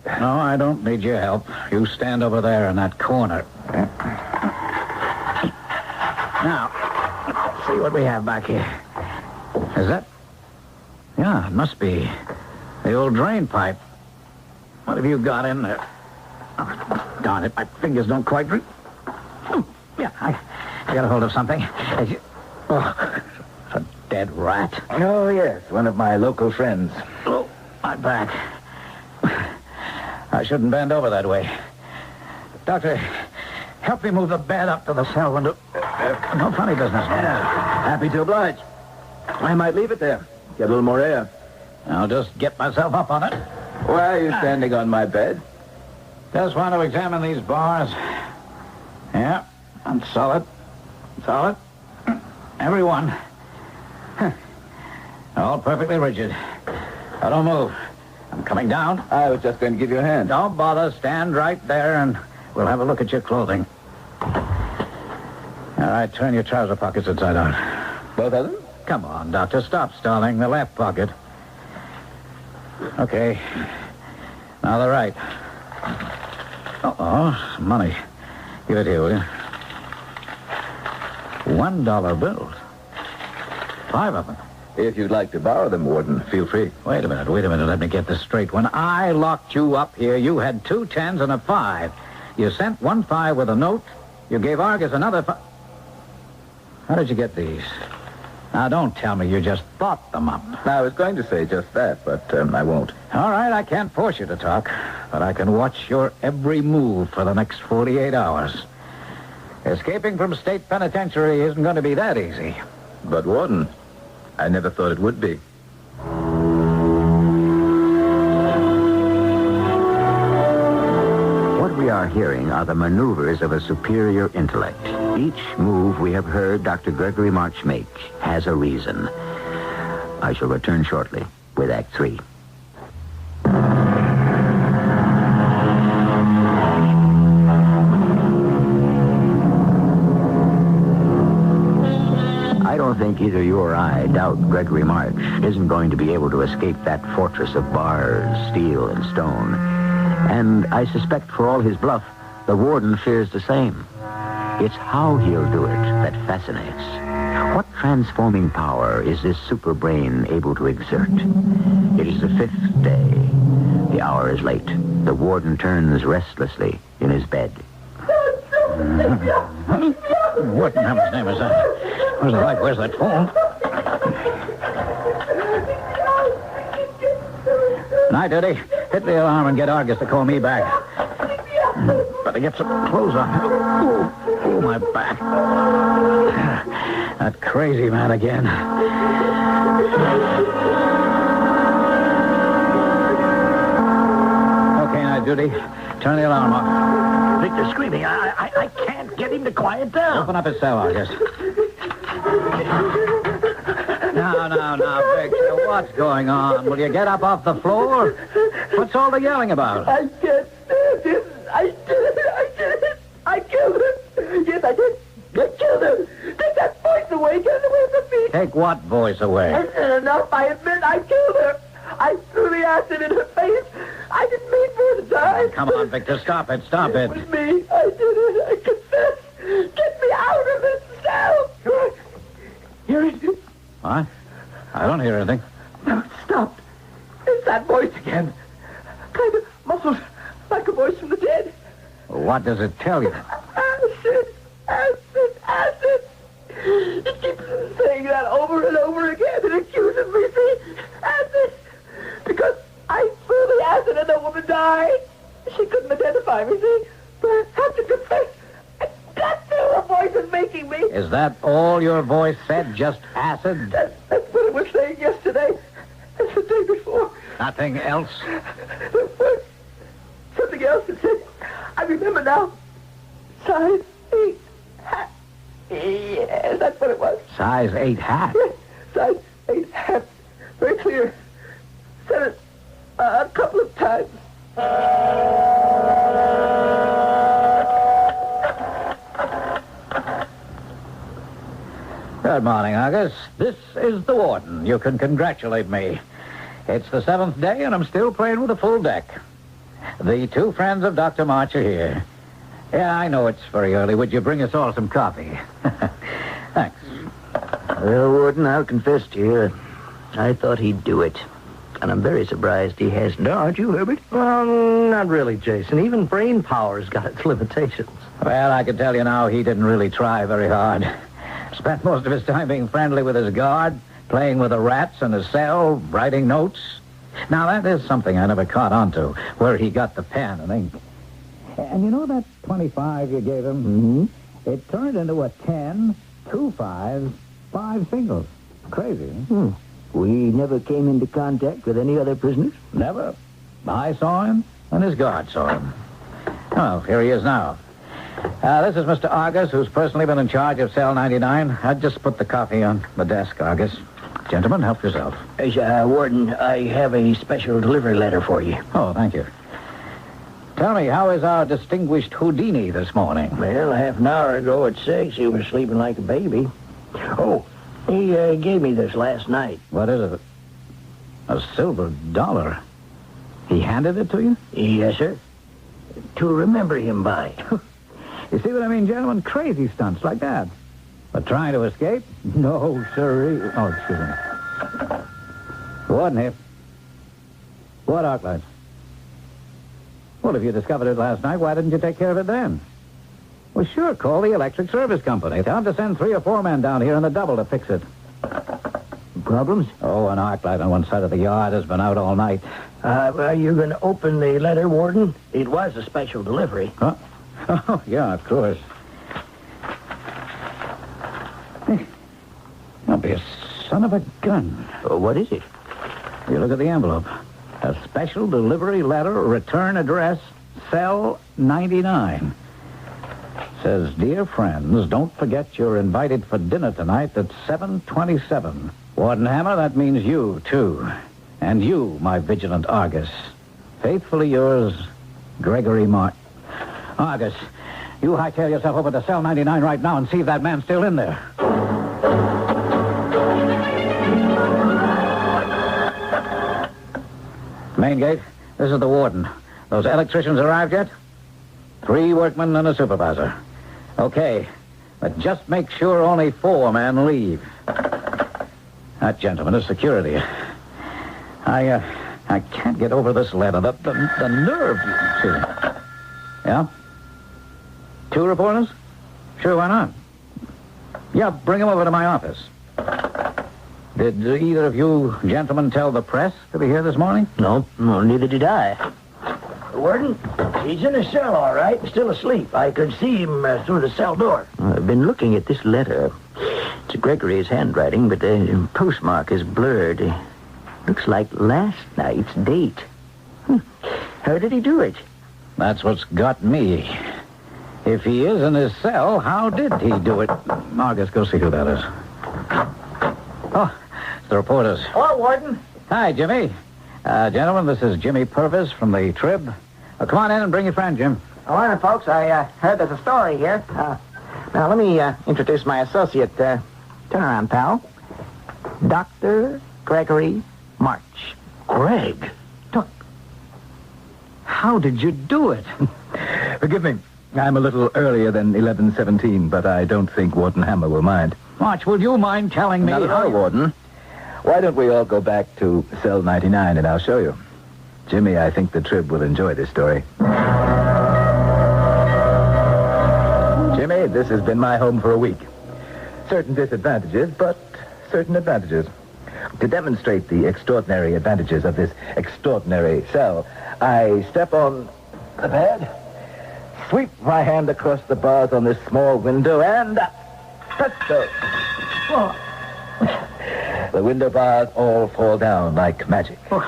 No, I don't need your help. You stand over there in that corner. Now, let's see what we have back here. Is that? Yeah, it must be the old drain pipe. What have you got in there? Oh, darn it, my fingers don't quite reach. Yeah, I got a hold of something. It's a dead rat. Oh, yes, one of my local friends. Oh, my back. I shouldn't bend over that way. Doctor, help me move the bed up to the cell window. No funny business, man. Yeah, happy to oblige. I might leave it there. Get a little more air. I'll just get myself up on it. Why are you standing on my bed? Just want to examine these bars. Yeah, I'm solid. Solid. Every one. All perfectly rigid. Now, don't move. I'm coming down. I was just going to give you a hand. Don't bother. Stand right there, and we'll have a look at your clothing. All right, turn your trouser pockets inside out. Both of them? Come on, Doctor. Stop stalling. The left pocket. Okay. Now the right. Uh-oh, some money. Give it here, will you? $1 bills. 5 of them. If you'd like to borrow them, Warden, feel free. Wait a minute. Let me get this straight. When I locked you up here, you had 2 10s and a 5. You sent 1 5 with a note. You gave Argus another 5. How did you get these? Now, don't tell me you just thought them up. I was going to say just that, but I won't. All right, I can't force you to talk, but I can watch your every move for the next 48 hours. Escaping from state penitentiary isn't going to be that easy. But, Warden, I never thought it would be. What we are hearing are the maneuvers of a superior intellect. Each move we have heard Dr. Gregory March make has a reason. I shall return shortly with Act 3. I don't think either you or I doubt Gregory March isn't going to be able to escape that fortress of bars, steel, and stone. And I suspect for all his bluff, the warden fears the same. It's how he'll do it that fascinates. What transforming power is this super brain able to exert? It is the 5th day. The hour is late. The warden turns restlessly in his bed. What in heaven's name is that? Where's the light? Where's that phone? Night, Eddie. Hit the alarm and get Argus to call me back. Better get some clothes on. Oh, my back. That crazy man again. Okay, now, Judy, turn the alarm off. Victor's screaming. I can't get him to quiet down. Open up his cell, August. Now, Victor, what's going on? Will you get up off the floor? What's all the yelling about? I can't stand it. I did it. I killed her. Yes, I did. I killed her. Take that voice away. Get it away from me. Take what voice away? Enough. I admit I killed her. I threw the acid in her face. I didn't mean for her to die. Come on, Victor. Stop it. Stop it. It was me. I did it. I confess. Get me out of this cell. Hear it? What? I don't hear anything. No, it stopped. It's that voice again. Kind of muffled, like a voice from the dead. What does it tell you? Acid. It keeps saying that over and over again. It accuses me, see? Acid. Because I threw the acid and the woman died. She couldn't identify me, see? But I have to confess. I got to. Her voice is making me. Is that all your voice said? Just acid? That's what it was saying yesterday. And the day before. Nothing else? There was something else that said, I remember now, size 8 hat. Yes, that's what it was. Size 8 hat? Yes, size 8 hat. Very clear. Said it a couple of times. Good morning, August. This is the warden. You can congratulate me. It's the 7th day, and I'm still playing with a full deck. The 2 friends of Dr. March are here. Yeah, I know it's very early. Would you bring us all some coffee? Thanks. Well, Warden, I'll confess to you, I thought he'd do it. And I'm very surprised he hasn't. Aren't you, Herbert? Well, not really, Jason. Even brain power's got its limitations. Well, I can tell you now, he didn't really try very hard. Spent most of his time being friendly with his guard, playing with the rats in his cell, writing notes. Now, that is something I never caught on to, where he got the pen and ink. And you know that 25 you gave him? Mm-hmm. It turned into a 10, 2 5s, 5 singles. Crazy, huh? We never came into contact with any other prisoners? Never. I saw him, and his guard saw him. Well, here he is now. This is Mr. August, who's personally been in charge of cell 99. I'd just put the coffee on the desk, August. Gentlemen, help yourself. Warden, I have a special delivery letter for you. Oh, thank you. Tell me, how is our distinguished Houdini this morning? Well, half an hour ago at 6, he was sleeping like a baby. Oh, he gave me this last night. What is it? A silver dollar. He handed it to you? Yes, sir. To remember him by. You see what I mean, gentlemen? Crazy stunts like that. But trying to escape? No, sir. Oh, excuse me. Warden here. What arclight? Well, if you discovered it last night, why didn't you take care of it then? Well, sure, call the electric service company. They'll have to send 3 or 4 men down here in the double to fix it. Problems? Oh, an arc light on one side of the yard has been out all night. Well, you're going to open the letter, Warden? It was a special delivery. Huh? Oh, yeah, of course. That'll be a son of a gun. What is it? You look at the envelope. A special delivery letter, return address, cell 99. Says, dear friends, don't forget you're invited for dinner tonight at 7:27. Warden Hammer, that means you, too. And you, my vigilant Argus. Faithfully yours, Gregory Martin. Argus, you hightail yourself over to cell 99 right now and see if that man's still in there. Main gate, this is the warden. Those electricians arrived yet? 3 workmen and a supervisor. Okay, but just make sure only 4 men leave. That gentleman is security. I can't get over this letter. The nerve. Excuse me. Yeah? 2 reporters? Sure, why not? Yeah, bring them over to my office. Did either of you gentlemen tell the press to be here this morning? No, neither did I. Warden, He's in his cell, all right, still asleep. I could see him through the cell door. I've been looking at this letter. It's Gregory's handwriting, but the postmark is blurred. Looks like last night's date. How did he do it? That's what's got me. If he is in his cell, how did he do it? Marcus, go see who that is. Oh, it's the reporters. Hello, Warden. Hi, Jimmy. Gentlemen, this is Jimmy Purvis from the Trib. Come on in and bring your friend, Jim. Good morning, folks. I heard there's a story here. Now, let me introduce my associate. Turn around, pal. Dr. Gregory March. Greg? How did you do it? Forgive me. I'm a little earlier than 11:17, but I don't think Warden Hammer will mind. March, will you mind telling me? Not at all, Warden. Why don't we all go back to cell 99 and I'll show you. Jimmy, I think the Trib will enjoy this story. Jimmy, this has been my home for a week. Certain disadvantages, but certain advantages. To demonstrate the extraordinary advantages of this extraordinary cell, I step on the bed, sweep my hand across the bars on this small window, and presto! Oh. The window bars all fall down like magic. Oh,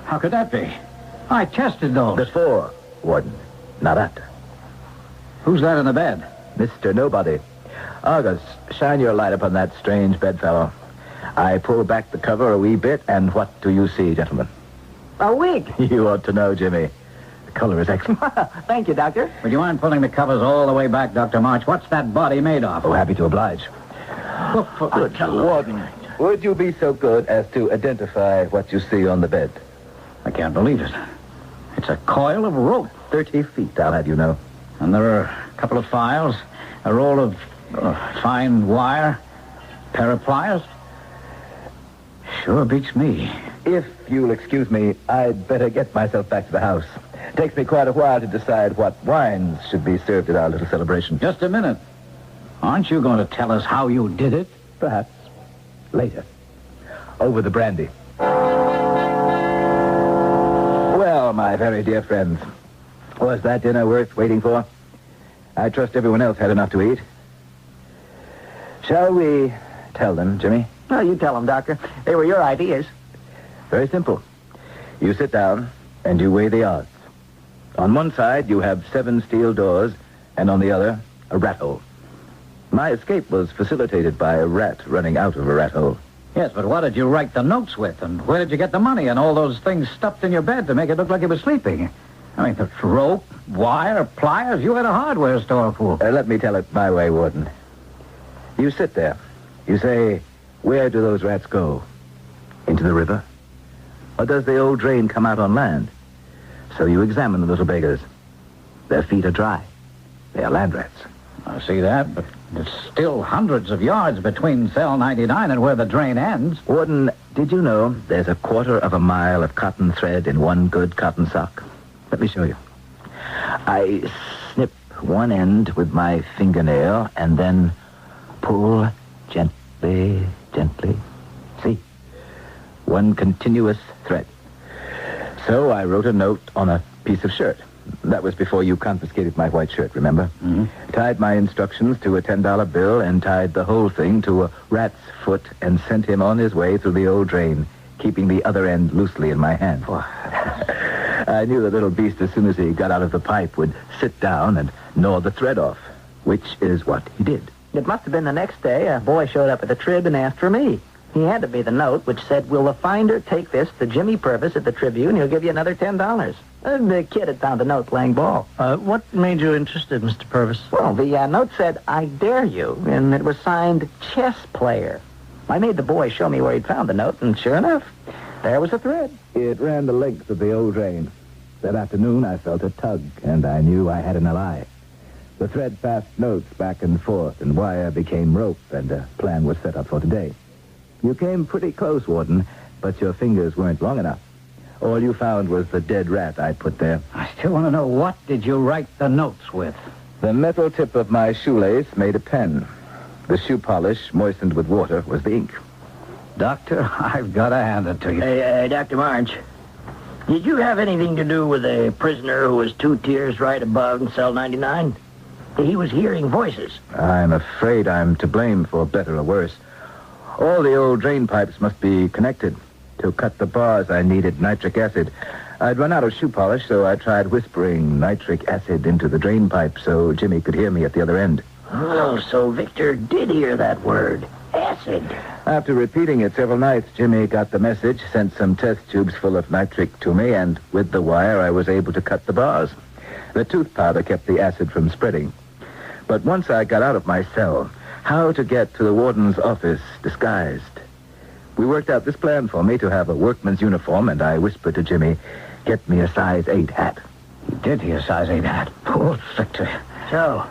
how could that be? I tested those. Before, Warden, not after. Who's that in the bed? Mr. Nobody. Argus, shine your light upon that strange bedfellow. I pull back the cover a wee bit, and what do you see, gentlemen? A wig. You ought to know, Jimmy. The color is excellent. Thank you, Doctor. Would you mind pulling the covers all the way back, Dr. March? What's that body made of? Oh, happy to oblige. Good Warden, would you be so good as to identify what you see on the bed? I can't believe it. It's a coil of rope. 30 feet, I'll have you know. And there are a couple of files, a roll of fine wire, a pair of pliers. Sure beats me. If you'll excuse me, I'd better get myself back to the house. Takes me quite a while to decide what wines should be served at our little celebration. Just a minute. Aren't you going to tell us how you did it? Perhaps. Later. Over the brandy. Well, my very dear friends, was that dinner worth waiting for? I trust everyone else had enough to eat. Shall we tell them, Jimmy? No, you tell them, Doctor. They were your ideas. Very simple. You sit down and you weigh the odds. On one side, you have 7 steel doors, and on the other, a rat hole. My escape was facilitated by a rat running out of a rat hole. Yes, but what did you write the notes with? And where did you get the money and all those things stuffed in your bed to make it look like you were sleeping? I mean, the rope, wire, pliers, you had a hardware store full. Let me tell it my way, Warden. You sit there. You say, where do those rats go? Into the river? Or does the old drain come out on land? So you examine the little beggars. Their feet are dry. They are land rats. I see that, but there's still hundreds of yards between cell 99 and where the drain ends. Warden, did you know there's a 1/4 of a mile of cotton thread in one good cotton sock? Let me show you. I snip one end with my fingernail and then pull gently, gently. See? One continuous thread. So I wrote a note on a piece of shirt. That was before you confiscated my white shirt, remember? Mm-hmm. Tied my instructions to a $10 bill and tied the whole thing to a rat's foot and sent him on his way through the old drain, keeping the other end loosely in my hand. I knew the little beast, as soon as he got out of the pipe, would sit down and gnaw the thread off, which is what he did. It must have been the next day. A boy showed up at the Trib and asked for me. He handed me the note, which said, will the finder take this to Jimmy Purvis at the Tribune? He'll give you another $10. The kid had found the note playing ball. What made you interested, Mr. Purvis? Well, the note said, I dare you, and it was signed Chess Player. I made the boy show me where he'd found the note, and sure enough, there was a thread. It ran the length of the old drain. That afternoon, I felt a tug, and I knew I had an ally. The thread passed notes back and forth, and wire became rope, and a plan was set up for today. You came pretty close, Warden, but your fingers weren't long enough. All you found was the dead rat I'd put there. I still want to know, what did you write the notes with? The metal tip of my shoelace made a pen. The shoe polish, moistened with water, was the ink. Doctor, I've got to hand it to you. Hey, Dr. March. Did you have anything to do with a prisoner who was 2 tiers right above in cell 99? He was hearing voices. I'm afraid I'm to blame for better or worse. All the old drain pipes must be connected. To cut the bars, I needed nitric acid. I'd run out of shoe polish, so I tried whispering nitric acid into the drain pipe so Jimmy could hear me at the other end. Oh, so Victor did hear that word, acid. After repeating it several nights, Jimmy got the message, sent some test tubes full of nitric to me, and with the wire, I was able to cut the bars. The tooth powder kept the acid from spreading. But once I got out of my cell, how to get to the warden's office disguised? We worked out this plan for me to have a workman's uniform, and I whispered to Jimmy, get me a size 8 hat. He did hear a size 8 hat. Poor Victor. So,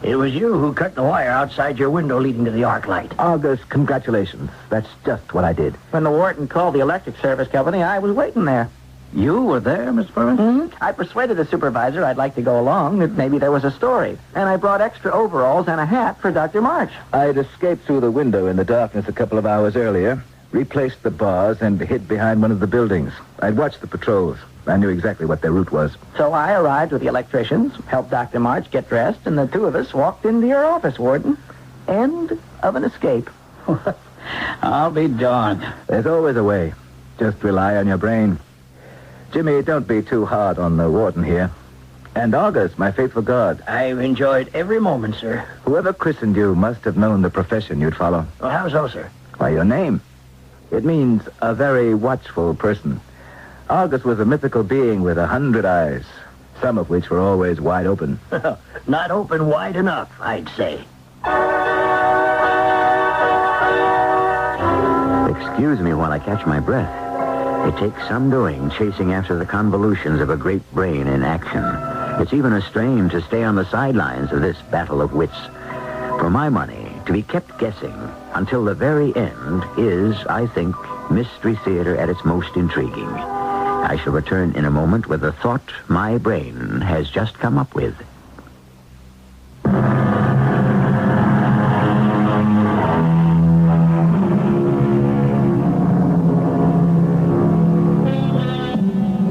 it was you who cut the wire outside your window leading to the arc light. August, congratulations. That's just what I did. When the warden called the electric service company, I was waiting there. You were there, Miss Furman? Mm-hmm. I persuaded the supervisor I'd like to go along, that maybe there was a story. And I brought extra overalls and a hat for Dr. March. I'd escaped through the window in the darkness a couple of hours earlier, replaced the bars, and hid behind one of the buildings. I'd watched the patrols. I knew exactly what their route was. So I arrived with the electricians, helped Dr. March get dressed, and the two of us walked into your office, Warden. End of an escape. I'll be darned. There's always a way. Just rely on your brain. Jimmy, don't be too hard on the warden here. And August, my faithful guard. I've enjoyed every moment, sir. Whoever christened you must have known the profession you'd follow. Well, how so, sir? Why, your name. It means a very watchful person. August was a mythical being with 100 eyes, some of which were always wide open. Not open wide enough, I'd say. Excuse me while I catch my breath. It takes some doing chasing after the convolutions of a great brain in action. It's even a strain to stay on the sidelines of this battle of wits. For my money, to be kept guessing until the very end is, I think, Mystery Theater at its most intriguing. I shall return in a moment with a thought my brain has just come up with.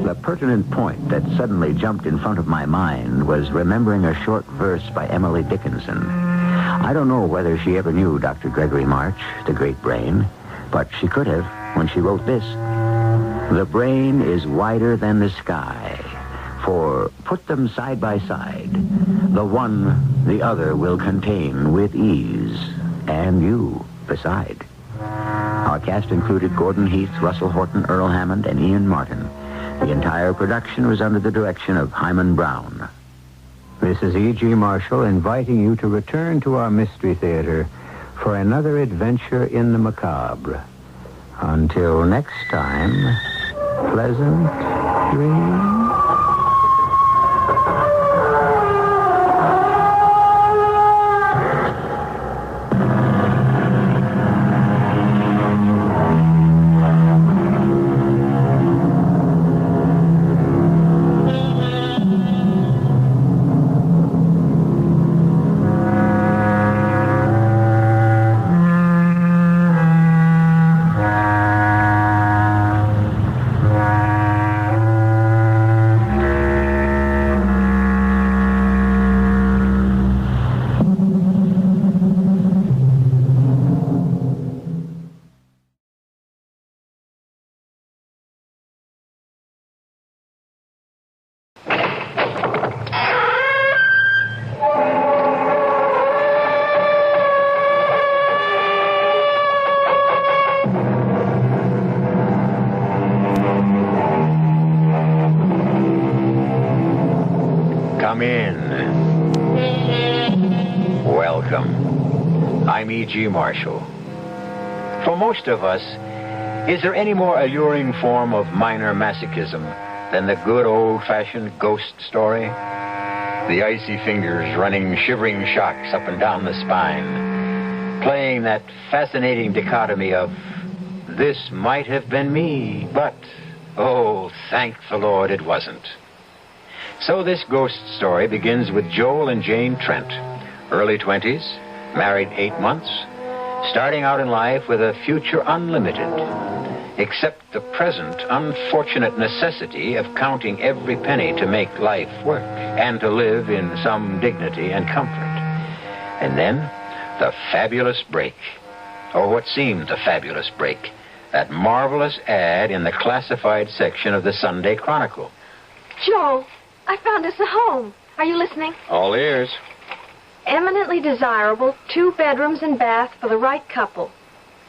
The pertinent point that suddenly jumped in front of my mind was remembering a short verse by Emily Dickinson. I don't know whether she ever knew Dr. Gregory March, the great brain, but she could have when she wrote this. The brain is wider than the sky, for put them side by side. The one the other will contain with ease, and you beside. Our cast included Gordon Heath, Russell Horton, Earl Hammond, and Ian Martin. The entire production was under the direction of Hyman Brown. This is E.G. Marshall inviting you to return to our Mystery Theater for another adventure in the macabre. Until next time, pleasant dreams. Come in. Welcome. I'm E.G. Marshall. For most of us, is there any more alluring form of minor masochism than the good old-fashioned ghost story? The icy fingers running shivering shocks up and down the spine, playing that fascinating dichotomy of, this might have been me, but, oh, thank the Lord it wasn't. So this ghost story begins with Joel and Jane Trent, early 20s, married 8 months, starting out in life with a future unlimited. except the present unfortunate necessity of counting every penny to make life work and to live in some dignity and comfort. And then, the fabulous break, or what seemed the fabulous break, that marvelous ad in the classified section of the Sunday Chronicle. Joel, I found us a home. Are you listening? All ears. Eminently desirable, 2 bedrooms and bath for the right couple.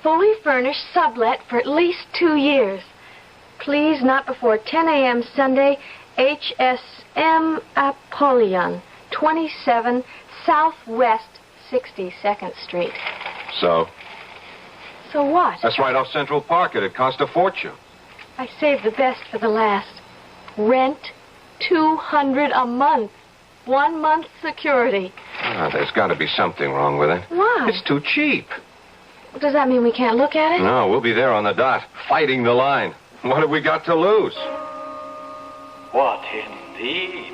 Fully furnished, sublet for at least 2 years. Please, not before 10 a.m. Sunday, HSM Apollyon, 27 Southwest 62nd Street. So? So what? That's right off Central Park. It'd cost a fortune. I saved the best for the last. Rent, $200 a month. 1 month security. There's got to be something wrong with it. Why? It's too cheap. Does that mean we can't look at it? No, we'll be there on the dot, fighting the line. What have we got to lose? What indeed?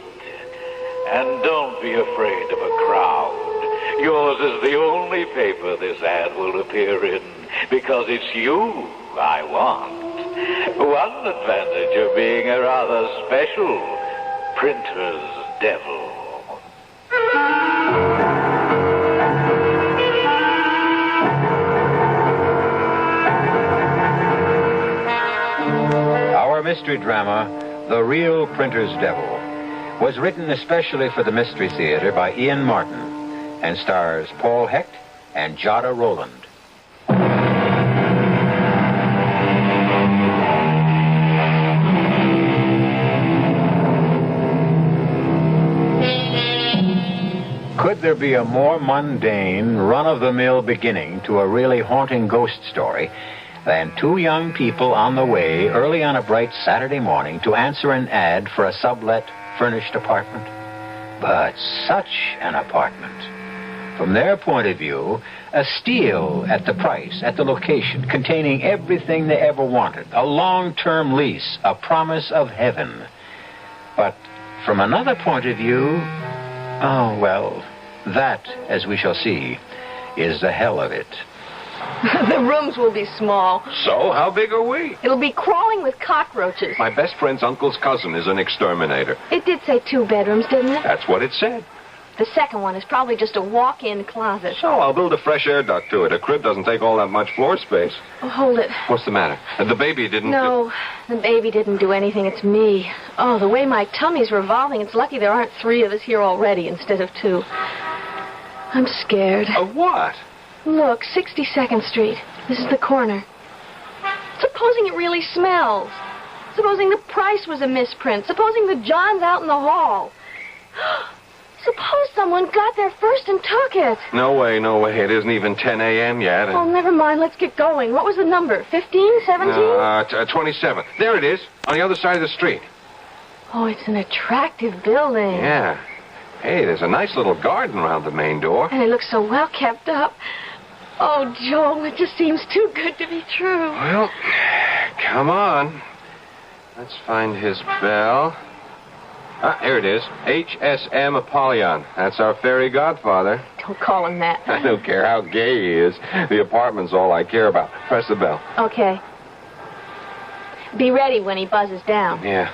And don't be afraid of a crowd. Yours is the only paper this ad will appear in, because it's you I want. One advantage of being a rather special printer's devil. Our mystery drama, The Real Printer's Devil, was written especially for the Mystery Theater by Ian Martin and stars Paul Hecht and Jada Rowland. Could there be a more mundane, run-of-the-mill beginning to a really haunting ghost story than 2 young people on the way early on a bright Saturday morning to answer an ad for a sublet furnished apartment? But such an apartment. From their point of view, a steal at the price, at the location, containing everything they ever wanted, a long-term lease, a promise of heaven. But from another point of view, oh, well, that, as we shall see, is the hell of it. The rooms will be small. So, how big are we? It'll be crawling with cockroaches. My best friend's uncle's cousin is an exterminator. It did say 2 bedrooms, didn't it? That's what it said. The second one is probably just a walk-in closet. So, I'll build a fresh air duct to it. A crib doesn't take all that much floor space. Oh, hold it. What's the matter? The baby didn't... No, the baby didn't do anything. It's me. Oh, the way my tummy's revolving, it's lucky there aren't 3 of us here already instead of 2. I'm scared. Of what? Look, 62nd Street. This is the corner. Supposing it really smells. Supposing the price was a misprint. Supposing the John's out in the hall. Suppose someone got there first and took it. No way, no way. It isn't even 10 a.m. yet. Oh, never mind. Let's get going. What was the number? 15? 17? 27. There it is, on the other side of the street. Oh, it's an attractive building. Yeah. Hey, there's a nice little garden around the main door. And it looks so well kept up. Oh, Joel, it just seems too good to be true. Well, come on. Let's find his bell. Here it is. HSM Apollyon. That's our fairy godfather. Don't call him that. I don't care how gay he is. The apartment's all I care about. Press the bell. Okay. Be ready when he buzzes down. Yeah.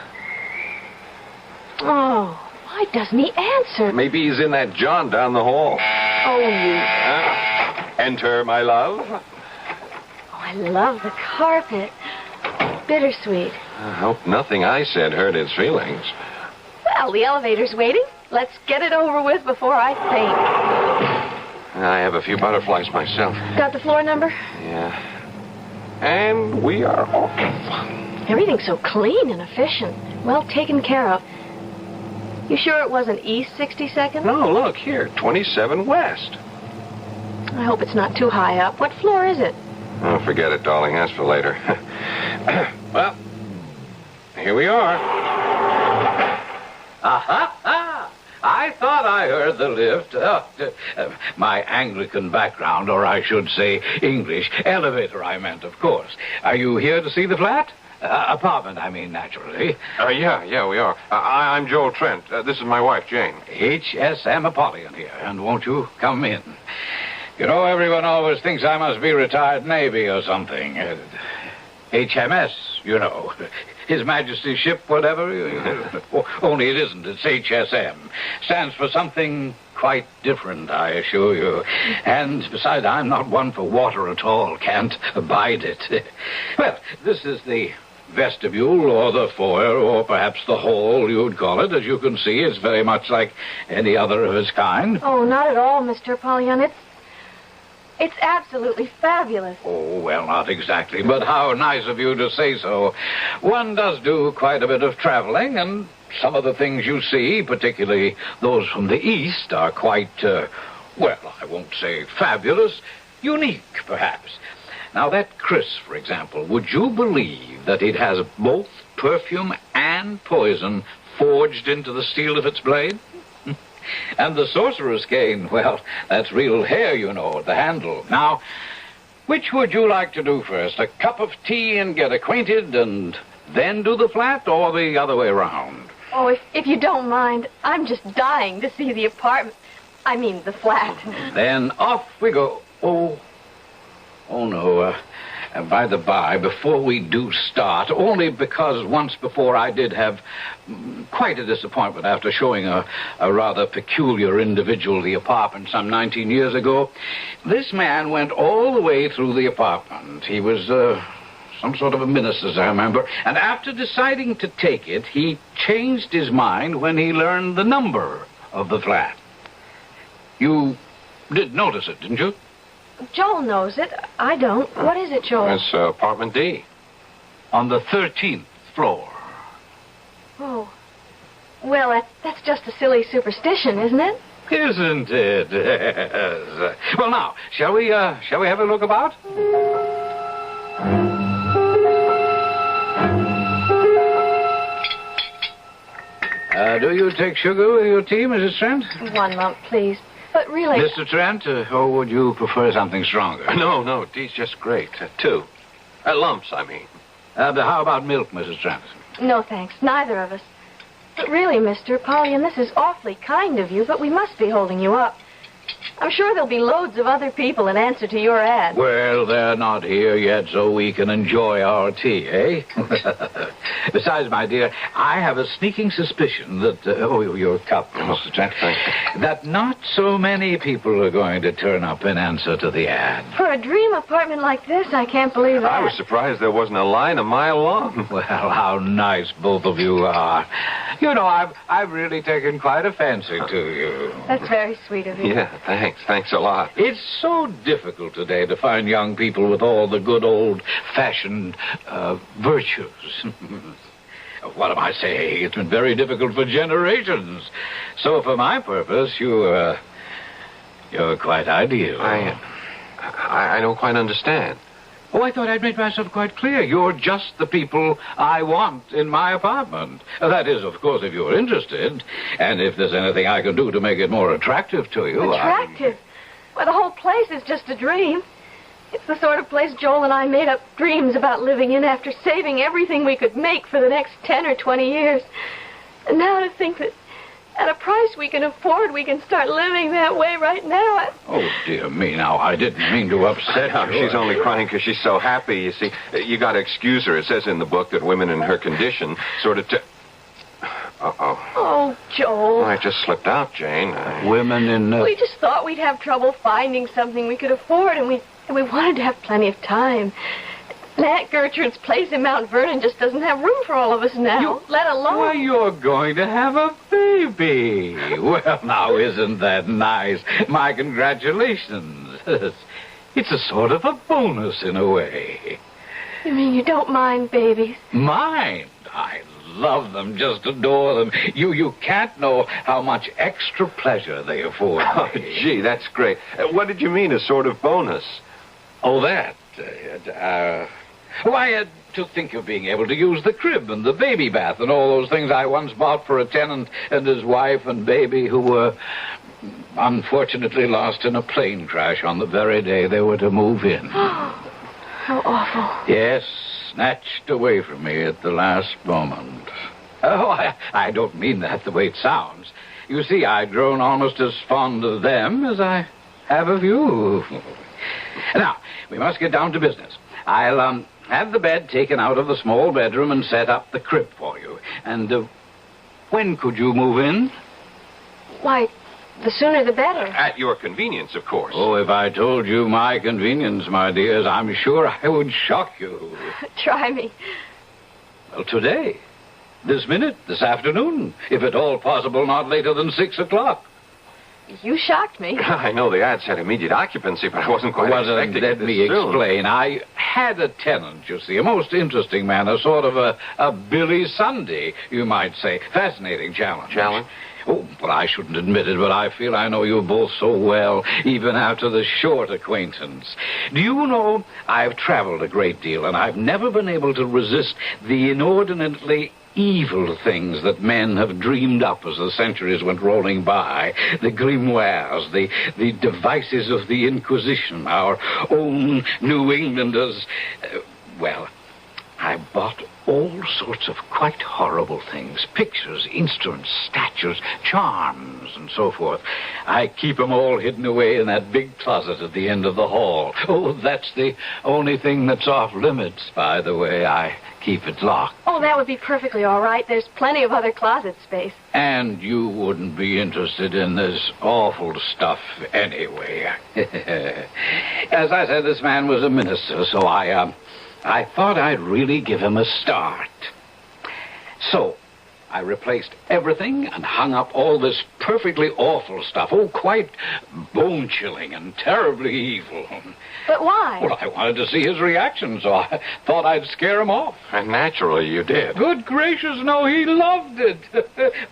Oh, why doesn't he answer? Maybe he's in that John down the hall. Oh, you. Enter, my love. Oh, I love the carpet. Bittersweet. I hope nothing I said hurt his feelings. Well, the elevator's waiting. Let's get it over with before I faint. I have a few butterflies myself. Got the floor number? Yeah. And we are off. Everything's so clean and efficient. Well taken care of. You sure it wasn't East 62nd? No, look here. 27 West. I hope it's not too high up. What floor is it? Oh, forget it, darling. That's for later. Well, here we are. Aha! I thought I heard the lift. My Anglican background, or I should say English. Elevator, I meant, of course. Are you here to see the flat? Apartment, I mean, naturally. Yeah, we are. I'm Joel Trent. This is my wife, Jane. HSM Apollyon here, and won't you come in? You know, everyone always thinks I must be retired Navy or something. HMS, you know. His Majesty's ship, whatever. Only it isn't. It's HSM. Stands for something quite different, I assure you. And besides, I'm not one for water at all. Can't abide it. Well, this is the vestibule, or the foyer, or perhaps the hall, you'd call it. As you can see, it's very much like any other of its kind. Oh, not at all, Mr. Apollyon. It's absolutely fabulous. Oh, well, not exactly, but how nice of you to say so. One does do quite a bit of traveling, and some of the things you see, particularly those from the East, are quite, well, I won't say fabulous, unique, perhaps. Now, that Chris, for example, would you believe that it has both perfume and poison forged into the steel of its blade? And the sorcerer's cane, well, that's real hair, you know, at the handle. Now, which would you like to do first? A cup of tea and get acquainted and then do the flat, or the other way around? Oh, if you don't mind, I'm just dying to see the apartment. I mean, the flat. Then off we go. Oh no, by the by, before we do start, only because once before I did have quite a disappointment after showing a rather peculiar individual the apartment some 19 years ago. This man went all the way through the apartment. He was some sort of a minister, as I remember, and after deciding to take it, he changed his mind when he learned the number of the flat. You did notice it, didn't you? Joel knows it. I don't. What is it, Joel? It's apartment D. On the 13th floor. Oh. Well, that's just a silly superstition, isn't it? Isn't it? Yes. Well, now, shall we have a look about? Do you take sugar with your tea, Mrs. Trent? 1 lump, please. But really... Mr. Trent, or would you prefer something stronger? No, tea's just great. 2. Lumps, I mean. How about milk, Mrs. Trent? No, thanks. Neither of us. But really, Mr. Apollyon, this is awfully kind of you, but we must be holding you up. I'm sure there'll be loads of other people in answer to your ad. Well, they're not here yet, so we can enjoy our tea, eh? Besides, my dear, I have a sneaking suspicion that... your cup, Mr. Trent. That not so many people are going to turn up in answer to the ad. For a dream apartment like this, I can't believe that. I was surprised there wasn't a line a mile long. Well, how nice both of you are. You know, I've really taken quite a fancy to you. That's very sweet of you. Yeah, Thanks a lot. It's so difficult today to find young people with all the good old-fashioned virtues. What am I saying? It's been very difficult for generations. So for my purpose, you're quite ideal. I don't quite understand. Oh, I thought I'd made myself quite clear. You're just the people I want in my apartment. That is, of course, if you're interested. And if there's anything I can do to make it more attractive to you. Attractive? Well, the whole place is just a dream. It's the sort of place Joel and I made up dreams about living in after saving everything we could make for the next 10 or 20 years. And now to think that at a price we can afford, we can start living that way right now. Oh, dear me, now, I didn't mean to upset you. She's only crying because she's so happy. You see, you got to excuse her. It says in the book that women in her condition sort of... Uh-oh. Oh, Joel. Oh, I just slipped out, Jane. Women in... We just thought we'd have trouble finding something we could afford, and we wanted to have plenty of time. And Aunt Gertrude's place in Mount Vernon just doesn't have room for all of us now, let alone... Why, you're going to have a baby. Well, now, isn't that nice? My congratulations. It's a sort of a bonus in a way. You mean you don't mind babies? Mind? I love them, just adore them. You can't know how much extra pleasure they afford. Oh, gee, that's great. What did you mean, a sort of bonus? Oh, that. Why, to think of being able to use the crib and the baby bath and all those things I once bought for a tenant and his wife and baby who were unfortunately lost in a plane crash on the very day they were to move in. How awful. Yes, snatched away from me at the last moment. Oh, I don't mean that the way it sounds. You see, I'd grown almost as fond of them as I have of you. Now, we must get down to business. have the bed taken out of the small bedroom and set up the crib for you. And when could you move in? Why, the sooner the better. At your convenience, of course. Oh, if I told you my convenience, my dears, I'm sure I would shock you. Try me. Well, today. This minute, this afternoon. If at all possible, not later than 6 o'clock. You shocked me. I know the ad said immediate occupancy, but I wasn't quite expecting Let it this me soon. explain. I had a tenant, you see, a most interesting man, a sort of a Billy Sunday, you might say. Fascinating challenge. Challenge? Oh, but I shouldn't admit it, but I feel I know you both so well, even after the short acquaintance. Do you know, I've traveled a great deal, and I've never been able to resist the inordinately evil things that men have dreamed up as the centuries went rolling by. The grimoires, the devices of the Inquisition, our own New Englanders. Well, I bought all sorts of quite horrible things. Pictures, instruments, statues, charms, and so forth. I keep them all hidden away in that big closet at the end of the hall. Oh, that's the only thing that's off limits, by the way. I keep it locked. Oh, that would be perfectly all right. There's plenty of other closet space. And you wouldn't be interested in this awful stuff anyway. As I said, this man was a minister, so I thought I'd really give him a start. So, I replaced everything and hung up all this perfectly awful stuff. Oh, quite bone-chilling and terribly evil. But why? Well, I wanted to see his reaction, so I thought I'd scare him off. And naturally you did. Good gracious, no, he loved it.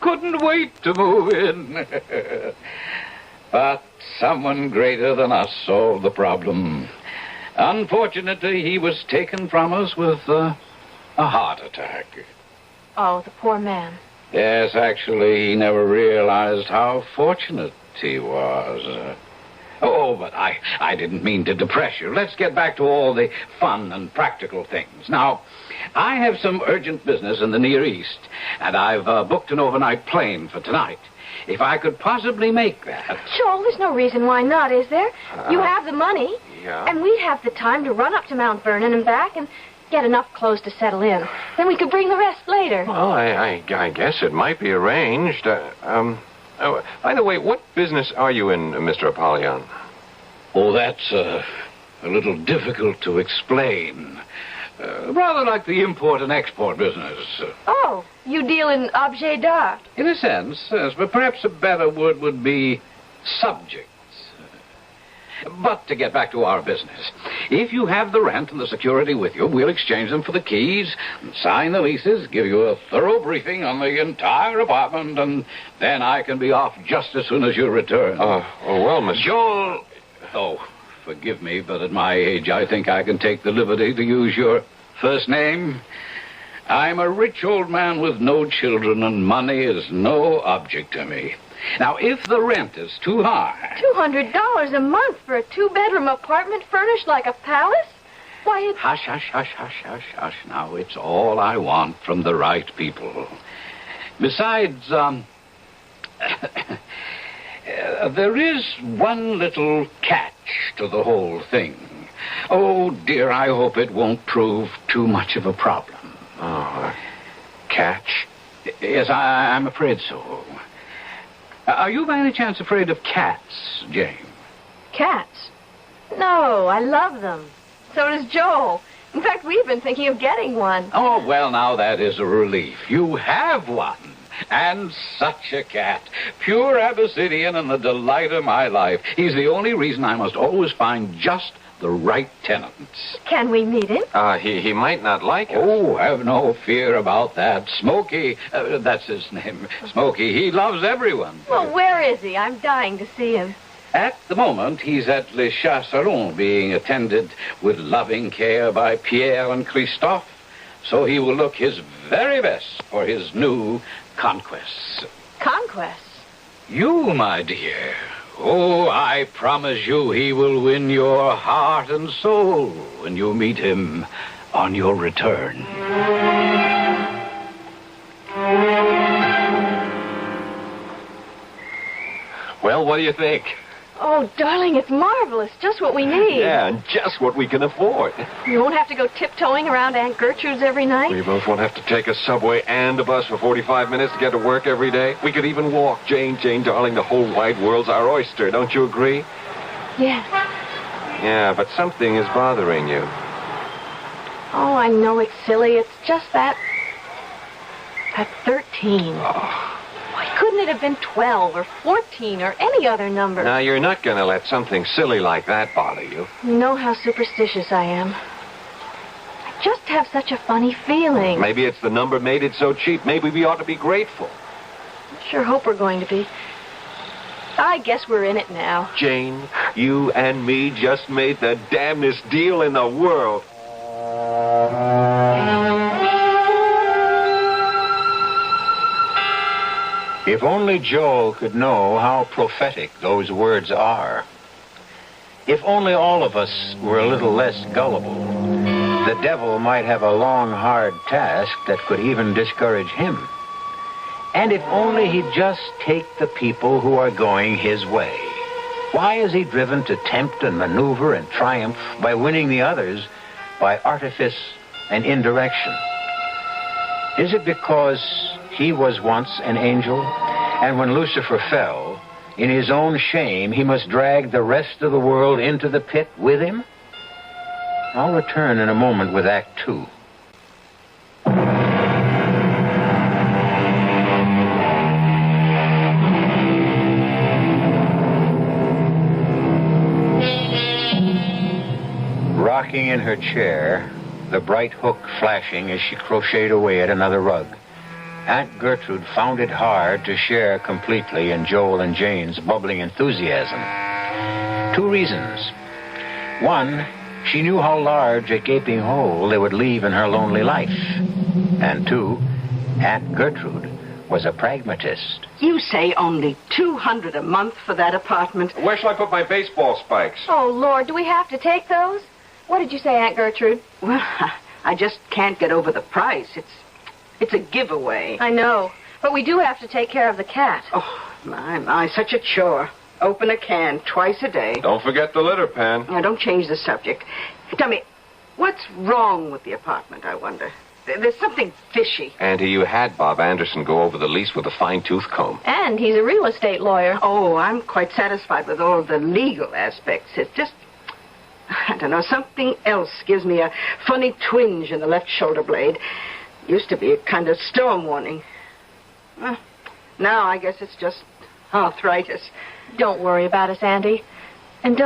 Couldn't wait to move in. But someone greater than us solved the problem. Unfortunately, he was taken from us with a heart attack. Oh, the poor man. Yes, actually, he never realized how fortunate he was. But I didn't mean to depress you. Let's get back to all the fun and practical things. Now, I have some urgent business in the Near East, and I've booked an overnight plane for tonight. If I could possibly make that... Joel, there's no reason why not, is there? You have the money. Yeah. And we'd have the time to run up to Mount Vernon and back and get enough clothes to settle in. Then we could bring the rest later. Well, I guess it might be arranged. By the way, what business are you in, Mr. Apollyon? Oh, that's a little difficult to explain. Rather like the import and export business. Oh, you deal in objet d'art. In a sense, yes, but perhaps a better word would be subjects. But to get back to our business, if you have the rent and the security with you, we'll exchange them for the keys, sign the leases, give you a thorough briefing on the entire apartment, and then I can be off just as soon as you return. Well, Mr. Joel... Oh, forgive me, but at my age, I think I can take the liberty to use your first name. I'm a rich old man with no children, and money is no object to me. Now, if the rent is too high... $200 a month for a two-bedroom apartment furnished like a palace? Why, it... Hush, hush, hush, hush, hush, hush. Now, it's all I want from the right people. Besides, there is one little catch to the whole thing. Oh, dear, I hope it won't prove too much of a problem. Oh, catch? Yes, I'm afraid so. Are you by any chance afraid of cats, Jane? Cats? No, I love them. So does Joel. In fact, we've been thinking of getting one. Oh, well, now that is a relief. You have one. And such a cat. Pure Abyssinian and the delight of my life. He's the only reason I must always find just the right tenants. Can we meet him? He might not like it. Oh, have no fear about that. Smokey, that's his name. Smokey, he loves everyone. Well, where is he? I'm dying to see him. At the moment, he's at Le Chasseron, being attended with loving care by Pierre and Christophe. So he will look his very best for his new conquests. Conquests? You, my dear. Oh, I promise you he will win your heart and soul when you meet him on your return. Well, what do you think? Oh, darling, it's marvelous. Just what we need. Yeah, and just what we can afford. You won't have to go tiptoeing around Aunt Gertrude's every night. We both won't have to take a subway and a bus for 45 minutes to get to work every day. We could even walk. Jane, darling, the whole wide world's our oyster. Don't you agree? Yes. Yeah, but something is bothering you. Oh, I know it's silly. It's just that 13. Oh. Why couldn't it have been 12 or 14 or any other number? Now, you're not going to let something silly like that bother you. You know how superstitious I am. I just have such a funny feeling. Maybe it's the number made it so cheap. Maybe we ought to be grateful. I sure hope we're going to be. I guess we're in it now. Jane, you and me just made the damnedest deal in the world. If only Joel could know how prophetic those words are. If only all of us were a little less gullible, the devil might have a long, hard task that could even discourage him. And if only he'd just take the people who are going his way. Why is he driven to tempt and maneuver and triumph by winning the others by artifice and indirection? Is it because he was once an angel, and when Lucifer fell, in his own shame, he must drag the rest of the world into the pit with him? I'll return in a moment with Act 2. Rocking in her chair, the bright hook flashing as she crocheted away at another rug, Aunt Gertrude found it hard to share completely in Joel and Jane's bubbling enthusiasm. 2 reasons. 1, she knew how large a gaping hole they would leave in her lonely life. And 2, Aunt Gertrude was a pragmatist. You say only $200 a month for that apartment. Where shall I put my baseball spikes? Oh, Lord, do we have to take those? What did you say, Aunt Gertrude? Well, I just can't get over the price. It's a giveaway. I know, but we do have to take care of the cat. Oh, my, such a chore. Open a can twice a day. Don't forget the litter pan. Now, don't change the subject. Tell me, what's wrong with the apartment, I wonder? There's something fishy. Auntie, you had Bob Anderson go over the lease with a fine-tooth comb. And he's a real estate lawyer. Oh, I'm quite satisfied with all the legal aspects. It's just, I don't know, something else gives me a funny twinge in the left shoulder blade. Used to be a kind of storm warning. Well, now I guess it's just arthritis. Don't worry about us, Auntie. And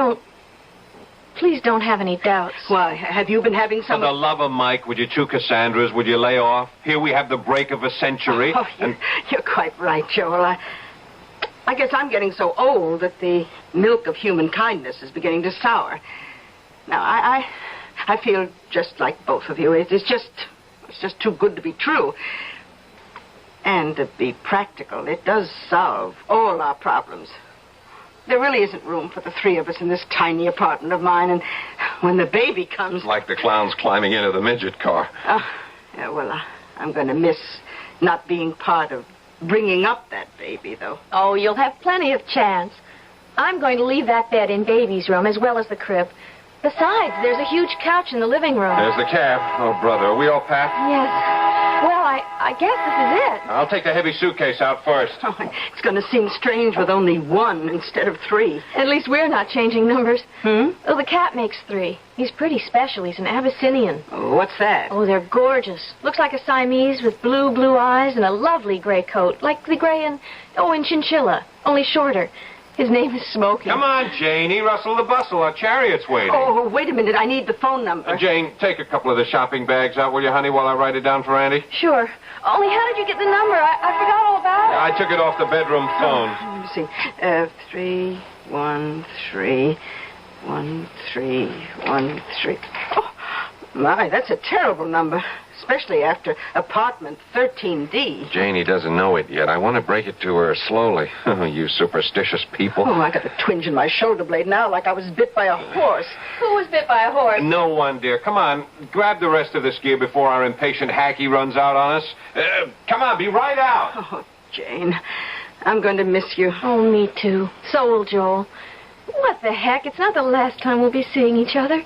please don't have any doubts. Why, have you been having some... For the love of Mike, would you 2 Cassandras, would you lay off? Here we have the break of a century. Oh, you're quite right, Joel. I guess I'm getting so old that the milk of human kindness is beginning to sour. Now, I feel just like both of you. It's just too good to be true. And to be practical, it does solve all our problems. There really isn't room for the 3 of us in this tiny apartment of mine, and when the baby comes... Like the clowns climbing into the midget car. Yeah, well, I'm going to miss not being part of bringing up that baby, though. Oh, you'll have plenty of chance. I'm going to leave that bed in Baby's room as well as the crib. Besides, there's a huge couch in the living room. There's the cab. Oh, brother, are we all packed? Yes. Well, I guess this is it. I'll take the heavy suitcase out first. Oh, it's going to seem strange with only 1 instead of 3. At least we're not changing numbers. Oh, the cat makes 3. He's pretty special. He's an Abyssinian. Oh, what's that? Oh, they're gorgeous. Looks like a Siamese with blue eyes and a lovely gray coat, like the gray in Chinchilla, only shorter. His name is Smokey. Come on, Janie. Rustle the bustle. Our chariot's waiting. Oh, wait a minute. I need the phone number. Jane, take a couple of the shopping bags out, will you, honey, while I write it down for Andy? Sure. Only how did you get the number? I forgot all about it. I took it off the bedroom phone. Let me see. 313 1313. Oh, my, that's a terrible number. Especially after apartment 13D. Janie doesn't know it yet. I want to break it to her slowly. You superstitious people. Oh, I got a twinge in my shoulder blade now like I was bit by a horse. Who was bit by a horse? No one, dear. Come on. Grab the rest of this gear before our impatient hacky runs out on us. Come on, be right out. Oh, Jane, I'm going to miss you. Oh, me too. So will Joel. What the heck? It's not the last time we'll be seeing each other.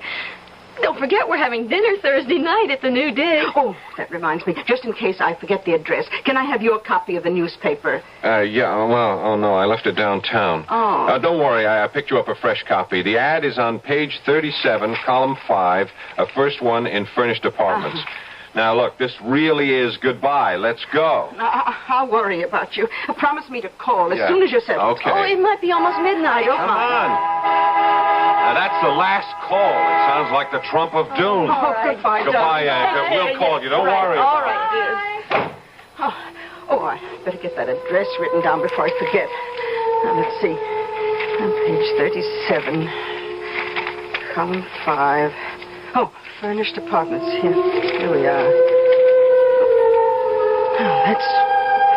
Don't forget we're having dinner Thursday night at the New Dig. Oh, that reminds me. Just in case I forget the address, can I have your copy of the newspaper? Yeah, well, oh no, I left it downtown. Oh. Don't worry, I picked you up a fresh copy. The ad is on page 37, column 5, first one in furnished apartments. Now, look, this really is goodbye. Let's go. I'll worry about you. Promise me to call as soon as you're settled. Okay. Oh, it might be almost midnight. Come on. Now, that's the last call. It sounds like the trump of doom. Oh, goodbye, Goodbye, darling. Aunt. We'll call you. Don't worry. All right, dear. Oh, I better get that address written down before I forget. Now, let's see. On page 37, column 5. Oh, furnished apartments. Here we are. Oh, that's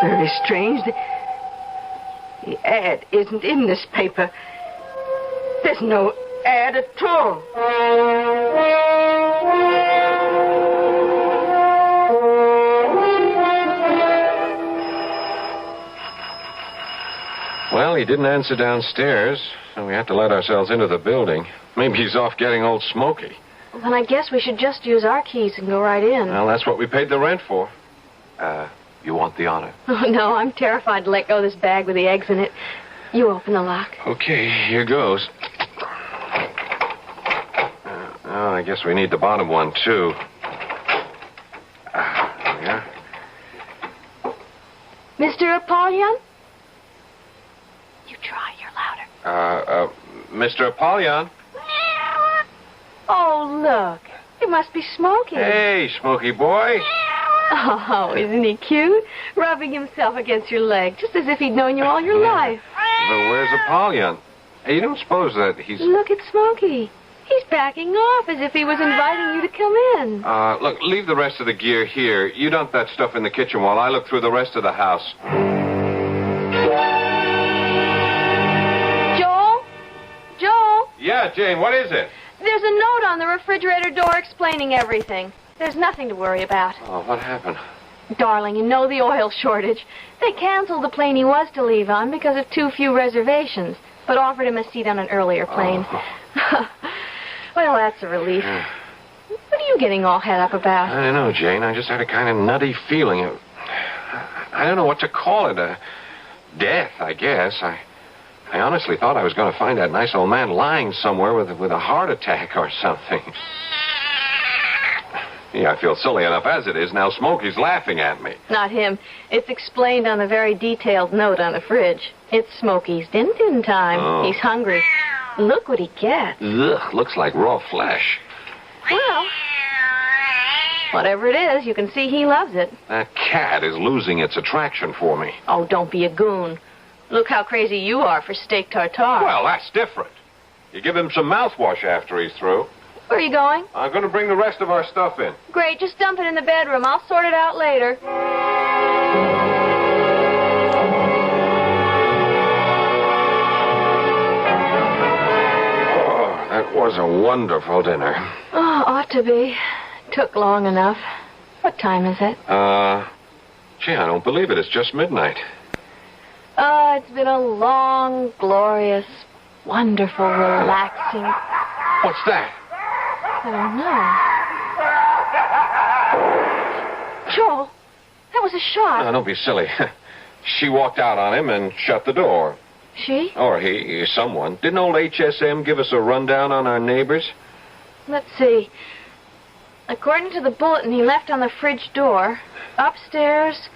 very strange. The ad isn't in this paper. There's no ad at all. Well, he didn't answer downstairs, so we had to let ourselves into the building. Maybe he's off getting old Smoky. Well, then I guess we should just use our keys and go right in. Well, that's what we paid the rent for. You want the honor? Oh, no, I'm terrified to let go of this bag with the eggs in it. You open the lock. Okay, here goes. I guess we need the bottom one, too. There we are. Mr. Apollyon? You try, you're louder. Mr. Apollyon? Oh, look. It must be Smokey. Hey, Smokey boy. Oh, isn't he cute? Rubbing himself against your leg, just as if he'd known you all your life. But where's Apollyon? Hey, you don't suppose that he's... Look at Smokey. He's backing off as if he was inviting you to come in. Look, leave the rest of the gear here. You dump that stuff in the kitchen while I look through the rest of the house. Joel? Yeah, Jane, what is it? There's a note on the refrigerator door explaining everything. There's nothing to worry about. Oh, what happened? Darling, you know the oil shortage. They canceled the plane he was to leave on because of too few reservations, but offered him a seat on an earlier plane. Oh. Well, that's a relief. Yeah. What are you getting all head up about? I don't know, Jane. I just had a kind of nutty feeling. I don't know what to call it. Death, I guess. I honestly thought I was going to find that nice old man lying somewhere with a heart attack or something. Yeah, I feel silly enough as it is. Now Smokey's laughing at me. Not him. It's explained on the very detailed note on the fridge. It's Smokey's din-din time. Oh. He's hungry. Look what he gets. Ugh, looks like raw flesh. Well, whatever it is, you can see he loves it. That cat is losing its attraction for me. Oh, don't be a goon. Look how crazy you are for steak tartare. Well, that's different. You give him some mouthwash after he's through. Where are you going? I'm going to bring the rest of our stuff in. Great, just dump it in the bedroom. I'll sort it out later. Oh, that was a wonderful dinner. Oh, ought to be. Took long enough. What time is it? Gee, I don't believe it. It's just midnight. Oh, it's been a long, glorious, wonderful, relaxing... What's that? I don't know. Joel, that was a shot. No, don't be silly. She walked out on him and shut the door. She? Or he, someone. Didn't old HSM give us a rundown on our neighbors? Let's see. According to the bulletin he left on the fridge door, upstairs,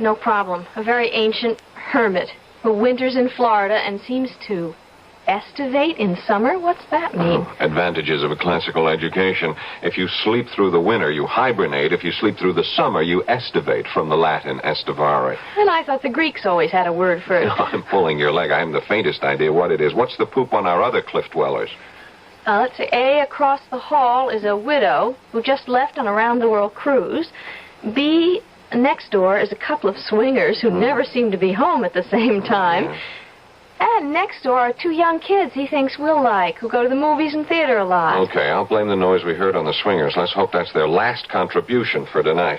no problem. A very ancient hermit who winters in Florida and seems to estivate in summer. What's that mean? Oh, advantages of a classical education. If you sleep through the winter, you hibernate. If you sleep through the summer, you estivate, from the Latin estivare. And I thought the Greeks always had a word for it. I'm pulling your leg. I haven't the faintest idea what it is. What's the poop on our other cliff dwellers? Let's see. A, across the hall is a widow who just left on a round-the-world cruise. B, next door is a couple of swingers who never seem to be home at the same time. Yeah. And next door are two young kids he thinks we'll like, who go to the movies and theater a lot. Okay, I'll blame the noise we heard on the swingers. Let's hope that's their last contribution for tonight.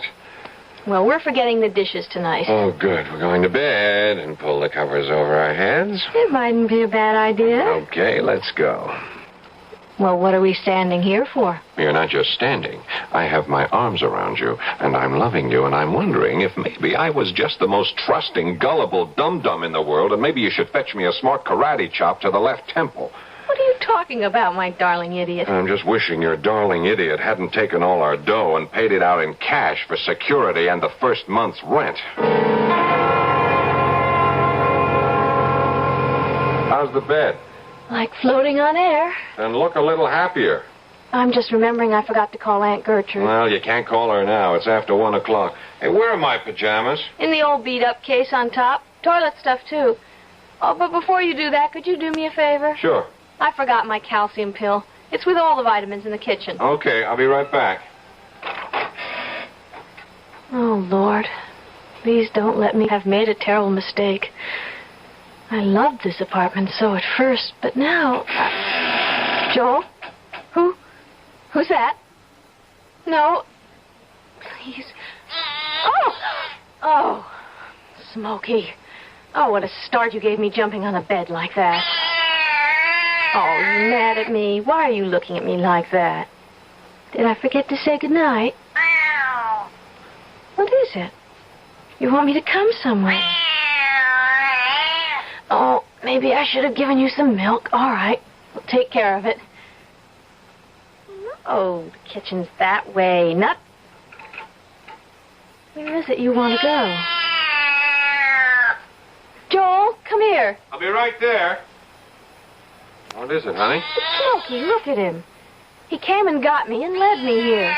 Well, we're forgetting the dishes tonight. Oh, good. We're going to bed and pull the covers over our heads. It mightn't be a bad idea. Okay, let's go. Well, what are we standing here for? You're not just standing. I have my arms around you, and I'm loving you, and I'm wondering if maybe I was just the most trusting, gullible dum-dum in the world, and maybe you should fetch me a smart karate chop to the left temple. What are you talking about, my darling idiot? I'm just wishing your darling idiot hadn't taken all our dough and paid it out in cash for security and the first month's rent. How's the bed? Like floating on air. And look a little happier. I'm just remembering I forgot to call Aunt Gertrude. Well, you can't call her now. It's after 1 o'clock. Hey, where are my pajamas? In the old beat-up case on top. Toilet stuff, too. Oh, but before you do that, could you do me a favor? Sure. I forgot my calcium pill. It's with all the vitamins in the kitchen. Okay, I'll be right back. Oh, Lord. Please don't let me have made a terrible mistake. I loved this apartment so at first, but now... Joel? Who's that? No. Please. Oh, Smokey. Oh, what a start you gave me jumping on the bed like that. Oh, you mad at me? Why are you looking at me like that? Did I forget to say goodnight? What is it? You want me to come somewhere? Oh, maybe I should have given you some milk. All right, we'll take care of it. Oh, the kitchen's that way. Not... Where is it you want to go? Joel, come here. I'll be right there. What is it, honey? It's Smokey. Look at him. He came and got me and led me here.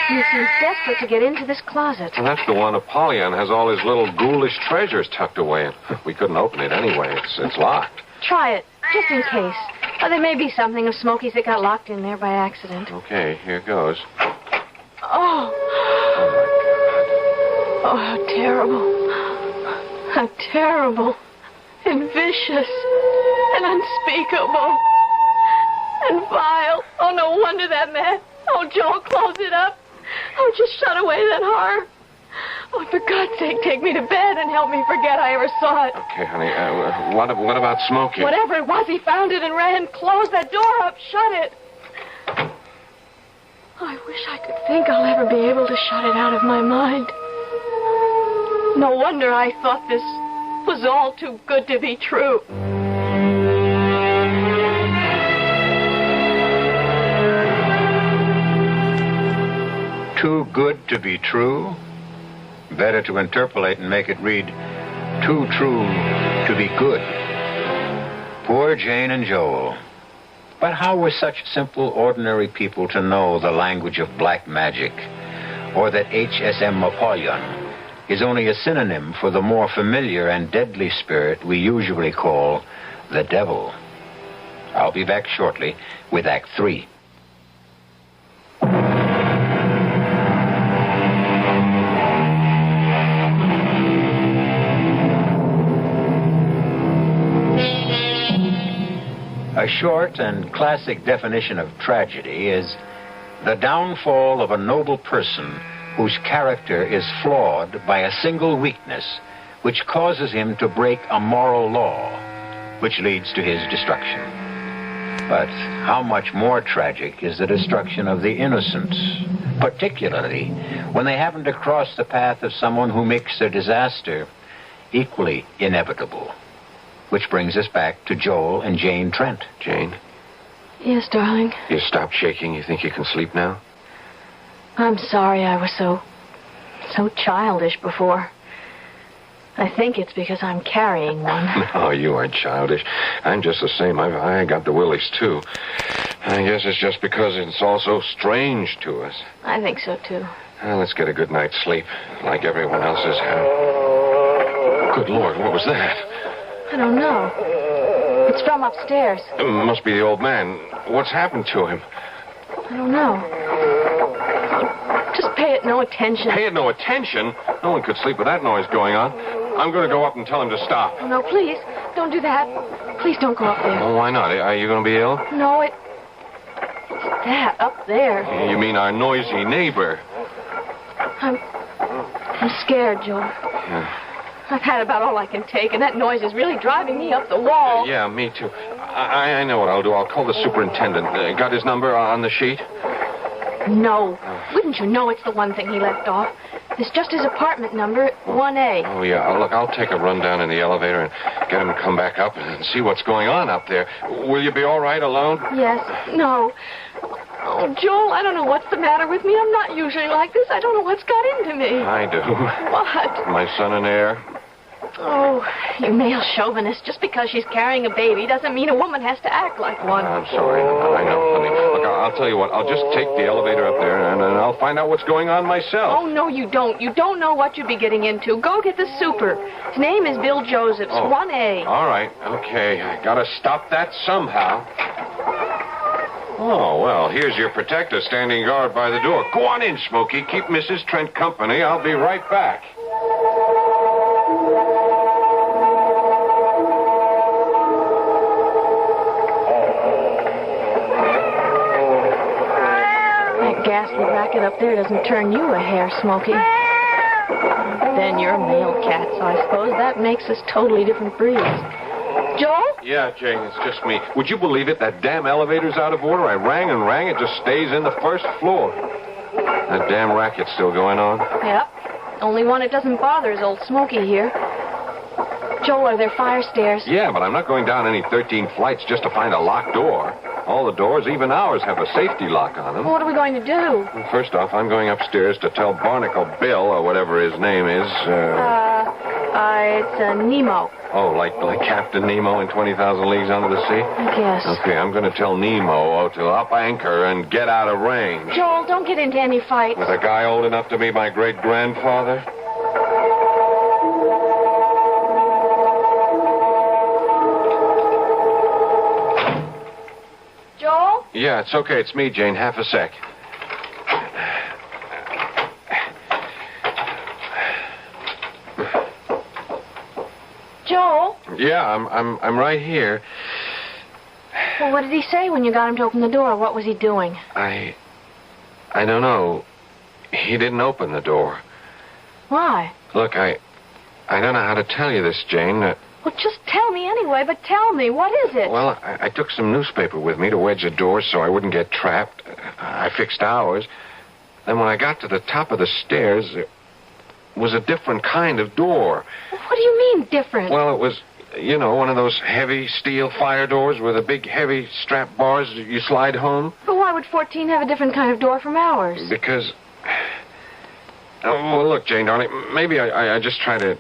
He seems desperate to get into this closet. Well, that's the one Apollyon has all his little ghoulish treasures tucked away in. We couldn't open it anyway. It's locked. Try it, just in case. Oh, there may be something of Smokey's that got locked in there by accident. Okay, here goes. Oh. Oh, how terrible. How terrible. And vicious. And unspeakable. And vile. Oh, no wonder that man. Oh, Joel, close it up. Oh, just shut away that horror. Oh, for God's sake, take me to bed and help me forget I ever saw it. Okay, honey, what about Smokey? Whatever it was, he found it and ran. Close that door up. Shut it. Oh, I wish I could think I'll ever be able to shut it out of my mind. No wonder I thought this was all too good to be true. Too good to be true? Better to interpolate and make it read, too true to be good. Poor Jane and Joel. But how were such simple, ordinary people to know the language of black magic, or that HSM Apollyon is only a synonym for the more familiar and deadly spirit we usually call the devil? I'll be back shortly with Act 3. A short and classic definition of tragedy is the downfall of a noble person whose character is flawed by a single weakness which causes him to break a moral law, which leads to his destruction. But how much more tragic is the destruction of the innocent, particularly when they happen to cross the path of someone who makes their disaster equally inevitable. Which brings us back to Joel and Jane Trent. Jane? Yes, darling? You stopped shaking. You think you can sleep now? I'm sorry I was so childish before. I think it's because I'm carrying one. No, you aren't childish. I'm just the same. I got the willies, too. I guess it's just because it's all so strange to us. I think so, too. Well, let's get a good night's sleep, like everyone else's had. Good Lord, what was that? I don't know. It's from upstairs. It must be the old man. What's happened to him? I don't know. Just pay it no attention. Pay it no attention? No one could sleep with that noise going on. I'm going to go up and tell him to stop. Oh, no, please. Don't do that. Please don't go up there. Well, why not? Are you going to be ill? No, it's that up there. You mean our noisy neighbor? I'm I'm scared, Joel. Yeah. I've had about all I can take, and that noise is really driving me up the wall. Yeah, me too. I know what I'll do. I'll call the superintendent. Got his number on the sheet? No. Wouldn't you know it's the one thing he left off? It's just his apartment number, 1A. Oh, yeah. Look, I'll take a run down in the elevator and get him to come back up and see what's going on up there. Will you be all right alone? Yes. No. Oh, Joel, I don't know what's the matter with me. I'm not usually like this. I don't know what's got into me. I do. What? My son and heir. Oh, you male chauvinist. Just because she's carrying a baby doesn't mean a woman has to act like one. I'm sorry. I know, honey. Look, I'll tell you what. I'll just take the elevator up there, and I'll find out what's going on myself. Oh, no, you don't. You don't know what you'd be getting into. Go get the super. His name is Bill Josephs, 1A. All right. Okay. I gotta stop that somehow. Oh, well, here's your protector standing guard by the door. Go on in, Smokey. Keep Mrs. Trent company. I'll be right back. That ghastly racket up there doesn't turn you a hair, Smokey. Then you're male cats, I suppose. That makes us totally different breeds. Joel? Yeah, Jane, it's just me. Would you believe it? That damn elevator's out of order. I rang and rang. It just stays in the first floor. That damn racket's still going on. Yep. Only one it doesn't bother is old Smokey here. Joel, are there fire stairs? Yeah, but I'm not going down any 13 flights just to find a locked door. All the doors, even ours, have a safety lock on them. What are we going to do? Well, first off, I'm going upstairs to tell Barnacle Bill, or whatever his name is. It's Nemo. Oh, like Captain Nemo in 20,000 Leagues Under the Sea? I guess. Okay, I'm going to tell Nemo to up anchor and get out of range. Joel, don't get into any fights. With a guy old enough to be my great-grandfather? Joel? Yeah, it's okay. It's me, Jane. Half a sec. Joel? Yeah, I'm right here. Well, what did he say when you got him to open the door? What was he doing? I don't know. He didn't open the door. Why? Look, I don't know how to tell you this, Jane. Well, just tell me anyway, but tell me. What is it? Well, I took some newspaper with me to wedge the door so I wouldn't get trapped. I fixed ours. Then when I got to the top of the stairs, it was a different kind of door. What do you mean, different? Well, it was, one of those heavy steel fire doors with the big, heavy strap bars you slide home. But why would 14 have a different kind of door from ours? Because... Oh, well, look, Jane, darling, maybe I just try to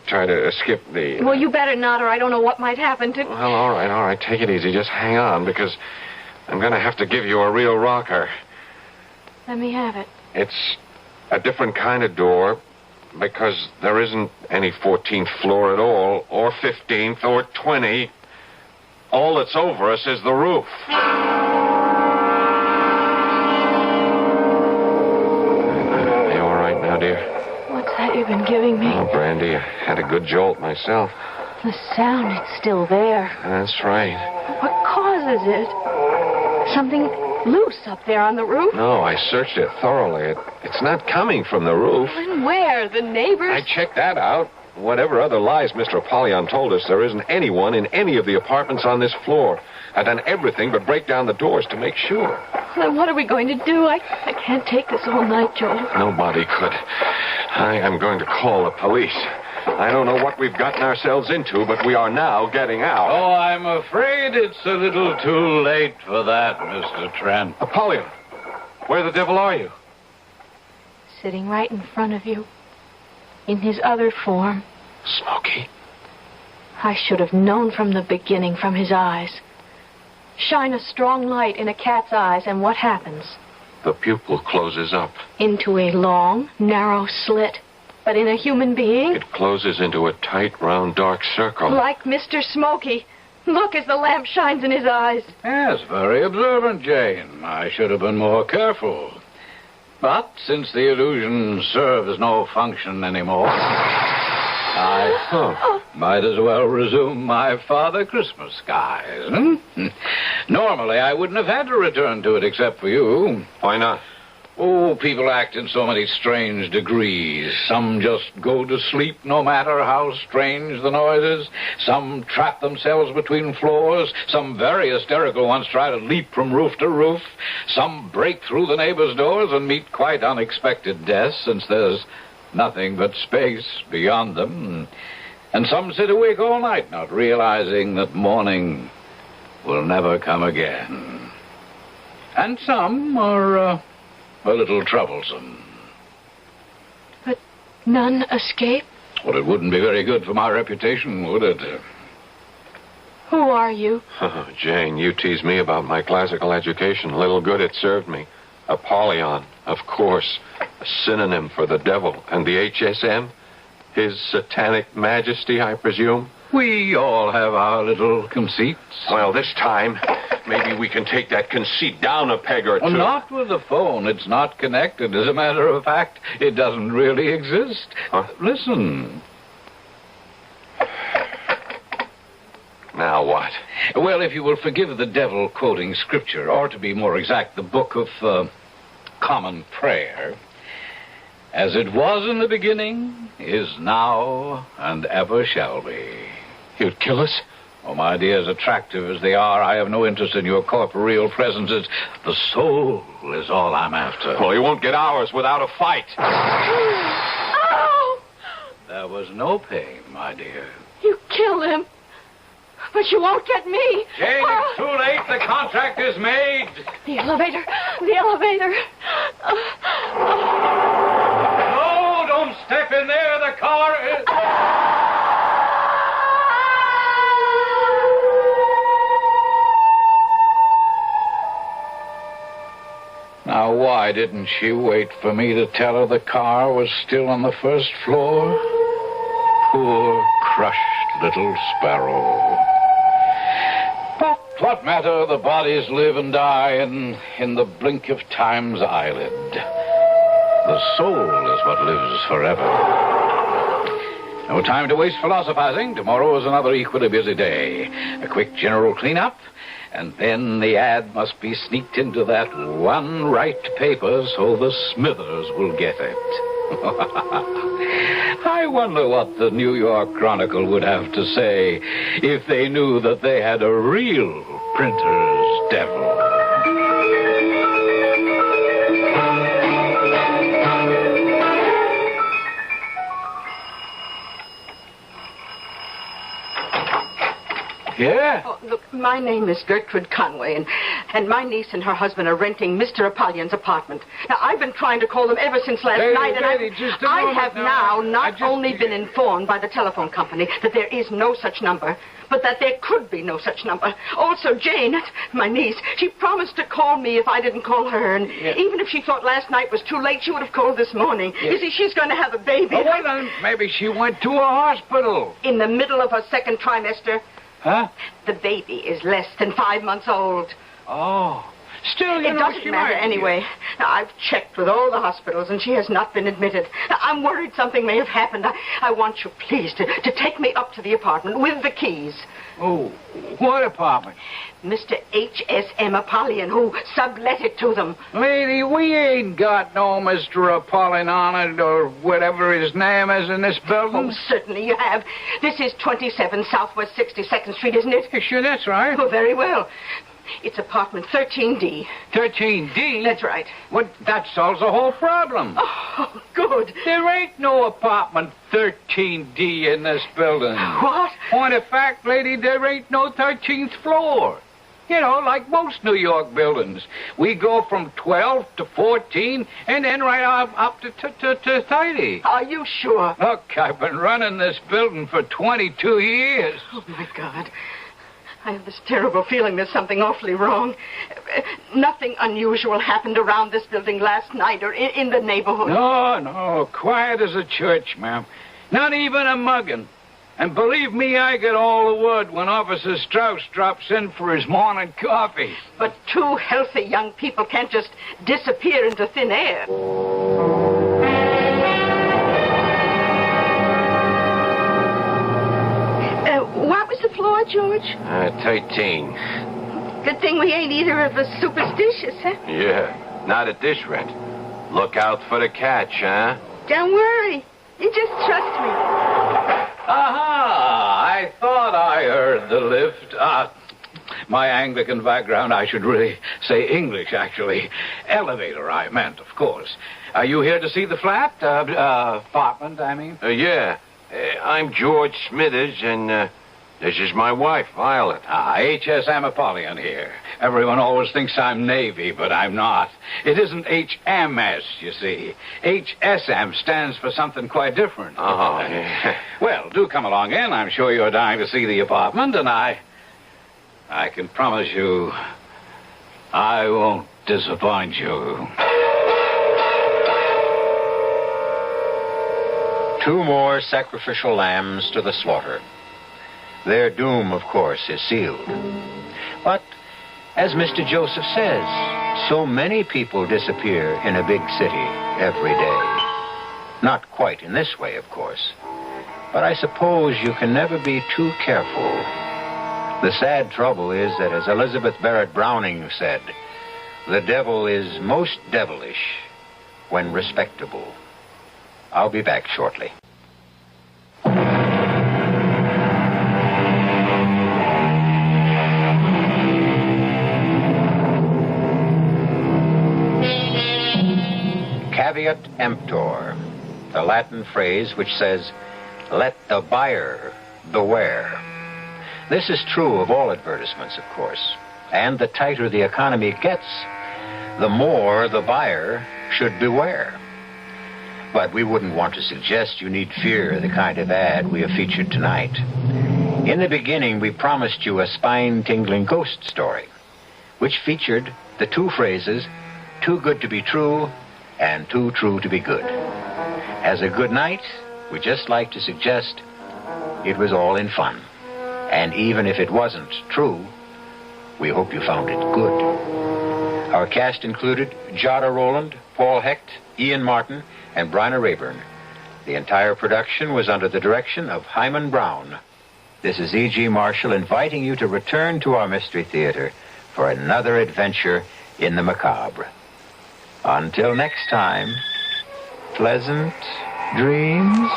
skip the... Well, you better not, or I don't know what might happen to... Well, all right, take it easy. Just hang on, because I'm going to have to give you a real rocker. Let me have it. It's a different kind of door, because there isn't any 14th floor at all, or 15th, or 20. All that's over us is the roof. Are you all right now, dear? What's that you've been giving me? Oh, Brandy, I had a good jolt myself. The sound, it's still there. That's right. What causes it? Something loose up there on the roof? No, I searched it thoroughly. It's not coming from the roof. Then where? The neighbors? I checked that out. Whatever other lies Mr. Apollyon told us, there isn't anyone in any of the apartments on this floor. I've done everything but break down the doors to make sure. Then what are we going to do? I can't take this all night, Joel. Nobody could. I am going to call the police. I don't know what we've gotten ourselves into, but we are now getting out. Oh, I'm afraid it's a little too late for that, Mr. Trent. Apollyon, where the devil are you? Sitting right in front of you. In his other form. Smokey. I should have known from the beginning from his eyes. Shine a strong light in a cat's eyes, and what happens? The pupil closes up. Into a long, narrow slit. But in a human being? It closes into a tight, round, dark circle. Like Mr. Smokey. Look as the lamp shines in his eyes. Yes, very observant, Jane. I should have been more careful. But since the illusion serves no function anymore, I might as well resume my Father Christmas skies. Normally, I wouldn't have had to return to it except for you. Why not? Oh, people act in so many strange degrees. Some just go to sleep no matter how strange the noise is. Some trap themselves between floors. Some very hysterical ones try to leap from roof to roof. Some break through the neighbors' doors and meet quite unexpected deaths, since there's nothing but space beyond them. And some sit awake all night, not realizing that morning will never come again. And some are a little troublesome. But none escape? Well, it wouldn't be very good for my reputation, would it? Who are you? Oh, Jane, you tease me about my classical education. Little good it served me. Apollyon, of course. A synonym for the devil. And the HSM? His satanic majesty, I presume? We all have our little conceits. Well, this time, maybe we can take that conceit down a peg or two. Well, not with the phone. It's not connected. As a matter of fact, it doesn't really exist. Huh? Listen. Now what? Well, if you will forgive the devil quoting scripture, or to be more exact, the book of common prayer, as it was in the beginning, is now, and ever shall be. You'd kill us? Oh, my dear, as attractive as they are, I have no interest in your corporeal presences. The soul is all I'm after. Well, you won't get ours without a fight. Oh! There was no pain, my dear. You killed him. But you won't get me. Jane, it's too late. The contract is made. The elevator. The elevator. No, don't step in there. The car is... Now, why didn't she wait for me to tell her the car was still on the first floor? Poor, crushed little sparrow. But what matter? The bodies live and die in the blink of time's eyelid. The soul is what lives forever. No time to waste philosophizing. Tomorrow is another equally busy day. A quick general cleanup, and then the ad must be sneaked into that one right paper so the Smithers will get it. I wonder what the New York Chronicle would have to say if they knew that they had a real printer's devil. Yeah? Oh, look, my name is Gertrude Conway, and my niece and her husband are renting Mr. Apollyon's apartment. Now, I've been trying to call them ever since last night, and I have now not only been informed by the telephone company that there is no such number, but that there could be no such number. Also, Jane, my niece, she promised to call me if I didn't call her, and even if she thought last night was too late, she would have called this morning. You see, she's going to have a baby. Oh, well, then maybe she went to a hospital. In the middle of her second trimester. Huh? The baby is less than 5 months old. Oh. Still, it doesn't matter anyway. Now, I've checked with all the hospitals, and she has not been admitted. Now, I'm worried something may have happened. I want you, please, to take me up to the apartment with the keys. Oh, what apartment? Mr. H.S.M. Apollyon, who sublet it to them. Lady, we ain't got no Mr. Apollyon on it, or whatever his name is in this building. Oh, certainly you have. This is 27 Southwest 62nd Street, isn't it? Sure, that's right. Oh, very well. It's apartment 13D. 13D? That's right. Well, that solves the whole problem. Oh, good. There ain't no apartment 13D in this building. What? Point of fact, lady, there ain't no 13th floor. You know, like most New York buildings. We go from 12 to 14 and then right up to 30. Are you sure? Look, I've been running this building for 22 years. Oh, my God. I have this terrible feeling there's something awfully wrong. Nothing unusual happened around this building last night or in the neighborhood. No, quiet as a church, ma'am. Not even a mugging. And believe me, I get all the word when Officer Strauss drops in for his morning coffee. But two healthy young people can't just disappear into thin air. What was the floor, George? 13. Good thing we ain't either of us superstitious, huh? Yeah, not at this rent. Look out for the catch, huh? Don't worry. You just trust me. Aha! I thought I heard the lift. My Anglican background, I should really say English, actually. Elevator, I meant, of course. Are you here to see the flat? Apartment, I mean? Yeah. I'm George Smithers, and this is my wife, Violet. H.S. Apollyon here. Everyone always thinks I'm Navy, but I'm not. It isn't H.M.S., you see. H.S.M. stands for something quite different. Oh, yeah. Well, do come along in. I'm sure you're dying to see the apartment, and I can promise you I won't disappoint you. 2 more sacrificial lambs to the slaughter. Their doom, of course, is sealed. But, as Mr. Joseph says, so many people disappear in a big city every day. Not quite in this way, of course. But I suppose you can never be too careful. The sad trouble is that, as Elizabeth Barrett Browning said, the devil is most devilish when respectable. I'll be back shortly. Caveat emptor, the Latin phrase which says, let the buyer beware. This is true of all advertisements, of course. And the tighter the economy gets, the more the buyer should beware. But we wouldn't want to suggest you need fear the kind of ad we have featured tonight. In the beginning, we promised you a spine-tingling ghost story, which featured the 2 phrases, too good to be true and too true to be good. As a good night, we just like to suggest it was all in fun. And even if it wasn't true, we hope you found it good. Our cast included Jada Rowland, Paul Hecht, Ian Martin, and Bryna Rayburn. The entire production was under the direction of Hyman Brown. This is E.G. Marshall inviting you to return to our Mystery Theater for another adventure in the macabre. Until next time, pleasant dreams.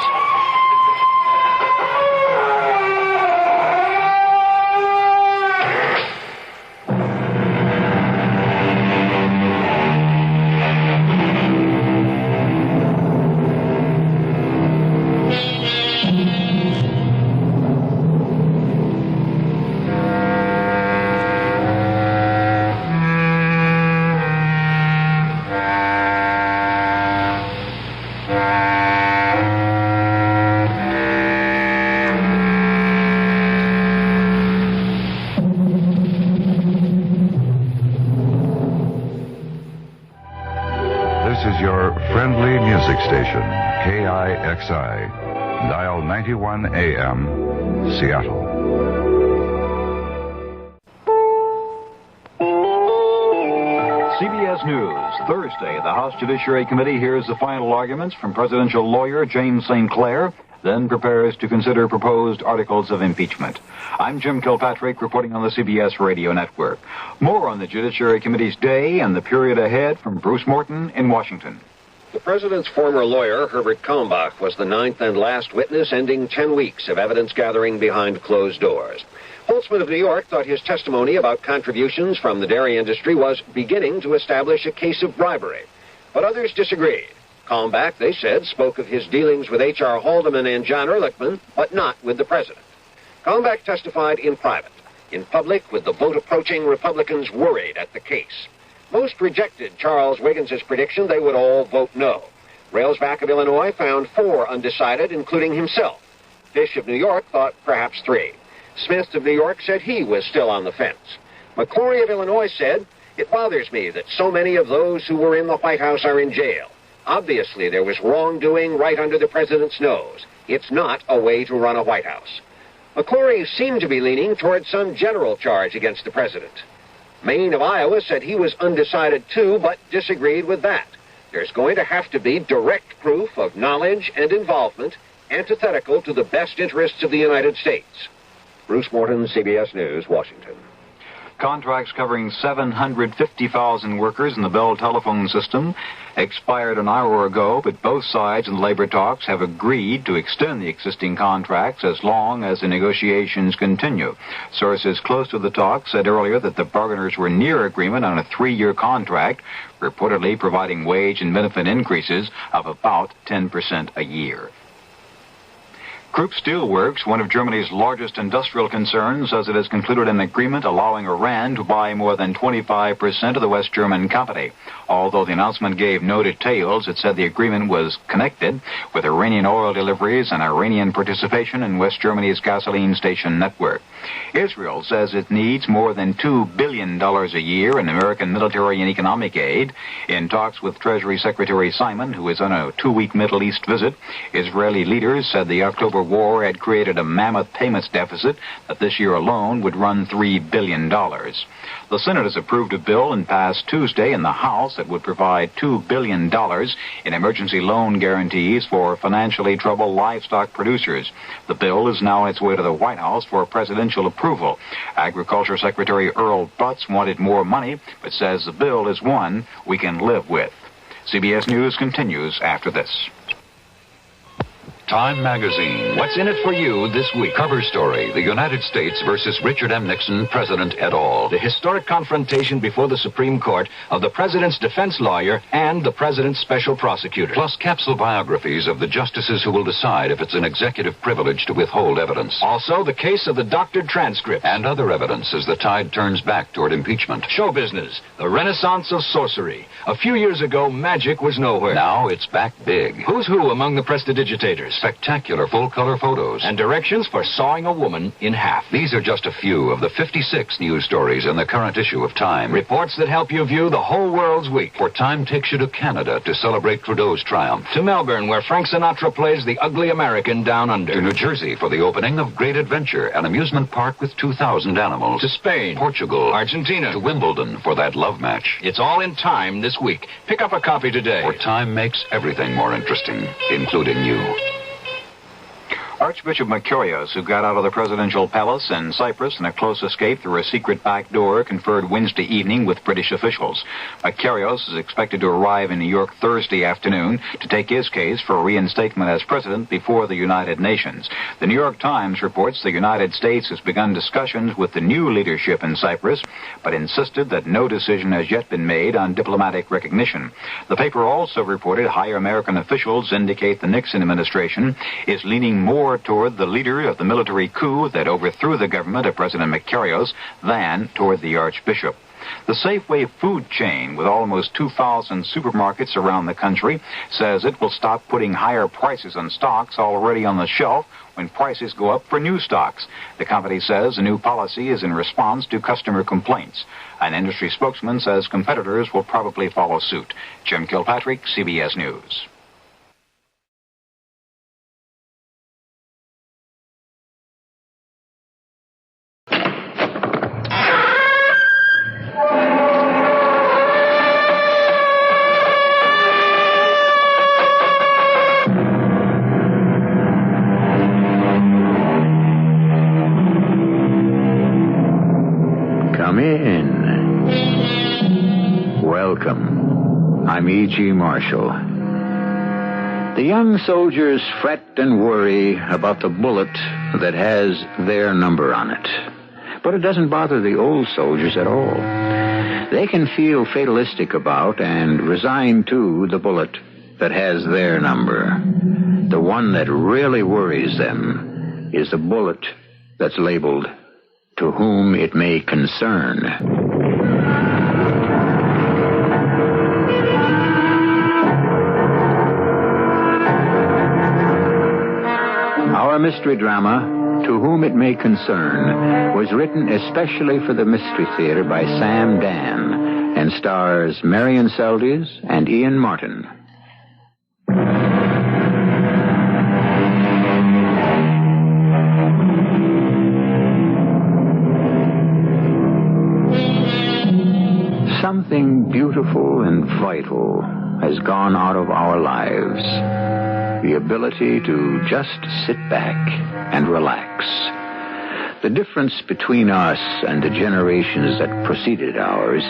Friendly music station, KIXI, dial 91 AM, Seattle. CBS News, Thursday, the House Judiciary Committee hears the final arguments from presidential lawyer James St. Clair, then prepares to consider proposed articles of impeachment. I'm Jim Kilpatrick, reporting on the CBS Radio Network. More on the Judiciary Committee's day and the period ahead from Bruce Morton in Washington. The president's former lawyer, Herbert Kalmbach, was the 9th and last witness, ending 10 weeks of evidence gathering behind closed doors. Holtzman of New York thought his testimony about contributions from the dairy industry was beginning to establish a case of bribery. But others disagreed. Kalmbach, they said, spoke of his dealings with H.R. Haldeman and John Ehrlichman, but not with the president. Kalmbach testified in private. In public, with the vote approaching, Republicans worried at the case. Most rejected Charles Wiggins' prediction they would all vote no. Railsback of Illinois found 4 undecided, including himself. Fish of New York thought perhaps 3. Smith of New York said he was still on the fence. McClory of Illinois said, it bothers me that so many of those who were in the White House are in jail. Obviously, there was wrongdoing right under the president's nose. It's not a way to run a White House. McClory seemed to be leaning toward some general charge against the president. Maine of Iowa said he was undecided too, but disagreed with that. There's going to have to be direct proof of knowledge and involvement antithetical to the best interests of the United States. Bruce Morton, CBS News, Washington. Contracts covering 750,000 workers in the Bell telephone system expired an hour ago, but both sides in the labor talks have agreed to extend the existing contracts as long as the negotiations continue. Sources close to the talks said earlier that the bargainers were near agreement on a 3-year contract, reportedly providing wage and benefit increases of about 10% a year. Krupp Steel Works, one of Germany's largest industrial concerns, says it has concluded an agreement allowing Iran to buy more than 25% of the West German company. Although the announcement gave no details, it said the agreement was connected with Iranian oil deliveries and Iranian participation in West Germany's gasoline station network. Israel says it needs more than $2 billion a year in American military and economic aid. In talks with Treasury Secretary Simon, who is on a 2-week Middle East visit, Israeli leaders said the October war had created a mammoth payments deficit that this year alone would run $3 billion. The Senate has approved a bill and passed Tuesday in the House that would provide $2 billion in emergency loan guarantees for financially troubled livestock producers. The bill is now on its way to the White House for presidential approval. Agriculture Secretary Earl Butz wanted more money, but says the bill is one we can live with. CBS News continues after this. Time Magazine. What's in it for you this week? Cover story, the United States versus Richard M. Nixon, President et al. The historic confrontation before the Supreme Court of the President's defense lawyer and the President's special prosecutor. Plus capsule biographies of the justices who will decide if it's an executive privilege to withhold evidence. Also, the case of the doctored transcripts. And other evidence as the tide turns back toward impeachment. Show business, the renaissance of sorcery. A few years ago, magic was nowhere. Now it's back big. Who's who among the prestidigitators? Spectacular full-color photos. And directions for sawing a woman in half. These are just a few of the 56 news stories in the current issue of Time. Reports that help you view the whole world's week. For Time takes you to Canada to celebrate Trudeau's triumph. To Melbourne, where Frank Sinatra plays the ugly American down under. To New Jersey for the opening of Great Adventure, an amusement park with 2,000 animals. To Spain, Portugal, Argentina. To Wimbledon for that love match. It's all in Time this week. Pick up a copy today. For Time makes everything more interesting, including you. Archbishop Mercurius, who got out of the presidential palace in Cyprus in a close escape through a secret back door, conferred Wednesday evening with British officials. Mercurius is expected to arrive in New York Thursday afternoon to take his case for reinstatement as president before the United Nations. The New York Times reports the United States has begun discussions with the new leadership in Cyprus, but insisted that no decision has yet been made on diplomatic recognition. The paper also reported higher American officials indicate the Nixon administration is leaning more toward the leader of the military coup that overthrew the government of President Mercurius than toward the Archbishop. The Safeway food chain, with almost 2,000 supermarkets around the country, says it will stop putting higher prices on stocks already on the shelf when prices go up for new stocks. The company says the new policy is in response to customer complaints. An industry spokesman says competitors will probably follow suit. Jim Kilpatrick, CBS News. Come in. Welcome. I'm E.G. Marshall. The young soldiers fret and worry about the bullet that has their number on it. But it doesn't bother the old soldiers at all. They can feel fatalistic about and resigned to the bullet that has their number. The one that really worries them is the bullet that's labeled "To whom it may concern." Our mystery drama, To Whom It May Concern, was written especially for the Mystery Theater by Sam Dan and stars Marion Seldes and Ian Martin. Something beautiful and vital has gone out of our lives. The ability to just sit back and relax. The difference between us and the generations that preceded ours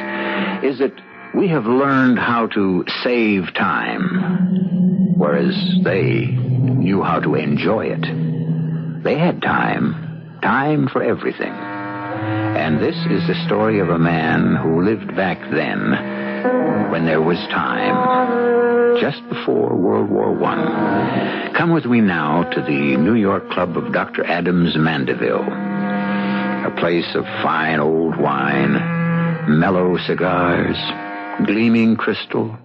is that we have learned how to save time, whereas they knew how to enjoy it. They had time for everything. And this is the story of a man who lived back then when there was time, just before World War I. Come with me now to the New York Club of Dr. Adams Mandeville, a place of fine old wine, mellow cigars, gleaming crystal,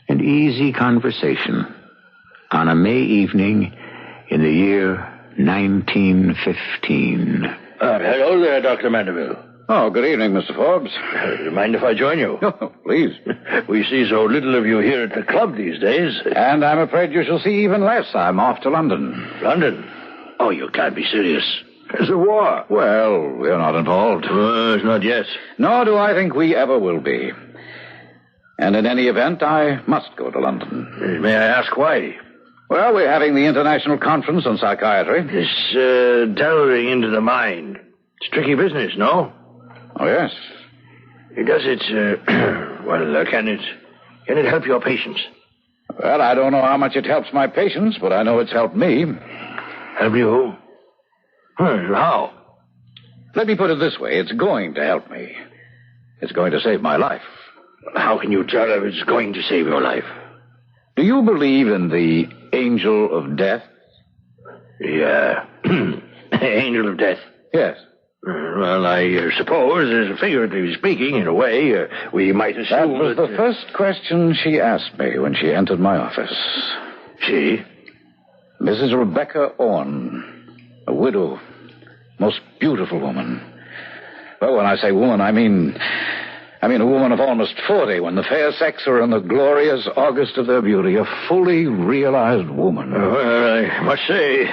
and easy conversation on a May evening in the year 1915. Hello there, Dr. Mandeville. Oh, good evening, Mr. Forbes. Mind if I join you? Oh, please. We see so little of you here at the club these days. And I'm afraid you shall see even less. I'm off to London. London? Oh, you can't be serious. There's a war. Well, we're not involved. Not yet. Nor do I think we ever will be. And in any event, I must go to London. May I ask why? Well, we're having the International Conference on Psychiatry. This delving into the mind. It's tricky business, no? Oh, yes. Does it, can it help your patients? Well, I don't know how much it helps my patients, but I know it's helped me. Help you? How? Let me put it this way. It's going to help me. It's going to save my life. How can you tell if it's going to save your life? Do you believe in the angel of death? Yeah. Angel of death? Yes. Well, I suppose, figuratively speaking, in a way, we might assume that was the first question she asked me when she entered my office. She? Mrs. Rebecca Orne, a widow, most beautiful woman. Well, when I say woman, I mean a woman of almost 40, when the fair sex are in the glorious August of their beauty, a fully realized woman. Well, I must say,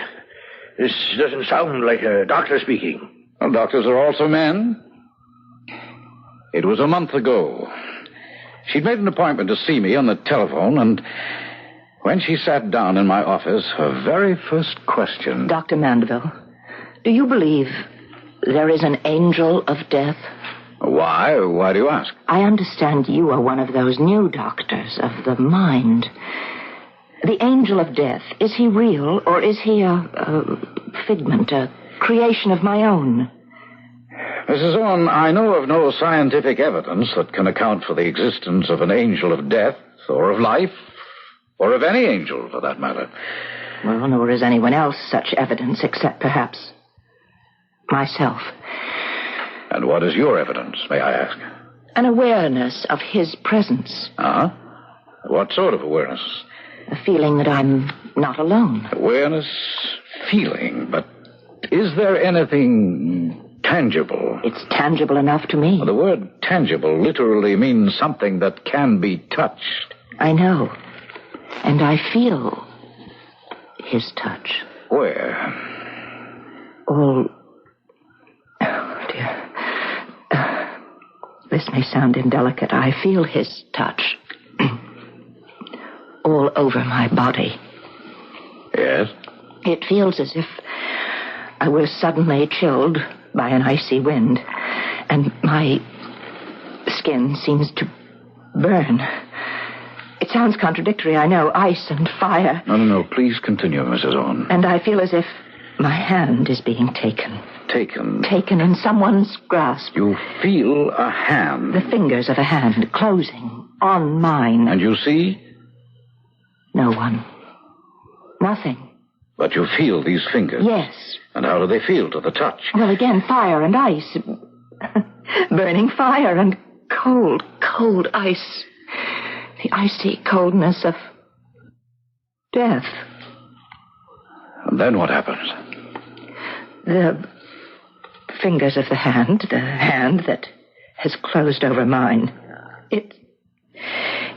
this doesn't sound like a doctor speaking. Well, doctors are also men. It was a month ago. She'd made an appointment to see me on the telephone, and when she sat down in my office, her very first question... Dr. Mandeville, do you believe there is an angel of death? Why? Why do you ask? I understand you are one of those new doctors of the mind. The angel of death, is he real, or is he a figment, a creation of my own? Mrs. Orne, I know of no scientific evidence that can account for the existence of an angel of death, or of life, or of any angel, for that matter. Well, nor is anyone else such evidence, except perhaps myself. And what is your evidence, may I ask? An awareness of his presence. Uh-huh. What sort of awareness? A feeling that I'm not alone. Awareness, feeling, but is there anything tangible? It's tangible enough to me. Well, the word tangible literally means something that can be touched. I know. And I feel his touch. Where? Oh, dear. This may sound indelicate. I feel his touch all over my body. Yes? It feels as if I was suddenly chilled by an icy wind, and my skin seems to burn. It sounds contradictory, I know. Ice and fire. No. Please continue, Mrs. Orne. And I feel as if my hand is being taken. Taken? Taken in someone's grasp. You feel a hand? The fingers of a hand closing on mine. And you see? No one. Nothing. But you feel these fingers? Yes. And how do they feel to the touch? Well, again, fire and ice. Burning fire and cold, cold ice. The icy coldness of death. And then what happens? The fingers of the hand that has closed over mine.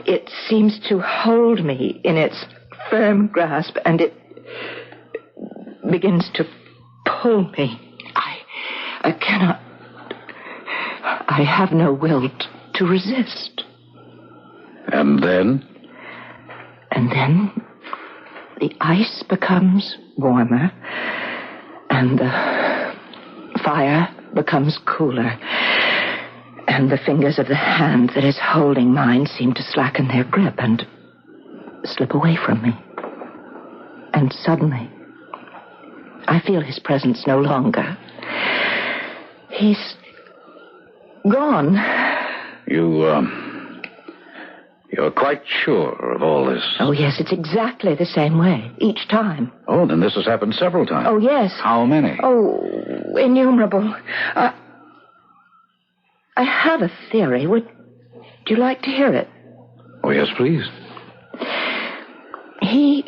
It seems to hold me in its firm grasp, and it begins to pull me. I cannot... I have no will to resist. And then? And then the ice becomes warmer, and the fire becomes cooler, and the fingers of the hand that is holding mine seem to slacken their grip and slip away from me. And suddenly, I feel his presence no longer. He's gone. You're quite sure of all this? Oh, yes, it's exactly the same way, each time. Oh, then this has happened several times. Oh, yes. How many? Oh, innumerable. I have a theory. Would you like to hear it? Oh, yes, please. He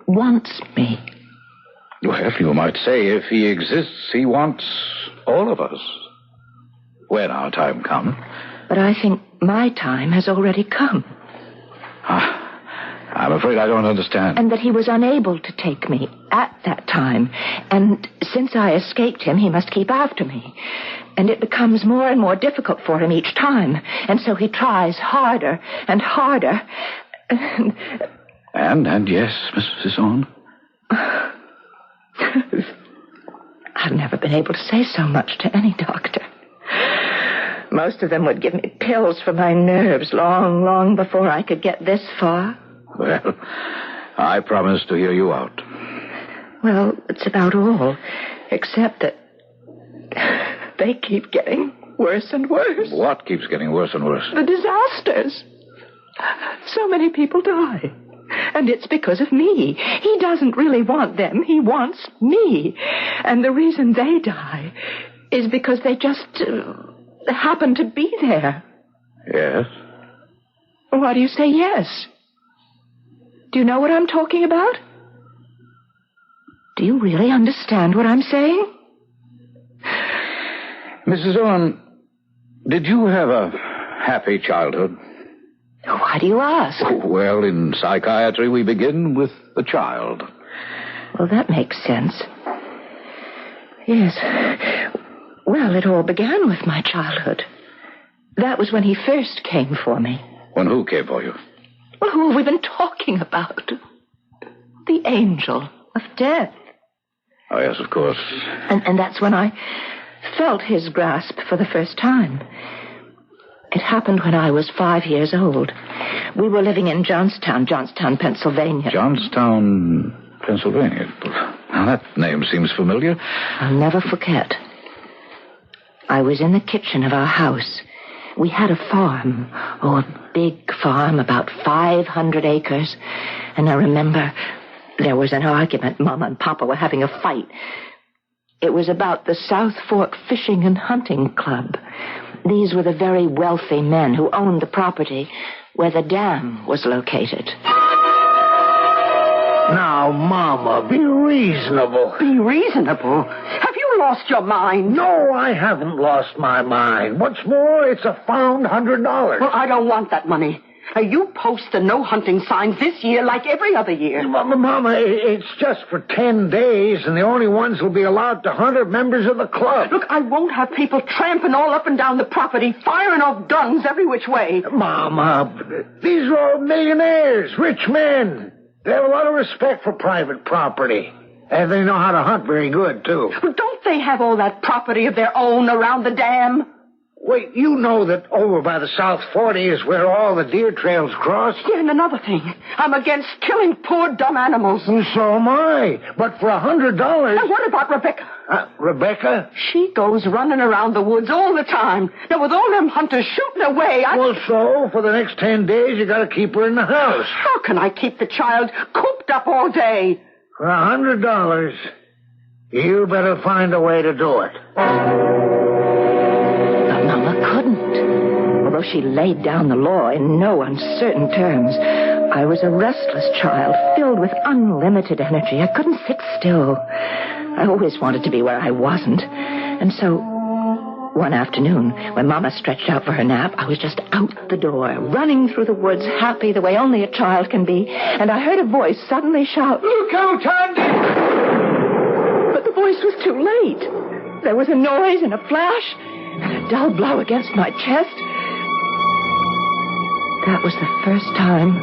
wants me. Well, you might say if he exists, he wants all of us. When our time comes. But I think my time has already come. I'm afraid I don't understand. And that he was unable to take me at that time. And since I escaped him, he must keep after me. And it becomes more and more difficult for him each time. And so he tries harder and harder. And yes, Mrs. On? I've never been able to say so much to any doctor. Most of them would give me pills for my nerves long, long before I could get this far. Well, I promise to hear you out. Well, it's about all, except that they keep getting worse and worse. What keeps getting worse and worse? The disasters. So many people die. And it's because of me. He doesn't really want them. He wants me. And the reason they die is because they just happen to be there. Yes? Why do you say yes? Do you know what I'm talking about? Do you really understand what I'm saying? Mrs. Owen, did you have a happy childhood? Why do you ask? Well, in psychiatry, we begin with the child. Well, that makes sense. Yes. Well, it all began with my childhood. That was when he first came for me. When who came for you? Well, who have we been talking about? The angel of death. Oh, yes, of course. And that's when I felt his grasp for the first time. It happened when I was 5 years old. We were living in Johnstown, Pennsylvania. Johnstown, Pennsylvania. Now, that name seems familiar. I'll never forget. I was in the kitchen of our house. We had a farm. Oh, a big farm, about 500 acres. And I remember there was an argument. Mama and Papa were having a fight. It was about the South Fork Fishing and Hunting Club. These were the very wealthy men who owned the property where the dam was located. Now, Mama, be reasonable. Be reasonable? Have you lost your mind? No, I haven't lost my mind. What's more, it's a found $100. Well, I don't want that money. You post the no hunting signs this year like every other year. Mama, it's just for 10 days, and the only ones who'll be allowed to hunt are members of the club. Look, I won't have people tramping all up and down the property, firing off guns every which way. Mama, these are all millionaires, rich men. They have a lot of respect for private property. And they know how to hunt very good, too. Well, don't they have all that property of their own around the dam? Wait, you know that over by the South 40 is where all the deer trails cross? Yeah, and another thing. I'm against killing poor dumb animals. And so am I. But for $100... And what about Rebecca? Rebecca? She goes running around the woods all the time. Now, with all them hunters shooting away, Well, so, for the next 10 days, you gotta keep her in the house. How can I keep the child cooped up all day? For $100, you better find a way to do it. Mama couldn't. Although she laid down the law in no uncertain terms, I was a restless child, filled with unlimited energy. I couldn't sit still. I always wanted to be where I wasn't. And so, one afternoon, when Mama stretched out for her nap, I was just out the door, running through the woods, happy the way only a child can be, and I heard a voice suddenly shout, "Look out, Andy!" But the voice was too late. There was a noise and a flash, and a dull blow against my chest. That was the first time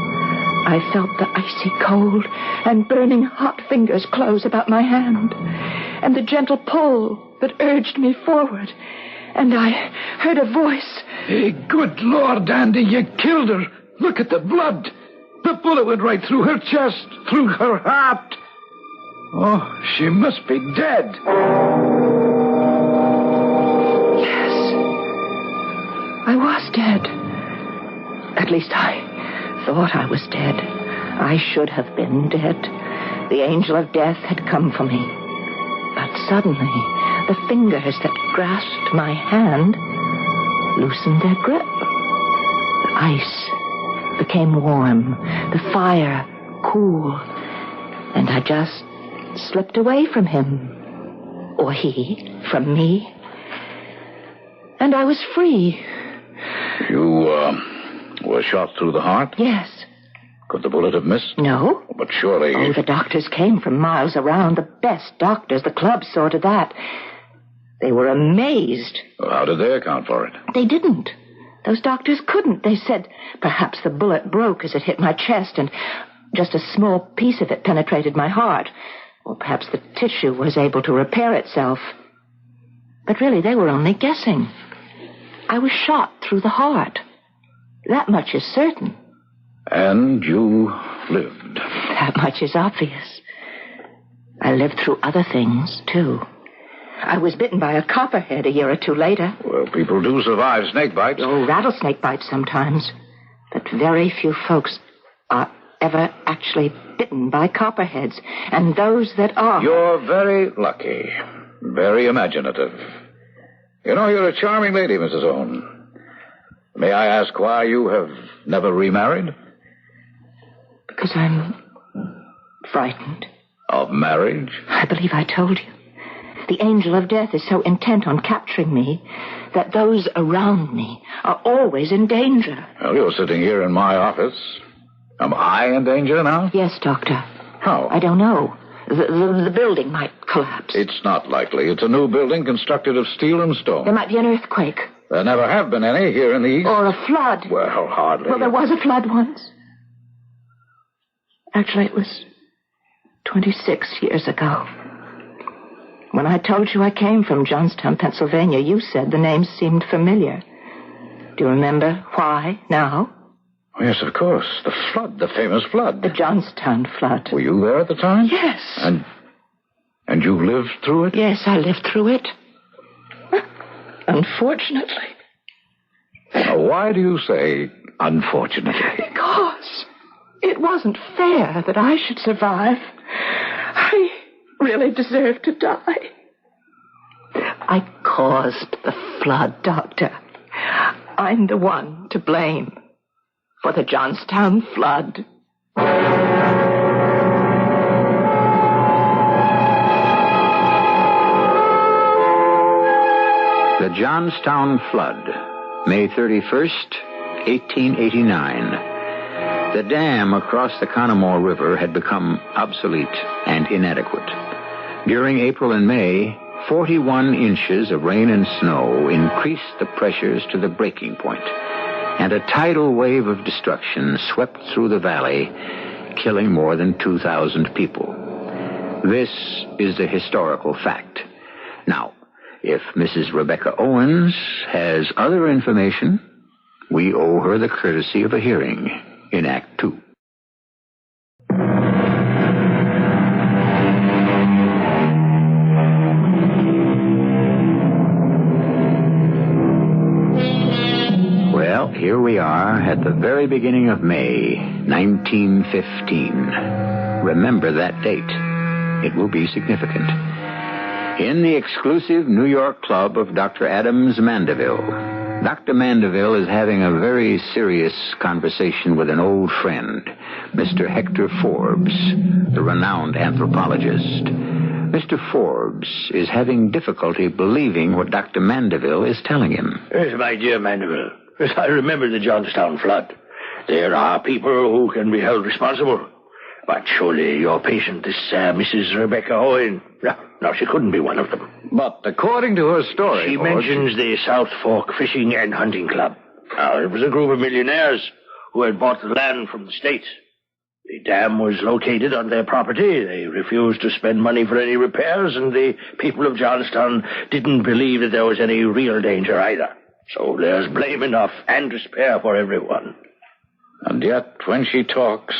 I felt the icy cold and burning hot fingers close about my hand, and the gentle pull that urged me forward. And I heard a voice. Hey, good Lord, Andy, you killed her. Look at the blood. The bullet went right through her chest, through her heart. Oh, she must be dead. Yes. I was dead. At least I thought I was dead. I should have been dead. The angel of death had come for me. But suddenly, the fingers that grasped my hand loosened their grip. The ice became warm, the fire cool, and I just slipped away from him. Or he from me. And I was free. You, were shot through the heart? Yes. Could the bullet have missed? No. But surely... Oh, the doctors came from miles around. The best doctors. The club saw to that. They were amazed. Well, how did they account for it? They didn't. Those doctors couldn't. They said perhaps the bullet broke as it hit my chest and just a small piece of it penetrated my heart. Or perhaps the tissue was able to repair itself. But really, they were only guessing. I was shot through the heart. That much is certain. And you lived. That much is obvious. I lived through other things, too. I was bitten by a copperhead a year or two later. Well, people do survive snake bites. Oh, rattlesnake bites sometimes. But very few folks are ever actually bitten by copperheads. And those that are... You're very lucky. Very imaginative. You know, you're a charming lady, Mrs. Owen. May I ask why you have never remarried? Because I'm frightened. Of marriage? I believe I told you. The angel of death is so intent on capturing me that those around me are always in danger. Well, you're sitting here in my office. Am I in danger now? Yes, Doctor. How? I don't know. The building might collapse. It's not likely. It's a new building constructed of steel and stone. There might be an earthquake. There never have been any here in the East. Or a flood. Well, hardly. Well, there was a flood once. Actually, it was 26 years ago. When I told you I came from Johnstown, Pennsylvania, you said the name seemed familiar. Do you remember why now? Oh, yes, of course. The flood, the famous flood. The Johnstown flood. Were you there at the time? Yes. And you lived through it? Yes, I lived through it. Unfortunately. Now, why do you say unfortunately? Because it wasn't fair that I should survive. I really deserve to die. I caused the flood, Doctor. I'm the one to blame for the Johnstown flood. The Johnstown flood, May 31st, 1889. The dam across the Conemaugh River had become obsolete and inadequate. During April and May, 41 inches of rain and snow increased the pressures to the breaking point, and a tidal wave of destruction swept through the valley, killing more than 2,000 people. This is the historical fact. Now, if Mrs. Rebecca Owens has other information, we owe her the courtesy of a hearing in Act 2. Well, here we are at the very beginning of May, 1915. Remember that date. It will be significant. In the exclusive New York club of Dr. Adams Mandeville, Dr. Mandeville is having a very serious conversation with an old friend, Mr. Hector Forbes, the renowned anthropologist. Mr. Forbes is having difficulty believing what Dr. Mandeville is telling him. Yes, my dear Mandeville. Yes, I remember the Johnstown flood. There are people who can be held responsible. But surely your patient, this Mrs. Rebecca Owen... No, she couldn't be one of them. But according to her story... She mentions the South Fork Fishing and Hunting Club. Now, it was a group of millionaires who had bought the land from the state. The dam was located on their property. They refused to spend money for any repairs, and the people of Johnstown didn't believe that there was any real danger either. So there's blame enough and to spare for everyone. And yet, when she talks,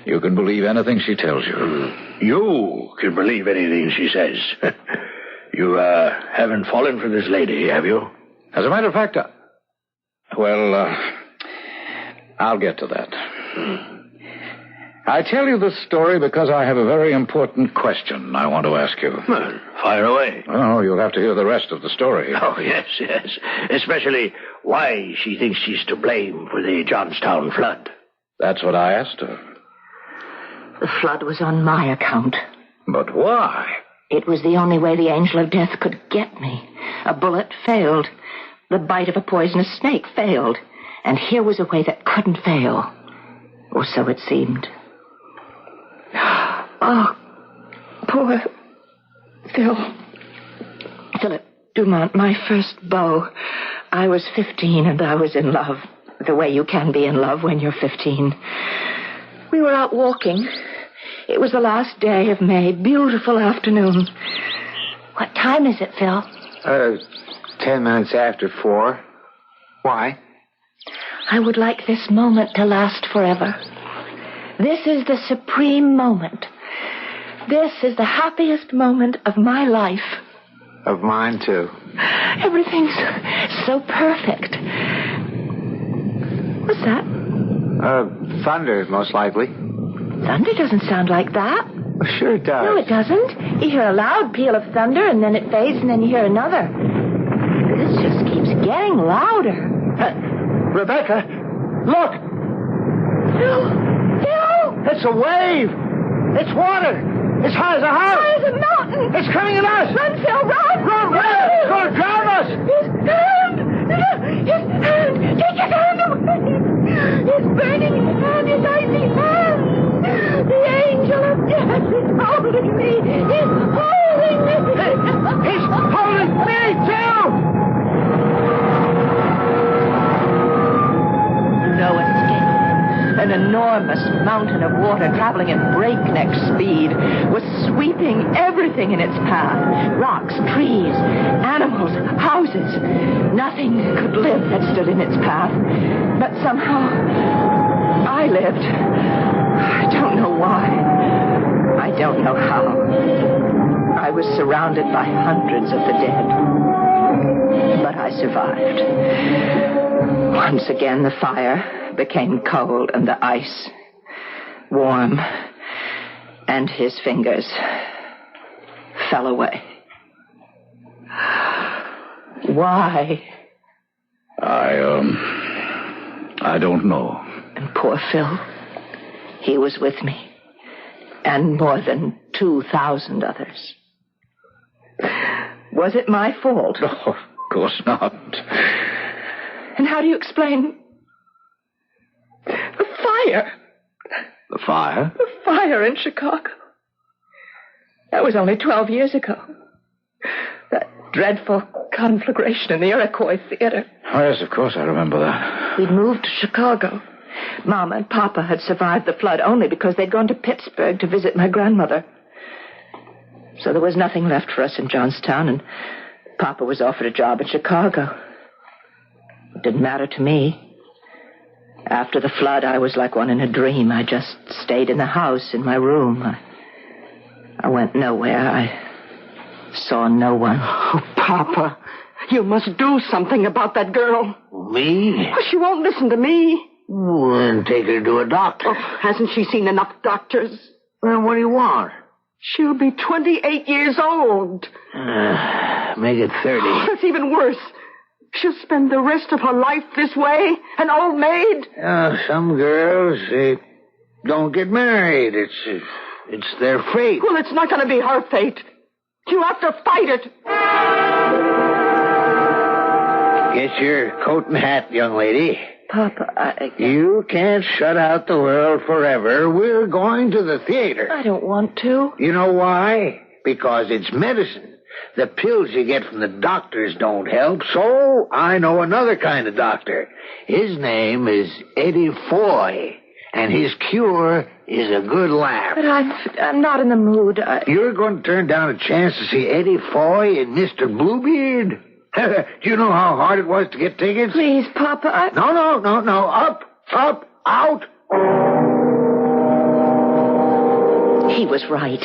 you can believe anything she tells you. You can believe anything she says. You haven't fallen for this lady, have you? As a matter of fact, I'll get to that. I tell you this story because I have a very important question I want to ask you. Well, fire away. Oh, you'll have to hear the rest of the story. Oh, yes. Especially why she thinks she's to blame for the Johnstown flood. That's what I asked her. The flood was on my account. But why? It was the only way the angel of death could get me. A bullet failed. The bite of a poisonous snake failed. And here was a way that couldn't fail. Or so it seemed. Oh, poor Philip Dumont, my first beau. I was 15 and I was in love. The way you can be in love when you're 15. We were out walking. It was the last day of May. Beautiful afternoon. What time is it, Phil? 10 minutes after 4. Why? I would like this moment to last forever. This is the supreme moment. This is the happiest moment of my life. Of mine, too. Everything's so perfect. What's that? Thunder, most likely. Thunder doesn't sound like that. Well, sure it does. No, it doesn't. You hear a loud peal of thunder, and then it fades, and then you hear another. This just keeps getting louder. Rebecca, look! Phil! It's a wave! It's water! It's high as a house! High as a mountain! It's coming at us! Run, Phil, run! Run, where? It's going to drown us! His hand! Take his hand away! His burning hand, his icy hand! The angel of death is holding me! He's holding me! He's holding me, too! No escape. An enormous mountain of water traveling at breakneck speed was sweeping everything in its path. Rocks, trees, animals, houses. Nothing could live that stood in its path. But somehow, I lived. I don't know why. I don't know how. I was surrounded by hundreds of the dead. But I survived. Once again, the fire became cold and the ice warm, and his fingers fell away. Why? I don't know. And poor Phil, he was with me, and more than 2,000 others. Was it my fault? No, of course not. And how do you explain the fire? The fire? The fire in Chicago. That was only 12 years ago. That dreadful conflagration in the Iroquois Theater. Oh, yes, of course I remember that. We'd moved to Chicago. Mama and Papa had survived the flood only because they'd gone to Pittsburgh to visit my grandmother. So there was nothing left for us in Johnstown, and Papa was offered a job in Chicago. It didn't matter to me. After the flood, I was like one in a dream. I just stayed in the house, in my room. I went nowhere. I saw no one. Oh, Papa, you must do something about that girl. Me? Oh, she won't listen to me. Well, then take her to a doctor. Oh, hasn't she seen enough doctors? Well, what do you want? She'll be 28 years old. Make it 30. Oh, that's even worse. She'll spend the rest of her life this way, an old maid. Some girls, they don't get married. It's their fate. Well, it's not going to be her fate. You have to fight it. Get your coat and hat, young lady. Papa, You can't shut out the world forever. We're going to the theater. I don't want to. You know why? Because it's medicine. The pills you get from the doctors don't help, so I know another kind of doctor. His name is Eddie Foy, and his cure is a good laugh. But I'm not in the mood. You're going to turn down a chance to see Eddie Foy and Mr. Bluebeard? Do you know how hard it was to get tickets? Please, Papa, No. Up, out. He was right.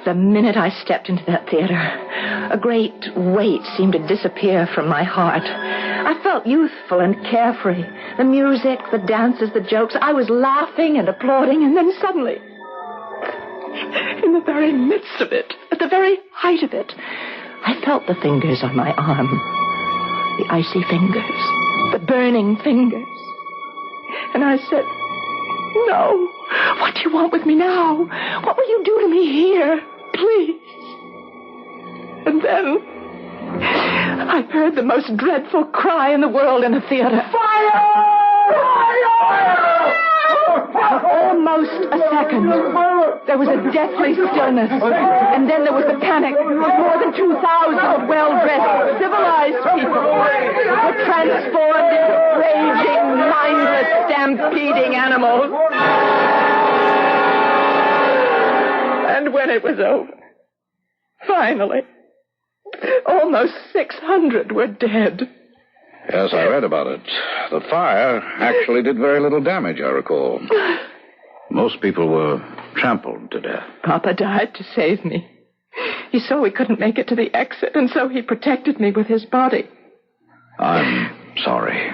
The minute I stepped into that theater, a great weight seemed to disappear from my heart. I felt youthful and carefree. The music, the dances, the jokes. I was laughing and applauding, and then suddenly, in the very midst of it, at the very height of it, I felt the fingers on my arm. The icy fingers. The burning fingers. And I said, "No. What do you want with me now? What will you do to me here? Please." And then I heard the most dreadful cry in the world in the theater. Fire! Almost a second. There was a deathly stillness. And then there was the panic. More than 2,000 well-dressed, civilized people were transformed into raging, mindless, stampeding animals. And when it was over, finally, almost 600 were dead. Yes, I read about it. The fire actually did very little damage, I recall. Most people were trampled to death. Papa died to save me. He saw we couldn't make it to the exit, and so he protected me with his body. I'm sorry.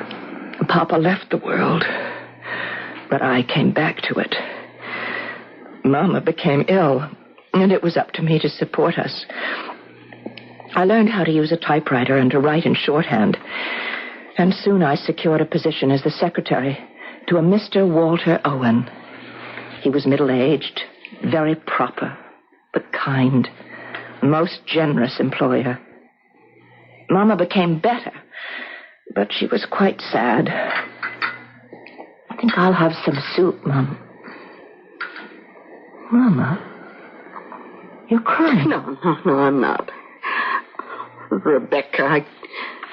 Papa left the world, but I came back to it. Mama became ill, and it was up to me to support us. I learned how to use a typewriter and to write in shorthand, and soon I secured a position as the secretary to a Mr. Walter Owen. He was middle-aged, very proper, but kind, most generous employer. Mama became better, but she was quite sad. I think I'll have some soup, Mom. Mama, you're crying. No, I'm not. Rebecca,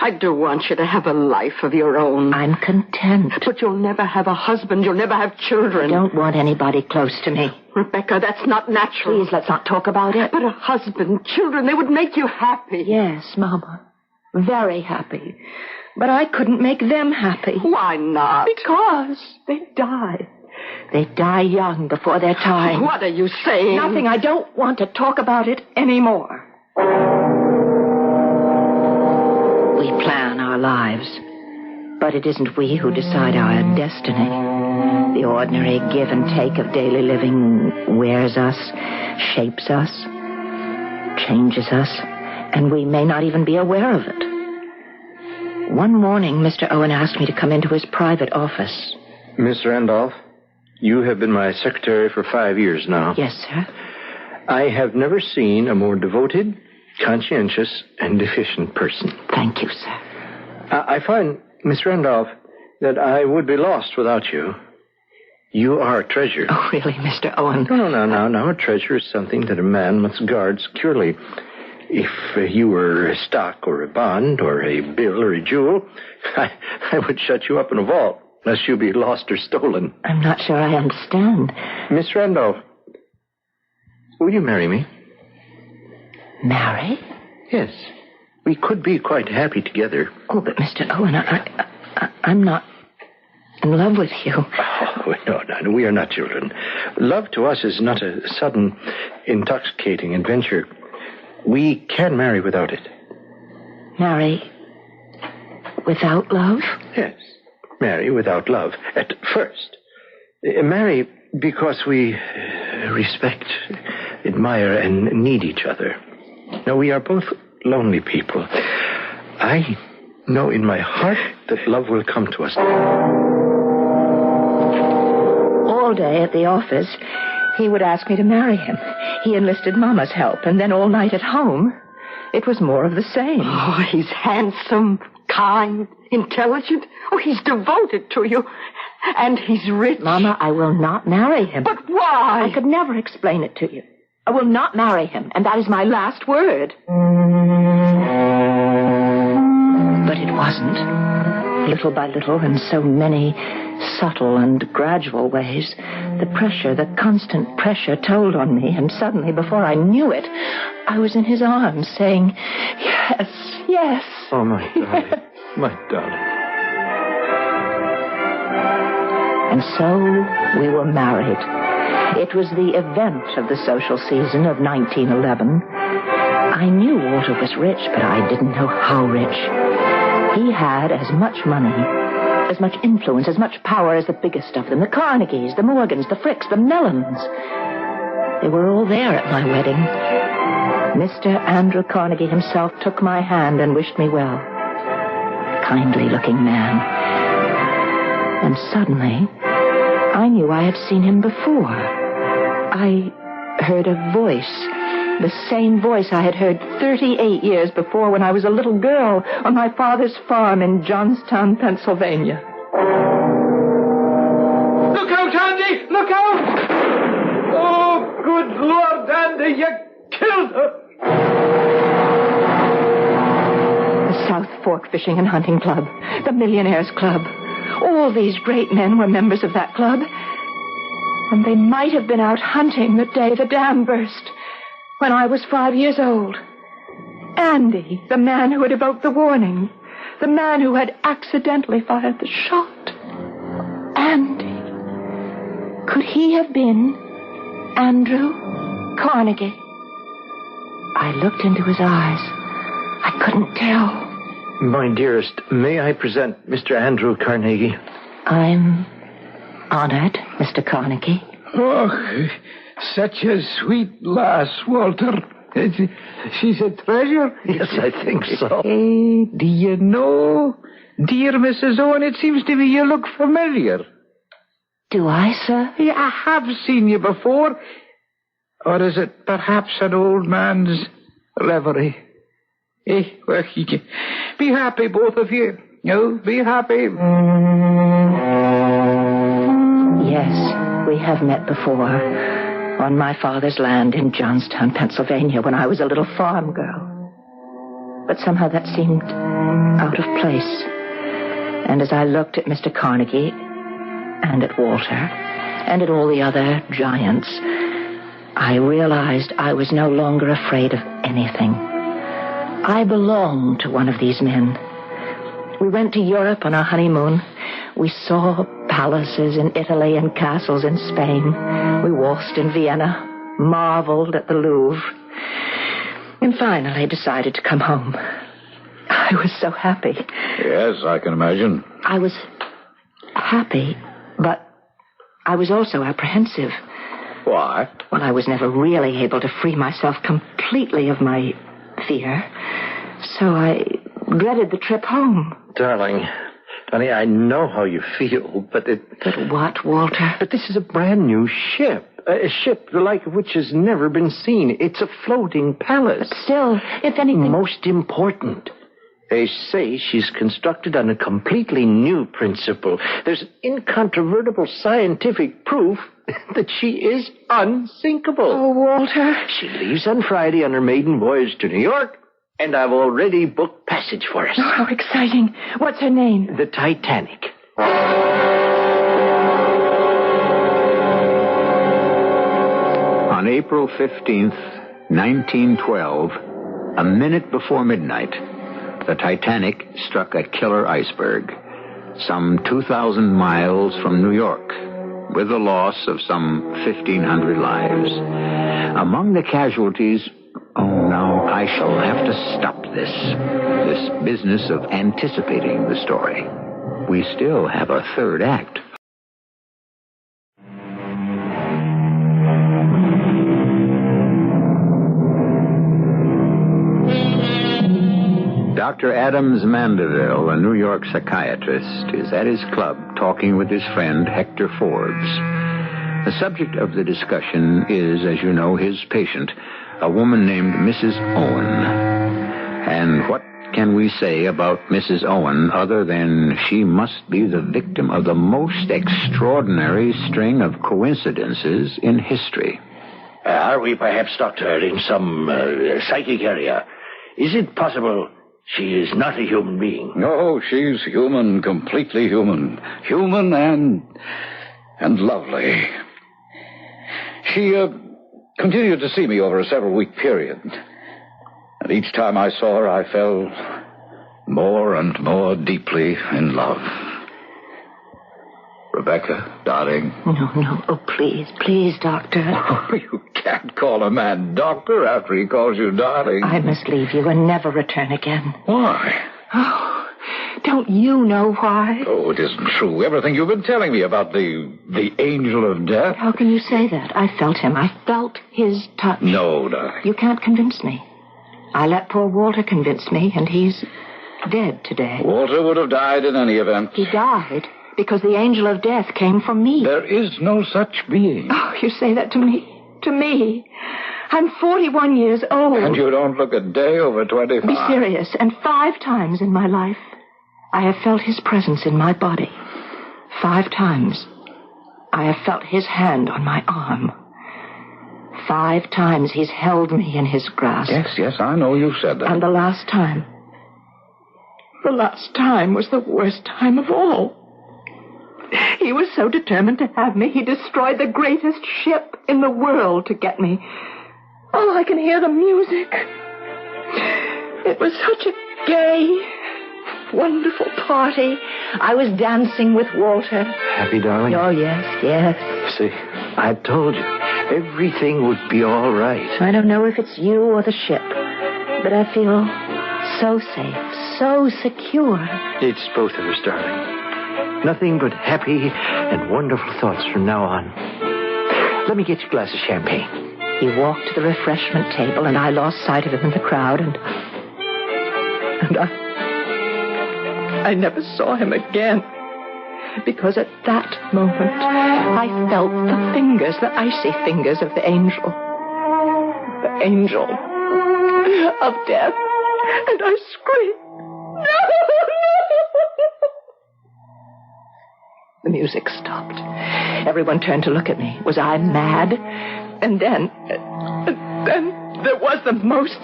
I do want you to have a life of your own. I'm content. But you'll never have a husband. You'll never have children. I don't want anybody close to me. Rebecca, that's not natural. Please, let's not talk about it. But a husband, children, they would make you happy. Yes, Mama. Very happy. But I couldn't make them happy. Why not? Because they die. They die young before their time. What are you saying? Nothing. I don't want to talk about it anymore. We plan our lives, but it isn't we who decide our destiny. The ordinary give and take of daily living wears us, shapes us, changes us, and we may not even be aware of it. One morning, Mr. Owen asked me to come into his private office. Miss Randolph, you have been my secretary for 5 years now. Yes, sir. I have never seen a more devoted, conscientious, and efficient person. Thank you, sir. I find, Miss Randolph, that I would be lost without you. You are a treasure. Oh, really, Mr. Owen? No. A treasure is something that a man must guard securely. If you were a stock or a bond or a bill or a jewel, I would shut you up in a vault, lest you be lost or stolen. I'm not sure I understand. Miss Randolph, will you marry me? Marry? Yes. We could be quite happy together. Oh, but Mr. Owen, I'm not in love with you. Oh, no, we are not children. Love to us is not a sudden, intoxicating adventure. We can marry without it. Marry without love? Yes. Marry without love at first. Marry because we respect, admire, and need each other. Now, we are both lonely people. I know in my heart that love will come to us. All day at the office, he would ask me to marry him. He enlisted Mama's help, and then all night at home, it was more of the same. Oh, he's handsome, kind, intelligent. Oh, he's devoted to you. And he's rich. Mama, I will not marry him. But why? I could never explain it to you. I will not marry him, and that is my last word. But it wasn't. little by little, in so many subtle and gradual ways, the constant pressure told on me, and suddenly, before I knew it, I was in his arms saying, yes, yes. Oh, my darling, my darling. And so we were married. It was the event of the social season of 1911. I knew Walter was rich, but I didn't know how rich. He had as much money, as much influence, as much power as the biggest of them. The Carnegies, the Morgans, the Fricks, the Mellons. They were all there at my wedding. Mr. Andrew Carnegie himself took my hand and wished me well. Kindly-looking man. And suddenly, I knew I had seen him before. I heard a voice. The same voice I had heard 38 years before when I was a little girl on my father's farm in Johnstown, Pennsylvania. Look out, Andy! Look out! Oh, good Lord, Andy, you killed her! The South Fork Fishing and Hunting Club, the Millionaires Club. All these great men were members of that club. And they might have been out hunting the day the dam burst, when I was 5 years old. Andy, the man who had evoked the warning, the man who had accidentally fired the shot. Andy. Could he have been Andrew Carnegie? I looked into his eyes. I couldn't tell. My dearest, may I present Mr. Andrew Carnegie? I'm honored, Mr. Carnegie. Oh, such a sweet lass, Walter. She's a treasure. Yes, I think so. Hey, do you know, dear Mrs. Owen, it seems to me you look familiar. Do I, sir? Yeah, I have seen you before. Or is it perhaps an old man's reverie? Well, be happy, both of you. No, be happy. Yes, we have met before. On my father's land in Johnstown, Pennsylvania, when I was a little farm girl. But somehow that seemed out of place. And as I looked at Mr. Carnegie, and at Walter, and at all the other giants, I realized I was no longer afraid of anything. I belonged to one of these men. We went to Europe on our honeymoon. We saw palaces in Italy and castles in Spain. We waltzed in Vienna, marveled at the Louvre, and finally decided to come home. I was so happy. Yes, I can imagine. I was happy, but I was also apprehensive. Why? Well, I was never really able to free myself completely of my fear, so I dreaded the trip home. Darling, I know how you feel, but But what, Walter? But this is a brand new ship. A ship the like of which has never been seen. It's a floating palace. But still, if anything... Most important, they say she's constructed on a completely new principle. There's incontrovertible scientific proof that she is unsinkable. Oh, Walter. She leaves on Friday on her maiden voyage to New York, and I've already booked passage for us. Oh, how exciting. What's her name? The Titanic. On April 15th, 1912, a minute before midnight, the Titanic struck a killer iceberg, some 2,000 miles from New York, with the loss of some 1,500 lives. Among the casualties... Oh, now I shall have to stop this business of anticipating the story. We still have a third act. Dr. Adams Mandeville, a New York psychiatrist, is at his club talking with his friend Hector Forbes. The subject of the discussion is, as you know, his patient, a woman named Mrs. Owen. And what can we say about Mrs. Owen other than she must be the victim of the most extraordinary string of coincidences in history? Are we perhaps, Doctor, in some psychic area? Is it possible She is not a human being. No, she's human, completely human. Human and lovely. She continued to see me over a several-week period. And each time I saw her, I fell more and more deeply in love. Rebecca, darling. No. Oh, please, Doctor. You can't call a man doctor after he calls you darling. I must leave you and never return again. Why? Oh, don't you know why? Oh, it isn't true. Everything you've been telling me about the angel of death. How can you say that? I felt him. I felt his touch. No, darling. You can't convince me. I let poor Walter convince me, and he's dead today. Walter would have died in any event. He died because the angel of death came from me. There is no such being. Oh, you say that to me. To me. I'm 41 years old. And you don't look a day over 25. Be serious. And 5 times in my life, I have felt his presence in my body. 5 times, I have felt his hand on my arm. 5 times he's held me in his grasp. Yes, I know you said that. And the last time was the worst time of all. He was so determined to have me, he destroyed the greatest ship in the world to get me. Oh, I can hear the music. It was such a gay, wonderful party. I was dancing with Walter. Happy, darling? Oh, yes. See, I told you, everything would be all right. I don't know if it's you or the ship, but I feel so safe, so secure. It's both of us, darling. Nothing but happy and wonderful thoughts from now on. Let me get you a glass of champagne. He walked to the refreshment table, and I lost sight of him in the crowd, and I never saw him again. Because at that moment, I felt the fingers, the icy fingers of the angel. The angel of death. And I screamed, no! The music stopped. Everyone turned to look at me. Was I mad? And then there was the most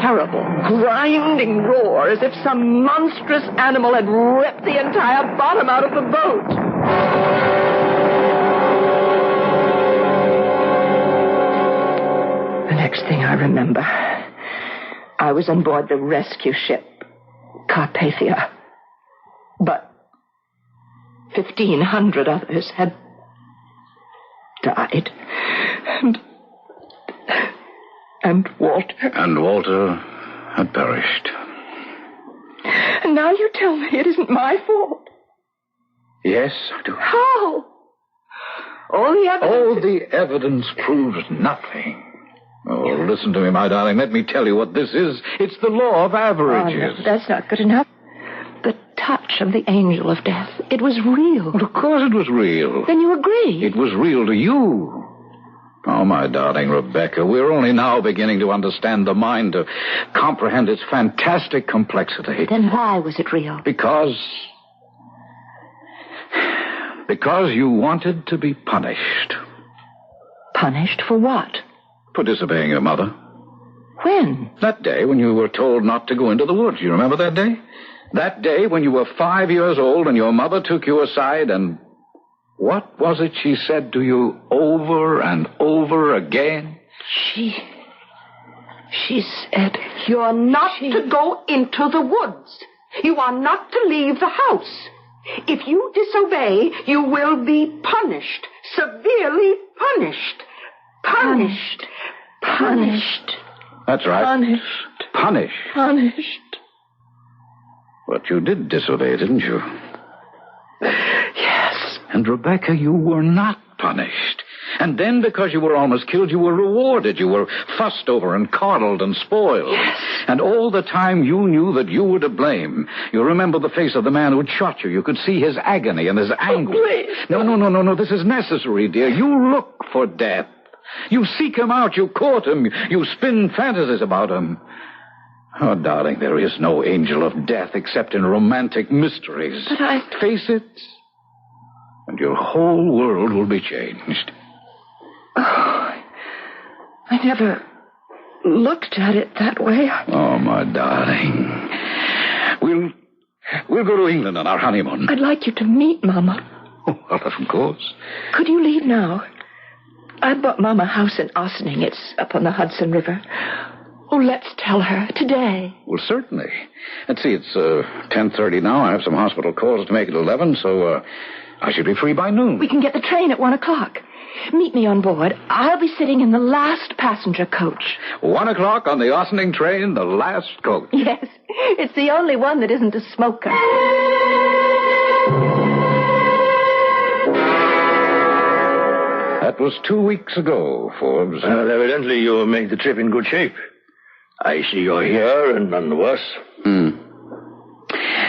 terrible, grinding roar, as if some monstrous animal had ripped the entire bottom out of the boat. The next thing I remember, I was on board the rescue ship, Carpathia. But 1,500 others had died. And Walter. And Walter had perished. And now you tell me it isn't my fault. Yes, I do. How? All the evidence proves nothing. Oh, listen to me, my darling. Let me tell you what this is. It's the law of averages. Oh, no, that's not good enough. The touch of the angel of death. It was real. Well, of course it was real. Then you agree. It was real to you. Oh, my darling Rebecca, we're only now beginning to understand the mind, to comprehend its fantastic complexity. Then why was it real? Because you wanted to be punished. Punished for what? For disobeying your mother. When? That day when you were told not to go into the woods. You remember that day? That day when you were 5 years old and your mother took you aside and... What was it she said to you over and over again? She said, you're not to go into the woods. You are not to leave the house. If you disobey, you will be punished. Severely punished. Punished. Punished. That's right. Punished. Punished. Punished. But you did disobey, didn't you? Yes. And, Rebecca, you were not punished. And then, because you were almost killed, you were rewarded. You were fussed over and coddled and spoiled. Yes. And all the time you knew that you were to blame. You remember the face of the man who had shot you. You could see his agony and his anguish. Oh, please. No. This is necessary, dear. You look for death. You seek him out. You court him. You spin fantasies about him. Oh, darling, there is no angel of death except in romantic mysteries. But I... Face it, and your whole world will be changed. Oh, I never looked at it that way. Oh, my darling. We'll go to England on our honeymoon. I'd like you to meet Mama. Oh, well, of course. Could you leave now? I bought Mama a house in Ossining. It's up on the Hudson River. Oh, let's tell her today. Well, certainly. Let's see, it's 10:30 now. I have some hospital calls to make at 11, so I should be free by noon. We can get the train at 1 o'clock. Meet me on board. I'll be sitting in the last passenger coach. 1 o'clock on the Ossining train, the last coach. Yes, it's the only one that isn't a smoker. That was 2 weeks ago, Forbes. Well, evidently you made the trip in good shape. I see you're here and none the worse.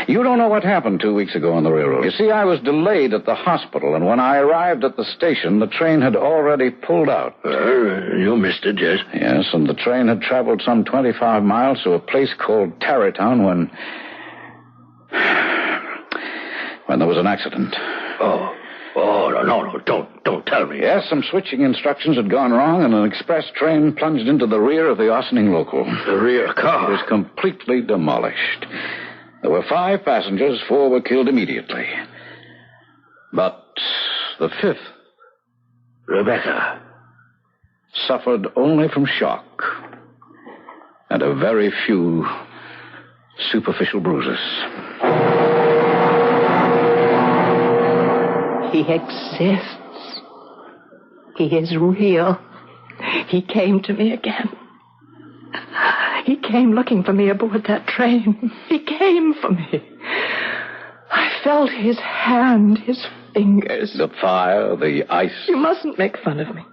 You don't know what happened 2 weeks ago on the railroad. You see, I was delayed at the hospital, and when I arrived at the station, the train had already pulled out. You missed it, yes? Yes, and the train had traveled some 25 miles to a place called Tarrytown when there was an accident. No, don't tell me. Yes, some switching instructions had gone wrong, and an express train plunged into the rear of the Ossining local. The rear car? It was completely demolished. There were 5 passengers, 4 were killed immediately. But the 5th, Rebecca, suffered only from shock and a very few superficial bruises. He exists. He is real. He came to me again. He came looking for me aboard that train. He came for me. I felt his hand, his fingers. The fire, the ice. You mustn't make fun of me.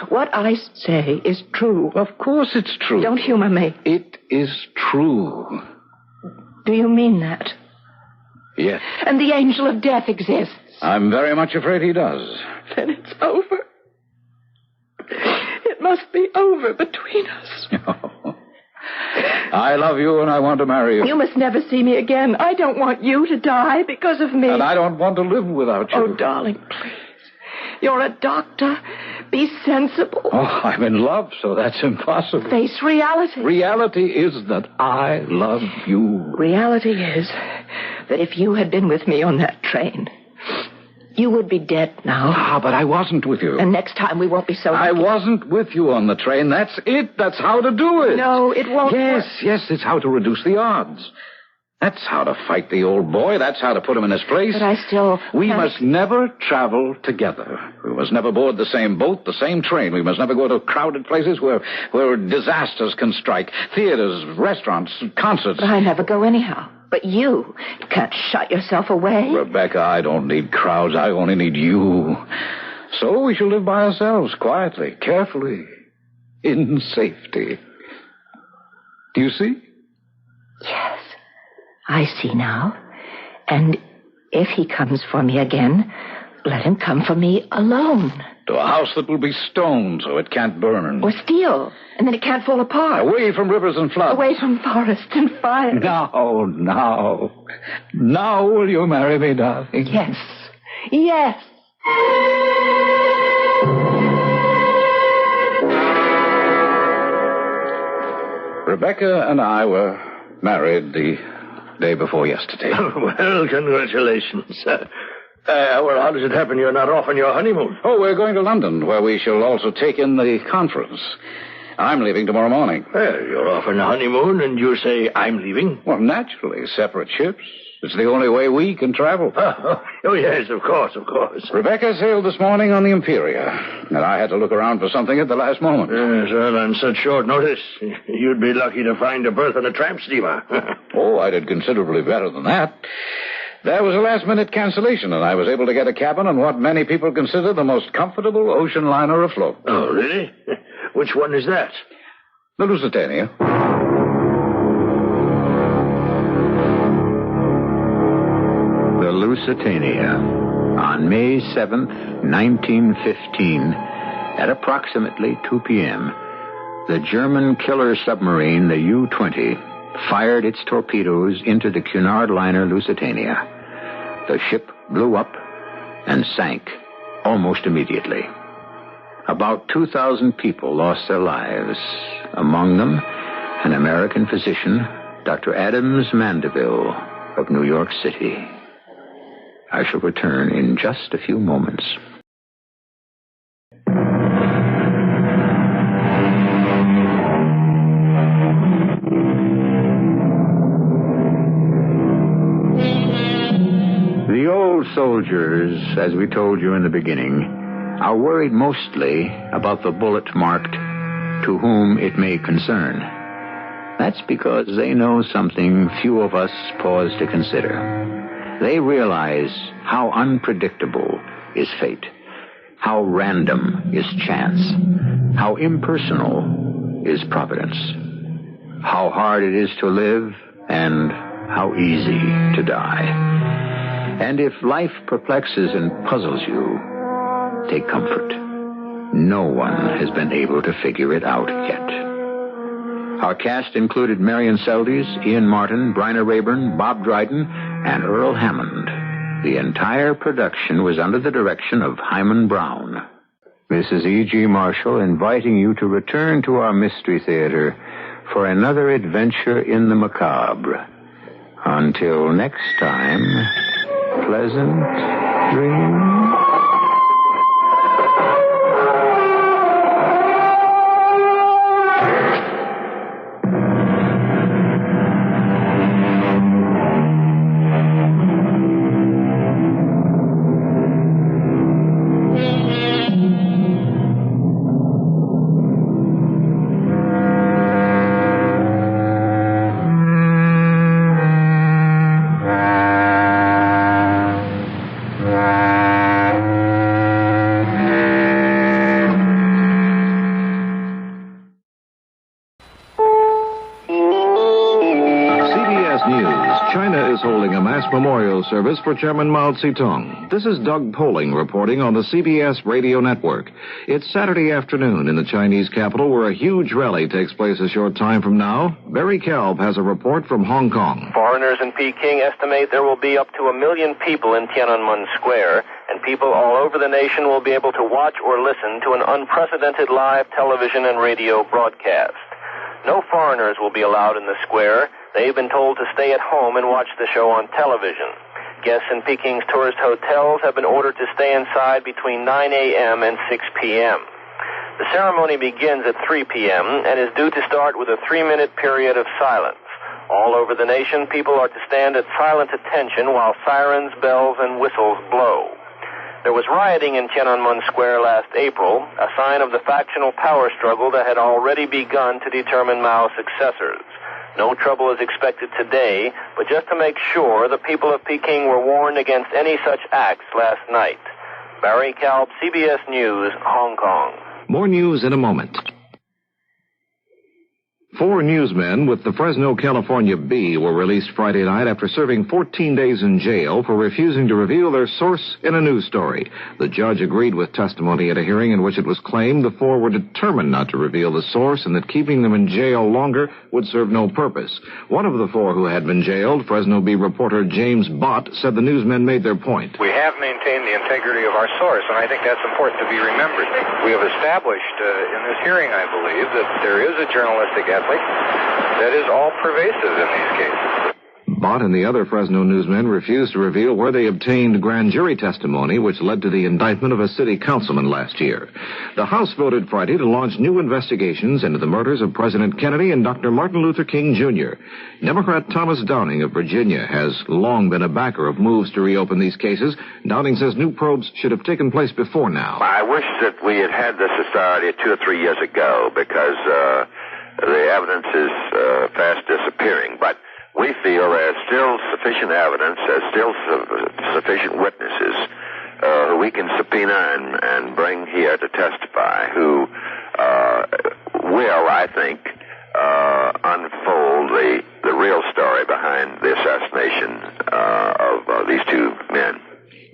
What I say is true. Of course it's true. Don't humor me. It is true. Do you mean that? Yes. And the angel of death exists? I'm very much afraid he does. Then it's over. It must be over between us. I love you and I want to marry you. You must never see me again. I don't want you to die because of me. And I don't want to live without you. Oh, darling, please. You're a doctor. Be sensible. Oh, I'm in love, so that's impossible. Face reality. Reality is that I love you. Reality is that if you had been with me on that train, you would be dead now. Ah, but I wasn't with you. And next time we won't be so lucky. I wasn't with you on the train. That's it. That's how to do it. No, it won't work. Yes, it's how to reduce the odds. That's how to fight the old boy. That's how to put him in his place. But I still... We must never travel together. We must never board the same boat, the same train. We must never go to crowded places where disasters can strike. Theaters, restaurants, concerts. But I never go anyhow. But you can't shut yourself away. Rebecca, I don't need crowds. I only need you. So we shall live by ourselves, quietly, carefully, in safety. Do you see? Yes, I see now. And if he comes for me again, let him come for me alone. To a house that will be stone so it can't burn. Or steel, and then it can't fall apart. Away from rivers and floods. Away from forests and fire. Now will you marry me, darling? Yes. Yes. Rebecca and I were married the day before yesterday. Well, congratulations. Well, how does it happen you're not off on your honeymoon? Oh, we're going to London, where we shall also take in the conference. I'm leaving tomorrow morning. Well, you're off on a honeymoon, and you say I'm leaving? Well, naturally, separate ships. It's the only way we can travel. Oh, yes, of course. Rebecca sailed this morning on the Imperia, and I had to look around for something at the last moment. Yes, well, on such short notice, you'd be lucky to find a berth on a tramp steamer. Oh, I did considerably better than that. There was a last-minute cancellation, and I was able to get a cabin on what many people consider the most comfortable ocean liner afloat. Oh, really? Which one is that? The Lusitania. The Lusitania. On May 7th, 1915, at approximately 2 p.m., the German killer submarine, the U-20, fired its torpedoes into the Cunard liner Lusitania. The ship blew up and sank almost immediately. About 2,000 people lost their lives, among them an American physician Dr. Adams Mandeville of New York City. I shall return in just a few moments. The old soldiers, as we told you in the beginning, are worried mostly about the bullet marked, "To whom it may concern." That's because they know something few of us pause to consider. They realize how unpredictable is fate, how random is chance, how impersonal is providence, how hard it is to live, and how easy to die. And if life perplexes and puzzles you, take comfort. No one has been able to figure it out yet. Our cast included Marion Seldes, Ian Martin, Bryna Rayburn, Bob Dryden, and Earl Hammond. The entire production was under the direction of Hyman Brown. This is E.G. Marshall inviting you to return to our Mystery Theater for another adventure in the macabre. Until next time, pleasant dreams. Memorial service for Chairman Mao Zedong. This is Doug Poling reporting on the CBS Radio Network. It's Saturday afternoon in the Chinese capital where a huge rally takes place a short time from now. Barry Kalb has a report from Hong Kong. Foreigners in Peking estimate there will be up to 1 million people in Tiananmen Square, and people all over the nation will be able to watch or listen to an unprecedented live television and radio broadcast. No foreigners will be allowed in the square. They've been told to stay at home and watch the show on television. Guests in Peking's tourist hotels have been ordered to stay inside between 9 a.m. and 6 p.m. The ceremony begins at 3 p.m. and is due to start with a 3-minute period of silence. All over the nation, people are to stand at silent attention while sirens, bells, and whistles blow. There was rioting in Tiananmen Square last April, a sign of the factional power struggle that had already begun to determine Mao's successors. No trouble is expected today, but just to make sure, the people of Peking were warned against any such acts last night. Barry Kalb, CBS News, Hong Kong. More news in a moment. 4 newsmen with the Fresno, California Bee were released Friday night after serving 14 days in jail for refusing to reveal their source in a news story. The judge agreed with testimony at a hearing in which it was claimed the 4 were determined not to reveal the source and that keeping them in jail longer would serve no purpose. One of the 4 who had been jailed, Fresno Bee reporter James Bott, said the newsmen made their point. We have maintained the integrity of our source, and I think that's important to be remembered. We have established in this hearing, I believe, that there is a journalistic ethic that is all pervasive in these cases. Bott and the other Fresno newsmen refused to reveal where they obtained grand jury testimony, which led to the indictment of a city councilman last year. The House voted Friday to launch new investigations into the murders of President Kennedy and Dr. Martin Luther King, Jr. Democrat Thomas Downing of Virginia has long been a backer of moves to reopen these cases. Downing says new probes should have taken place before now. I wish that we had had this authority 2 or 3 years ago because the evidence is fast disappearing. But we feel there's still sufficient evidence, there's still sufficient witnesses who we can subpoena and bring here to testify who will, I think, unfold the real story behind the assassination of these 2 men.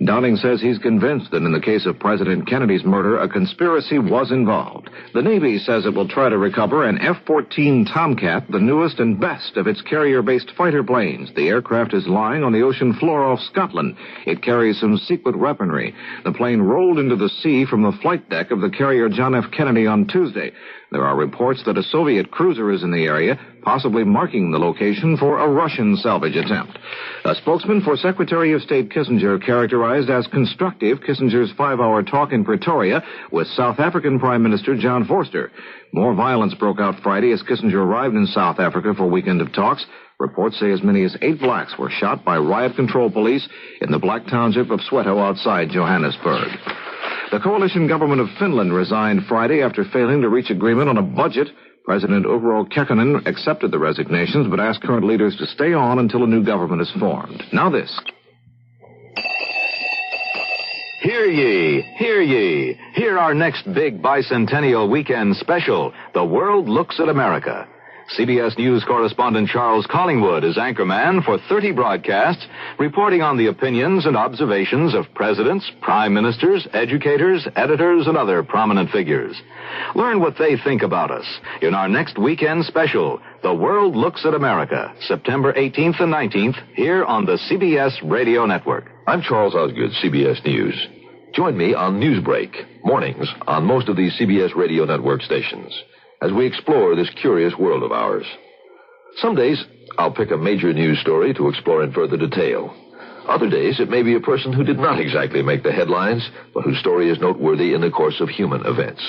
Downing says he's convinced that in the case of President Kennedy's murder, a conspiracy was involved. The Navy says it will try to recover an F-14 Tomcat, the newest and best of its carrier-based fighter planes. The aircraft is lying on the ocean floor off Scotland. It carries some secret weaponry. The plane rolled into the sea from the flight deck of the carrier John F. Kennedy on Tuesday. There are reports that a Soviet cruiser is in the area, possibly marking the location for a Russian salvage attempt. A spokesman for Secretary of State Kissinger characterized as constructive Kissinger's 5-hour talk in Pretoria with South African Prime Minister John Vorster. More violence broke out Friday as Kissinger arrived in South Africa for a weekend of talks. Reports say as many as 8 blacks were shot by riot control police in the black township of Soweto outside Johannesburg. The coalition government of Finland resigned Friday after failing to reach agreement on a budget. President Urho Kekkonen accepted the resignations but asked current leaders to stay on until a new government is formed. Now this. Hear ye, hear ye. Hear our next big bicentennial weekend special, The World Looks at America. CBS News correspondent Charles Collingwood is anchorman for 30 broadcasts, reporting on the opinions and observations of presidents, prime ministers, educators, editors, and other prominent figures. Learn what they think about us in our next weekend special, The World Looks at America, September 18th and 19th, here on the CBS Radio Network. I'm Charles Osgood, CBS News. Join me on Newsbreak, mornings on most of these CBS Radio Network stations, as we explore this curious world of ours. Some days, I'll pick a major news story to explore in further detail. Other days, it may be a person who did not exactly make the headlines, but whose story is noteworthy in the course of human events.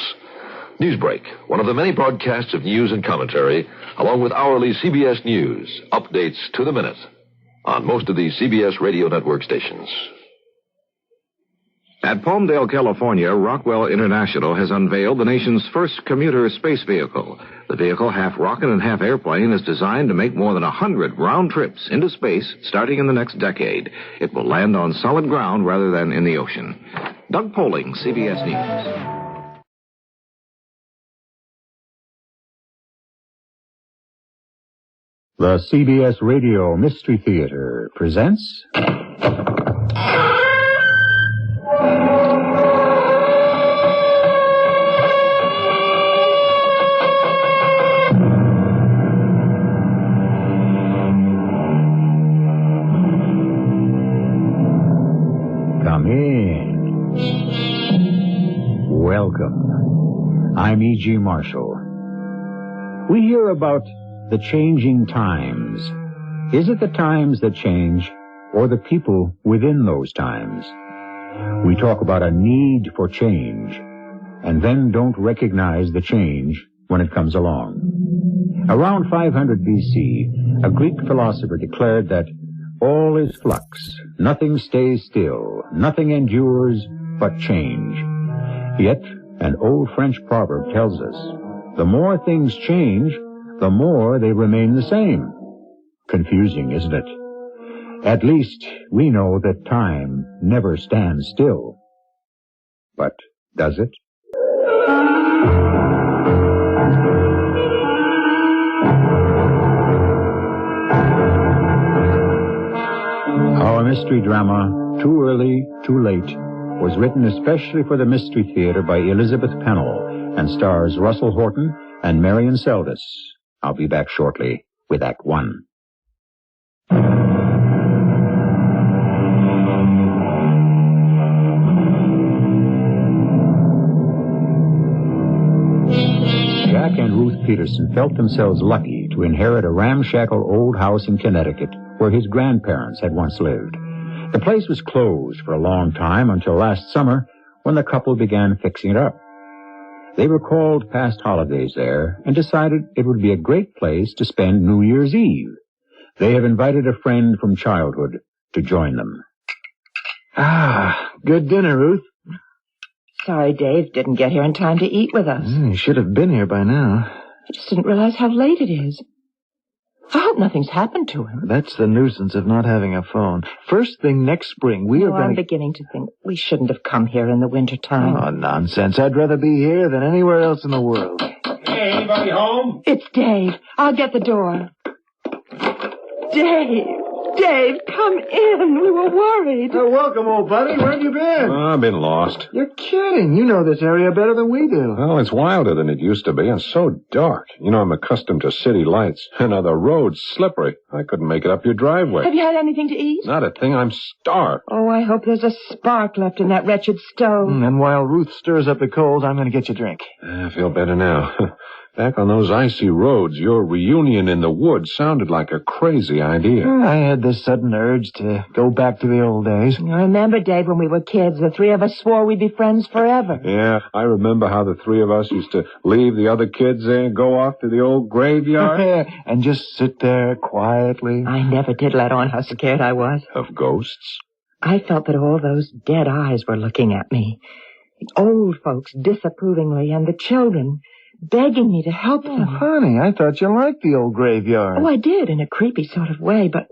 Newsbreak, one of the many broadcasts of news and commentary, along with hourly CBS News, updates to the minute, on most of these CBS Radio Network stations. At Palmdale, California, Rockwell International has unveiled the nation's first commuter space vehicle. The vehicle, half rocket and half airplane, is designed to make more than 100 round trips into space starting in the next decade. It will land on solid ground rather than in the ocean. Doug Poling, CBS News. The CBS Radio Mystery Theater presents... Come in. Welcome. I'm E.G. Marshall. We hear about the changing times. Is it the times that change, or the people within those times? We talk about a need for change, and then don't recognize the change when it comes along. Around 500 BC, a Greek philosopher declared that all is flux, nothing stays still, nothing endures but change. Yet, an old French proverb tells us, the more things change, the more they remain the same. Confusing, isn't it? At least we know that time never stands still. But does it? Our mystery drama, Too Early, Too Late, was written especially for the Mystery Theater by Elizabeth Pennell and stars Russell Horton and Marion Seldes. I'll be back shortly with Act One. Jack and Ruth Peterson felt themselves lucky to inherit a ramshackle old house in Connecticut where his grandparents had once lived. The place was closed for a long time until last summer when the couple began fixing it up. They recalled past holidays there and decided it would be a great place to spend New Year's Eve. They have invited a friend from childhood to join them. Good dinner, Ruth. Sorry Dave didn't get here in time to eat with us. You should have been here by now. I just didn't realize how late it is. I hope nothing's happened to him. That's the nuisance of not having a phone. First thing next spring, we are going... I'm beginning to think we shouldn't have come here in the wintertime. Oh, nonsense. I'd rather be here than anywhere else in the world. Hey, anybody home? It's Dave. I'll get the door. Dave. Dave, come in. We were worried. Welcome, old buddy. Where have you been? I've been lost. You're kidding. You know this area better than we do. Well, it's wilder than it used to be and so dark. You know, I'm accustomed to city lights. And now the road's slippery. I couldn't make it up your driveway. Have you had anything to eat? Not a thing. I'm starved. Oh, I hope there's a spark left in that wretched stove. And while Ruth stirs up the coals, I'm going to get you a drink. I feel better now. Back on those icy roads, your reunion in the woods sounded like a crazy idea. I had this sudden urge to go back to the old days. I remember, Dave, when we were kids, the three of us swore we'd be friends forever. Yeah, I remember how the three of us used to leave the other kids there and go off to the old graveyard. And just sit there quietly. I never did let on how scared I was. Of ghosts? I felt that all those dead eyes were looking at me. The old folks disapprovingly, and the children begging me to help them. Honey, I thought you liked the old graveyard. Oh, I did, in a creepy sort of way, but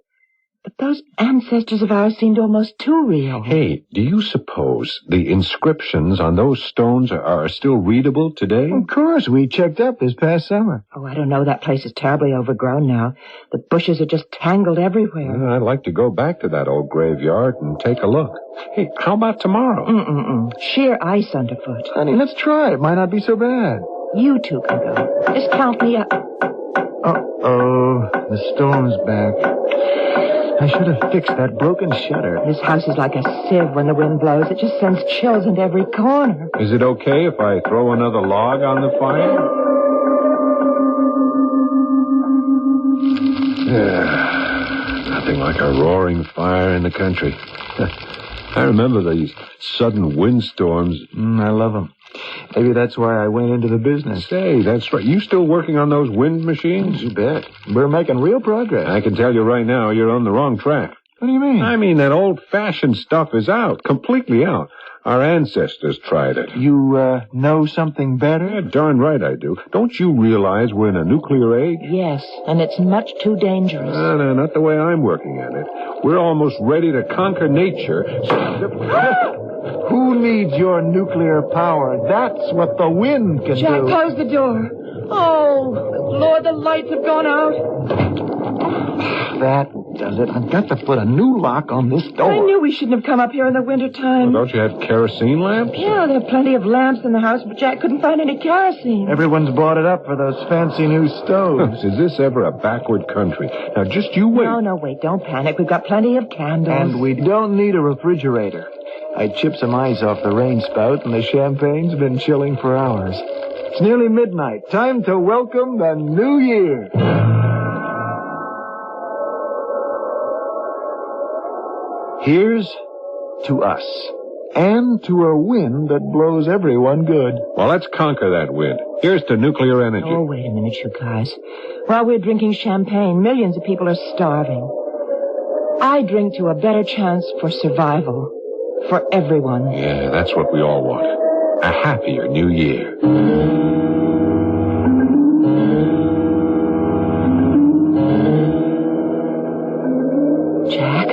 those ancestors of ours seemed almost too real. Hey, do you suppose the inscriptions on those stones are still readable today? Of course, we checked up this past summer. Oh, I don't know. That place is terribly overgrown now. The bushes are just tangled everywhere. Well, I'd like to go back to that old graveyard and take a look. Hey, how about tomorrow? Sheer ice underfoot. Honey, let's try. It might not be so bad. You two can go. Just count me up. Uh-oh, the storm's back. I should have fixed that broken shutter. This house is like a sieve when the wind blows. It just sends chills into every corner. Is it okay if I throw another log on the fire? Nothing like a roaring fire in the country. I remember these sudden windstorms. I love them. Maybe that's why I went into the business. Say, that's right. You still working on those wind machines? You bet. We're making real progress. I can tell you right now, you're on the wrong track. What do you mean? I mean, that old-fashioned stuff is out. Completely out. Our ancestors tried it. You, know something better? Yeah, darn right I do. Don't you realize we're in a nuclear age? Yes, and it's much too dangerous. No, not the way I'm working at it. We're almost ready to conquer nature. Who needs your nuclear power? That's what the wind can do. Jack, close the door. Oh, Lord, the lights have gone out. That does it. I've got to put a new lock on this door. I knew we shouldn't have come up here in the wintertime. Well, don't you have kerosene lamps? Yeah, there are plenty of lamps in the house, but Jack couldn't find any kerosene. Everyone's bought it up for those fancy new stoves. Is this ever a backward country? Now, just you wait. No, wait, don't panic. We've got plenty of candles. And we don't need a refrigerator. I chipped some ice off the rain spout, and the champagne's been chilling for hours. It's nearly midnight. Time to welcome the new year. Here's to us, and to a wind that blows everyone good. Well, let's conquer that wind. Here's to nuclear energy. Oh, wait a minute, you guys. While we're drinking champagne, millions of people are starving. I drink to a better chance for survival. For everyone. Yeah, that's what we all want. A happier new year. Jack,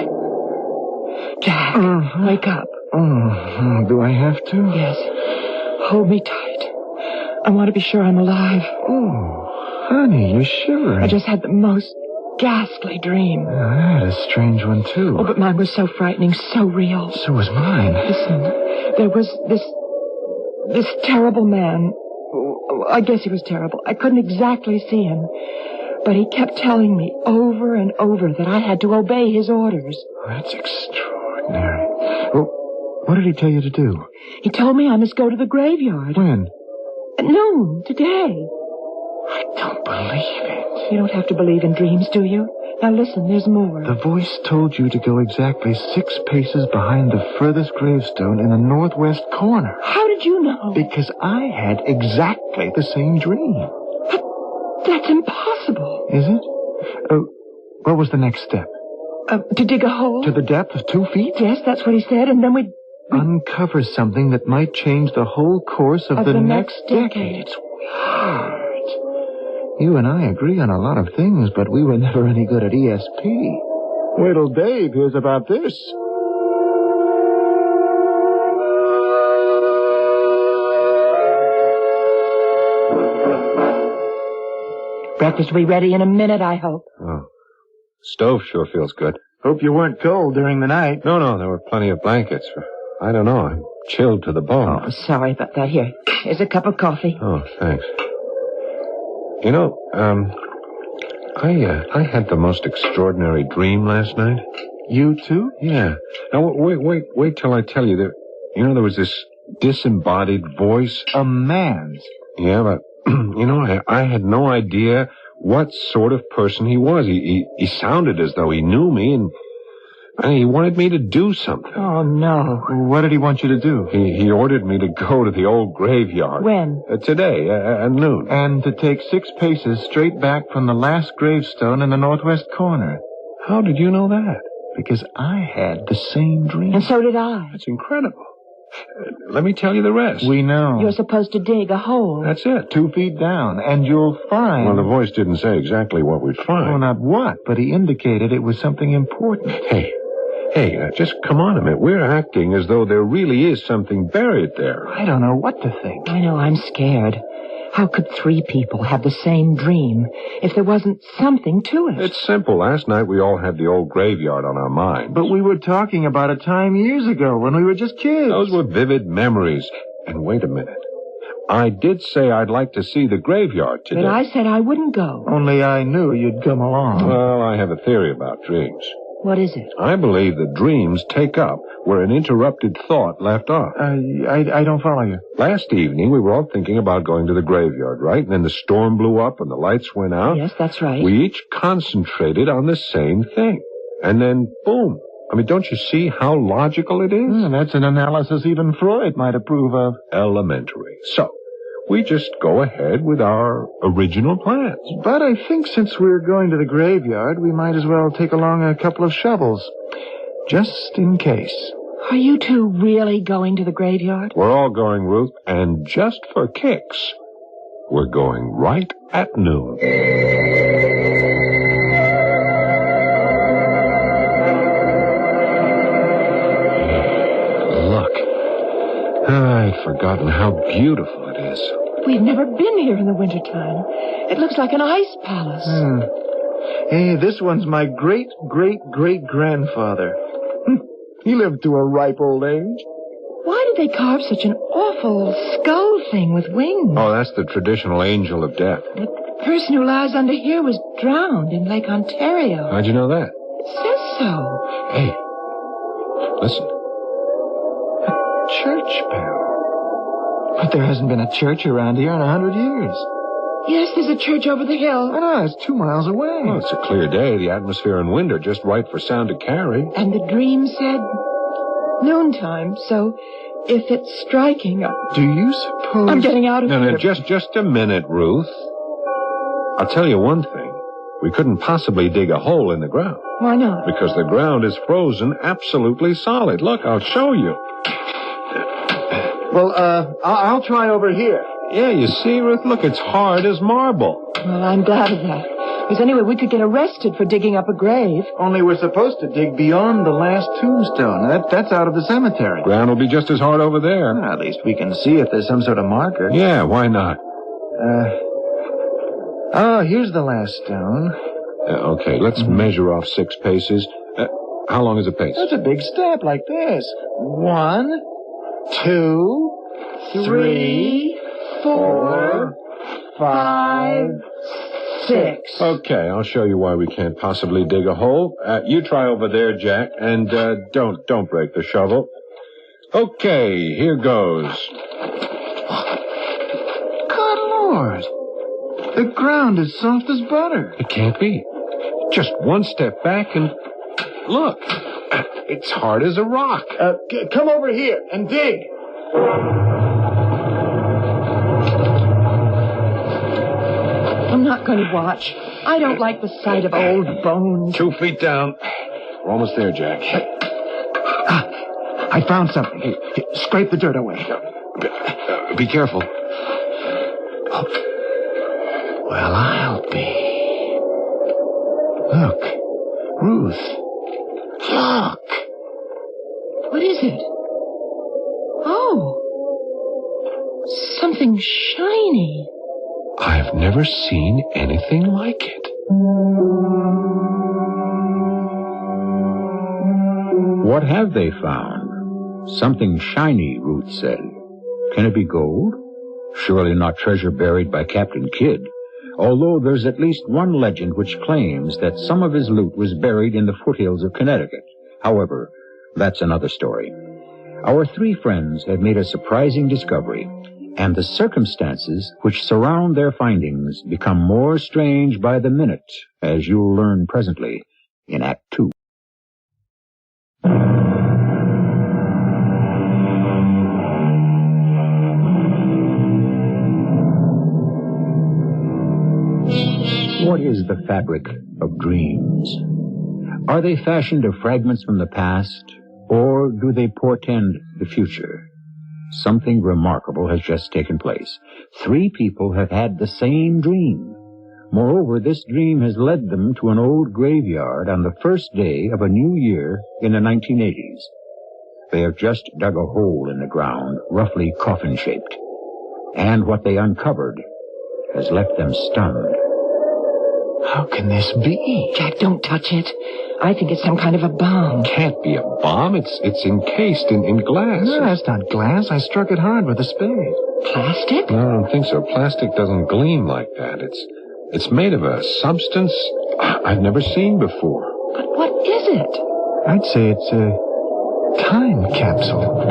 wake up. Do I have to? Yes. Hold me tight. I want to be sure I'm alive. Oh, honey, you're shivering. I just had the most ghastly dream. I had a strange one, too. Oh, but mine was so frightening, so real. So was mine. Listen, there was this terrible man. I guess he was terrible. I couldn't exactly see him. But he kept telling me over and over that I had to obey his orders. That's extraordinary. Well, what did he tell you to do? He told me I must go to the graveyard. When? At noon, today. I don't believe it. You don't have to believe in dreams, do you? Now listen, there's more. The voice told you to go exactly 6 paces behind the furthest gravestone in the northwest corner. How did you know? Because I had exactly the same dream. But that's impossible. Is it? What was the next step? To dig a hole? To the depth of 2 feet? Yes, that's what he said, and then we'd uncover something that might change the whole course of the next decade. It's weird. You and I agree on a lot of things, but we were never any good at ESP. Wait till Dave hears about this. Breakfast will be ready in a minute, I hope. Oh. Stove sure feels good. Hope you weren't cold during the night. No, there were plenty of blankets. I don't know. I'm chilled to the bone. Oh, sorry about that. Here's a cup of coffee. Oh, thanks. You know, I had the most extraordinary dream last night. You too? Yeah. Now, wait till I tell you that, there was this disembodied voice. A man's? Yeah, but, I had no idea what sort of person he was. He sounded as though he knew me, and he wanted me to do something. Oh, no. What did he want you to do? He ordered me to go to the old graveyard. When? Today, at noon. And to take 6 paces straight back from the last gravestone in the northwest corner. How did you know that? Because I had the same dream. And so did I. That's incredible. Let me tell you the rest. We know. You're supposed to dig a hole. That's it. 2 feet down, and you'll find... Well, the voice didn't say exactly what we'd find. Well, not what, but he indicated it was something important. Hey, just come on a minute. We're acting as though there really is something buried there. I don't know what to think. I know, I'm scared. How could 3 people have the same dream if there wasn't something to it? It's simple. Last night we all had the old graveyard on our minds. But we were talking about a time years ago when we were just kids. Those were vivid memories. And wait a minute. I did say I'd like to see the graveyard today. But I said I wouldn't go. Only I knew you'd come along. Well, I have a theory about dreams. What is it? I believe that dreams take up where an interrupted thought left off. I don't follow you. Last evening, we were all thinking about going to the graveyard, right? And then the storm blew up and the lights went out. Yes, that's right. We each concentrated on the same thing. And then, boom. I mean, don't you see how logical it is? That's an analysis even Freud might approve of. Elementary. So, we just go ahead with our original plans. But I think since we're going to the graveyard, we might as well take along a couple of shovels. Just in case. Are you 2 really going to the graveyard? We're all going, Ruth, and just for kicks, we're going right at noon. I'd forgotten how beautiful it is. We've never been here in the wintertime. It looks like an ice palace. Hey, this one's my great-great-great-grandfather. He lived to a ripe old age. Why did they carve such an awful skull thing with wings? Oh, that's the traditional angel of death. The person who lies under here was drowned in Lake Ontario. How'd you know that? It says so. Hey, listen. Church bell. But there hasn't been a church around here in 100 years. Yes, there's a church over the hill. I know, it's 2 miles away. Well, it's a clear day. The atmosphere and wind are just right for sound to carry. And the dream said noontime, so if it's striking... Do you suppose... I'm getting out of here. No, just a minute, Ruth. I'll tell you one thing. We couldn't possibly dig a hole in the ground. Why not? Because the ground is frozen absolutely solid. Look, I'll show you. Well, I'll try over here. Yeah, you see, Ruth? Look, it's hard as marble. Well, I'm glad of that. Because anyway, we could get arrested for digging up a grave. Only we're supposed to dig beyond the last tombstone. That's out of the cemetery. Ground will be just as hard over there. Well, at least we can see if there's some sort of marker. Yeah, why not? Here's the last stone. Okay, let's measure off 6 paces. How long is a pace? That's a big step like this. 1, 2, 3, 4, 5, 6. Okay, I'll show you why we can't possibly dig a hole. You try over there, Jack, and don't break the shovel. Okay, here goes. Good Lord. The ground is soft as butter. It can't be. Just one step back and... Look, it's hard as a rock. Come over here and dig. I'm not going to watch. I don't like the sight of old bones. 2 feet down. We're almost there, Jack. I found something. Here, scrape the dirt away. Be careful. Well, I'll be. Look, Ruth. Look. What is it? Oh. Something shiny. I've never seen anything like it. What have they found? Something shiny, Ruth said. Can it be gold? Surely not treasure buried by Captain Kidd. Although there's at least one legend which claims that some of his loot was buried in the foothills of Connecticut. However, that's another story. Our three friends have made a surprising discovery, and the circumstances which surround their findings become more strange by the minute, as you'll learn presently in Act 2. What is the fabric of dreams? Are they fashioned of fragments from the past, or do they portend the future? Something remarkable has just taken place. 3 people have had the same dream. Moreover, this dream has led them to an old graveyard on the first day of a new year in the 1980s. They have just dug a hole in the ground, roughly coffin-shaped. And what they uncovered has left them stunned. How can this be? Jack, don't touch it. I think it's some kind of a bomb. Can't be a bomb. It's encased in glass. No, that's not glass. I struck it hard with a spade. Plastic? No, I don't think so. Plastic doesn't gleam like that. It's made of a substance I've never seen before. But what is it? I'd say it's a time capsule.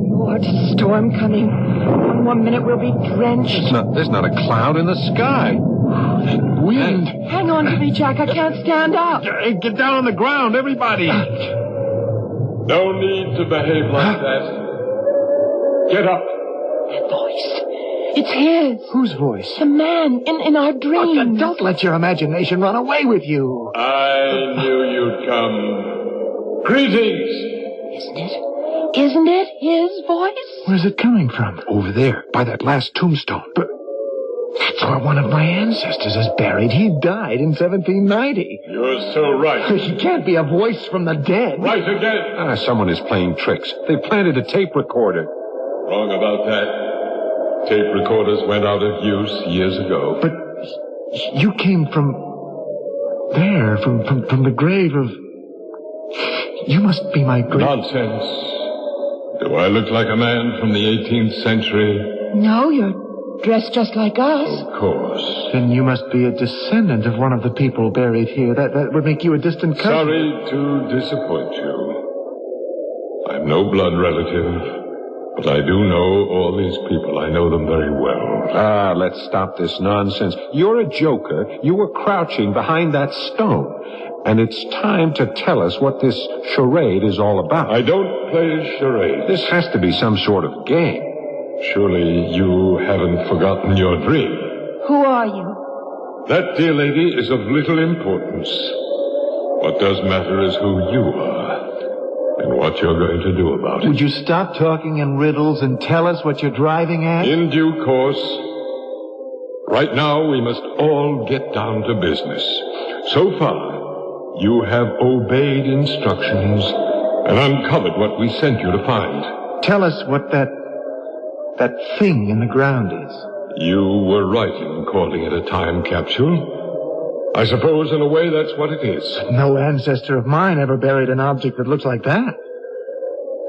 Lord, storm coming. In 1 minute we'll be drenched. There's not a cloud in the sky. Wind. Hang on to me, Jack. I can't stand up. Get down on the ground, everybody. No need to behave like that. Get up. That voice. It's his. Whose voice? The man in our dreams. Don't let your imagination run away with you. I knew you'd come. Greetings. Isn't it his voice? Where's it coming from? Over there, by that last tombstone. But that's where one of my ancestors is buried. He died in 1790. You're so right. He can't be a voice from the dead. Right again. Someone is playing tricks. They planted a tape recorder. Wrong about that. Tape recorders went out of use years ago. But you came from there, from the grave of... You must be my great... Nonsense. Do I look like a man from the 18th century? No, you're dressed just like us. Of course. Then you must be a descendant of one of the people buried here. That would make you a distant cousin. Sorry to disappoint you. I'm no blood relative, but I do know all these people. I know them very well. Let's stop this nonsense. You're a joker. You were crouching behind that stone. And it's time to tell us what this charade is all about. I don't play charades. This has to be some sort of game. Surely you haven't forgotten your dream. Who are you? That, dear lady, is of little importance. What does matter is who you are and what you're going to do about it. Would you stop talking in riddles and tell us what you're driving at? In due course. Right now, we must all get down to business. So far, you have obeyed instructions and uncovered what we sent you to find. Tell us what that thing in the ground is. You were right in calling it a time capsule. I suppose, in a way, that's what it is. No ancestor of mine ever buried an object that looks like that.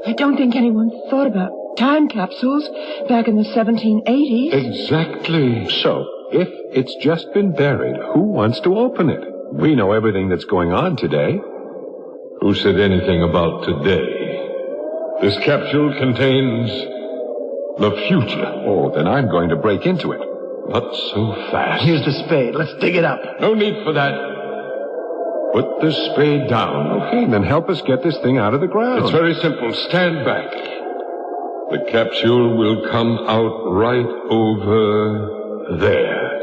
I don't think anyone thought about time capsules back in the 1780s. Exactly. So, if it's just been buried, who wants to open it? We know everything that's going on today. Who said anything about today? This capsule contains the future. Oh, then I'm going to break into it. Not so fast. Here's the spade. Let's dig it up. No need for that. Put the spade down. Okay, then help us get this thing out of the ground. It's very simple. Stand back. The capsule will come out right over there.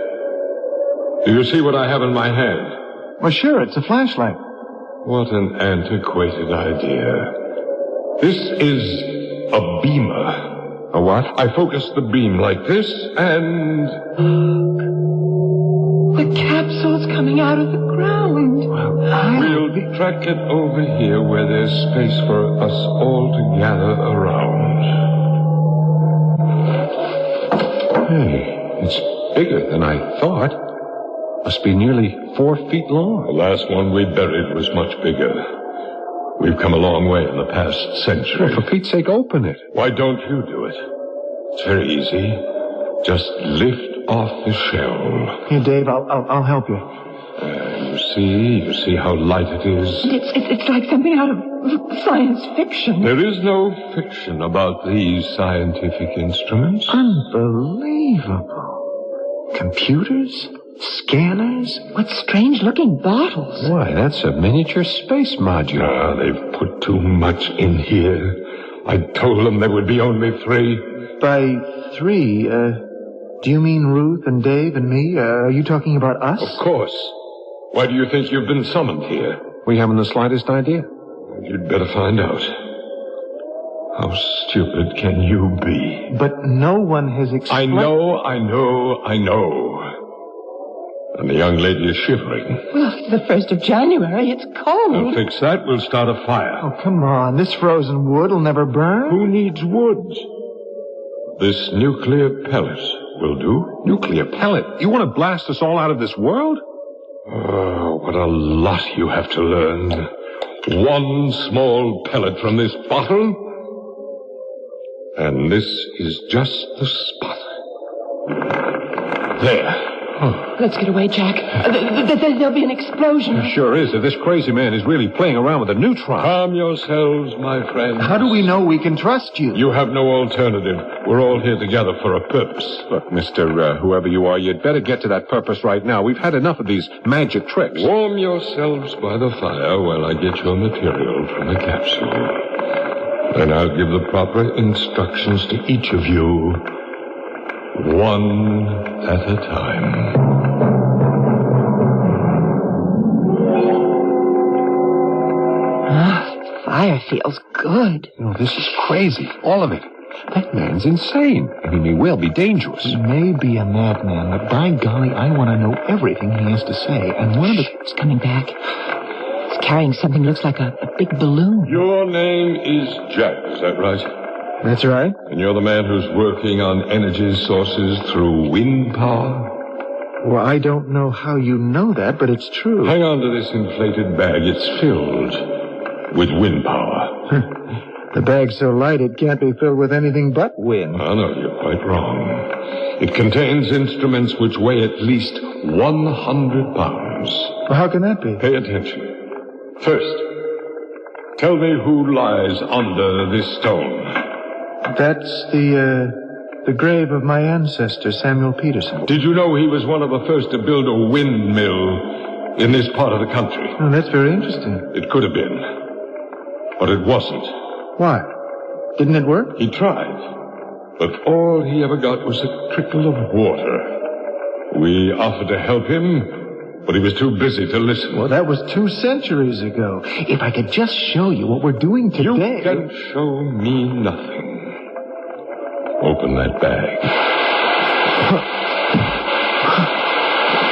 Do you see what I have in my hand? Well, sure, it's a flashlight. What an antiquated idea. This is a beamer. A what? I focus the beam like this, and... The capsule's coming out of the ground. We'll track it over here where there's space for us all to gather around. Hey, it's bigger than I thought. Must be nearly 4 feet long. The last one we buried was much bigger. We've come a long way in the past century. Well, for Pete's sake, open it. Why don't you do it? It's very easy. Just lift off the shell. Here, Dave, I'll help you. You see how light it is? It's like something out of science fiction. There is no fiction about these scientific instruments. Unbelievable. Computers? Scanners? What strange-looking bottles. Why, that's a miniature space module. Ah, they've put too much in here. I told them there would be only 3. By 3, do you mean Ruth and Dave and me? Are you talking about us? Of course. Why do you think you've been summoned here? We haven't the slightest idea. You'd better find out. How stupid can you be? But no one has explained... I know. And the young lady is shivering. Well, it's the 1st of January. It's cold. I'll fix that. We'll start a fire. Oh, come on. This frozen wood will never burn. Who needs wood? This nuclear pellet will do. Nuclear pellet? You want to blast us all out of this world? Oh, what a lot you have to learn. 1 small pellet from this bottle, and this is just the spot. There. Oh. Let's get away, Jack. There'll be an explosion. There sure is. If this crazy man is really playing around with a neutron. Calm yourselves, my friends. How do we know we can trust you? You have no alternative. We're all here together for a purpose. Look, Mr. Whoever you are, you'd better get to that purpose right now. We've had enough of these magic tricks. Warm yourselves by the fire while I get your material from the capsule. Then I'll give the proper instructions to each of you, 1 at a time. Fire feels good. This is crazy. All of it. That man's insane. He may well be dangerous. He may be a madman, but by golly, I want to know everything he has to say. And one of the... He's coming back. He's carrying something looks like a big balloon. Your name is Jack, is that right? That's right. And you're the man who's working on energy sources through wind power? Well, I don't know how you know that, but it's true. Hang on to this inflated bag. It's filled with wind power. The bag's so light it can't be filled with anything but wind. Oh, no, you're quite wrong. It contains instruments which weigh at least 100 pounds. Well, how can that be? Pay attention. First, tell me who lies under this stone. That's the grave of my ancestor, Samuel Peterson. Did you know he was one of the first to build a windmill in this part of the country? Oh, that's very interesting. It could have been, but it wasn't. Why? Didn't it work? He tried, but all he ever got was a trickle of water. We offered to help him, but he was too busy to listen. Well, that was 2 centuries ago. If I could just show you what we're doing today... You can show me nothing. Open that bag.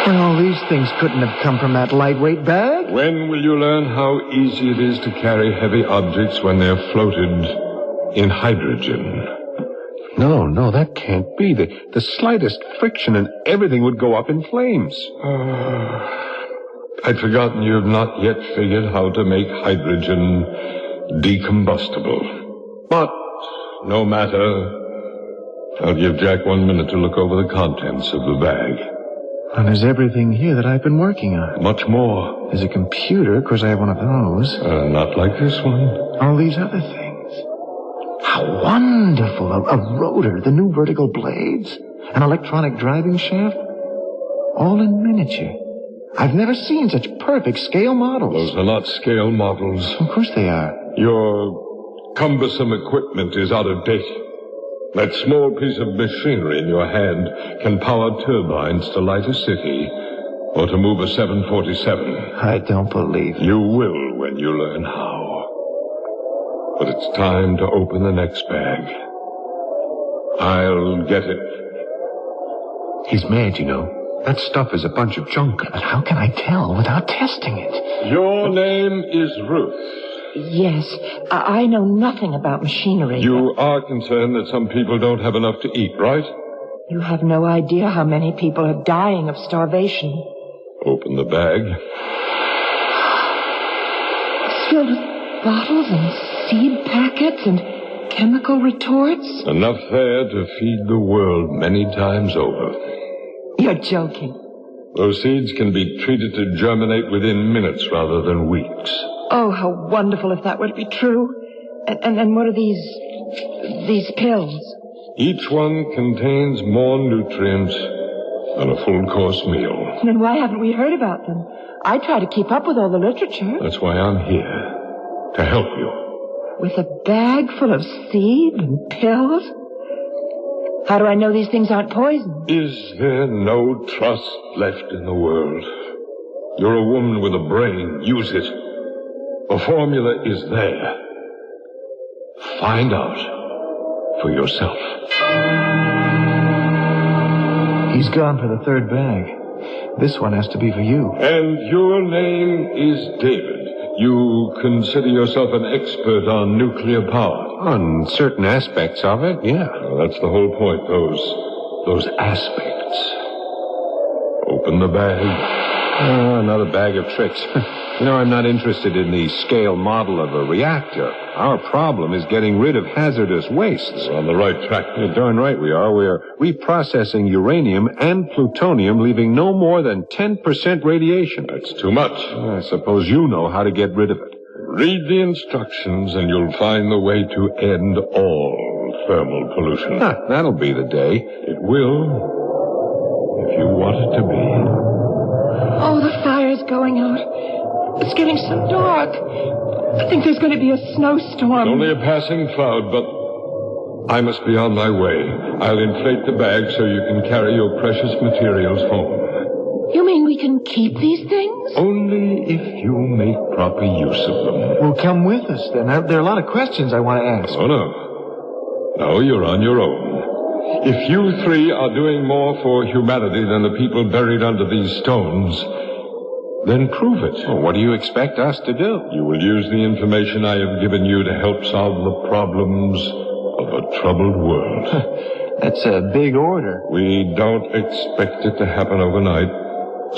Well, these things couldn't have come from that lightweight bag. When will you learn how easy it is to carry heavy objects when they're floated in hydrogen? No, that can't be. The slightest friction and everything would go up in flames. I'd forgotten you've not yet figured how to make hydrogen decombustible. But no matter. I'll give Jack 1 minute to look over the contents of the bag. And there's everything here that I've been working on. Much more. There's a computer. Of course, I have one of those. Not like this one. All these other things. How wonderful. A rotor, the new vertical blades, an electronic driving shaft. All in miniature. I've never seen such perfect scale models. Those are not scale models. Of course they are. Your cumbersome equipment is out of date. That small piece of machinery in your hand can power turbines to light a city or to move a 747. I don't believe it. You will when you learn how. But it's time to open the next bag. I'll get it. He's mad, you know. That stuff is a bunch of junk. But how can I tell without testing it? Your name is Ruth. Yes, I know nothing about machinery. You are concerned that some people don't have enough to eat, right? You have no idea how many people are dying of starvation. Open the bag. It's filled with bottles and seed packets and chemical retorts. Enough there to feed the world many times over. You're joking. Those seeds can be treated to germinate within minutes rather than weeks. Oh, how wonderful if that were to be true. And what are these pills? Each one contains more nutrients than a full-course meal. Then why haven't we heard about them? I try to keep up with all the literature. That's why I'm here, to help you. With a bag full of seed and pills? How do I know these things aren't poison? Is there no trust left in the world? You're a woman with a brain. Use it. The formula is there. Find out for yourself. He's gone for the third bag. This one has to be for you. And your name is David. You consider yourself an expert on nuclear power? On certain aspects of it, yeah. Well, that's the whole point, those aspects. Open the bag. Another bag of tricks. I'm not interested in the scale model of a reactor. Our problem is getting rid of hazardous wastes. We're on the right track. You're darn right we are. We're reprocessing uranium and plutonium, leaving no more than 10% radiation. That's too much. I suppose you know how to get rid of it. Read the instructions and you'll find the way to end all thermal pollution. That'll be the day. It will, if you want it to be. Oh, the fire's going out. It's getting so dark. I think there's going to be a snowstorm. It's only a passing cloud, but I must be on my way. I'll inflate the bag so you can carry your precious materials home. You mean we can keep these things? Only if you make proper use of them. Well, come with us, then. There are a lot of questions I want to ask. Oh, no. No, you're on your own. If you three are doing more for humanity than the people buried under these stones, then prove it. Well, what do you expect us to do? You will use the information I have given you to help solve the problems of a troubled world. That's a big order. We don't expect it to happen overnight,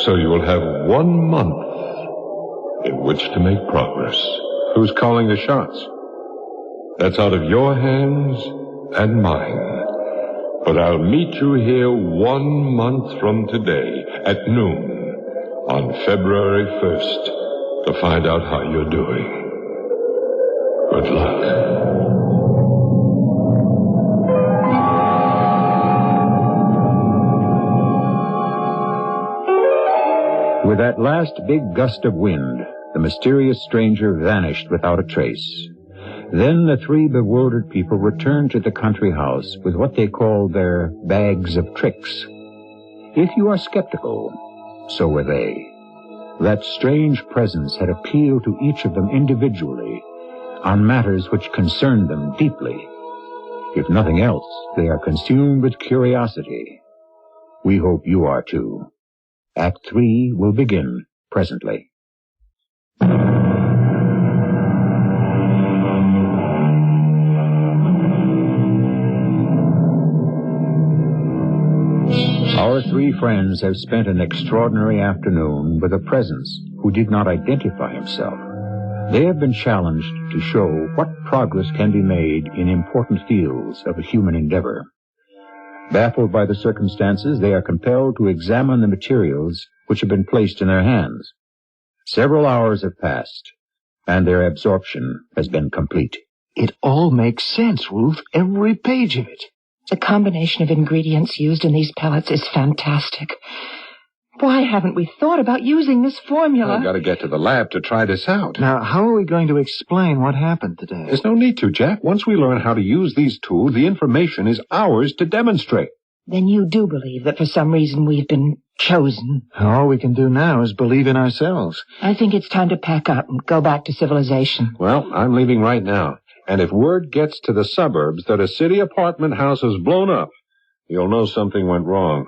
so you will have 1 month in which to make progress. Who's calling the shots? That's out of your hands and mine. But I'll meet you here 1 month from today at noon on February 1st to find out how you're doing. Good luck. With that last big gust of wind, the mysterious stranger vanished without a trace. Then the three bewildered people returned to the country house with what they called their bags of tricks. If you are skeptical, so were they. That strange presence had appealed to each of them individually on matters which concerned them deeply. If nothing else, they are consumed with curiosity. We hope you are too. Act 3 will begin presently. Our three friends have spent an extraordinary afternoon with a presence who did not identify himself. They have been challenged to show what progress can be made in important fields of human endeavor. Baffled by the circumstances, they are compelled to examine the materials which have been placed in their hands. Several hours have passed, and their absorption has been complete. It all makes sense, Ruth. Every page of it. The combination of ingredients used in these pellets is fantastic. Why haven't we thought about using this formula? I've got to get to the lab to try this out. Now, how are we going to explain what happened today? There's no need to, Jack. Once we learn how to use these tools, the information is ours to demonstrate. Then you do believe that for some reason we've been chosen. All we can do now is believe in ourselves. I think it's time to pack up and go back to civilization. Well, I'm leaving right now. And if word gets to the suburbs that a city apartment house is blown up, you'll know something went wrong.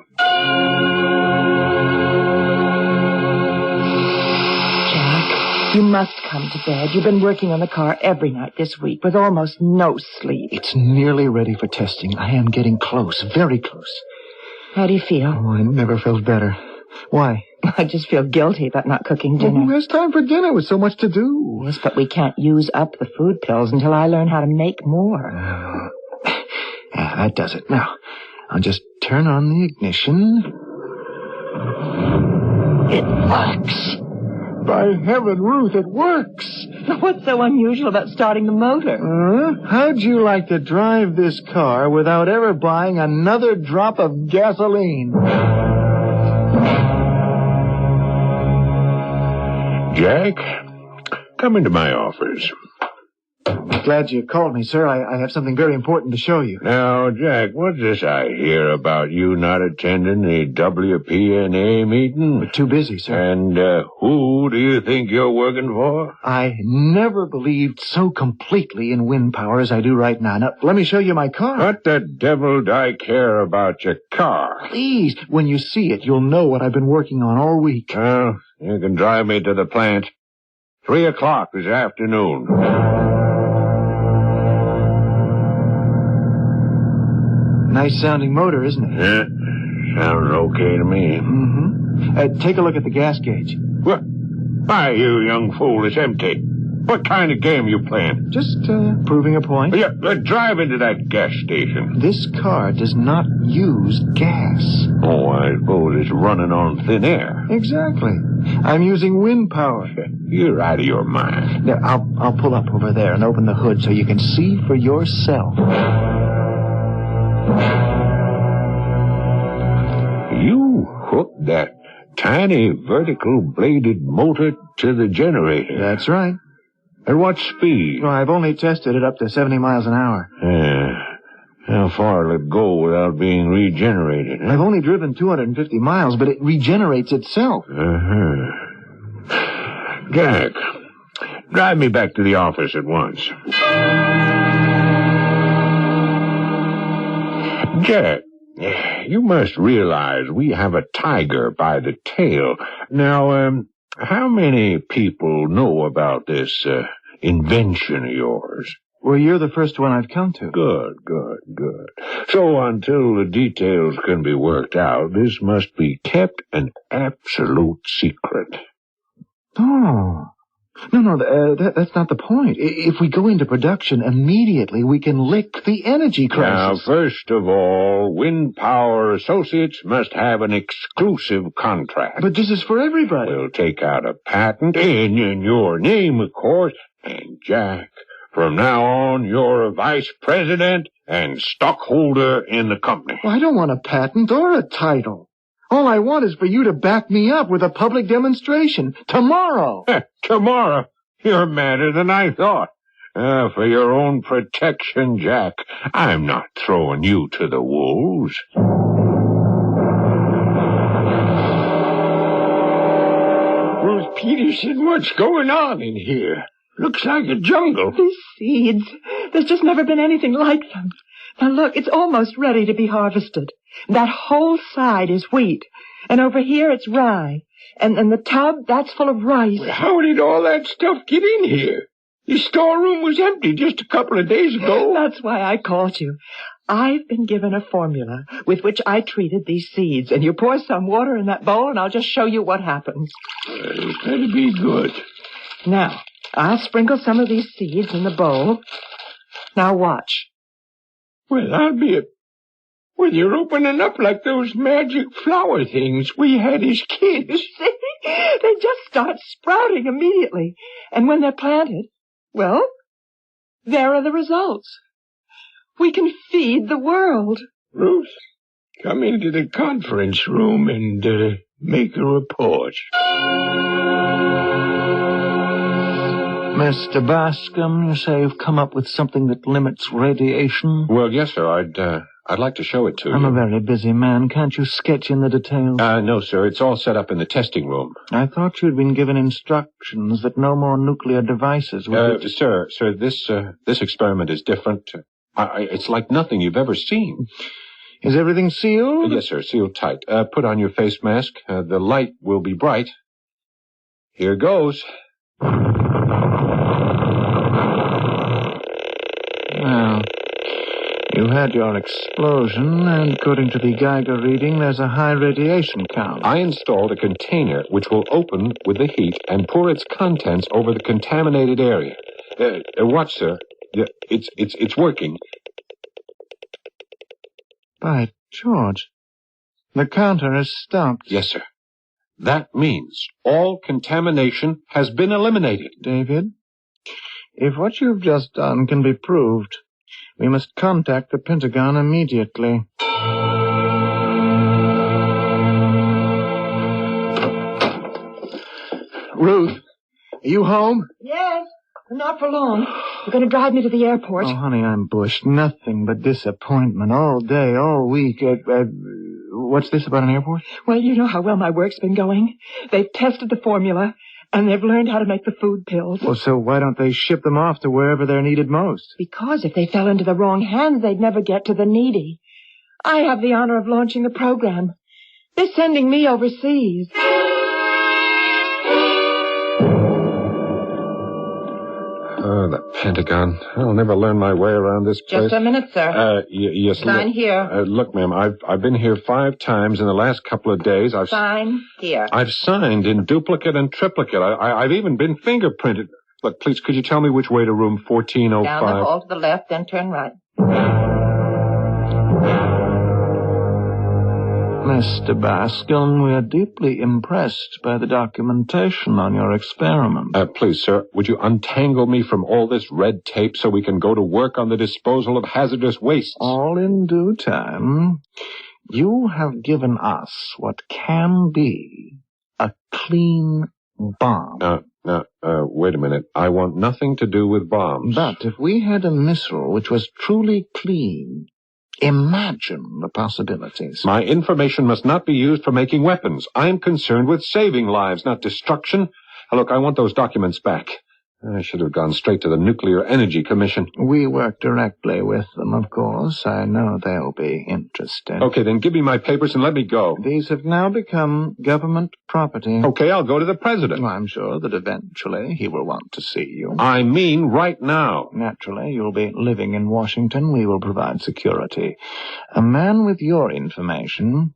Jack, you must come to bed. You've been working on the car every night this week with almost no sleep. It's nearly ready for testing. I am getting close, very close. How do you feel? Oh, I never felt better. Why? I just feel guilty about not cooking dinner. Well, who has time for dinner with so much to do? Yes, but we can't use up the food pills until I learn how to make more. That does it. Now, I'll just turn on the ignition. It works. By heaven, Ruth, it works. What's so unusual about starting the motor? How'd you like to drive this car without ever buying another drop of gasoline? Jack, come into my office. Glad you called me, sir. I have something very important to show you. Now, Jack, what's this I hear about you not attending the WPNA meeting? We're too busy, sir. And who do you think you're working for? I never believed so completely in wind power as I do right now. Now, let me show you my car. What the devil do I care about your car? Please, when you see it, you'll know what I've been working on all week. Well, you can drive me to the plant. 3 o'clock this afternoon. Nice-sounding motor, isn't it? Yeah, sounds okay to me. Mm-hmm. Take a look at the gas gauge. What? Why, you young fool, it's empty. What kind of game you playing? Just proving a point. Yeah, drive into that gas station. This car does not use gas. Oh, I suppose it's running on thin air. Exactly. I'm using wind power. You're out of your mind. There, I'll pull up over there and open the hood so you can see for yourself. You hooked that tiny vertical bladed motor to the generator. That's right. At what speed? Well, I've only tested it up to 70 miles an hour. How far will it go without being regenerated? I've only driven 250 miles, but it regenerates itself. Jack, drive me back to the office at once. Jack, you must realize we have a tiger by the tail. Now, how many people know about this invention of yours? Well, you're the first one I've come to. Good. So until the details can be worked out, this must be kept an absolute secret. Oh. No, that's not the point. If we go into production immediately, we can lick the energy crisis. Now, first of all, Wind Power Associates must have an exclusive contract. But this is for everybody. We'll take out a patent in your name, of course. And, Jack, from now on, you're a vice president and stockholder in the company. Well, I don't want a patent or a title. All I want is for you to back me up with a public demonstration. Tomorrow. Tomorrow? You're madder than I thought. For your own protection, Jack, I'm not throwing you to the wolves. Ruth Peterson, what's going on in here? Looks like a jungle. These seeds. There's just never been anything like them. Now look, it's almost ready to be harvested. That whole side is wheat. And over here it's rye. And the tub, that's full of rice. Well, how did all that stuff get in here? The storeroom was empty just a couple of days ago. That's why I called you. I've been given a formula with which I treated these seeds. And you pour some water in that bowl and I'll just show you what happens. That'd be good. Now, I'll sprinkle some of these seeds in the bowl. Now watch. Well, I'll be a... Well, you're opening up like those magic flower things we had as kids. See? They just start sprouting immediately. And when they're planted, well, there are the results. We can feed the world. Ruth, come into the conference room and make a report. Mr. Bascom, you say you've come up with something that limits radiation? Well, yes, sir. I'd like to show it to you. I'm a very busy man. Can't you sketch in the details? No, sir. It's all set up in the testing room. I thought you'd been given instructions that no more nuclear devices would... Sir, this experiment is different. It's like nothing you've ever seen. Is everything sealed? Yes, sir. Sealed tight. Put on your face mask. The light will be bright. Here goes. Well, You had your explosion, and according to the Geiger reading, there's a high radiation count. I installed a container which will open with the heat and pour its contents over the contaminated area. Watch, sir. It's working. By George, the counter is stopped. Yes, sir. That means all contamination has been eliminated. David, if what you've just done can be proved, we must contact the Pentagon immediately. Ruth, are you home? Yes, but not for long. You're going to drive me to the airport. Oh, honey, I'm bushed. Nothing but disappointment all day, all week. What's this about an airport? Well, you know how well my work's been going. They've tested the formula, and they've learned how to make the food pills. Well, so why don't they ship them off to wherever they're needed most? Because if they fell into the wrong hands, they'd never get to the needy. I have the honor of launching the program. They're sending me overseas. Oh, the Pentagon. I'll never learn my way around this place. Just a minute, sir. Yes, Sign here. Look, ma'am, I've been here 5 times in the last couple of days. Sign here. I've signed in duplicate and triplicate. I've even been fingerprinted. Look, please, could you tell me which way to room 1405? Down the hall to the left, then turn right. Mr. Bascom, we are deeply impressed by the documentation on your experiment. Please, sir, would you untangle me from all this red tape so we can go to work on the disposal of hazardous wastes? All in due time. You have given us what can be a clean bomb. Now, wait a minute. I want nothing to do with bombs. But if we had a missile which was truly clean, imagine the possibilities. My information must not be used for making weapons. I'm concerned with saving lives, not destruction. Look, I want those documents back. I should have gone straight to the Nuclear Energy Commission. We work directly with them, of course. I know they'll be interested. Okay, then give me my papers and let me go. These have now become government property. Okay, I'll go to the president. I'm sure that eventually he will want to see you. I mean right now. Naturally, you'll be living in Washington. We will provide security. A man with your information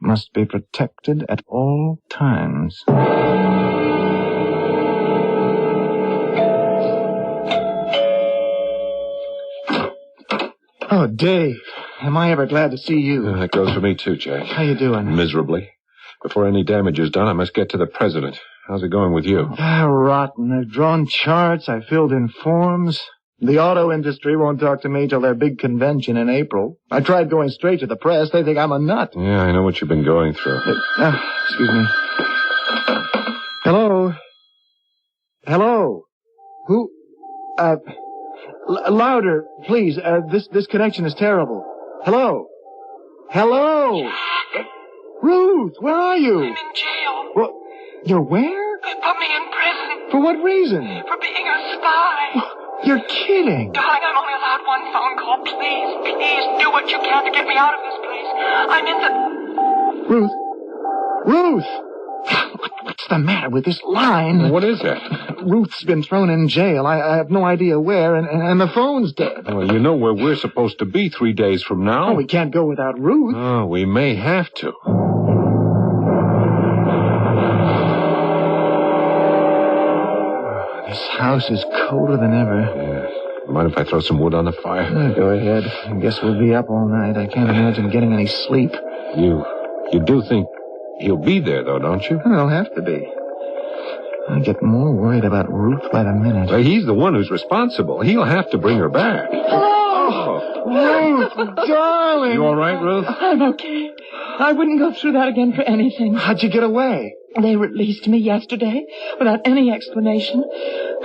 must be protected at all times. Oh, Dave, am I ever glad to see you. That goes for me too, Jack. How you doing? Miserably. Before any damage is done, I must get to the president. How's it going with you? Rotten. I've drawn charts. I filled in forms. The auto industry won't talk to me till their big convention in April. I tried going straight to the press. They think I'm a nut. Yeah, I know what you've been going through. Excuse me. Hello? Hello? Who? Louder, please. This connection is terrible. Hello? Hello? Jack. Ruth, where are you? I'm in jail. What? You're where? They put me in prison. For what reason? For being a spy. You're kidding. Darling, I'm only allowed one phone call. Please, do what you can to get me out of this place. I'm in the... Ruth! What's the matter with this line? What is that? Ruth's been thrown in jail. I have no idea where, and the phone's dead. Well, you know where we're supposed to be 3 days from now. Oh, we can't go without Ruth. Oh, we may have to. This house is colder than ever. Yeah. Mind if I throw some wood on the fire? Go ahead. I guess we'll be up all night. I can't imagine getting any sleep. You do think he'll be there, though, don't you? He'll have to be. I get more worried about Ruth by the minute. Well, he's the one who's responsible. He'll have to bring her back. Hello! Ruth, darling! You all right, Ruth? I'm okay. I wouldn't go through that again for anything. How'd you get away? They released me yesterday without any explanation.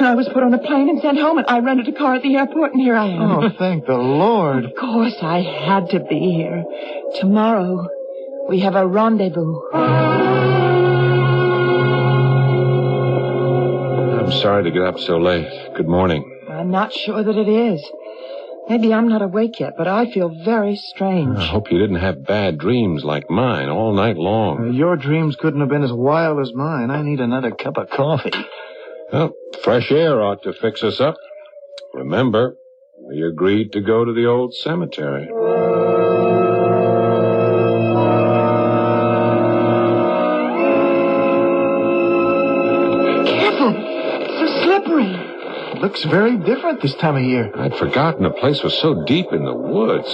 I was put on a plane and sent home, and I rented a car at the airport, and here I am. Oh, thank the Lord. Of course, I had to be here. Tomorrow, we have a rendezvous. I'm sorry to get up so late. Good morning. I'm not sure that it is. Maybe I'm not awake yet, but I feel very strange. I hope you didn't have bad dreams like mine all night long. Your dreams couldn't have been as wild as mine. I need another cup of coffee. Well, fresh air ought to fix us up. Remember, We agreed to go to the old cemetery. Careful! It's so slippery. It looks very different this time of year. I'd forgotten the place was so deep in the woods.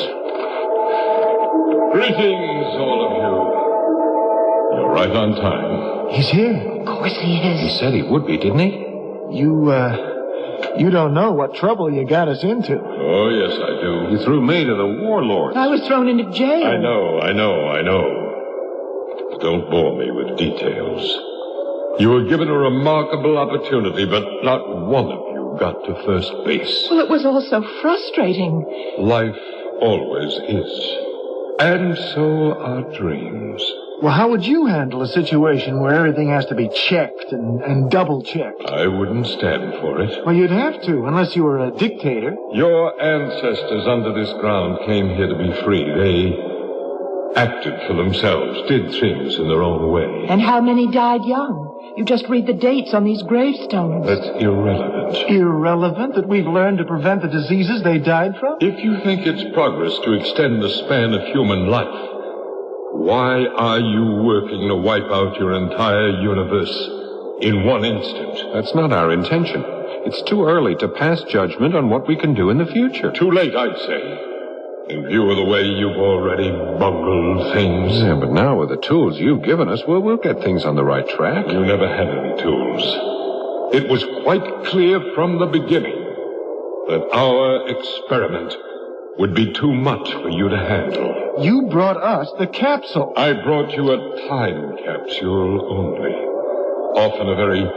Greetings, all of you. You're right on time. He's here. Of course he is. He said he would be, didn't he? You don't know what trouble you got us into. Oh, yes, I do. You threw me to the warlords. I was thrown into jail. I know. Don't bore me with details. You were given a remarkable opportunity, but not one of you got to first base. Well, it was all so frustrating. Life always is. And so are dreams. Well, how would you handle a situation where everything has to be checked and double-checked? I wouldn't stand for it. Well, you'd have to, unless you were a dictator. Your ancestors under this ground came here to be free. They acted for themselves, did things in their own way. And how many died young? You just read the dates on these gravestones. That's irrelevant. Irrelevant that we've learned to prevent the diseases they died from? If you think it's progress to extend the span of human life, why are you working to wipe out your entire universe in one instant? That's not our intention. It's too early to pass judgment on what we can do in the future. Too late, I'd say. In view of the way you've already bungled things. Yeah, but now with the tools you've given us, we'll get things on the right track. You never had any tools. It was quite clear from the beginning that our experiment would be too much for you to handle. You brought us the capsule. I brought you a time capsule only. Often a very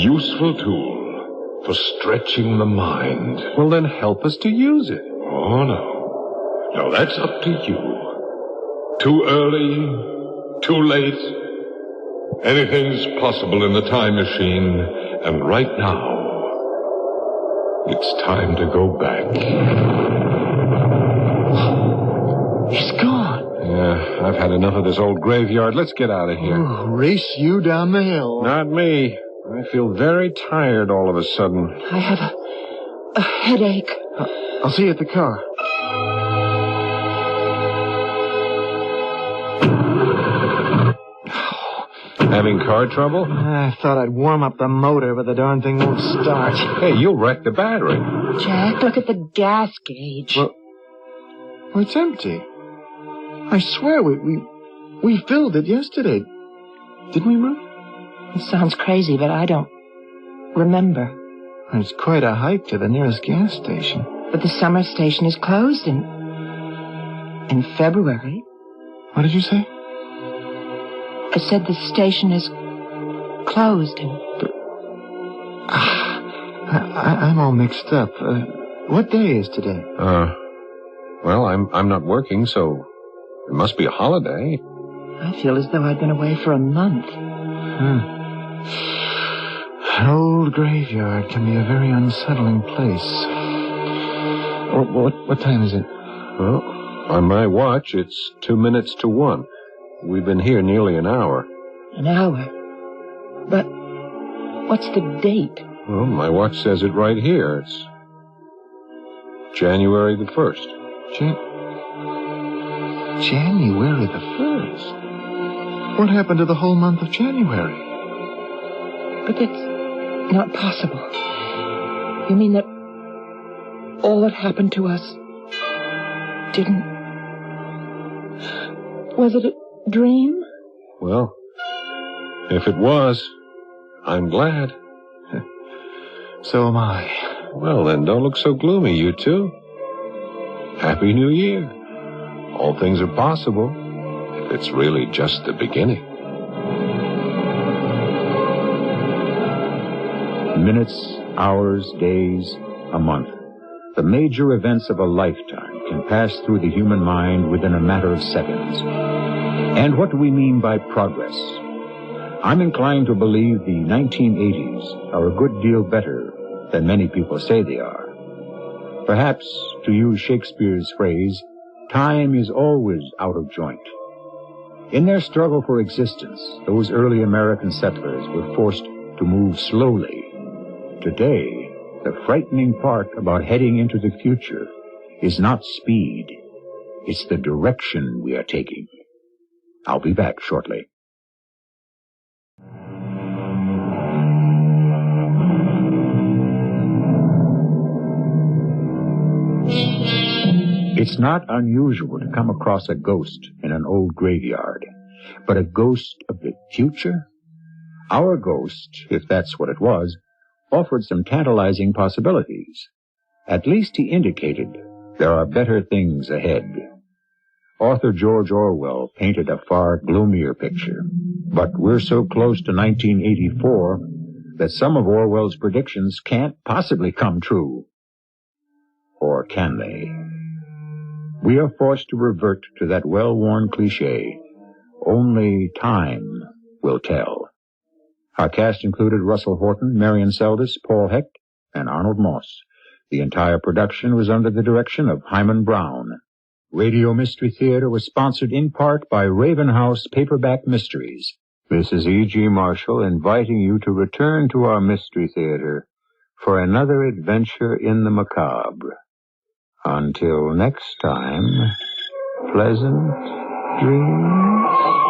useful tool for stretching the mind. Well, then help us to use it. Oh, no. No, that's up to you. Too early, too late. Anything's possible in the time machine, and right now, it's time to go back. He's gone. Yeah, I've had enough of this old graveyard. Let's get out of here. Ooh, race you down the hill. Not me. I feel very tired all of a sudden. I have a headache. I'll see you at the car. Having car trouble? I thought I'd warm up the motor, but the darn thing won't start. Hey, you'll wreck the battery. Jack, look at the gas gauge. Well, it's empty. I swear we filled it yesterday. Didn't we, Ruth? It sounds crazy, but I don't remember. It's quite a hike to the nearest gas station. But the summer station is closed in February. What did you say? I said the station is closed in... I'm all mixed up. What day is today? Well, I'm not working, so it must be a holiday. I feel as though I'd been away for a month. An old graveyard can be a very unsettling place. What time is it? Well, on my watch, it's 2 minutes to 1. We've been here nearly an hour. An hour? But what's the date? Well, my watch says it right here. It's January the 1st. January the 1st? What happened to the whole month of January? But that's not possible. You mean that all that happened to us didn't... Was it a dream? Well, if it was, I'm glad. So am I. Well, then, don't look so gloomy, you two. Happy New Year. All things are possible if it's really just the beginning. Minutes, hours, days, a month. The major events of a lifetime can pass through the human mind within a matter of seconds. And what do we mean by progress? I'm inclined to believe the 1980s are a good deal better than many people say they are. Perhaps, to use Shakespeare's phrase, time is always out of joint. In their struggle for existence, those early American settlers were forced to move slowly. Today, The frightening part about heading into the future is not speed. It's the direction we are taking. I'll be back shortly. It's not unusual to come across a ghost in an old graveyard, but a ghost of the future? Our ghost, if that's what it was, offered some tantalizing possibilities. At least he indicated there are better things ahead. Author George Orwell painted a far gloomier picture, but we're so close to 1984 that some of Orwell's predictions can't possibly come true. Or can they? We are forced to revert to that well-worn cliché, only time will tell. Our cast included Russell Horton, Marion Seldes, Paul Hecht, and Arnold Moss. The entire production was under the direction of Hyman Brown. Radio Mystery Theater was sponsored in part by Raven House Paperback Mysteries. This is E.G. Marshall inviting you to return to our Mystery Theater for another adventure in the macabre. Until next time, pleasant dreams.